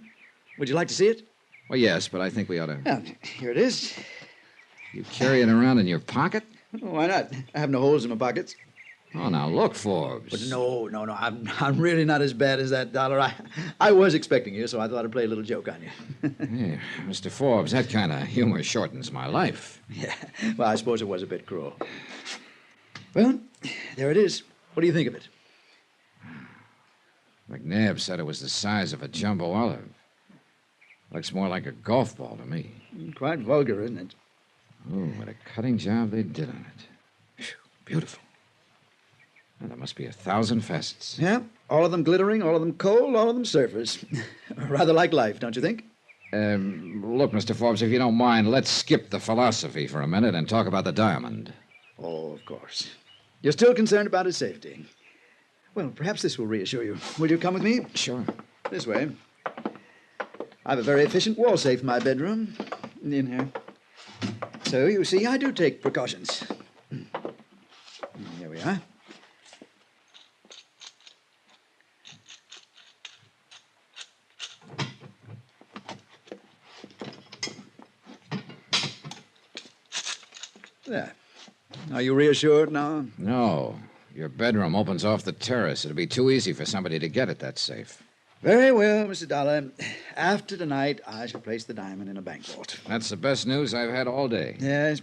Would you like to see it? Well, yes, but I think we ought to... Here it is. You carry it around in your pocket? Why not? I have no holes in my pockets. Oh, now look, Forbes. But no. I'm really not as bad as that, Dollar. I was expecting you, so I thought I'd play a little joke on you. Yeah, Mr. Forbes, that kind of humor shortens my life. Yeah, well, I suppose it was a bit cruel. Well, there it is. What do you think of it? McNabb said it was the size of a jumbo olive. Looks more like a golf ball to me. Quite vulgar, isn't it? Oh, what a cutting job they did on it. Whew, beautiful. Well, there must be 1,000 facets. Yeah, all of them glittering, all of them cold, all of them surfers. Rather like life, don't you think? Look, Mr. Forbes, if you don't mind, let's skip the philosophy for a minute and talk about the diamond. Oh, of course. You're still concerned about his safety. Well, perhaps this will reassure you. Will you come with me? Sure. This way. I have a very efficient wall safe in my bedroom. In here. So, you see, I do take precautions. Here we are. There. Are you reassured now? No. Your bedroom opens off the terrace. It'd be too easy for somebody to get at that safe. Very well, Mr. Dollar. After tonight, I shall place the diamond in a bank vault. That's the best news I've had all day. Yes.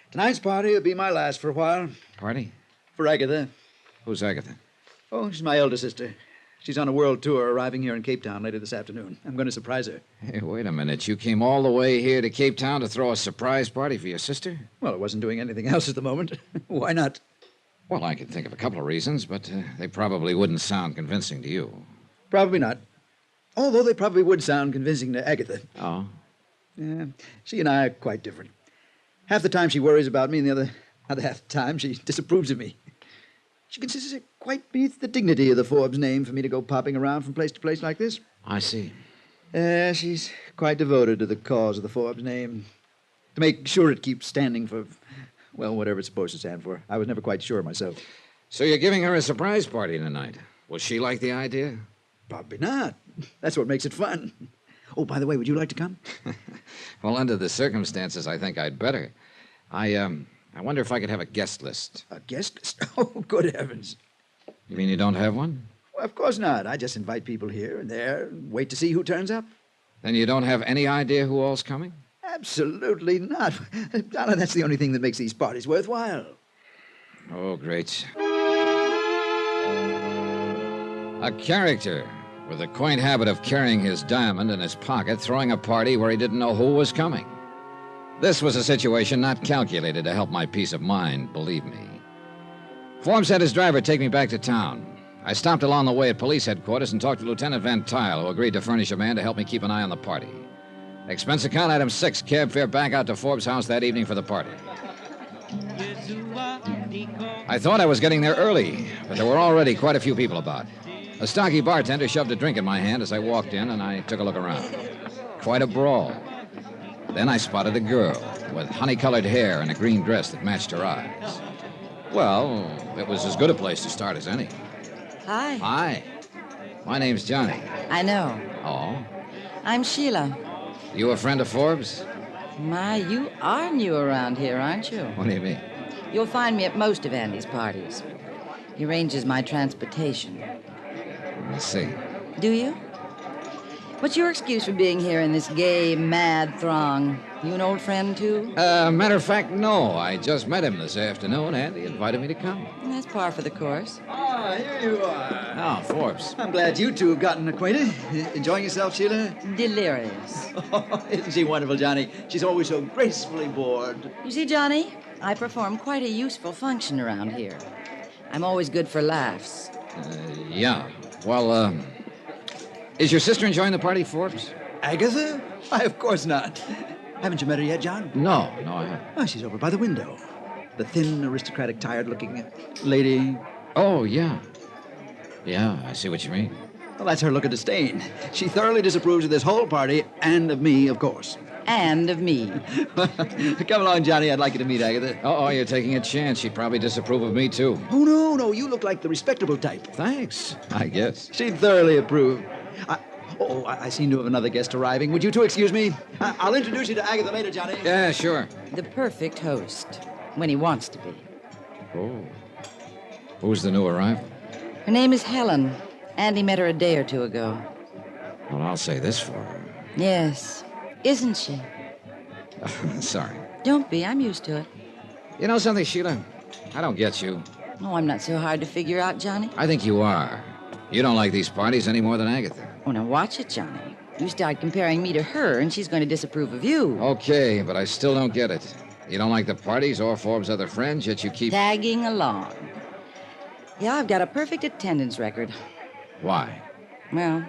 Tonight's party will be my last for a while. Party? For Agatha. Who's Agatha? Oh, she's my elder sister. She's on a world tour, arriving here in Cape Town later this afternoon. I'm going to surprise her. Hey, wait a minute. You came all the way here to Cape Town to throw a surprise party for your sister? Well, I wasn't doing anything else at the moment. Why not? Well, I can think of a couple of reasons, but they probably wouldn't sound convincing to you. Probably not. Although they probably would sound convincing to Agatha. Oh? Yeah, she and I are quite different. Half the time she worries about me, and the other half the time she disapproves of me. She considers it quite beneath the dignity of the Forbes name for me to go popping around from place to place like this. I see. She's quite devoted to the cause of the Forbes name. To make sure it keeps standing for, well, whatever it's supposed to stand for. I was never quite sure myself. So you're giving her a surprise party tonight. Will she like the idea? Probably not. That's what makes it fun. Oh, by the way, would you like to come? Well, under the circumstances, I think I'd better. I wonder if I could have a guest list. A guest list? Oh, good heavens. You mean you don't have one? Well, of course not. I just invite people here and there and wait to see who turns up. Then you don't have any idea who all's coming? Absolutely not. Donna, that's the only thing that makes these parties worthwhile. Oh, great. A character with a quaint habit of carrying his diamond in his pocket, throwing a party where he didn't know who was coming. This was a situation not calculated to help my peace of mind, believe me. Forbes had his driver take me back to town. I stopped along the way at police headquarters and talked to Lieutenant Van Tile, who agreed to furnish a man to help me keep an eye on the party. Expense account item 6, cab fare back out to Forbes' house that evening for the party. I thought I was getting there early, but there were already quite a few people about. A stocky bartender shoved a drink in my hand as I walked in, and I took a look around. Quite a brawl. Then I spotted a girl with honey-colored hair and a green dress that matched her eyes. Well, it was as good a place to start as any. Hi. Hi. My name's Johnny. I know. Oh? I'm Sheila. You a friend of Forbes? My, you are new around here, aren't you? What do you mean? You'll find me at most of Andy's parties. He arranges my transportation. Let's see. Do you? What's your excuse for being here in this gay, mad throng? You an old friend, too? Matter of fact, no. I just met him this afternoon, and he invited me to come. That's par for the course. Ah, here you are. Oh, Forbes. I'm glad you two have gotten acquainted. Enjoying yourself, Sheila? Delirious. Isn't she wonderful, Johnny? She's always so gracefully bored. You see, Johnny, I perform quite a useful function around here. I'm always good for laughs. Yeah. Well, is your sister enjoying the party, Forbes? Agatha? Why, of course not. Haven't you met her yet, John? No, I haven't. Oh, she's over by the window. The thin, aristocratic, tired-looking lady. Oh, yeah. Yeah, I see what you mean. Well, that's her look of disdain. She thoroughly disapproves of this whole party, and of me, of course. And of me. Come along, Johnny. I'd like you to meet Agatha. Oh, you're taking a chance. She'd probably disapprove of me, too. Oh, no. You look like the respectable type. Thanks, I guess. She'd thoroughly approve. I seem to have another guest arriving. Would you two excuse me? I'll introduce you to Agatha later, Johnny. Yeah, sure. The perfect host, when he wants to be. Oh. Who's the new arrival? Her name is Helen. Andy met her a day or two ago. Well, I'll say this for her. Yes. Isn't she? Sorry. Don't be. I'm used to it. You know something, Sheila? I don't get you. Oh, I'm not so hard to figure out, Johnny. I think you are. You don't like these parties any more than Agatha. Oh, now watch it, Johnny. You start comparing me to her, and she's going to disapprove of you. Okay, but I still don't get it. You don't like the parties or Forbes' other friends, yet you keep... Tagging along. Yeah, I've got a perfect attendance record. Why? Well,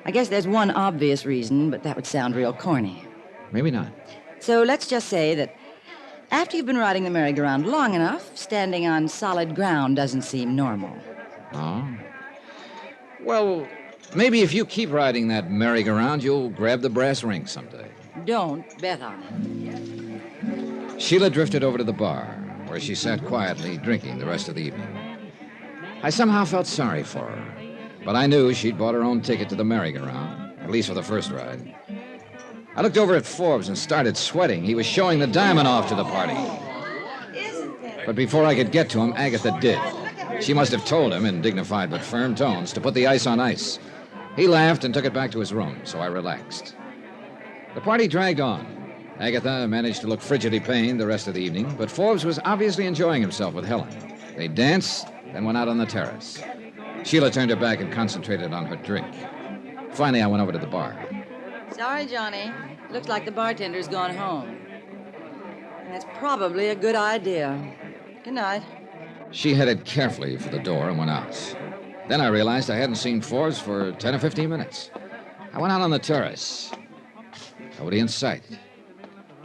I guess there's one obvious reason, but that would sound real corny. Maybe not. So let's just say that after you've been riding the merry-go-round long enough, standing on solid ground doesn't seem normal. Oh? Well, maybe if you keep riding that merry-go-round, you'll grab the brass ring someday. Don't bet on it. Sheila drifted over to the bar, where she sat quietly drinking the rest of the evening. I somehow felt sorry for her, but I knew she'd bought her own ticket to the merry-go-round, at least for the first ride. I looked over at Forbes and started sweating. He was showing the diamond off to the party. But before I could get to him, Agatha did. She must have told him in dignified but firm tones to put the ice on ice. He laughed and took it back to his room, so I relaxed. The party dragged on. Agatha managed to look frigidly pained the rest of the evening, but Forbes was obviously enjoying himself with Helen. They danced, then went out on the terrace. Sheila turned her back and concentrated on her drink. Finally, I went over to the bar. Sorry, Johnny. Looks like the bartender's gone home. That's probably a good idea. Good night. She headed carefully for the door and went out. Then I realized I hadn't seen Forbes for 10 or 15 minutes. I went out on the terrace. Nobody in sight.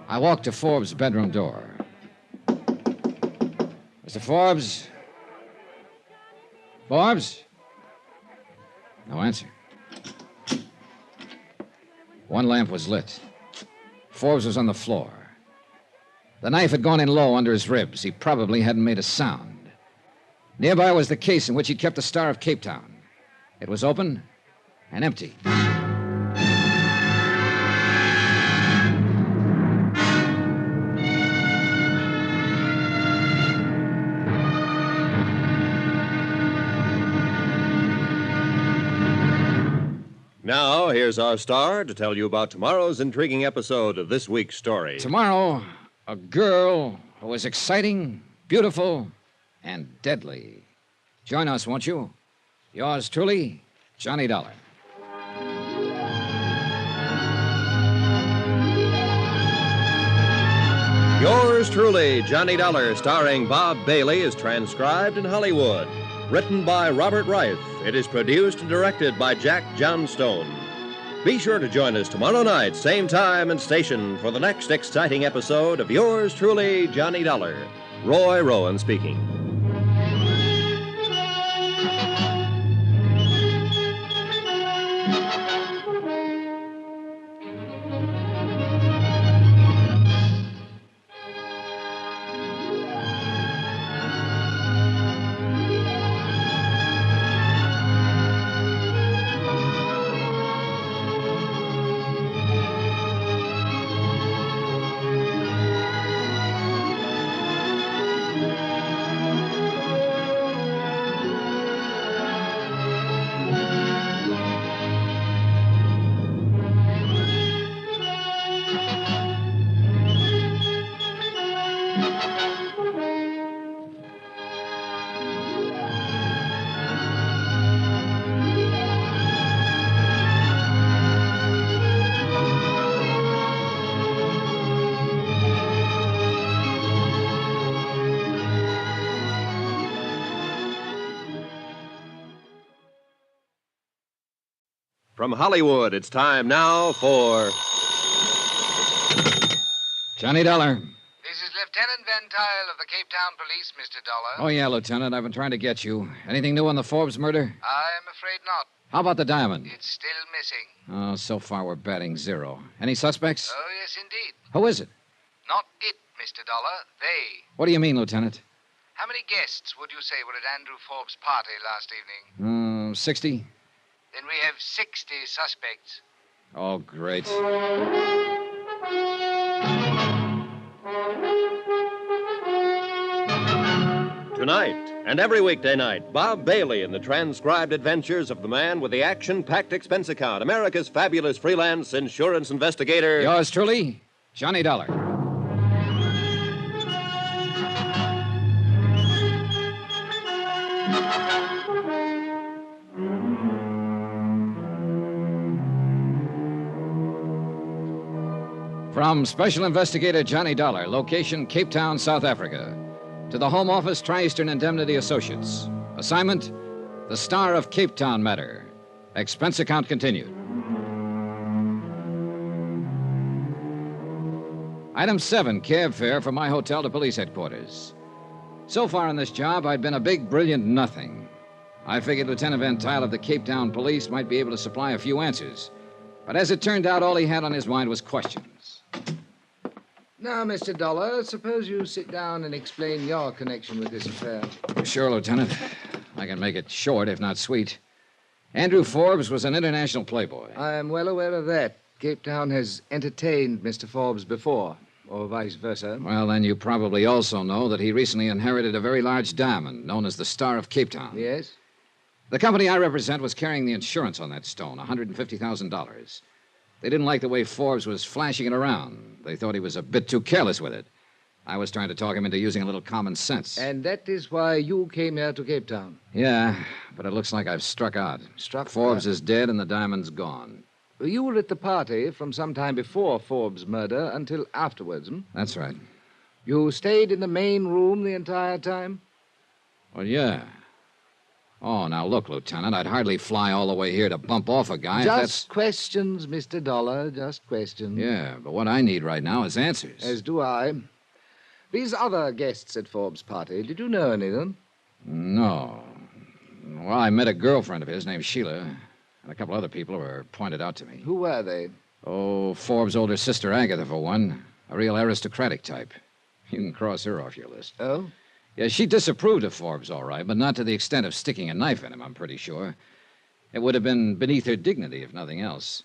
I walked to Forbes' bedroom door. Mr. Forbes? Forbes? No answer. One lamp was lit. Forbes was on the floor. The knife had gone in low under his ribs. He probably hadn't made a sound. Nearby was the case in which he'd kept the Star of Cape Town. It was open and empty. Now, here's our star to tell you about tomorrow's intriguing episode of this week's story. Tomorrow, a girl who is exciting, beautiful, and deadly. Join us, won't you? Yours truly, Johnny Dollar. Yours truly, Johnny Dollar, starring Bob Bailey, is transcribed in Hollywood. Written by Robert Reif. It is produced and directed by Jack Johnstone. Be sure to join us tomorrow night, same time and station, for the next exciting episode of Yours truly, Johnny Dollar. Roy Rowan speaking. From Hollywood, it's time now for Johnny Dollar. This is Lieutenant Van Tile of the Cape Town Police, Mr. Dollar. Oh, yeah, Lieutenant. I've been trying to get you. Anything new on the Forbes murder? I'm afraid not. How about the diamond? It's still missing. Oh, so far we're batting 0. Any suspects? Oh, yes, indeed. Who is it? Not it, Mr. Dollar. They. What do you mean, Lieutenant? How many guests would you say were at Andrew Forbes' party last evening? 60? Then we have 60 suspects. Oh, great. Tonight, and every weekday night, Bob Bailey in the transcribed adventures of the man with the action-packed expense account, America's fabulous freelance insurance investigator. Yours truly, Johnny Dollar. From Special Investigator Johnny Dollar, location Cape Town, South Africa, to the Home Office, Tri-Eastern Indemnity Associates, Assignment: The Star of Cape Town matter. Expense account continued. Item 7, cab fare from my hotel to police headquarters. So far in this job, I'd been a big, brilliant nothing. I figured Lieutenant Van Tile of the Cape Town Police might be able to supply a few answers. But as it turned out, all he had on his mind was questions. Now, Mr. Dollar, suppose you sit down and explain your connection with this affair. Sure, Lieutenant. I can make it short, if not sweet. Andrew Forbes was an international playboy. I am well aware of that. Cape Town has entertained Mr. Forbes before, or vice versa. Well, then you probably also know that he recently inherited a very large diamond known as the Star of Cape Town. Yes? The company I represent was carrying the insurance on that stone, $150,000. They didn't like the way Forbes was flashing it around. They thought he was a bit too careless with it. I was trying to talk him into using a little common sense. And that is why you came here to Cape Town? Yeah, but it looks like I've struck out. Forbes is dead and the diamond's gone. You were at the party from some time before Forbes' murder until afterwards, hmm? That's right. You stayed in the main room the entire time? Well, yeah. Oh, now look, Lieutenant, I'd hardly fly all the way here to bump off a guy. Just questions, Mr. Dollar, just questions. Yeah, but what I need right now is answers. As do I. These other guests at Forbes' party, did you know any of them? No. Well, I met a girlfriend of his named Sheila, and a couple other people who were pointed out to me. Who were they? Oh, Forbes' older sister, Agatha, for one. A real aristocratic type. You can cross her off your list. Oh? Yeah, she disapproved of Forbes, all right, but not to the extent of sticking a knife in him, I'm pretty sure. It would have been beneath her dignity, if nothing else.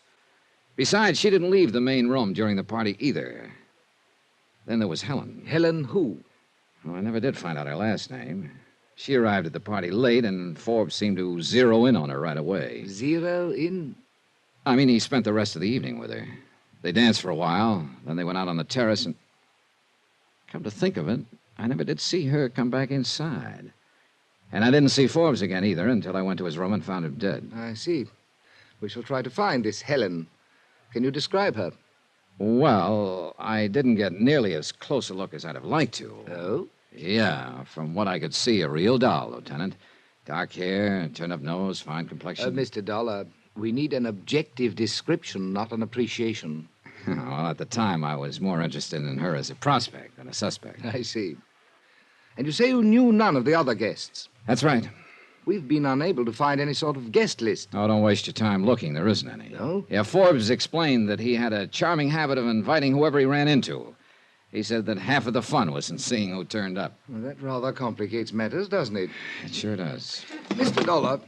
Besides, she didn't leave the main room during the party either. Then there was Helen. Helen who? Well, I never did find out her last name. She arrived at the party late, and Forbes seemed to zero in on her right away. Zero in? I mean, he spent the rest of the evening with her. They danced for a while, then they went out on the terrace, and... Come to think of it, I never did see her come back inside. And I didn't see Forbes again either until I went to his room and found him dead. I see. We shall try to find this Helen. Can you describe her? Well, I didn't get nearly as close a look as I'd have liked to. Oh? Yeah, from what I could see, a real doll, Lieutenant. Dark hair, turned-up nose, fine complexion. Mr. Dollar, we need an objective description, not an appreciation. Well, at the time, I was more interested in her as a prospect than a suspect. I see. And you say you knew none of the other guests? That's right. We've been unable to find any sort of guest list. Oh, don't waste your time looking. There isn't any. No? Yeah, Forbes explained that he had a charming habit of inviting whoever he ran into. He said that half of the fun was in seeing who turned up. Well, that rather complicates matters, doesn't it? It sure does. Mr. Dollar,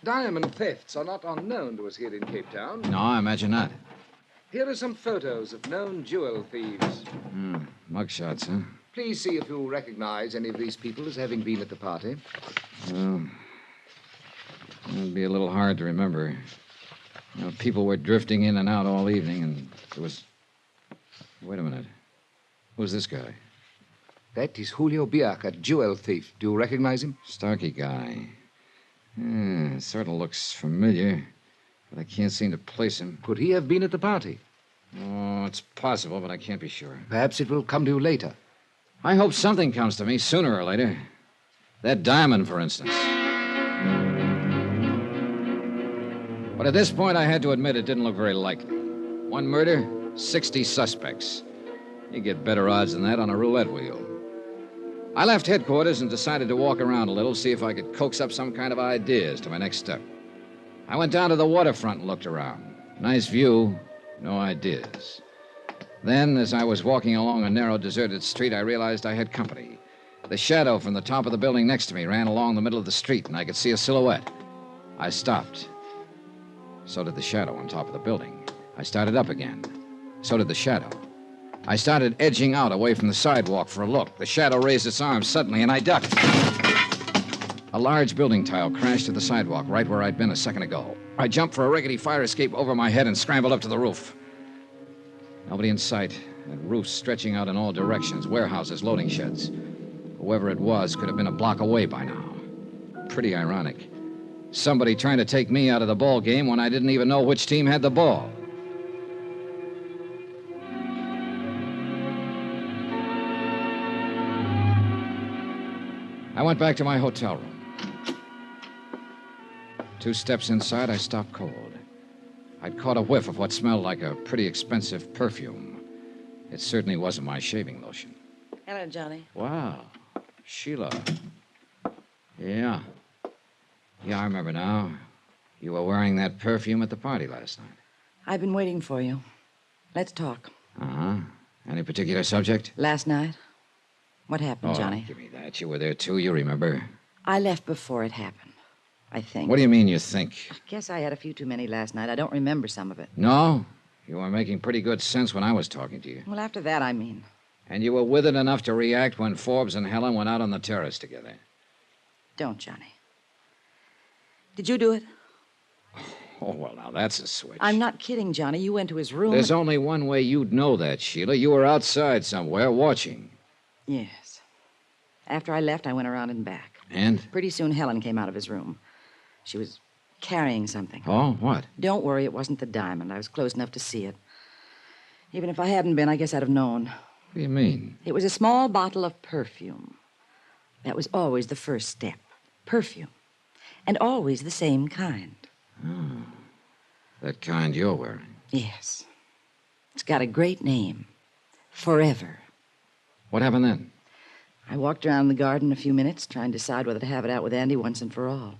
diamond thefts are not unknown to us here in Cape Town. No, I imagine not. Here are some photos of known jewel thieves. Mugshots, huh? Please see if you recognize any of these people as having been at the party. Well, it'd be a little hard to remember. You know, people were drifting in and out all evening, and there was... Wait a minute. Who's this guy? That is Julio Biak, a jewel thief. Do you recognize him? Starkey guy. Sort of looks familiar, but I can't seem to place him. Could he have been at the party? Oh, it's possible, but I can't be sure. Perhaps it will come to you later. I hope something comes to me sooner or later. That diamond, for instance. But at this point, I had to admit it didn't look very likely. One murder, 60 suspects. You get better odds than that on a roulette wheel. I left headquarters and decided to walk around a little, see if I could coax up some kind of ideas to my next step. I went down to the waterfront and looked around. Nice view, no ideas. Then, as I was walking along a narrow, deserted street, I realized I had company. The shadow from the top of the building next to me ran along the middle of the street, and I could see a silhouette. I stopped. So did the shadow on top of the building. I started up again. So did the shadow. I started edging out away from the sidewalk for a look. The shadow raised its arms suddenly, and I ducked. A large building tile crashed to the sidewalk right where I'd been a second ago. I jumped for a rickety fire escape over my head and scrambled up to the roof. Nobody in sight, and roofs stretching out in all directions, warehouses, loading sheds. Whoever it was could have been a block away by now. Pretty ironic. Somebody trying to take me out of the ball game when I didn't even know which team had the ball. I went back to my hotel room. 2 steps inside, I stopped cold. I'd caught a whiff of what smelled like a pretty expensive perfume. It certainly wasn't my shaving lotion. Hello, Johnny. Wow. Sheila. Yeah. Yeah, I remember now. You were wearing that perfume at the party last night. I've been waiting for you. Let's talk. Uh-huh. Any particular subject? Last night? What happened, Johnny? Give me that. You were there, too. You remember. I left before it happened, I think. What do you mean, you think? I guess I had a few too many last night. I don't remember some of it. No? You were making pretty good sense when I was talking to you. Well, after that, I mean. And you were with it enough to react when Forbes and Helen went out on the terrace together. Don't, Johnny. Did you do it? Oh, well, now that's a switch. I'm not kidding, Johnny. You went to his room. There's only one way you'd know that, Sheila. You were outside somewhere watching. Yes. After I left, I went around and back. And? Pretty soon, Helen came out of his room. She was carrying something. Oh, what? Don't worry, it wasn't the diamond. I was close enough to see it. Even if I hadn't been, I guess I'd have known. What do you mean? It was a small bottle of perfume. That was always the first step. Perfume. And always the same kind. Oh. That kind you're wearing. Yes. It's got a great name. Forever. What happened then? I walked around the garden a few minutes, trying to decide whether to have it out with Andy once and for all.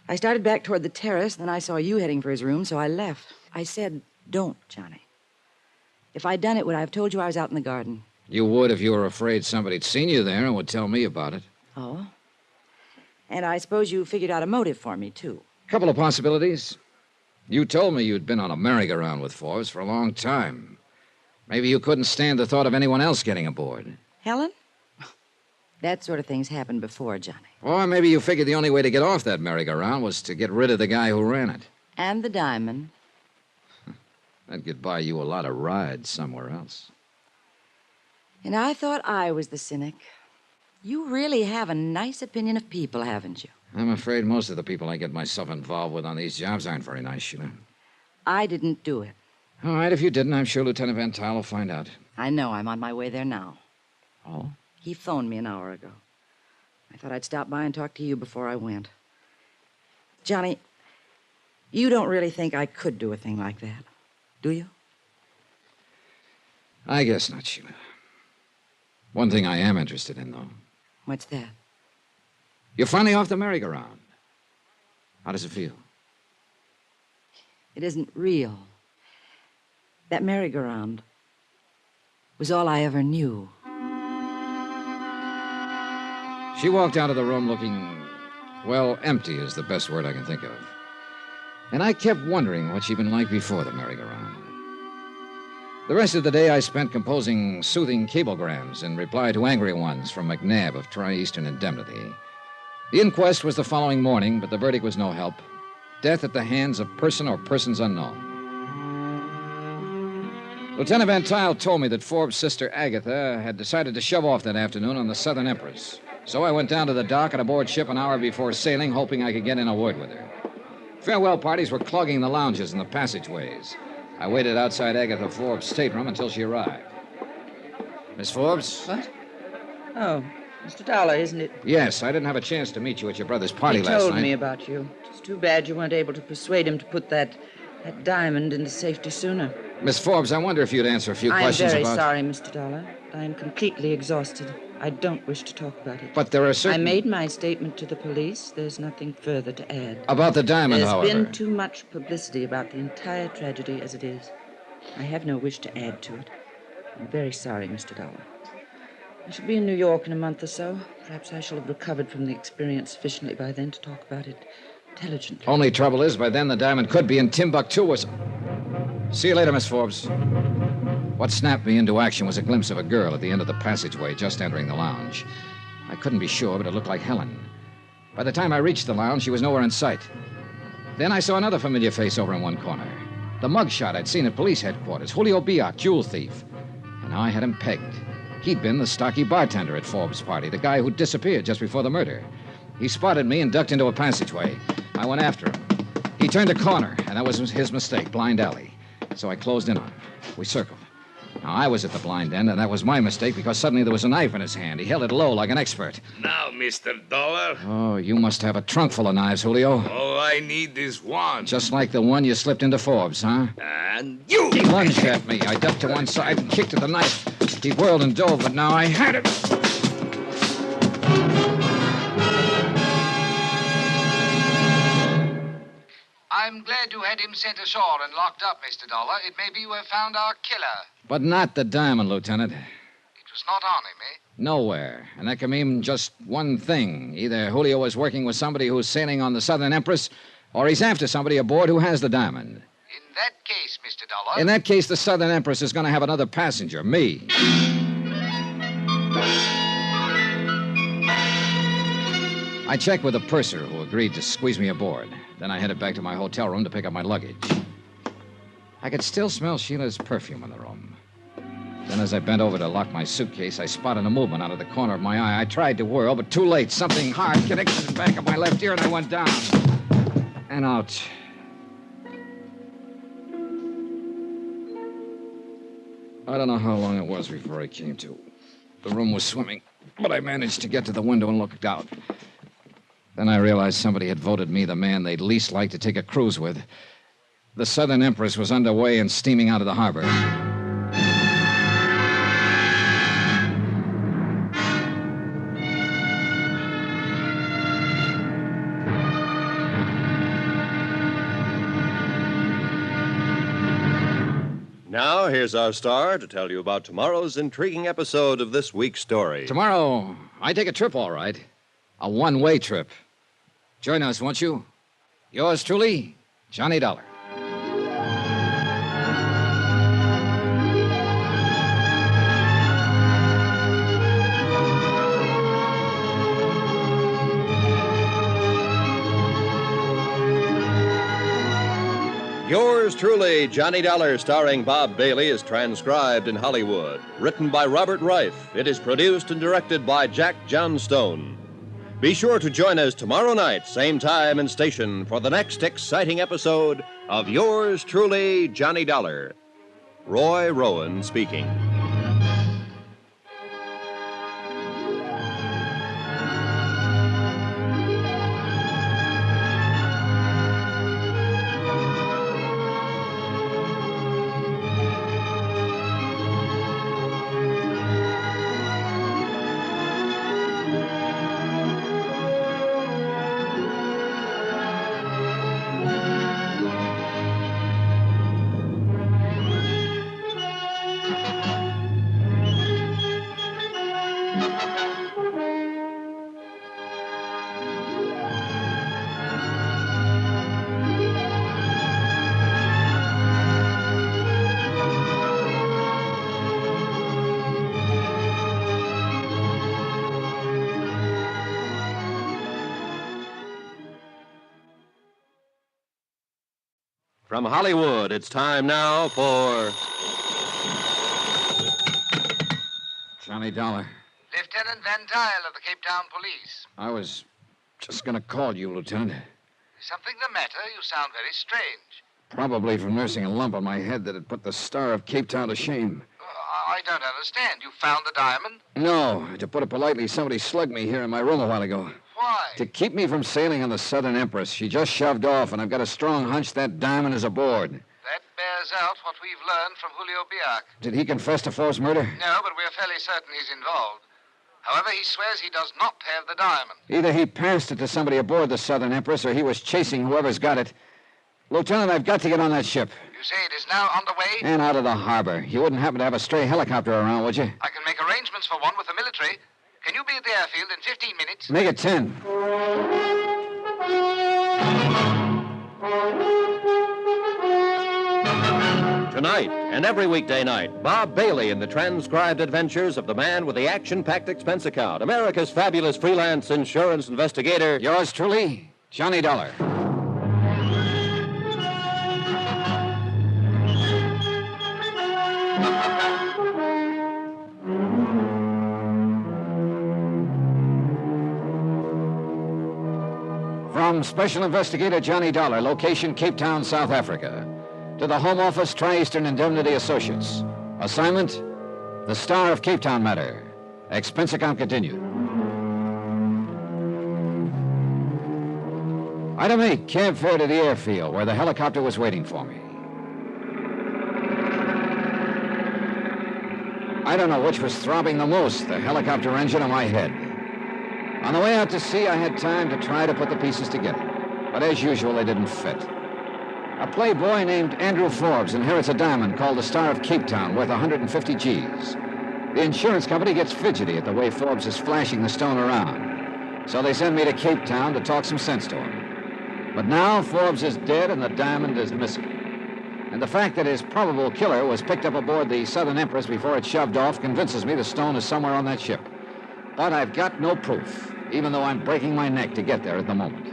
I started back toward the terrace, then I saw you heading for his room, so I left. I said, don't, Johnny. If I'd done it, would I have told you I was out in the garden? You would if you were afraid somebody'd seen you there and would tell me about it. Oh? And I suppose you figured out a motive for me, too. Couple of possibilities. You told me you'd been on a merry-go-round with Forbes for a long time. Maybe you couldn't stand the thought of anyone else getting aboard. Helen? That sort of thing's happened before, Johnny. Or maybe you figured the only way to get off that merry-go-round was to get rid of the guy who ran it. And the diamond. That could buy you a lot of rides somewhere else. And I thought I was the cynic. You really have a nice opinion of people, haven't you? I'm afraid most of the people I get myself involved with on these jobs aren't very nice, Sheila. I didn't do it. All right, if you didn't, I'm sure Lieutenant Van Tuyl will find out. I know. I'm on my way there now. Oh? He phoned me an hour ago. I thought I'd stop by and talk to you before I went. Johnny, you don't really think I could do a thing like that, do you? I guess not, Sheila. One thing I am interested in, though. What's that? You're finally off the merry-go-round. How does it feel? It isn't real. That merry-go-round was all I ever knew. She walked out of the room looking, well, empty is the best word I can think of. And I kept wondering what she'd been like before the merry-go-round. The rest of the day I spent composing soothing cablegrams in reply to angry ones from McNabb of Tri-Eastern Indemnity. The inquest was the following morning, but the verdict was no help. Death at the hands of person or persons unknown. Lieutenant Van Tuyl told me that Forbes' sister Agatha had decided to shove off that afternoon on the Southern Empress. So I went down to the dock and aboard ship an hour before sailing, hoping I could get in a word with her. Farewell parties were clogging the lounges and the passageways. I waited outside Agatha Forbes' stateroom until she arrived. Miss Forbes? What? Oh, Mr. Dollar, isn't it? Yes, I didn't have a chance to meet you at your brother's party last night. He told me about you. It's too bad you weren't able to persuade him to put that diamond into safety sooner. Miss Forbes, I wonder if you'd answer a few questions about... I'm very sorry, Mr. Dollar. I am completely exhausted. I don't wish to talk about it. But there are certain... I made my statement to the police. There's nothing further to add. About the diamond, however. There's been too much publicity about the entire tragedy as it is. I have no wish to add to it. I'm very sorry, Mr. Dollar. I shall be in New York in a month or so. Perhaps I shall have recovered from the experience sufficiently by then to talk about it intelligently. Only trouble is, by then the diamond could be in Timbuktu or something. See you later, Miss Forbes. What snapped me into action was a glimpse of a girl at the end of the passageway just entering the lounge. I couldn't be sure, but it looked like Helen. By the time I reached the lounge, she was nowhere in sight. Then I saw another familiar face over in one corner. The mugshot I'd seen at police headquarters, Julio Biak, jewel thief. And now I had him pegged. He'd been the stocky bartender at Forbes' party, the guy who disappeared just before the murder. He spotted me and ducked into a passageway. I went after him. He turned a corner, and that was his mistake, blind alley. So I closed in on him. We circled. Now, I was at the blind end, and that was my mistake because suddenly there was a knife in his hand. He held it low like an expert. Now, Mr. Dollar. Oh, you must have a trunk full of knives, Julio. All I need is one. Just like the one you slipped into Forbes, huh? And you! He lunged at me. I ducked to one side and kicked at the knife. He whirled and dove, but now I had it. I'm glad you had him sent ashore and locked up, Mr. Dollar. It may be you have found our killer. But not the diamond, Lieutenant. It was not on him, eh? Nowhere. And that can mean just one thing. Either Julio is working with somebody who's sailing on the Southern Empress, or he's after somebody aboard who has the diamond. In that case, Mr. Dollar... In that case, the Southern Empress is going to have another passenger, me. I checked with a purser who agreed to squeeze me aboard. Then I headed back to my hotel room to pick up my luggage. I could still smell Sheila's perfume in the room. Then as I bent over to lock my suitcase, I spotted a movement out of the corner of my eye. I tried to whirl, but too late. Something hard connected to the back of my left ear, and I went down. And out. I don't know how long it was before I came to. The room was swimming, but I managed to get to the window and look out. Then I realized somebody had voted me the man they'd least like to take a cruise with. The Southern Empress was underway and steaming out of the harbor. Now, here's our star to tell you about tomorrow's intriguing episode of this week's story. Tomorrow, I take a trip, all right. A one-way trip. Join us, won't you? Yours truly, Johnny Dollar. Yours truly, Johnny Dollar, starring Bob Bailey, is transcribed in Hollywood. Written by Robert Reif. It is produced and directed by Jack Johnstone. Be sure to join us tomorrow night, same time and station, for the next exciting episode of Yours truly, Johnny Dollar. Roy Rowan speaking. From Hollywood, it's time now for... Johnny Dollar. Lieutenant Van Tile of the Cape Town Police. I was just going to call you, Lieutenant. Is something the matter? You sound very strange. Probably from nursing a lump on my head that had put the star of Cape Town to shame. I don't understand. You found the diamond? No. To put it politely, somebody slugged me here in my room a while ago. Why? To keep me from sailing on the Southern Empress. She just shoved off, and I've got a strong hunch that diamond is aboard. That bears out what we've learned from Julio Biak. Did he confess to Forbes' murder? No, but we're fairly certain he's involved. However, he swears he does not have the diamond. Either he passed it to somebody aboard the Southern Empress, or he was chasing whoever's got it. Lieutenant, I've got to get on that ship. You say it is now underway? And out of the harbor. You wouldn't happen to have a stray helicopter around, would you? I can make arrangements for one with the military. Can you be at the airfield in 15 minutes? Make it 10. Tonight and every weekday night, Bob Bailey in the transcribed adventures of the man with the action-packed expense account, America's fabulous freelance insurance investigator. Yours truly, Johnny Dollar. From Special Investigator Johnny Dollar, location Cape Town, South Africa, to the Home Office, Tri-Eastern Indemnity Associates, Assignment, the Star of Cape Town matter. Expense account continued. Item 8, cab fare to the airfield where the helicopter was waiting for me. I don't know which was throbbing the most, the helicopter engine or my head. On the way out to sea, I had time to try to put the pieces together. But as usual, they didn't fit. A playboy named Andrew Forbes inherits a diamond called the Star of Cape Town worth 150 G's. The insurance company gets fidgety at the way Forbes is flashing the stone around. So they send me to Cape Town to talk some sense to him. But now Forbes is dead and the diamond is missing. And the fact that his probable killer was picked up aboard the Southern Empress before it shoved off convinces me the stone is somewhere on that ship. But I've got no proof, even though I'm breaking my neck to get there at the moment.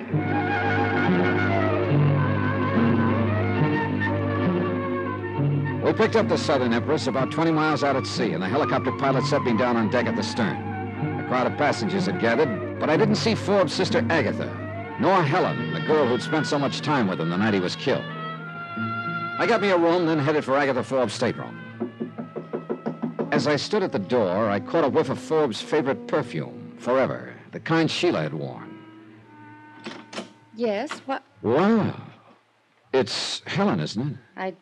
We picked up the Southern Empress about 20 miles out at sea, and the helicopter pilot set me down on deck at the stern. A crowd of passengers had gathered, but I didn't see Forbes' sister Agatha, nor Helen, the girl who'd spent so much time with him the night he was killed. I got me a room, then headed for Agatha Forbes' stateroom. As I stood at the door, I caught a whiff of Forbes' favorite perfume, Forever, the kind Sheila had worn. Yes, what? Wow. It's Helen, isn't it? I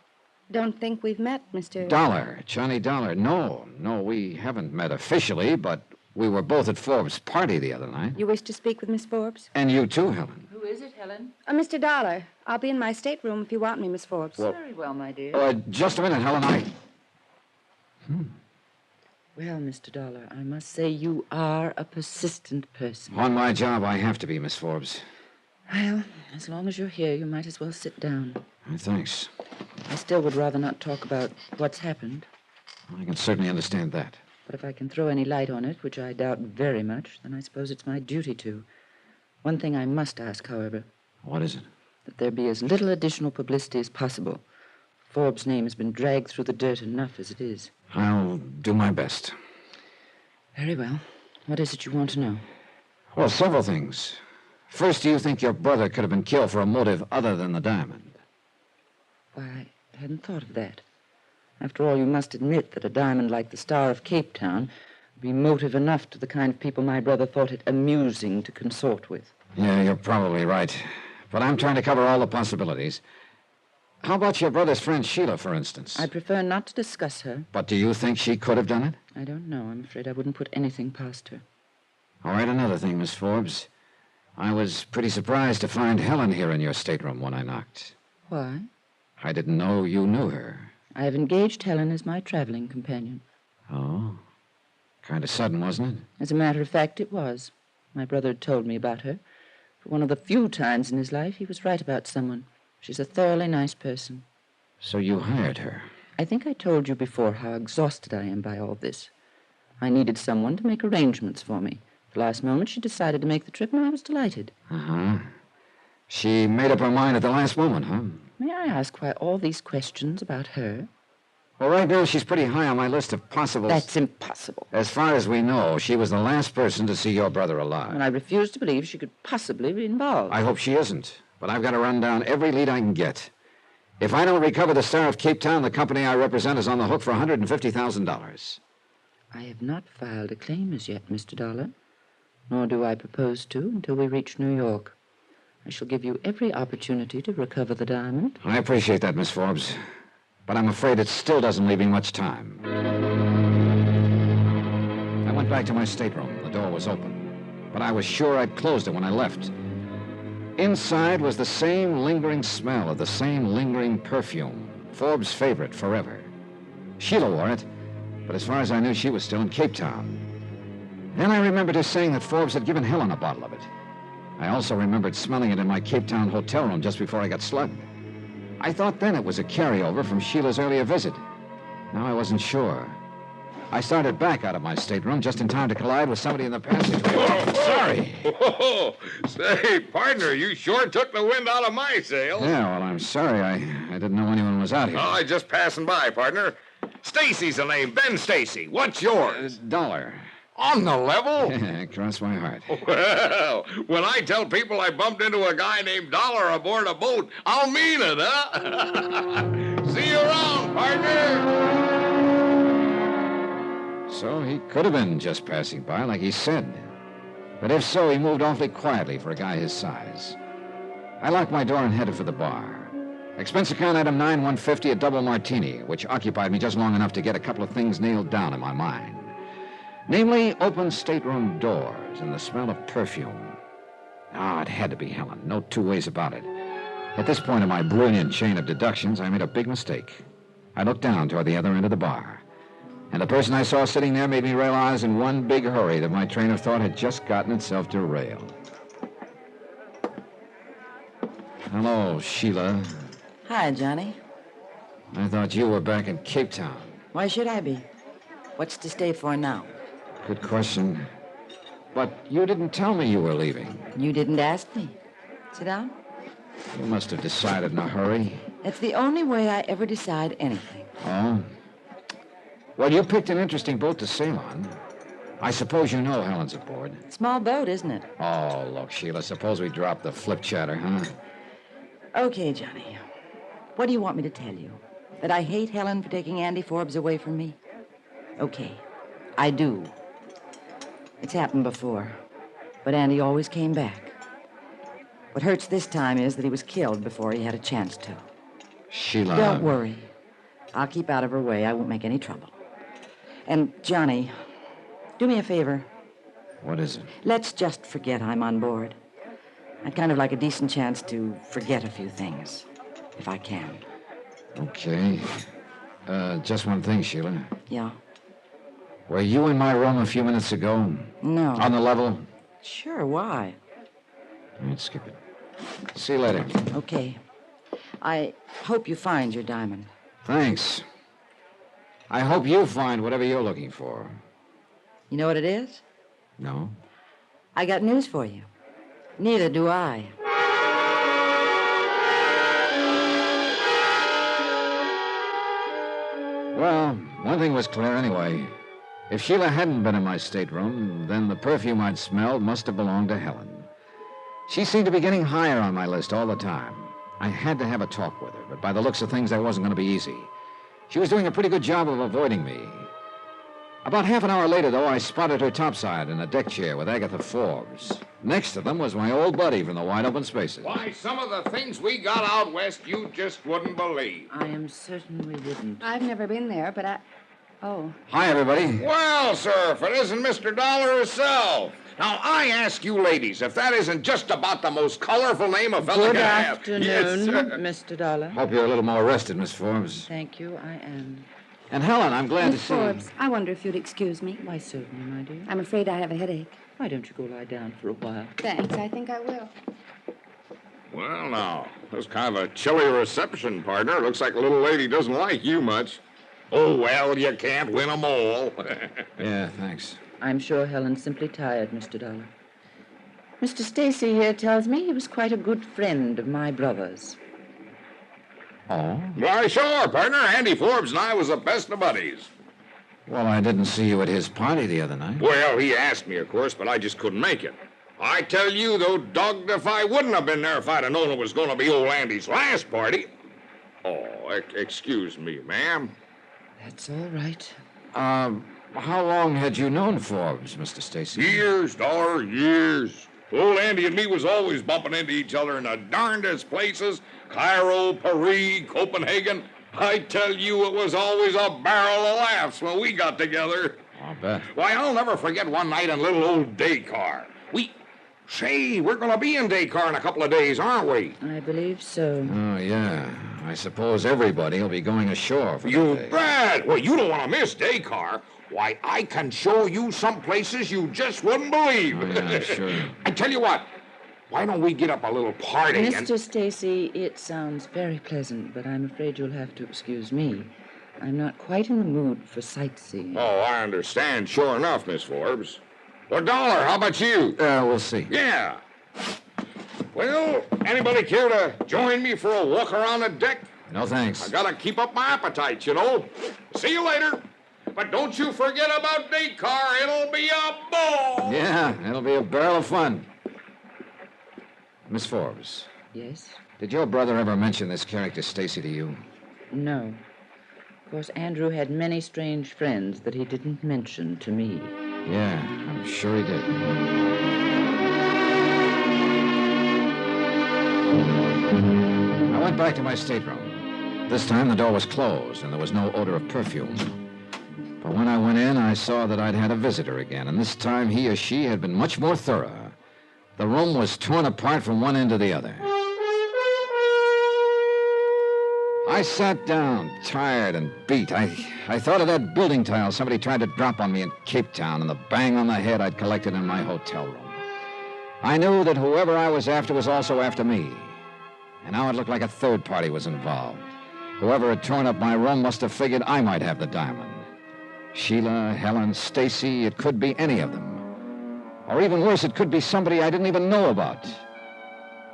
don't think we've met, Mr. Dollar, Johnny Dollar. No, we haven't met officially, but we were both at Forbes' party the other night. You wish to speak with Miss Forbes? And you too, Helen. Who is it, Helen? Mr. Dollar. I'll be in my stateroom if you want me, Miss Forbes. Well- Very well, my dear. Just a minute, Helen. Well, Mr. Dollar, I must say you are a persistent person. On my job, I have to be, Miss Forbes. Well, as long as you're here, you might as well sit down. Thanks. I still would rather not talk about what's happened. I can certainly understand that. But if I can throw any light on it, which I doubt very much, then I suppose it's my duty to. One thing I must ask, however. What is it? That there be as little additional publicity as possible. Forbes' name has been dragged through the dirt enough as it is. I'll do my best. Very well. What is it you want to know? Well, several things. First, do you think your brother could have been killed for a motive other than the diamond? Why, I hadn't thought of that. After all, you must admit that a diamond like the Star of Cape Town would be motive enough to the kind of people my brother thought it amusing to consort with. Yeah, you're probably right. But I'm trying to cover all the possibilities. How about your brother's friend Sheila, for instance? I prefer not to discuss her. But do you think she could have done it? I don't know. I'm afraid I wouldn't put anything past her. All right, another thing, Miss Forbes. I was pretty surprised to find Helen here in your stateroom when I knocked. Why? I didn't know you knew her. I have engaged Helen as my traveling companion. Oh? Kind of sudden, wasn't it? As a matter of fact, it was. My brother had told me about her. For one of the few times in his life, he was right about someone. She's a thoroughly nice person. So you hired her? I think I told you before how exhausted I am by all this. I needed someone to make arrangements for me. At the last moment, she decided to make the trip, and I was delighted. Uh-huh. She made up her mind at the last moment, huh? May I ask why all these questions about her? Well, right now, she's pretty high on my list of possible... That's impossible. As far as we know, she was the last person to see your brother alive. And I refuse to believe she could possibly be involved. I hope she isn't. But I've got to run down every lead I can get. If I don't recover the Star of Cape Town, the company I represent is on the hook for $150,000. I have not filed a claim as yet, Mr. Dollar. Nor do I propose to until we reach New York. I shall give you every opportunity to recover the diamond. I appreciate that, Miss Forbes. But I'm afraid it still doesn't leave me much time. I went back to my stateroom. The door was open. But I was sure I'd closed it when I left. Inside was the same lingering smell of the same lingering perfume. Forbes' favorite, Forever. Sheila wore it, but as far as I knew, she was still in Cape Town. Then I remembered her saying that Forbes had given Helen a bottle of it. I also remembered smelling it in my Cape Town hotel room just before I got slugged. I thought then it was a carryover from Sheila's earlier visit. Now I wasn't sure. I started back out of my stateroom just in time to collide with somebody in the passageway. Oh, sorry. Oh, say, partner, you sure took the wind out of my sails. Yeah, well, I'm sorry. I didn't know anyone was out here. Oh, I just passing by, partner. Stacy's the name, Ben Stacy. What's yours? Dollar. On the level? Cross my heart. Well, when I tell people I bumped into a guy named Dollar aboard a boat, I'll mean it, huh? See you around, partner. So he could have been just passing by, like he said. But if so, he moved awfully quietly for a guy his size. I locked my door and headed for the bar. Expense account item 9150, a double martini, which occupied me just long enough to get a couple of things nailed down in my mind. Namely, open stateroom doors and the smell of perfume. Ah, it had to be Helen. No two ways about it. At this point in my brilliant chain of deductions, I made a big mistake. I looked down toward the other end of the bar. And the person I saw sitting there made me realize in one big hurry that my train of thought had just gotten itself derailed. Hello, Sheila. Hi, Johnny. I thought you were back in Cape Town. Why should I be? What's to stay for now? Good question. But you didn't tell me you were leaving. You didn't ask me. Sit down. You must have decided in a hurry. It's the only way I ever decide anything. Oh? Well, you picked an interesting boat to sail on. I suppose you know Helen's aboard. Small boat, isn't it? Oh, look, Sheila, suppose we drop the flip chatter, huh? Okay, Johnny. What do you want me to tell you? That I hate Helen for taking Andy Forbes away from me? Okay, I do. It's happened before, but Andy always came back. What hurts this time is that he was killed before he had a chance to. Sheila... Don't worry. I'll keep out of her way. I won't make any trouble. And, Johnny, do me a favor. What is it? Let's just forget I'm on board. I'd kind of like a decent chance to forget a few things, if I can. Okay. Just one thing, Sheila. Yeah? Were you in my room a few minutes ago? No. On the level? Sure, why? All right, skip it. See you later. Okay. I hope you find your diamond. Thanks. I hope you find whatever you're looking for. You know what it is? No? I got news for you. Neither do I. Well, one thing was clear anyway. If Sheila hadn't been in my stateroom, then the perfume I'd smelled must have belonged to Helen. She seemed to be getting higher on my list all the time. I had to have a talk with her, but by the looks of things, that wasn't going to be easy. She was doing a pretty good job of avoiding me. About half an hour later, though, I spotted her topside in a deck chair with Agatha Forbes. Next to them was my old buddy from the wide open spaces. Why, some of the things we got out west you just wouldn't believe. I am certain we wouldn't. I've never been there, but Oh. Hi, everybody. Well, sir, if it isn't Mr. Dollar himself. Now, I ask you ladies, if that isn't just about the most colorful name a fella Good can have. afternoon, Yes, sir. Mr. Dollar. Hope you're a little more rested, Miss Forbes. Thank you, I am. And Helen, I'm glad Miss to see Forbes, I wonder if you'd excuse me. Why, certainly, my dear. I'm afraid I have a headache. Why don't you go lie down for a while? Thanks, I think I will. Well, now, that's kind of a chilly reception, partner. Looks like the little lady doesn't like you much. Oh, well, you can't win 'em all. Yeah, thanks. I'm sure Helen's simply tired, Mr. Dollar. Mr. Stacy here tells me he was quite a good friend of my brother's. Oh? Why, sure, partner. Andy Forbes and I was the best of buddies. Well, I didn't see you at his party the other night. Well, he asked me, of course, but I just couldn't make it. I tell you, though, dogged if I wouldn't have been there if I'd have known it was going to be old Andy's last party. Oh, excuse me, ma'am. That's all right. How long had you known Forbes, Mr. Stacy? Years, Dollar, years. Old Andy and me was always bumping into each other in the darndest places. Cairo, Paris, Copenhagen. I tell you, it was always a barrel of laughs when we got together. I'll bet. Why, I'll never forget one night in little old Dakar. We're going to be in Dakar in a couple of days, aren't we? I believe so. Oh, yeah. I suppose everybody will be going ashore for You the day. bet! Well, you don't want to miss Dakar. Why, I can show you some places you just wouldn't believe. Oh, yeah, sure. I tell you what, why don't we get up a little party and... Mr. Stacy, it sounds very pleasant, but I'm afraid you'll have to excuse me. I'm not quite in the mood for sightseeing. Oh, I understand. Sure enough, Miss Forbes. Well, Dollar, how about you? We'll see. Yeah. Well, anybody care to join me for a walk around the deck? No, thanks. I gotta keep up my appetite, you know. See you later. But don't you forget about Dakar. It'll be a ball. Yeah, it'll be a barrel of fun. Miss Forbes. Yes? Did your brother ever mention this character Stacy to you? No. Of course, Andrew had many strange friends that he didn't mention to me. Yeah, I'm sure he did. I went back to my stateroom. This time the door was closed and there was no odor of perfume. But when I went in, I saw that I'd had a visitor again, and this time he or she had been much more thorough. The room was torn apart from one end to the other. I sat down, tired and beat. I thought of that building tile somebody tried to drop on me in Cape Town and the bang on the head I'd collected in my hotel room. I knew that whoever I was after was also after me. And now it looked like a third party was involved. Whoever had torn up my room must have figured I might have the diamond. Sheila, Helen, Stacy, it could be any of them. Or even worse, it could be somebody I didn't even know about.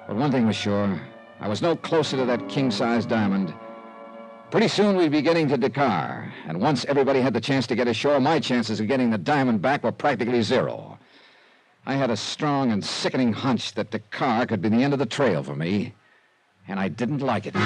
But one thing was sure, I was no closer to that king-size diamond. Pretty soon we'd be getting to Dakar, and once everybody had the chance to get ashore, my chances of getting the diamond back were practically zero. I had a strong and sickening hunch that Dakar could be the end of the trail for me, and I didn't like it.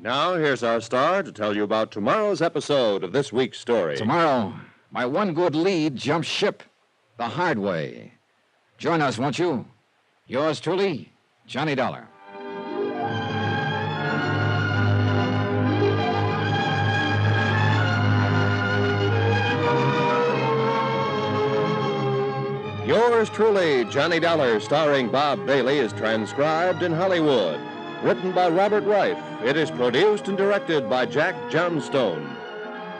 Now, here's our star to tell you about tomorrow's episode of this week's story. Tomorrow, my one good lead jumps ship the hard way. Join us, won't you? Yours truly, Johnny Dollar. Yours truly, Johnny Dollar, starring Bob Bailey, is transcribed in Hollywood. Written by Robert Reif, it is produced and directed by Jack Johnstone.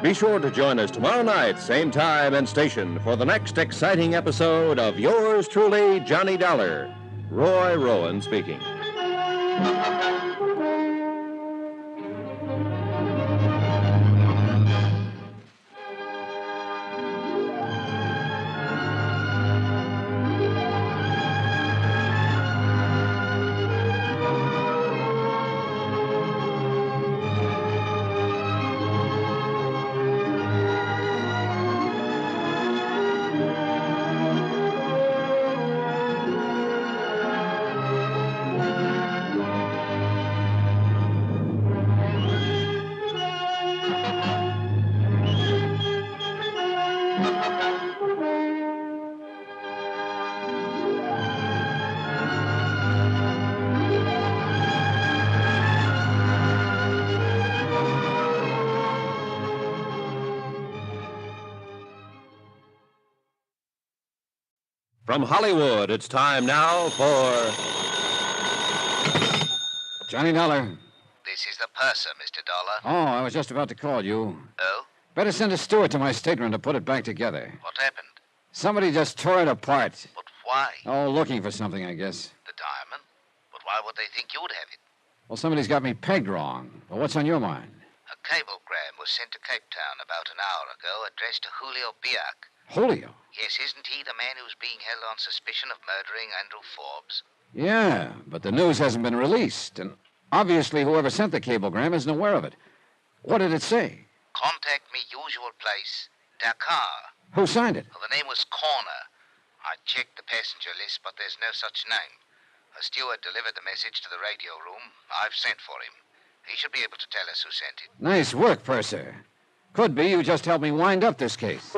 Be sure to join us tomorrow night, same time and station, for the next exciting episode of Yours truly, Johnny Dollar. Roy Rowan speaking. From Hollywood, it's time now for Johnny Dollar. This is the purser, Mr. Dollar. Oh, I was just about to call you. Oh? Better send a steward to my stateroom to put it back together. What happened? Somebody just tore it apart. But why? Oh, looking for something, I guess. The diamond? But why would they think you'd have it? Well, somebody's got me pegged wrong. Well, what's on your mind? A cablegram was sent to Cape Town about an hour ago, addressed to Julio Biak. Julio? Yes, isn't he the man who's being held on suspicion of murdering Andrew Forbes? Yeah, but the news hasn't been released, and obviously whoever sent the cablegram isn't aware of it. What did it say? Contact me, usual place, Dakar. Who signed it? Well, the name was Corner. I checked the passenger list, but there's no such name. A steward delivered the message to the radio room. I've sent for him. He should be able to tell us who sent it. Nice work, Purser. Could be you just helped me wind up this case.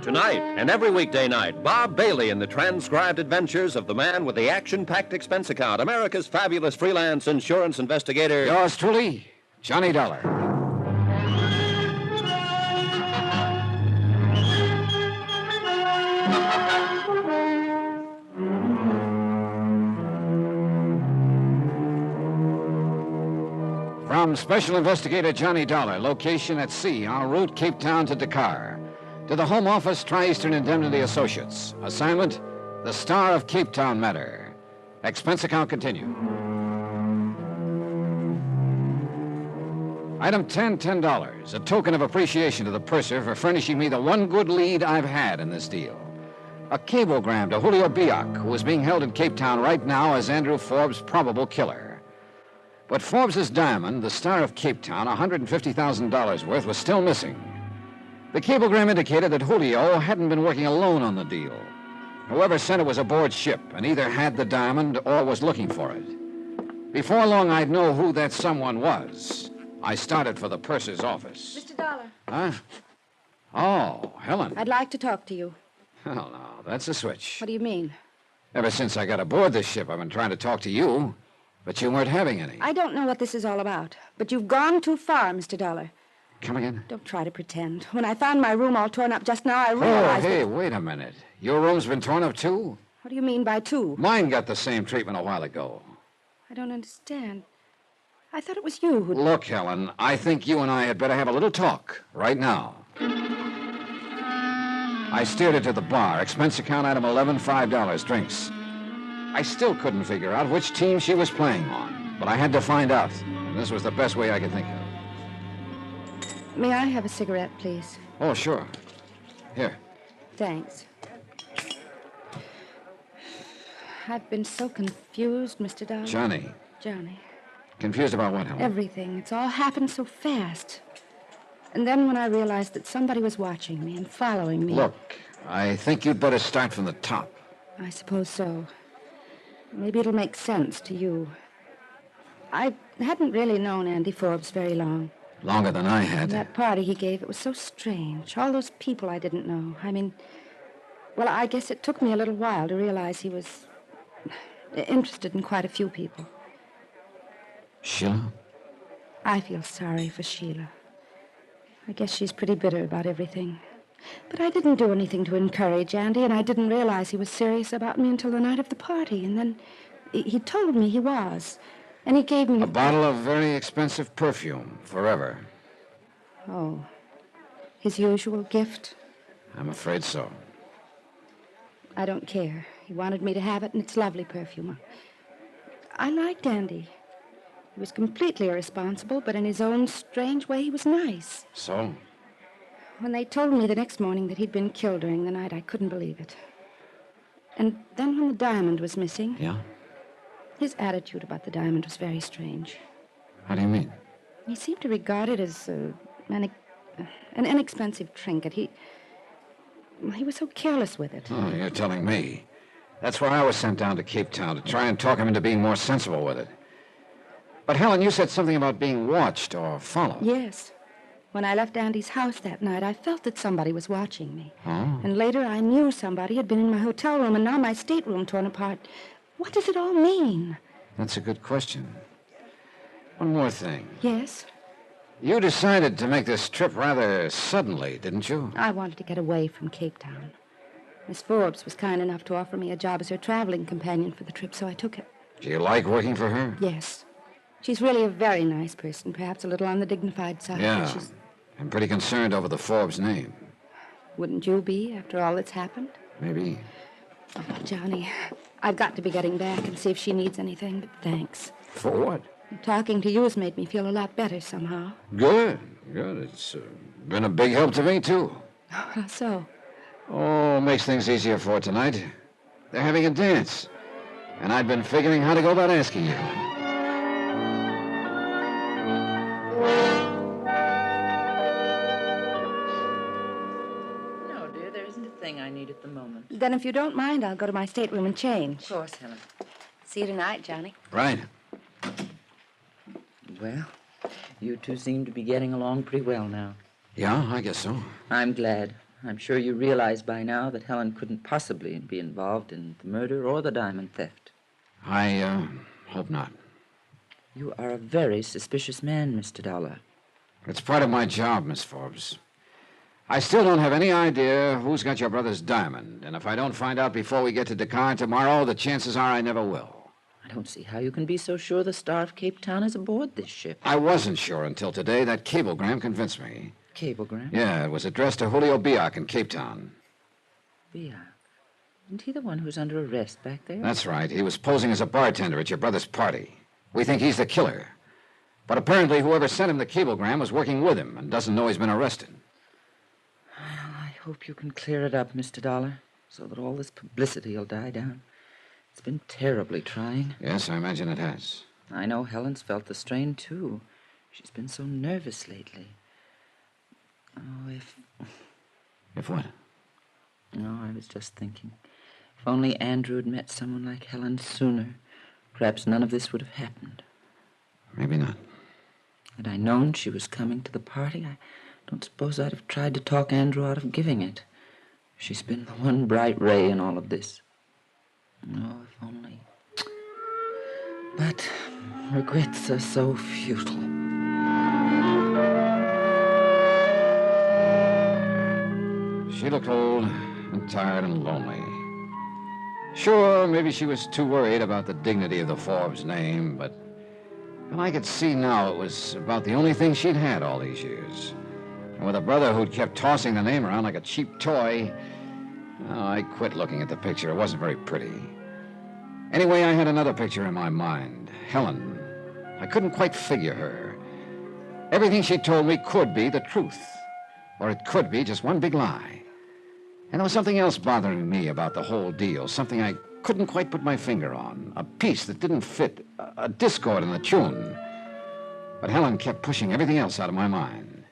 Tonight and every weekday night, Bob Bailey in the transcribed adventures of the man with the action-packed expense account, America's fabulous freelance insurance investigator. Yours truly, Johnny Dollar. From Special Investigator Johnny Dollar, location at sea, en route Cape Town to Dakar. To the Home Office, Tri-Eastern Indemnity Associates. Assignment, the Star of Cape Town matter. Expense account continued. Item 10, $10. A token of appreciation to the purser for furnishing me the one good lead I've had in this deal. A cablegram to Julio Biak, who is being held in Cape Town right now as Andrew Forbes' probable killer. But Forbes' diamond, the star of Cape Town, $150,000 worth, was still missing. The cablegram indicated that Julio hadn't been working alone on the deal. Whoever sent it was aboard ship and either had the diamond or was looking for it. Before long, I'd know who that someone was. I started for the purser's office. Mr. Dollar. Huh? Oh, Helen. I'd like to talk to you. Well, now, that's a switch. What do you mean? Ever since I got aboard this ship, I've been trying to talk to you, but you weren't having any. I don't know what this is all about, but you've gone too far, Mr. Dollar. Come again? Don't try to pretend. When I found my room all torn up just now, I realized... Oh, hey, wait a minute. Your room's been torn up, too? What do you mean by two? Mine got the same treatment a while ago. I don't understand. I thought it was you who... Look, Helen, I think you and I had better have a little talk right now. I steered her to the bar. Expense account item 11, $5, drinks. I still couldn't figure out which team she was playing on, but I had to find out, and this was the best way I could think of. May I have a cigarette, please? Oh, sure. Here. Thanks. I've been so confused, Mr. Dollar. Johnny. Johnny. Confused about what, Helen? Everything. It's all happened so fast. And then when I realized that somebody was watching me and following me... Look, I think you'd better start from the top. I suppose so. Maybe it'll make sense to you. I hadn't really known Andy Forbes very long. Longer than I had. That party he gave, it was so strange. All those people I didn't know. I mean, well, I guess it took me a little while to realize he was interested in quite a few people. Sheila? I feel sorry for Sheila. I guess she's pretty bitter about everything. But I didn't do anything to encourage Andy, and I didn't realize he was serious about me until the night of the party. And then he told me he was. And he gave me... A bottle of very expensive perfume, forever. Oh. His usual gift? I'm afraid so. I don't care. He wanted me to have it, and it's lovely perfume. I liked Andy. He was completely irresponsible, but in his own strange way, he was nice. So? When they told me the next morning that he'd been killed during the night, I couldn't believe it. And then when the diamond was missing... Yeah? His attitude about the diamond was very strange. How do you mean? He seemed to regard it as an inexpensive trinket. He was so careless with it. Oh, you're telling me. That's why I was sent down to Cape Town, to try and talk him into being more sensible with it. But, Helen, you said something about being watched or followed. Yes. When I left Andy's house that night, I felt that somebody was watching me. Oh? And later I knew somebody had been in my hotel room, and now my stateroom torn apart. What does it all mean? That's a good question. One more thing. Yes? You decided to make this trip rather suddenly, didn't you? I wanted to get away from Cape Town. Miss Forbes was kind enough to offer me a job as her traveling companion for the trip, so I took it. Do you like working for her? Yes. She's really a very nice person, perhaps a little on the dignified side. Yeah. But she's... I'm pretty concerned over the Forbes name. Wouldn't you be, after all that's happened? Maybe. Oh, Johnny, I've got to be getting back and see if she needs anything, but thanks. For what? Talking to you has made me feel a lot better somehow. Good. It's been a big help to me, too. How so? Oh, makes things easier for tonight. They're having a dance. And I'd been figuring how to go about asking you. No, dear, there isn't a thing I need at the moment. Then if you don't mind, I'll go to my stateroom and change. Of course, Helen. See you tonight, Johnny. Right. Well, you two seem to be getting along pretty well now. Yeah, I guess so. I'm glad. I'm sure you realize by now that Helen couldn't possibly be involved in the murder or the diamond theft. I hope not. You are a very suspicious man, Mr. Dollar. It's part of my job, Miss Forbes. I still don't have any idea who's got your brother's diamond, and if I don't find out before we get to Dakar tomorrow, the chances are I never will. I don't see how you can be so sure the Star of Cape Town is aboard this ship. I wasn't sure until today. That cablegram convinced me. Cablegram? Yeah, it was addressed to Julio Biak in Cape Town. Biak? Isn't he the one who's under arrest back there? That's right. He was posing as a bartender at your brother's party. We think he's the killer. But apparently whoever sent him the cablegram was working with him and doesn't know he's been arrested. Well, I hope you can clear it up, Mr. Dollar. so that all this publicity will die down. It's been terribly trying. Yes, I imagine it has. I know Helen's felt the strain, too. She's been so nervous lately. Oh, If what? No, I was just thinking. If only Andrew had met someone like Helen sooner, perhaps none of this would have happened. Maybe not. Had I known she was coming to the party, I don't suppose I'd have tried to talk Andrew out of giving it. She's been the one bright ray in all of this. Oh, if only. But regrets are so futile. She looked old and tired and lonely. Sure, maybe she was too worried about the dignity of the Forbes name, but I could see now it was about the only thing she'd had all these years. And with a brother who'd kept tossing the name around like a cheap toy, I quit looking at the picture. It wasn't very pretty. Anyway, I had another picture in my mind. Helen. I couldn't quite figure her. Everything she told me could be the truth. Or it could be just one big lie. And there was something else bothering me about the whole deal. Something I couldn't quite put my finger on. A piece that didn't fit. A discord in the tune. But Helen kept pushing everything else out of my mind.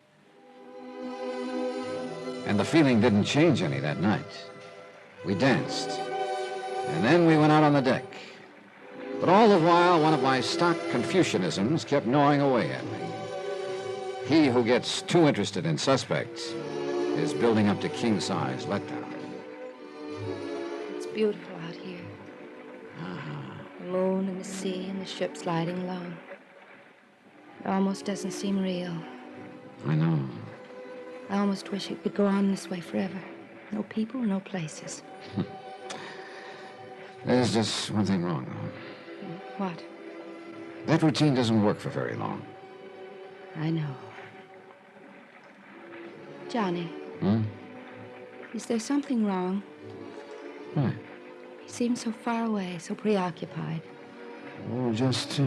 And the feeling didn't change any that night. We danced. And then we went out on the deck. But all the while, one of my stock Confucianisms kept gnawing away at me. He who gets too interested in suspects is building up to king-size letdown. It's beautiful out here. The moon and the sea and the ship sliding along. It almost doesn't seem real. I know. I almost wish it could go on this way forever. No people, no places. There's just one thing wrong, though. What? That routine doesn't work for very long. I know. Johnny. Is there something wrong? What? He seems so far away, so preoccupied. Well, just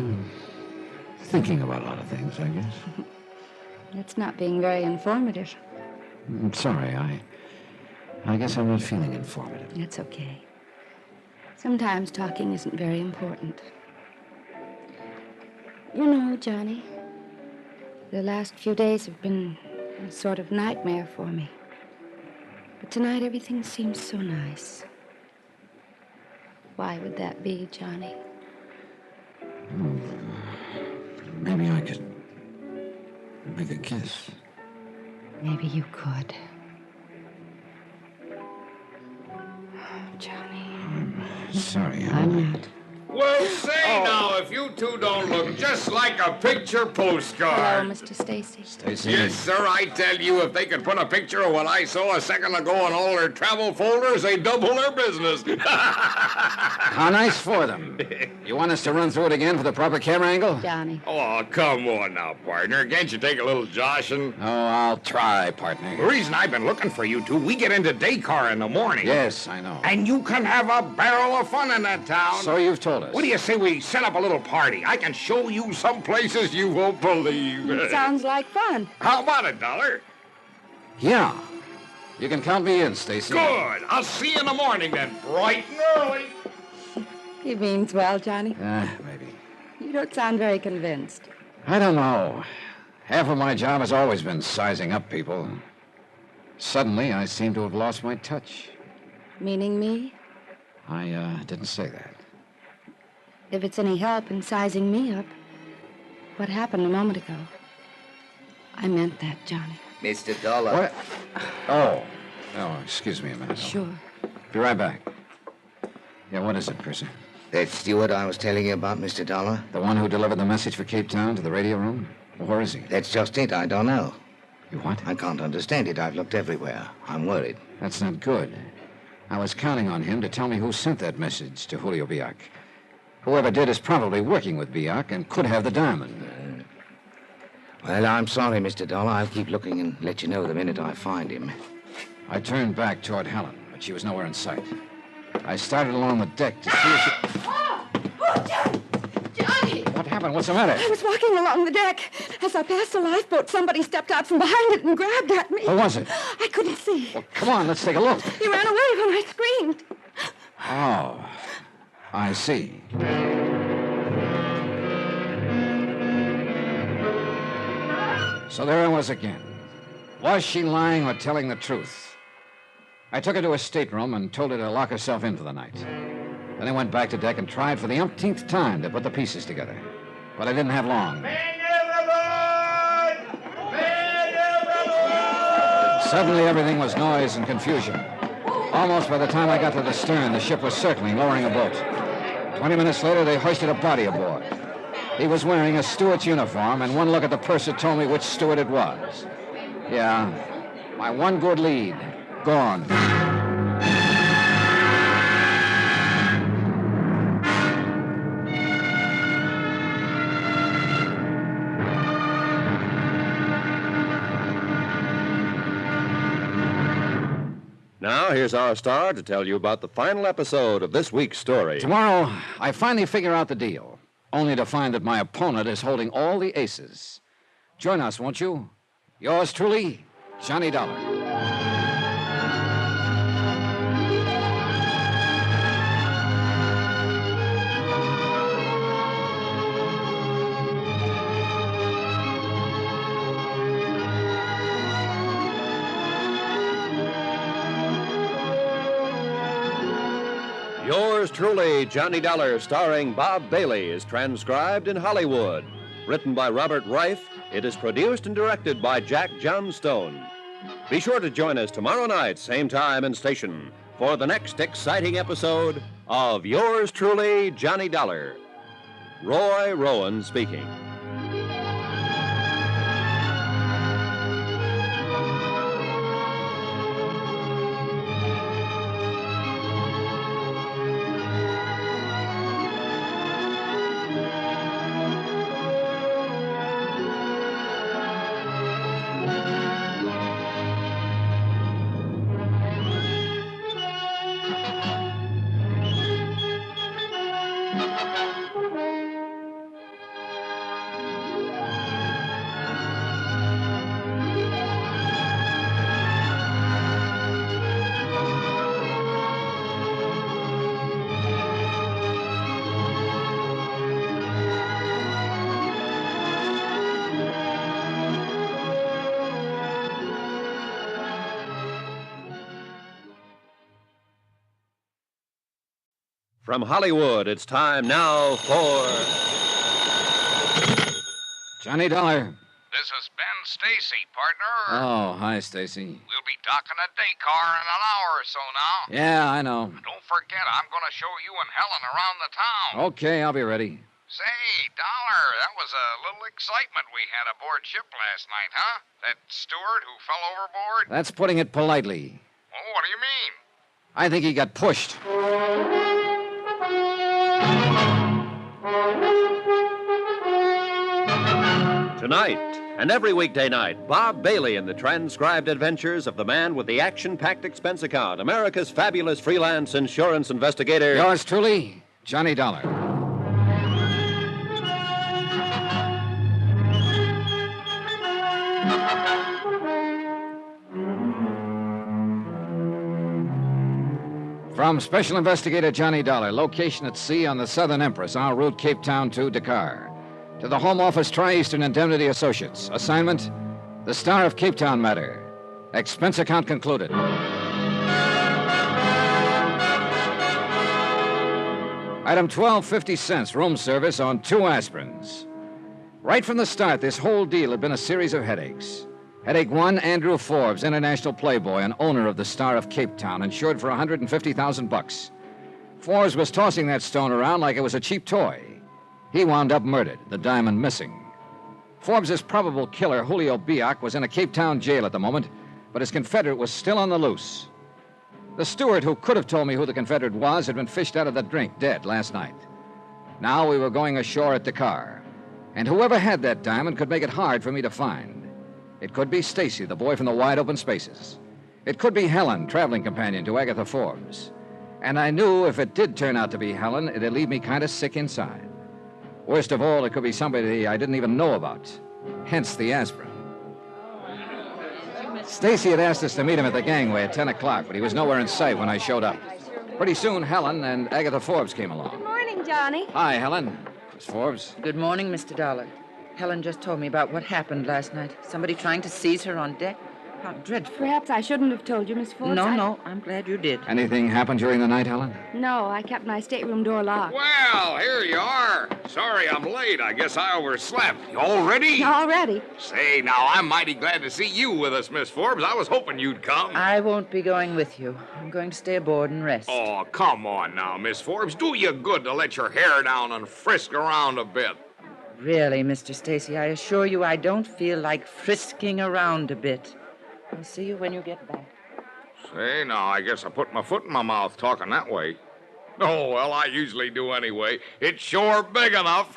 thinking about a lot of things, I guess. It's not being very informative. I'm sorry, I guess I'm not feeling informative. It's okay. Sometimes talking isn't very important. You know, Johnny, the last few days have been a sort of nightmare for me. But tonight everything seems so nice. Why would that be, Johnny? Maybe I could make a kiss. Maybe you could. Johnny. I'm sorry. I'm not. Well, say now, if you two don't look just like a picture postcard. Hello, Mr. Stacy. Stacy? Yes, sir, I tell you, if they could put a picture of what I saw a second ago in all their travel folders, they'd double their business. How nice for them. You want us to run through it again for the proper camera angle? Johnny. Oh, come on now, partner. Can't you take a little joshing? Oh, I'll try, partner. The reason I've been looking for you two, we get into day car in the morning. Yes, I know. And you can have a barrel of fun in that town. So you've told us. What do you say we set up a little party? I can show you some places you won't believe. It sounds like fun. How about it, Dollar? Yeah. You can count me in, Stacy. Good. I'll see you in the morning then, bright and early. He means well, Johnny. Maybe. You don't sound very convinced. I don't know. Half of my job has always been sizing up people. Suddenly, I seem to have lost my touch. Meaning me? I didn't say that. If it's any help in sizing me up, what happened a moment ago? I meant that, Johnny. Mr. Dollar. What? Oh, excuse me a minute. Sure. Be right back. Yeah, what is it, Percy? That steward I was telling you about, Mr. Dollar? The one who delivered the message for Cape Town to the radio room? Where is he? That's just it. I don't know. You what? I can't understand it. I've looked everywhere. I'm worried. That's not good. I was counting on him to tell me who sent that message to Julio Biak. Whoever did is probably working with Biak and could have the diamond. Well, I'm sorry, Mr. Dollar. I'll keep looking and let you know the minute I find him. I turned back toward Helen, but she was nowhere in sight. I started along the deck to see if she... Oh, Johnny! What happened? What's the matter? I was walking along the deck. As I passed the lifeboat, somebody stepped out from behind it and grabbed at me. Who was it? I couldn't see. Well, come on, let's take a look. He ran away when I screamed. Oh, I see. So there I was again. Was she lying or telling the truth? I took her to her stateroom and told her to lock herself in for the night. Then I went back to deck and tried for the umpteenth time to put the pieces together. But I didn't have long. Suddenly everything was noise and confusion. Almost by the time I got to the stern, the ship was circling, lowering a boat. 20 minutes later, they hoisted a body aboard. He was wearing a steward's uniform, and one look at the purser told me which steward it was. Yeah, my one good lead, gone. Now, here's our star to tell you about the final episode of this week's story. Tomorrow, I finally figure out the deal, only to find that my opponent is holding all the aces. Join us, won't you? Yours truly, Johnny Dollar. Yours truly, Johnny Dollar, starring Bob Bailey, is transcribed in Hollywood. Written by Robert Reif, it is produced and directed by Jack Johnstone. Be sure to join us tomorrow night, same time and station, for the next exciting episode of Yours truly, Johnny Dollar. Roy Rowan speaking. From Hollywood, it's time now for Johnny Dollar. This is Ben Stacy, partner. Oh, hi, Stacy. We'll be docking a day car in an hour or so now. Yeah, I know. Don't forget, I'm going to show you and Helen around the town. Okay, I'll be ready. Say, Dollar, that was a little excitement we had aboard ship last night, huh? That steward who fell overboard? That's putting it politely. Oh, what do you mean? I think he got pushed. Tonight, and every weekday night, Bob Bailey in the transcribed adventures of the man with the action-packed expense account, America's fabulous freelance insurance investigator. Yours truly, Johnny Dollar. From Special Investigator Johnny Dollar, location at sea on the Southern Empress, en route Cape Town to Dakar. To the Home Office, Tri-Eastern Indemnity Associates. Assignment, the Star of Cape Town matter. Expense account concluded. Item 12, 50 cents, room service on 2 aspirins. Right from the start, this whole deal had been a series of headaches. Headache 1, Andrew Forbes, international playboy and owner of the Star of Cape Town, insured for $150,000. Forbes was tossing that stone around like it was a cheap toy. He wound up murdered, the diamond missing. Forbes' probable killer, Julio Biak, was in a Cape Town jail at the moment, but his confederate was still on the loose. The steward who could have told me who the confederate was had been fished out of the drink, dead, last night. Now we were going ashore at Dakar, and whoever had that diamond could make it hard for me to find. It could be Stacy, the boy from the wide open spaces. It could be Helen, traveling companion to Agatha Forbes. And I knew if it did turn out to be Helen, it'd leave me kind of sick inside. Worst of all, it could be somebody I didn't even know about. Hence the aspirin. Stacy had asked us to meet him at the gangway at 10 o'clock, but he was nowhere in sight when I showed up. Pretty soon, Helen and Agatha Forbes came along. Good morning, Johnny. Hi, Helen. Miss Forbes. Good morning, Mr. Dollar. Helen just told me about what happened last night. Somebody trying to seize her on deck. How dreadful. Perhaps I shouldn't have told you, Miss Forbes. No, I'm glad you did. Anything happened during the night, Helen? No, I kept my stateroom door locked. Well, here you are. Sorry I'm late. I guess I overslept. You all ready? Already. Say, now, I'm mighty glad to see you with us, Miss Forbes. I was hoping you'd come. I won't be going with you. I'm going to stay aboard and rest. Oh, come on now, Miss Forbes. Do you good to let your hair down and frisk around a bit. Really, Mr. Stacy, I assure you I don't feel like frisking around a bit. I'll see you when you get back. Say, now, I guess I put my foot in my mouth talking that way. Oh, well, I usually do anyway. It's sure big enough.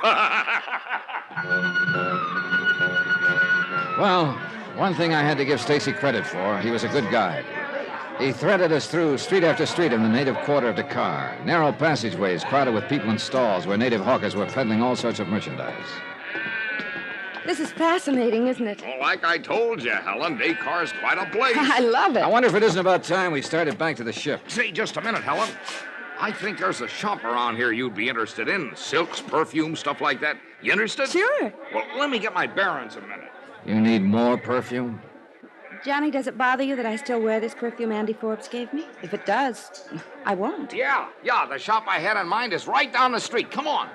Well, one thing I had to give Stacy credit for, he was a good guide. He threaded us through street after street in the native quarter of Dakar, narrow passageways crowded with people in stalls where native hawkers were peddling all sorts of merchandise. This is fascinating, isn't it? Well, like I told you, Helen, Dakar's quite a place. I love it. I wonder if it isn't about time we started back to the ship. Say, just a minute, Helen. I think there's a shop around here you'd be interested in. Silks, perfume, stuff like that. You interested? Sure. Well, let me get my bearings a minute. You need more perfume? Johnny, does it bother you that I still wear this perfume Andy Forbes gave me? If it does, I won't. Yeah, the shop I had in mind is right down the street. Come on.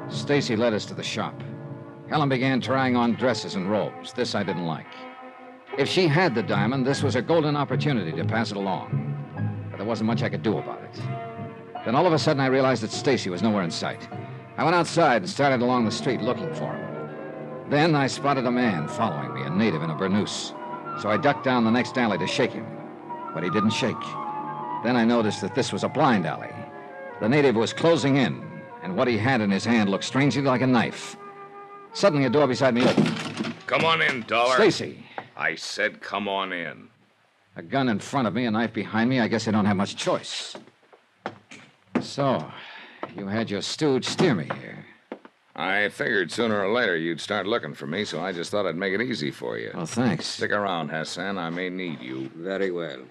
Stacy led us to the shop. Helen began trying on dresses and robes. This I didn't like. If she had the diamond, this was a golden opportunity to pass it along. But there wasn't much I could do about it. Then all of a sudden I realized that Stacy was nowhere in sight. I went outside and started along the street looking for him. Then I spotted a man following me, a native in a burnous. So I ducked down the next alley to shake him. But he didn't shake. Then I noticed that this was a blind alley. The native was closing in, and what he had in his hand looked strangely like a knife. Suddenly, a door beside me opened. Come on in, Dollar. Stacy. I said come on in. A gun in front of me, a knife behind me. I guess I don't have much choice. So, you had your stooge steer me here. I figured sooner or later you'd start looking for me, so I just thought I'd make it easy for you. Oh, thanks. Stick around, Hassan. I may need you. Very well.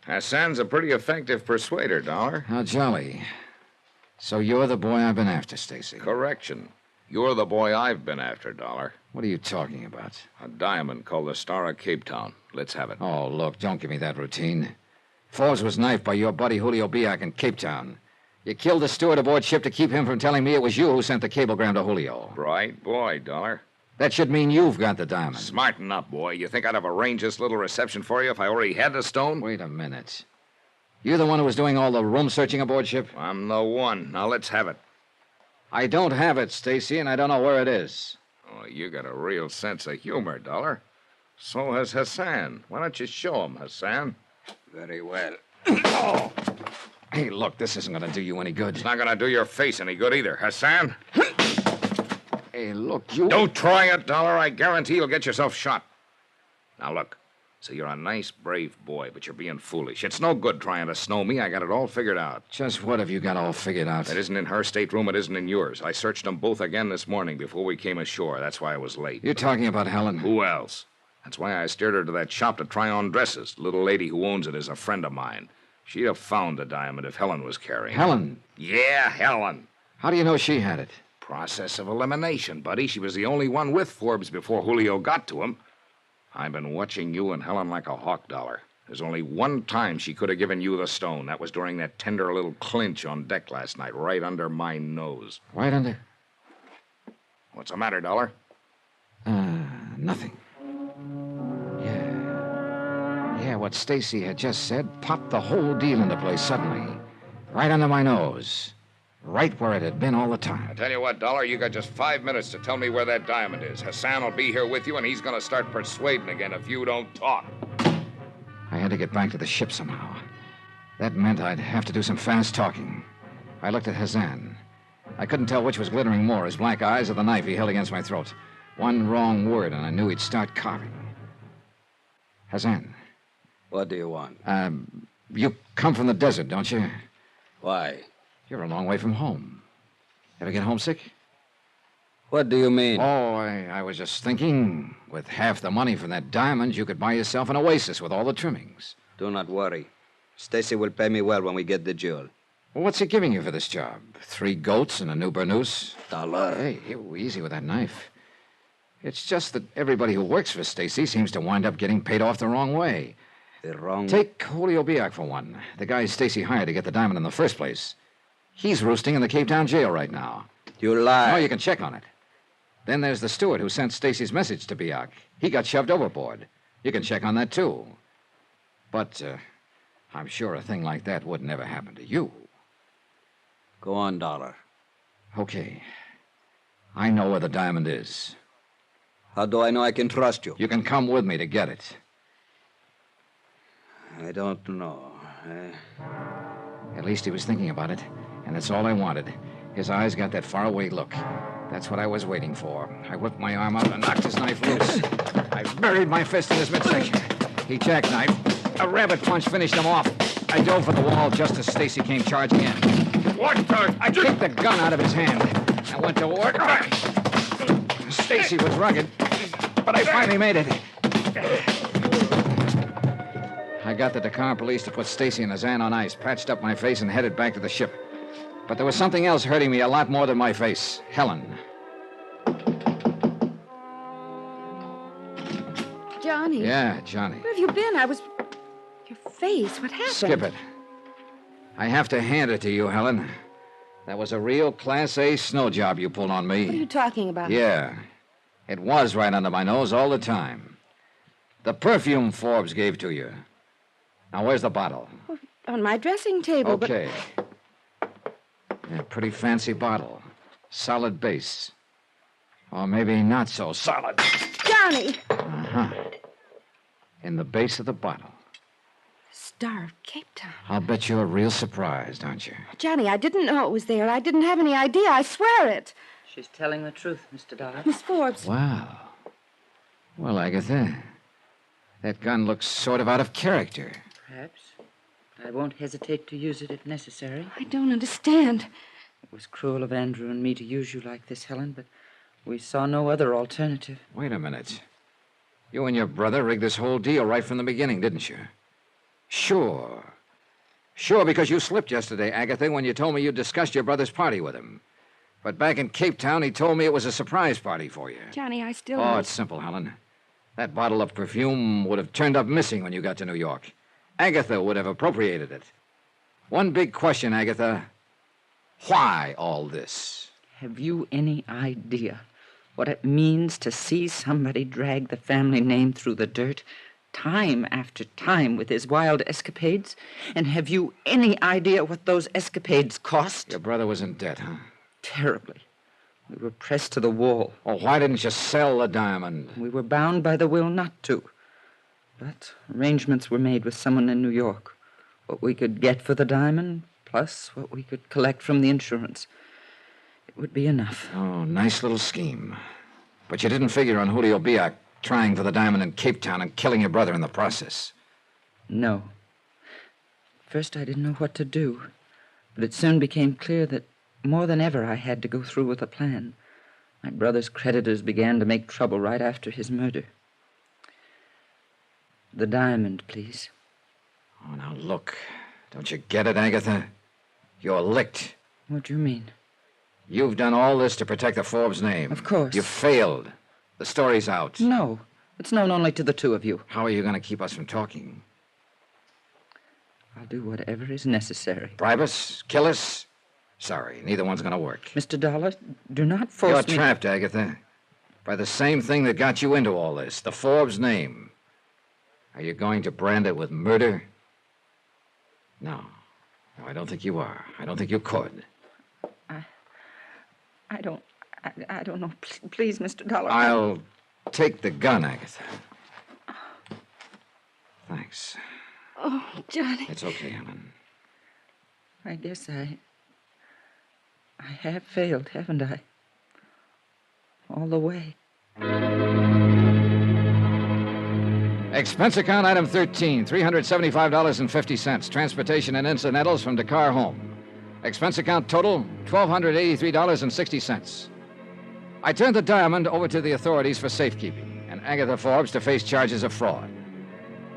Hassan's a pretty effective persuader, Dollar. How jolly. So you're the boy I've been after, Stacy. Correction. You're the boy I've been after, Dollar. What are you talking about? A diamond called the Star of Cape Town. Let's have it. Oh, look, don't give me that routine. Forbes was knifed by your buddy Julio Biak in Cape Town. You killed the steward aboard ship to keep him from telling me it was you who sent the cablegram to Julio. Right boy, Dollar. That should mean you've got the diamond. Smarten up, boy. You think I'd have arranged this little reception for you if I already had the stone? Wait a minute. You're the one who was doing all the room searching aboard ship? I'm the one. Now let's have it. I don't have it, Stacy, and I don't know where it is. Oh, you got a real sense of humor, Dollar. So has Hassan. Why don't you show him, Hassan? Very well. Oh! Hey, look, this isn't going to do you any good. It's not going to do your face any good either, Hassan. Hey, look, you... Don't try it, Dollar. I guarantee you'll get yourself shot. Now, look. So you're a nice, brave boy, but you're being foolish. It's no good trying to snow me. I got it all figured out. Just what have you got all figured out? It isn't in her stateroom. It isn't in yours. I searched them both again this morning before we came ashore. That's why I was late. You're talking about Helen? Who else? That's why I steered her to that shop to try on dresses. The little lady who owns it is a friend of mine. She'd have found the diamond if Helen was carrying it. Helen? Yeah, Helen. How do you know she had it? Process of elimination, buddy. She was the only one with Forbes before Julio got to him. I've been watching you and Helen like a hawk, Dollar. There's only one time she could have given you the stone. That was during that tender little clinch on deck last night, right under my nose. Right under? What's the matter, Dollar? Nothing. Yeah, what Stacy had just said popped the whole deal into place suddenly. Right under my nose. Right where it had been all the time. I tell you what, Dollar, you got just 5 minutes to tell me where that diamond is. Hassan will be here with you, and he's going to start persuading again if you don't talk. I had to get back to the ship somehow. That meant I'd have to do some fast talking. I looked at Hassan. I couldn't tell which was glittering more, his black eyes or the knife he held against my throat. One wrong word, and I knew he'd start carving. Hassan. What do you want? You come from the desert, don't you? Why? You're a long way from home. Ever get homesick? What do you mean? Oh, I was just thinking, with half the money from that diamond, you could buy yourself an oasis with all the trimmings. Do not worry. Stacy will pay me well when we get the jewel. Well, what's he giving you for this job? 3 goats and a new burnoose? $1. Hey, easy with that knife. It's just that everybody who works for Stacy seems to wind up getting paid off the wrong way. The wrong... Take Julio Biak for one. The guy Stacy hired to get the diamond in the first place. He's roosting in the Cape Town jail right now. You lie. No, you can check on it. Then there's the steward who sent Stacy's message to Biak. He got shoved overboard. You can check on that, too. But I'm sure a thing like that would never happen to you. Go on, Dollar. Okay. I know where the diamond is. How do I know I can trust you? You can come with me to get it. I don't know. At least he was thinking about it, and that's all I wanted. His eyes got that faraway look. That's what I was waiting for. I whipped my arm out and knocked his knife loose. I buried my fist in his midsection. He jackknifed. A rabbit punch finished him off. I dove for the wall just as Stacy came charging in. What the... I kicked the gun out of his hand and went to work. Stacy was rugged, but I finally made it. I got the Dakar police to put Stacy and his aunt on ice, patched up my face, and headed back to the ship. But there was something else hurting me a lot more than my face. Helen. Johnny. Yeah, Johnny. Where have you been? Your face. What happened? Skip it. I have to hand it to you, Helen. That was a real Class A snow job you pulled on me. What are you talking about? Yeah. It was right under my nose all the time. The perfume Forbes gave to you. Now, where's the bottle? On my dressing table. Okay. Yeah, pretty fancy bottle. Solid base. Or maybe not so solid. Johnny! Uh-huh. In the base of the bottle. Star of Cape Town. I'll bet you're real surprised, aren't you? Johnny, I didn't know it was there. I didn't have any idea. I swear it. She's telling the truth, Mr. Dollar. Miss Forbes. Wow. Well, Agatha, that gun looks sort of out of character. Perhaps. I won't hesitate to use it if necessary. I don't understand. It was cruel of Andrew and me to use you like this, Helen, but we saw no other alternative. Wait a minute. You and your brother rigged this whole deal right from the beginning, didn't you? Sure. Sure, because you slipped yesterday, Agatha, when you told me you discussed your brother's party with him. But back in Cape Town, he told me it was a surprise party for you. Johnny, I still... Oh, it's simple, Helen. That bottle of perfume would have turned up missing when you got to New York. Agatha would have appropriated it. One big question, Agatha. Why all this? Have you any idea what it means to see somebody drag the family name through the dirt time after time with his wild escapades? And have you any idea what those escapades cost? Your brother was in debt, huh? Terribly. We were pressed to the wall. Oh, why didn't you sell the diamond? We were bound by the will not to. But arrangements were made with someone in New York. What we could get for the diamond, plus what we could collect from the insurance. It would be enough. Oh, nice little scheme. But you didn't figure on Julio Biak trying for the diamond in Cape Town and killing your brother in the process. No. First, I didn't know what to do. But it soon became clear that more than ever I had to go through with a plan. My brother's creditors began to make trouble right after his murder. The diamond, please. Oh, now look. Don't you get it, Agatha? You're licked. What do you mean? You've done all this to protect the Forbes name. Of course. You failed. The story's out. No. It's known only to the two of you. How are you going to keep us from talking? I'll do whatever is necessary. Bribe us? Kill us? Sorry, neither one's going to work. Mr. Dollar, do not force me... You're trapped, Agatha. By the same thing that got you into all this, the Forbes name. Are you going to brand it with murder? No. No, I don't think you are. I don't think you could. I don't know. Please, Mr. Dollar. I'll take the gun, Agatha. Thanks. Oh, Johnny. It's okay, Helen. I guess I have failed, haven't I? All the way. Expense account item 13, $375.50. Transportation and incidentals from Dakar home. Expense account total, $1,283.60. I turned the diamond over to the authorities for safekeeping, and Agatha Forbes to face charges of fraud.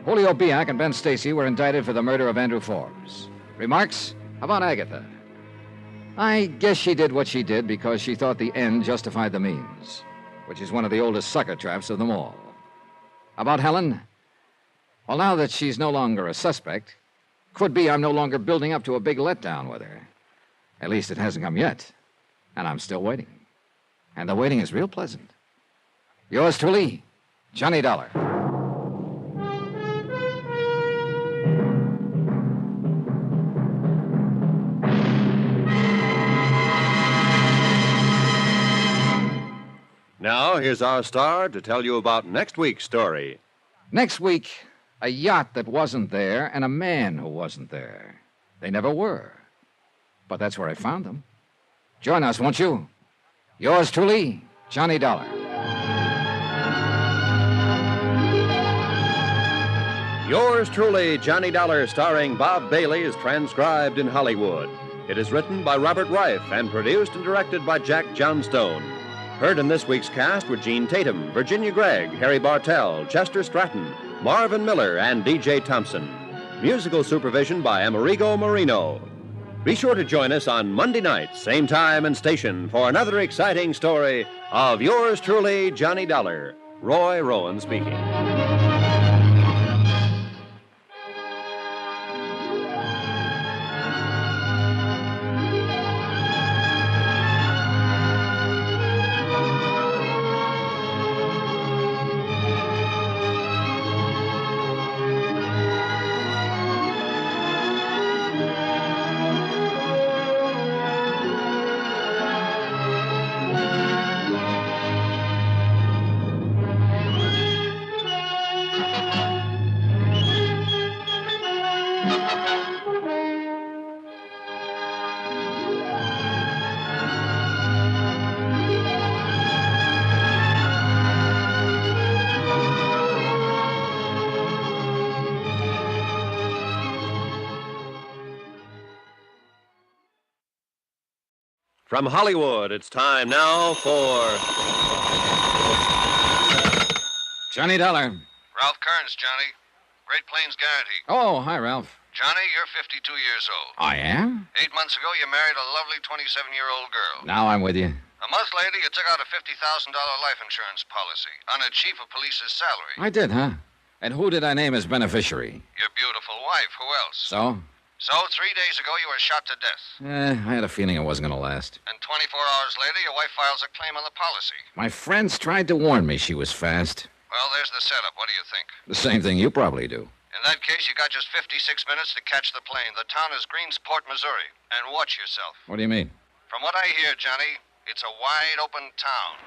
Julio Biak and Ben Stacy were indicted for the murder of Andrew Forbes. Remarks about Agatha. I guess she did what she did because she thought the end justified the means, which is one of the oldest sucker traps of them all. About Helen? Well, now that she's no longer a suspect, could be I'm no longer building up to a big letdown with her. At least it hasn't come yet, and I'm still waiting. And the waiting is real pleasant. Yours truly, Johnny Dollar. Now, here's our star to tell you about next week's story. Next week, a yacht that wasn't there and a man who wasn't there. They never were. But that's where I found them. Join us, won't you? Yours truly, Johnny Dollar. Yours truly, Johnny Dollar, starring Bob Bailey, is transcribed in Hollywood. It is written by Robert Reif and produced and directed by Jack Johnstone. Heard in this week's cast were Gene Tatum, Virginia Gregg, Harry Bartell, Chester Stratton, Marvin Miller, and D.J. Thompson. Musical supervision by Amerigo Marino. Be sure to join us on Monday night, same time and station, for another exciting story of yours truly, Johnny Dollar. Roy Rowan speaking. From Hollywood, it's time now for Johnny Dollar. Ralph Kearns, Johnny. Great Plains Guarantee. Oh, hi, Ralph. Johnny, you're 52 years old. I am? 8 months ago, you married a lovely 27-year-old girl. Now I'm with you. A month later, you took out a $50,000 life insurance policy on a chief of police's salary. I did, huh? And who did I name as beneficiary? Your beautiful wife. Who else? So? So, 3 days ago, you were shot to death. I had a feeling it wasn't going to last. And 24 hours later, your wife files a claim on the policy. My friends tried to warn me she was fast. Well, there's the setup. What do you think? The same thing you probably do. In that case, you got just 56 minutes to catch the plane. The town is Greensport, Missouri. And watch yourself. What do you mean? From what I hear, Johnny, it's a wide open town.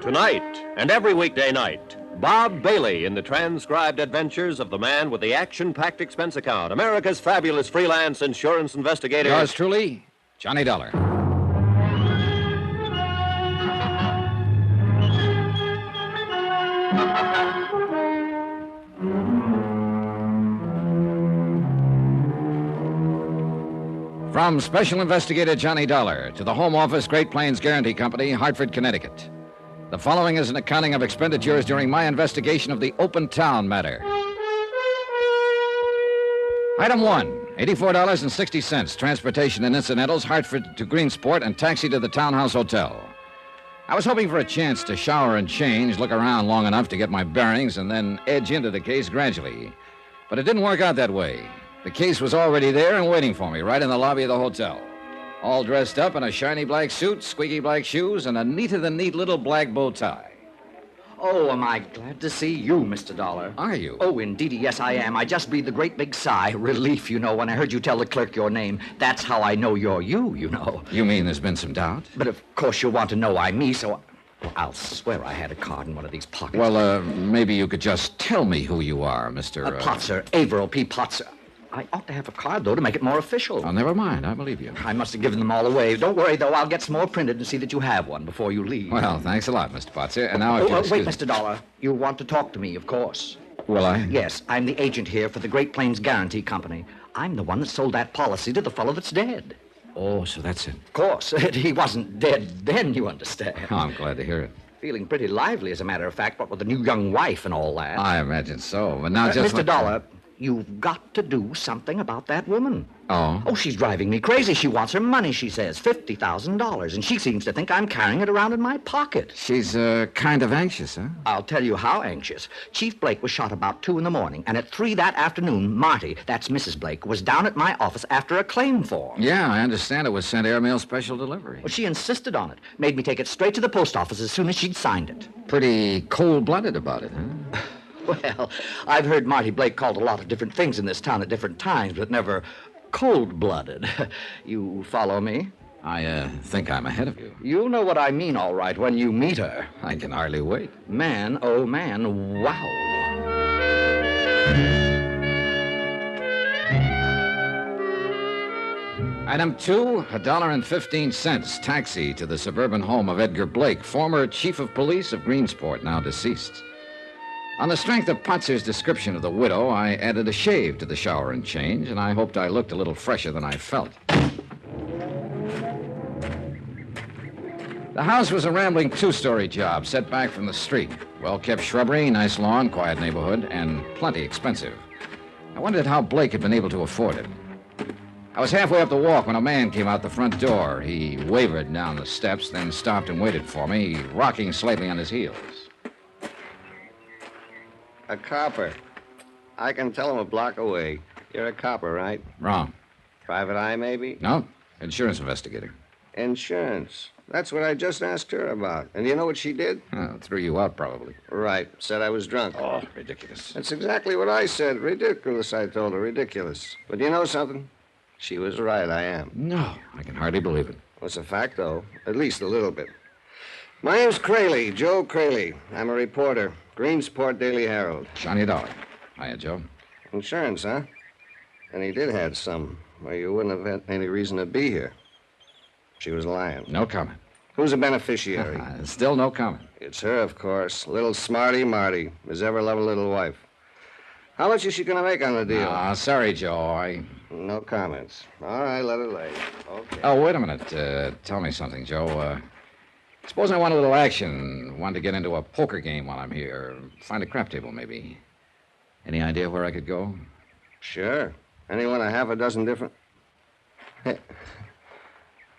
Tonight and every weekday night, Bob Bailey in the transcribed adventures of the man with the action-packed expense account, America's fabulous freelance insurance investigator. Yours truly, Johnny Dollar. From Special Investigator Johnny Dollar to the Home Office, Great Plains Guarantee Company, Hartford, Connecticut. The following is an accounting of expenditures during my investigation of the Open Town matter. Item 1, $84.60, transportation and incidentals, Hartford to Greensport, and taxi to the Townhouse Hotel. I was hoping for a chance to shower and change, look around long enough to get my bearings, and then edge into the case gradually. But it didn't work out that way. The case was already there and waiting for me, right in the lobby of the hotel. All dressed up in a shiny black suit, squeaky black shoes, and a neater-than-neat little black bow tie. Oh, am I glad to see you, Mr. Dollar. Are you? Oh, indeedy, yes, I am. I just breathed a great big sigh. Relief, you know, when I heard you tell the clerk your name. That's how I know you're you, you know. You mean there's been some doubt? But of course you'll want to know I'm me, so I'll swear I had a card in one of these pockets. Well, maybe you could just tell me who you are, Mr. Potzer, Averill P. Potzer. I ought to have a card, though, to make it more official. Oh, never mind. I believe you. I must have given them all away. Don't worry, though. I'll get some more printed and see that you have one before you leave. Well, thanks a lot, Mr. Potzer. And now if you'll wait, Mr. Dollar. You want to talk to me, of course. Will I? Yes, I'm the agent here for the Great Plains Guarantee Company. I'm the one that sold that policy to the fellow that's dead. Oh, so that's it. Of course. He wasn't dead then, you understand. Oh, I'm glad to hear it. Feeling pretty lively, as a matter of fact, what with the new young wife and all that. I imagine so, but now just... Mr. Dollar, you've got to do something about that woman. Oh? Oh, she's driving me crazy. She wants her money, she says, $50,000, and she seems to think I'm carrying it around in my pocket. She's kind of anxious, huh? I'll tell you how anxious. Chief Blake was shot about 2 in the morning, and at 3 that afternoon, Marty, that's Mrs. Blake, was down at my office after a claim form. Yeah, I understand it was sent airmail special delivery. Well, she insisted on it. Made me take it straight to the post office as soon as she'd signed it. Pretty cold-blooded about it, huh? Well, I've heard Marty Blake called a lot of different things in this town at different times, but never cold-blooded. You follow me? I think I'm ahead of you. You'll know what I mean, all right, when you meet her. I can hardly wait. Man, oh man, wow. Item 2, $1.15, taxi to the suburban home of Edgar Blake, former chief of police of Greensport, now deceased. On the strength of Potzer's description of the widow, I added a shave to the shower and change, and I hoped I looked a little fresher than I felt. The house was a rambling 2-story job set back from the street. Well-kept shrubbery, nice lawn, quiet neighborhood, and plenty expensive. I wondered how Blake had been able to afford it. I was halfway up the walk when a man came out the front door. He wavered down the steps, then stopped and waited for me, rocking slightly on his heels. A copper. I can tell him a block away. You're a copper, right? Wrong. Private eye, maybe? No, insurance investigator. Insurance. That's what I just asked her about. And you know what she did? Oh, threw you out, probably. Right. Said I was drunk. Oh, ridiculous. That's exactly what I said. Ridiculous, I told her. Ridiculous. But you know something? She was right, I am. No, I can hardly believe it. Well, it's a fact, though. At least a little bit. My name's Crayley, Joe Crayley. I'm a reporter. Greensport Daily Herald. Johnny Dollar. Hiya, Joe. Insurance, huh? And he did have some, or you wouldn't have had any reason to be here. She was lying. No comment. Who's the beneficiary? Still no comment. It's her, of course. Little smarty Marty, his ever-loving little wife. How much is she going to make on the deal? Sorry, Joe. No comments. All right, let her lay. Okay. Oh, wait a minute. Tell me something, Joe. Suppose I want a little action. Want to get into a poker game while I'm here. Find a crap table, maybe. Any idea where I could go? Sure. Anyone, a half a dozen different... Hey,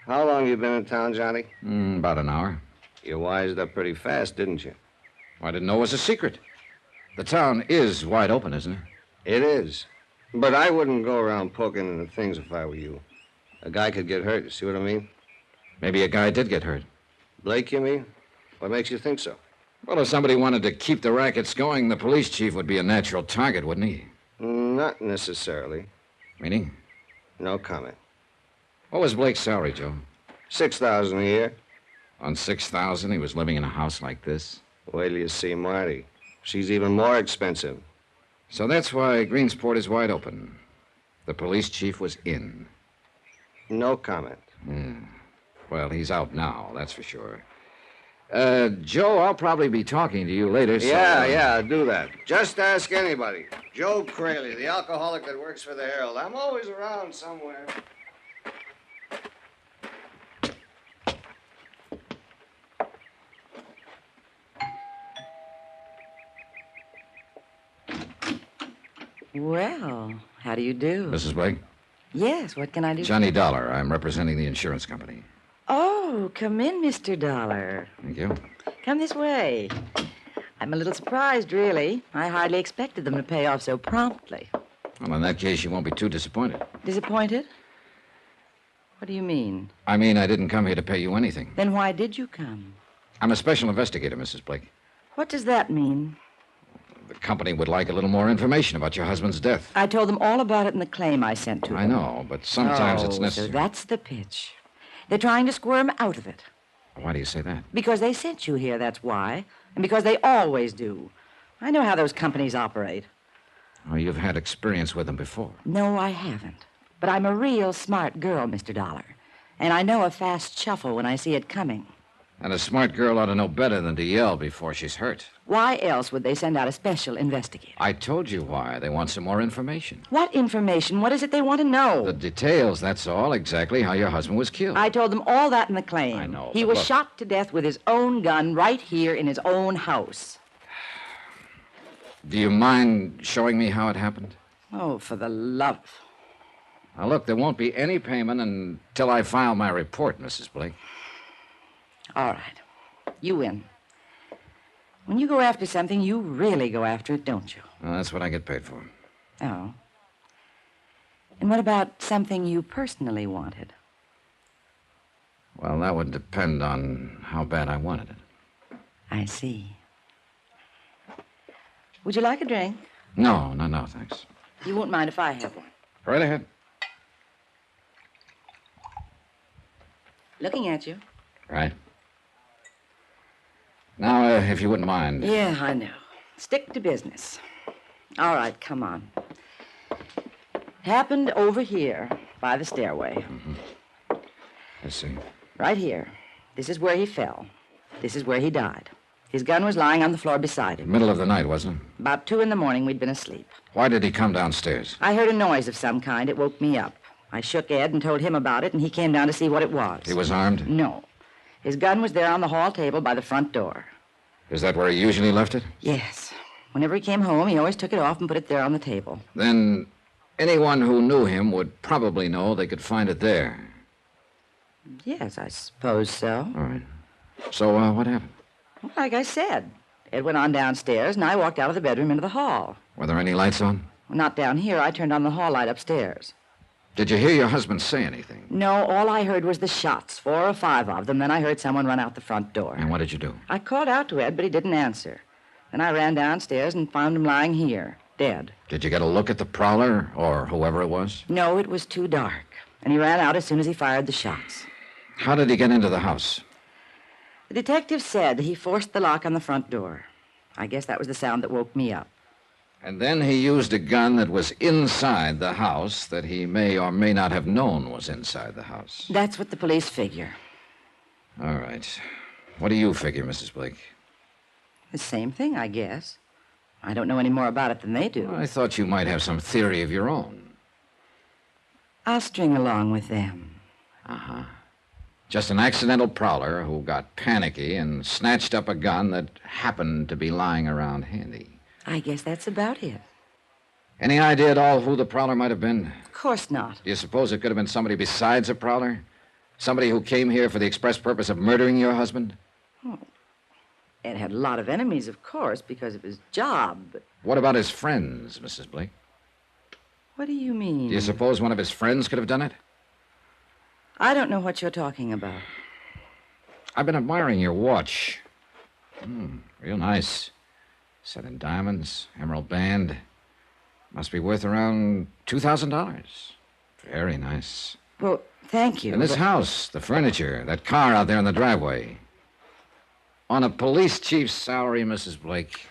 how long you been in town, Johnny? About an hour. You wised up pretty fast, didn't you? Well, I didn't know it was a secret. The town is wide open, isn't it? It is. But I wouldn't go around poking into things if I were you. A guy could get hurt, you see what I mean? Maybe a guy did get hurt. Blake, you mean? What makes you think so? Well, if somebody wanted to keep the rackets going, the police chief would be a natural target, wouldn't he? Not necessarily. Meaning? No comment. What was Blake's salary, Joe? $6,000 a year. On $6,000, he was living in a house like this? Wait till you see Marty. She's even more expensive. So that's why Greensport is wide open. The police chief was in. No comment. Well, he's out now, that's for sure. Joe, I'll probably be talking to you later, so... Yeah, do that. Just ask anybody. Joe Crayley, the alcoholic that works for the Herald. I'm always around somewhere. Well, how do you do? Mrs. Blake? Yes, what can I do? Johnny Dollar. I'm representing the insurance company. Oh, come in, Mr. Dollar. Thank you. Come this way. I'm a little surprised, really. I hardly expected them to pay off so promptly. Well, in that case, you won't be too disappointed. Disappointed? What do you mean? I mean, I didn't come here to pay you anything. Then why did you come? I'm a special investigator, Mrs. Blake. What does that mean? The company would like a little more information about your husband's death. I told them all about it in the claim I sent to them. I know, but sometimes it's necessary. So that's the pitch. They're trying to squirm out of it. Why do you say that? Because they sent you here, that's why. And because they always do. I know how those companies operate. Oh, you've had experience with them before. No, I haven't. But I'm a real smart girl, Mr. Dollar. And I know a fast shuffle when I see it coming. And a smart girl ought to know better than to yell before she's hurt. Why else would they send out a special investigator? I told you why. They want some more information. What information? What is it they want to know? The details, that's all. Exactly how your husband was killed. I told them all that in the claim. I know. He but was look, shot to death with his own gun right here in his own house. Do you mind showing me how it happened? Oh, for the love. Now, look, there won't be any payment until I file my report, Mrs. Blake. All right. You win. When you go after something, you really go after it, don't you? Well, that's what I get paid for. Oh. And what about something you personally wanted? Well, that would depend on how bad I wanted it. I see. Would you like a drink? No, thanks. You won't mind if I have one. Right ahead. Looking at you. Right. Now, if you wouldn't mind. Yeah, I know. Stick to business. All right, come on. Happened over here by the stairway. Mm-hmm. I see. Right here. This is where he fell. This is where he died. His gun was lying on the floor beside him. Middle of the night, wasn't it? About 2 a.m, we'd been asleep. Why did he come downstairs? I heard a noise of some kind. It woke me up. I shook Ed and told him about it, and he came down to see what it was. He was armed? No. His gun was there on the hall table by the front door. Is that where he usually left it? Yes. Whenever he came home, he always took it off and put it there on the table. Then anyone who knew him would probably know they could find it there. Yes, I suppose so. All right. So, what happened? Well, like I said, Ed went on downstairs, and I walked out of the bedroom into the hall. Were there any lights on? Well, not down here. I turned on the hall light upstairs. Did you hear your husband say anything? No, all I heard was the shots, 4 or 5 of them. Then I heard someone run out the front door. And what did you do? I called out to Ed, but he didn't answer. Then I ran downstairs and found him lying here, dead. Did you get a look at the prowler, or whoever it was? No, it was too dark. And he ran out as soon as he fired the shots. How did he get into the house? The detective said he forced the lock on the front door. I guess that was the sound that woke me up. And then he used a gun that was inside the house that he may or may not have known was inside the house. That's what the police figure. All right. What do you figure, Mrs. Blake? The same thing, I guess. I don't know any more about it than they do. Well, I thought you might have some theory of your own. I'll string along with them. Uh-huh. Just an accidental prowler who got panicky and snatched up a gun that happened to be lying around handy. I guess that's about it. Any idea at all who the prowler might have been? Of course not. Do you suppose it could have been somebody besides a prowler? Somebody who came here for the express purpose of murdering your husband? Oh. Ed had a lot of enemies, of course, because of his job, but... What about his friends, Mrs. Blake? What do you mean? Do you suppose one of his friends could have done it? I don't know what you're talking about. I've been admiring your watch. Real nice. Set in diamonds, emerald band. Must be worth around $2,000. Very nice. Well, thank you. And this house, the furniture, that car out there in the driveway. On a police chief's salary, Mrs. Blake.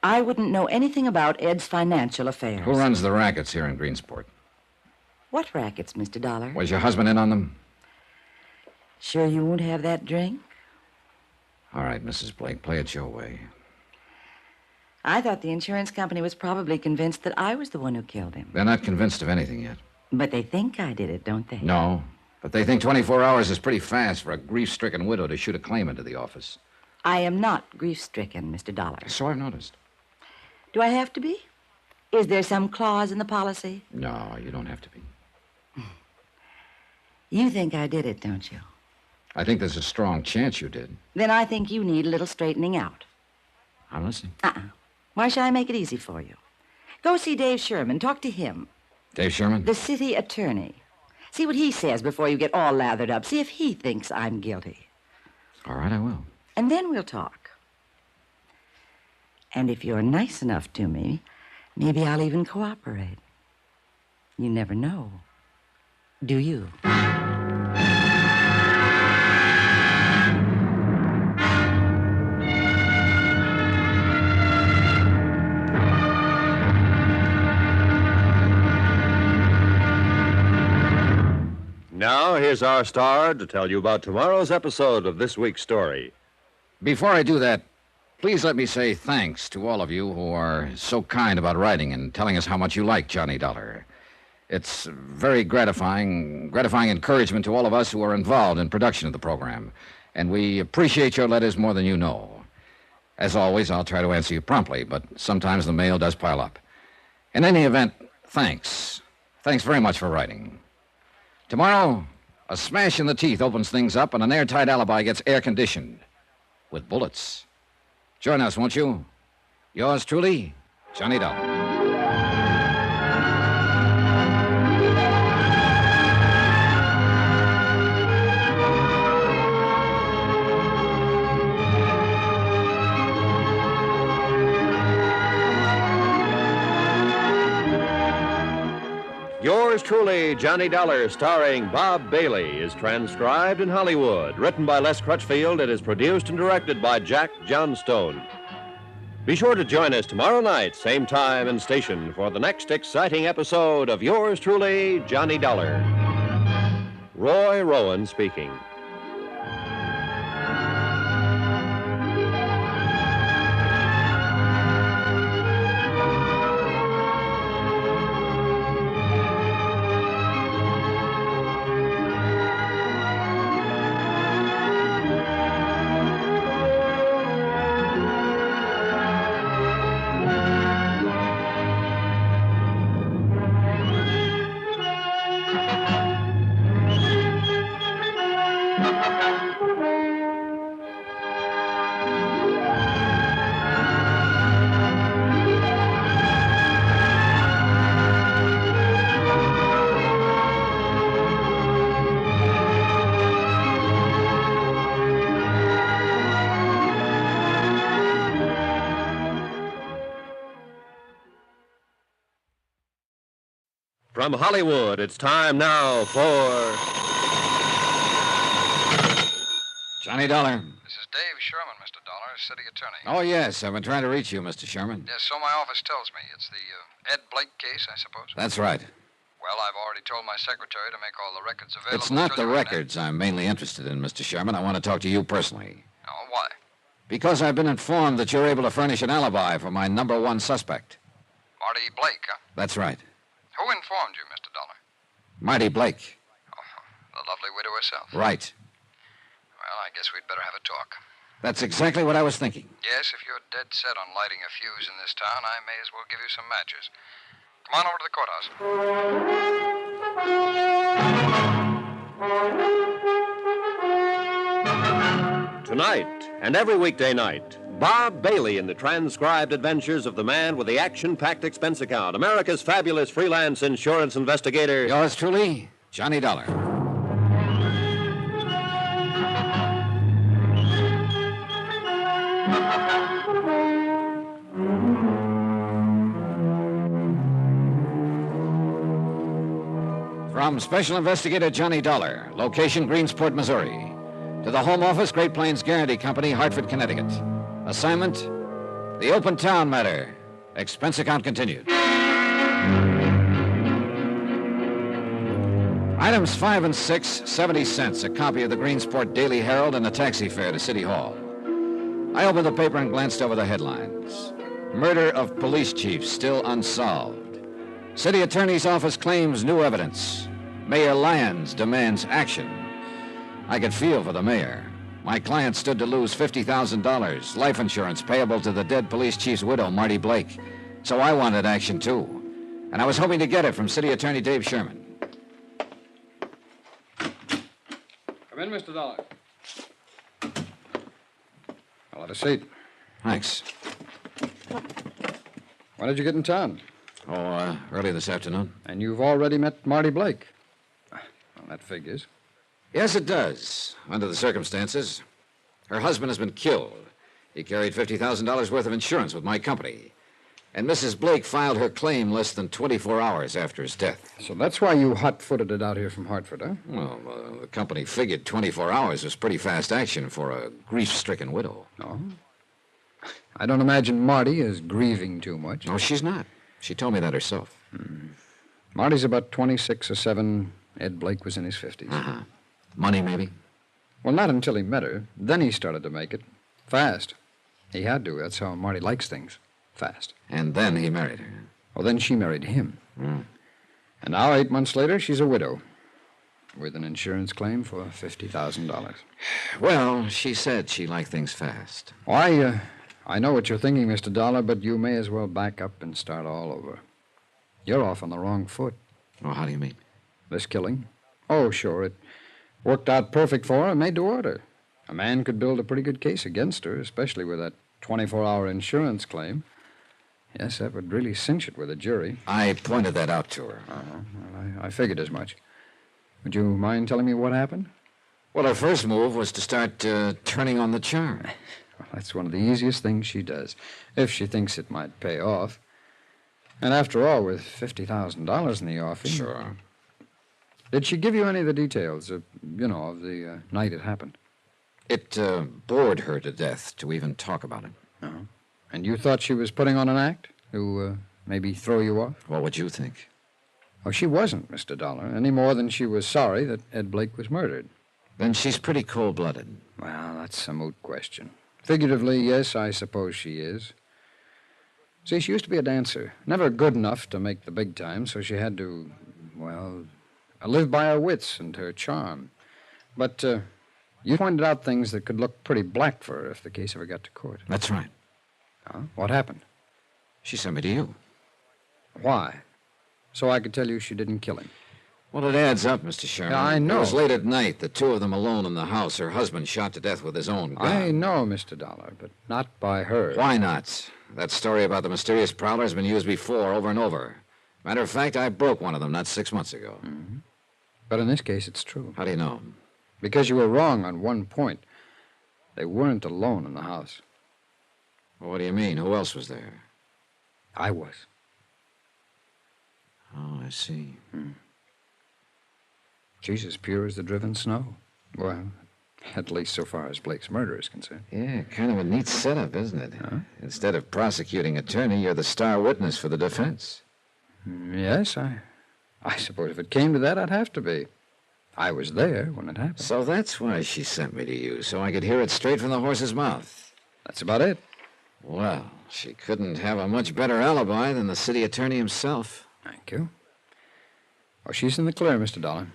I wouldn't know anything about Ed's financial affairs. Who runs the rackets here in Greensport? What rackets, Mr. Dollar? Was your husband in on them? Sure you won't have that drink? All right, Mrs. Blake, play it your way. I thought the insurance company was probably convinced that I was the one who killed him. They're not convinced of anything yet. But they think I did it, don't they? No, but they think 24 hours is pretty fast for a grief-stricken widow to shoot a claim into the office. I am not grief-stricken, Mr. Dollar. So I've noticed. Do I have to be? Is there some clause in the policy? No, you don't have to be. You think I did it, don't you? I think there's a strong chance you did. Then I think you need a little straightening out. I'm listening. Why should I make it easy for you? Go see Dave Sherman. Talk to him. Dave Sherman? The city attorney. See what he says before you get all lathered up. See if he thinks I'm guilty. All right, I will. And then we'll talk. And if you're nice enough to me, maybe I'll even cooperate. You never know. Do you? Now, here's our star to tell you about tomorrow's episode of this week's story. Before I do that, please let me say thanks to all of you who are so kind about writing and telling us how much you like Johnny Dollar. It's very gratifying encouragement to all of us who are involved in production of the program, and we appreciate your letters more than you know. As always, I'll try to answer you promptly, but sometimes the mail does pile up. In any event, thanks. Thanks very much for writing. Tomorrow, a smash in the teeth opens things up, and an airtight alibi gets air-conditioned with bullets. Join us, won't you? Yours truly, Johnny Dollar. Yours truly, Johnny Dollar, starring Bob Bailey, is transcribed in Hollywood. Written by Les Crutchfield, it is produced and directed by Jack Johnstone. Be sure to join us tomorrow night, same time and station, for the next exciting episode of Yours truly, Johnny Dollar. Roy Rowan speaking. From Hollywood, it's time now for Johnny Dollar. This is Dave Sherman, Mr. Dollar, city attorney. Oh, yes, I've been trying to reach you, Mr. Sherman. Yes, so my office tells me. It's the Ed Blake case, I suppose. That's right. Well, I've already told my secretary to make all the records available. It's not the records I'm mainly interested in, Mr. Sherman. I want to talk to you personally. Oh, why? Because I've been informed that you're able to furnish an alibi for my number one suspect. Marty Blake, huh? That's right. Who informed you, Mr. Dollar? Marty Blake. The lovely widow herself. Right. Well, I guess we'd better have a talk. That's exactly what I was thinking. Yes, if you're dead set on lighting a fuse in this town, I may as well give you some matches. Come on over to the courthouse. Tonight and every weekday night, Bob Bailey in the transcribed adventures of the man with the action-packed expense account, America's fabulous freelance insurance investigator. Yours truly, Johnny Dollar. From Special Investigator Johnny Dollar, location Greensport, Missouri, to the Home Office, Great Plains Guarantee Company, Hartford, Connecticut. Assignment, the Open Town Matter. Expense account continued. Items 5 and 6, 70 cents. A copy of the Greensport Daily Herald and a taxi fare to City Hall. I opened the paper and glanced over the headlines. Murder of police chief still unsolved. City Attorney's Office claims new evidence. Mayor Lyons demands action. I could feel for the mayor. My client stood to lose $50,000, life insurance payable to the dead police chief's widow, Marty Blake. So I wanted action, too. And I was hoping to get it from City Attorney Dave Sherman. Come in, Mr. Dollar. I'll have a seat. Thanks. When did you get in town? Oh, early this afternoon. And you've already met Marty Blake? Well, that figures. Yes, it does, under the circumstances. Her husband has been killed. He carried $50,000 worth of insurance with my company. And Mrs. Blake filed her claim less than 24 hours after his death. So that's why you hot-footed it out here from Hartford, huh? Well, the company figured 24 hours was pretty fast action for a grief-stricken widow. No? I don't imagine Marty is grieving too much. No, she's not. She told me that herself. Marty's about 26 or 7, Ed Blake was in his 50s. Uh-huh. Money, maybe? Well, not until he met her. Then he started to make it. Fast. He had to. That's how Marty likes things. Fast. And then he married her. Well, then she married him. Mm. And now, 8 months later, she's a widow. With an insurance claim for $50,000. Well, she said she liked things fast. Why, I know what you're thinking, Mr. Dollar, but you may as well back up and start all over. You're off on the wrong foot. Oh, how do you mean? This killing? Oh, sure, it worked out perfect for her, made to order. A man could build a pretty good case against her, especially with that 24-hour insurance claim. Yes, that would really cinch it with a jury. I pointed that out to her. Well, I figured as much. Would you mind telling me what happened? Well, her first move was to start turning on the charm. Well, that's one of the easiest things she does, if she thinks it might pay off. And after all, with $50,000 in the offing... Sure. Did she give you any of the details, of the night it happened? It bored her to death to even talk about it. Uh-huh. And you thought she was putting on an act to maybe throw you off? What would you think? Oh, she wasn't, Mr. Dollar, any more than she was sorry that Ed Blake was murdered. Then she's pretty cold-blooded. Well, that's a moot question. Figuratively, yes, I suppose she is. See, she used to be a dancer. Never good enough to make the big time, so she had to, live by her wits and her charm. But you pointed out things that could look pretty black for her if the case ever got to court. That's right. Huh? What happened? She sent me to you. Why? So I could tell you she didn't kill him. Well, it adds up, Mr. Sherman. Yeah, I know. It was late at night, the two of them alone in the house. Her husband shot to death with his own gun. I know, Mr. Dollar, but not by her. Why not? That story about the mysterious prowler has been used before, over and over. Matter of fact, I broke one of them not 6 months ago. Mm-hmm. But in this case, it's true. How do you know? Because you were wrong on one point. They weren't alone in the house. Well, what do you mean? Who else was there? I was. Oh, I see. She's as pure as the driven snow. Well, at least so far as Blake's murder is concerned. Yeah, kind of a neat setup, isn't it? Huh? Instead of prosecuting attorney, you're the star witness for the defense. Yes, I suppose if it came to that, I'd have to be. I was there when it happened. So that's why she sent me to you, so I could hear it straight from the horse's mouth. That's about it. Well, she couldn't have a much better alibi than the city attorney himself. Thank you. Oh, she's in the clear, Mr. Dollar.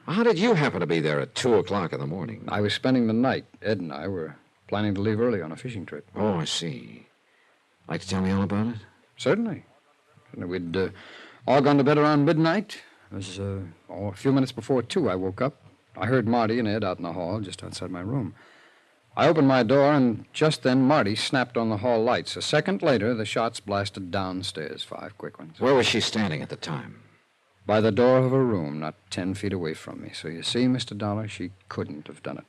How did you happen to be there at 2 o'clock in the morning? I was spending the night. Ed and I were planning to leave early on a fishing trip. Oh, I see. Like to tell me all about it? Certainly. We'd all gone to bed around midnight. It was a few minutes before 2 I woke up. I heard Marty and Ed out in the hall just outside my room. I opened my door, and just then Marty snapped on the hall lights. A second later, the shots blasted downstairs, 5 quick ones. Where was she standing at the time? By the door of her room, not 10 feet away from me. So you see, Mr. Dollar, she couldn't have done it.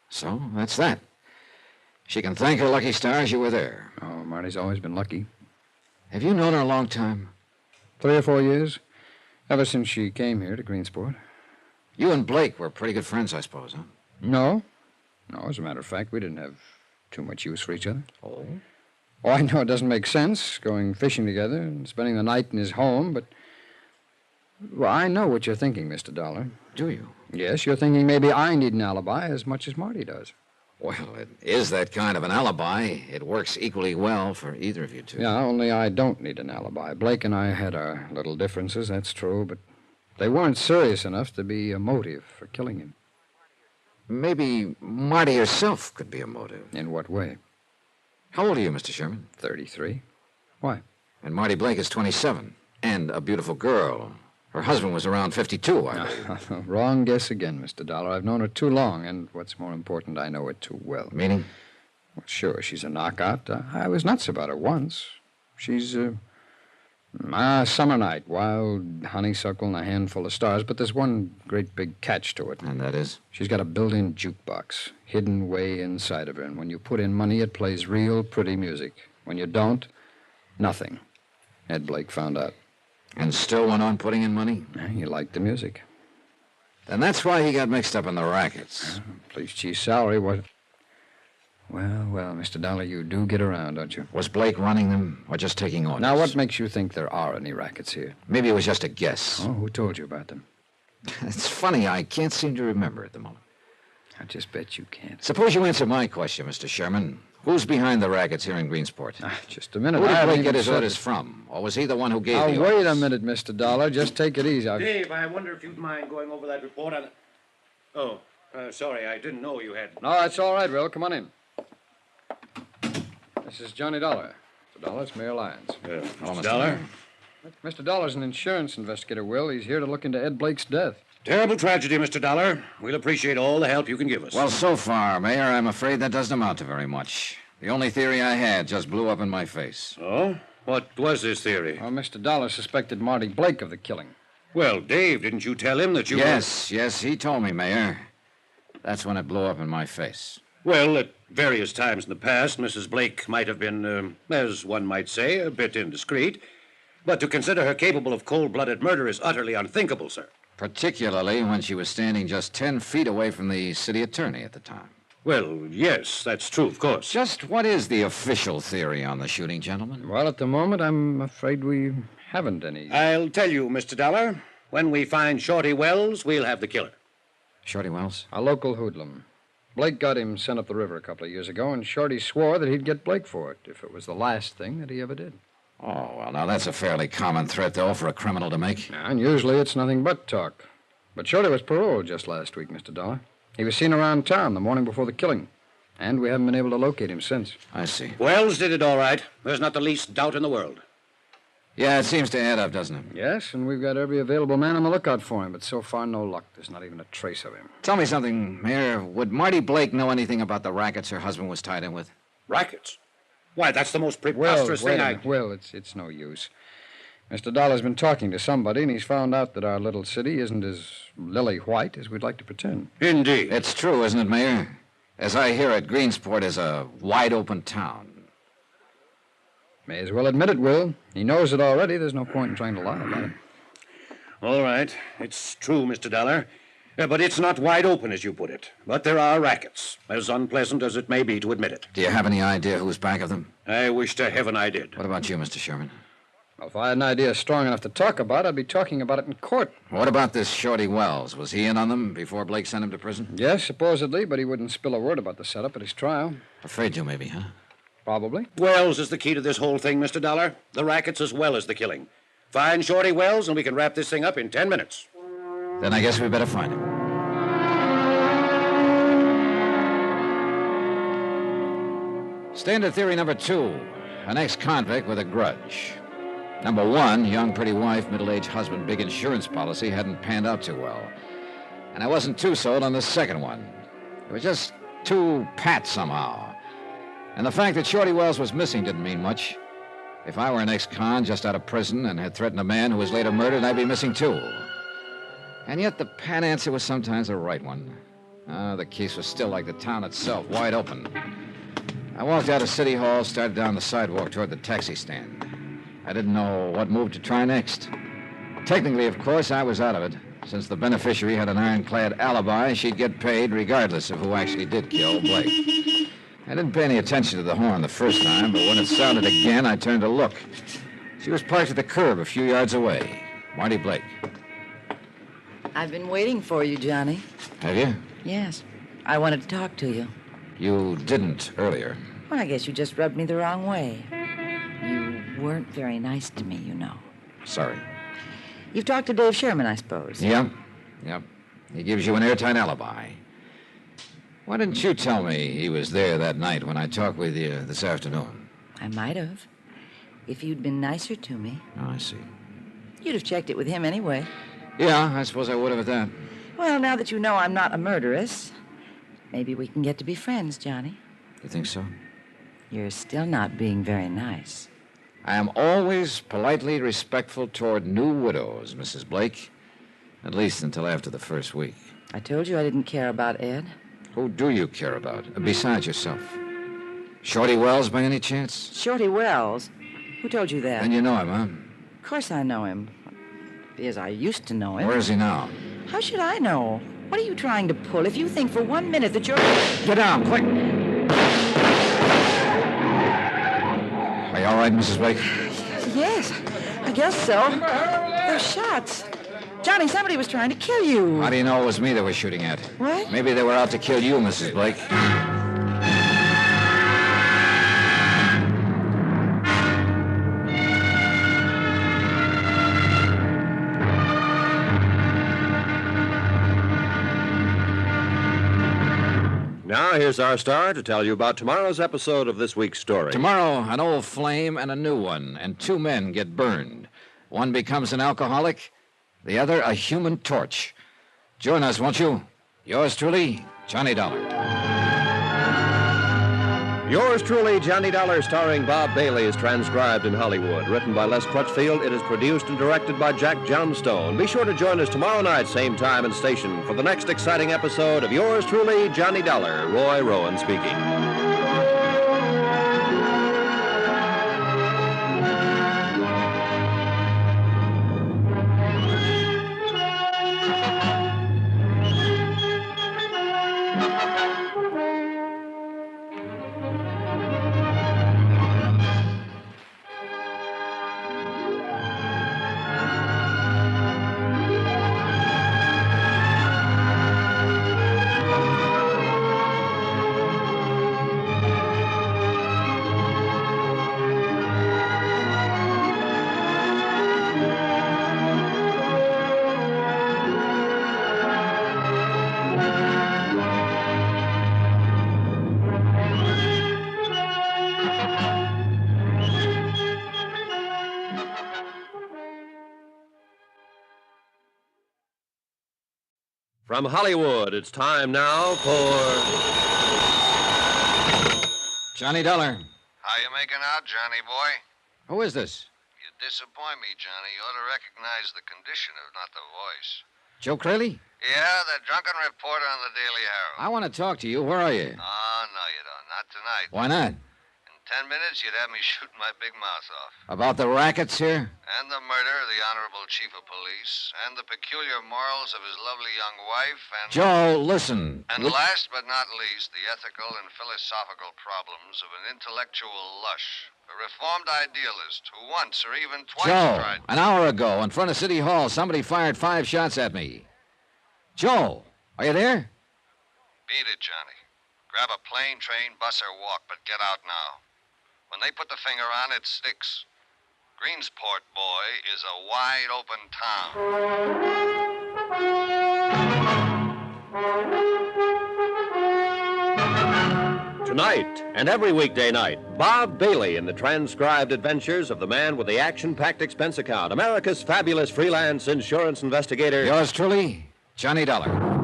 So, that's that. She can thank her lucky stars you were there. Oh, Marty's always been lucky. Have you known her a long time? 3 or 4 years. Ever since she came here to Greensport. You and Blake were pretty good friends, I suppose, huh? No, as a matter of fact, we didn't have too much use for each other. Oh? Oh, I know it doesn't make sense, going fishing together and spending the night in his home, but... Well, I know what you're thinking, Mr. Dollar. Do you? Yes, you're thinking maybe I need an alibi as much as Marty does. Well, it is that kind of an alibi. It works equally well for either of you two. Yeah, only I don't need an alibi. Blake and I had our little differences, that's true, but they weren't serious enough to be a motive for killing him. Maybe Marty herself could be a motive. In what way? How old are you, Mr. Sherman? 33. Why? And Marty Blake is 27. And a beautiful girl. Her husband was around 52, I believe. Wrong guess again, Mr. Dollar. I've known her too long, and what's more important, I know her too well. Meaning? Well, sure, she's a knockout. I was nuts about her once. She's a summer night, wild honeysuckle and a handful of stars, but there's one great big catch to it. And that is? She's got a built-in jukebox, hidden way inside of her, and when you put in money, it plays real pretty music. When you don't, nothing. Ed Blake found out. And still went on putting in money? He liked the music. Then that's why he got mixed up in the rackets. Police chief's salary was... Well, Mr. Dollar, you do get around, don't you? Was Blake running them or just taking orders? Now, what makes you think there are any rackets here? Maybe it was just a guess. Oh, who told you about them? It's funny, I can't seem to remember at the moment. I just bet you can't. Suppose you answer my question, Mr. Sherman. Who's behind the rackets here in Greensport? Just a minute. Who did I Blake haven't get even his said orders it. from? Or was he the one who gave Now, the wait orders? a minute, Mr. Dollar. Just take it easy. Dave, I wonder if you'd mind going over that report on... Oh, sorry, I didn't know you had... No, that's all right, Will. Come on in. This is Johnny Dollar. Mr. Dollar, it's Mayor Lyons. Mr. Dollar? Mr. Dollar's an insurance investigator, Will. He's here to look into Ed Blake's death. Terrible tragedy, Mr. Dollar. We'll appreciate all the help you can give us. Well, so far, Mayor, I'm afraid that doesn't amount to very much. The only theory I had just blew up in my face. Oh? What was this theory? Well, Mr. Dollar suspected Marty Blake of the killing. Well, Dave, didn't you tell him that you Yes, he told me, Mayor. That's when it blew up in my face. Well, at various times in the past, Mrs. Blake might have been, as one might say, a bit indiscreet. But to consider her capable of cold-blooded murder is utterly unthinkable, sir. Particularly when she was standing just 10 feet away from the city attorney at the time. Well, yes, that's true, of course. Just what is the official theory on the shooting, gentlemen? Well, at the moment, I'm afraid we haven't any. I'll tell you, Mr. Dollar. When we find Shorty Wells, we'll have the killer. Shorty Wells? A local hoodlum. Blake got him sent up the river a couple of years ago, and Shorty swore that he'd get Blake for it if it was the last thing that he ever did. Oh, well, now that's a fairly common threat, though, for a criminal to make. Yeah, and usually it's nothing but talk. But Shorty was paroled just last week, Mr. Dollar. He was seen around town the morning before the killing, and we haven't been able to locate him since. I see. Wells did it all right. There's not the least doubt in the world. Yeah, it seems to add up, doesn't it? Yes, and we've got every available man on the lookout for him, but so far no luck. There's not even a trace of him. Tell me something, Mayor. Would Marty Blake know anything about the rackets her husband was tied in with? Rackets? Why, that's the most preposterous thing I... Will, it's no use. Mr. Dollar's been talking to somebody, and he's found out that our little city isn't as lily white as we'd like to pretend. Indeed. It's true, isn't it, Mayor? As I hear it, Greensport is a wide-open town. May as well admit it, Will. He knows it already. There's no point in trying to lie about it. All right. It's true, Mr. Dollar. But it's not wide open, as you put it. But there are rackets, as unpleasant as it may be to admit it. Do you have any idea who's back of them? I wish to heaven I did. What about you, Mr. Sherman? Well, if I had an idea strong enough to talk about, I'd be talking about it in court. What about this Shorty Wells? Was he in on them before Blake sent him to prison? Yes, supposedly, but he wouldn't spill a word about the setup at his trial. Afraid to, maybe, huh? Probably. Wells is the key to this whole thing, Mr. Dollar. The rackets as well as the killing. Find Shorty Wells, and we can wrap this thing up in 10 minutes. Then I guess we better find him. Standard theory number 2. An ex-convict with a grudge. Number 1, young pretty wife, middle-aged husband, big insurance policy hadn't panned out too well. And I wasn't too sold on the second one. It was just too pat somehow. And the fact that Shorty Wells was missing didn't mean much. If I were an ex-con just out of prison and had threatened a man who was later murdered, I'd be missing too. And yet the pat answer was sometimes the right one. The case was still like the town itself, wide open. I walked out of City Hall, started down the sidewalk toward the taxi stand. I didn't know what move to try next. Technically, of course, I was out of it. Since the beneficiary had an ironclad alibi, she'd get paid regardless of who actually did kill Blake. I didn't pay any attention to the horn the first time, but when it sounded again, I turned to look. She was parked at the curb a few yards away. Marty Blake. I've been waiting for you, Johnny. Have you? Yes. I wanted to talk to you. You didn't earlier. Well, I guess you just rubbed me the wrong way. You weren't very nice to me, you know. Sorry. You've talked to Dave Sherman, I suppose. Yep. He gives you an airtight alibi. Why didn't you tell me he was there that night when I talked with you this afternoon? I might have. If you'd been nicer to me. Oh, I see. You'd have checked it with him anyway. Yeah, I suppose I would have at that. Well, now that you know I'm not a murderess, maybe we can get to be friends, Johnny. You think so? You're still not being very nice. I am always politely respectful toward new widows, Mrs. Blake. At least until after the first week. I told you I didn't care about Ed. Who do you care about, besides yourself? Shorty Wells, by any chance? Shorty Wells? Who told you that? Then you know him, huh? Of course I know him. As I used to know him. Where is he now? How should I know? What are you trying to pull? If you think for 1 minute that you're... Get down, quick! right, Mrs. Blake? Yes, I guess so. Those shots. Johnny, somebody was trying to kill you. How do you know it was me they were shooting at? What? Maybe they were out to kill you, Mrs. Blake. Now, here's our star to tell you about tomorrow's episode of this week's story. Tomorrow, an old flame and a new one, and two men get burned. One becomes an alcoholic, the other a human torch. Join us, won't you? Yours truly, Johnny Dollar. Yours truly, Johnny Dollar, starring Bob Bailey, is transcribed in Hollywood. Written by Les Crutchfield, it is produced and directed by Jack Johnstone. Be sure to join us tomorrow night, same time and station, for the next exciting episode of Yours truly, Johnny Dollar. Roy Rowan speaking. From Hollywood, it's time now for... Johnny Dollar. How you making out, Johnny boy? Who is this? You disappoint me, Johnny. You ought to recognize the condition, if not the voice. Joe Crayley? Yeah, the drunken reporter on the Daily Herald. I want to talk to you. Where are you? Oh, no, you don't. Not tonight. Why not? In 10 minutes, you'd have me shooting my big mouth off. About the rackets here? And the murder of the Honorable Chief of Police, and the peculiar morals of his lovely young wife, and... Joe, listen. And last but not least, the ethical and philosophical problems of an intellectual lush, a reformed idealist who once or even twice Joe, tried... an hour ago, in front of City Hall, somebody fired 5 shots at me. Joe, are you there? Beat it, Johnny. Grab a plane, train, bus, or walk, but get out now. When they put the finger on it, sticks. Greensport, boy, is a wide open town. Tonight, and every weekday night, Bob Bailey in the transcribed adventures of the man with the action-packed expense account, America's fabulous freelance insurance investigator. Yours truly, Johnny Dollar.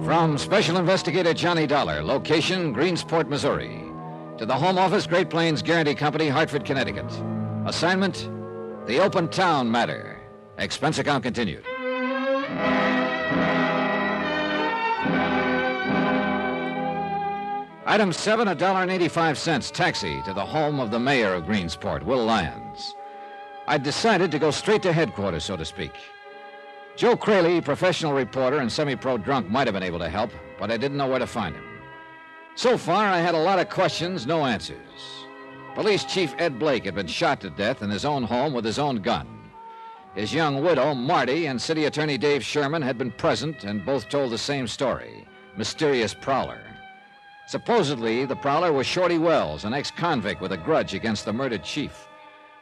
From Special Investigator Johnny Dollar, location Greensport, Missouri, to the Home Office, Great Plains Guarantee Company, Hartford, Connecticut. Assignment, the Open Town Matter. Expense account continued. Item 7, $1.85, taxi to the home of the mayor of Greensport, Will Lyons. I decided to go straight to headquarters, so to speak. Joe Crayley, professional reporter and semi-pro drunk, might have been able to help, but I didn't know where to find him. So far, I had a lot of questions, no answers. Police Chief Ed Blake had been shot to death in his own home with his own gun. His young widow, Marty, and City Attorney Dave Sherman had been present and both told the same story, mysterious prowler. Supposedly, the prowler was Shorty Wells, an ex-convict with a grudge against the murdered chief.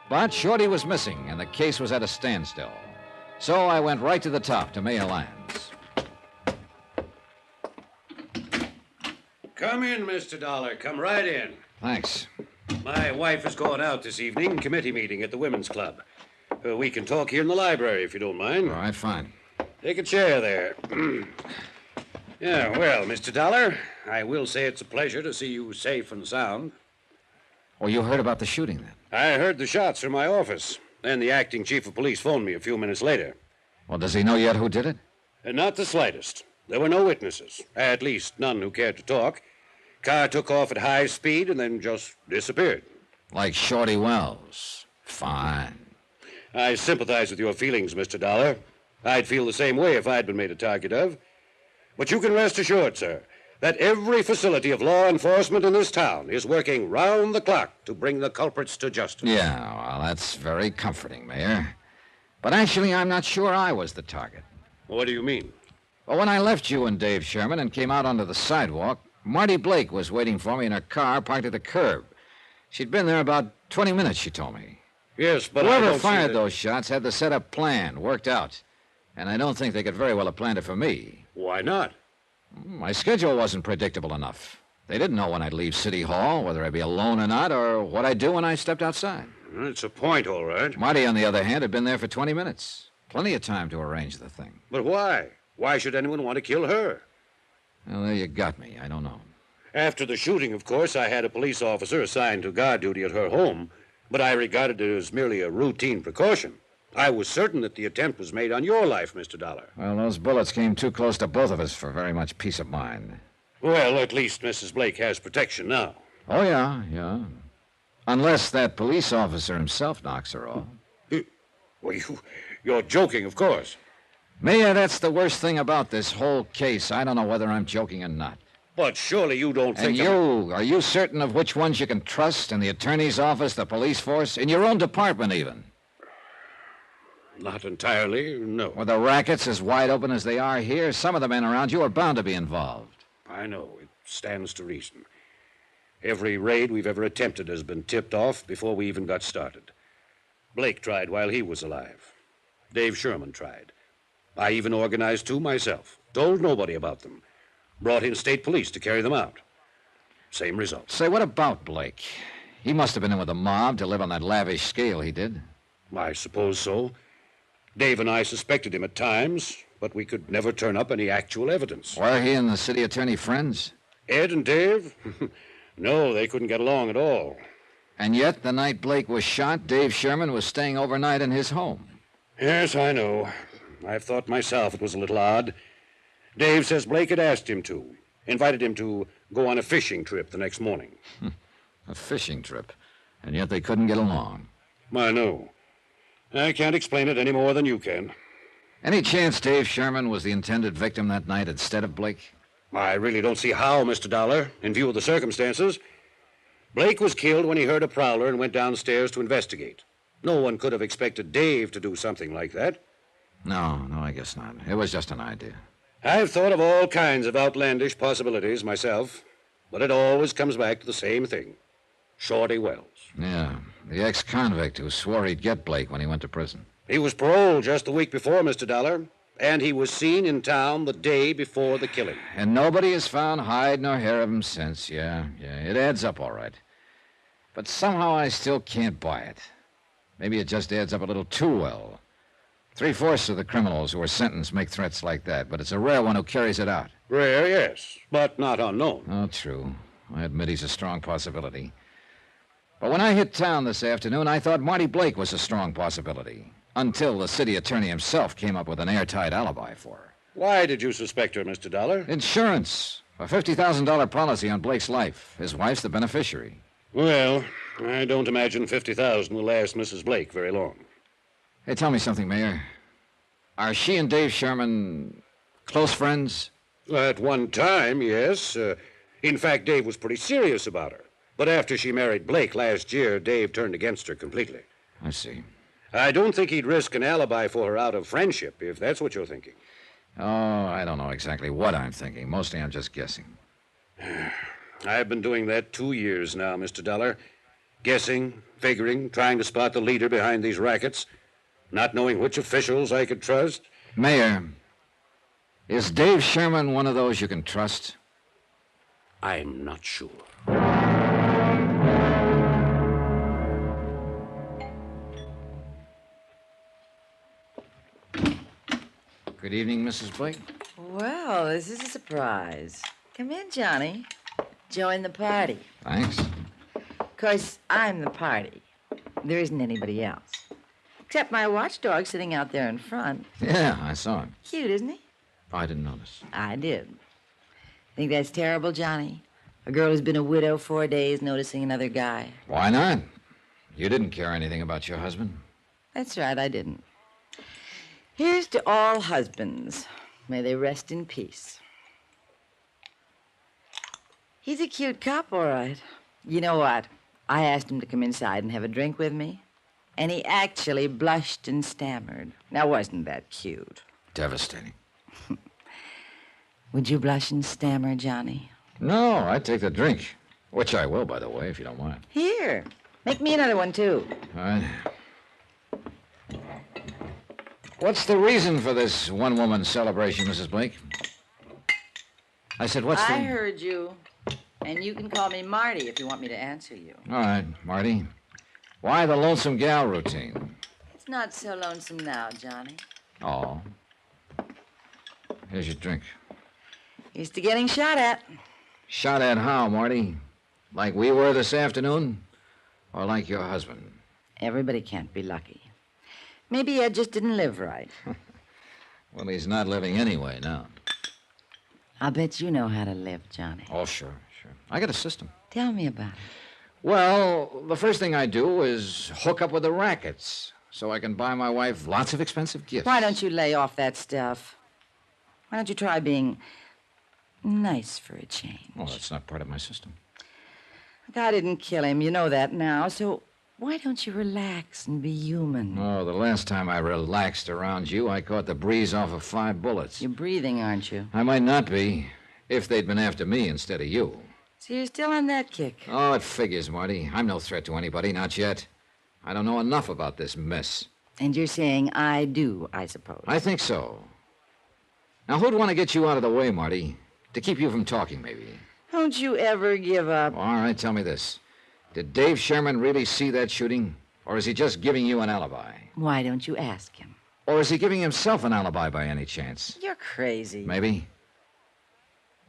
But Shorty was missing, and the case was at a standstill. So I went right to the top, to Mayor Lyons. Come in, Mr. Dollar. Come right in. Thanks. My wife is going out this evening, committee meeting at the Women's Club. We can talk here in the library, if you don't mind. All right, fine. Take a chair there. Yeah, well, Mr. Dollar, I will say it's a pleasure to see you safe and sound. Oh, you heard about the shooting, then? I heard the shots from my office. Then the acting chief of police phoned me a few minutes later. Well, does he know yet who did it? Not the slightest. There were no witnesses. At least none who cared to talk. Car took off at high speed and then just disappeared. Like Shorty Wells. Fine. I sympathize with your feelings, Mr. Dollar. I'd feel the same way if I'd been made a target of. But you can rest assured, sir, that every facility of law enforcement in this town is working round the clock to bring the culprits to justice. Yeah, well, that's very comforting, Mayor. But actually, I'm not sure I was the target. What do you mean? Well, when I left you and Dave Sherman and came out onto the sidewalk, Marty Blake was waiting for me in her car parked at the curb. She'd been there about 20 minutes, she told me. Yes, but whoever fired those shots had the setup planned, worked out. And I don't think they could very well have planned it for me. Why not? My schedule wasn't predictable enough. They didn't know when I'd leave City Hall, whether I'd be alone or not, or what I'd do when I stepped outside. It's a point, all right. Marty, on the other hand, had been there for 20 minutes. Plenty of time to arrange the thing. But why? Why should anyone want to kill her? Well, there you got me. I don't know. After the shooting, of course, I had a police officer assigned to guard duty at her home, but I regarded it as merely a routine precaution. I was certain that the attempt was made on your life, Mr. Dollar. Well, those bullets came too close to both of us for very much peace of mind. Well, at least Mrs. Blake has protection now. Oh, yeah. Unless that police officer himself knocks her off. Well, you're joking, of course. Mayor, that's the worst thing about this whole case. I don't know whether I'm joking or not. But surely you don't think... And are you certain of which ones you can trust in the attorney's office, the police force, in your own department even? Not entirely, no. With the rackets as wide open as they are here, some of the men around you are bound to be involved. I know. It stands to reason. Every raid we've ever attempted has been tipped off before we even got started. Blake tried while he was alive. Dave Sherman tried. I even organized two myself. Told nobody about them. Brought in state police to carry them out. Same result. Say, what about Blake? He must have been in with the mob to live on that lavish scale he did. I suppose so. Dave and I suspected him at times, but we could never turn up any actual evidence. Were he and the city attorney friends? Ed and Dave? No, they couldn't get along at all. And yet, the night Blake was shot, Dave Sherman was staying overnight in his home. Yes, I know. I've thought myself it was a little odd. Dave says Blake had asked him to, invited him to go on a fishing trip the next morning. A fishing trip? And yet they couldn't get along. I know. I can't explain it any more than you can. Any chance Dave Sherman was the intended victim that night instead of Blake? I really don't see how, Mr. Dollar, in view of the circumstances. Blake was killed when he heard a prowler and went downstairs to investigate. No one could have expected Dave to do something like that. No, I guess not. It was just an idea. I've thought of all kinds of outlandish possibilities myself, but it always comes back to the same thing. Shorty Wells. Yeah, the ex-convict who swore he'd get Blake when he went to prison. He was paroled just the week before, Mr. Dollar, and he was seen in town the day before the killing. And nobody has found hide nor hair of him since. Yeah, it adds up all right. But somehow I still can't buy it. Maybe it just adds up a little too well. 3/4 of the criminals who are sentenced make threats like that, but it's a rare one who carries it out. Rare, yes, but not unknown. Oh, true. I admit he's a strong possibility. But when I hit town this afternoon, I thought Marty Blake was a strong possibility, until the city attorney himself came up with an airtight alibi for her. Why did you suspect her, Mr. Dollar? Insurance. A $50,000 policy on Blake's life. His wife's the beneficiary. Well, I don't imagine $50,000 will last Mrs. Blake very long. Hey, tell me something, Mayor. Are she and Dave Sherman close friends? At one time, yes. In fact, Dave was pretty serious about her. But after she married Blake last year, Dave turned against her completely. I see. I don't think he'd risk an alibi for her out of friendship, if that's what you're thinking. Oh, I don't know exactly what I'm thinking. Mostly I'm just guessing. I've been doing that 2 years now, Mr. Dollar. Guessing, figuring, trying to spot the leader behind these rackets. Not knowing which officials I could trust. Mayor, is Dave Sherman one of those you can trust? I'm not sure. Good evening, Mrs. Blake. Well, this is a surprise. Come in, Johnny. Join the party. Thanks. Of course, I'm the party. There isn't anybody else. Except my watchdog sitting out there in front. Yeah, I saw him. Cute, isn't he? I didn't notice. I did. Think that's terrible, Johnny? A girl who's been a widow 4 days noticing another guy. Why not? You didn't care anything about your husband. That's right, I didn't. Here's to all husbands. May they rest in peace. He's a cute cop, all right. You know what? I asked him to come inside and have a drink with me, and he actually blushed and stammered. Now, wasn't that cute? Devastating. Would you blush and stammer, Johnny? No, I'd take the drink. Which I will, by the way, if you don't mind. Here. Make me another one, too. All right. What's the reason for this one-woman celebration, Mrs. Blake? I said, what's the... I heard you. And you can call me Marty if you want me to answer you. All right, Marty. Why the lonesome gal routine? It's not so lonesome now, Johnny. Oh. Here's your drink. Used to getting shot at. Shot at how, Marty? Like we were this afternoon? Or like your husband? Everybody can't be lucky. Maybe Ed just didn't live right. Well, he's not living anyway now. I'll bet you know how to live, Johnny. Oh, sure. I got a system. Tell me about it. Well, the first thing I do is hook up with the rackets so I can buy my wife lots of expensive gifts. Why don't you lay off that stuff? Why don't you try being nice for a change? Well, that's not part of my system. I didn't kill him. You know that now. So why don't you relax and be human? Oh, the last time I relaxed around you, I caught the breeze off of 5 bullets. You're breathing, aren't you? I might not be if they'd been after me instead of you. So you're still on that kick? Oh, it figures, Marty. I'm no threat to anybody, not yet. I don't know enough about this mess. And you're saying I do, I suppose. I think so. Now, who'd want to get you out of the way, Marty? To keep you from talking, maybe. Don't you ever give up. All right, tell me this. Did Dave Sherman really see that shooting? Or is he just giving you an alibi? Why don't you ask him? Or is he giving himself an alibi by any chance? You're crazy. Maybe.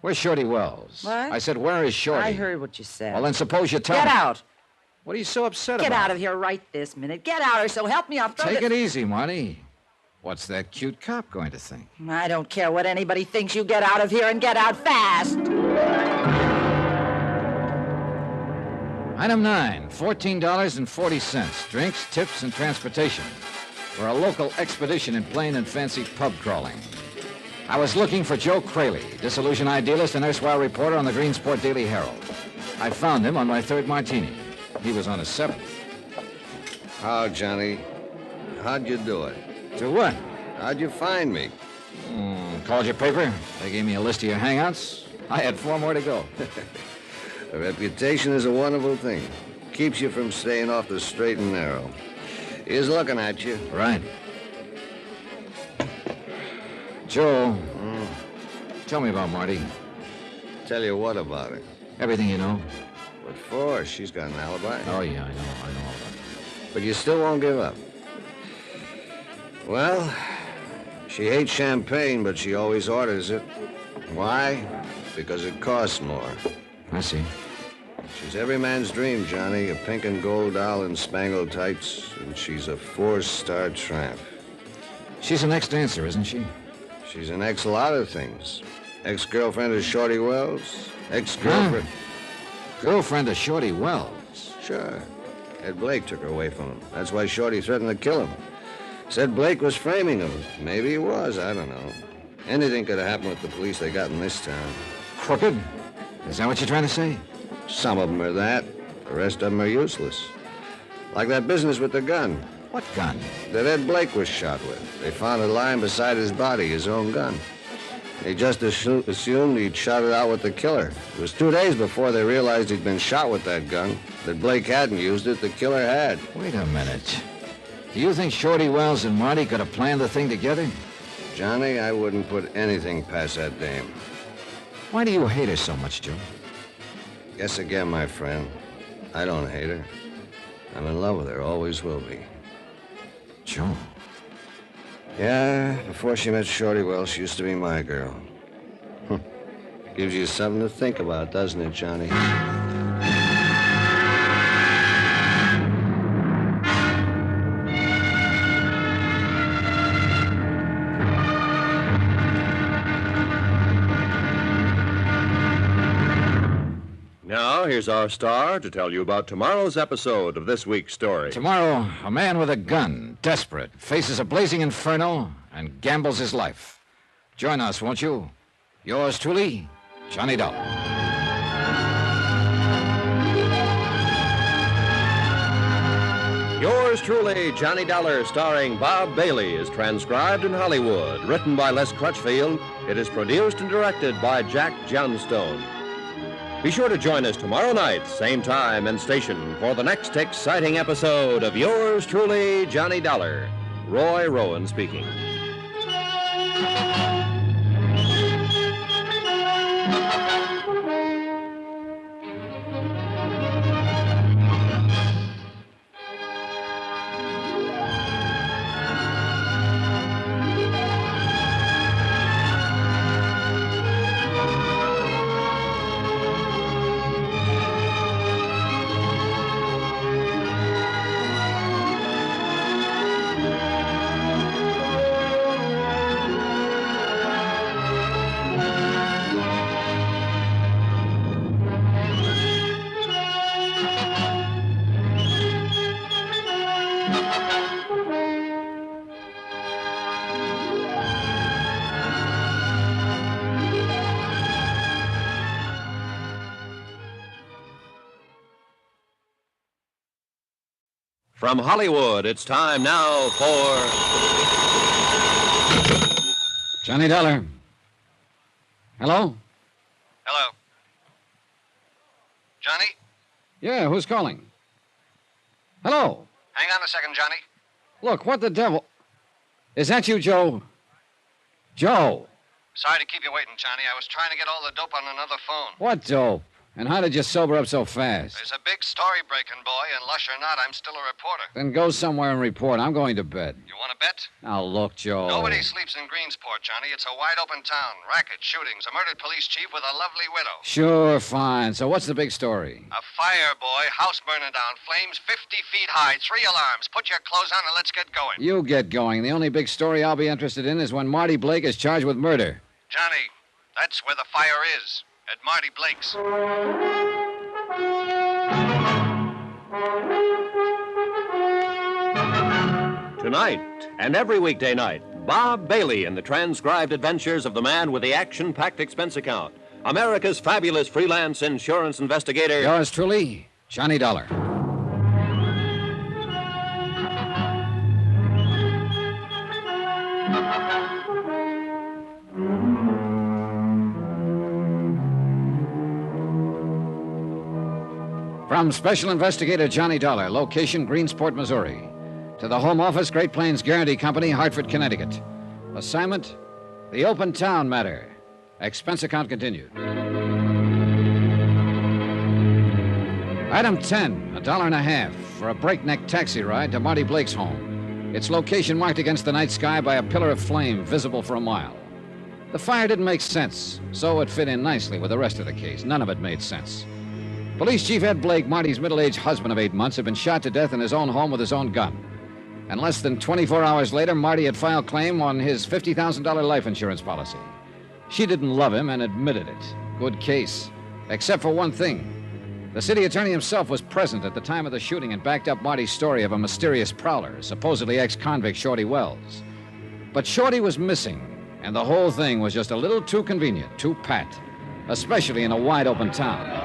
Where's Shorty Wells? What? I said, where is Shorty? I heard what you said. Well, then suppose you tell Get me. out. What are you so upset Get about? out of here right this minute. Get out, or so help me, I'll throw Take this- it easy, Marty. What's that cute cop going to think? I don't care what anybody thinks. You get out of here and get out fast. Item 9, $14.40. Drinks, tips, and transportation for a local expedition in plain and fancy pub crawling. I was looking for Joe Craley, disillusioned idealist and erstwhile reporter on the Greensport Daily Herald. I found him on my 3rd martini. He was on his 7th. How, Johnny? How'd you do it? Do what? How'd you find me? Called your paper. They gave me a list of your hangouts. I had 4 more to go. A reputation is a wonderful thing. Keeps you from staying off the straight and narrow. He's looking at you. Right. Joe, tell me about Marty. Tell you what about her? Everything you know. What for? She's got an alibi. Oh, yeah, I know all about it. But you still won't give up. Well, she hates champagne, but she always orders it. Why? Because it costs more. I see. She's every man's dream, Johnny. A pink and gold doll in spangled tights, and she's a 4-star tramp. She's an ex-dancer, isn't she? She's an ex-lot of things. Ex-girlfriend of Shorty Wells. Ex-girlfriend... Girlfriend of Shorty Wells? Sure. Ed Blake took her away from him. That's why Shorty threatened to kill him. Said Blake was framing him. Maybe he was, I don't know. Anything could have happened with the police they got in this town. Crooked? Is that what you're trying to say? Some of them are that. The rest of them are useless. Like that business with the gun. What gun? That Ed Blake was shot with. They found it lying beside his body, his own gun. They just assumed he'd shot it out with the killer. It was 2 days before they realized he'd been shot with that gun. That Blake hadn't used it, the killer had. Wait a minute. Do you think Shorty Wells and Marty could have planned the thing together? Johnny, I wouldn't put anything past that dame. Why do you hate her so much, Joe? Guess again, my friend. I don't hate her. I'm in love with her, always will be. Joe. Yeah, before she met Shorty Wells, she used to be my girl. Gives you something to think about, doesn't it, Johnny? Now, here's our star to tell you about tomorrow's episode of this week's story. Tomorrow, a man with a gun, desperate, faces a blazing inferno and gambles his life. Join us, won't you? Yours truly, Johnny Dollar. Yours truly, Johnny Dollar, starring Bob Bailey, is transcribed in Hollywood. Written by Les Crutchfield, it is produced and directed by Jack Johnstone. Be sure to join us tomorrow night, same time and station, for the next exciting episode of Yours truly, Johnny Dollar. Roy Rowan speaking. From Hollywood, it's time now for Johnny Dollar. Hello? Hello. Johnny? Yeah, who's calling? Hello? Hang on a second, Johnny. Look, what the devil? Is that you, Joe? Joe? Sorry to keep you waiting, Johnny. I was trying to get all the dope on another phone. What dope? And how did you sober up so fast? There's a big story breaking, boy, and lush or not, I'm still a reporter. Then go somewhere and report. I'm going to bed. You want to bet? Now, look, Joe. Nobody sleeps in Greensport, Johnny. It's a wide open town. Racket, shootings, a murdered police chief with a lovely widow. Sure, fine. So what's the big story? A fire, boy. House burning down. Flames 50 feet high. 3 alarms. Put your clothes on and let's get going. You get going. The only big story I'll be interested in is when Marty Blake is charged with murder. Johnny, that's where the fire is. At Marty Blake's. Tonight and every weekday night, Bob Bailey in the transcribed adventures of the man with the action-packed expense account. America's fabulous freelance insurance investigator. Yours truly, Johnny Dollar. From Special Investigator Johnny Dollar, location Greensport, Missouri. To the Home Office, Great Plains Guarantee Company, Hartford, Connecticut. Assignment, the Open Town Matter. Expense account continued. Item 10, $1.50 for a breakneck taxi ride to Marty Blake's home. Its location marked against the night sky by a pillar of flame visible for a mile. The fire didn't make sense, so it fit in nicely with the rest of the case. None of it made sense. Police Chief Ed Blake, Marty's middle-aged husband of 8 months, had been shot to death in his own home with his own gun. And less than 24 hours later, Marty had filed claim on his $50,000 life insurance policy. She didn't love him and admitted it. Good case. Except for one thing. The city attorney himself was present at the time of the shooting and backed up Marty's story of a mysterious prowler, supposedly ex-convict Shorty Wells. But Shorty was missing, and the whole thing was just a little too convenient, too pat, especially in a wide-open town.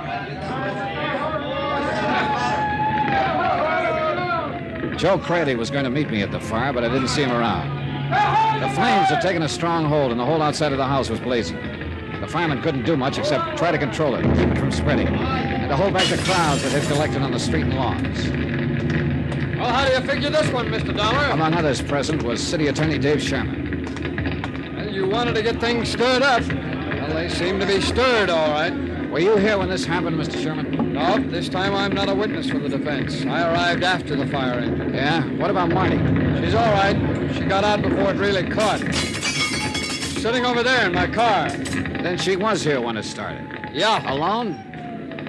Joe Crady was going to meet me at the fire, but I didn't see him around. The flames had taken a strong hold, and the whole outside of the house was blazing. The firemen couldn't do much except try to control it, keep it from spreading, and to hold back the crowds that had collected on the street and lawns. Well, how do you figure this one, Mr. Dollar? Among others present was City Attorney Dave Sherman. Well, you wanted to get things stirred up. Well, they seem to be stirred, all right. Were you here when this happened, Mr. Sherman? No, this time I'm not a witness for the defense. I arrived after the fire engine. Yeah? What about Marty? She's all right. She got out before it really caught. She's sitting over there in my car. Then she was here when it started. Yeah. Alone?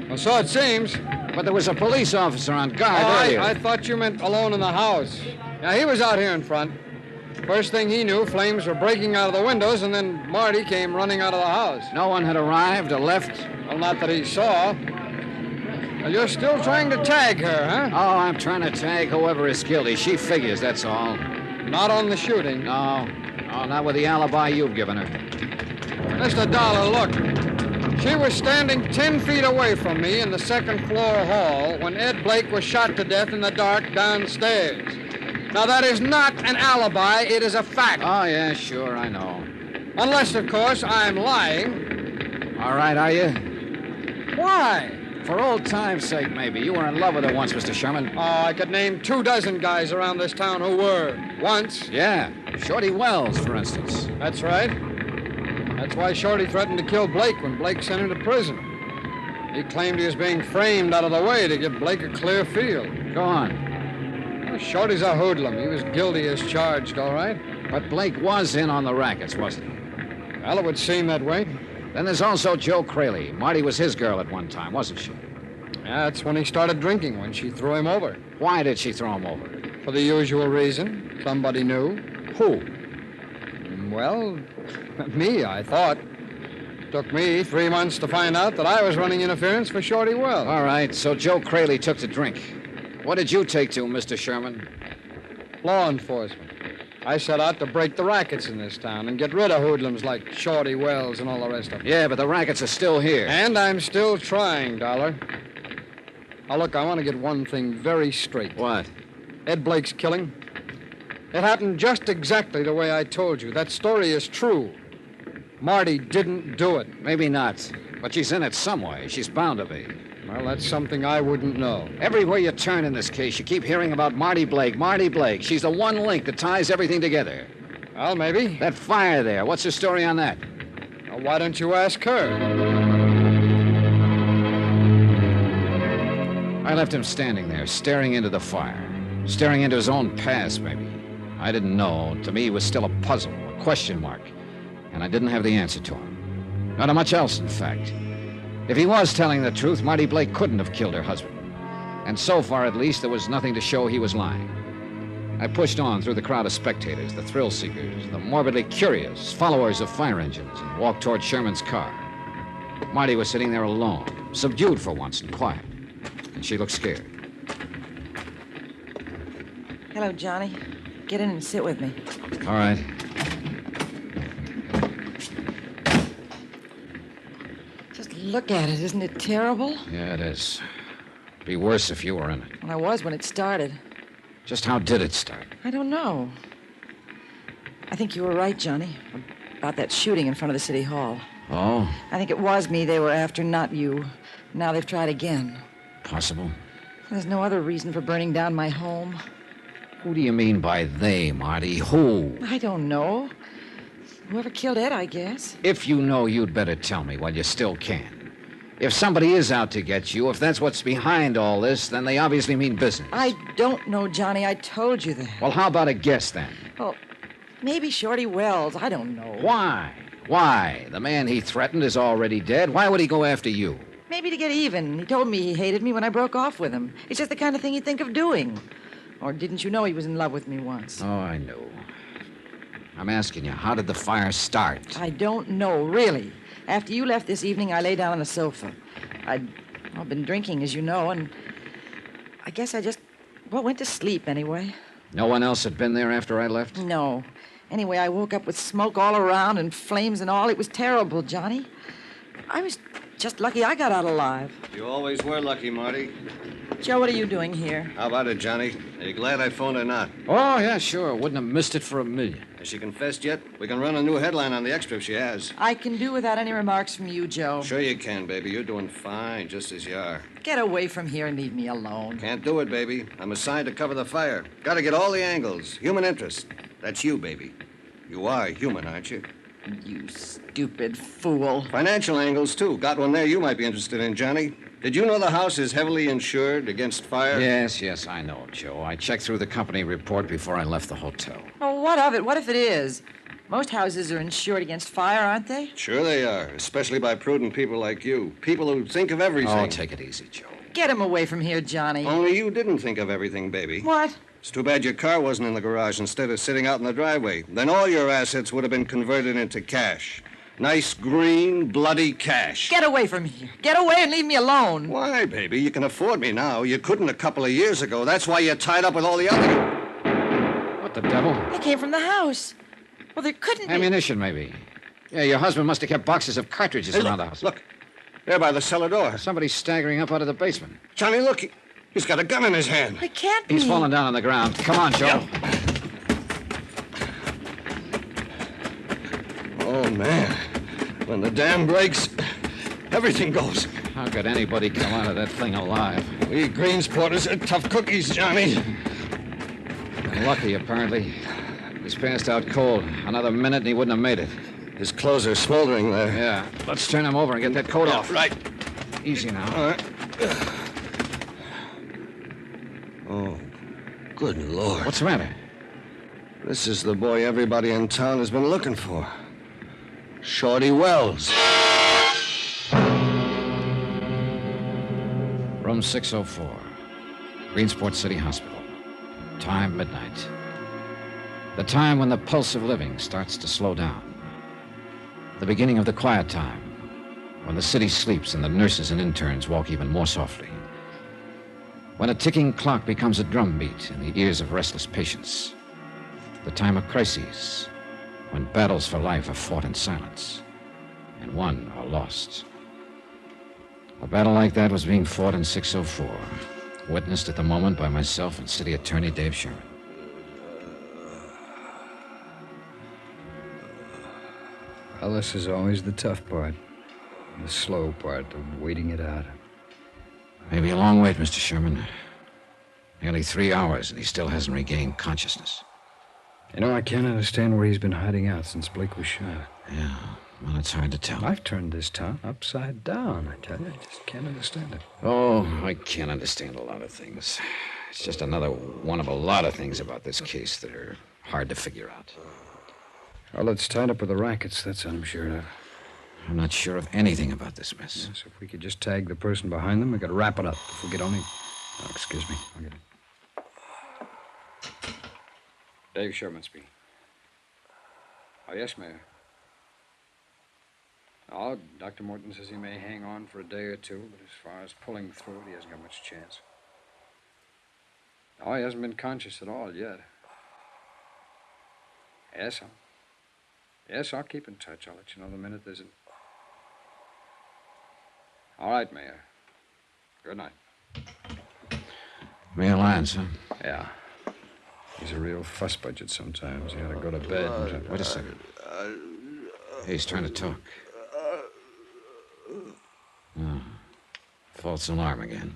Well, so it seems. But there was a police officer on guard earlier. I thought you meant alone in the house. Yeah, he was out here in front. First thing he knew, flames were breaking out of the windows, and then Marty came running out of the house. No one had arrived or left? Well, not that he saw. Well, you're still trying to tag her, huh? Oh, I'm trying to tag whoever is guilty. She figures, that's all. Not on the shooting. No, not with the alibi you've given her. Mr. Dollar, look. She was standing 10 feet away from me in the second-floor hall when Ed Blake was shot to death in the dark downstairs. Now, that is not an alibi. It is a fact. Oh, yeah, sure, I know. Unless, of course, I'm lying. All right, are you? Why? For old time's sake, maybe. You were in love with her once, Mr. Sherman. Oh, I could name 24 guys around this town who were. Once. Yeah. Shorty Wells, for instance. That's right. That's why Shorty threatened to kill Blake when Blake sent him to prison. He claimed he was being framed out of the way to give Blake a clear field. Go on. Well, Shorty's a hoodlum. He was guilty as charged, all right. But Blake was in on the rackets, wasn't he? Well, it would seem that way. Then there's also Joe Craley. Marty was his girl at one time, wasn't she? Yeah, that's when he started drinking, when she threw him over. Why did she throw him over? For the usual reason. Somebody knew. Who? Well, me, I thought. Took me 3 months to find out that I was running interference for Shorty Wells. All right, so Joe Craley took to drink. What did you take to, Mr. Sherman? Law enforcement. I set out to break the rackets in this town and get rid of hoodlums like Shorty Wells and all the rest of them. Yeah, but the rackets are still here. And I'm still trying, Dollar. Now, look, I want to get one thing very straight. What? Ed Blake's killing. It happened just exactly the way I told you. That story is true. Marty didn't do it. Maybe not. But she's in it some way. She's bound to be. Well, that's something I wouldn't know. Everywhere you turn in this case, you keep hearing about Marty Blake. Marty Blake. She's the one link that ties everything together. Well, maybe. That fire there. What's the story on that? Well, why don't you ask her? I left him standing there, staring into the fire. Staring into his own past, maybe. I didn't know. To me, it was still a puzzle, a question mark. And I didn't have the answer to him. Not much else, in fact. If he was telling the truth, Marty Blake couldn't have killed her husband. And so far, at least, there was nothing to show he was lying. I pushed on through the crowd of spectators, the thrill seekers, the morbidly curious, followers of fire engines, and walked toward Sherman's car. Marty was sitting there alone, subdued for once and quiet. And she looked scared. Hello, Johnny. Get in and sit with me. All right. Just look at it. Isn't it terrible? Yeah, it is. It'd be worse if you were in it. Well, I was when it started. Just how did it start? I don't know. I think you were right, Johnny, about that shooting in front of the city hall. Oh? I think it was me they were after, not you. Now they've tried again. Possible. There's no other reason for burning down my home. Who do you mean by they, Marty? Who? I don't know. Whoever killed Ed, I guess. If you know, you'd better tell me while you still can. If somebody is out to get you, if that's what's behind all this, then they obviously mean business. I don't know, Johnny. I told you that. Well, how about a guess, then? Well, maybe Shorty Wells. I don't know. Why? Why? The man he threatened is already dead. Why would he go after you? Maybe to get even. He told me he hated me when I broke off with him. It's just the kind of thing he'd think of doing. Or didn't you know he was in love with me once? Oh, I know. I'm asking you, how did the fire start? I don't know, really. After you left this evening, I lay down on the sofa. I've been drinking, as you know, and I guess I just, went to sleep anyway. No one else had been there after I left? No. Anyway, I woke up with smoke all around and flames and all. It was terrible, Johnny. I was just lucky I got out alive. You always were lucky, Marty. Joe, what are you doing here? How about it, Johnny? Are you glad I phoned or not? Oh, yeah, sure. Wouldn't have missed it for a million. Has she confessed yet? We can run a new headline on the extra if she has. I can do without any remarks from you, Joe. Sure you can, baby. You're doing fine, just as you are. Get away from here and leave me alone. Can't do it, baby. I'm assigned to cover the fire. Gotta get all the angles. Human interest. That's you, baby. You are human, aren't you? You stupid fool. Financial angles, too. Got one there you might be interested in, Johnny. Did you know the house is heavily insured against fire? Yes, I know, Joe. I checked through the company report before I left the hotel. Oh, what of it? What if it is? Most houses are insured against fire, aren't they? Sure they are, especially by prudent people like you. People who think of everything. Oh, take it easy, Joe. Get him away from here, Johnny. Only you didn't think of everything, baby. What? It's too bad your car wasn't in the garage instead of sitting out in the driveway. Then all your assets would have been converted into cash. Nice green, bloody cash. Get away from here. Get away and leave me alone. Why, baby? You can afford me now. You couldn't a couple of years ago. That's why you're tied up with all the other... What the devil? They came from the house. Well, there couldn't be... Ammunition, maybe. Yeah, your husband must have kept boxes of cartridges around the house. Look. There by the cellar door. Somebody's staggering up out of the basement. Johnny, look. He's got a gun in his hand. It can't be. He's fallen down on the ground. Come on, Joe. Oh, man. When the dam breaks, everything goes. How could anybody come out of that thing alive? We Greensporters are tough cookies, Johnny. Lucky, apparently. He's passed out cold. Another minute and he wouldn't have made it. His clothes are smoldering there. Yeah. Let's turn him over and get that coat off. Right. Easy now. All right. Oh, good Lord. What's the matter? This is the boy everybody in town has been looking for. Shorty Wells. Room 604. Greensport City Hospital. Time midnight. The time when the pulse of living starts to slow down. The beginning of the quiet time, when the city sleeps and the nurses and interns walk even more softly. When a ticking clock becomes a drumbeat in the ears of restless patients. The time of crises, when battles for life are fought in silence and won or lost. A battle like that was being fought in 604, witnessed at the moment by myself and City Attorney Dave Sherman. Well, this is always the tough part. The slow part of waiting it out. Maybe a long wait, Mr. Sherman. Nearly 3 hours, and he still hasn't regained consciousness. You know, I can't understand where he's been hiding out since Blake was shot. Yeah, well, it's hard to tell. I've turned this town upside down, I tell you. I just can't understand it. Oh, I can't understand a lot of things. It's just another one of a lot of things about this case that are hard to figure out. Well, it's tied up with the rackets, that's what I'm sure of. I'm not sure of anything about this mess. Yes, if we could just tag the person behind them, we could wrap it up. If we could only... Oh, excuse me. I'll get it. Dave Sherman speaking. Oh, yes, Mayor. Oh, Dr. Morton says he may hang on for a day or two, but as far as pulling through it, he hasn't got much chance. Oh, he hasn't been conscious at all yet. Yes, I'll keep in touch. I'll let you know the minute there's an... All right, Mayor. Good night. Mayor Lyons, huh? Yeah. He's a real fuss budget sometimes. He ought to go to bed. Wait a second. Hey, he's trying to talk. Oh, false alarm again.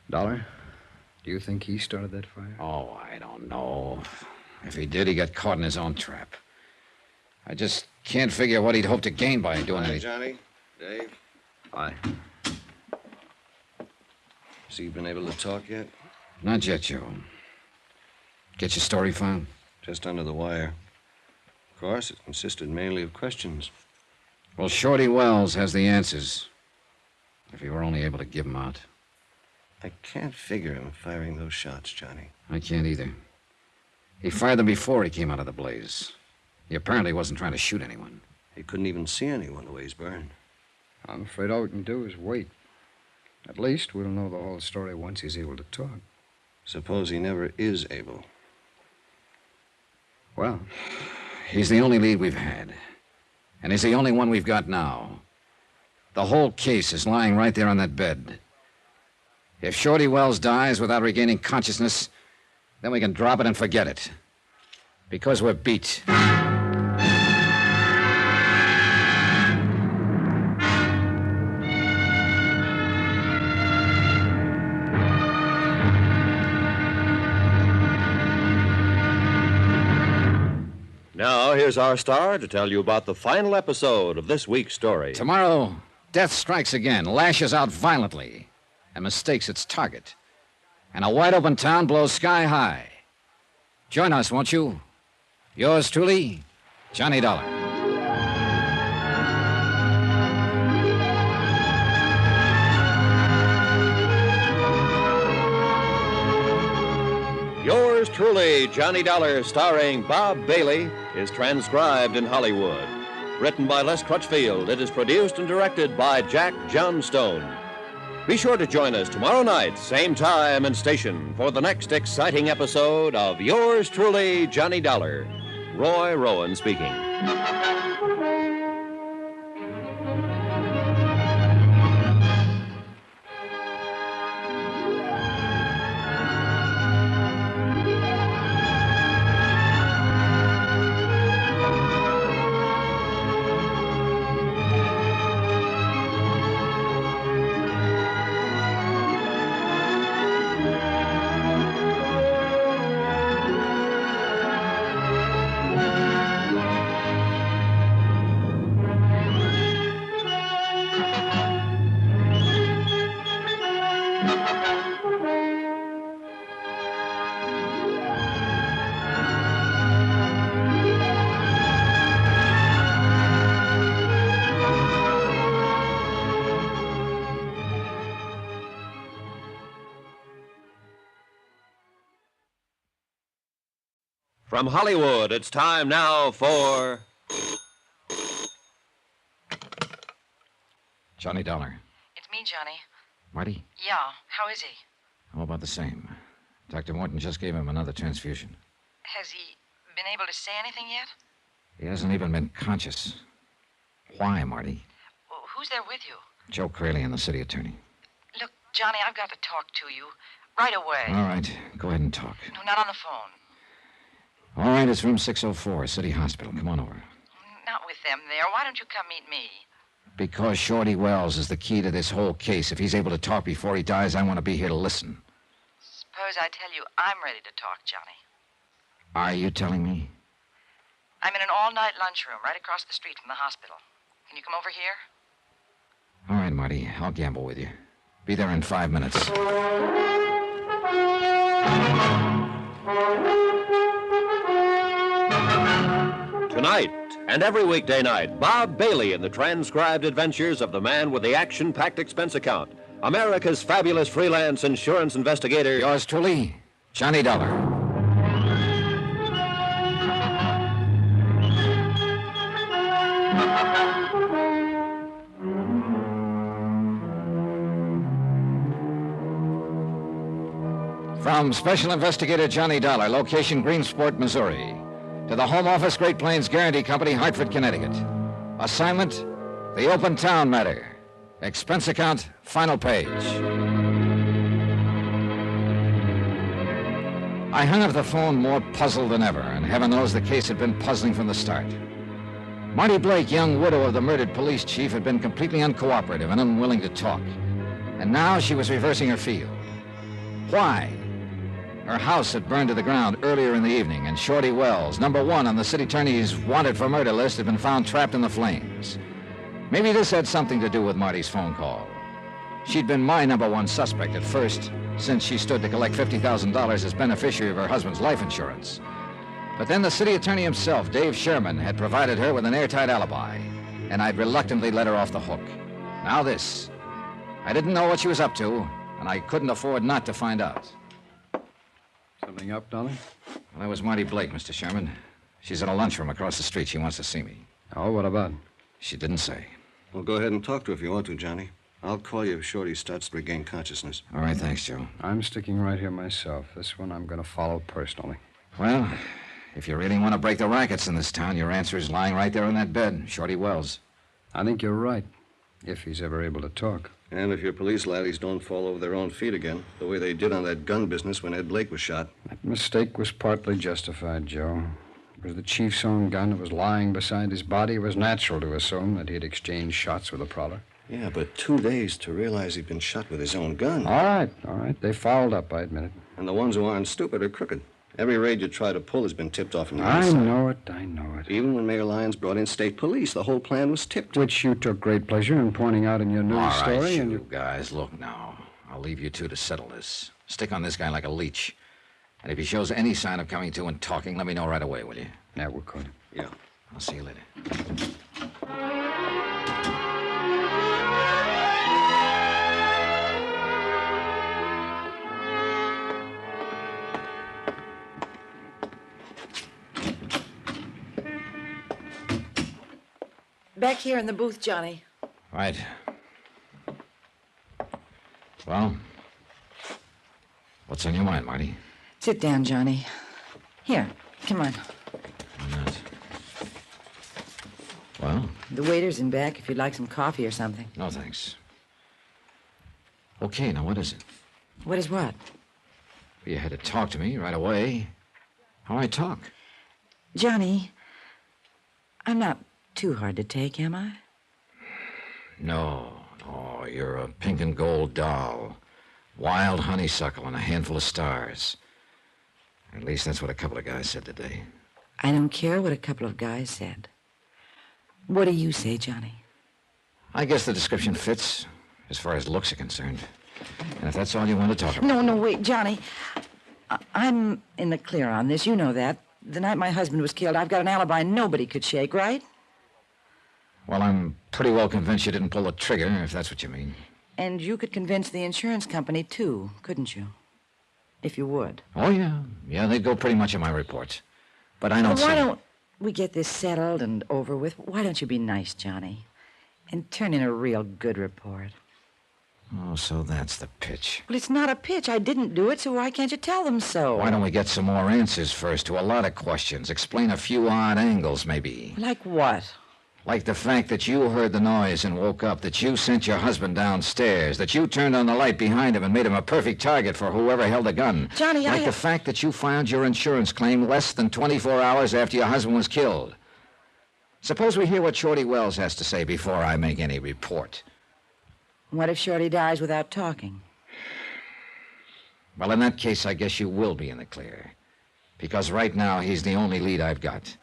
Dollar, do you think he started that fire? Oh, I don't know. If he did, he got caught in his own trap. I just can't figure what he'd hope to gain by doing Hi, anything. Johnny. Dave. Hi. Has he been able to talk yet? Not yet, Joe. Get your story found? Just under the wire. Of course, it consisted mainly of questions. Well, Shorty Wells has the answers. If he were only able to give them out. I can't figure him firing those shots, Johnny. I can't either. He fired them before he came out of the blaze. He apparently wasn't trying to shoot anyone. He couldn't even see anyone the way he's burned. I'm afraid all we can do is wait. At least we'll know the whole story once he's able to talk. Suppose he never is able. Well, he's the only lead we've had. And he's the only one we've got now. The whole case is lying right there on that bed. If Shorty Wells dies without regaining consciousness, then we can drop it and forget it. Because we're beat. Now, here's our star to tell you about the final episode of this week's story. Tomorrow, death strikes again, lashes out violently, and mistakes its target. And a wide-open town blows sky high. Join us, won't you? Yours truly, Johnny Dollar. Yours truly, Johnny Dollar, starring Bob Bailey, is transcribed in Hollywood. Written by Les Crutchfield, it is produced and directed by Jack Johnstone. Be sure to join us tomorrow night, same time and station, for the next exciting episode of Yours Truly, Johnny Dollar. Roy Rowan speaking. From Hollywood, it's time now for... Johnny Dollar. It's me, Johnny. Marty? Yeah, how is he? How about the same? Dr. Morton just gave him another transfusion. Has he been able to say anything yet? He hasn't even been conscious. Why, Marty? Well, who's there with you? Joe Crayley and the city attorney. Look, Johnny, I've got to talk to you right away. All right, go ahead and talk. No, not on the phone. All right, it's room 604, City Hospital. Come on over. Not with them there. Why don't you come meet me? Because Shorty Wells is the key to this whole case. If he's able to talk before he dies, I want to be here to listen. Suppose I tell you I'm ready to talk, Johnny. Are you telling me? I'm in an all-night lunchroom right across the street from the hospital. Can you come over here? All right, Marty. I'll gamble with you. Be there in 5 minutes. Tonight and every weekday night, Bob Bailey in the transcribed adventures of the man with the action-packed expense account, America's fabulous freelance insurance investigator. Yours truly, Johnny Dollar. From Special Investigator Johnny Dollar, location Greensport, Missouri, to the Home Office Great Plains Guarantee Company, Hartford, Connecticut. Assignment, the Open Town Matter. Expense account, final page. I hung up the phone more puzzled than ever, and heaven knows the case had been puzzling from the start. Marty Blake, young widow of the murdered police chief, had been completely uncooperative and unwilling to talk. And now she was reversing her field. Why? Her house had burned to the ground earlier in the evening, and Shorty Wells, number 1 on the city attorney's wanted for murder list, had been found trapped in the flames. Maybe this had something to do with Marty's phone call. She'd been my number 1 suspect at first, since she stood to collect $50,000 as beneficiary of her husband's life insurance. But then the city attorney himself, Dave Sherman, had provided her with an airtight alibi, and I'd reluctantly let her off the hook. Now this. I didn't know what she was up to, and I couldn't afford not to find out. Something up, Dolly? Well, that was Marty Blake, Mr. Sherman. She's in a lunchroom across the street. She wants to see me. Oh, what about? She didn't say. Well, go ahead and talk to her if you want to, Johnny. I'll call you if Shorty starts to regain consciousness. All right, thanks, Joe. I'm sticking right here myself. This one I'm going to follow personally. Well, if you really want to break the rackets in this town, your answer is lying right there in that bed, Shorty Wells. I think you're right, if he's ever able to talk. And if your police laddies don't fall over their own feet again, the way they did on that gun business when Ed Blake was shot. That mistake was partly justified, Joe. It was the chief's own gun that was lying beside his body. It was natural to assume that he'd exchanged shots with a prowler. Yeah, but 2 days to realize he'd been shot with his own gun. All right. They fouled up, I admit it. And the ones who aren't stupid are crooked. Every raid you try to pull has been tipped off in the I inside. know it. Even when Mayor Lyons brought in state police, the whole plan was tipped. Which you took great pleasure in pointing out in your news All right, story. you guys, look now. I'll leave you two to settle this. Stick on this guy like a leech. And if he shows any sign of coming to and talking, let me know right away, will you? Yeah, we're good. Yeah. I'll see you later. Back here in the booth, Johnny. Right. Well, what's on your mind, Marty? Sit down, Johnny. Here, come on. Why not? Well? The waiter's in back if you'd like some coffee or something. No, thanks. Okay, now what is it? What is what? You had to talk to me right away. How I talk? Johnny, I'm not too hard to take, am I? No, you're a pink and gold doll. Wild honeysuckle and a handful of stars. At least that's what a couple of guys said today. I don't care what a couple of guys said. What do you say, Johnny? I guess the description fits, as far as looks are concerned. And if that's all you want to talk about... No, wait, Johnny. I'm in the clear on this. You know that. The night my husband was killed, I've got an alibi nobody could shake, right? Well, I'm pretty well convinced you didn't pull the trigger, if that's what you mean. And you could convince the insurance company, too, couldn't you? If you would. Oh, yeah. Yeah, they'd go pretty much in my reports. But I don't see... Why don't we get this settled and over with? Why don't you be nice, Johnny, and turn in a real good report? Oh, so that's the pitch. Well, it's not a pitch. I didn't do it, so why can't you tell them so? Why don't we get some more answers first to a lot of questions? Explain a few odd angles, maybe. Like what? Like the fact that you heard the noise and woke up, that you sent your husband downstairs, that you turned on the light behind him and made him a perfect target for whoever held a gun. Johnny, Like the fact that you filed your insurance claim less than 24 hours after your husband was killed. Suppose we hear what Shorty Wells has to say before I make any report. What if Shorty dies without talking? Well, in that case, I guess you will be in the clear. Because right now, he's the only lead I've got.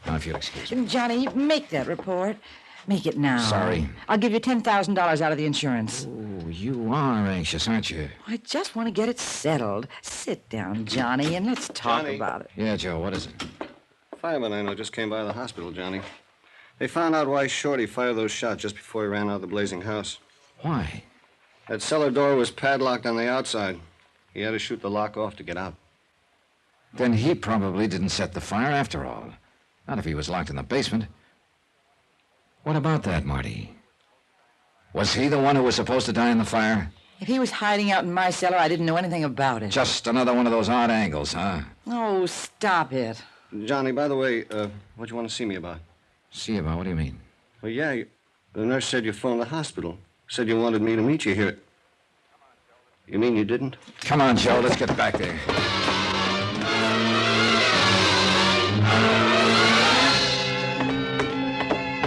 Now, if you'll excuse me. Johnny, make that report. Make it now. Sorry. I'll give you $10,000 out of the insurance. Oh, you are anxious, aren't you? I just want to get it settled. Sit down, Johnny, and let's talk about it. Yeah, Joe, what is it? Firemen I know just came by the hospital, Johnny. They found out why Shorty fired those shots just before he ran out of the blazing house. Why? That cellar door was padlocked on the outside. He had to shoot the lock off to get out. Then he probably didn't set the fire after all. Not if he was locked in the basement. What about that, Marty? Was he the one who was supposed to die in the fire? If he was hiding out in my cellar, I didn't know anything about it. Just another one of those odd angles, huh? Oh, stop it. Johnny, by the way, what do you want to see me about? See about? What do you mean? Well, yeah, the nurse said you phoned the hospital. Said you wanted me to meet you here. You mean you didn't? Come on, Joe, let's get back there.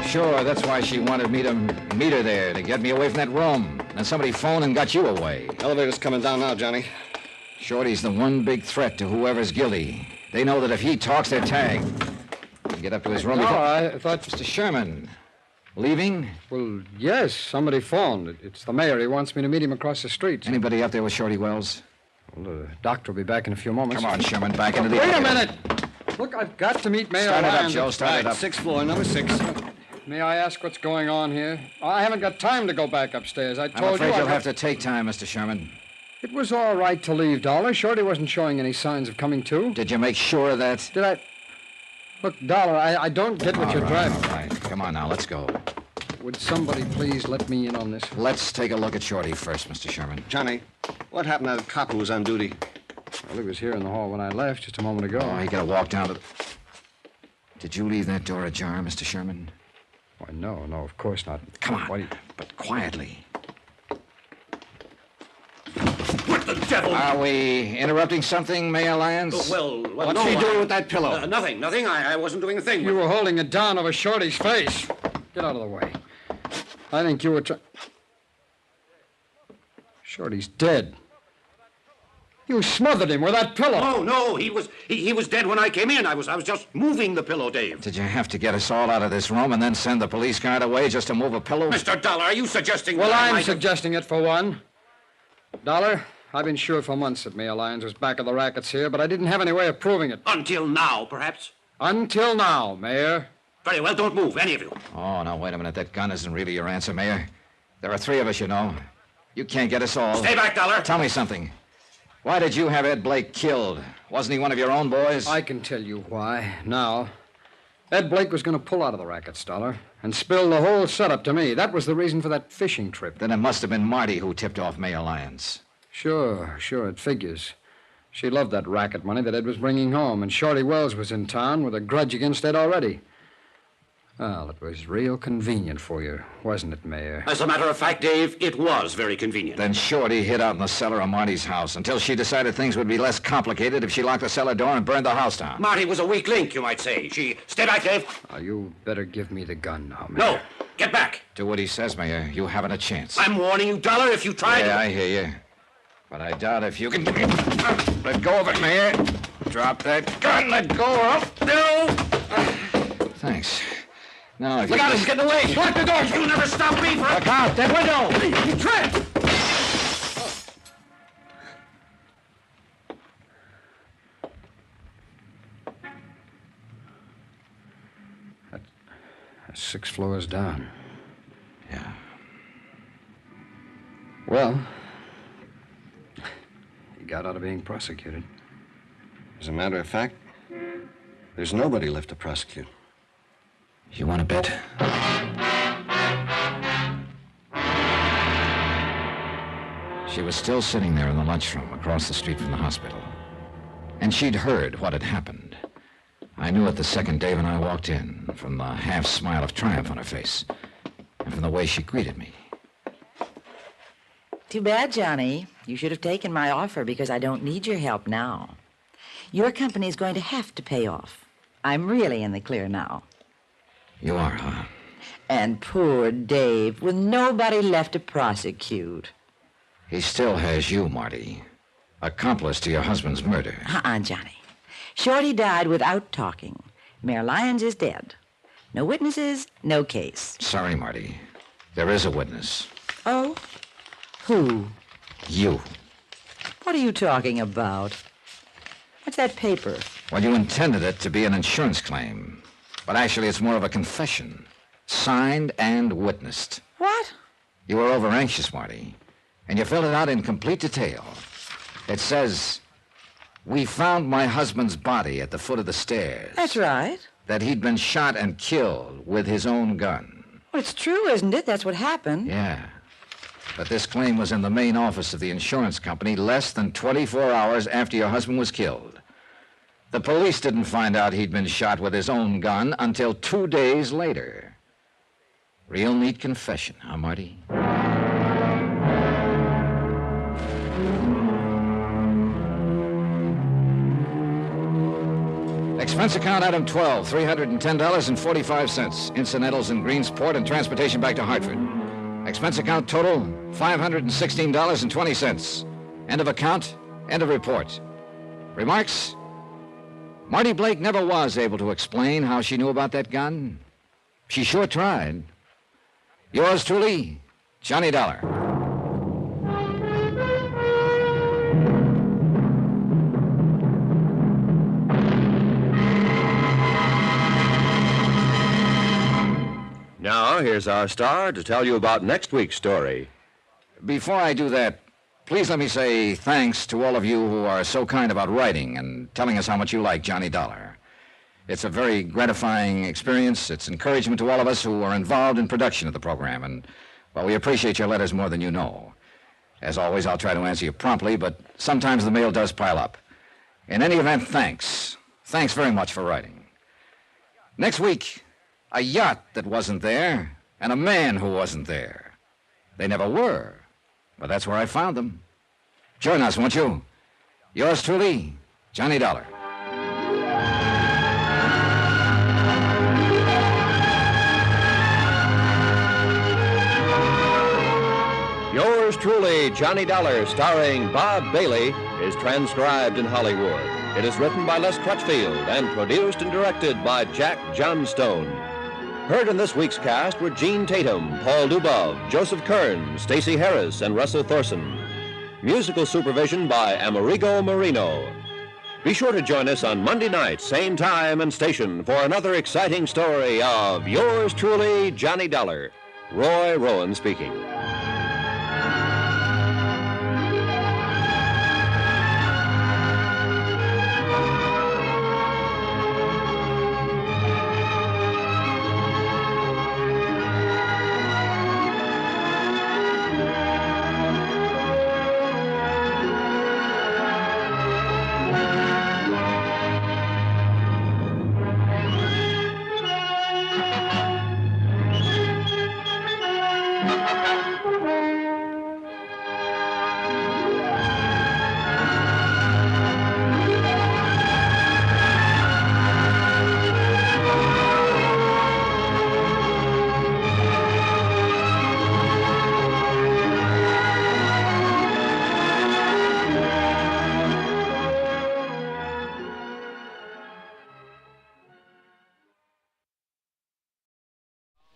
Sure, that's why she wanted me to meet her there, to get me away from that room. And somebody phoned and got you away. Elevator's coming down now, Johnny. Shorty's the one big threat to whoever's guilty. They know that if he talks, they're tagged. You get up to his room. No, I thought... Mr. Sherman, leaving? Well, yes, somebody phoned. It's the mayor. He wants me to meet him across the street. Anybody up there with Shorty Wells? Well, the doctor will be back in a few moments. Come on, Sherman, back into the... Wait a minute! Look, I've got to meet Mayor Start it up, Lyons. Joe, start it up. 6th floor, number 6. May I ask what's going on here? I haven't got time to go back upstairs. I told I'm afraid you... you'll have to take time, Mr. Sherman. It was all right to leave, Dollar. Shorty wasn't showing any signs of coming to. Did you make sure of that? Did I... Look, Dollar, I don't get what you're driving. All right. Come on now, let's go. Would somebody please let me in on this? Let's take a look at Shorty first, Mr. Sherman. Johnny, what happened to that cop who was on duty? Well, he was here in the hall when I left just a moment ago. Oh, he got to walk down to the... Did you leave that door ajar, Mr. Sherman? Why, no, of course not. Come on, but quietly. What the devil? Are we interrupting something, Mayor Lyons? What's he doing with that pillow? Nothing. I wasn't doing a thing. You were holding it down over Shorty's face. Get out of the way. I think you were Shorty's dead. You smothered him with that pillow. Oh, no, he was dead when I came in. I was just moving the pillow, Dave. Did you have to get us all out of this room and then send the police car away just to move a pillow? Mr. Dollar, are you suggesting Well, that I'm suggesting it for one. Dollar, I've been sure for months that Mayor Lyons was back of the rackets here, but I didn't have any way of proving it. Until now, perhaps? Until now, Mayor. Very well, don't move, any of you. Oh, now, wait a minute. That gun isn't really your answer, Mayor. There are 3 of us, you know. You can't get us all. Stay back, Dollar. Tell me something. Why did you have Ed Blake killed? Wasn't he one of your own boys? I can tell you why. Now, Ed Blake was going to pull out of the racket, Stoller, and spill the whole setup to me. That was the reason for that fishing trip. Then it must have been Marty who tipped off Mayor Lyons. Sure, it figures. She loved that racket money that Ed was bringing home, and Shorty Wells was in town with a grudge against Ed already. Well, it was real convenient for you, wasn't it, Mayor? As a matter of fact, Dave, it was very convenient. Then Shorty hid out in the cellar of Marty's house until she decided things would be less complicated if she locked the cellar door and burned the house down. Marty was a weak link, you might say. Stay back, Dave. You better give me the gun now, Mayor. No, get back. Do what he says, Mayor. You haven't a chance. I'm warning you, Dollar, if you try to... Yeah, I hear you. But I doubt if you can... Let go of it, Mayor. Drop that gun. Let go of... No! Thanks. Now, if Look out, he's getting away. Lock the doors. You'll never stop me for... Look out, that window! You tripped! That's 6 floors down. Yeah. Well, he got out of being prosecuted. As a matter of fact, there's nobody left to prosecute. You want to bet? She was still sitting there in the lunchroom across the street from the hospital. And she'd heard what had happened. I knew it the second Dave and I walked in, from the half smile of triumph on her face, and from the way she greeted me. Too bad, Johnny. You should have taken my offer because I don't need your help now. Your company's going to have to pay off. I'm really in the clear now. You are, huh? And poor Dave, with nobody left to prosecute. He still has you, Marty. Accomplice to your husband's murder. Johnny. Shorty died without talking. Mayor Lyons is dead. No witnesses, no case. Sorry, Marty. There is a witness. Oh? Who? You. What are you talking about? What's that paper? Well, you intended it to be an insurance claim. But actually, it's more of a confession. Signed and witnessed. What? You were over-anxious, Marty. And you filled it out in complete detail. It says, we found my husband's body at the foot of the stairs. That's right. That he'd been shot and killed with his own gun. Well, it's true, isn't it? That's what happened. Yeah. But this claim was in the main office of the insurance company less than 24 hours after your husband was killed. The police didn't find out he'd been shot with his own gun until 2 days later. Real neat confession, huh, Marty? Expense account item 12, $310.45. Incidentals in Greensport and transportation back to Hartford. Expense account total, $516.20. End of account, end of report. Remarks? Marty Blake never was able to explain how she knew about that gun. She sure tried. Yours truly, Johnny Dollar. Now, here's our star to tell you about next week's story. Before I do that, please let me say thanks to all of you who are so kind about writing and telling us how much you like Johnny Dollar. It's a very gratifying experience. It's encouragement to all of us who are involved in production of the program, and, well, we appreciate your letters more than you know. As always, I'll try to answer you promptly, but sometimes the mail does pile up. In any event, thanks. Thanks very much for writing. Next week, a yacht that wasn't there and a man who wasn't there. They never were, but that's where I found them. Join us, won't you? Yours truly, Johnny Dollar. Yours truly, Johnny Dollar, starring Bob Bailey, is transcribed in Hollywood. It is written by Les Crutchfield and produced and directed by Jack Johnstone. Heard in this week's cast were Gene Tatum, Paul Dubov, Joseph Kern, Stacey Harris, and Russell Thorson. Musical supervision by Amerigo Marino. Be sure to join us on Monday night, same time and station, for another exciting story of Yours truly, Johnny Dollar. Roy Rowan speaking.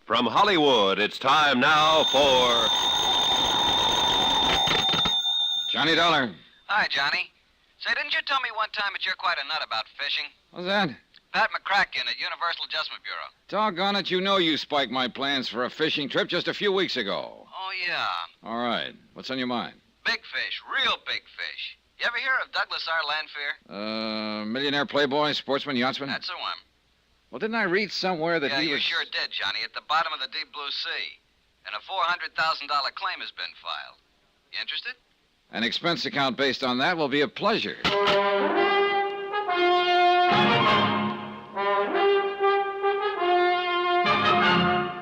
From Hollywood, it's time now for... Johnny Dollar. Hi, Johnny. Say, didn't you tell me one time that you're quite a nut about fishing? What's that? Pat McCracken at Universal Adjustment Bureau. Doggone it, you know you spiked my plans for a fishing trip just a few weeks ago. Oh, yeah. All right. What's on your mind? Big fish, real big fish. You ever hear of Douglas R. Landfear? Millionaire playboy, sportsman, yachtsman? That's the one. Well, didn't I read somewhere that Yeah, he you was... sure did, Johnny, at the bottom of the deep blue sea. And a $400,000 claim has been filed. You interested? An expense account based on that will be a pleasure.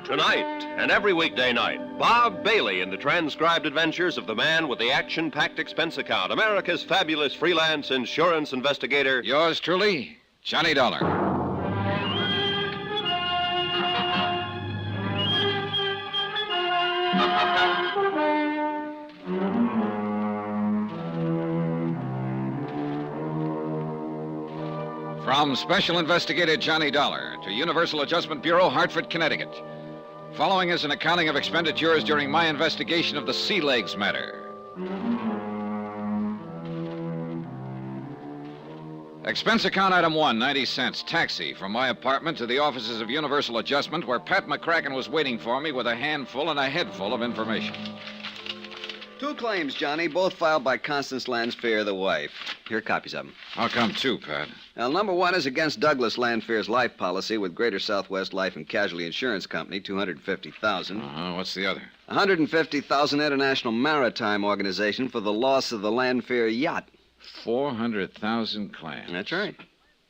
Tonight and every weekday night, Bob Bailey in the transcribed adventures of the man with the action-packed expense account, America's fabulous freelance insurance investigator. Yours truly, Johnny Dollar. From Special Investigator Johnny Dollar to Universal Adjustment Bureau, Hartford, Connecticut. Following is an accounting of expenditures during my investigation of the Sea Legs matter. Expense account item 1, 90 cents. Taxi from my apartment to the offices of Universal Adjustment, where Pat McCracken was waiting for me with a handful and a head full of information. 2 claims, Johnny, both filed by Constance Landfear, the wife. Here are copies of them. How come 2, Pat? Well, number 1 is against Douglas Landfear's life policy with Greater Southwest Life and Casualty Insurance Company, $250,000. What's the other? $150,000 International Maritime Organization for the loss of the Landfear yacht. 400,000 claims. That's right.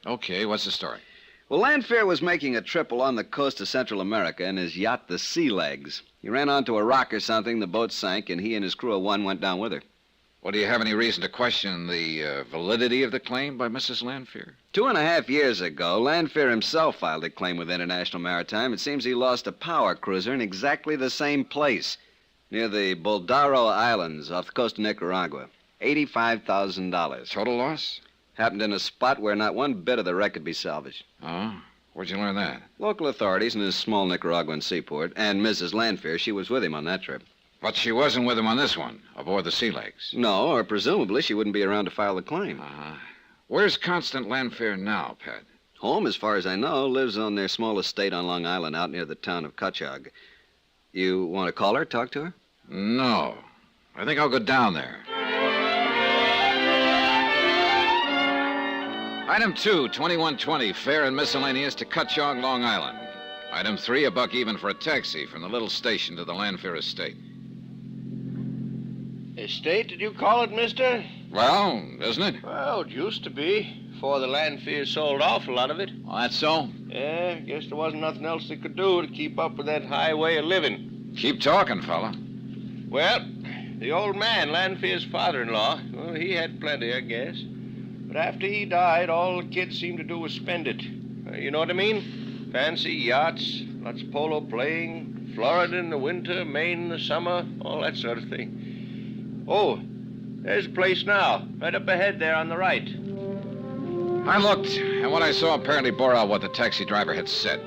Okay, what's the story? Well, Landfear was making a trip along the coast of Central America in his yacht, the Sea Legs. He ran onto a rock or something, the boat sank, and he and his crew of 1 went down with her. Well, do you have any reason to question the validity of the claim by Mrs. Landfear? 2.5 years ago, Landfear himself filed a claim with International Maritime. It seems he lost a power cruiser in exactly the same place, near the Boldaro Islands off the coast of Nicaragua. $85,000. Total loss? Happened in a spot where not one bit of the wreck could be salvaged. Oh? Where'd you learn that? Local authorities in his small Nicaraguan seaport, and Mrs. Landfear, she was with him on that trip. But she wasn't with him on this one, aboard the Sea Legs. No, or presumably she wouldn't be around to file the claim. Where's Constant Landfear now, Pat? Home, as far as I know, lives on their small estate on Long Island out near the town of Cutchogue. You want to call her, talk to her? No. I think I'll go down there. Item 2, 2120, fare and miscellaneous to Cutchogue, Long Island. Item 3, a buck even for a taxi from the little station to the Landfear estate. Estate, did you call it, mister? Well, isn't it? Well, it used to be, before the Landfear sold off a lot of it. Oh, that's so? Yeah, guess there wasn't nothing else they could do to keep up with that high way of living. Keep talking, fella. Well, the old man, Landfear's father-in-law, well, he had plenty, I guess. But after he died, all the kids seemed to do was spend it. You know what I mean? Fancy yachts, lots of polo playing, Florida in the winter, Maine in the summer, all that sort of thing. Oh, there's a place now, right up ahead there on the right. I looked, and what I saw apparently bore out what the taxi driver had said.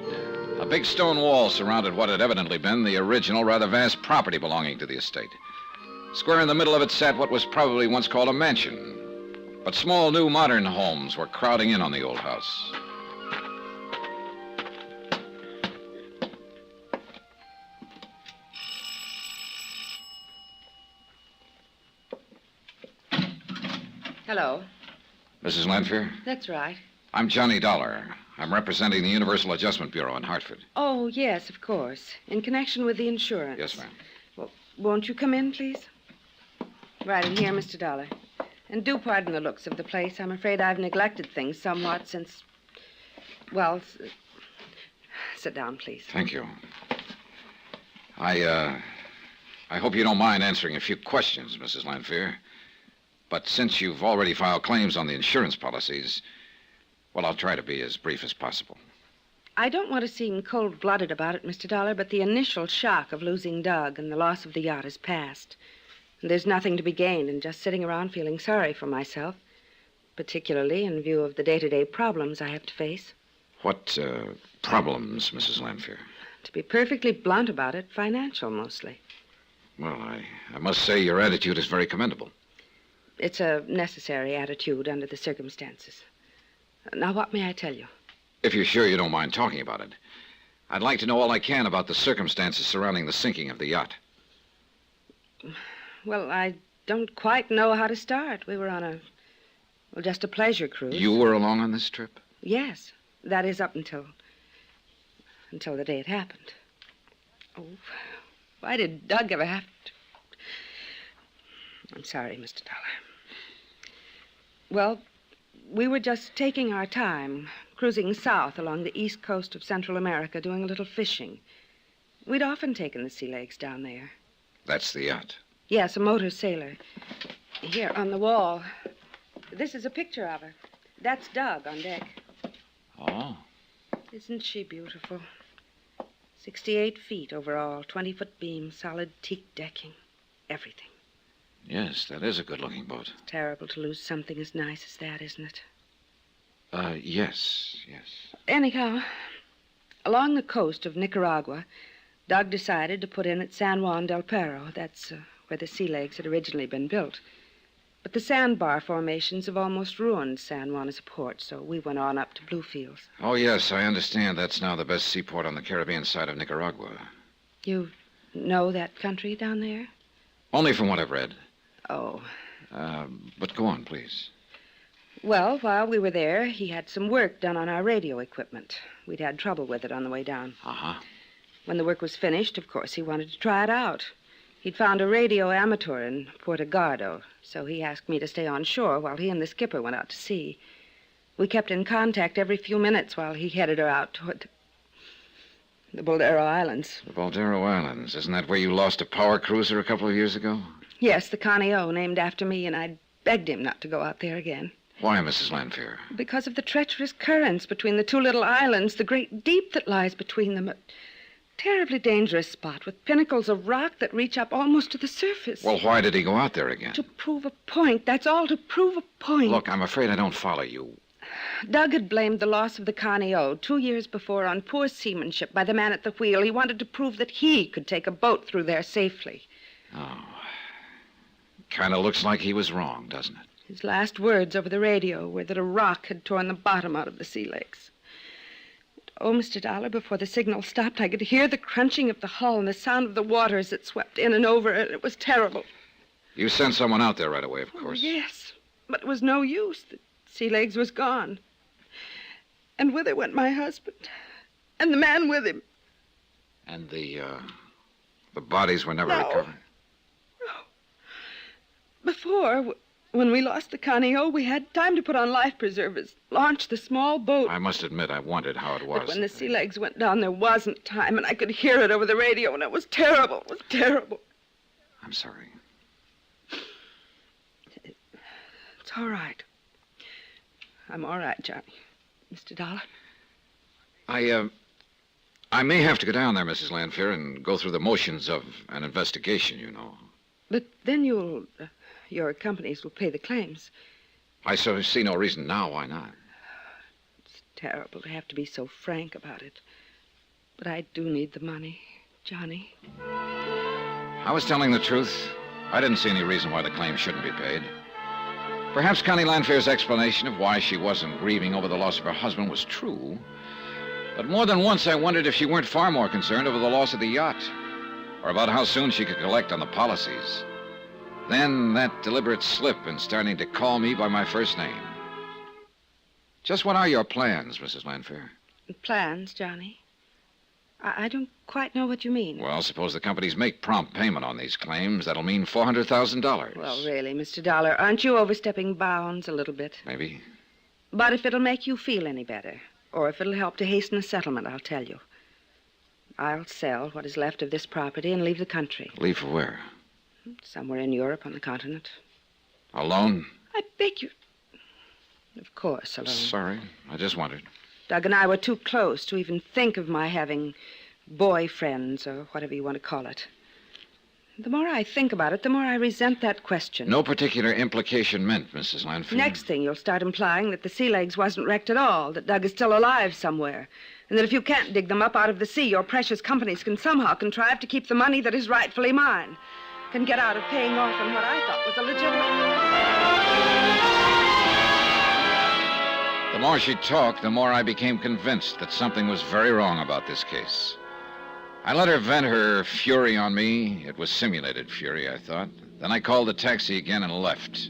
A big stone wall surrounded what had evidently been the original, rather vast property belonging to the estate. Square in the middle of it sat what was probably once called a mansion. But small, new, modern homes were crowding in on the old house. Hello. Mrs. Landfear? That's right. I'm Johnny Dollar. I'm representing the Universal Adjustment Bureau in Hartford. Oh, yes, of course. In connection with the insurance. Yes, ma'am. Well, won't you come in, please? Right in here, Mr. Dollar. And do pardon the looks of the place. I'm afraid I've neglected things somewhat since... Well, sit down, please. Thank you. I hope you don't mind answering a few questions, Mrs. Landfear. But since you've already filed claims on the insurance policies, well, I'll try to be as brief as possible. I don't want to seem cold-blooded about it, Mr. Dollar, but the initial shock of losing Doug and the loss of the yacht is past. There's nothing to be gained in just sitting around feeling sorry for myself, particularly in view of the day-to-day problems I have to face. What problems, Mrs. Lanfear? To be perfectly blunt about it, financial mostly. Well, I must say your attitude is very commendable. It's a necessary attitude under the circumstances. Now, what may I tell you? If you're sure you don't mind talking about it, I'd like to know all I can about the circumstances surrounding the sinking of the yacht. Well, I don't quite know how to start. We were on just a pleasure cruise. You were along on this trip? Yes. That is up until the day it happened. Oh, why did Doug ever have to... I'm sorry, Mr. Dollar. Well, we were just taking our time, cruising south along the east coast of Central America, doing a little fishing. We'd often taken the sea legs down there. That's the yacht? Yes, a motor sailor. Here, on the wall. This is a picture of her. That's Doug on deck. Oh. Isn't she beautiful? 68 feet overall, 20-foot beam, solid teak decking, everything. Yes, that is a good-looking boat. It's terrible to lose something as nice as that, isn't it? Yes. Anyhow, along the coast of Nicaragua, Doug decided to put in at San Juan del Perro. That's where the sea legs had originally been built. But the sandbar formations have almost ruined San Juan as a port, so we went on up to Bluefields. Oh, yes, I understand that's now the best seaport on the Caribbean side of Nicaragua. You know that country down there? Only from what I've read. Oh. But go on, please. Well, while we were there, he had some work done on our radio equipment. We'd had trouble with it on the way down. Uh-huh. When the work was finished, of course, he wanted to try it out. He'd found a radio amateur in Puerto Gardo, so he asked me to stay on shore while he and the skipper went out to sea. We kept in contact every few minutes while he headed her out toward the Boldero Islands. The Boldero Islands. Isn't that where you lost a power cruiser a couple of years ago? Yes, the Connie O, named after me, and I begged him not to go out there again. Why, Mrs. Lanfear? Because of the treacherous currents between the two little islands, the great deep that lies between them. A terribly dangerous spot with pinnacles of rock that reach up almost to the surface. Well, why did he go out there again? To prove a point. That's all, to prove a point. Look, I'm afraid I don't follow you. Doug had blamed the loss of the Connie O 2 years before on poor seamanship by the man at the wheel. He wanted to prove that he could take a boat through there safely. Oh. Kind of looks like he was wrong, doesn't it? His last words over the radio were that a rock had torn the bottom out of the sea legs. Oh, Mr. Dollar, before the signal stopped, I could hear the crunching of the hull and the sound of the water as it swept in and over it. It was terrible. You sent someone out there right away, of course. Oh, yes, but it was no use. The sea legs was gone. And with it went my husband. And the man with him. And the bodies were never recovered? No. Before, when we lost the Connie O, we had time to put on life preservers, launch the small boat. I must admit, I wondered how it was. But when the sea legs went down, there wasn't time, and I could hear it over the radio, and it was terrible. It was terrible. I'm sorry. It's all right. I'm all right, Johnny. Mr. Dollar? I may have to go down there, Mrs. Lanfear, and go through the motions of an investigation, you know. But then your companies will pay the claims. I sort of see no reason now why not. It's terrible to have to be so frank about it. But I do need the money, Johnny. I was telling the truth. I didn't see any reason why the claim shouldn't be paid. Perhaps Connie Lanfear's explanation of why she wasn't grieving over the loss of her husband was true. But more than once I wondered if she weren't far more concerned over the loss of the yacht, or about how soon she could collect on the policies. Then that deliberate slip in starting to call me by my first name. Just what are your plans, Mrs. Lanfear? Plans, Johnny? I don't quite know what you mean. Well, suppose the companies make prompt payment on these claims. That'll mean $400,000. Well, really, Mr. Dollar, aren't you overstepping bounds a little bit? Maybe. But if it'll make you feel any better, or if it'll help to hasten a settlement, I'll tell you. I'll sell what is left of this property and leave the country. Leave for where? Somewhere in Europe on the continent. Alone? I beg you. Of course, alone. Sorry, I just wondered. Doug and I were too close to even think of my having boyfriends, or whatever you want to call it. The more I think about it, the more I resent that question. No particular implication meant, Mrs. Lanford. Next thing, you'll start implying that the Sea Legs wasn't wrecked at all, that Doug is still alive somewhere, and that if you can't dig them up out of the sea, your precious companies can somehow contrive to keep the money that is rightfully mine, can get out of paying off on what I thought was a legitimate... The more she talked, the more I became convinced that something was very wrong about this case. I let her vent her fury on me. It was simulated fury, I thought. Then I called the taxi again and left.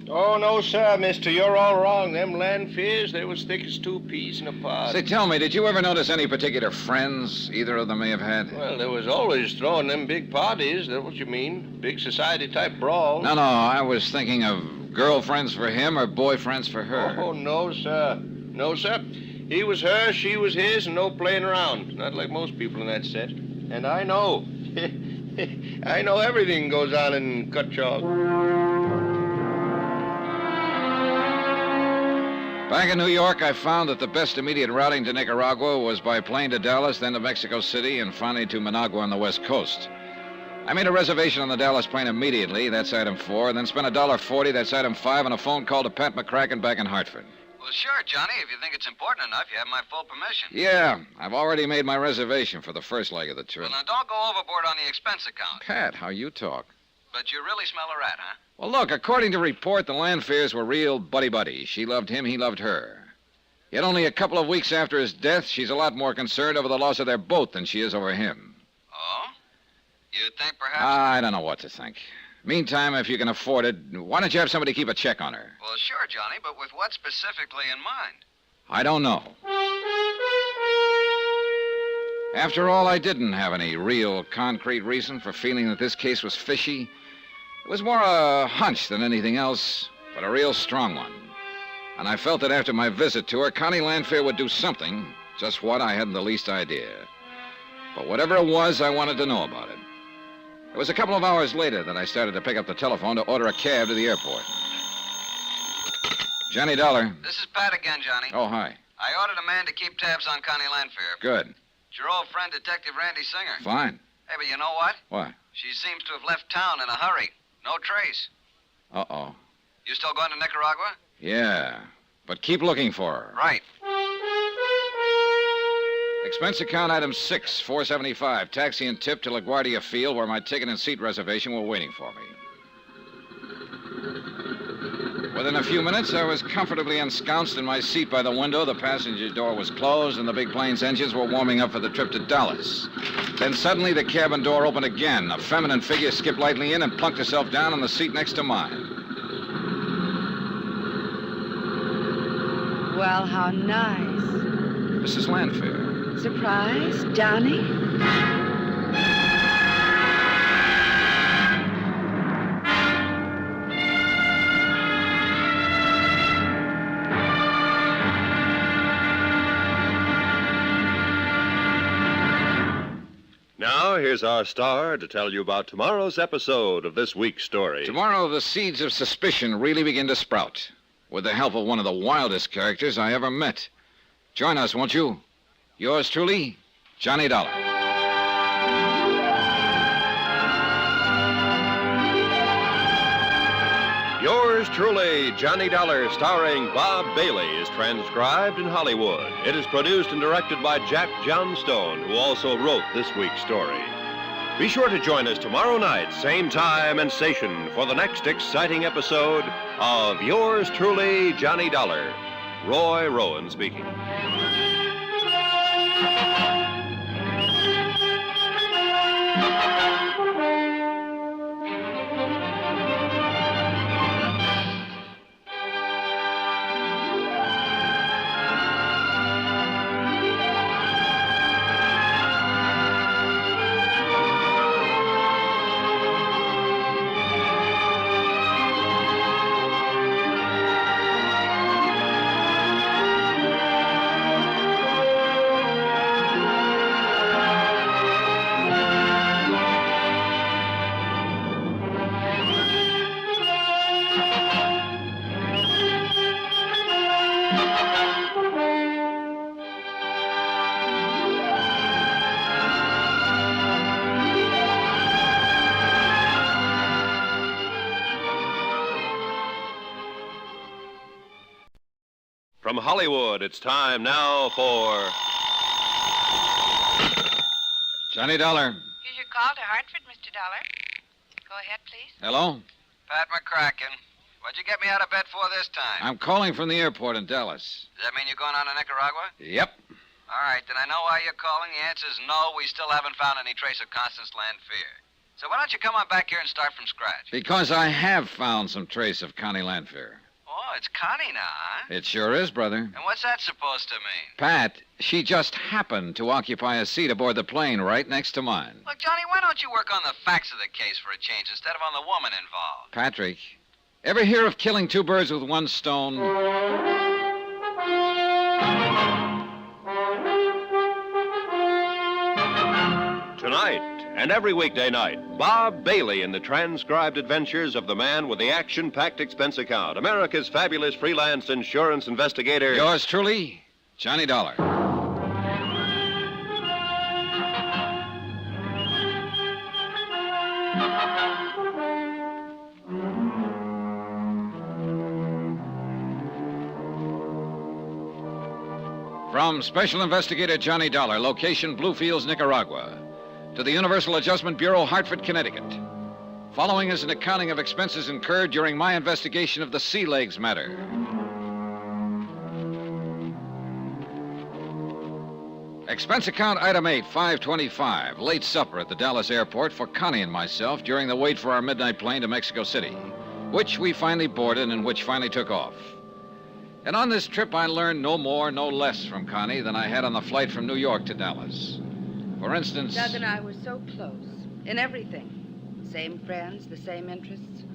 Oh, no, sir, mister. You're all wrong. Them Lanfears, they was thick as 2 peas in a pod. Say, tell me, did you ever notice any particular friends either of them may have had? Well, there was always throwing them big parties. That's what you mean. Big society-type brawls. No, I was thinking of girlfriends for him or boyfriends for her. Oh, no, sir. No, sir. He was her, she was his, and no playing around. Not like most people in that set. And I know. I know everything goes on in Cutchalk. Back in New York, I found that the best immediate routing to Nicaragua was by plane to Dallas, then to Mexico City, and finally to Managua on the West Coast. I made a reservation on the Dallas plane immediately, that's item 4, and then spent $1.40, that's item 5, on a phone call to Pat McCracken back in Hartford. Well, sure, Johnny. If you think it's important enough, you have my full permission. Yeah, I've already made my reservation for the first leg of the trip. Well, now, don't go overboard on the expense account. Pat, how you talk. But you really smell a rat, huh? Well, look, according to report, the Lanfears were real buddy-buddy. She loved him, he loved her. Yet only a couple of weeks after his death, she's a lot more concerned over the loss of their boat than she is over him. Oh? You think perhaps... I don't know what to think. Meantime, if you can afford it, why don't you have somebody keep a check on her? Well, sure, Johnny, but with what specifically in mind? I don't know. After all, I didn't have any real concrete reason for feeling that this case was fishy. It was more a hunch than anything else, but a real strong one. And I felt that after my visit to her, Connie Lanfear would do something. Just what, I hadn't the least idea. But whatever it was, I wanted to know about it. It was a couple of hours later that I started to pick up the telephone to order a cab to the airport. Johnny Dollar. This is Pat again, Johnny. Oh, hi. I ordered a man to keep tabs on Connie Lanfear. Good. It's your old friend, Detective Randy Singer. Fine. Hey, but you know what? What? She seems to have left town in a hurry. No trace. Uh-oh. You still going to Nicaragua? Yeah, but keep looking for her. Right. Expense account item 6, $475. Taxi and tip to LaGuardia Field, where my ticket and seat reservation were waiting for me. Within a few minutes, I was comfortably ensconced in my seat by the window. The passenger door was closed, and the big plane's engines were warming up for the trip to Dallas. Then suddenly, the cabin door opened again. A feminine figure skipped lightly in and plunked herself down on the seat next to mine. Well, how nice. Mrs. Lanfear. Surprise, Johnny? Now, here's our star to tell you about tomorrow's episode of this week's story. Tomorrow, the seeds of suspicion really begin to sprout, with the help of one of the wildest characters I ever met. Join us, won't you? Yours truly, Johnny Dollar. Yours truly, Johnny Dollar, starring Bob Bailey, is transcribed in Hollywood. It is produced and directed by Jack Johnstone, who also wrote this week's story. Be sure to join us tomorrow night, same time and station, for the next exciting episode of Yours truly, Johnny Dollar. Roy Rowan speaking. From Hollywood, it's time now for... Johnny Dollar. Here's your call to Hartford, Mr. Dollar. Go ahead, please. Hello? Pat McCracken. What'd you get me out of bed for this time? I'm calling from the airport in Dallas. Does that mean you're going on to Nicaragua? Yep. All right, then I know why you're calling. The answer's no. We still haven't found any trace of Constance Lanfear. So why don't you come on back here and start from scratch? Because I have found some trace of Connie Lanfear. Oh, it's Connie now, huh? It sure is, brother. And what's that supposed to mean? Pat, she just happened to occupy a seat aboard the plane right next to mine. Look, Johnny, why don't you work on the facts of the case for a change instead of on the woman involved? Patrick, ever hear of killing two birds with one stone? Tonight, and every weekday night, Bob Bailey in the transcribed adventures of the man with the action-packed expense account, America's fabulous freelance insurance investigator. Yours truly, Johnny Dollar. From Special Investigator Johnny Dollar, location Bluefields, Nicaragua, to the Universal Adjustment Bureau, Hartford, Connecticut. Following is an accounting of expenses incurred during my investigation of the Sea Legs matter. Expense account item 8, 525, late supper at the Dallas airport for Connie and myself during the wait for our midnight plane to Mexico City, which we finally boarded and which finally took off. And on this trip, I learned no more, no less from Connie than I had on the flight from New York to Dallas. For instance... Doug and I were so close in everything. Same friends, the same interests.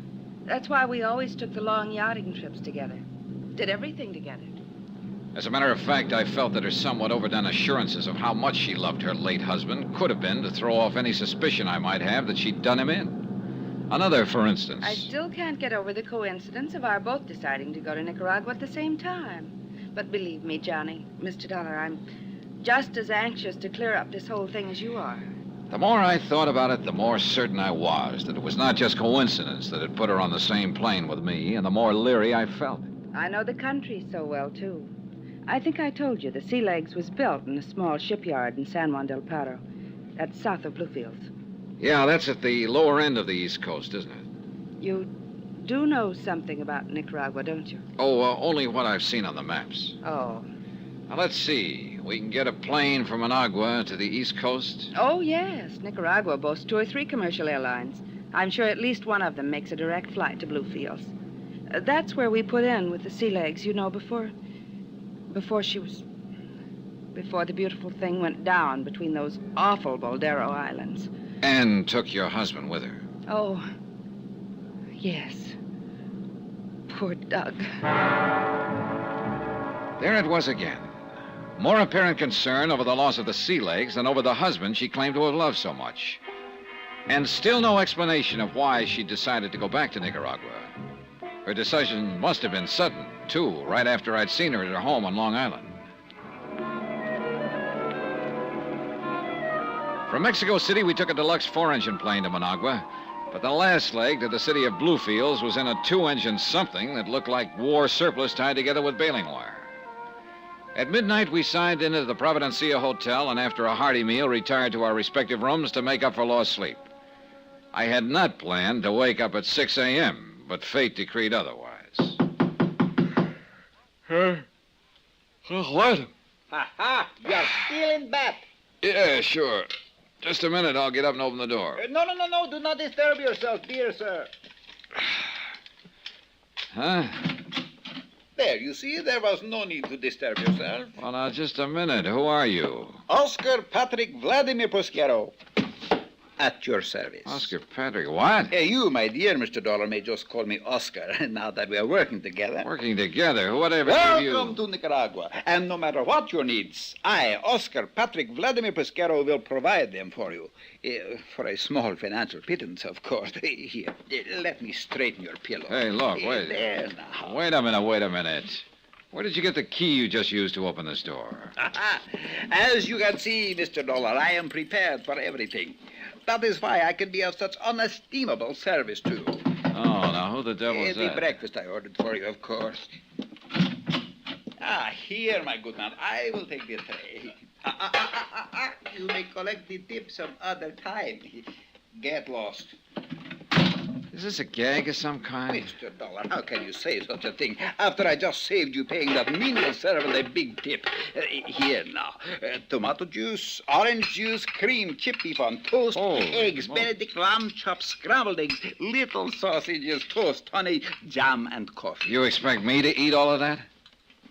That's why we always took the long yachting trips together. Did everything together. As a matter of fact, I felt that her somewhat overdone assurances of how much she loved her late husband could have been to throw off any suspicion I might have that she'd done him in. Another, for instance. I still can't get over the coincidence of our both deciding to go to Nicaragua at the same time. But believe me, Johnny, Mr. Dollar, I'm just as anxious to clear up this whole thing as you are. The more I thought about it, the more certain I was that it was not just coincidence that had put her on the same plane with me, and the more leery I felt. I know the country so well, too. I think I told you the Sea Legs was built in a small shipyard in San Juan del Paro. That's south of Bluefields. Yeah, that's at the lower end of the East Coast, isn't it? You do know something about Nicaragua, don't you? Oh, only what I've seen on the maps. Oh. Now, let's see. We can get a plane from Managua to the East Coast? Oh, yes. Nicaragua boasts 2 or 3 commercial airlines. I'm sure at least one of them makes a direct flight to Bluefields. That's where we put in with the Sea Legs, you know, before the beautiful thing went down between those awful Boldero Islands. And took your husband with her. Oh, yes. Poor Doug. There it was again. More apparent concern over the loss of the Sea Legs than over the husband she claimed to have loved so much. And still no explanation of why she decided to go back to Nicaragua. Her decision must have been sudden, too, right after I'd seen her at her home on Long Island. From Mexico City, we took a deluxe 4-engine plane to Managua, but the last leg to the city of Bluefields was in a 2-engine something that looked like war surplus tied together with baling wire. At midnight, we signed into the Providencia Hotel and after a hearty meal, retired to our respective rooms to make up for lost sleep. I had not planned to wake up at 6 a.m., but fate decreed otherwise. What? Ha! You're still in bed. Yeah, sure. Just a minute, I'll get up and open the door. No. Do not disturb yourself, dear sir. Huh? There, you see, there was no need to disturb yourself. Well, now, just a minute. Who are you? Oscar Patrick Vladimir Posquero. At your service. Oscar Patrick, what? Hey, you, my dear Mr. Dollar, may just call me Oscar, now that we are working together. Working together? Whatever gave you... Welcome to Nicaragua. And no matter what your needs, I, Oscar Patrick Vladimir Posquero, will provide them for you. For a small financial pittance, of course. Here, let me straighten your pillow. Hey, look, wait. There now. Wait a minute. Where did you get the key you just used to open this door? As you can see, Mr. Dollar, I am prepared for everything. That is why I can be of such unestimable service to you. Oh, now who the devil's The that? breakfast I ordered for you, of course. Here, my good man. I will take the tray. You may collect the tip some other time. Get lost. Is this a gag of some kind? Mr. Dollar, how can you say such a thing after I just saved you paying that menial servant a big tip? Here now. Tomato juice, orange juice, cream, chip beef on toast, eggs, Benedict lamb chops, scrambled eggs, little sausages, toast, honey, jam, and coffee. You expect me to eat all of that?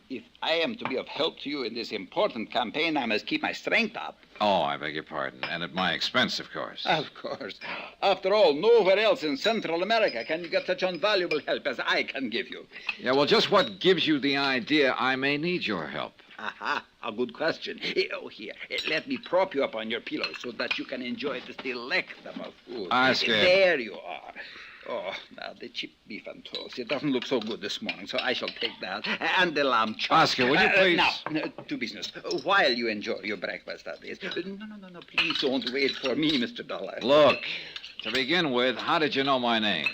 If I am to be of help to you in this important campaign, I must keep my strength up. Oh, I beg your pardon. And at my expense, of course. Of course. After all, nowhere else in Central America can you get such invaluable help as I can give you. Yeah, well, just what gives you the idea I may need your help? Aha, a good question. Oh, here, let me prop you up on your pillow so that you can enjoy this delectable food. Oscar. There you are. Oh, now the chip beef and toast. It doesn't look so good this morning, so I shall take that. And the lamb chop. Oscar, would you please? Now, to business. While you enjoy your breakfast, that is. No. Please don't wait for me, Mr. Dollar. Look, to begin with, how did you know my name?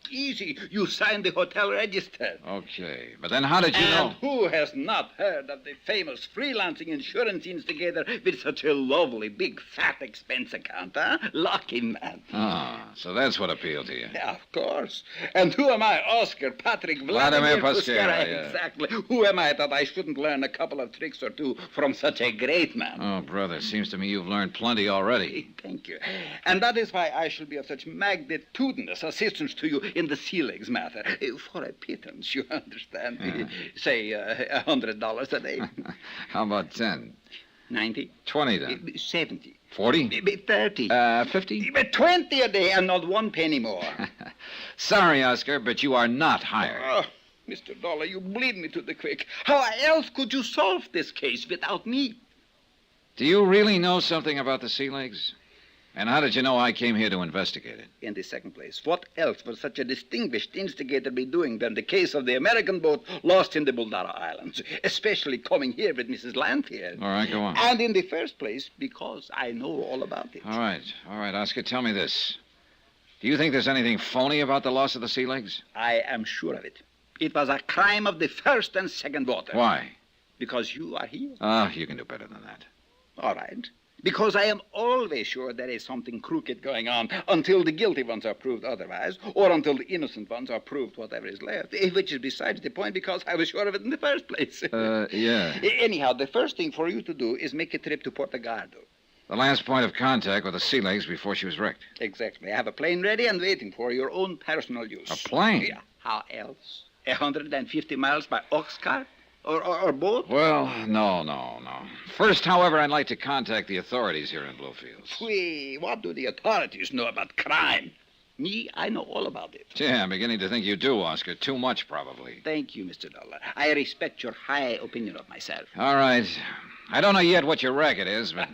Easy. You signed the hotel register. Okay, but then how did you know? And who has not heard of the famous freelancing insurance instigator with such a lovely, big, fat expense account, huh? Lucky man. Ah, so that's what appealed to you. Yeah, of course. And who am I, Oscar Patrick Vladimir Pescara, yeah. Exactly. Who am I that I shouldn't learn a couple of tricks or two from such a great man? Oh, brother, seems to me you've learned plenty already. Thank you. And that is why I shall be of such magnitudinous assistance to you in the sea legs matter. For a pittance, you understand. Say, $100 a day. How about 10? 90. 20 then. 70. 40? 30. 50? 20 a day and not 1 penny more. Sorry, Oscar, but you are not hired. Oh, Mr. Dollar, you bleed me to the quick. How else could you solve this case without me? Do you really know something about the sea legs? And how did you know I came here to investigate it? In the second place, what else would such a distinguished instigator be doing than the case of the American boat lost in the Buldara Islands, especially coming here with Mrs. Lanfield? All right, go on. And in the first place, because I know all about it. All right, Oscar, tell me this. Do you think there's anything phony about the loss of the sea legs? I am sure of it. It was a crime of the first and second water. Why? Because you are here. Oh, you can do better than that. All right. Because I am always sure there is something crooked going on until the guilty ones are proved otherwise, or until the innocent ones are proved whatever is left, which is besides the point because I was sure of it in the first place. Yeah. Anyhow, the first thing for you to do is make a trip to Portugaldo. The last point of contact with the sea legs before she was wrecked. Exactly. I have a plane ready and waiting for your own personal use. A plane? Yeah. How else? 150 miles by ox cart? Or boat? Well, no. First, however, I'd like to contact the authorities here in Bluefields. Whee, what do the authorities know about crime? Me, I know all about it. Yeah, I'm beginning to think you do, Oscar. Too much, probably. Thank you, Mr. Dollar. I respect your high opinion of myself. All right. I don't know yet what your racket is, but...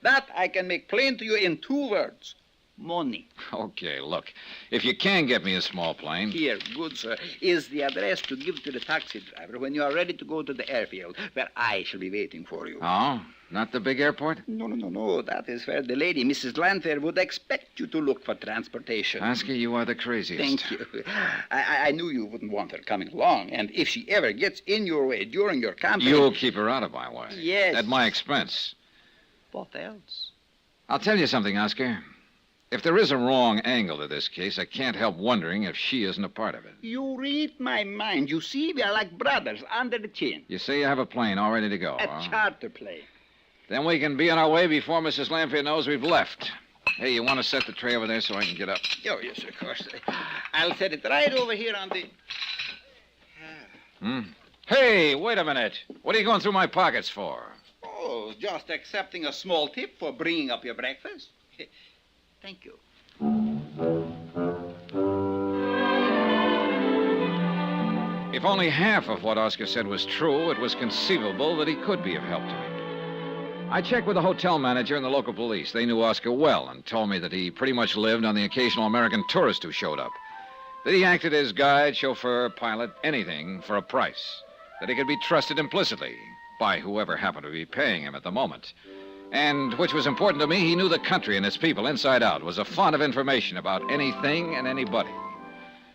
That I can make plain to you in 2 words. Money. Okay, look. If you can get me a small plane... Here, good sir, is the address to give to the taxi driver when you are ready to go to the airfield, where I shall be waiting for you. Oh? Not the big airport? No. That is where the lady, Mrs. Lanfair, would expect you to look for transportation. Oscar, you are the craziest. Thank you. I knew you wouldn't want her coming along, and if she ever gets in your way during your campaign... You'll keep her out of my way. Yes. At my expense. What else? I'll tell you something, Oscar. If there is a wrong angle to this case, I can't help wondering if she isn't a part of it. You read my mind. You see, we are like brothers under the chin. You say you have a plane all ready to go, A charter plane. Then we can be on our way before Mrs. Lanfield knows we've left. Hey, you want to set the tray over there so I can get up? Oh, yes, of course. I'll set it right over here on the... Hey, wait a minute. What are you going through my pockets for? Oh, just accepting a small tip for bringing up your breakfast. Thank you. If only half of what Oscar said was true, it was conceivable that he could be of help to me. I checked with the hotel manager and the local police. They knew Oscar well and told me that he pretty much lived on the occasional American tourist who showed up. That he acted as guide, chauffeur, pilot, anything for a price. That he could be trusted implicitly by whoever happened to be paying him at the moment. And, which was important to me, he knew the country and its people inside out, was a font of information about anything and anybody.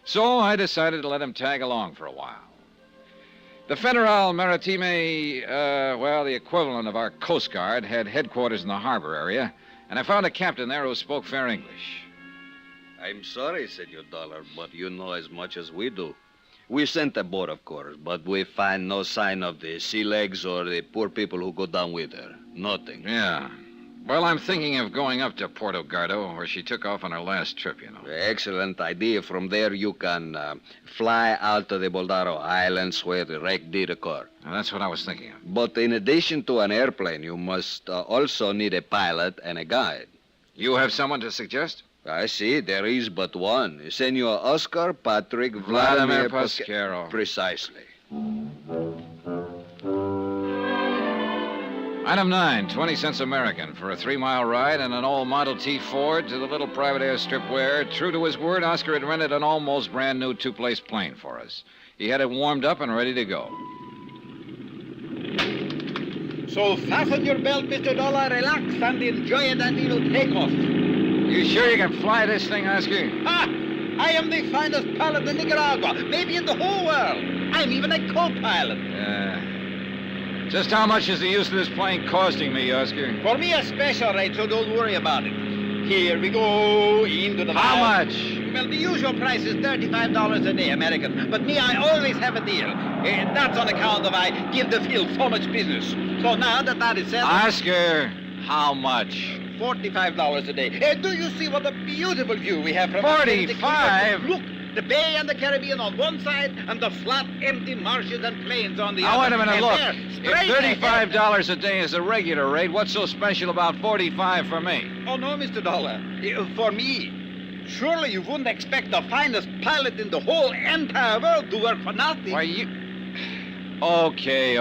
So I decided to let him tag along for a while. The Federal Maritime, the equivalent of our Coast Guard, had headquarters in the harbor area, and I found a captain there who spoke fair English. I'm sorry, Senor Dollar, but you know as much as we do. We sent a boat, of course, but we find no sign of the sea legs or the poor people who go down with her. Nothing. Yeah. Well, I'm thinking of going up to Puerto Gardo, where she took off on her last trip, you know. Excellent idea. From there, you can fly out to the Boldaro Islands where the wreck did occur. Now, that's what I was thinking of. But in addition to an airplane, you must also need a pilot and a guide. You have someone to suggest? I see. There is but one. Senor Oscar Patrick Vladimir Pasquero. Precisely. Item 9, 20 cents American for a 3-mile ride in an old Model T Ford to the little private airstrip where, true to his word, Oscar had rented an almost brand new two-place plane for us. He had it warmed up and ready to go. So fasten your belt, Mr. Dollar, relax, and enjoy it, and we will take off. You sure you can fly this thing, Oscar? Ha! I am the finest pilot in Nicaragua, maybe in the whole world. I'm even a co-pilot. Just how much is the use of this plane costing me, Oscar? For me, a special rate, so don't worry about it. Here we go into the... How much? Well, the usual price is $35 a day, American. But me, I always have a deal. That's on account of I give the field so much business. So now that is settled... Oscar, how much? $45 a day. Do you see what a beautiful view we have from... 45? Look, the bay and the Caribbean on one side, and the flat, empty marshes and plains on the Now, other. wait a minute, look. There, If $35 a day is a regular rate, what's so special about $45 for me? Oh, no, Mr. Dollar. For me, surely you wouldn't expect the finest pilot in the whole entire world to work for nothing. Why, you... Okay.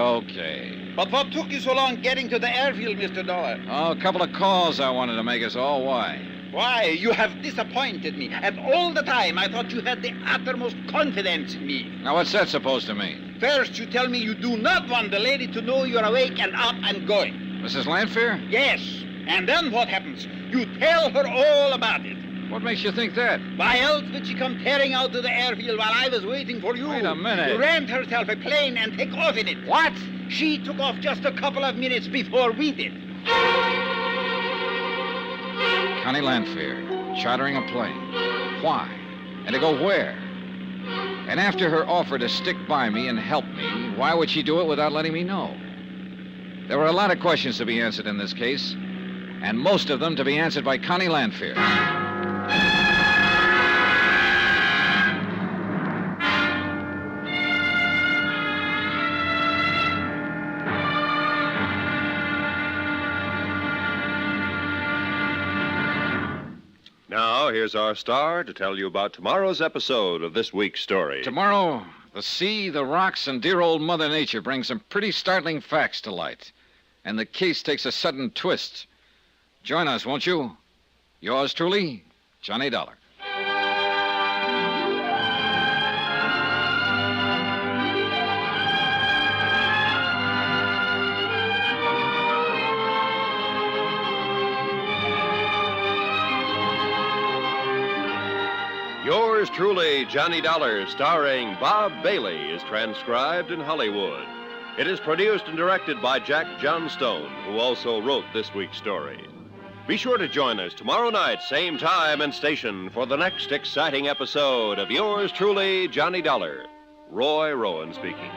But what took you so long getting to the airfield, Mr. Dollar? Oh, a couple of calls I wanted to make us all. Why? Why, you have disappointed me. And all the time, I thought you had the uttermost confidence in me. Now, what's that supposed to mean? First, you tell me you do not want the lady to know you're awake and up and going. Mrs. Lanfear? Yes. And then what happens? You tell her all about it. What makes you think that? Why else would she come tearing out to the airfield while I was waiting for you? Wait a minute. Rent herself a plane and take off in it. What? She took off just a couple of minutes before we did. Connie Lanfear, chartering a plane. Why? And to go where? And after her offer to stick by me and help me, why would she do it without letting me know? There were a lot of questions to be answered in this case, and most of them to be answered by Connie Lanfear. Now, here's our star to tell you about tomorrow's episode of this week's story. Tomorrow, the sea, the rocks, and dear old Mother Nature bring some pretty startling facts to light. And the case takes a sudden twist. Join us, won't you? Yours truly, Johnny Dollar. Yours truly, Johnny Dollar, starring Bob Bailey, is transcribed in Hollywood. It is produced and directed by Jack Johnstone, who also wrote this week's story. Be sure to join us tomorrow night, same time and station, for the next exciting episode of Yours truly, Johnny Dollar. Roy Rowan speaking.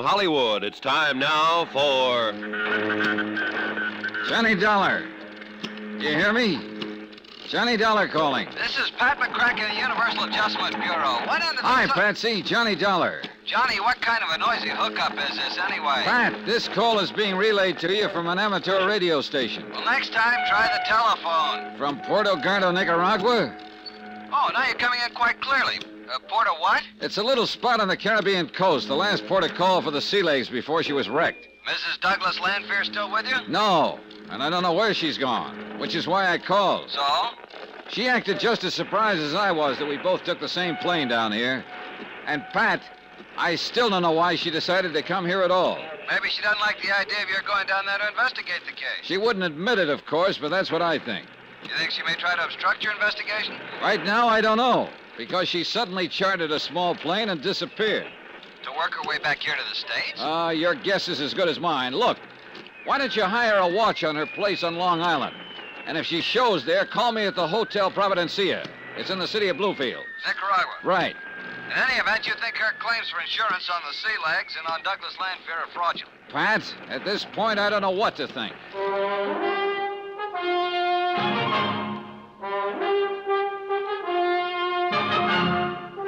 Hollywood, it's time now for... Johnny Dollar. You hear me? Johnny Dollar calling. This is Pat McCracken, Universal Adjustment Bureau. What in the... Hi, Patsy. Johnny Dollar. Johnny, what kind of a noisy hookup is this anyway? Pat, this call is being relayed to you from an amateur radio station. Well, next time, try the telephone. From Puerto Gardo, Nicaragua? Oh, now you're coming in quite clearly. Port of what? It's a little spot on the Caribbean coast, the last port of call for the Sea Legs before she was wrecked. Mrs. Douglas Lanfear still with you? No, and I don't know where she's gone, which is why I called. So? She acted just as surprised as I was that we both took the same plane down here. And Pat, I still don't know why she decided to come here at all. Maybe she doesn't like the idea of your going down there to investigate the case. She wouldn't admit it, of course, but that's what I think. You think she may try to obstruct your investigation? Right now, I don't know, because she suddenly chartered a small plane and disappeared. To work her way back here to the States? Your guess is as good as mine. Look, why don't you hire a watch on her place on Long Island? And if she shows there, call me at the Hotel Providencia. It's in the city of Bluefield. Nicaragua? Right. In any event, you think her claims for insurance on the Sea Legs and on Douglas Lanfear are fraudulent? Pat, at this point, I don't know what to think.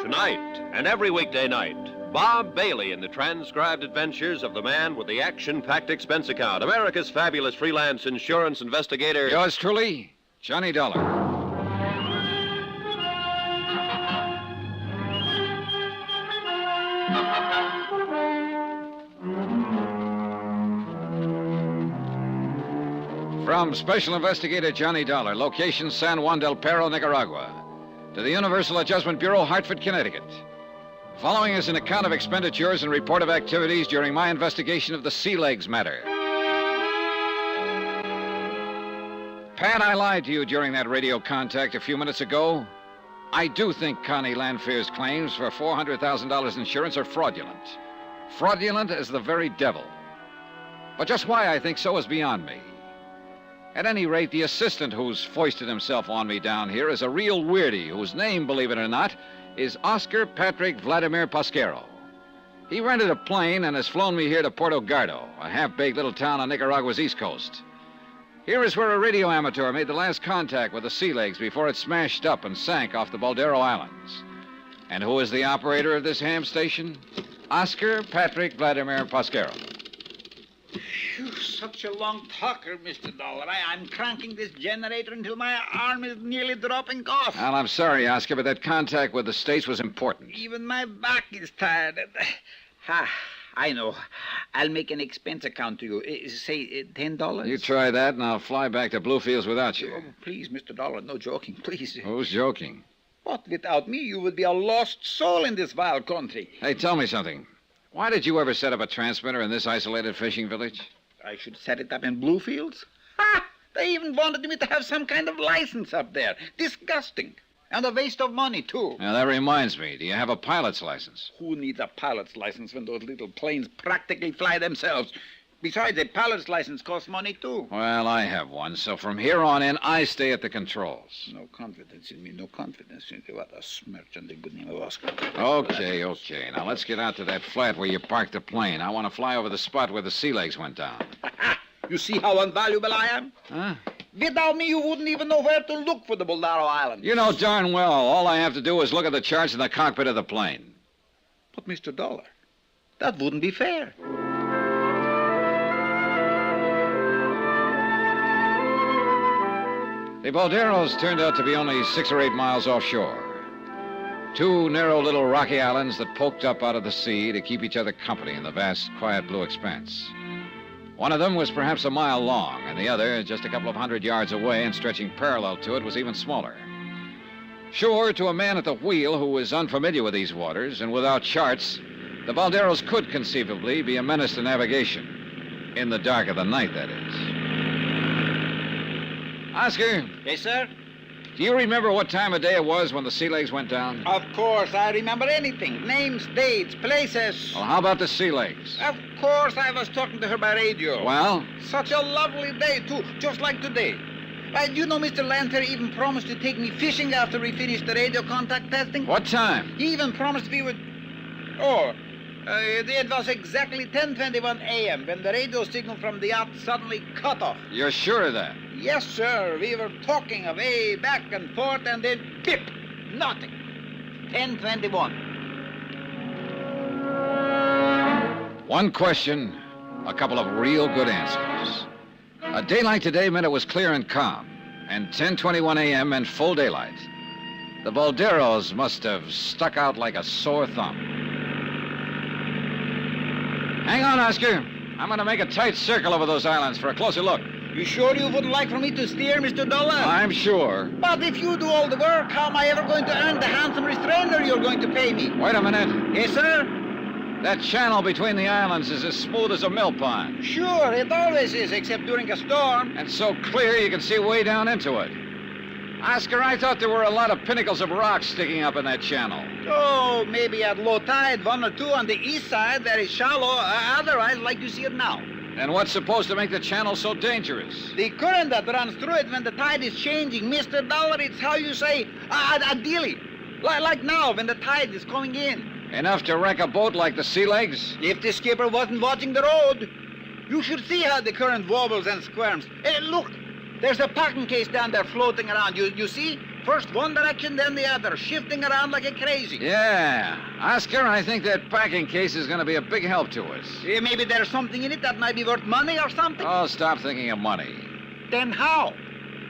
Tonight and every weekday night, Bob Bailey in the transcribed adventures of the man with the action-packed expense account, America's fabulous freelance insurance investigator. Yours truly, Johnny Dollar. From Special Investigator Johnny Dollar, location San Juan del Perro, Nicaragua, to the Universal Adjustment Bureau, Hartford, Connecticut. Following is an account of expenditures and report of activities during my investigation of the Sea Legs matter. Pat, I lied to you during that radio contact a few minutes ago. I do think Connie Lanfear's claims for $400,000 insurance are fraudulent. Fraudulent as the very devil. But just why I think so is beyond me. At any rate, the assistant who's foisted himself on me down here is a real weirdie whose name, believe it or not, is Oscar Patrick Vladimir Pasquero. He rented a plane and has flown me here to Puerto Gardo, a half-baked little town on Nicaragua's east coast. Here is where a radio amateur made the last contact with the Sea Legs before it smashed up and sank off the Boldero Islands. And who is the operator of this ham station? Oscar Patrick Vladimir Pasquero. Phew, such a long talker, Mr. Dollar. I'm cranking this generator until my arm is nearly dropping off. Well, I'm sorry, Oscar, but that contact with the States was important. Even my back is tired. I know. I'll make an expense account to you. Say $10. You try that, and I'll fly back to Bluefields without you. Oh, please, Mr. Dollar, no joking, please. Who's joking? What, without me, you would be a lost soul in this vile country. Hey, tell me something. Why did you ever set up a transmitter in this isolated fishing village? I should set it up in Bluefields? Ha! They even wanted me to have some kind of license up there. Disgusting. And a waste of money, too. Now, that reminds me. Do you have a pilot's license? Who needs a pilot's license when those little planes practically fly themselves? Besides, a pilot's license costs money, too. Well, I have one, so from here on in, I stay at the controls. No confidence in me, no confidence in you. What a smirch on the good name of Oscar. Okay. Now, let's get out to that flat where you parked the plane. I want to fly over the spot where the Sea Legs went down. You see how invaluable I am? Huh? Without me, you wouldn't even know where to look for the Boldero Islands. You know darn well, all I have to do is look at the charts in the cockpit of the plane. But, Mr. Dollar, that wouldn't be fair. The Bolderos turned out to be only 6 or 8 miles offshore. 2 narrow little rocky islands that poked up out of the sea to keep each other company in the vast, quiet blue expanse. One of them was perhaps a mile long, and the other, just a couple of 100 yards away and stretching parallel to it, was even smaller. Sure, to a man at the wheel who was unfamiliar with these waters and without charts, the Bolderos could conceivably be a menace to navigation. In the dark of the night, that is. Oscar? Yes, sir? Do you remember what time of day it was when the Sea Legs went down? Of course, I remember anything. Names, dates, places. Well, how about the Sea Legs? Of course, I was talking to her by radio. Well? Such a lovely day, too, just like today. You know, Mr. Lanfear even promised to take me fishing after we finished the radio contact testing. What time? He even promised we would... Oh, It was exactly 10:21 a.m. when the radio signal from the yacht suddenly cut off. You're sure of that? Yes, sir. We were talking away back and forth, and then pip! Nothing. 10:21. One question, a couple of real good answers. A day like today meant it was clear and calm, and 10:21 a.m. meant full daylight. The Balderos must have stuck out like a sore thumb. Hang on, Oscar. I'm going to make a tight circle over those islands for a closer look. You sure you wouldn't like for me to steer, Mr. Dollar? I'm sure. But if you do all the work, how am I ever going to earn the handsome restrainer you're going to pay me? Wait a minute. Yes, sir? That channel between the islands is as smooth as a mill pond. Sure, it always is, except during a storm. And so clear you can see way down into it. Oscar, I thought there were a lot of pinnacles of rock sticking up in that channel. Oh, maybe at low tide, one or two on the east side, very shallow. Otherwise, like you see it now. And what's supposed to make the channel so dangerous? The current that runs through it when the tide is changing. Mr. Dollar, it's how you say, a dilly. Like now, when the tide is coming in. Enough to wreck a boat like the Sea Legs? If the skipper wasn't watching the road. You should see how the current wobbles and squirms. Hey, look, there's a packing case down there floating around. You see? First one direction, then the other, shifting around like a crazy. Yeah. Oscar, I think that packing case is going to be a big help to us. Maybe there's something in it that might be worth money or something. Oh, stop thinking of money. Then how?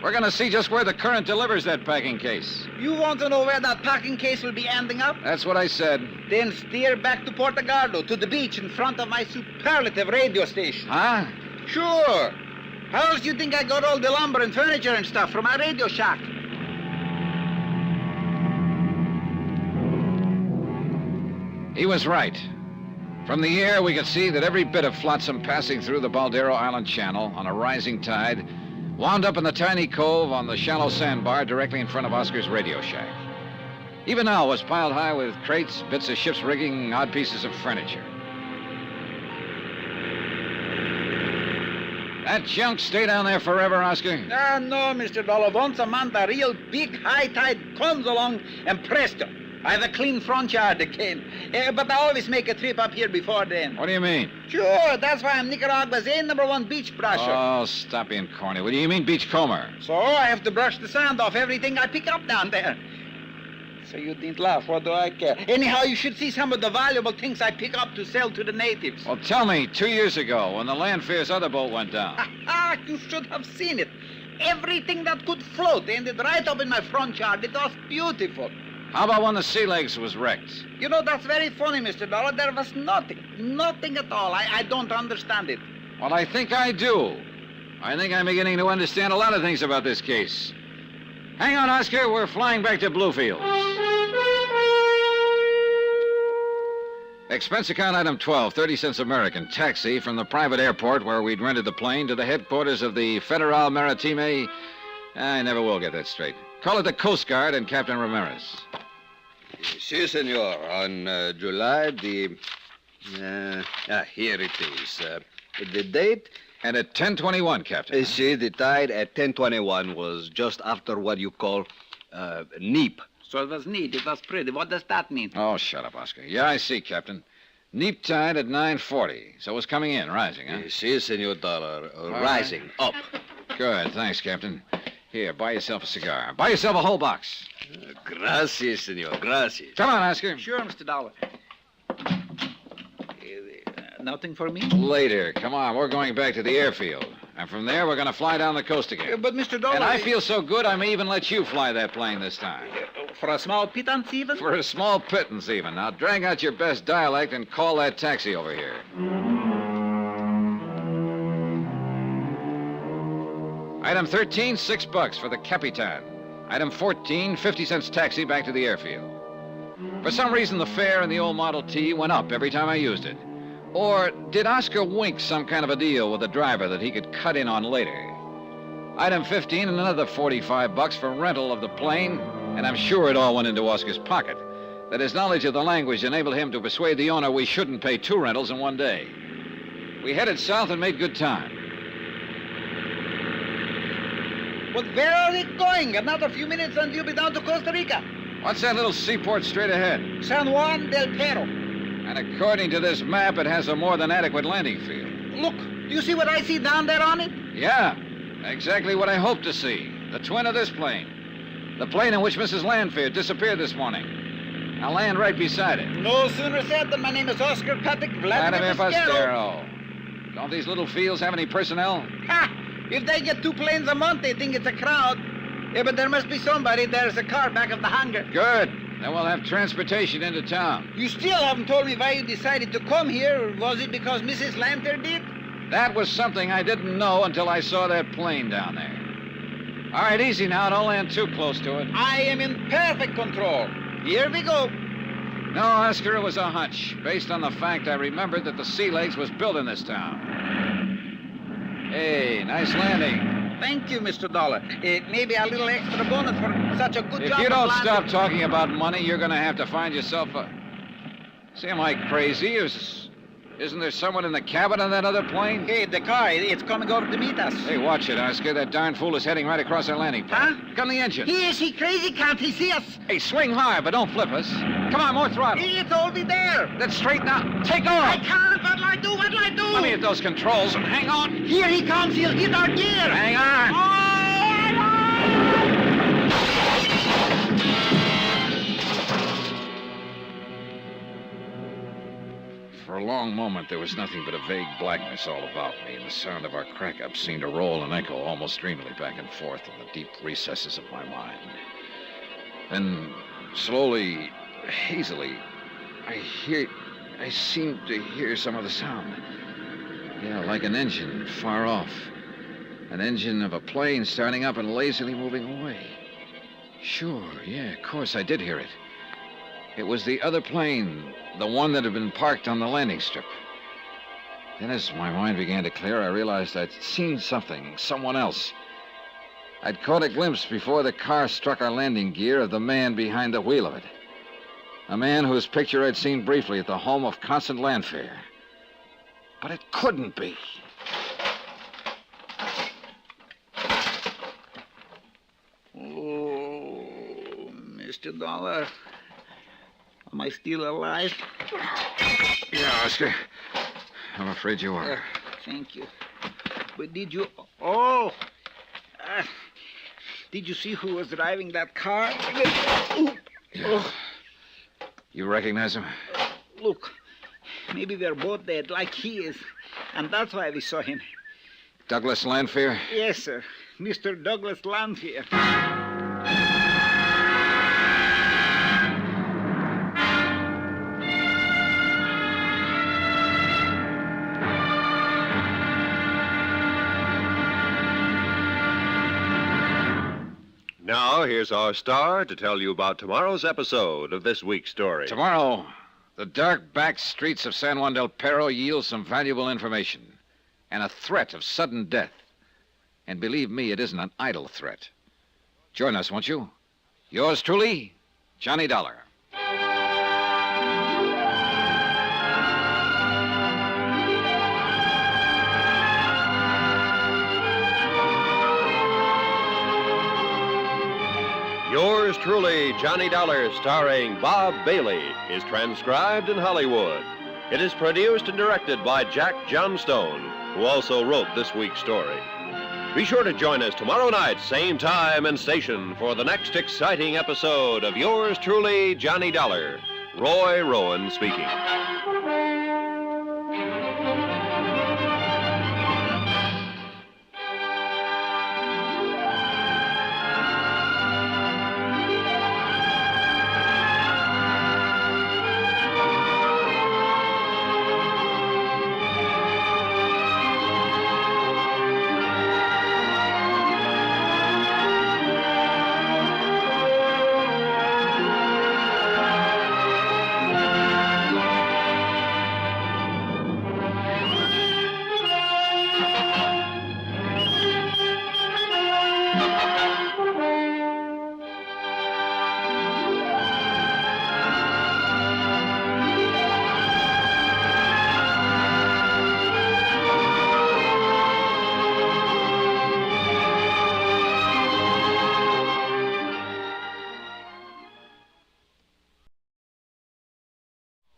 We're going to see just where the current delivers that packing case. You want to know where that packing case will be ending up? That's what I said. Then steer back to Portugaldo, to the beach in front of my superlative radio station. Huh? Sure. How else do you think I got all the lumber and furniture and stuff from my radio shack? He was right. From the air, we could see that every bit of flotsam passing through the Baldero Island Channel on a rising tide wound up in the tiny cove on the shallow sandbar directly in front of Oscar's radio shack. Even now, it was piled high with crates, bits of ship's rigging, odd pieces of furniture. That junk stay down there forever, Oscar? No, Mr. Dollar. Once a month, a real big high tide comes along, and presto, I have a clean front yard again. But I always make a trip up here before then. What do you mean? Sure, that's why I'm Nicaragua's #1 beach brusher. Oh, stop being corny. What do you mean beachcomber? So I have to brush the sand off everything I pick up down there. So you didn't laugh. What do I care? Anyhow, you should see some of the valuable things I pick up to sell to the natives. Well, tell me, 2 years ago, when the Landfear's other boat went down. You should have seen it. Everything that could float ended right up in my front yard. It was beautiful. How about when the Sea Legs was wrecked? You know, that's very funny, Mr. Dollar. There was nothing. Nothing at all. I don't understand it. Well, I think I do. I think I'm beginning to understand a lot of things about this case. Hang on, Oscar. We're flying back to Bluefield. Expense account item 12, 30 cents American. Taxi from the private airport where we'd rented the plane to the headquarters of the Federal Maritime. I never will get that straight. Call it the Coast Guard and Captain Ramirez. Si, senor. On July the... here it is. The date? And at 10:21, Captain. See, the tide at 10:21 was just after what you call neap. So it was neat. It was pretty. What does that mean? Oh, shut up, Oscar. Yeah, I see, Captain. Neap tide at 9:40. So it was coming in, rising, huh? Si, senor Dollar. Rising, up. Good. Thanks, Captain. Here, buy yourself a cigar. Buy yourself a whole box. Gracias, senor. Gracias. Come on, Oscar. Sure, Mr. Dollar. Nothing for me? Later. Come on. We're going back to the airfield. And from there, we're going to fly down the coast again. But, Mr. Dollar... And I feel so good, I may even let you fly that plane this time. For a small pittance, even? For a small pittance, even. Now, drag out your best dialect and call that taxi over here. Item 13, $6 for the Capitan. Item 14, 50 cents taxi back to the airfield. For some reason, the fare in the old Model T went up every time I used it. Or did Oscar wink some kind of a deal with the driver that he could cut in on later? Item 15 and another $45 for rental of the plane, and I'm sure it all went into Oscar's pocket. That his knowledge of the language enabled him to persuade the owner we shouldn't pay 2 rentals in one day. We headed south and made good time. But where are we going? Another few minutes and you'll be down to Costa Rica. What's that little seaport straight ahead? San Juan del Perro. And according to this map, it has a more than adequate landing field. Look, do you see what I see down there on it? Yeah, exactly what I hoped to see. The twin of this plane. The plane in which Mrs. Lanfear disappeared this morning. I'll land right beside it. No sooner said than my name is Oscar Patrick Vladimir Vladimir Pasquero. Pasquero. Don't these little fields have any personnel? Ha! If they get 2 planes a month, they think it's a crowd. Yeah, but there must be somebody. There's a car back of the hangar. Good. Then we'll have transportation into town. You still haven't told me why you decided to come here. Was it because Mrs. Lanfear did? That was something I didn't know until I saw that plane down there. All right, easy now. Don't land too close to it. I am in perfect control. Here we go. No, Oscar, it was a hunch, based on the fact I remembered that the Sea Legs was built in this town. Hey, nice landing. Thank you, Mr. Dollar. Maybe a little extra bonus for such a good job. If you don't of landing. stop talking about money, you're going to have to find yourself a... See, am I crazy? Isn't there someone in the cabin of that other plane? Hey, the car, it's coming over to meet us. Hey, watch it, Oscar. That darn fool is heading right across our landing pad. Huh? Look on the engine. Is he crazy? Can't he see us? Hey, swing hard, but don't flip us. Come on, more throttle. It's already there. Then straighten out. Take off. I can't. What'll I do? What'll I do? Let me hit those controls and hang on. Here he comes. He'll hit our gear. Hang on. For a long moment, there was nothing but a vague blackness all about me, and the sound of our crack-up seemed to roll and echo almost dreamily back and forth in the deep recesses of my mind. Then, slowly, hazily, I seemed to hear some of the sound. Yeah, like an engine far off. An engine of a plane starting up and lazily moving away. Sure, yeah, of course, I did hear it. It was the other plane, the one that had been parked on the landing strip. Then as my mind began to clear, I realized I'd seen something, someone else. I'd caught a glimpse before the car struck our landing gear of the man behind the wheel of it. A man whose picture I'd seen briefly at the home of Constant Lanfear. But it couldn't be. Oh, Mr. Dollar. Am I still alive? Yeah, Oscar. I'm afraid you are. Thank you. But did you... Oh! Did you see who was driving that car? Yeah. You recognize him? Look, maybe we're both dead like he is. And that's why we saw him. Douglas Lanfear? Yes, sir. Mr. Douglas Lanfear. Now, here's our star to tell you about tomorrow's episode of this week's story. Tomorrow, the dark back streets of San Juan del Perro yield some valuable information and a threat of sudden death. And believe me, it isn't an idle threat. Join us, won't you? Yours truly, Johnny Dollar. Yours truly, Johnny Dollar, starring Bob Bailey, is transcribed in Hollywood. It is produced and directed by Jack Johnstone, who also wrote this week's story. Be sure to join us tomorrow night, same time and station, for the next exciting episode of Yours truly, Johnny Dollar. Roy Rowan speaking.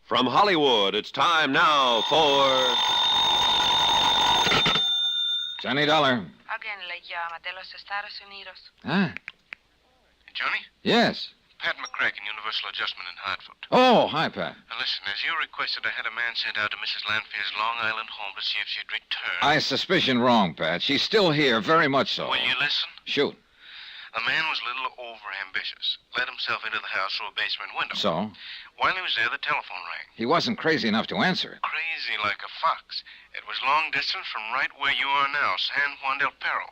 From Hollywood, it's time now for... Johnny Dollar. Alguien le llama de los Estados Unidos. Huh? Johnny? Yes. Pat McCracken, Universal Adjustment in Hartford. Oh, hi, Pat. Now listen, as you requested, I had a man sent out to Mrs. Lanfear's Long Island home to see if she'd returned. I suspicion wrong, Pat. She's still here, very much so. Will you listen? Shoot. The man was a little over-ambitious. Let himself into the house through a basement window. So? While he was there, the telephone rang. He wasn't crazy enough to answer it. Crazy like a fox. It was long distance from right where you are now, San Juan del Perro.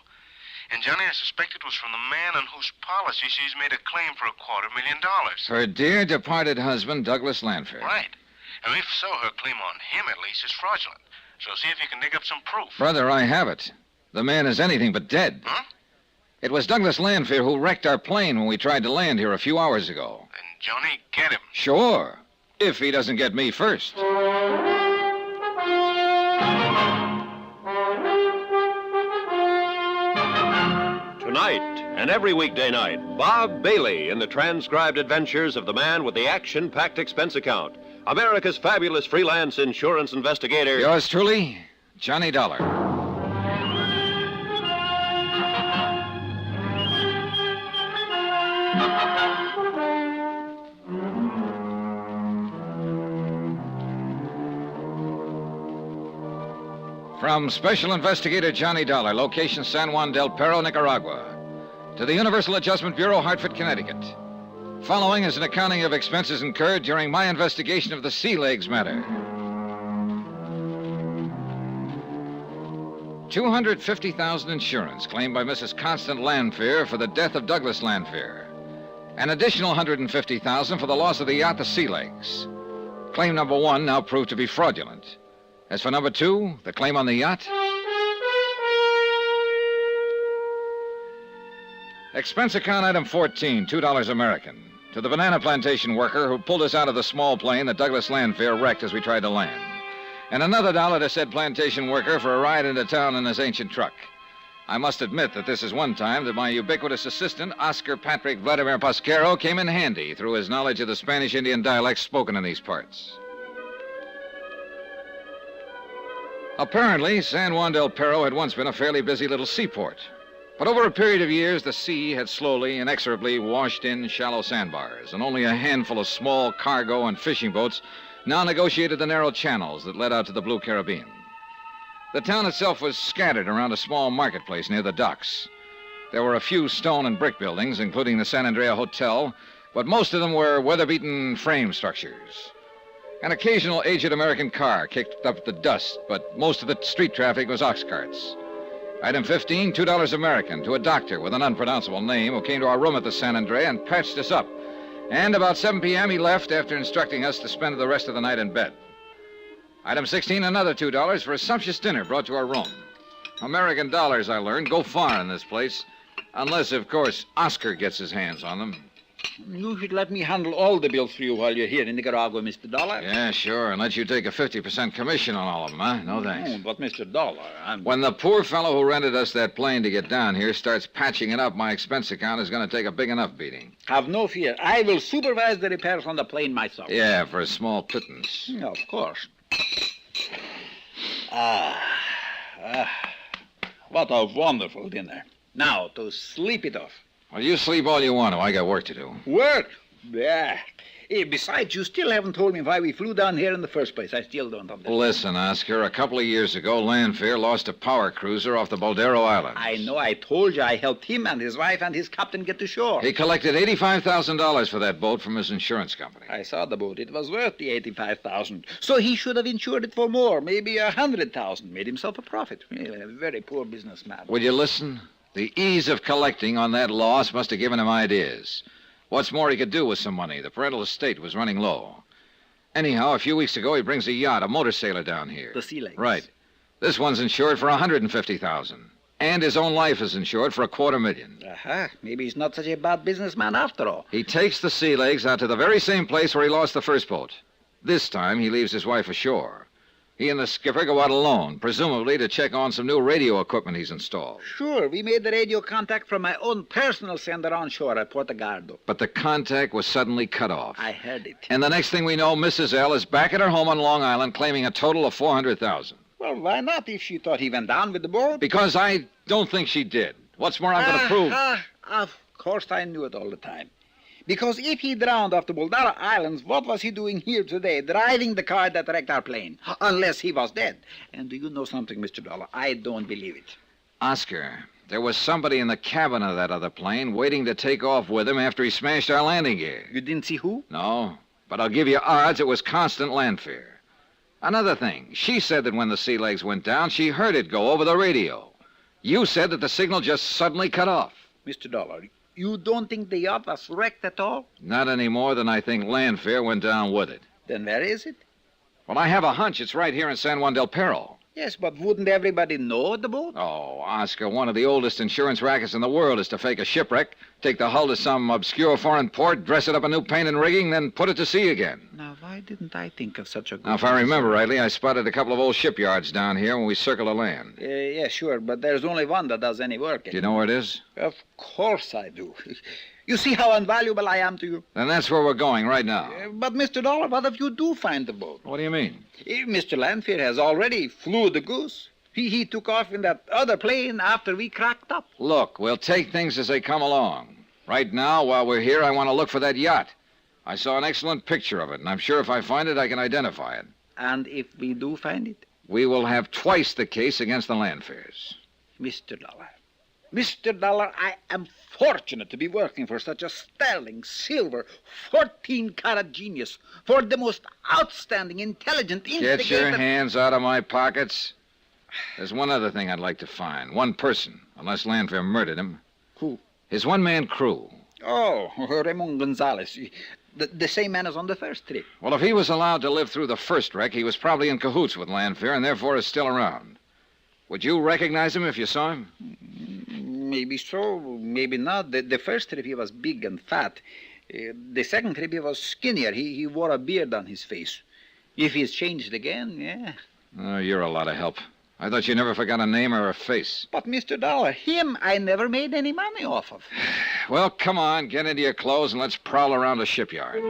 And, Johnny, I suspect it was from the man on whose policy she's made a claim for $250,000. Her dear departed husband, Douglas Lanfear. Right. And if so, her claim on him, at least, is fraudulent. So see if you can dig up some proof. Brother, I have it. The man is anything but dead. Huh? It was Douglas Lanfear who wrecked our plane when we tried to land here a few hours ago. Then, Johnny, get him. Sure. If he doesn't get me first. Tonight and every weekday night, Bob Bailey in the transcribed adventures of the man with the action-packed expense account. America's fabulous freelance insurance investigator. Yours truly, Johnny Dollar. From Special Investigator Johnny Dollar, location San Juan del Perro, Nicaragua, to the Universal Adjustment Bureau, Hartford, Connecticut. Following is an accounting of expenses incurred during my investigation of the Sea Legs matter. $250,000 insurance claimed by Mrs. Constant Lanfear for the death of Douglas Lanfear. An additional $150,000 for the loss of the yacht, the Sea Legs. Claim number 1 now proved to be fraudulent. As for number 2, the claim on the yacht. Expense account item 14, $2 American. To the banana plantation worker who pulled us out of the small plane that Douglas Lanfear wrecked as we tried to land. And another $1 to said plantation worker for a ride into town in his ancient truck. I must admit that this is one time that my ubiquitous assistant, Oscar Patrick Vladimir Pasquero, came in handy through his knowledge of the Spanish Indian dialects spoken in these parts. Apparently, San Juan del Perro had once been a fairly busy little seaport. But over a period of years, the sea had slowly, inexorably washed in shallow sandbars, and only a handful of small cargo and fishing boats now negotiated the narrow channels that led out to the Blue Caribbean. The town itself was scattered around a small marketplace near the docks. There were a few stone and brick buildings, including the San Andrea Hotel, but most of them were weather-beaten frame structures. An occasional aged American car kicked up the dust, but most of the street traffic was ox carts. Item 15, $2 American, to a doctor with an unpronounceable name who came to our room at the San Andrea and patched us up. And about 7 p.m. he left after instructing us to spend the rest of the night in bed. Item 16, another $2 for a sumptuous dinner brought to our room. American dollars, I learned, go far in this place. Unless, of course, Oscar gets his hands on them. You should let me handle all the bills for you while you're here in Nicaragua, Mr. Dollar. Yeah, sure, and let you take a 50% commission on all of them, huh? No thanks. Oh, but, Mr. Dollar, When the poor fellow who rented us that plane to get down here starts patching it up, my expense account is going to take a big enough beating. Have no fear. I will supervise the repairs on the plane myself. Yeah, for a small pittance. Of course. What a wonderful dinner. Now, to sleep it off. Well, you sleep all you want to. I got work to do. Work? Yeah. Besides, you still haven't told me why we flew down here in the first place. I still don't understand. Listen, Oscar, a couple of years ago, Lanfear lost a power cruiser off the Boldero Islands. I know. I told you I helped him and his wife and his captain get to shore. He collected $85,000 for that boat from his insurance company. I saw the boat. It was worth the $85,000. So he should have insured it for more, maybe $100,000. Made himself a profit. Really, a very poor businessman. Will you listen? The ease of collecting on that loss must have given him ideas. What's more, he could do with some money. The parental estate was running low. Anyhow, a few weeks ago, he brings a yacht, a motor sailor down here. The Sea Legs. Right. This one's insured for $150,000. And his own life is insured for $250,000. Aha. Maybe he's not such a bad businessman after all. He takes the Sea Legs out to the very same place where he lost the first boat. This time, he leaves his wife ashore. He and the skipper go out alone, presumably to check on some new radio equipment he's installed. Sure, we made the radio contact from my own personal sender on shore at Portugaldo. But the contact was suddenly cut off. I heard it. And the next thing we know, Mrs. L is back at her home on Long Island claiming a total of $400,000. Well, why not if she thought he went down with the boat? Because I don't think she did. What's more, I'm going to prove... Of course I knew it all the time. Because if he drowned off the Boldara Islands, what was he doing here today, driving the car that wrecked our plane? Unless he was dead. And do you know something, Mr. Dollar? I don't believe it. Oscar, there was somebody in the cabin of that other plane waiting to take off with him after he smashed our landing gear. You didn't see who? No, but I'll give you odds it was constant Lanfear. Another thing, she said that when the sea legs went down, she heard it go over the radio. You said that the signal just suddenly cut off. Mr. Dollar, you don't think the yacht was wrecked at all? Not any more than I think Lanfear went down with it. Then where is it? Well, I have a hunch it's right here in San Juan del Perro. Yes, but wouldn't everybody know the boat? Oh, Oscar, one of the oldest insurance rackets in the world is to fake a shipwreck, take the hull to some obscure foreign port, dress it up in new paint and rigging, then put it to sea again. Now, why didn't I think of such a good... Now, if I remember rightly, I spotted a couple of old shipyards down here when we circled the land. Yeah, sure, but there's only one that does any work. Do you know where it is? Of course I do. You see how invaluable I am to you? Then that's where we're going right now. But, Mr. Dollar, what if you do find the boat? What do you mean? Mr. Lanfear has already flew the goose. He took off in that other plane after we cracked up. Look, we'll take things as they come along. Right now, while we're here, I want to look for that yacht. I saw an excellent picture of it, and I'm sure if I find it, I can identify it. And if we do find it? We will have twice the case against the Lanfears. Mr. Dollar, I am fortunate to be working for such a sterling, silver, 14-carat genius, for the most outstanding, intelligent instigator... Get your hands out of my pockets. There's one other thing I'd like to find. One person, unless Lanfear murdered him. Who? His one-man crew. Oh, Ramon Gonzalez. The same man as on the first trip. Well, if he was allowed to live through the first wreck, he was probably in cahoots with Lanfear and therefore is still around. Would you recognize him if you saw him? Maybe so, maybe not. The first trip he was big and fat. The second trip he was skinnier. He wore a beard on his face. If he's changed again, yeah. Oh, you're a lot of help. I thought you never forgot a name or a face. But, Mr. Dollar, him I never made any money off of. Well, come on, get into your clothes and let's prowl around the shipyard.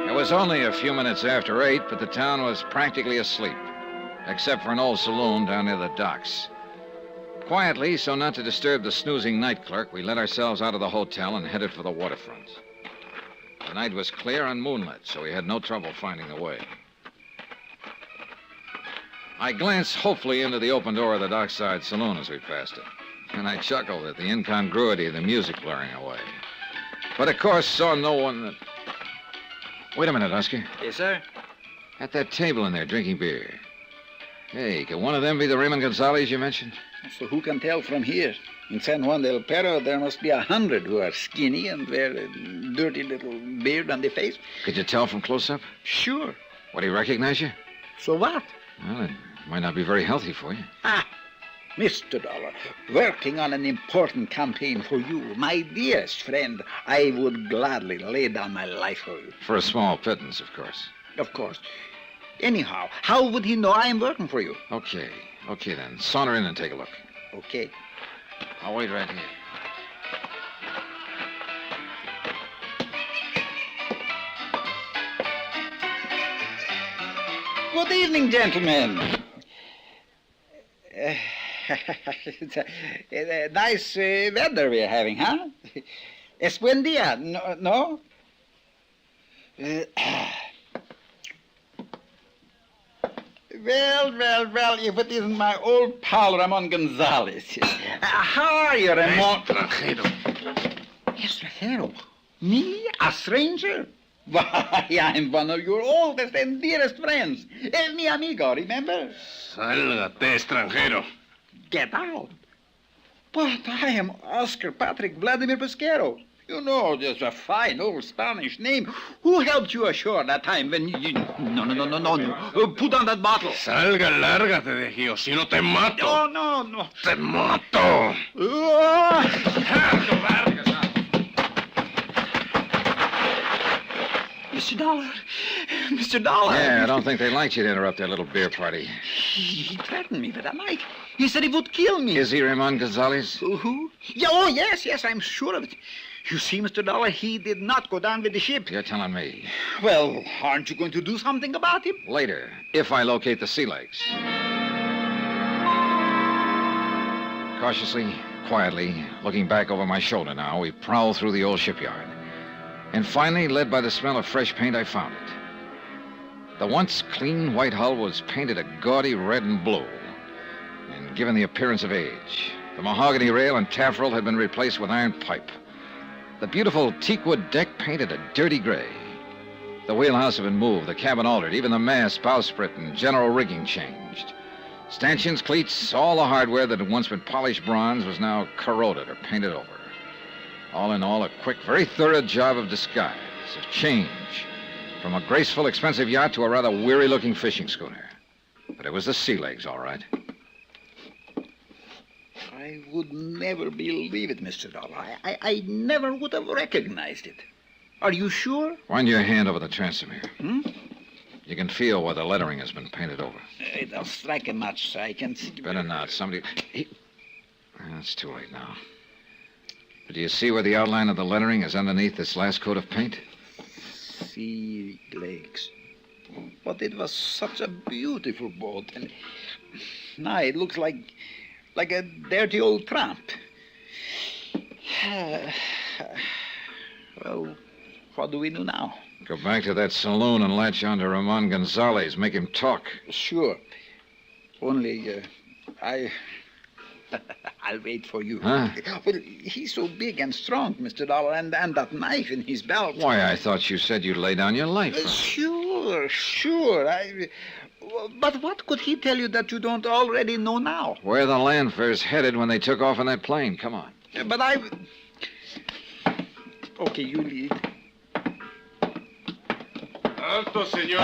It was only a few minutes after 8, but the town was practically asleep, except for an old saloon down near the docks. Quietly, so not to disturb the snoozing night clerk, we let ourselves out of the hotel and headed for the waterfront. The night was clear and moonlit, so we had no trouble finding the way. I glanced hopefully into the open door of the dockside saloon as we passed it, and I chuckled at the incongruity of the music blaring away. But, of course, saw no one that... Wait a minute, Oscar. Yes, sir? At that table in there, drinking beer. Hey, can one of them be the Raymond Gonzalez you mentioned? So who can tell from here? In San Juan del Perro, there must be 100 who are skinny and wear a dirty little beard on their face. Could you tell from close-up? Sure. Would he recognize you? So what? Well, it might not be very healthy for you. Mr. Dollar, working on an important campaign for you, my dearest friend, I would gladly lay down my life for you. For a small pittance, of course. Of course. Anyhow, how would he know I am working for you? Okay then. Saunter in and take a look. Okay. I'll wait right here. Good evening, gentlemen. It's a nice weather we're having, huh? Es buen día, no? Well, if it isn't my old pal Ramon Gonzalez. How are you, Ramon? Extranjero? Me? A stranger? Why, I'm one of your oldest and dearest friends. Es mi amigo, remember? Sálgate, extranjero. Get out. But I am Oscar Patrick Vladimir Pesquero. You know, there's a fine old Spanish name. Who helped you ashore that time when you... No. Put on that bottle. Salga, lárgate de aquí, o si no te mato. No. Te mato. Dollar. Mr. Dollar. Yeah, I don't think they liked you to interrupt their little beer party. He threatened me with a knife. He said he would kill me. Is he Ramon Gonzalez? Who? Yeah, oh, yes, I'm sure of it. You see, Mr. Dollar, he did not go down with the ship. You're telling me. Well, aren't you going to do something about him? Later, if I locate the sea legs. Cautiously, quietly, looking back over my shoulder now, we prowl through the old shipyard. And finally, led by the smell of fresh paint, I found it. The once clean white hull was painted a gaudy red and blue and given the appearance of age. The mahogany rail and taffrail had been replaced with iron pipe. The beautiful teakwood deck painted a dirty gray. The wheelhouse had been moved, the cabin altered, even the mast, bowsprit, and general rigging changed. Stanchions, cleats, all the hardware that had once been polished bronze was now corroded or painted over. All in all, a quick, very thorough job of disguise, of change, from a graceful, expensive yacht to a rather weary-looking fishing schooner. But it was the sea legs, all right. I would never believe it, Mr. Dollar. I never would have recognized it. Are you sure? Wind your hand over the transom here. You can feel where the lettering has been painted over. It'll strike a match so I can see. Better not. Somebody... It's too late now. But do you see where the outline of the lettering is underneath this last coat of paint? Sea legs. But it was such a beautiful boat. And now it looks like a dirty old tramp. Well, what do we do now? Go back to that saloon and latch on to Ramon Gonzalez. Make him talk. Sure. Only, I'll wait for you. Huh? Well, he's so big and strong, Mr. Dollar, and that knife in his belt. Why, I thought you said you'd lay down your life. Sure. But what could he tell you that you don't already know now? Where the Landfair's headed when they took off in that plane. Come on. But Okay, you lead. Alto, senor.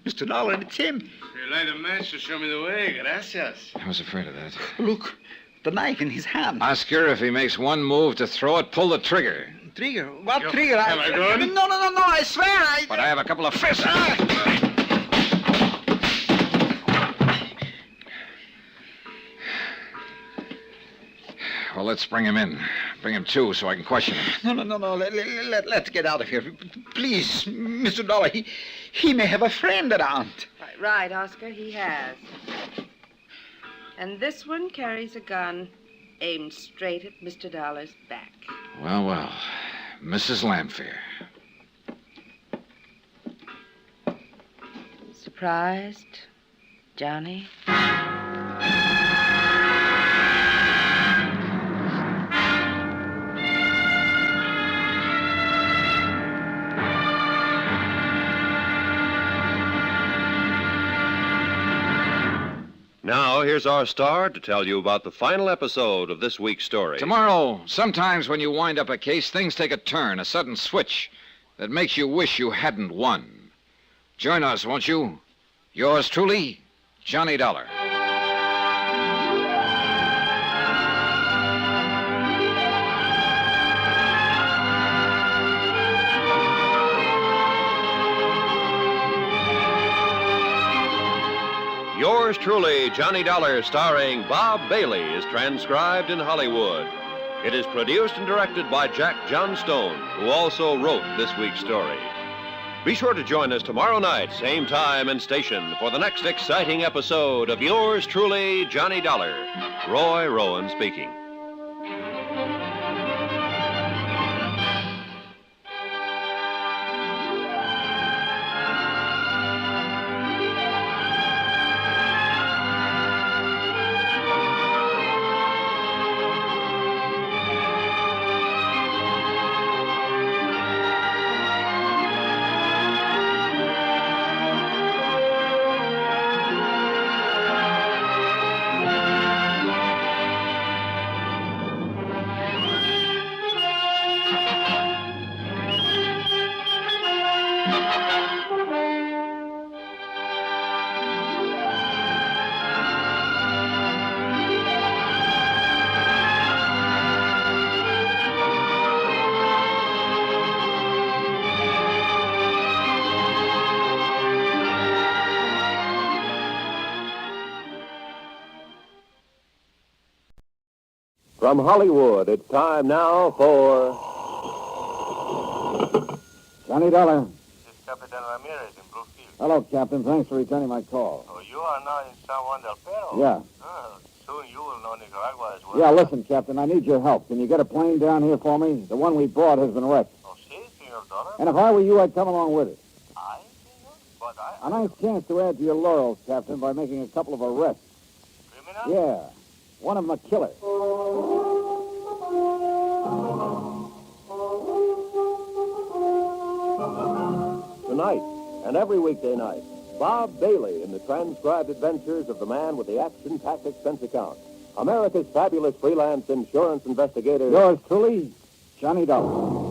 Mr. Dollar, it's him. You light a match to show me the way. Gracias. I was afraid of that. Look, the knife in his hand. Oscar, if he makes one move to throw it, pull the trigger. Trigger? What trigger? Am I good? No, I swear But I have a couple of fists. Well, let's bring him in. Bring him to so I can question him. No. Let's get out of here. Please, Mr. Dollar, he may have a friend around. Right, Oscar, he has. And this one carries a gun aimed straight at Mr. Dollar's back. Well, Mrs. Landfair. Surprised, Johnny? Now, here's our star to tell you about the final episode of this week's story. Tomorrow, sometimes when you wind up a case, things take a turn, a sudden switch that makes you wish you hadn't won. Join us, won't you? Yours truly, Johnny Dollar. Yours truly, Johnny Dollar, starring Bob Bailey, is transcribed in Hollywood. It is produced and directed by Jack Johnstone, who also wrote this week's story. Be sure to join us tomorrow night, same time and station, for the next exciting episode of Yours truly, Johnny Dollar. Roy Rowan speaking. From Hollywood, it's time now for... Johnny Dollar. This is Captain Ramirez in Bluefield. Hello, Captain. Thanks for returning my call. Oh, you are now in San Juan del Perro? Yeah. Soon you will know Nicaragua as well. Yeah, listen, Captain, I need your help. Can you get a plane down here for me? The one we brought has been wrecked. Oh, si, Senor Dollar. And if I were you, I'd come along with it. I, Senor? But I... A nice chance to add to your laurels, Captain, by making a couple of arrests. Criminal? Yeah. One of them a killer. Tonight, and every weekday night, Bob Bailey in the transcribed adventures of the man with the action-packed expense account. America's fabulous freelance insurance investigator. Yours truly, Johnny Dollar.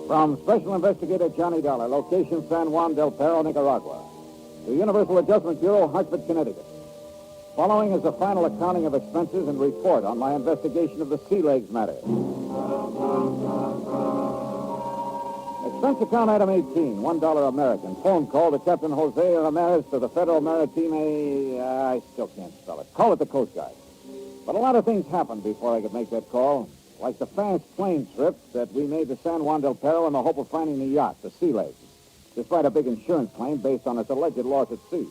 From Special Investigator Johnny Dollar, location San Juan del Perro, Nicaragua. The Universal Adjustment Bureau, Hartford, Connecticut. Following is a final accounting of expenses and report on my investigation of the sea legs matter. Expense account item 18, $1 American. Phone call to Captain Jose Ramirez to the Federal Maritime... I still can't spell it. Call it the Coast Guard. But a lot of things happened before I could make that call. Like the fast plane trip that we made to San Juan del Perro in the hope of finding the yacht, the Sea Legs, despite a big insurance claim based on its alleged loss at sea.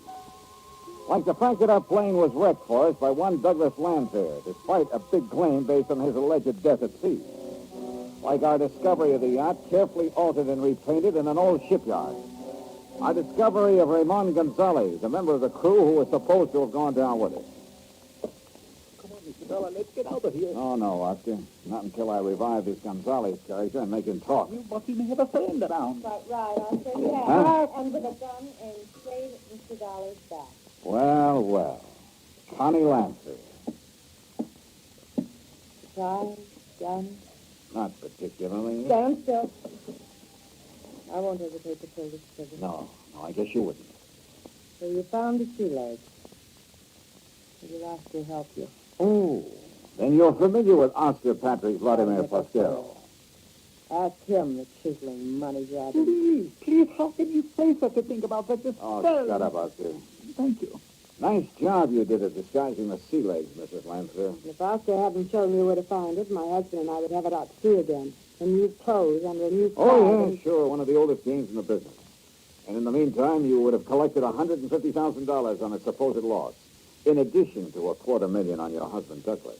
Like the fact that our plane was wrecked for us by one Douglas Landfair, despite a big claim based on his alleged death at sea. Like our discovery of the yacht, carefully altered and repainted in an old shipyard. Our discovery of Ramon Gonzalez, a member of the crew who was supposed to have gone down with us. Mr. Dollar, let's get out of here. Oh, no, Oscar. Not until I revive this Gonzalez character and make him talk. But you may have a friend around. Quite right, Oscar. You have. Huh? And with a gun aimed straight at Mr. Dollar's back. Well, well. Connie Lancer. Surprise, gun. Not particularly. Stand still. I won't hesitate to pull this trigger. No, I guess you wouldn't. So you found the sea legs. Did Oscar help you? Oh, then you're familiar with Oscar Patrick Vladimir Pasquero. Ask him, the chiseling money grabber. Please, how can you say such a thing about such a Oh, spell? shut up, Oscar. Thank you. Nice job you did at disguising the sea legs, Mrs. Lancer. If Oscar hadn't shown me where to find it, my husband and I would have it out to sea again. In new clothes, under a new flag. Oh, yeah, sure. One of the oldest games in the business. And in the meantime, you would have collected $150,000 on its supposed loss, in addition to $250,000 on your husband, Douglas.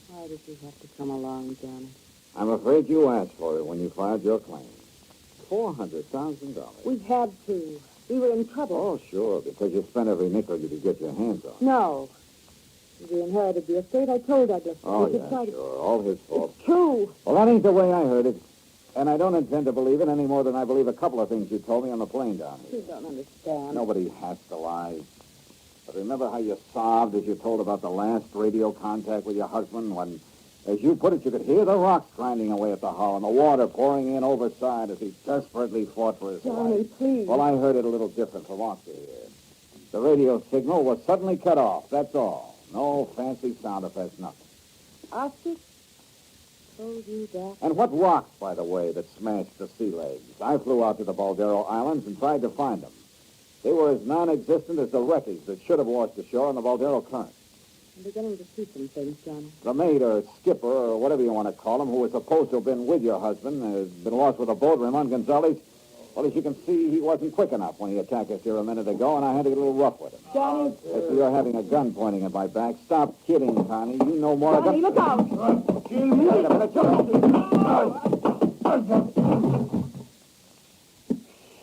Why did you have to come along, Johnny? I'm afraid you asked for it when you filed your claim. $400,000. We had to. We were in trouble. Oh, sure, because you spent every nickel you could get your hands on. No. We inherited the estate. I told Douglas. Oh, We could yeah, try to- sure. All his fault. True. Well, that ain't the way I heard it. And I don't intend to believe it any more than I believe a couple of things you told me on the plane down here. You don't understand. Nobody has to lie. But remember how you sobbed as you told about the last radio contact with your husband when, as you put it, you could hear the rocks grinding away at the hull and the water pouring in overside as he desperately fought for his Johnny, life. please. Well, I heard it a little different from Oscar here. The radio signal was suddenly cut off, that's all. No fancy sound effects, nothing. Oscar told you that? And what rocks, by the way, that smashed the sea legs? I flew out to the Baldero Islands and tried to find them. They were as non-existent as the wreckage that should have washed ashore on the Baldero Current. I'm beginning to see some things, Johnny. The mate or skipper or whatever you want to call him, who was supposed to have been with your husband, has been lost with a boat, Ramon Gonzalez. Well, as you can see, he wasn't quick enough when he attacked us here a minute ago, and I had to get a little rough with him. Johnny. As for your having a gun pointing at my back, stop kidding, Connie. You know more Johnny, look out. Wait a minute,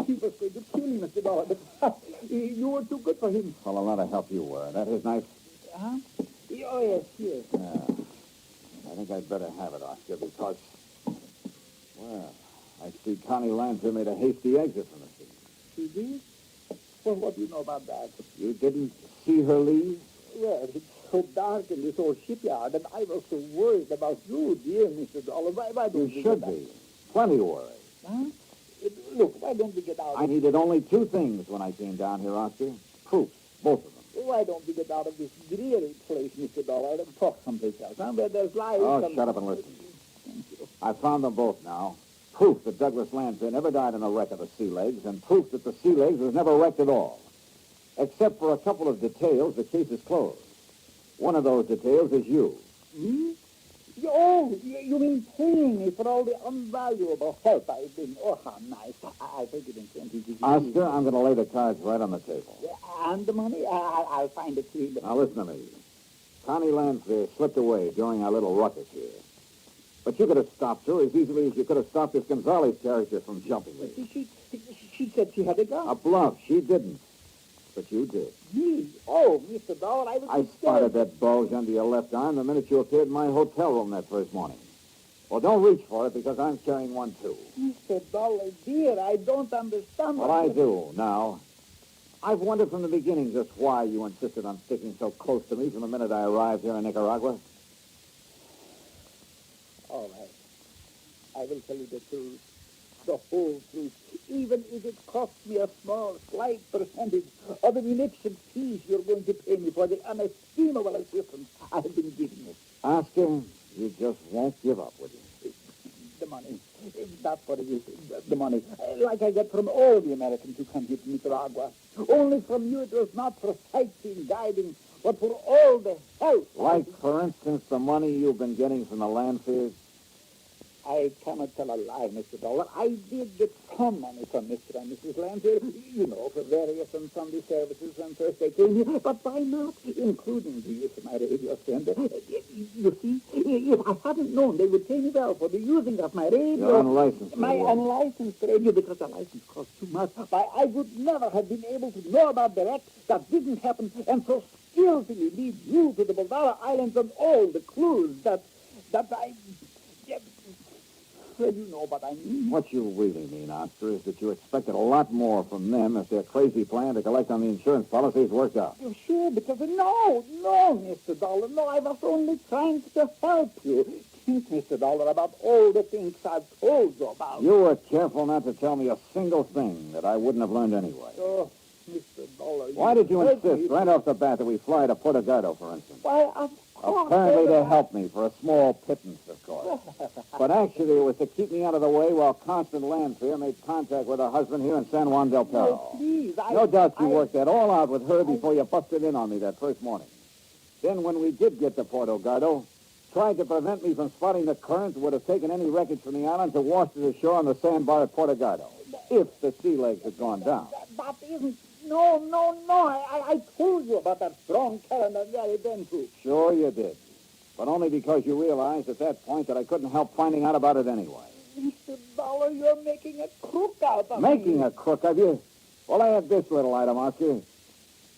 He was going to kill me, Mr. Dollar, but you were too good for him. Well, a lot of help you were. That his knife? Huh? Oh, yes. Yeah. I think I'd better have it, Oscar, because, well, I see Connie Lancer made a hasty exit from the scene. She did? Well, what do you know about that? You didn't see her leave? Well, it's so dark in this old shipyard, and I was so worried about you, dear Mr. Dollar. Why don't You should be. Plenty worried. Huh? Look, why don't we get out? I needed only two things when I came down here, Oscar. Proofs, both of them. Why don't we get out of this dreary place, Mr. Dollar, and talk someplace else, huh? Where there's light. Oh, shut up and listen. I found them both now. proof that Douglas Lanfair never died in a wreck of the Sea Legs, and proof that the Sea Legs was never wrecked at all. Except for a couple of details, the case is closed. One of those details is you. Me? Oh, you mean paying me for all the unvaluable help I've been... Oh, how nice. I think it intended to... Oscar, I'm going to lay the cards right on the table. And the money? I'll find it to you. Now, listen to me. Connie Lanfair slipped away during our little ruckus here. But you could have stopped her as easily as you could have stopped this Gonzalez character from jumping me. She said she had a gun. A bluff. She didn't. But you did. Me? Oh, Mr. Dollar, I spotted that bulge under your left arm the minute you appeared in my hotel room that first morning. Well, don't reach for it because I'm carrying one, too. Mr. Dollar, dear, I don't understand. Well, I do, now. I've wondered from the beginning just why you insisted on sticking so close to me from the minute I arrived here in Nicaragua. All right. I will tell you the truth. The whole truth. Even if it costs me a small, slight percentage of the munitions fees you're going to pay me for the unestimable assistance I've been giving you. Oscar, you just won't give up, would you? The money. That's what it is. The money. Like I get from all the Americans who come here to Nicaragua. Only from you it was not for sightseeing, guiding, but for all the help. Like, for instance, the money you've been getting from the Lanfears? I cannot tell a lie, Mr. Dollar. I did get some money from Mr. and Mrs. Lanfair, you know, for various and Sunday services when first they came here, but by not including the use of my radio sender. You see, if I hadn't known they would pay me well for the using of my radio... Your unlicensed my radio. Unlicensed radio, because the license costs too much. Why, I would never have been able to know about the wreck that didn't happen and so skillfully lead you to the Baldara Islands and all the clues that I... Well, you know what I mean. What you really mean, Oscar, is that you expected a lot more from them if their crazy plan to collect on the insurance policies worked out. You're sure? Because no, Mr. Dollar, no, I was only trying to help you. Think, Mr. Dollar, about all the things I've told you about. You were careful not to tell me a single thing that I wouldn't have learned anyway. Oh, Mr. Dollar. Why did you insist right off the bat that we fly to Puerto Gardo, for instance? Why, of course. Apparently to help me for a small pittance, of course. But actually it was to keep me out of the way while Constance Lanfair made contact with her husband here in San Juan del Perro. Oh, please, No doubt you worked that all out with her before you busted in on me that first morning. Then when we did get to Puerto Gardo, tried to prevent me from spotting the current that would have taken any wreckage from the island to wash to the shore on the sandbar at Puerto Gardo, if the Sea Legs had gone down. That isn't... No. I told you about that strong current and very dense. Sure you did. But only because you realized at that point that I couldn't help finding out about it anyway. Mr. Dollar, you're making a crook out of me. Making a crook of you? Well, I have this little item, Oscar.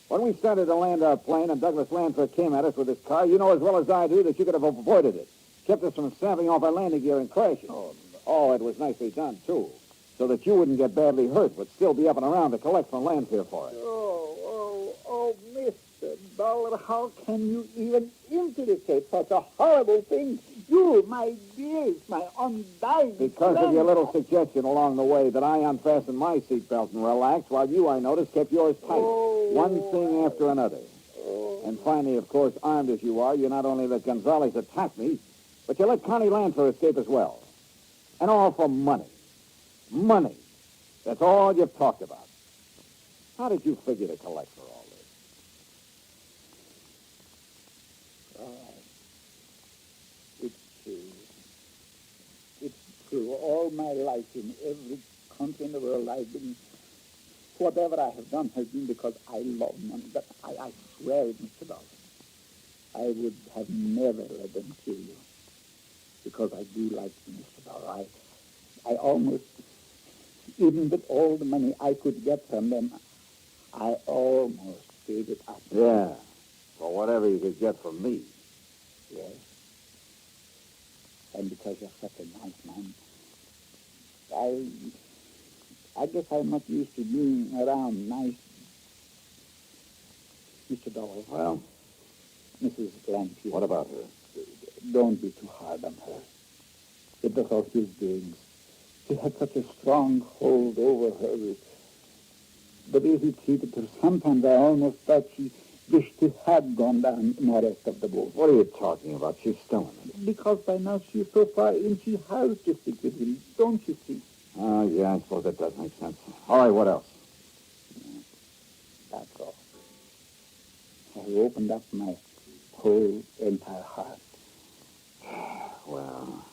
When we started to land our plane and Douglas Lanfair came at us with his car, you know as well as I do that you could have avoided it. Kept us from snapping off our landing gear and crashing. Oh, it was nicely done, too. So that you wouldn't get badly hurt, but still be up and around to collect from Lanfair for it. Oh, Mr. Dollar, how can you even implicate such a horrible thing? You, my dearest, my undying Because friend. of your little suggestion along the way that I unfastened my seatbelt and relaxed, while you, I noticed, kept yours tight. One thing after another. And finally, of course, armed as you are, you not only let Gonzalez attack me, but you let Connie Lanfair escape as well. And all for money. Money. That's all you've talked about. How did you figure to collect for all this? It's true. It's true. All my life in every country in the world I've been... Whatever I have done has been because I love money. But I swear it, Mr. Dollar. I would have never let them kill you. Because I do like you, Mr. Dollar. I almost... Even with all the money I could get from them, I almost gave it up. Yeah, for whatever you could get from me. Yes. And because you're such a nice man, I guess I'm not used to being around nice. Mr. Dollar. Well? Mrs. Lanfield. What about her? Don't be too hard on her. It was all his doings. He had such a strong hold over her. The way he treated her, sometimes I almost thought she She had gone down north of the boat. What are you talking about? She's still in it. Because by now she's so far in, she has to stick with him. Don't you see? Oh, yeah, I suppose that does make sense. All right, what else? That's all. I opened up my whole entire heart. Well,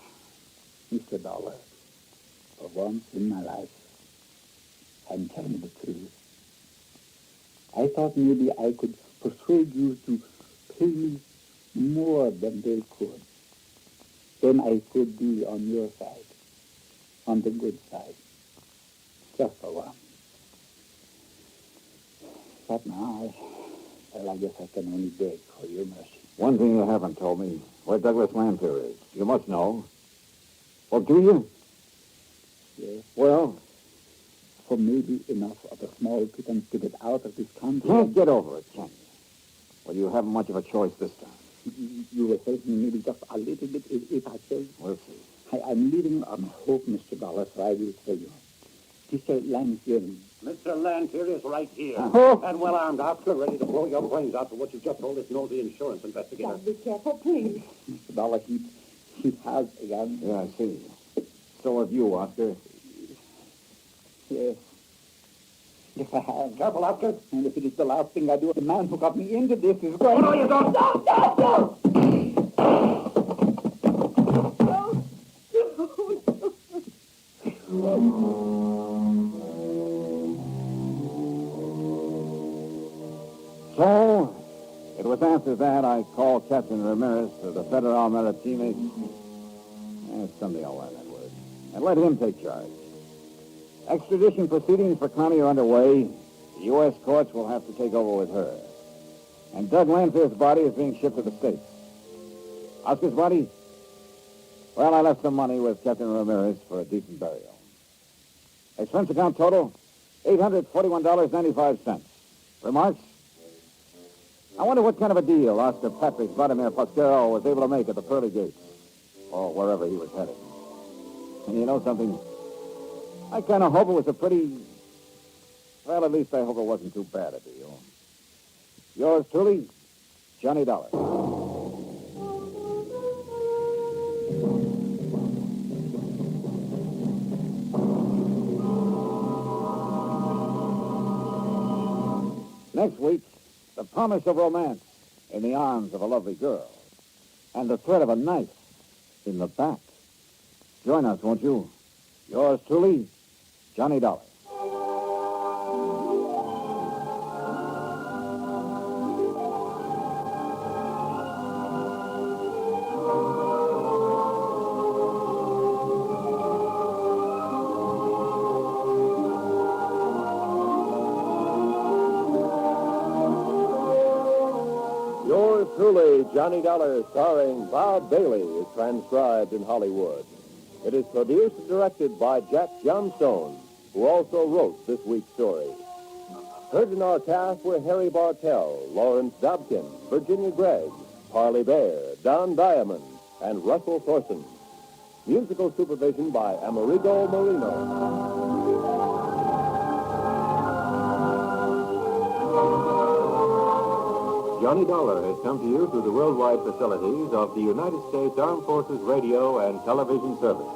Mr. Dollar, for once in my life, I'm telling the truth. I thought maybe I could persuade you to pay me more than they could. Then I could be on your side, on the good side, just for once. But now, I guess I can only beg for your mercy. one thing you haven't told me, where Douglas Lanphier is. You must know. Well, do you? Yes. Well, For maybe enough of a small pittance to get out of this country. can't get over it, can you? Well, you haven't much of a choice this time. You will help me maybe just a little bit if I say. We'll see. I'm living on hope, Mr. Dollar, so I will tell you. Mr. Lanphier. Mr. Lanphier is right here. Oh. And well-armed officer ready to blow your brains out for what you just told this nosy insurance investigator. Be careful, please. Mr. Dollar, he has a gun. Yeah, I see. So have you, Oscar. Yes. Yes, I have. Careful, Oscar. And if it is the last thing I do, the man who got me into this is going... Oh, no, you don't. No! So, it was after that I called Captain Ramirez of the Federal Maritime. Someday I'll learn that word. And let him take charge. Extradition proceedings for Connie are underway. The U.S. courts will have to take over with her. And Doug Lanphier's body is being shipped to the States. Oscar's body? Well, I left some money with Captain Ramirez for a decent burial. Expense account total, $841.95. Remarks? I wonder what kind of a deal Oscar Patrick Vladimir Pasquero was able to make at the pearly gates, or wherever he was headed. And you know something? I kind of hope it was a pretty... Well, at least I hope it wasn't too bad a deal. Yours truly, Johnny Dollar. Next week, the promise of romance in the arms of a lovely girl, and the threat of a knife in the back. Join us, won't you? Yours truly, Johnny Dollar. Yours truly, Johnny Dollar, starring Bob Bailey, is transcribed in Hollywood. It is produced and directed by Jack Johnstone, who also wrote this week's story. Heard in our cast were Harry Bartell, Lawrence Dobkin, Virginia Gregg, Parley Bear, Don Diamond, and Russell Thorson. Musical supervision by Amerigo Marino. Johnny Dollar has come to you through the worldwide facilities of the United States Armed Forces Radio and Television Service.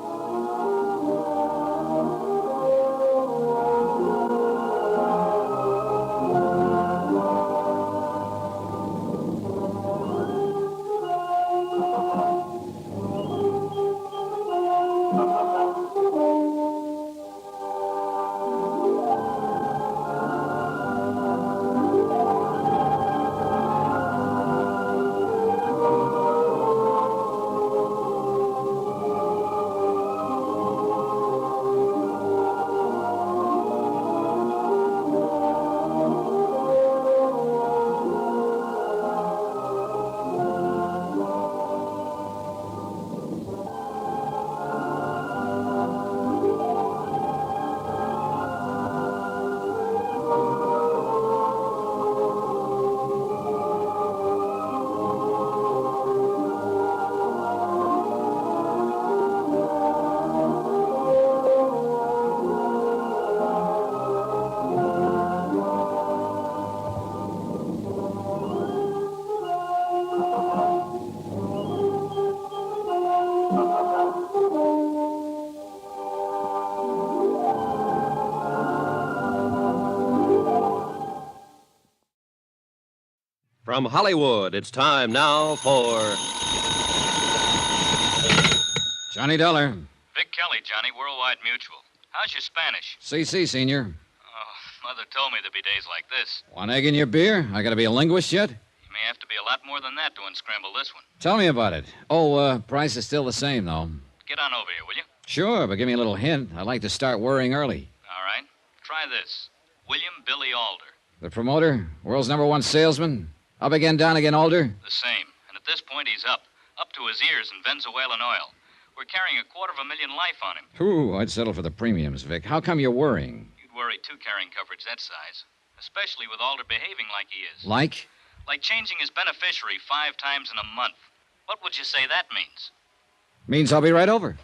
From Hollywood, it's time now for Johnny Dollar. Vic Kelly, Johnny, Worldwide Mutual. How's your Spanish? CC, Senior. Oh, Mother told me there'd be days like this. Want egg in your beer? I gotta be a linguist yet? You may have to be a lot more than that to unscramble this one. Tell me about it. Oh, price is still the same, though. Get on over here, will you? Sure, but give me a little hint. I'd like to start worrying early. All right. Try this. William Billy Alder. The promoter? World's #1 salesman? Up again, down again, Alder? The same. And at this point, he's up to his ears in Venezuelan oil. We're carrying $250,000 life on him. Ooh, I'd settle for the premiums, Vic. How come you're worrying? You'd worry, too, carrying coverage that size. Especially with Alder behaving like he is. Like? Like changing his beneficiary 5 times in a month. What would you say that means? Means I'll be right over.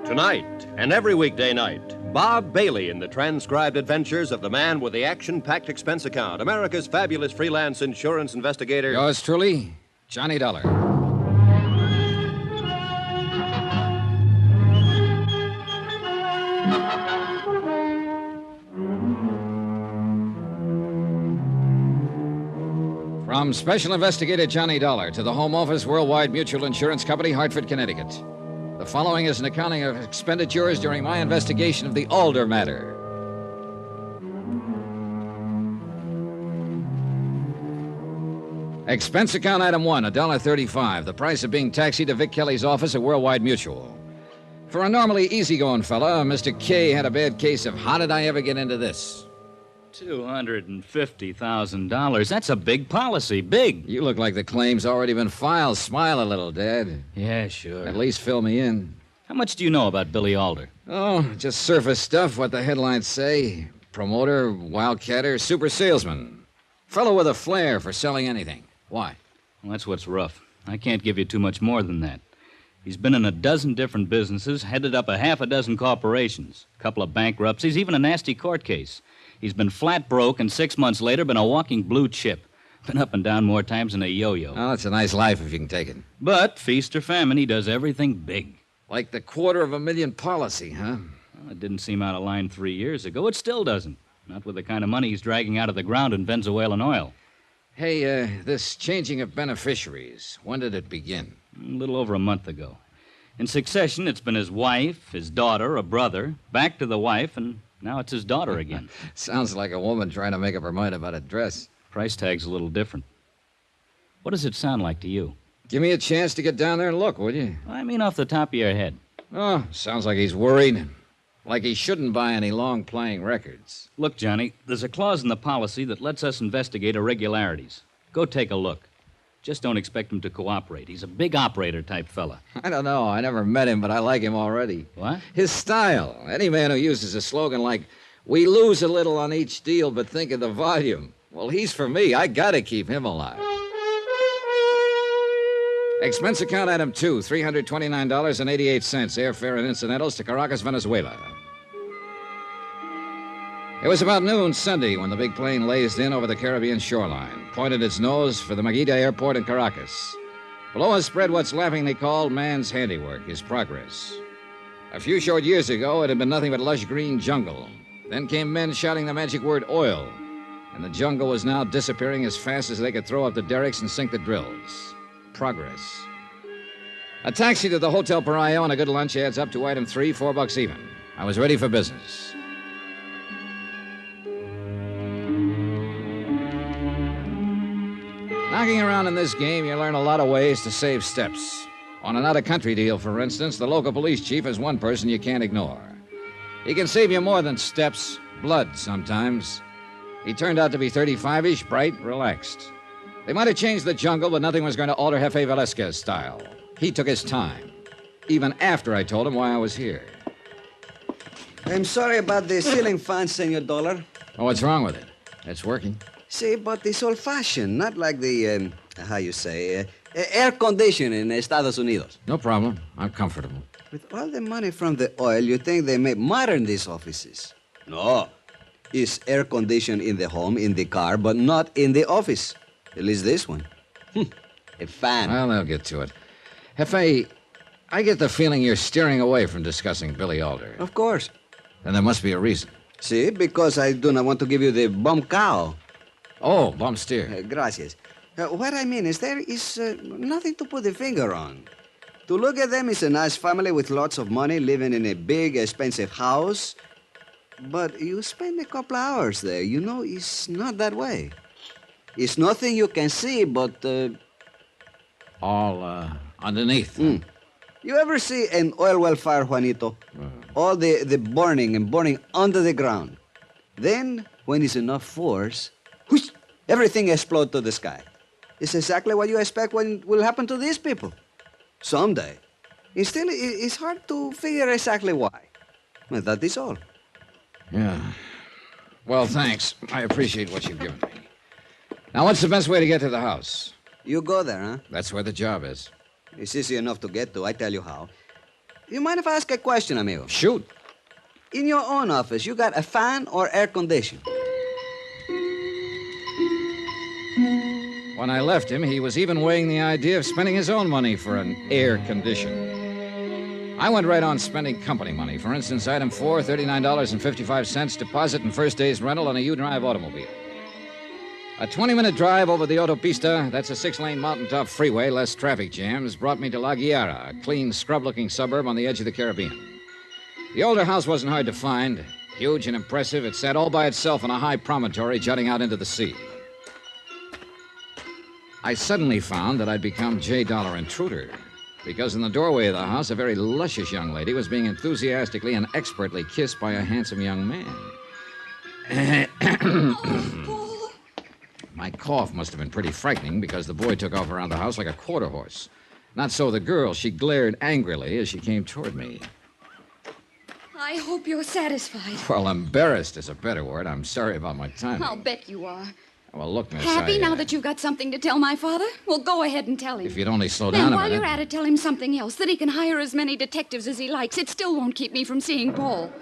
Tonight and every weekday night, Bob Bailey in the transcribed adventures of the man with the action-packed expense account, America's fabulous freelance insurance investigator. Yours truly, Johnny Dollar. From Special Investigator Johnny Dollar to the Home Office Worldwide Mutual Insurance Company, Hartford, Connecticut. The following is an accounting of expenditures during my investigation of the Alder matter. Expense account item 1, $1.35. The price of being taxied to Vic Kelly's office at Worldwide Mutual. For a normally easygoing fella, Mr. K had a bad case of how did I ever get into this? $250,000. That's a big policy. Big. You look like the claim's already been filed. Smile a little, Dad. Yeah, sure. At least fill me in. How much do you know about Billy Alder? Oh, just surface stuff, what the headlines say. Promoter, wildcatter, super salesman. Fellow with a flair for selling anything. Why? Well, that's what's rough. I can't give you too much more than that. He's been in a dozen different businesses, headed up a half a dozen corporations, a couple of bankruptcies, even a nasty court case. He's been flat broke, and 6 months later, been a walking blue chip. Been up and down more times than a yo-yo. Oh, that's a nice life if you can take it. But, feast or famine, he does everything big. Like the $250,000 policy, huh? Well, it didn't seem out of line 3 years ago. It still doesn't. Not with the kind of money he's dragging out of the ground in Venezuelan oil. Hey, this changing of beneficiaries, when did it begin? A little over a month ago. In succession, it's been his wife, his daughter, a brother, back to the wife, and now it's his daughter again. Sounds like a woman trying to make up her mind about a dress. Price tag's a little different. What does it sound like to you? Give me a chance to get down there and look, would you? I mean off the top of your head. Oh, sounds like he's worried. Like he shouldn't buy any long-playing records. Look, Johnny, there's a clause in the policy that lets us investigate irregularities. Go take a look. Just don't expect him to cooperate. He's a big operator-type fella. I don't know. I never met him, but I like him already. What? His style. Any man who uses a slogan like, we lose a little on each deal, but think of the volume. Well, he's for me. I gotta keep him alive. Expense account item 2, $329.88. Airfare and incidentals to Caracas, Venezuela. It was about noon Sunday when the big plane lazed in over the Caribbean shoreline, pointed its nose for the Maguita Airport in Caracas. Below us spread what's laughingly called man's handiwork, his progress. A few short years ago, it had been nothing but lush green jungle. Then came men shouting the magic word oil, and the jungle was now disappearing as fast as they could throw up the derricks and sink the drills. Progress. A taxi to the Hotel Parayo and a good lunch adds up to item 3, $4 even. I was ready for business. Knocking around in this game, you learn a lot of ways to save steps. On an out-of-country deal, for instance, the local police chief is one person you can't ignore. He can save you more than steps, blood sometimes. He turned out to be 35-ish, bright, relaxed. They might have changed the jungle, but nothing was going to alter Jefe Velasquez style. He took his time, even after I told him why I was here. I'm sorry about the ceiling fan, Senor Dollar. Oh, what's wrong with it? It's working. See, but it's old-fashioned, not like the, air conditioning in Estados Unidos. No problem. I'm comfortable. With all the money from the oil, you think they may modern these offices. No. It's air conditioned in the home, in the car, but not in the office. At least this one. A fan. Well, they'll get to it. Jefe, I get the feeling you're steering away from discussing Billy Alder. Of course. Then there must be a reason. See, because I do not want to give you the bum cow. Oh, bum steer. Gracias. What I mean is there is nothing to put the finger on. To look at them is a nice family with lots of money living in a big, expensive house. But you spend a couple hours there. You know, it's not that way. It's nothing you can see but... All underneath. You ever see an oil well fire, Juanito? All the burning and burning under the ground. Then, when it's enough force, whoosh, everything explodes to the sky. It's exactly what you expect will happen to these people. Someday. And still, it's hard to figure exactly why. Well, that is all. Yeah. Well, thanks. I appreciate what you've given me. Now, what's the best way to get to the house? You go there, huh? That's where the job is. It's easy enough to get to. I tell you how. You mind if I ask a question, amigo? Shoot. In your own office, you got a fan or air condition? When I left him, he was even weighing the idea of spending his own money for an air condition. I went right on spending company money. For instance, item 4, $39.55 deposit and first day's rental on a U-Drive automobile. A 20-minute drive over the autopista, that's a 6-lane mountaintop freeway, less traffic jams, brought me to La Guiara, a clean, scrub-looking suburb on the edge of the Caribbean. The older house wasn't hard to find. Huge and impressive, it sat all by itself on a high promontory jutting out into the sea. I suddenly found that I'd become J. Dollar Intruder, because in the doorway of the house, a very luscious young lady was being enthusiastically and expertly kissed by a handsome young man. My cough must have been pretty frightening because the boy took off around the house like a quarter horse. Not so the girl. She glared angrily as she came toward me. I hope you're satisfied. Well, embarrassed is a better word. I'm sorry about my timing. I'll bet you are. Well, look, miss, Happy now that you've got something to tell my father? Well, go ahead and tell him. If you'd only slow Then down a while minute. you're at it, tell him something else, that he can hire as many detectives as he likes. It still won't keep me from seeing Paul.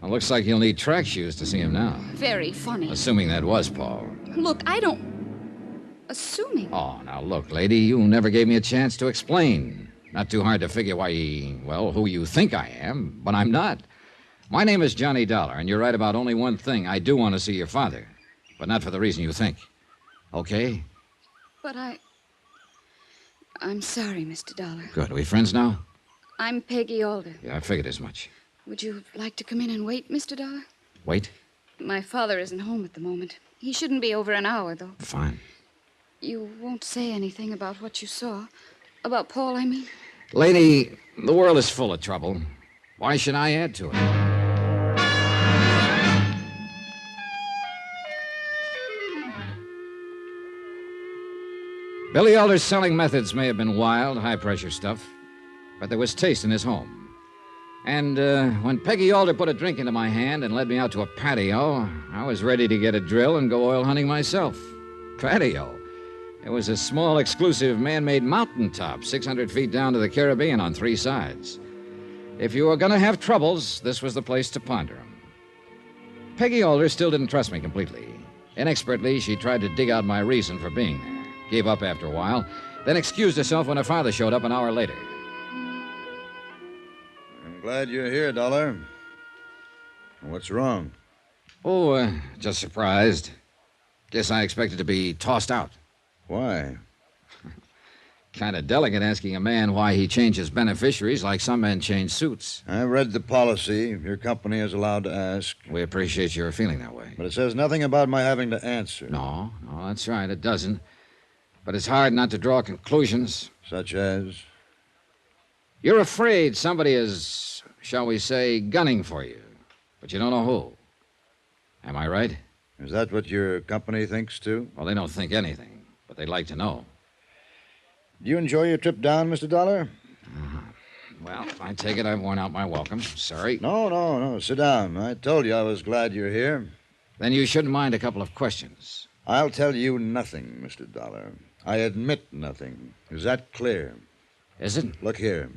Well, looks like you'll need track shoes to see him now. Very funny. Assuming that was Paul. Look, I don't... Assuming. Oh, now look, lady, you never gave me a chance to explain. Not too hard to figure who you think I am, but I'm not. My name is Johnny Dollar, and you're right about only one thing. I do want to see your father, but not for the reason you think. Okay? But I'm sorry, Mr. Dollar. Good. Are we friends now? I'm Peggy Alder. Yeah, I figured as much. Would you like to come in and wait, Mr. Dollar? Wait? My father isn't home at the moment. He shouldn't be over an hour, though. Fine. You won't say anything about what you saw? About Paul, I mean? Lady, the world is full of trouble. Why should I add to it? Billy Alder's selling methods may have been wild, high-pressure stuff, but there was taste in his home. And when Peggy Alder put a drink into my hand and led me out to a patio, I was ready to get a drill and go oil hunting myself. Patio? It was a small, exclusive, man-made mountaintop, 600 feet down to the Caribbean on 3 sides. If you were going to have troubles, this was the place to ponder them. Peggy Alder still didn't trust me completely. Inexpertly, she tried to dig out my reason for being there. Gave up after a while, then excused herself when her father showed up an hour later. I'm glad you're here, Dollar. What's wrong? Oh, just surprised. Guess I expected to be tossed out. Why? Kind of delicate asking a man why he changes beneficiaries like some men change suits. I read the policy. Your company is allowed to ask. We appreciate your feeling that way. But it says nothing about my having to answer. No, that's right, it doesn't. But it's hard not to draw conclusions. Such as? You're afraid somebody is, shall we say, gunning for you. But you don't know who. Am I right? Is that what your company thinks, too? Well, they don't think anything, but they'd like to know. Do you enjoy your trip down, Mr. Dollar? Well, I take it I've worn out my welcome. Sorry. No. Sit down. I told you I was glad you're here. Then you shouldn't mind a couple of questions. I'll tell you nothing, Mr. Dollar. I admit nothing. Is that clear? Is it? Look here.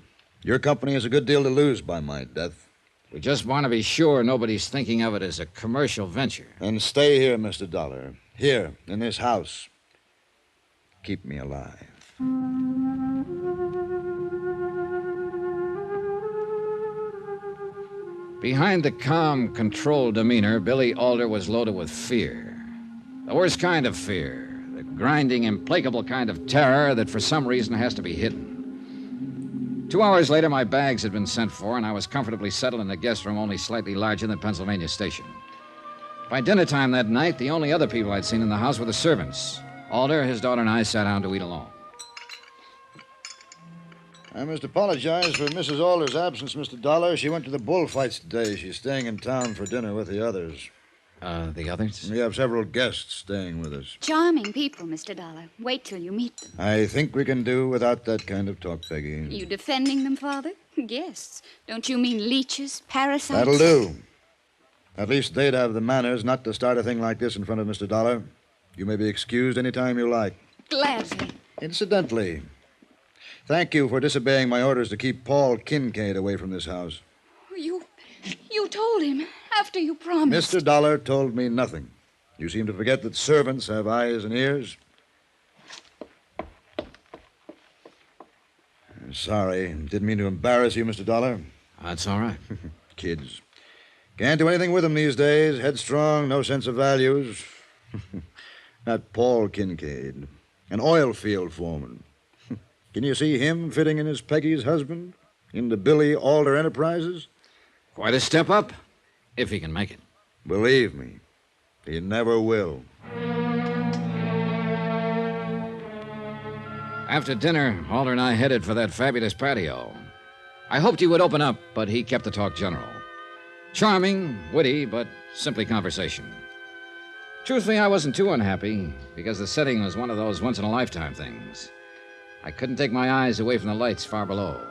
Your company has a good deal to lose by my death. We just want to be sure nobody's thinking of it as a commercial venture. Then stay here, Mr. Dollar. Here, in this house. Keep me alive. Behind the calm, controlled demeanor, Billy Alder was loaded with fear. The worst kind of fear. The grinding, implacable kind of terror that for some reason has to be hidden. 2 hours later, my bags had been sent for, and I was comfortably settled in a guest room only slightly larger than Pennsylvania Station. By dinner time that night, the only other people I'd seen in the house were the servants. Alder, his daughter, and I sat down to eat alone. I must apologize for Mrs. Alder's absence, Mr. Dollar. She went to the bullfights today. She's staying in town for dinner with the others. The others? We have several guests staying with us. Charming people, Mr. Dollar. Wait till you meet them. I think we can do without that kind of talk, Peggy. You defending them, Father? Guests. Don't you mean leeches, parasites? That'll do. At least they'd have the manners not to start a thing like this in front of Mr. Dollar. You may be excused any time you like. Gladly. Incidentally, thank you for disobeying my orders to keep Paul Kincaid away from this house. You told him after you promised. Mr. Dollar told me nothing. You seem to forget that servants have eyes and ears. I'm sorry. Didn't mean to embarrass you, Mr. Dollar. That's all right. Kids. Can't do anything with them these days. Headstrong, no sense of values. That Paul Kincaid, an oil field foreman. Can you see him fitting in as Peggy's husband? Into Billy Alder Enterprises? Quite a step up, if he can make it. Believe me, he never will. After dinner, Alder and I headed for that fabulous patio. I hoped he would open up, but he kept the talk general. Charming, witty, but simply conversation. Truthfully, I wasn't too unhappy, because the setting was one of those once-in-a-lifetime things. I couldn't take my eyes away from the lights far below.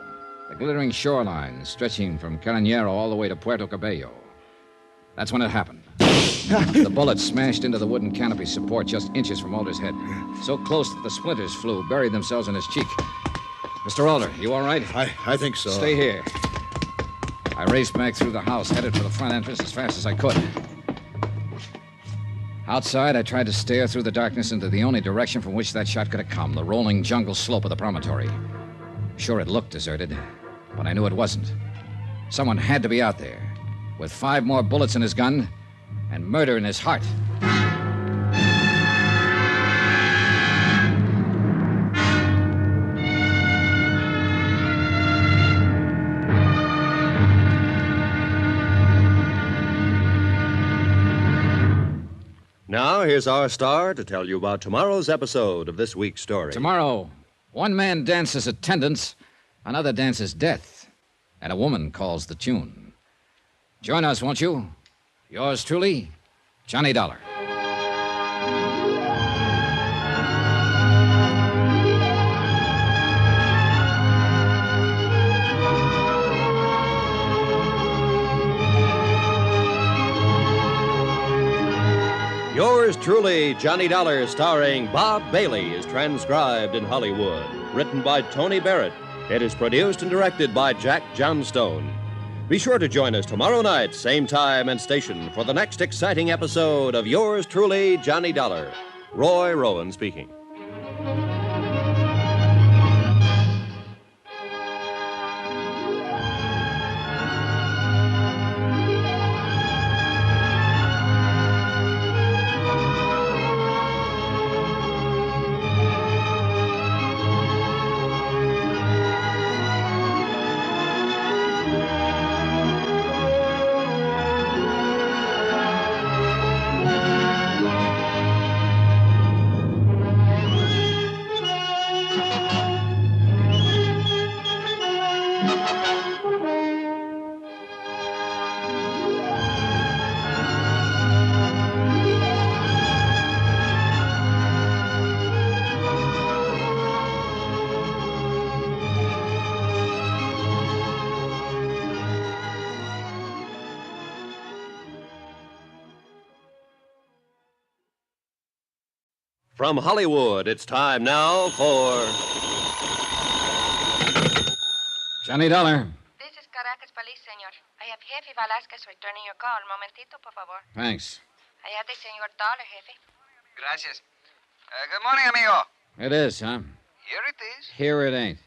The glittering shoreline stretching from Carneiro all the way to Puerto Cabello. That's when it happened. The bullet smashed into the wooden canopy support just inches from Alder's head. So close that the splinters flew, buried themselves in his cheek. Mr. Alder, you all right? I think so. Stay here. I raced back through the house, headed for the front entrance as fast as I could. Outside, I tried to stare through the darkness into the only direction from which that shot could have come, the rolling jungle slope of the promontory. Sure, it looked deserted, but I knew it wasn't. Someone had to be out there, with 5 more bullets in his gun and murder in his heart. Now, here's our star to tell you about tomorrow's episode of this week's story. Tomorrow, one man dances attendance, another dances death, and a woman calls the tune. Join us, won't you? Yours truly, Johnny Dollar. Yours truly, Johnny Dollar, starring Bob Bailey, is transcribed in Hollywood. Written by Tony Barrett. It is produced and directed by Jack Johnstone. Be sure to join us tomorrow night, same time and station, for the next exciting episode of Yours truly, Johnny Dollar. Roy Rowan speaking. From Hollywood, it's time now for... Johnny Dollar. This is Caracas Police, senor. I have Jefe Velasquez returning your call. Momentito, por favor. Thanks. I have the senor Dollar, Jefe. Gracias. Good morning, amigo. It is, huh? Here it is. Here it ain't.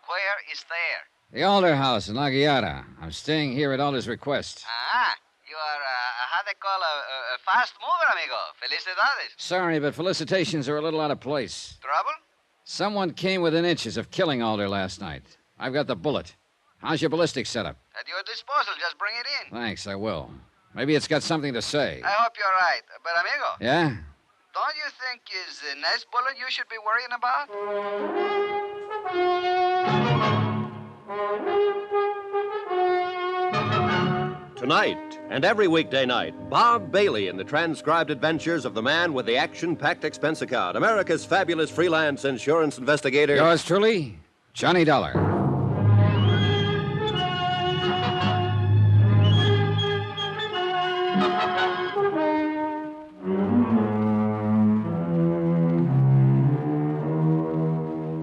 Where is there? The Alder House in La Guiara. I'm staying here at Alder's request. Ah, you are, how they call a fast mover, amigo. Felicidades. Sorry, but felicitations are a little out of place. Trouble? Someone came within inches of killing Alder last night. I've got the bullet. How's your ballistics set up? At your disposal. Just bring it in. Thanks, I will. Maybe it's got something to say. I hope you're right. But, amigo. Yeah? Don't you think is the next bullet you should be worrying about? Tonight and every weekday night, Bob Bailey in the transcribed adventures of the man with the action-packed expense account, America's fabulous freelance insurance investigator. Yours truly, Johnny Dollar.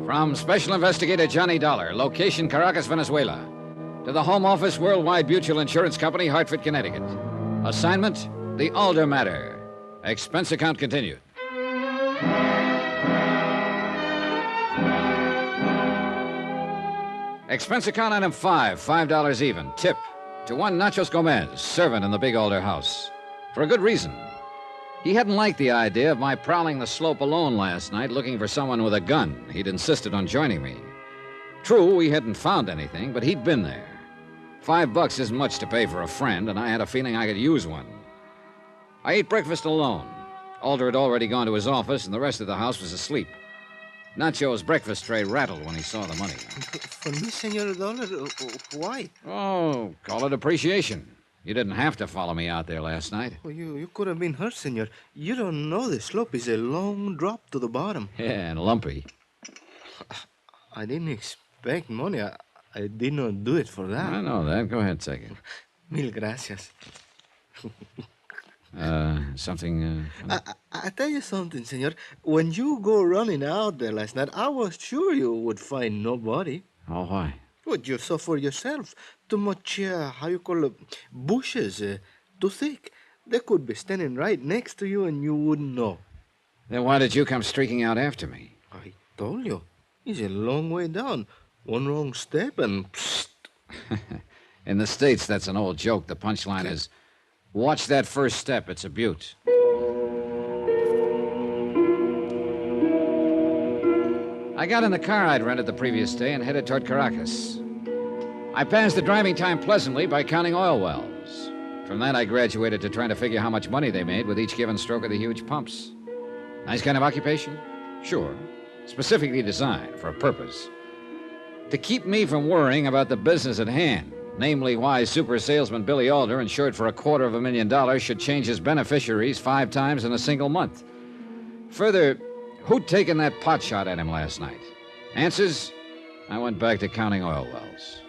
From Special Investigator Johnny Dollar, location Caracas, Venezuela, to the Home Office, Worldwide Mutual Insurance Company, Hartford, Connecticut. Assignment, the Alder Matter. Expense account continued. Expense account item 5, $5 even. Tip to one Nachos Gomez, servant in the big Alder house. For a good reason. He hadn't liked the idea of my prowling the slope alone last night looking for someone with a gun. He'd insisted on joining me. True, we hadn't found anything, but he'd been there. $5 isn't much to pay for a friend, and I had a feeling I could use one. I ate breakfast alone. Alder had already gone to his office, and the rest of the house was asleep. Nacho's breakfast tray rattled when he saw the money. For me, Senor Dollar, why? Oh, call it appreciation. You didn't have to follow me out there last night. Well, you could have been hurt, Senor. You don't know the slope is a long drop to the bottom. Yeah, and lumpy. I didn't expect money. I did not do it for that. I know that. Go ahead, take it. Mil gracias. Something... I tell you something, senor. When you go running out there last night, I was sure you would find nobody. Oh, why? Well, you saw for yourself. Too much, how you call it, bushes, too thick. They could be standing right next to you and you wouldn't know. Then why did you come streaking out after me? I told you. It's a long way down. One wrong step and psst. In the States, that's an old joke. The punchline is, watch that first step. It's a beaut. I got in the car I'd rented the previous day and headed toward Caracas. I passed the driving time pleasantly by counting oil wells. From that, I graduated to trying to figure how much money they made with each given stroke of the huge pumps. Nice kind of occupation? Sure. Specifically designed for a purpose. To keep me from worrying about the business at hand, namely why super salesman Billy Alder, insured for $250,000, should change his beneficiaries 5 times in a single month. Further, who'd taken that pot shot at him last night? Answers? I went back to counting oil wells.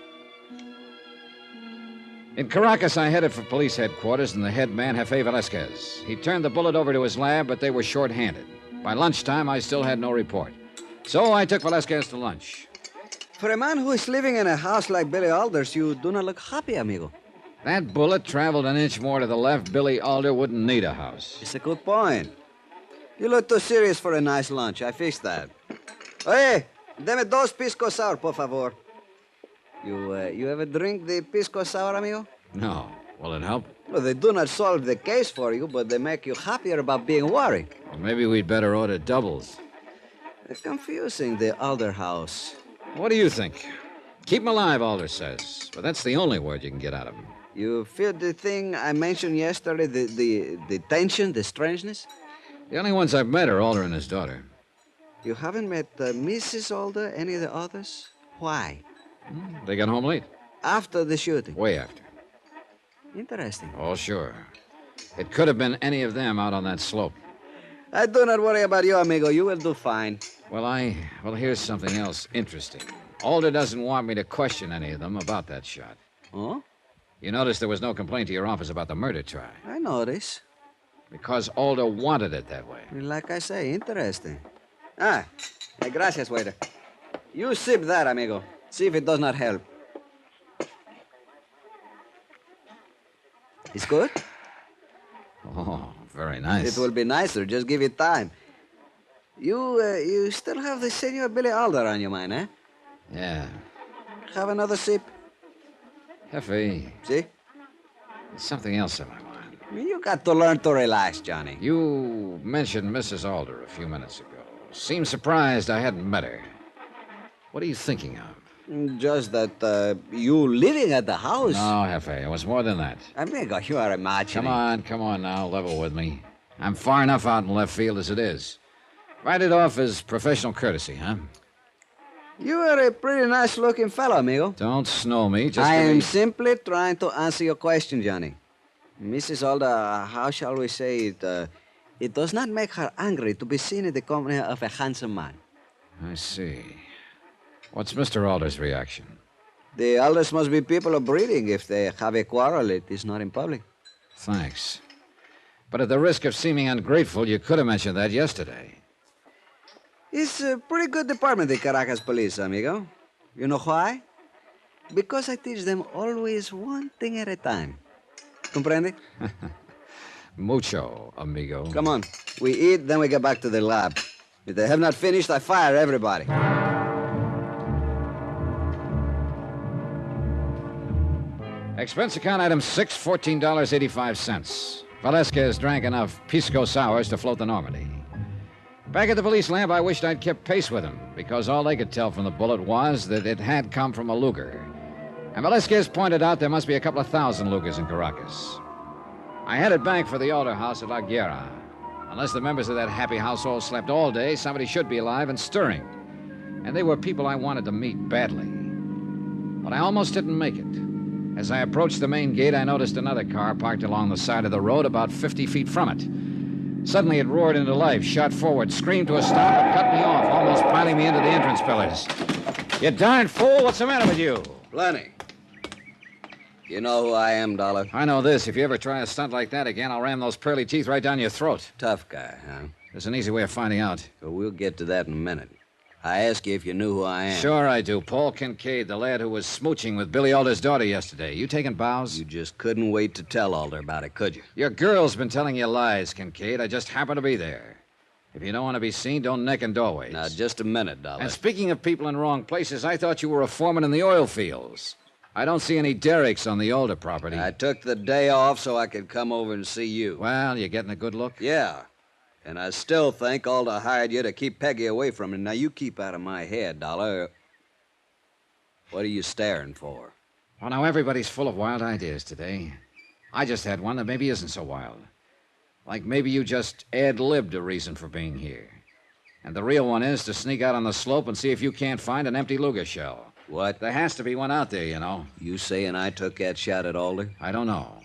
In Caracas, I headed for police headquarters and the head man, Jefe Velasquez. He turned the bullet over to his lab, but they were short-handed. By lunchtime, I still had no report. So I took Velasquez to lunch. For a man who is living in a house like Billy Alder's, you do not look happy, amigo. That bullet traveled an inch more to the left. Billy Alder wouldn't need a house. It's a good point. You look too serious for a nice lunch. I fixed that. Oye, deme 2 pisco sour, por favor. You ever drink the pisco sour, amigo? No. Will it help? Well, they do not solve the case for you, but they make you happier about being worried. Well, maybe we'd better order doubles. It's confusing, the Alder house. What do you think? Keep him alive, Alder says. But that's the only word you can get out of him. You feel the thing I mentioned yesterday, the tension, the strangeness? The only ones I've met are Alder and his daughter. You haven't met Mrs. Alder, any of the others? Why? They got home late. After the shooting? Way after. Interesting. Oh, sure. It could have been any of them out on that slope. I do not worry about you, amigo. You will do fine. Well, here's something else interesting. Alder doesn't want me to question any of them about that shot. Oh? You noticed there was no complaint to your office about the murder try. I notice. Because Alder wanted it that way. Like I say, interesting. Hey, gracias, waiter. You sip that, amigo. See if it does not help. It's good? Oh, very nice. It will be nicer. Just give it time. You still have the Senor Billy Alder on your mind, eh? Yeah. Have another sip. Hefe, See? there's something else on my mind. You got to learn to relax, Johnny. You mentioned Mrs. Alder a few minutes ago. Seemed surprised I hadn't met her. What are you thinking of? Just that you living at the house. No, Hefe, it was more than that. Amigo, you are imagining. Come on now, level with me. I'm far enough out in left field as it is. Write it off as professional courtesy, huh? You are a pretty nice-looking fellow, amigo. Don't snow me, just I give am me... simply trying to answer your question, Johnny. Mrs. Alder, how shall we say it? It does not make her angry to be seen in the company of a handsome man. I see. What's Mr. Alder's reaction? The Alders must be people of breeding. If they have a quarrel, it is not in public. Thanks. But at the risk of seeming ungrateful, you could have mentioned that yesterday. It's a pretty good department, the Caracas police, amigo. You know why? Because I teach them always one thing at a time. Comprende? Mucho, amigo. Come on. We eat, then we get back to the lab. If they have not finished, I fire everybody. Expense account item 6, $14.85. Velasquez drank enough pisco sours to float the Normandy. Back at the police lamp, I wished I'd kept pace with him, because all they could tell from the bullet was that it had come from a Luger. And Velasquez pointed out there must be a couple of thousand Lugers in Caracas. I headed back for the Alder house at La Guerra. Unless the members of that happy household slept all day, somebody should be alive and stirring. And they were people I wanted to meet badly. But I almost didn't make it. As I approached the main gate, I noticed another car parked along the side of the road about 50 feet from it. Suddenly, it roared into life, shot forward, screamed to a stop, and cut me off, almost piling me into the entrance pillars. You darn fool, what's the matter with you? Plenty. You know who I am, Dollar? I know this. If you ever try a stunt like that again, I'll ram those pearly teeth right down your throat. Tough guy, huh? There's an easy way of finding out. Well, we'll get to that in a minute. I asked you if you knew who I am. Sure I do. Paul Kincaid, the lad who was smooching with Billy Alder's daughter yesterday. You taking bows? You just couldn't wait to tell Alder about it, could you? Your girl's been telling you lies, Kincaid. I just happened to be there. If you don't want to be seen, don't neck in doorways. Now, just a minute, Dollar. And speaking of people in wrong places, I thought you were a foreman in the oil fields. I don't see any derricks on the Alder property. I took the day off so I could come over and see you. Well, you getting a good look? Yeah. And I still think Alder hired you to keep Peggy away from him. Now, you keep out of my head, Dollar. What are you staring for? Well, now, everybody's full of wild ideas today. I just had one that maybe isn't so wild. Like maybe you just ad-libbed a reason for being here. And the real one is to sneak out on the slope and see if you can't find an empty Luger shell. What? There has to be one out there, you know. You saying I took that shot at Alder? I don't know.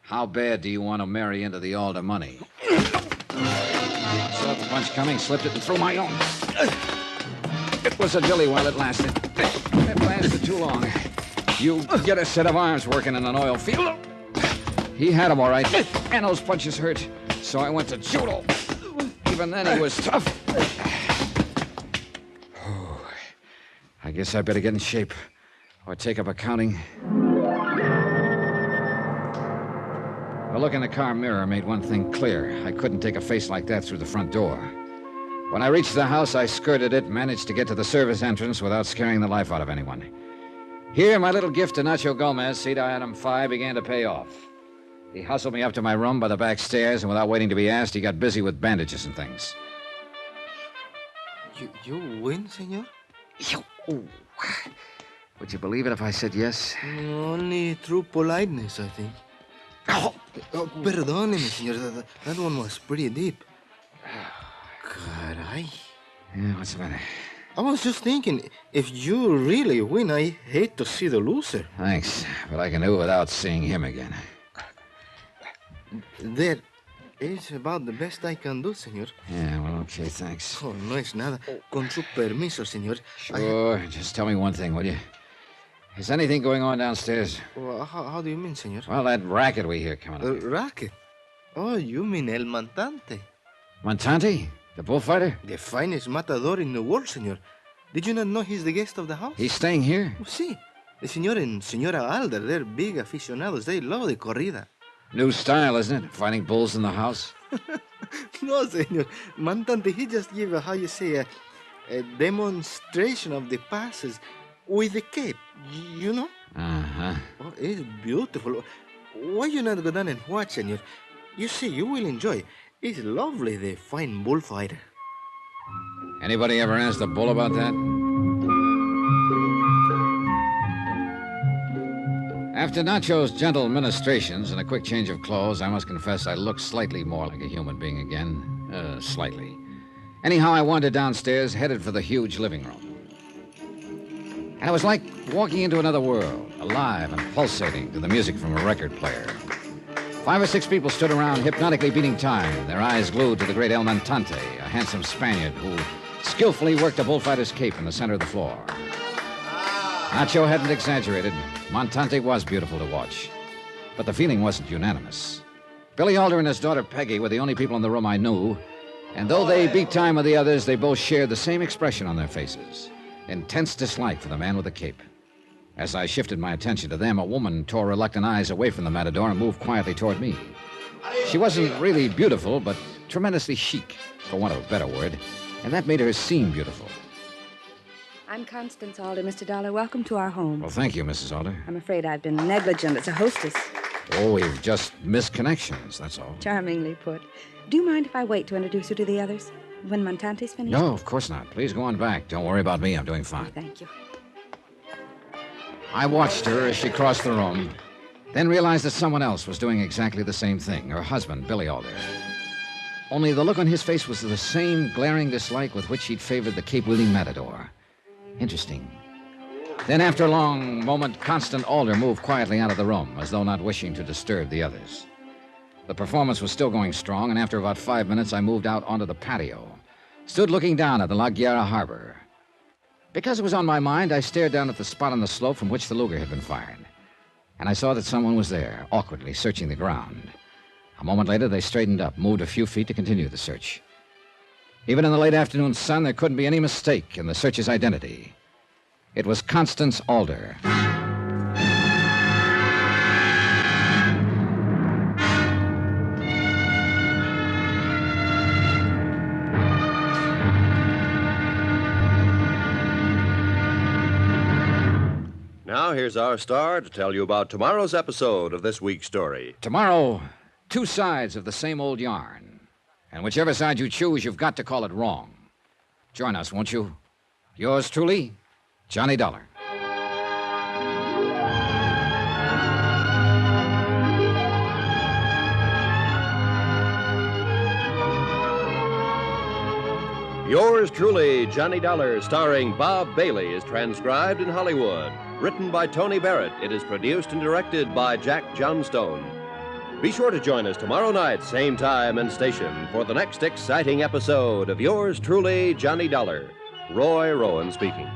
How bad do you want to marry into the Alder money? Saw the punch coming, slipped it, and threw my own. It was a dilly while it lasted. It lasted too long. You get a set of arms working in an oil field. He had them all right, and those punches hurt. So I went to judo. Even then, he was tough. I guess I better get in shape or take up accounting. A look in the car mirror made one thing clear. I couldn't take a face like that through the front door. When I reached the house, I skirted it, managed to get to the service entrance without scaring the life out of anyone. Here, my little gift to Nacho Gomez, seat item 5, began to pay off. He hustled me up to my room by the back stairs, and without waiting to be asked, he got busy with bandages and things. You win, senor? Oh. Would you believe it if I said yes? Only through politeness, I think. Oh, perdóneme, senor. That one was pretty deep. Caray. Yeah, what's the matter? I was just thinking, if you really win, I hate to see the loser. Thanks, but I can do it without seeing him again. That is about the best I can do, senor. Yeah, well, okay, thanks. Oh, no es nada. Con su permiso, senor. Sure, just tell me one thing, will you? Is anything going on downstairs? Well, how do you mean, senor? Well, that racket we hear coming up. Racket? Oh, you mean El Montante. Montante? The bullfighter? The finest matador in the world, senor. Did you not know he's the guest of the house? He's staying here? Oh, sí. The senor and Senora Alder, they're big aficionados. They love the corrida. New style, isn't it? Fighting bulls in the house? No, senor. Montante, he just gave a demonstration of the passes. with the cape, you know? Uh-huh. Oh, it's beautiful. Why you not go down and watch, senor? You see, you will enjoy. It's lovely, the fine bullfighter. Anybody ever asked the bull about that? After Nacho's gentle ministrations and a quick change of clothes, I must confess I looked slightly more like a human being again. Slightly. Anyhow, I wandered downstairs, headed for the huge living room. And it was like walking into another world, alive and pulsating to the music from a record player. 5 or 6 people stood around, hypnotically beating time, their eyes glued to the great El Montante, a handsome Spaniard who skillfully worked a bullfighter's cape in the center of the floor. Nacho hadn't exaggerated. Montante was beautiful to watch. But the feeling wasn't unanimous. Billy Alder and his daughter Peggy were the only people in the room I knew, and though they beat time with the others, they both shared the same expression on their faces. Intense dislike for the man with the cape. As I shifted my attention to them, a woman tore reluctant eyes away from the matador and moved quietly toward me. She wasn't really beautiful, but tremendously chic, for want of a better word, and that made her seem beautiful. I'm Constance Alder, Mr. Dollar. Welcome to our home. Well, thank you, Mrs. Alder. I'm afraid I've been negligent as a hostess. Oh, we've just missed connections, that's all. Charmingly put. Do you mind if I wait to introduce you to the others? When Montante's finished? No, of course not. Please go on back. Don't worry about me. I'm doing fine. Thank you. I watched her as she crossed the room, then realized that someone else was doing exactly the same thing, her husband, Billy Alder. Only the look on his face was the same glaring dislike with which he'd favored the cape-wielding matador. Interesting. Then, after a long moment, Constant Alder moved quietly out of the room, as though not wishing to disturb the others. The performance was still going strong, and after about 5 minutes, I moved out onto the patio, stood looking down at the La Guerra harbor. Because it was on my mind, I stared down at the spot on the slope from which the Luger had been fired. And I saw that someone was there, awkwardly searching the ground. A moment later, they straightened up, moved a few feet to continue the search. Even in the late afternoon sun, there couldn't be any mistake in the searcher's identity. It was Constance Alder. Now, here's our star to tell you about tomorrow's episode of this week's story. Tomorrow, 2 sides of the same old yarn. And whichever side you choose, you've got to call it wrong. Join us, won't you? Yours truly, Johnny Dollar. Yours truly, Johnny Dollar, starring Bob Bailey, is transcribed in Hollywood. Written by Tony Barrett, it is produced and directed by Jack Johnstone. Be sure to join us tomorrow night, same time and station, for the next exciting episode of Yours truly, Johnny Dollar. Roy Rowan speaking.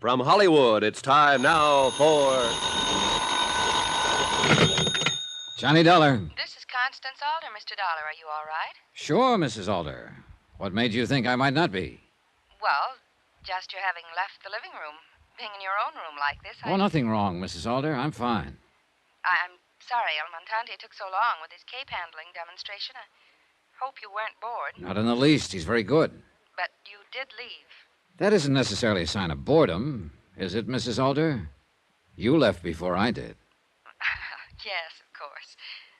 From Hollywood, it's time now for... Johnny Dollar. This is Constance Alder, Mr. Dollar. Are you all right? Sure, Mrs. Alder. What made you think I might not be? Well, just your having left the living room. Being in your own room like this, Oh, nothing wrong, Mrs. Alder. I'm fine. I'm sorry El Montante took so long with his cape handling demonstration. I hope you weren't bored. Not in the least. He's very good. But you did leave. That isn't necessarily a sign of boredom, is it, Mrs. Alder? You left before I did. Yes, of course.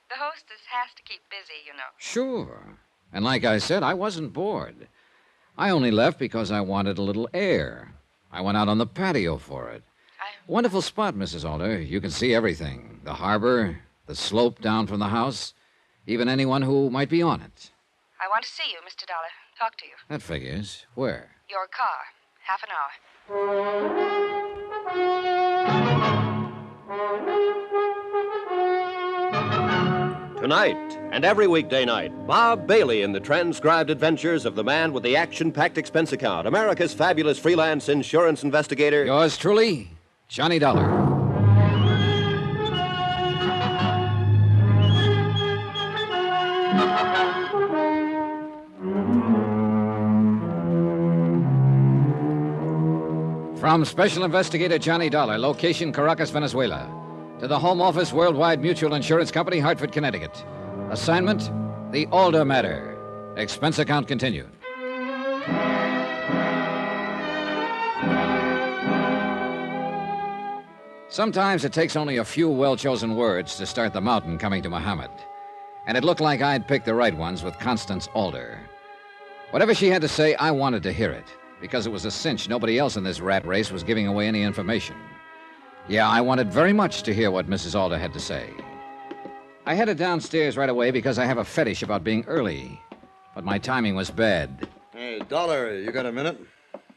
The hostess has to keep busy, you know. Sure. And like I said, I wasn't bored. I only left because I wanted a little air. I went out on the patio for it. I'm Wonderful spot, Mrs. Alder. You can see everything. The harbor, the slope down from the house, even anyone who might be on it. I want to see you, Mr. Dollar. Talk to you. That figures. Where? Your car. Half an hour. Tonight and every weekday night, Bob Bailey in the transcribed adventures of the man with the action-packed expense account, America's fabulous freelance insurance investigator. Yours truly, Johnny Dollar. From Special Investigator Johnny Dollar, location Caracas, Venezuela, to the Home Office, Worldwide Mutual Insurance Company, Hartford, Connecticut. Assignment, the Alder Matter. Expense account continued. Sometimes it takes only a few well-chosen words to start the mountain coming to Muhammad. And it looked like I'd picked the right ones with Constance Alder. Whatever she had to say, I wanted to hear it, because it was a cinch nobody else in this rat race was giving away any information. Yeah, I wanted very much to hear what Mrs. Alder had to say. I headed downstairs right away because I have a fetish about being early. But my timing was bad. Hey, Dollar, you got a minute?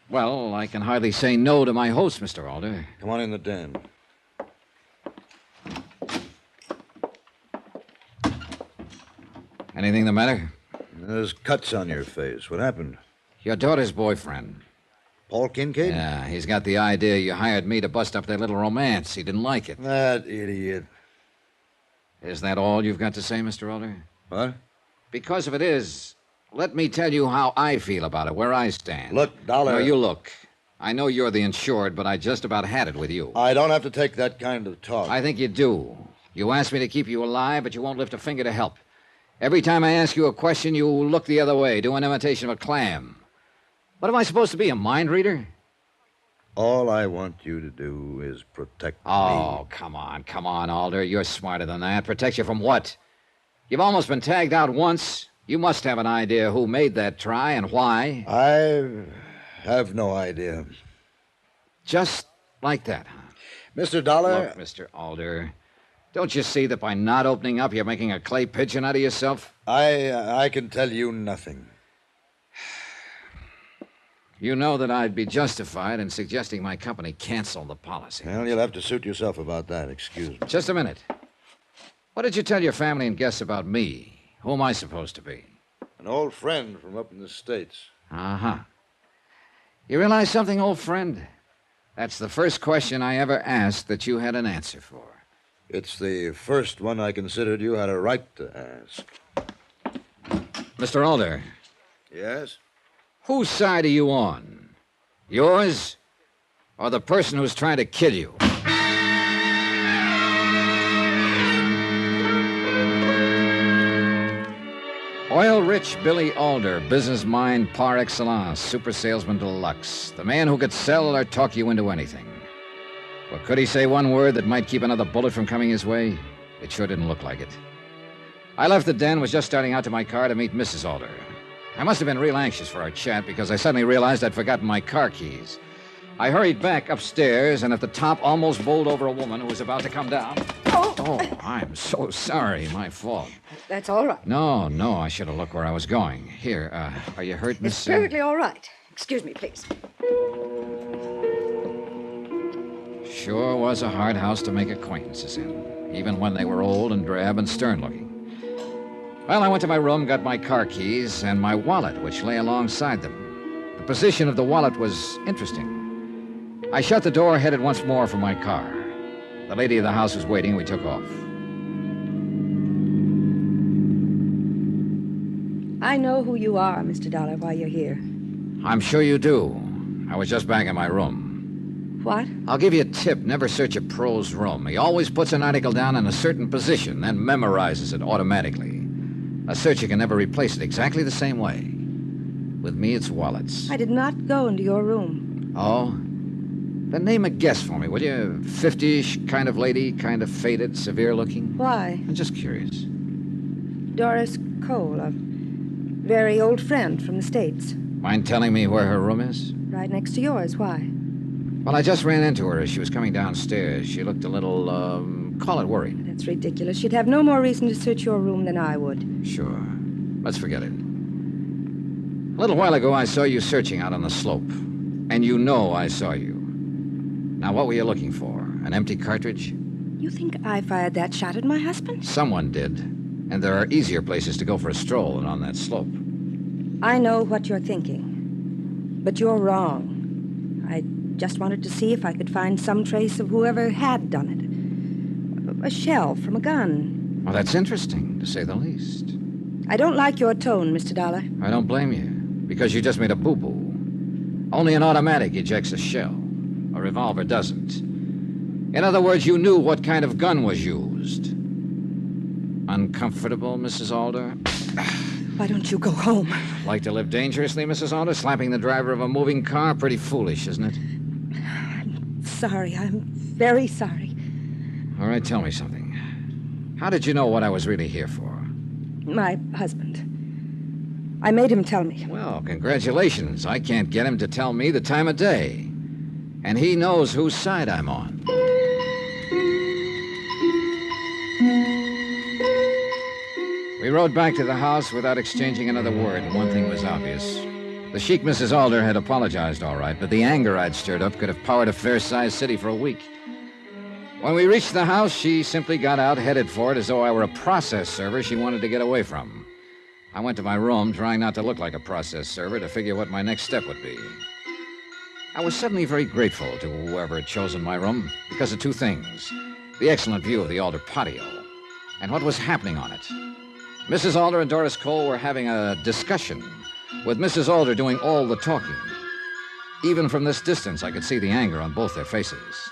Well, I can hardly say no to my host, Mr. Alder. Come on in the den. Anything the matter? There's cuts on your face. What happened? Your daughter's boyfriend. Paul Kincaid? Yeah, he's got the idea you hired me to bust up their little romance. He didn't like it. That idiot. Is that all you've got to say, Mr. Alder? What? Because if it is, let me tell you how I feel about it, where I stand. Look, Dollar. No, you look. I know you're the insured, but I just about had it with you. I don't have to take that kind of talk. I think you do. You asked me to keep you alive, but you won't lift a finger to help. Every time I ask you a question, you look the other way, do an imitation of a clam. What am I supposed to be, a mind reader? All I want you to do is protect me. Oh, come on, Alder. You're smarter than that. Protect you from what? You've almost been tagged out once. You must have an idea who made that try and why. I have no idea. Just like that, huh? Mr. Dollar... Look, Mr. Alder, don't you see that by not opening up, you're making a clay pigeon out of yourself? I can tell you nothing. You know that I'd be justified in suggesting my company cancel the policy. Well, you'll have to suit yourself about that. Excuse me. Just a minute. What did you tell your family and guests about me? Who am I supposed to be? An old friend from up in the States. Uh-huh. You realize something, old friend? That's the first question I ever asked that you had an answer for. It's the first one I considered you had a right to ask. Mr. Alder. Yes? Whose side are you on? Yours or the person who's trying to kill you? Oil-rich Billy Alder, business mind par excellence, super salesman deluxe, the man who could sell or talk you into anything. But could he say one word that might keep another bullet from coming his way? It sure didn't look like it. I left the den, was just starting out to my car to meet Mrs. Alder. I must have been real anxious for our chat because I suddenly realized I'd forgotten my car keys. I hurried back upstairs and at the top almost bowled over a woman who was about to come down. Oh, I'm so sorry. My fault. That's all right. No, I should have looked where I was going. Here, are you hurt, Miss? It's perfectly all right. Excuse me, please. Sure was a hard house to make acquaintances in, even when they were old and drab and stern-looking. Well, I went to my room, got my car keys, and my wallet, which lay alongside them. The position of the wallet was interesting. I shut the door, headed once more for my car. The lady of the house was waiting, we took off. I know who you are, Mr. Dollar, while you're here. I'm sure you do. I was just back in my room. What? I'll give you a tip. Never search a pro's room. He always puts an article down in a certain position, then memorizes it automatically. A searcher can never replace it exactly the same way. With me, it's wallets. I did not go into your room. Oh? Then name a guess for me, will you? 50-ish kind of lady, kind of faded, severe-looking? Why? I'm just curious. Doris Cole, a very old friend from the States. Mind telling me where her room is? Right next to yours. Why? Well, I just ran into her as she was coming downstairs. She looked a little, call it worried. That's ridiculous. She'd have no more reason to search your room than I would. Sure. Let's forget it. A little while ago, I saw you searching out on the slope. And you know I saw you. Now, what were you looking for? An empty cartridge? You think I fired that shot at my husband? Someone did. And there are easier places to go for a stroll than on that slope. I know what you're thinking. But you're wrong. I just wanted to see if I could find some trace of whoever had done it. A shell from a gun. Well, that's interesting, to say the least. I don't like your tone, Mr. Dollar. I don't blame you, because you just made a boo-boo. Only an automatic ejects a shell. A revolver doesn't. In other words, you knew what kind of gun was used. Uncomfortable, Mrs. Alder? Why don't you go home? Like to live dangerously, Mrs. Alder? Slapping the driver of a moving car? Pretty foolish, isn't it? I'm sorry. I'm very sorry. All right, tell me something. How did you know what I was really here for? My husband. I made him tell me. Well, congratulations. I can't get him to tell me the time of day. And he knows whose side I'm on. We rode back to the house without exchanging another word, and one thing was obvious. The chic Mrs. Alder had apologized all right, but the anger I'd stirred up could have powered a fair-sized city for a week. When we reached the house, she simply got out, headed for it as though I were a process server she wanted to get away from. I went to my room, trying not to look like a process server, to figure what my next step would be. I was suddenly very grateful to whoever had chosen my room because of two things. The excellent view of the Alder patio, and what was happening on it. Mrs. Alder and Doris Cole were having a discussion, with Mrs. Alder doing all the talking. Even from this distance, I could see the anger on both their faces.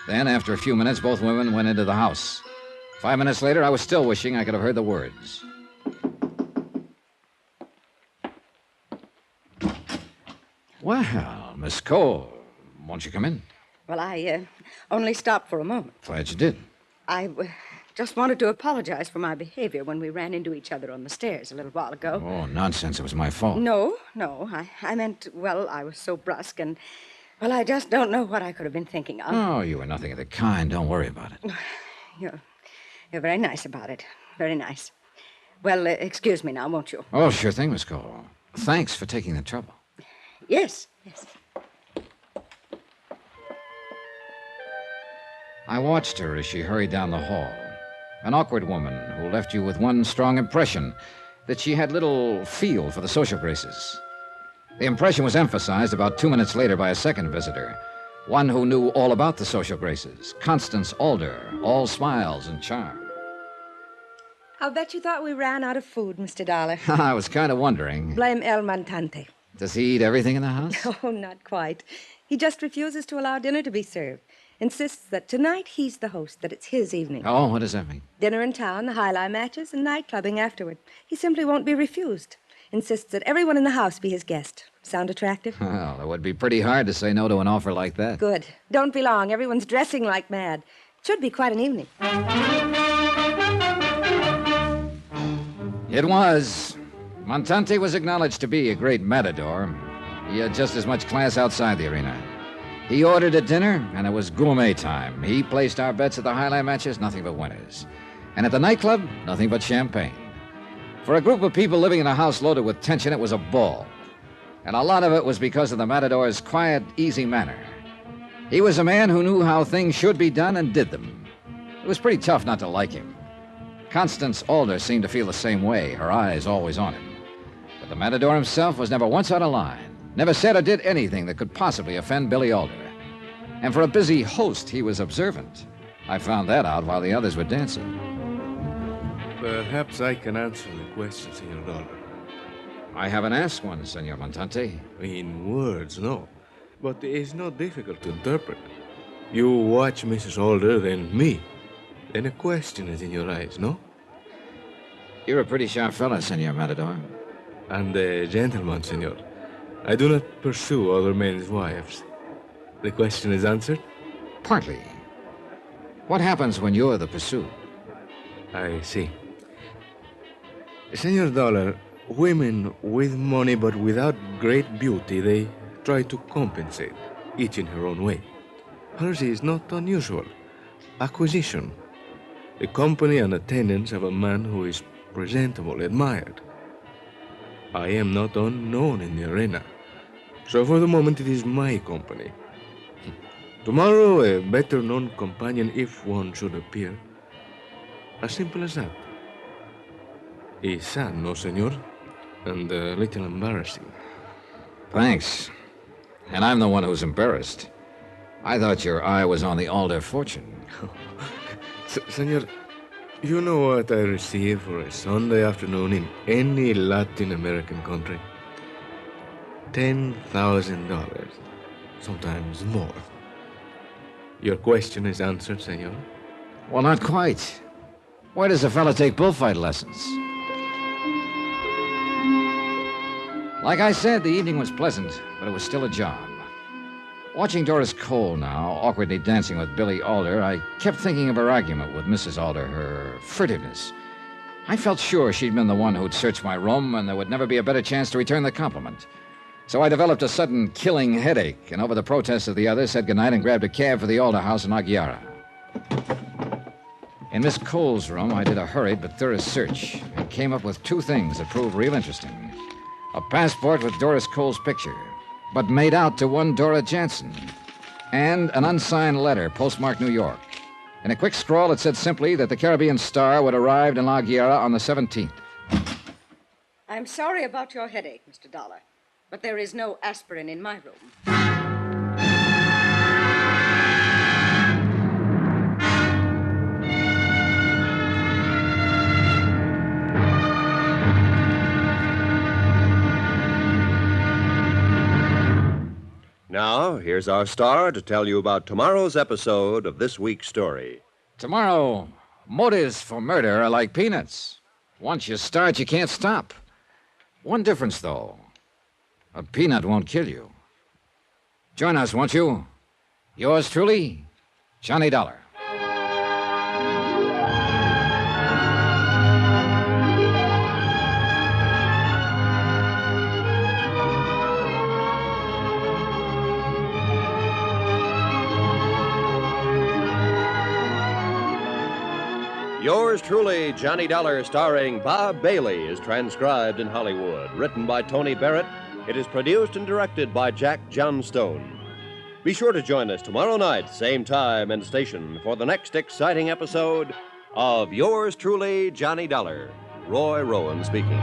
Then, after a few minutes, both women went into the house. 5 minutes later, I was still wishing I could have heard the words. Well, Miss Cole, won't you come in? Well, I only stopped for a moment. Glad you did. I just wanted to apologize for my behavior when we ran into each other on the stairs a little while ago. Oh, nonsense. It was my fault. No. I meant, well, I was so brusque and, well, I just don't know what I could have been thinking of. Oh, you were nothing of the kind. Don't worry about it. You're very nice about it. Very nice. Well, excuse me now, won't you? Oh, sure thing, Miss Cole. Thanks for taking the trouble. Yes. I watched her as she hurried down the hall. An awkward woman who left you with one strong impression, that she had little feel for the social graces. The impression was emphasized about 2 minutes later by a second visitor, one who knew all about the social graces, Constance Alder, all smiles and charm. I'll bet you thought we ran out of food, Mr. Dollar. I was kind of wondering. Blame El Montante. Does he eat everything in the house? Oh, not quite. He just refuses to allow dinner to be served. Insists that tonight he's the host, that it's his evening. Oh, what does that mean? Dinner in town, the highlight matches, and night clubbing afterward. He simply won't be refused. Insists that everyone in the house be his guest. Sound attractive? Well, it would be pretty hard to say no to an offer like that. Good. Don't be long. Everyone's dressing like mad. Should be quite an evening. It was. Montante was acknowledged to be a great matador. He had just as much class outside the arena. He ordered a dinner, and it was gourmet time. He placed our bets at the highlight matches, nothing but winners. And at the nightclub, nothing but champagne. For a group of people living in a house loaded with tension, it was a ball. And a lot of it was because of the matador's quiet, easy manner. He was a man who knew how things should be done and did them. It was pretty tough not to like him. Constance Alder seemed to feel the same way, her eyes always on him. But the matador himself was never once out of line. Never said or did anything that could possibly offend Billy Alder. And for a busy host, he was observant. I found that out while the others were dancing. Perhaps I can answer the question, Senor Dollar. I haven't asked one, Senor Montante. In words, no. But it's not difficult to interpret. You watch Mrs. Alder, then me. Then a question is in your eyes, no? You're a pretty sharp fellow, Senor Matador. And a gentleman, senor. I do not pursue other men's wives. The question is answered? Partly. What happens when you're the pursued? I see. Senor Dollar, women with money but without great beauty, they try to compensate. each in her own way. Hers is not unusual. Acquisition. The company and attendance of a man who is presentable, admired. I am not unknown in the arena, so for the moment it is my company. Tomorrow, a better-known companion, if one should appear. As simple as that. It's sad, no, senor? And a little embarrassing. Thanks. And I'm the one who's embarrassed. I thought your eye was on the Alder fortune. Senor, you know what I receive for a Sunday afternoon in any Latin American country? $10,000. Sometimes more. Your question is answered, senor? Well, not quite. Where does a fella take bullfight lessons? Like I said, the evening was pleasant, but it was still a job. Watching Doris Cole now, awkwardly dancing with Billy Alder, I kept thinking of her argument with Mrs. Alder, her furtiveness. I felt sure she'd been the one who'd searched my room, and there would never be a better chance to return the compliment. So I developed a sudden killing headache, and over the protests of the others, said goodnight and grabbed a cab for the Alder house in Aguilera. In Miss Cole's room, I did a hurried but thorough search and came up with two things that proved real interesting. A passport with Doris Cole's picture, but made out to one Dora Jansen, and an unsigned letter postmarked New York. In a quick scrawl, it said simply that the Caribbean Star would arrive in La Guerra on the 17th. I'm sorry about your headache, Mr. Dollar, but there is no aspirin in my room. Now, here's our star to tell you about tomorrow's episode of this week's story. Tomorrow, motives for murder are like peanuts. Once you start, you can't stop. One difference, though. A peanut won't kill you. Join us, won't you? Yours truly, Johnny Dollar. Yours truly, Johnny Dollar, starring Bob Bailey, is transcribed in Hollywood. Written by Tony Barrett, it is produced and directed by Jack Johnstone. Be sure to join us tomorrow night, same time and station, for the next exciting episode of Yours truly, Johnny Dollar. Roy Rowan speaking.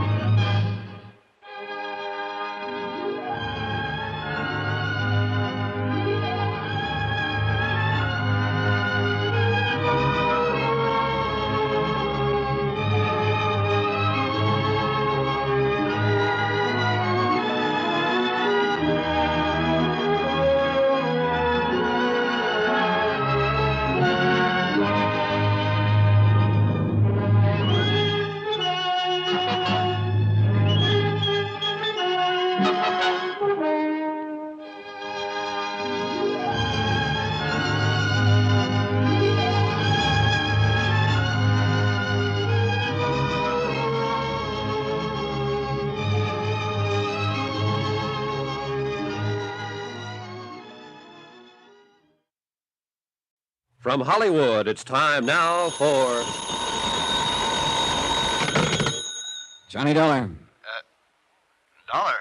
From Hollywood, it's time now for... Johnny Dollar. Dollar?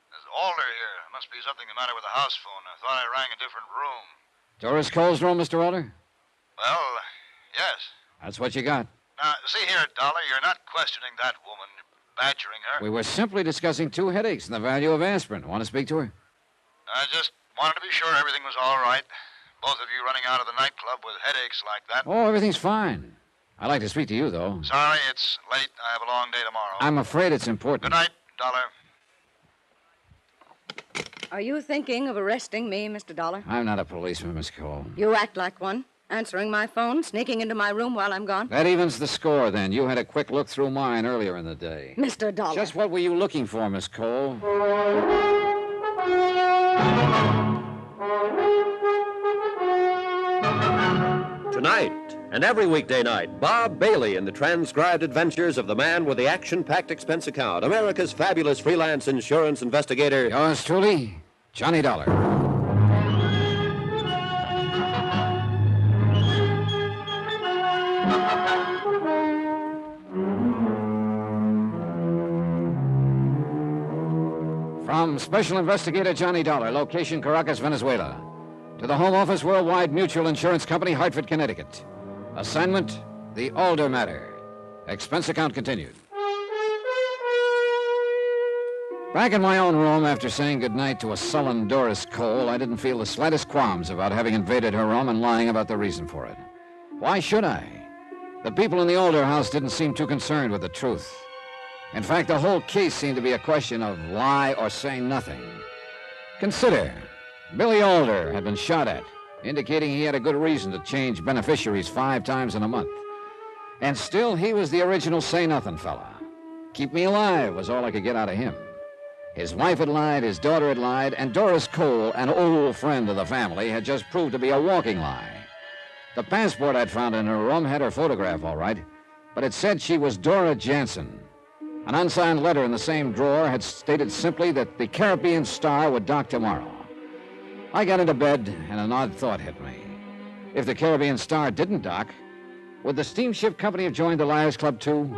There's Alder here. Must be something the matter with the house phone. I thought I rang a different room. Doris Cole's room, Mr. Alder? Well, yes. That's what you got. Now, see here, Dollar, you're not questioning that woman, badgering her. We were simply discussing two headaches and the value of aspirin. Want to speak to her? I just wanted to be sure everything was all right. Both of you running out of the nightclub with headaches like that. Oh, everything's fine. I'd like to speak to you, though. Sorry, it's late. I have a long day tomorrow. I'm afraid it's important. Good night, Dollar. Are you thinking of arresting me, Mr. Dollar? I'm not a policeman, Miss Cole. You act like one. Answering my phone, sneaking into my room while I'm gone. That evens the score, then. You had a quick look through mine earlier in the day. Mr. Dollar. Just what were you looking for, Miss Cole? Tonight, and every weekday night, Bob Bailey in the transcribed adventures of the man with the action-packed expense account, America's fabulous freelance insurance investigator. Yours truly, Johnny Dollar. From Special Investigator Johnny Dollar, location Caracas, Venezuela, to the Home Office Worldwide Mutual Insurance Company, Hartford, Connecticut. Assignment, the Alder matter. Expense account continued. Back in my own room, after saying goodnight to a sullen Doris Cole, I didn't feel the slightest qualms about having invaded her room and lying about the reason for it. Why should I? The people in the Alder house didn't seem too concerned with the truth. In fact, the whole case seemed to be a question of lie or say nothing. Consider, Billy Alder had been shot at, indicating he had a good reason to change beneficiaries 5 times in a month. And still, he was the original say-nothing fella. Keep me alive was all I could get out of him. His wife had lied, his daughter had lied, and Doris Cole, an old friend of the family, had just proved to be a walking lie. The passport I'd found in her room had her photograph, all right, but it said she was Dora Jansen. An unsigned letter in the same drawer had stated simply that the Caribbean Star would dock tomorrow. I got into bed, and an odd thought hit me. If the Caribbean Star didn't dock, would the steamship company have joined the Liars Club, too?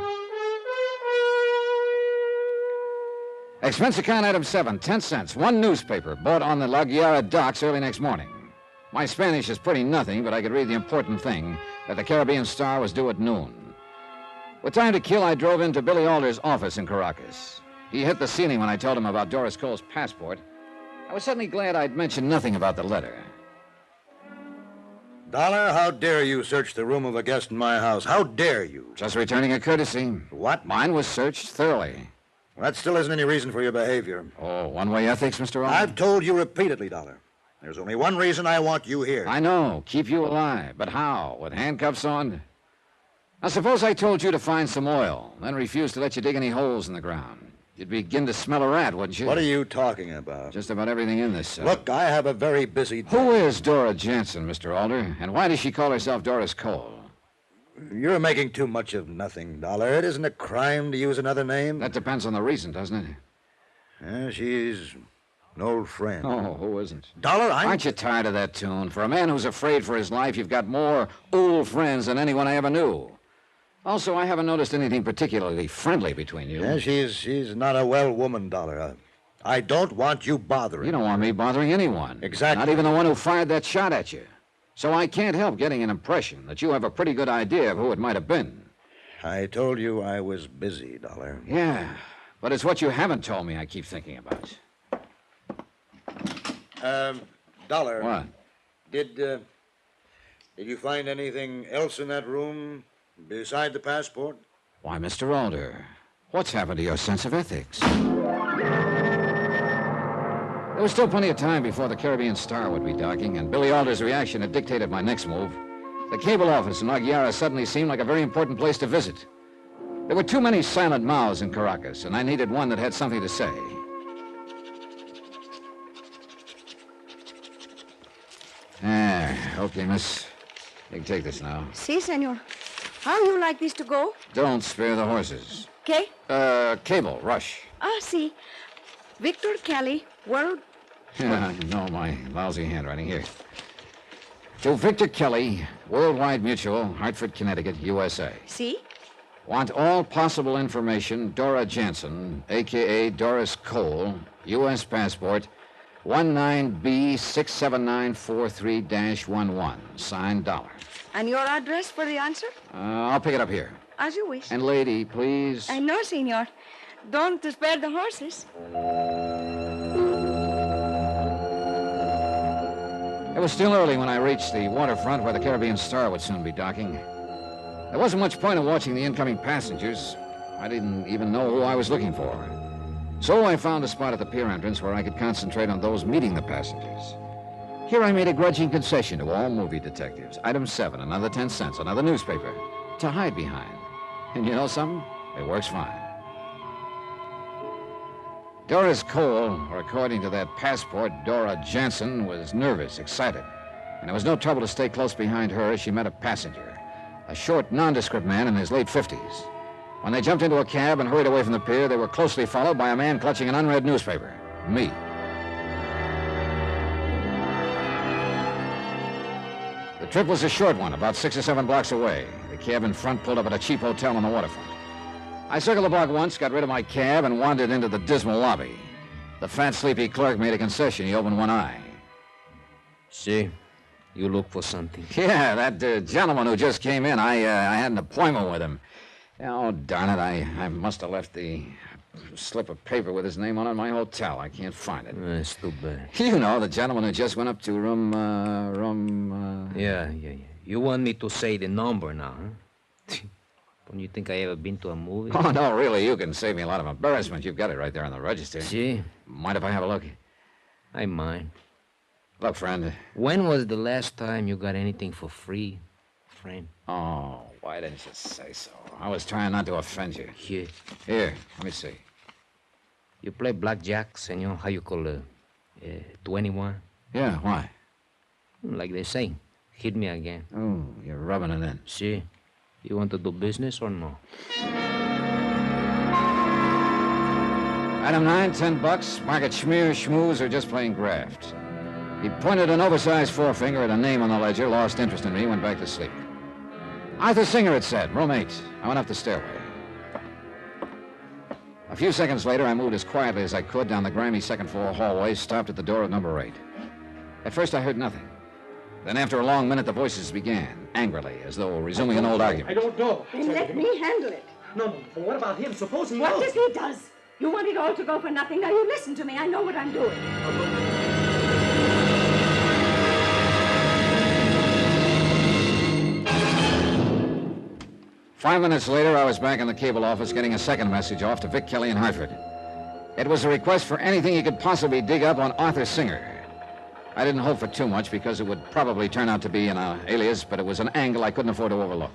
Expense account item 7, 10 cents. One newspaper bought on the La Guiara docks early next morning. My Spanish is pretty nothing, but I could read the important thing, that the Caribbean Star was due at noon. With time to kill, I drove into Billy Alder's office in Caracas. He hit the ceiling when I told him about Doris Cole's passport. I was suddenly glad I'd mentioned nothing about the letter. Dollar, how dare you search the room of a guest in my house? How dare you? Just returning a courtesy. What? Mine was searched thoroughly. Well, that still isn't any reason for your behavior. Oh, one-way ethics, Mr. Alder? I've told you repeatedly, Dollar. There's only one reason I want you here. I know. Keep you alive. But how? With handcuffs on? Now, suppose I told you to find some oil, then refused to let you dig any holes in the ground. You'd begin to smell a rat, wouldn't you? What are you talking about? Just about everything in this. Look, I have a very busy day. Who is Dora Jansen, Mr. Alder? And why does she call herself Doris Cole? You're making too much of nothing, Dollar. It isn't a crime to use another name. That depends on the reason, doesn't it? She's an old friend. Oh, who isn't? Dollar, Aren't you tired of that tune? For a man who's afraid for his life, you've got more old friends than anyone I ever knew. Also, I haven't noticed anything particularly friendly between you. Yeah, she's not a well woman, Dollar. I don't want you bothering. You don't want me bothering anyone. Exactly. Not even the one who fired that shot at you. So I can't help getting an impression that you have a pretty good idea of who it might have been. I told you I was busy, Dollar. Yeah, but it's what you haven't told me I keep thinking about. Dollar. What? Did you find anything else in that room beside the passport? Why, Mr. Alder, what's happened to your sense of ethics? There was still plenty of time before the Caribbean Star would be docking, and Billy Alder's reaction had dictated my next move. The cable office in La Guiara suddenly seemed like a very important place to visit. There were too many silent mouths in Caracas, and I needed one that had something to say. Okay, miss. You can take this now. Si, senor. How you like this to go? Don't spare the horses. Okay. Cable, rush. Si. Victor Kelly, World... Yeah, I know my lousy handwriting. Here. To Victor Kelly, Worldwide Mutual, Hartford, Connecticut, USA. Si? Want all possible information, Dora Jansen, a.k.a. Doris Cole, U.S. passport, 19B67943-11, signed Dollar. And your address for the answer? I'll pick it up here. As you wish. And lady, please. No, senor. Don't spare the horses. It was still early when I reached the waterfront where the Caribbean Star would soon be docking. There wasn't much point in watching the incoming passengers. I didn't even know who I was looking for. So I found a spot at the pier entrance where I could concentrate on those meeting the passengers. Here I made a grudging concession to all movie detectives. Item 7, another 10 cents, another newspaper to hide behind. And you know something? It works fine. Doris Cole, or according to that passport, Dora Jansen, was nervous, excited. And there was no trouble to stay close behind her as she met a passenger, a short, nondescript man in his late 50s. When they jumped into a cab and hurried away from the pier, they were closely followed by a man clutching an unread newspaper. Me. The trip was a short one, about 6 or 7 blocks away. The cab in front pulled up at a cheap hotel on the waterfront. I circled the block once, got rid of my cab, and wandered into the dismal lobby. The fat, sleepy clerk made a concession. He opened one eye. See, you look for something. Yeah, that gentleman who just came in, I had an appointment with him. Oh, darn it, I must have left the slip of paper with his name on it in my hotel. I can't find it. It's too bad. You know, the gentleman who just went up to room. Yeah. You want me to say the number now, huh? Don't you think I ever been to a movie? Oh, no, really, you can save me a lot of embarrassment. You've got it right there on the register. See? Mind if I have a look? I mind. Look, friend. When was the last time you got anything for free, friend? Oh, why didn't you say so? I was trying not to offend you. Here. Here, let me see. You play blackjack, senor? How you call it? 21? Yeah, why? Like they say. Hit me again. Oh, you're rubbing it in. See? You want to do business or no? Item 9, $10. Market schmear, schmooze, or just plain graft. He pointed an oversized forefinger at a name on the ledger, lost interest in me, went back to sleep. Arthur Singer, it said, room 8. I went up the stairway. A few seconds later, I moved as quietly as I could down the grimy second-floor hallway, stopped at the door of number 8. At first, I heard nothing. Then, after a long minute, the voices began, angrily, as though resuming an old argument. I don't know. Then let me handle it. No, but what about him? Suppose he What knows. if he does? You want it all to go for nothing. Now, you listen to me. I know what I'm doing. 5 minutes later, I was back in the cable office getting a second message off to Vic Kelly in Hartford. It was a request for anything he could possibly dig up on Arthur Singer. I didn't hope for too much because it would probably turn out to be an alias, but it was an angle I couldn't afford to overlook.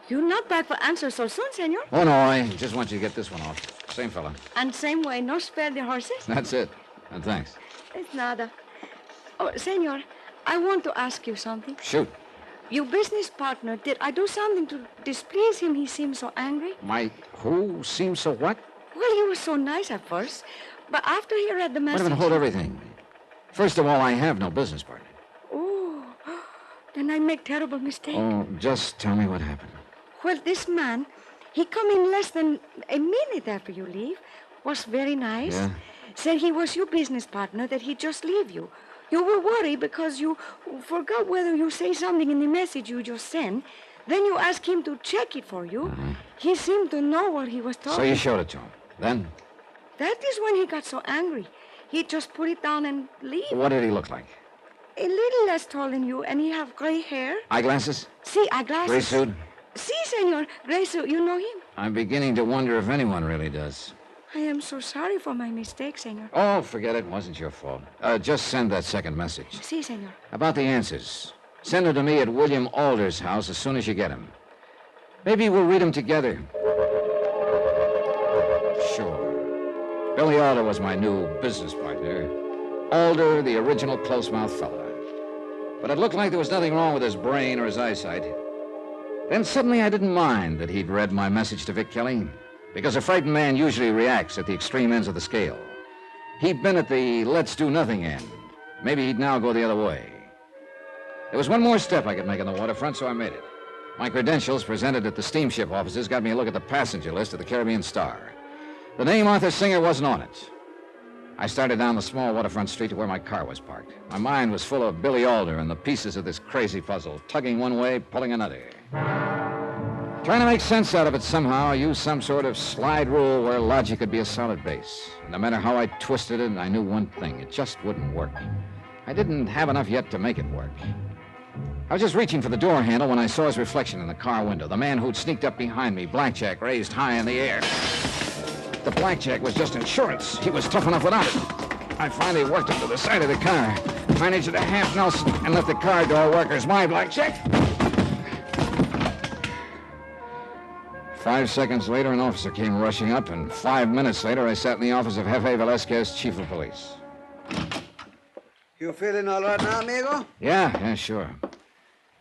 You're not back for answers so soon, senor. Oh, no, I just want you to get this one off. Same fella. And same way, no spare the horses? That's it. And thanks. It's nada. Oh, senor, I want to ask you something. Shoot. Your business partner, did I do something to displease him? He seemed so angry. My who seems so what? Well, he was so nice at first, but after he read the message... Wait a minute, hold everything. First of all, I have no business partner. Oh, then I make terrible mistake. Oh, just tell me what happened. Well, this man, he come in less than a minute after you leave, was very nice. Yeah? Said he was your business partner, that he'd just leave you. You were worried because you forgot whether you say something in the message you just sent. Then you asked him to check it for you. Uh-huh. He seemed to know what he was talking. So you showed it to him. Then? That is when he got so angry. He just put it down and leave. What did he look like? A little less tall than you, and he have gray hair. Eyeglasses? See, eyeglasses. Gray suit? Si, senor. Gray suit. You know him. I'm beginning to wonder if anyone really does. I am so sorry for my mistake, senor. Oh, forget it. It wasn't your fault. Just send that second message. Si, senor. About the answers. Send them to me at William Alder's house as soon as you get them. Maybe we'll read them together. Sure. Billy Alder was my new business partner. Alder, the original close-mouthed fella. But it looked like there was nothing wrong with his brain or his eyesight. Then suddenly I didn't mind that he'd read my message to Vic Kelly, because a frightened man usually reacts at the extreme ends of the scale. He'd been at the let's do nothing end. Maybe he'd now go the other way. There was one more step I could make on the waterfront, so I made it. My credentials presented at the steamship offices got me a look at the passenger list of the Caribbean Star. The name Arthur Singer wasn't on it. I started down the small waterfront street to where my car was parked. My mind was full of Billy Alder and the pieces of this crazy puzzle, tugging one way, pulling another. Trying to make sense out of it somehow, I used some sort of slide rule where logic could be a solid base. No matter how I twisted it, I knew one thing. It just wouldn't work. I didn't have enough yet to make it work. I was just reaching for the door handle when I saw his reflection in the car window. The man who'd sneaked up behind me, blackjack raised high in the air. The blackjack was just insurance. He was tough enough without it. I finally worked him to the side of the car, managed a half Nelson, and let the car door workers my blackjack. 5 seconds later, an officer came rushing up, and 5 minutes later, I sat in the office of Jefe Velasquez, chief of police. You feeling all right now, amigo? Yeah, sure.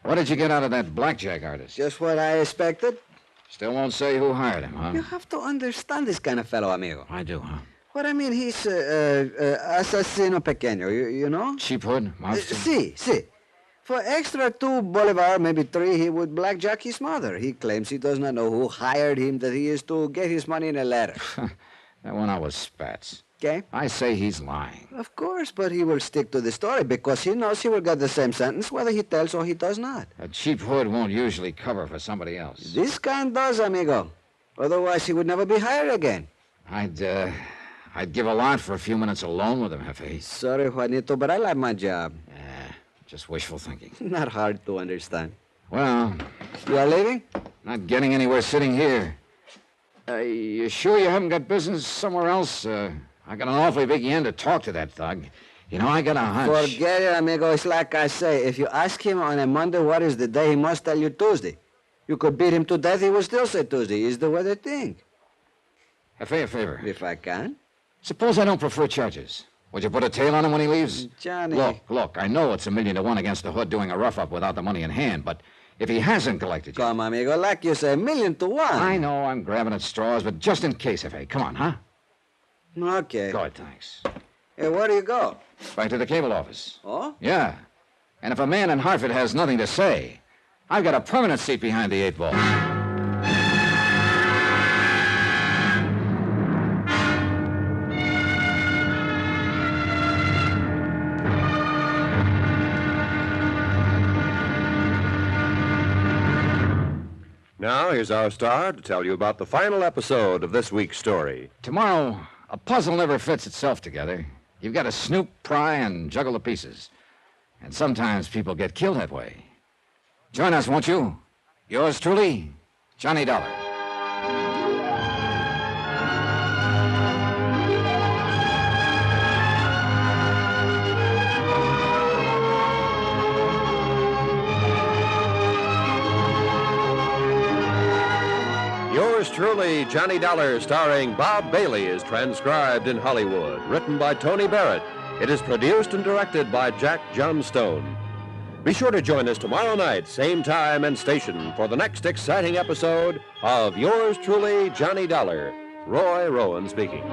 What did you get out of that blackjack artist? Just what I expected. Still won't say who hired him, huh? You have to understand this kind of fellow, amigo. I do, huh? What I mean, he's asesino pequeño, you know? Cheap hood, mobster? Si. For extra 2 bolivar, maybe 3, he would blackjack his mother. He claims he does not know who hired him, that he is to get his money in a letter. That went out with spats. Okay? I say he's lying. Of course, but he will stick to the story because he knows he will get the same sentence whether he tells or he does not. A cheap hood won't usually cover for somebody else. This kind does, amigo. Otherwise, he would never be hired again. I'd give a lot for a few minutes alone with him, Jefe. Sorry, Juanito, but I like my job. Just wishful thinking. Not hard to understand. Well... You are leaving? Not getting anywhere sitting here. You sure you haven't got business somewhere else? I got an awfully big yen to talk to that thug. You know, I got a hunch. Forget it, amigo. It's like I say. If you ask him on a Monday what is the day, he must tell you Tuesday. You could beat him to death, he will still say Tuesday. Is the way they think. Jefe, a favor. If I can. Suppose I don't prefer charges. Would you put a tail on him when he leaves? Johnny. Look, I know it's 1,000,000 to 1 against the hood doing a rough-up without the money in hand, but if he hasn't collected you... Come, amigo, like you say, 1,000,000 to 1. I know I'm grabbing at straws, but just in case, Jefe. Come on, huh? Okay. Good, thanks. Hey, where do you go? Back to the cable office. Oh? Yeah. And if a man in Hartford has nothing to say, I've got a permanent seat behind the 8 ball. Now, here's our star to tell you about the final episode of this week's story. Tomorrow, a puzzle never fits itself together. You've got to snoop, pry, and juggle the pieces. And sometimes people get killed that way. Join us, won't you? Yours truly, Johnny Dollar. Yours truly, Johnny Dollar, starring Bob Bailey, is transcribed in Hollywood. Written by Tony Barrett. It is produced and directed by Jack Johnstone. Be sure to join us tomorrow night, same time and station, for the next exciting episode of Yours truly, Johnny Dollar. Roy Rowan speaking.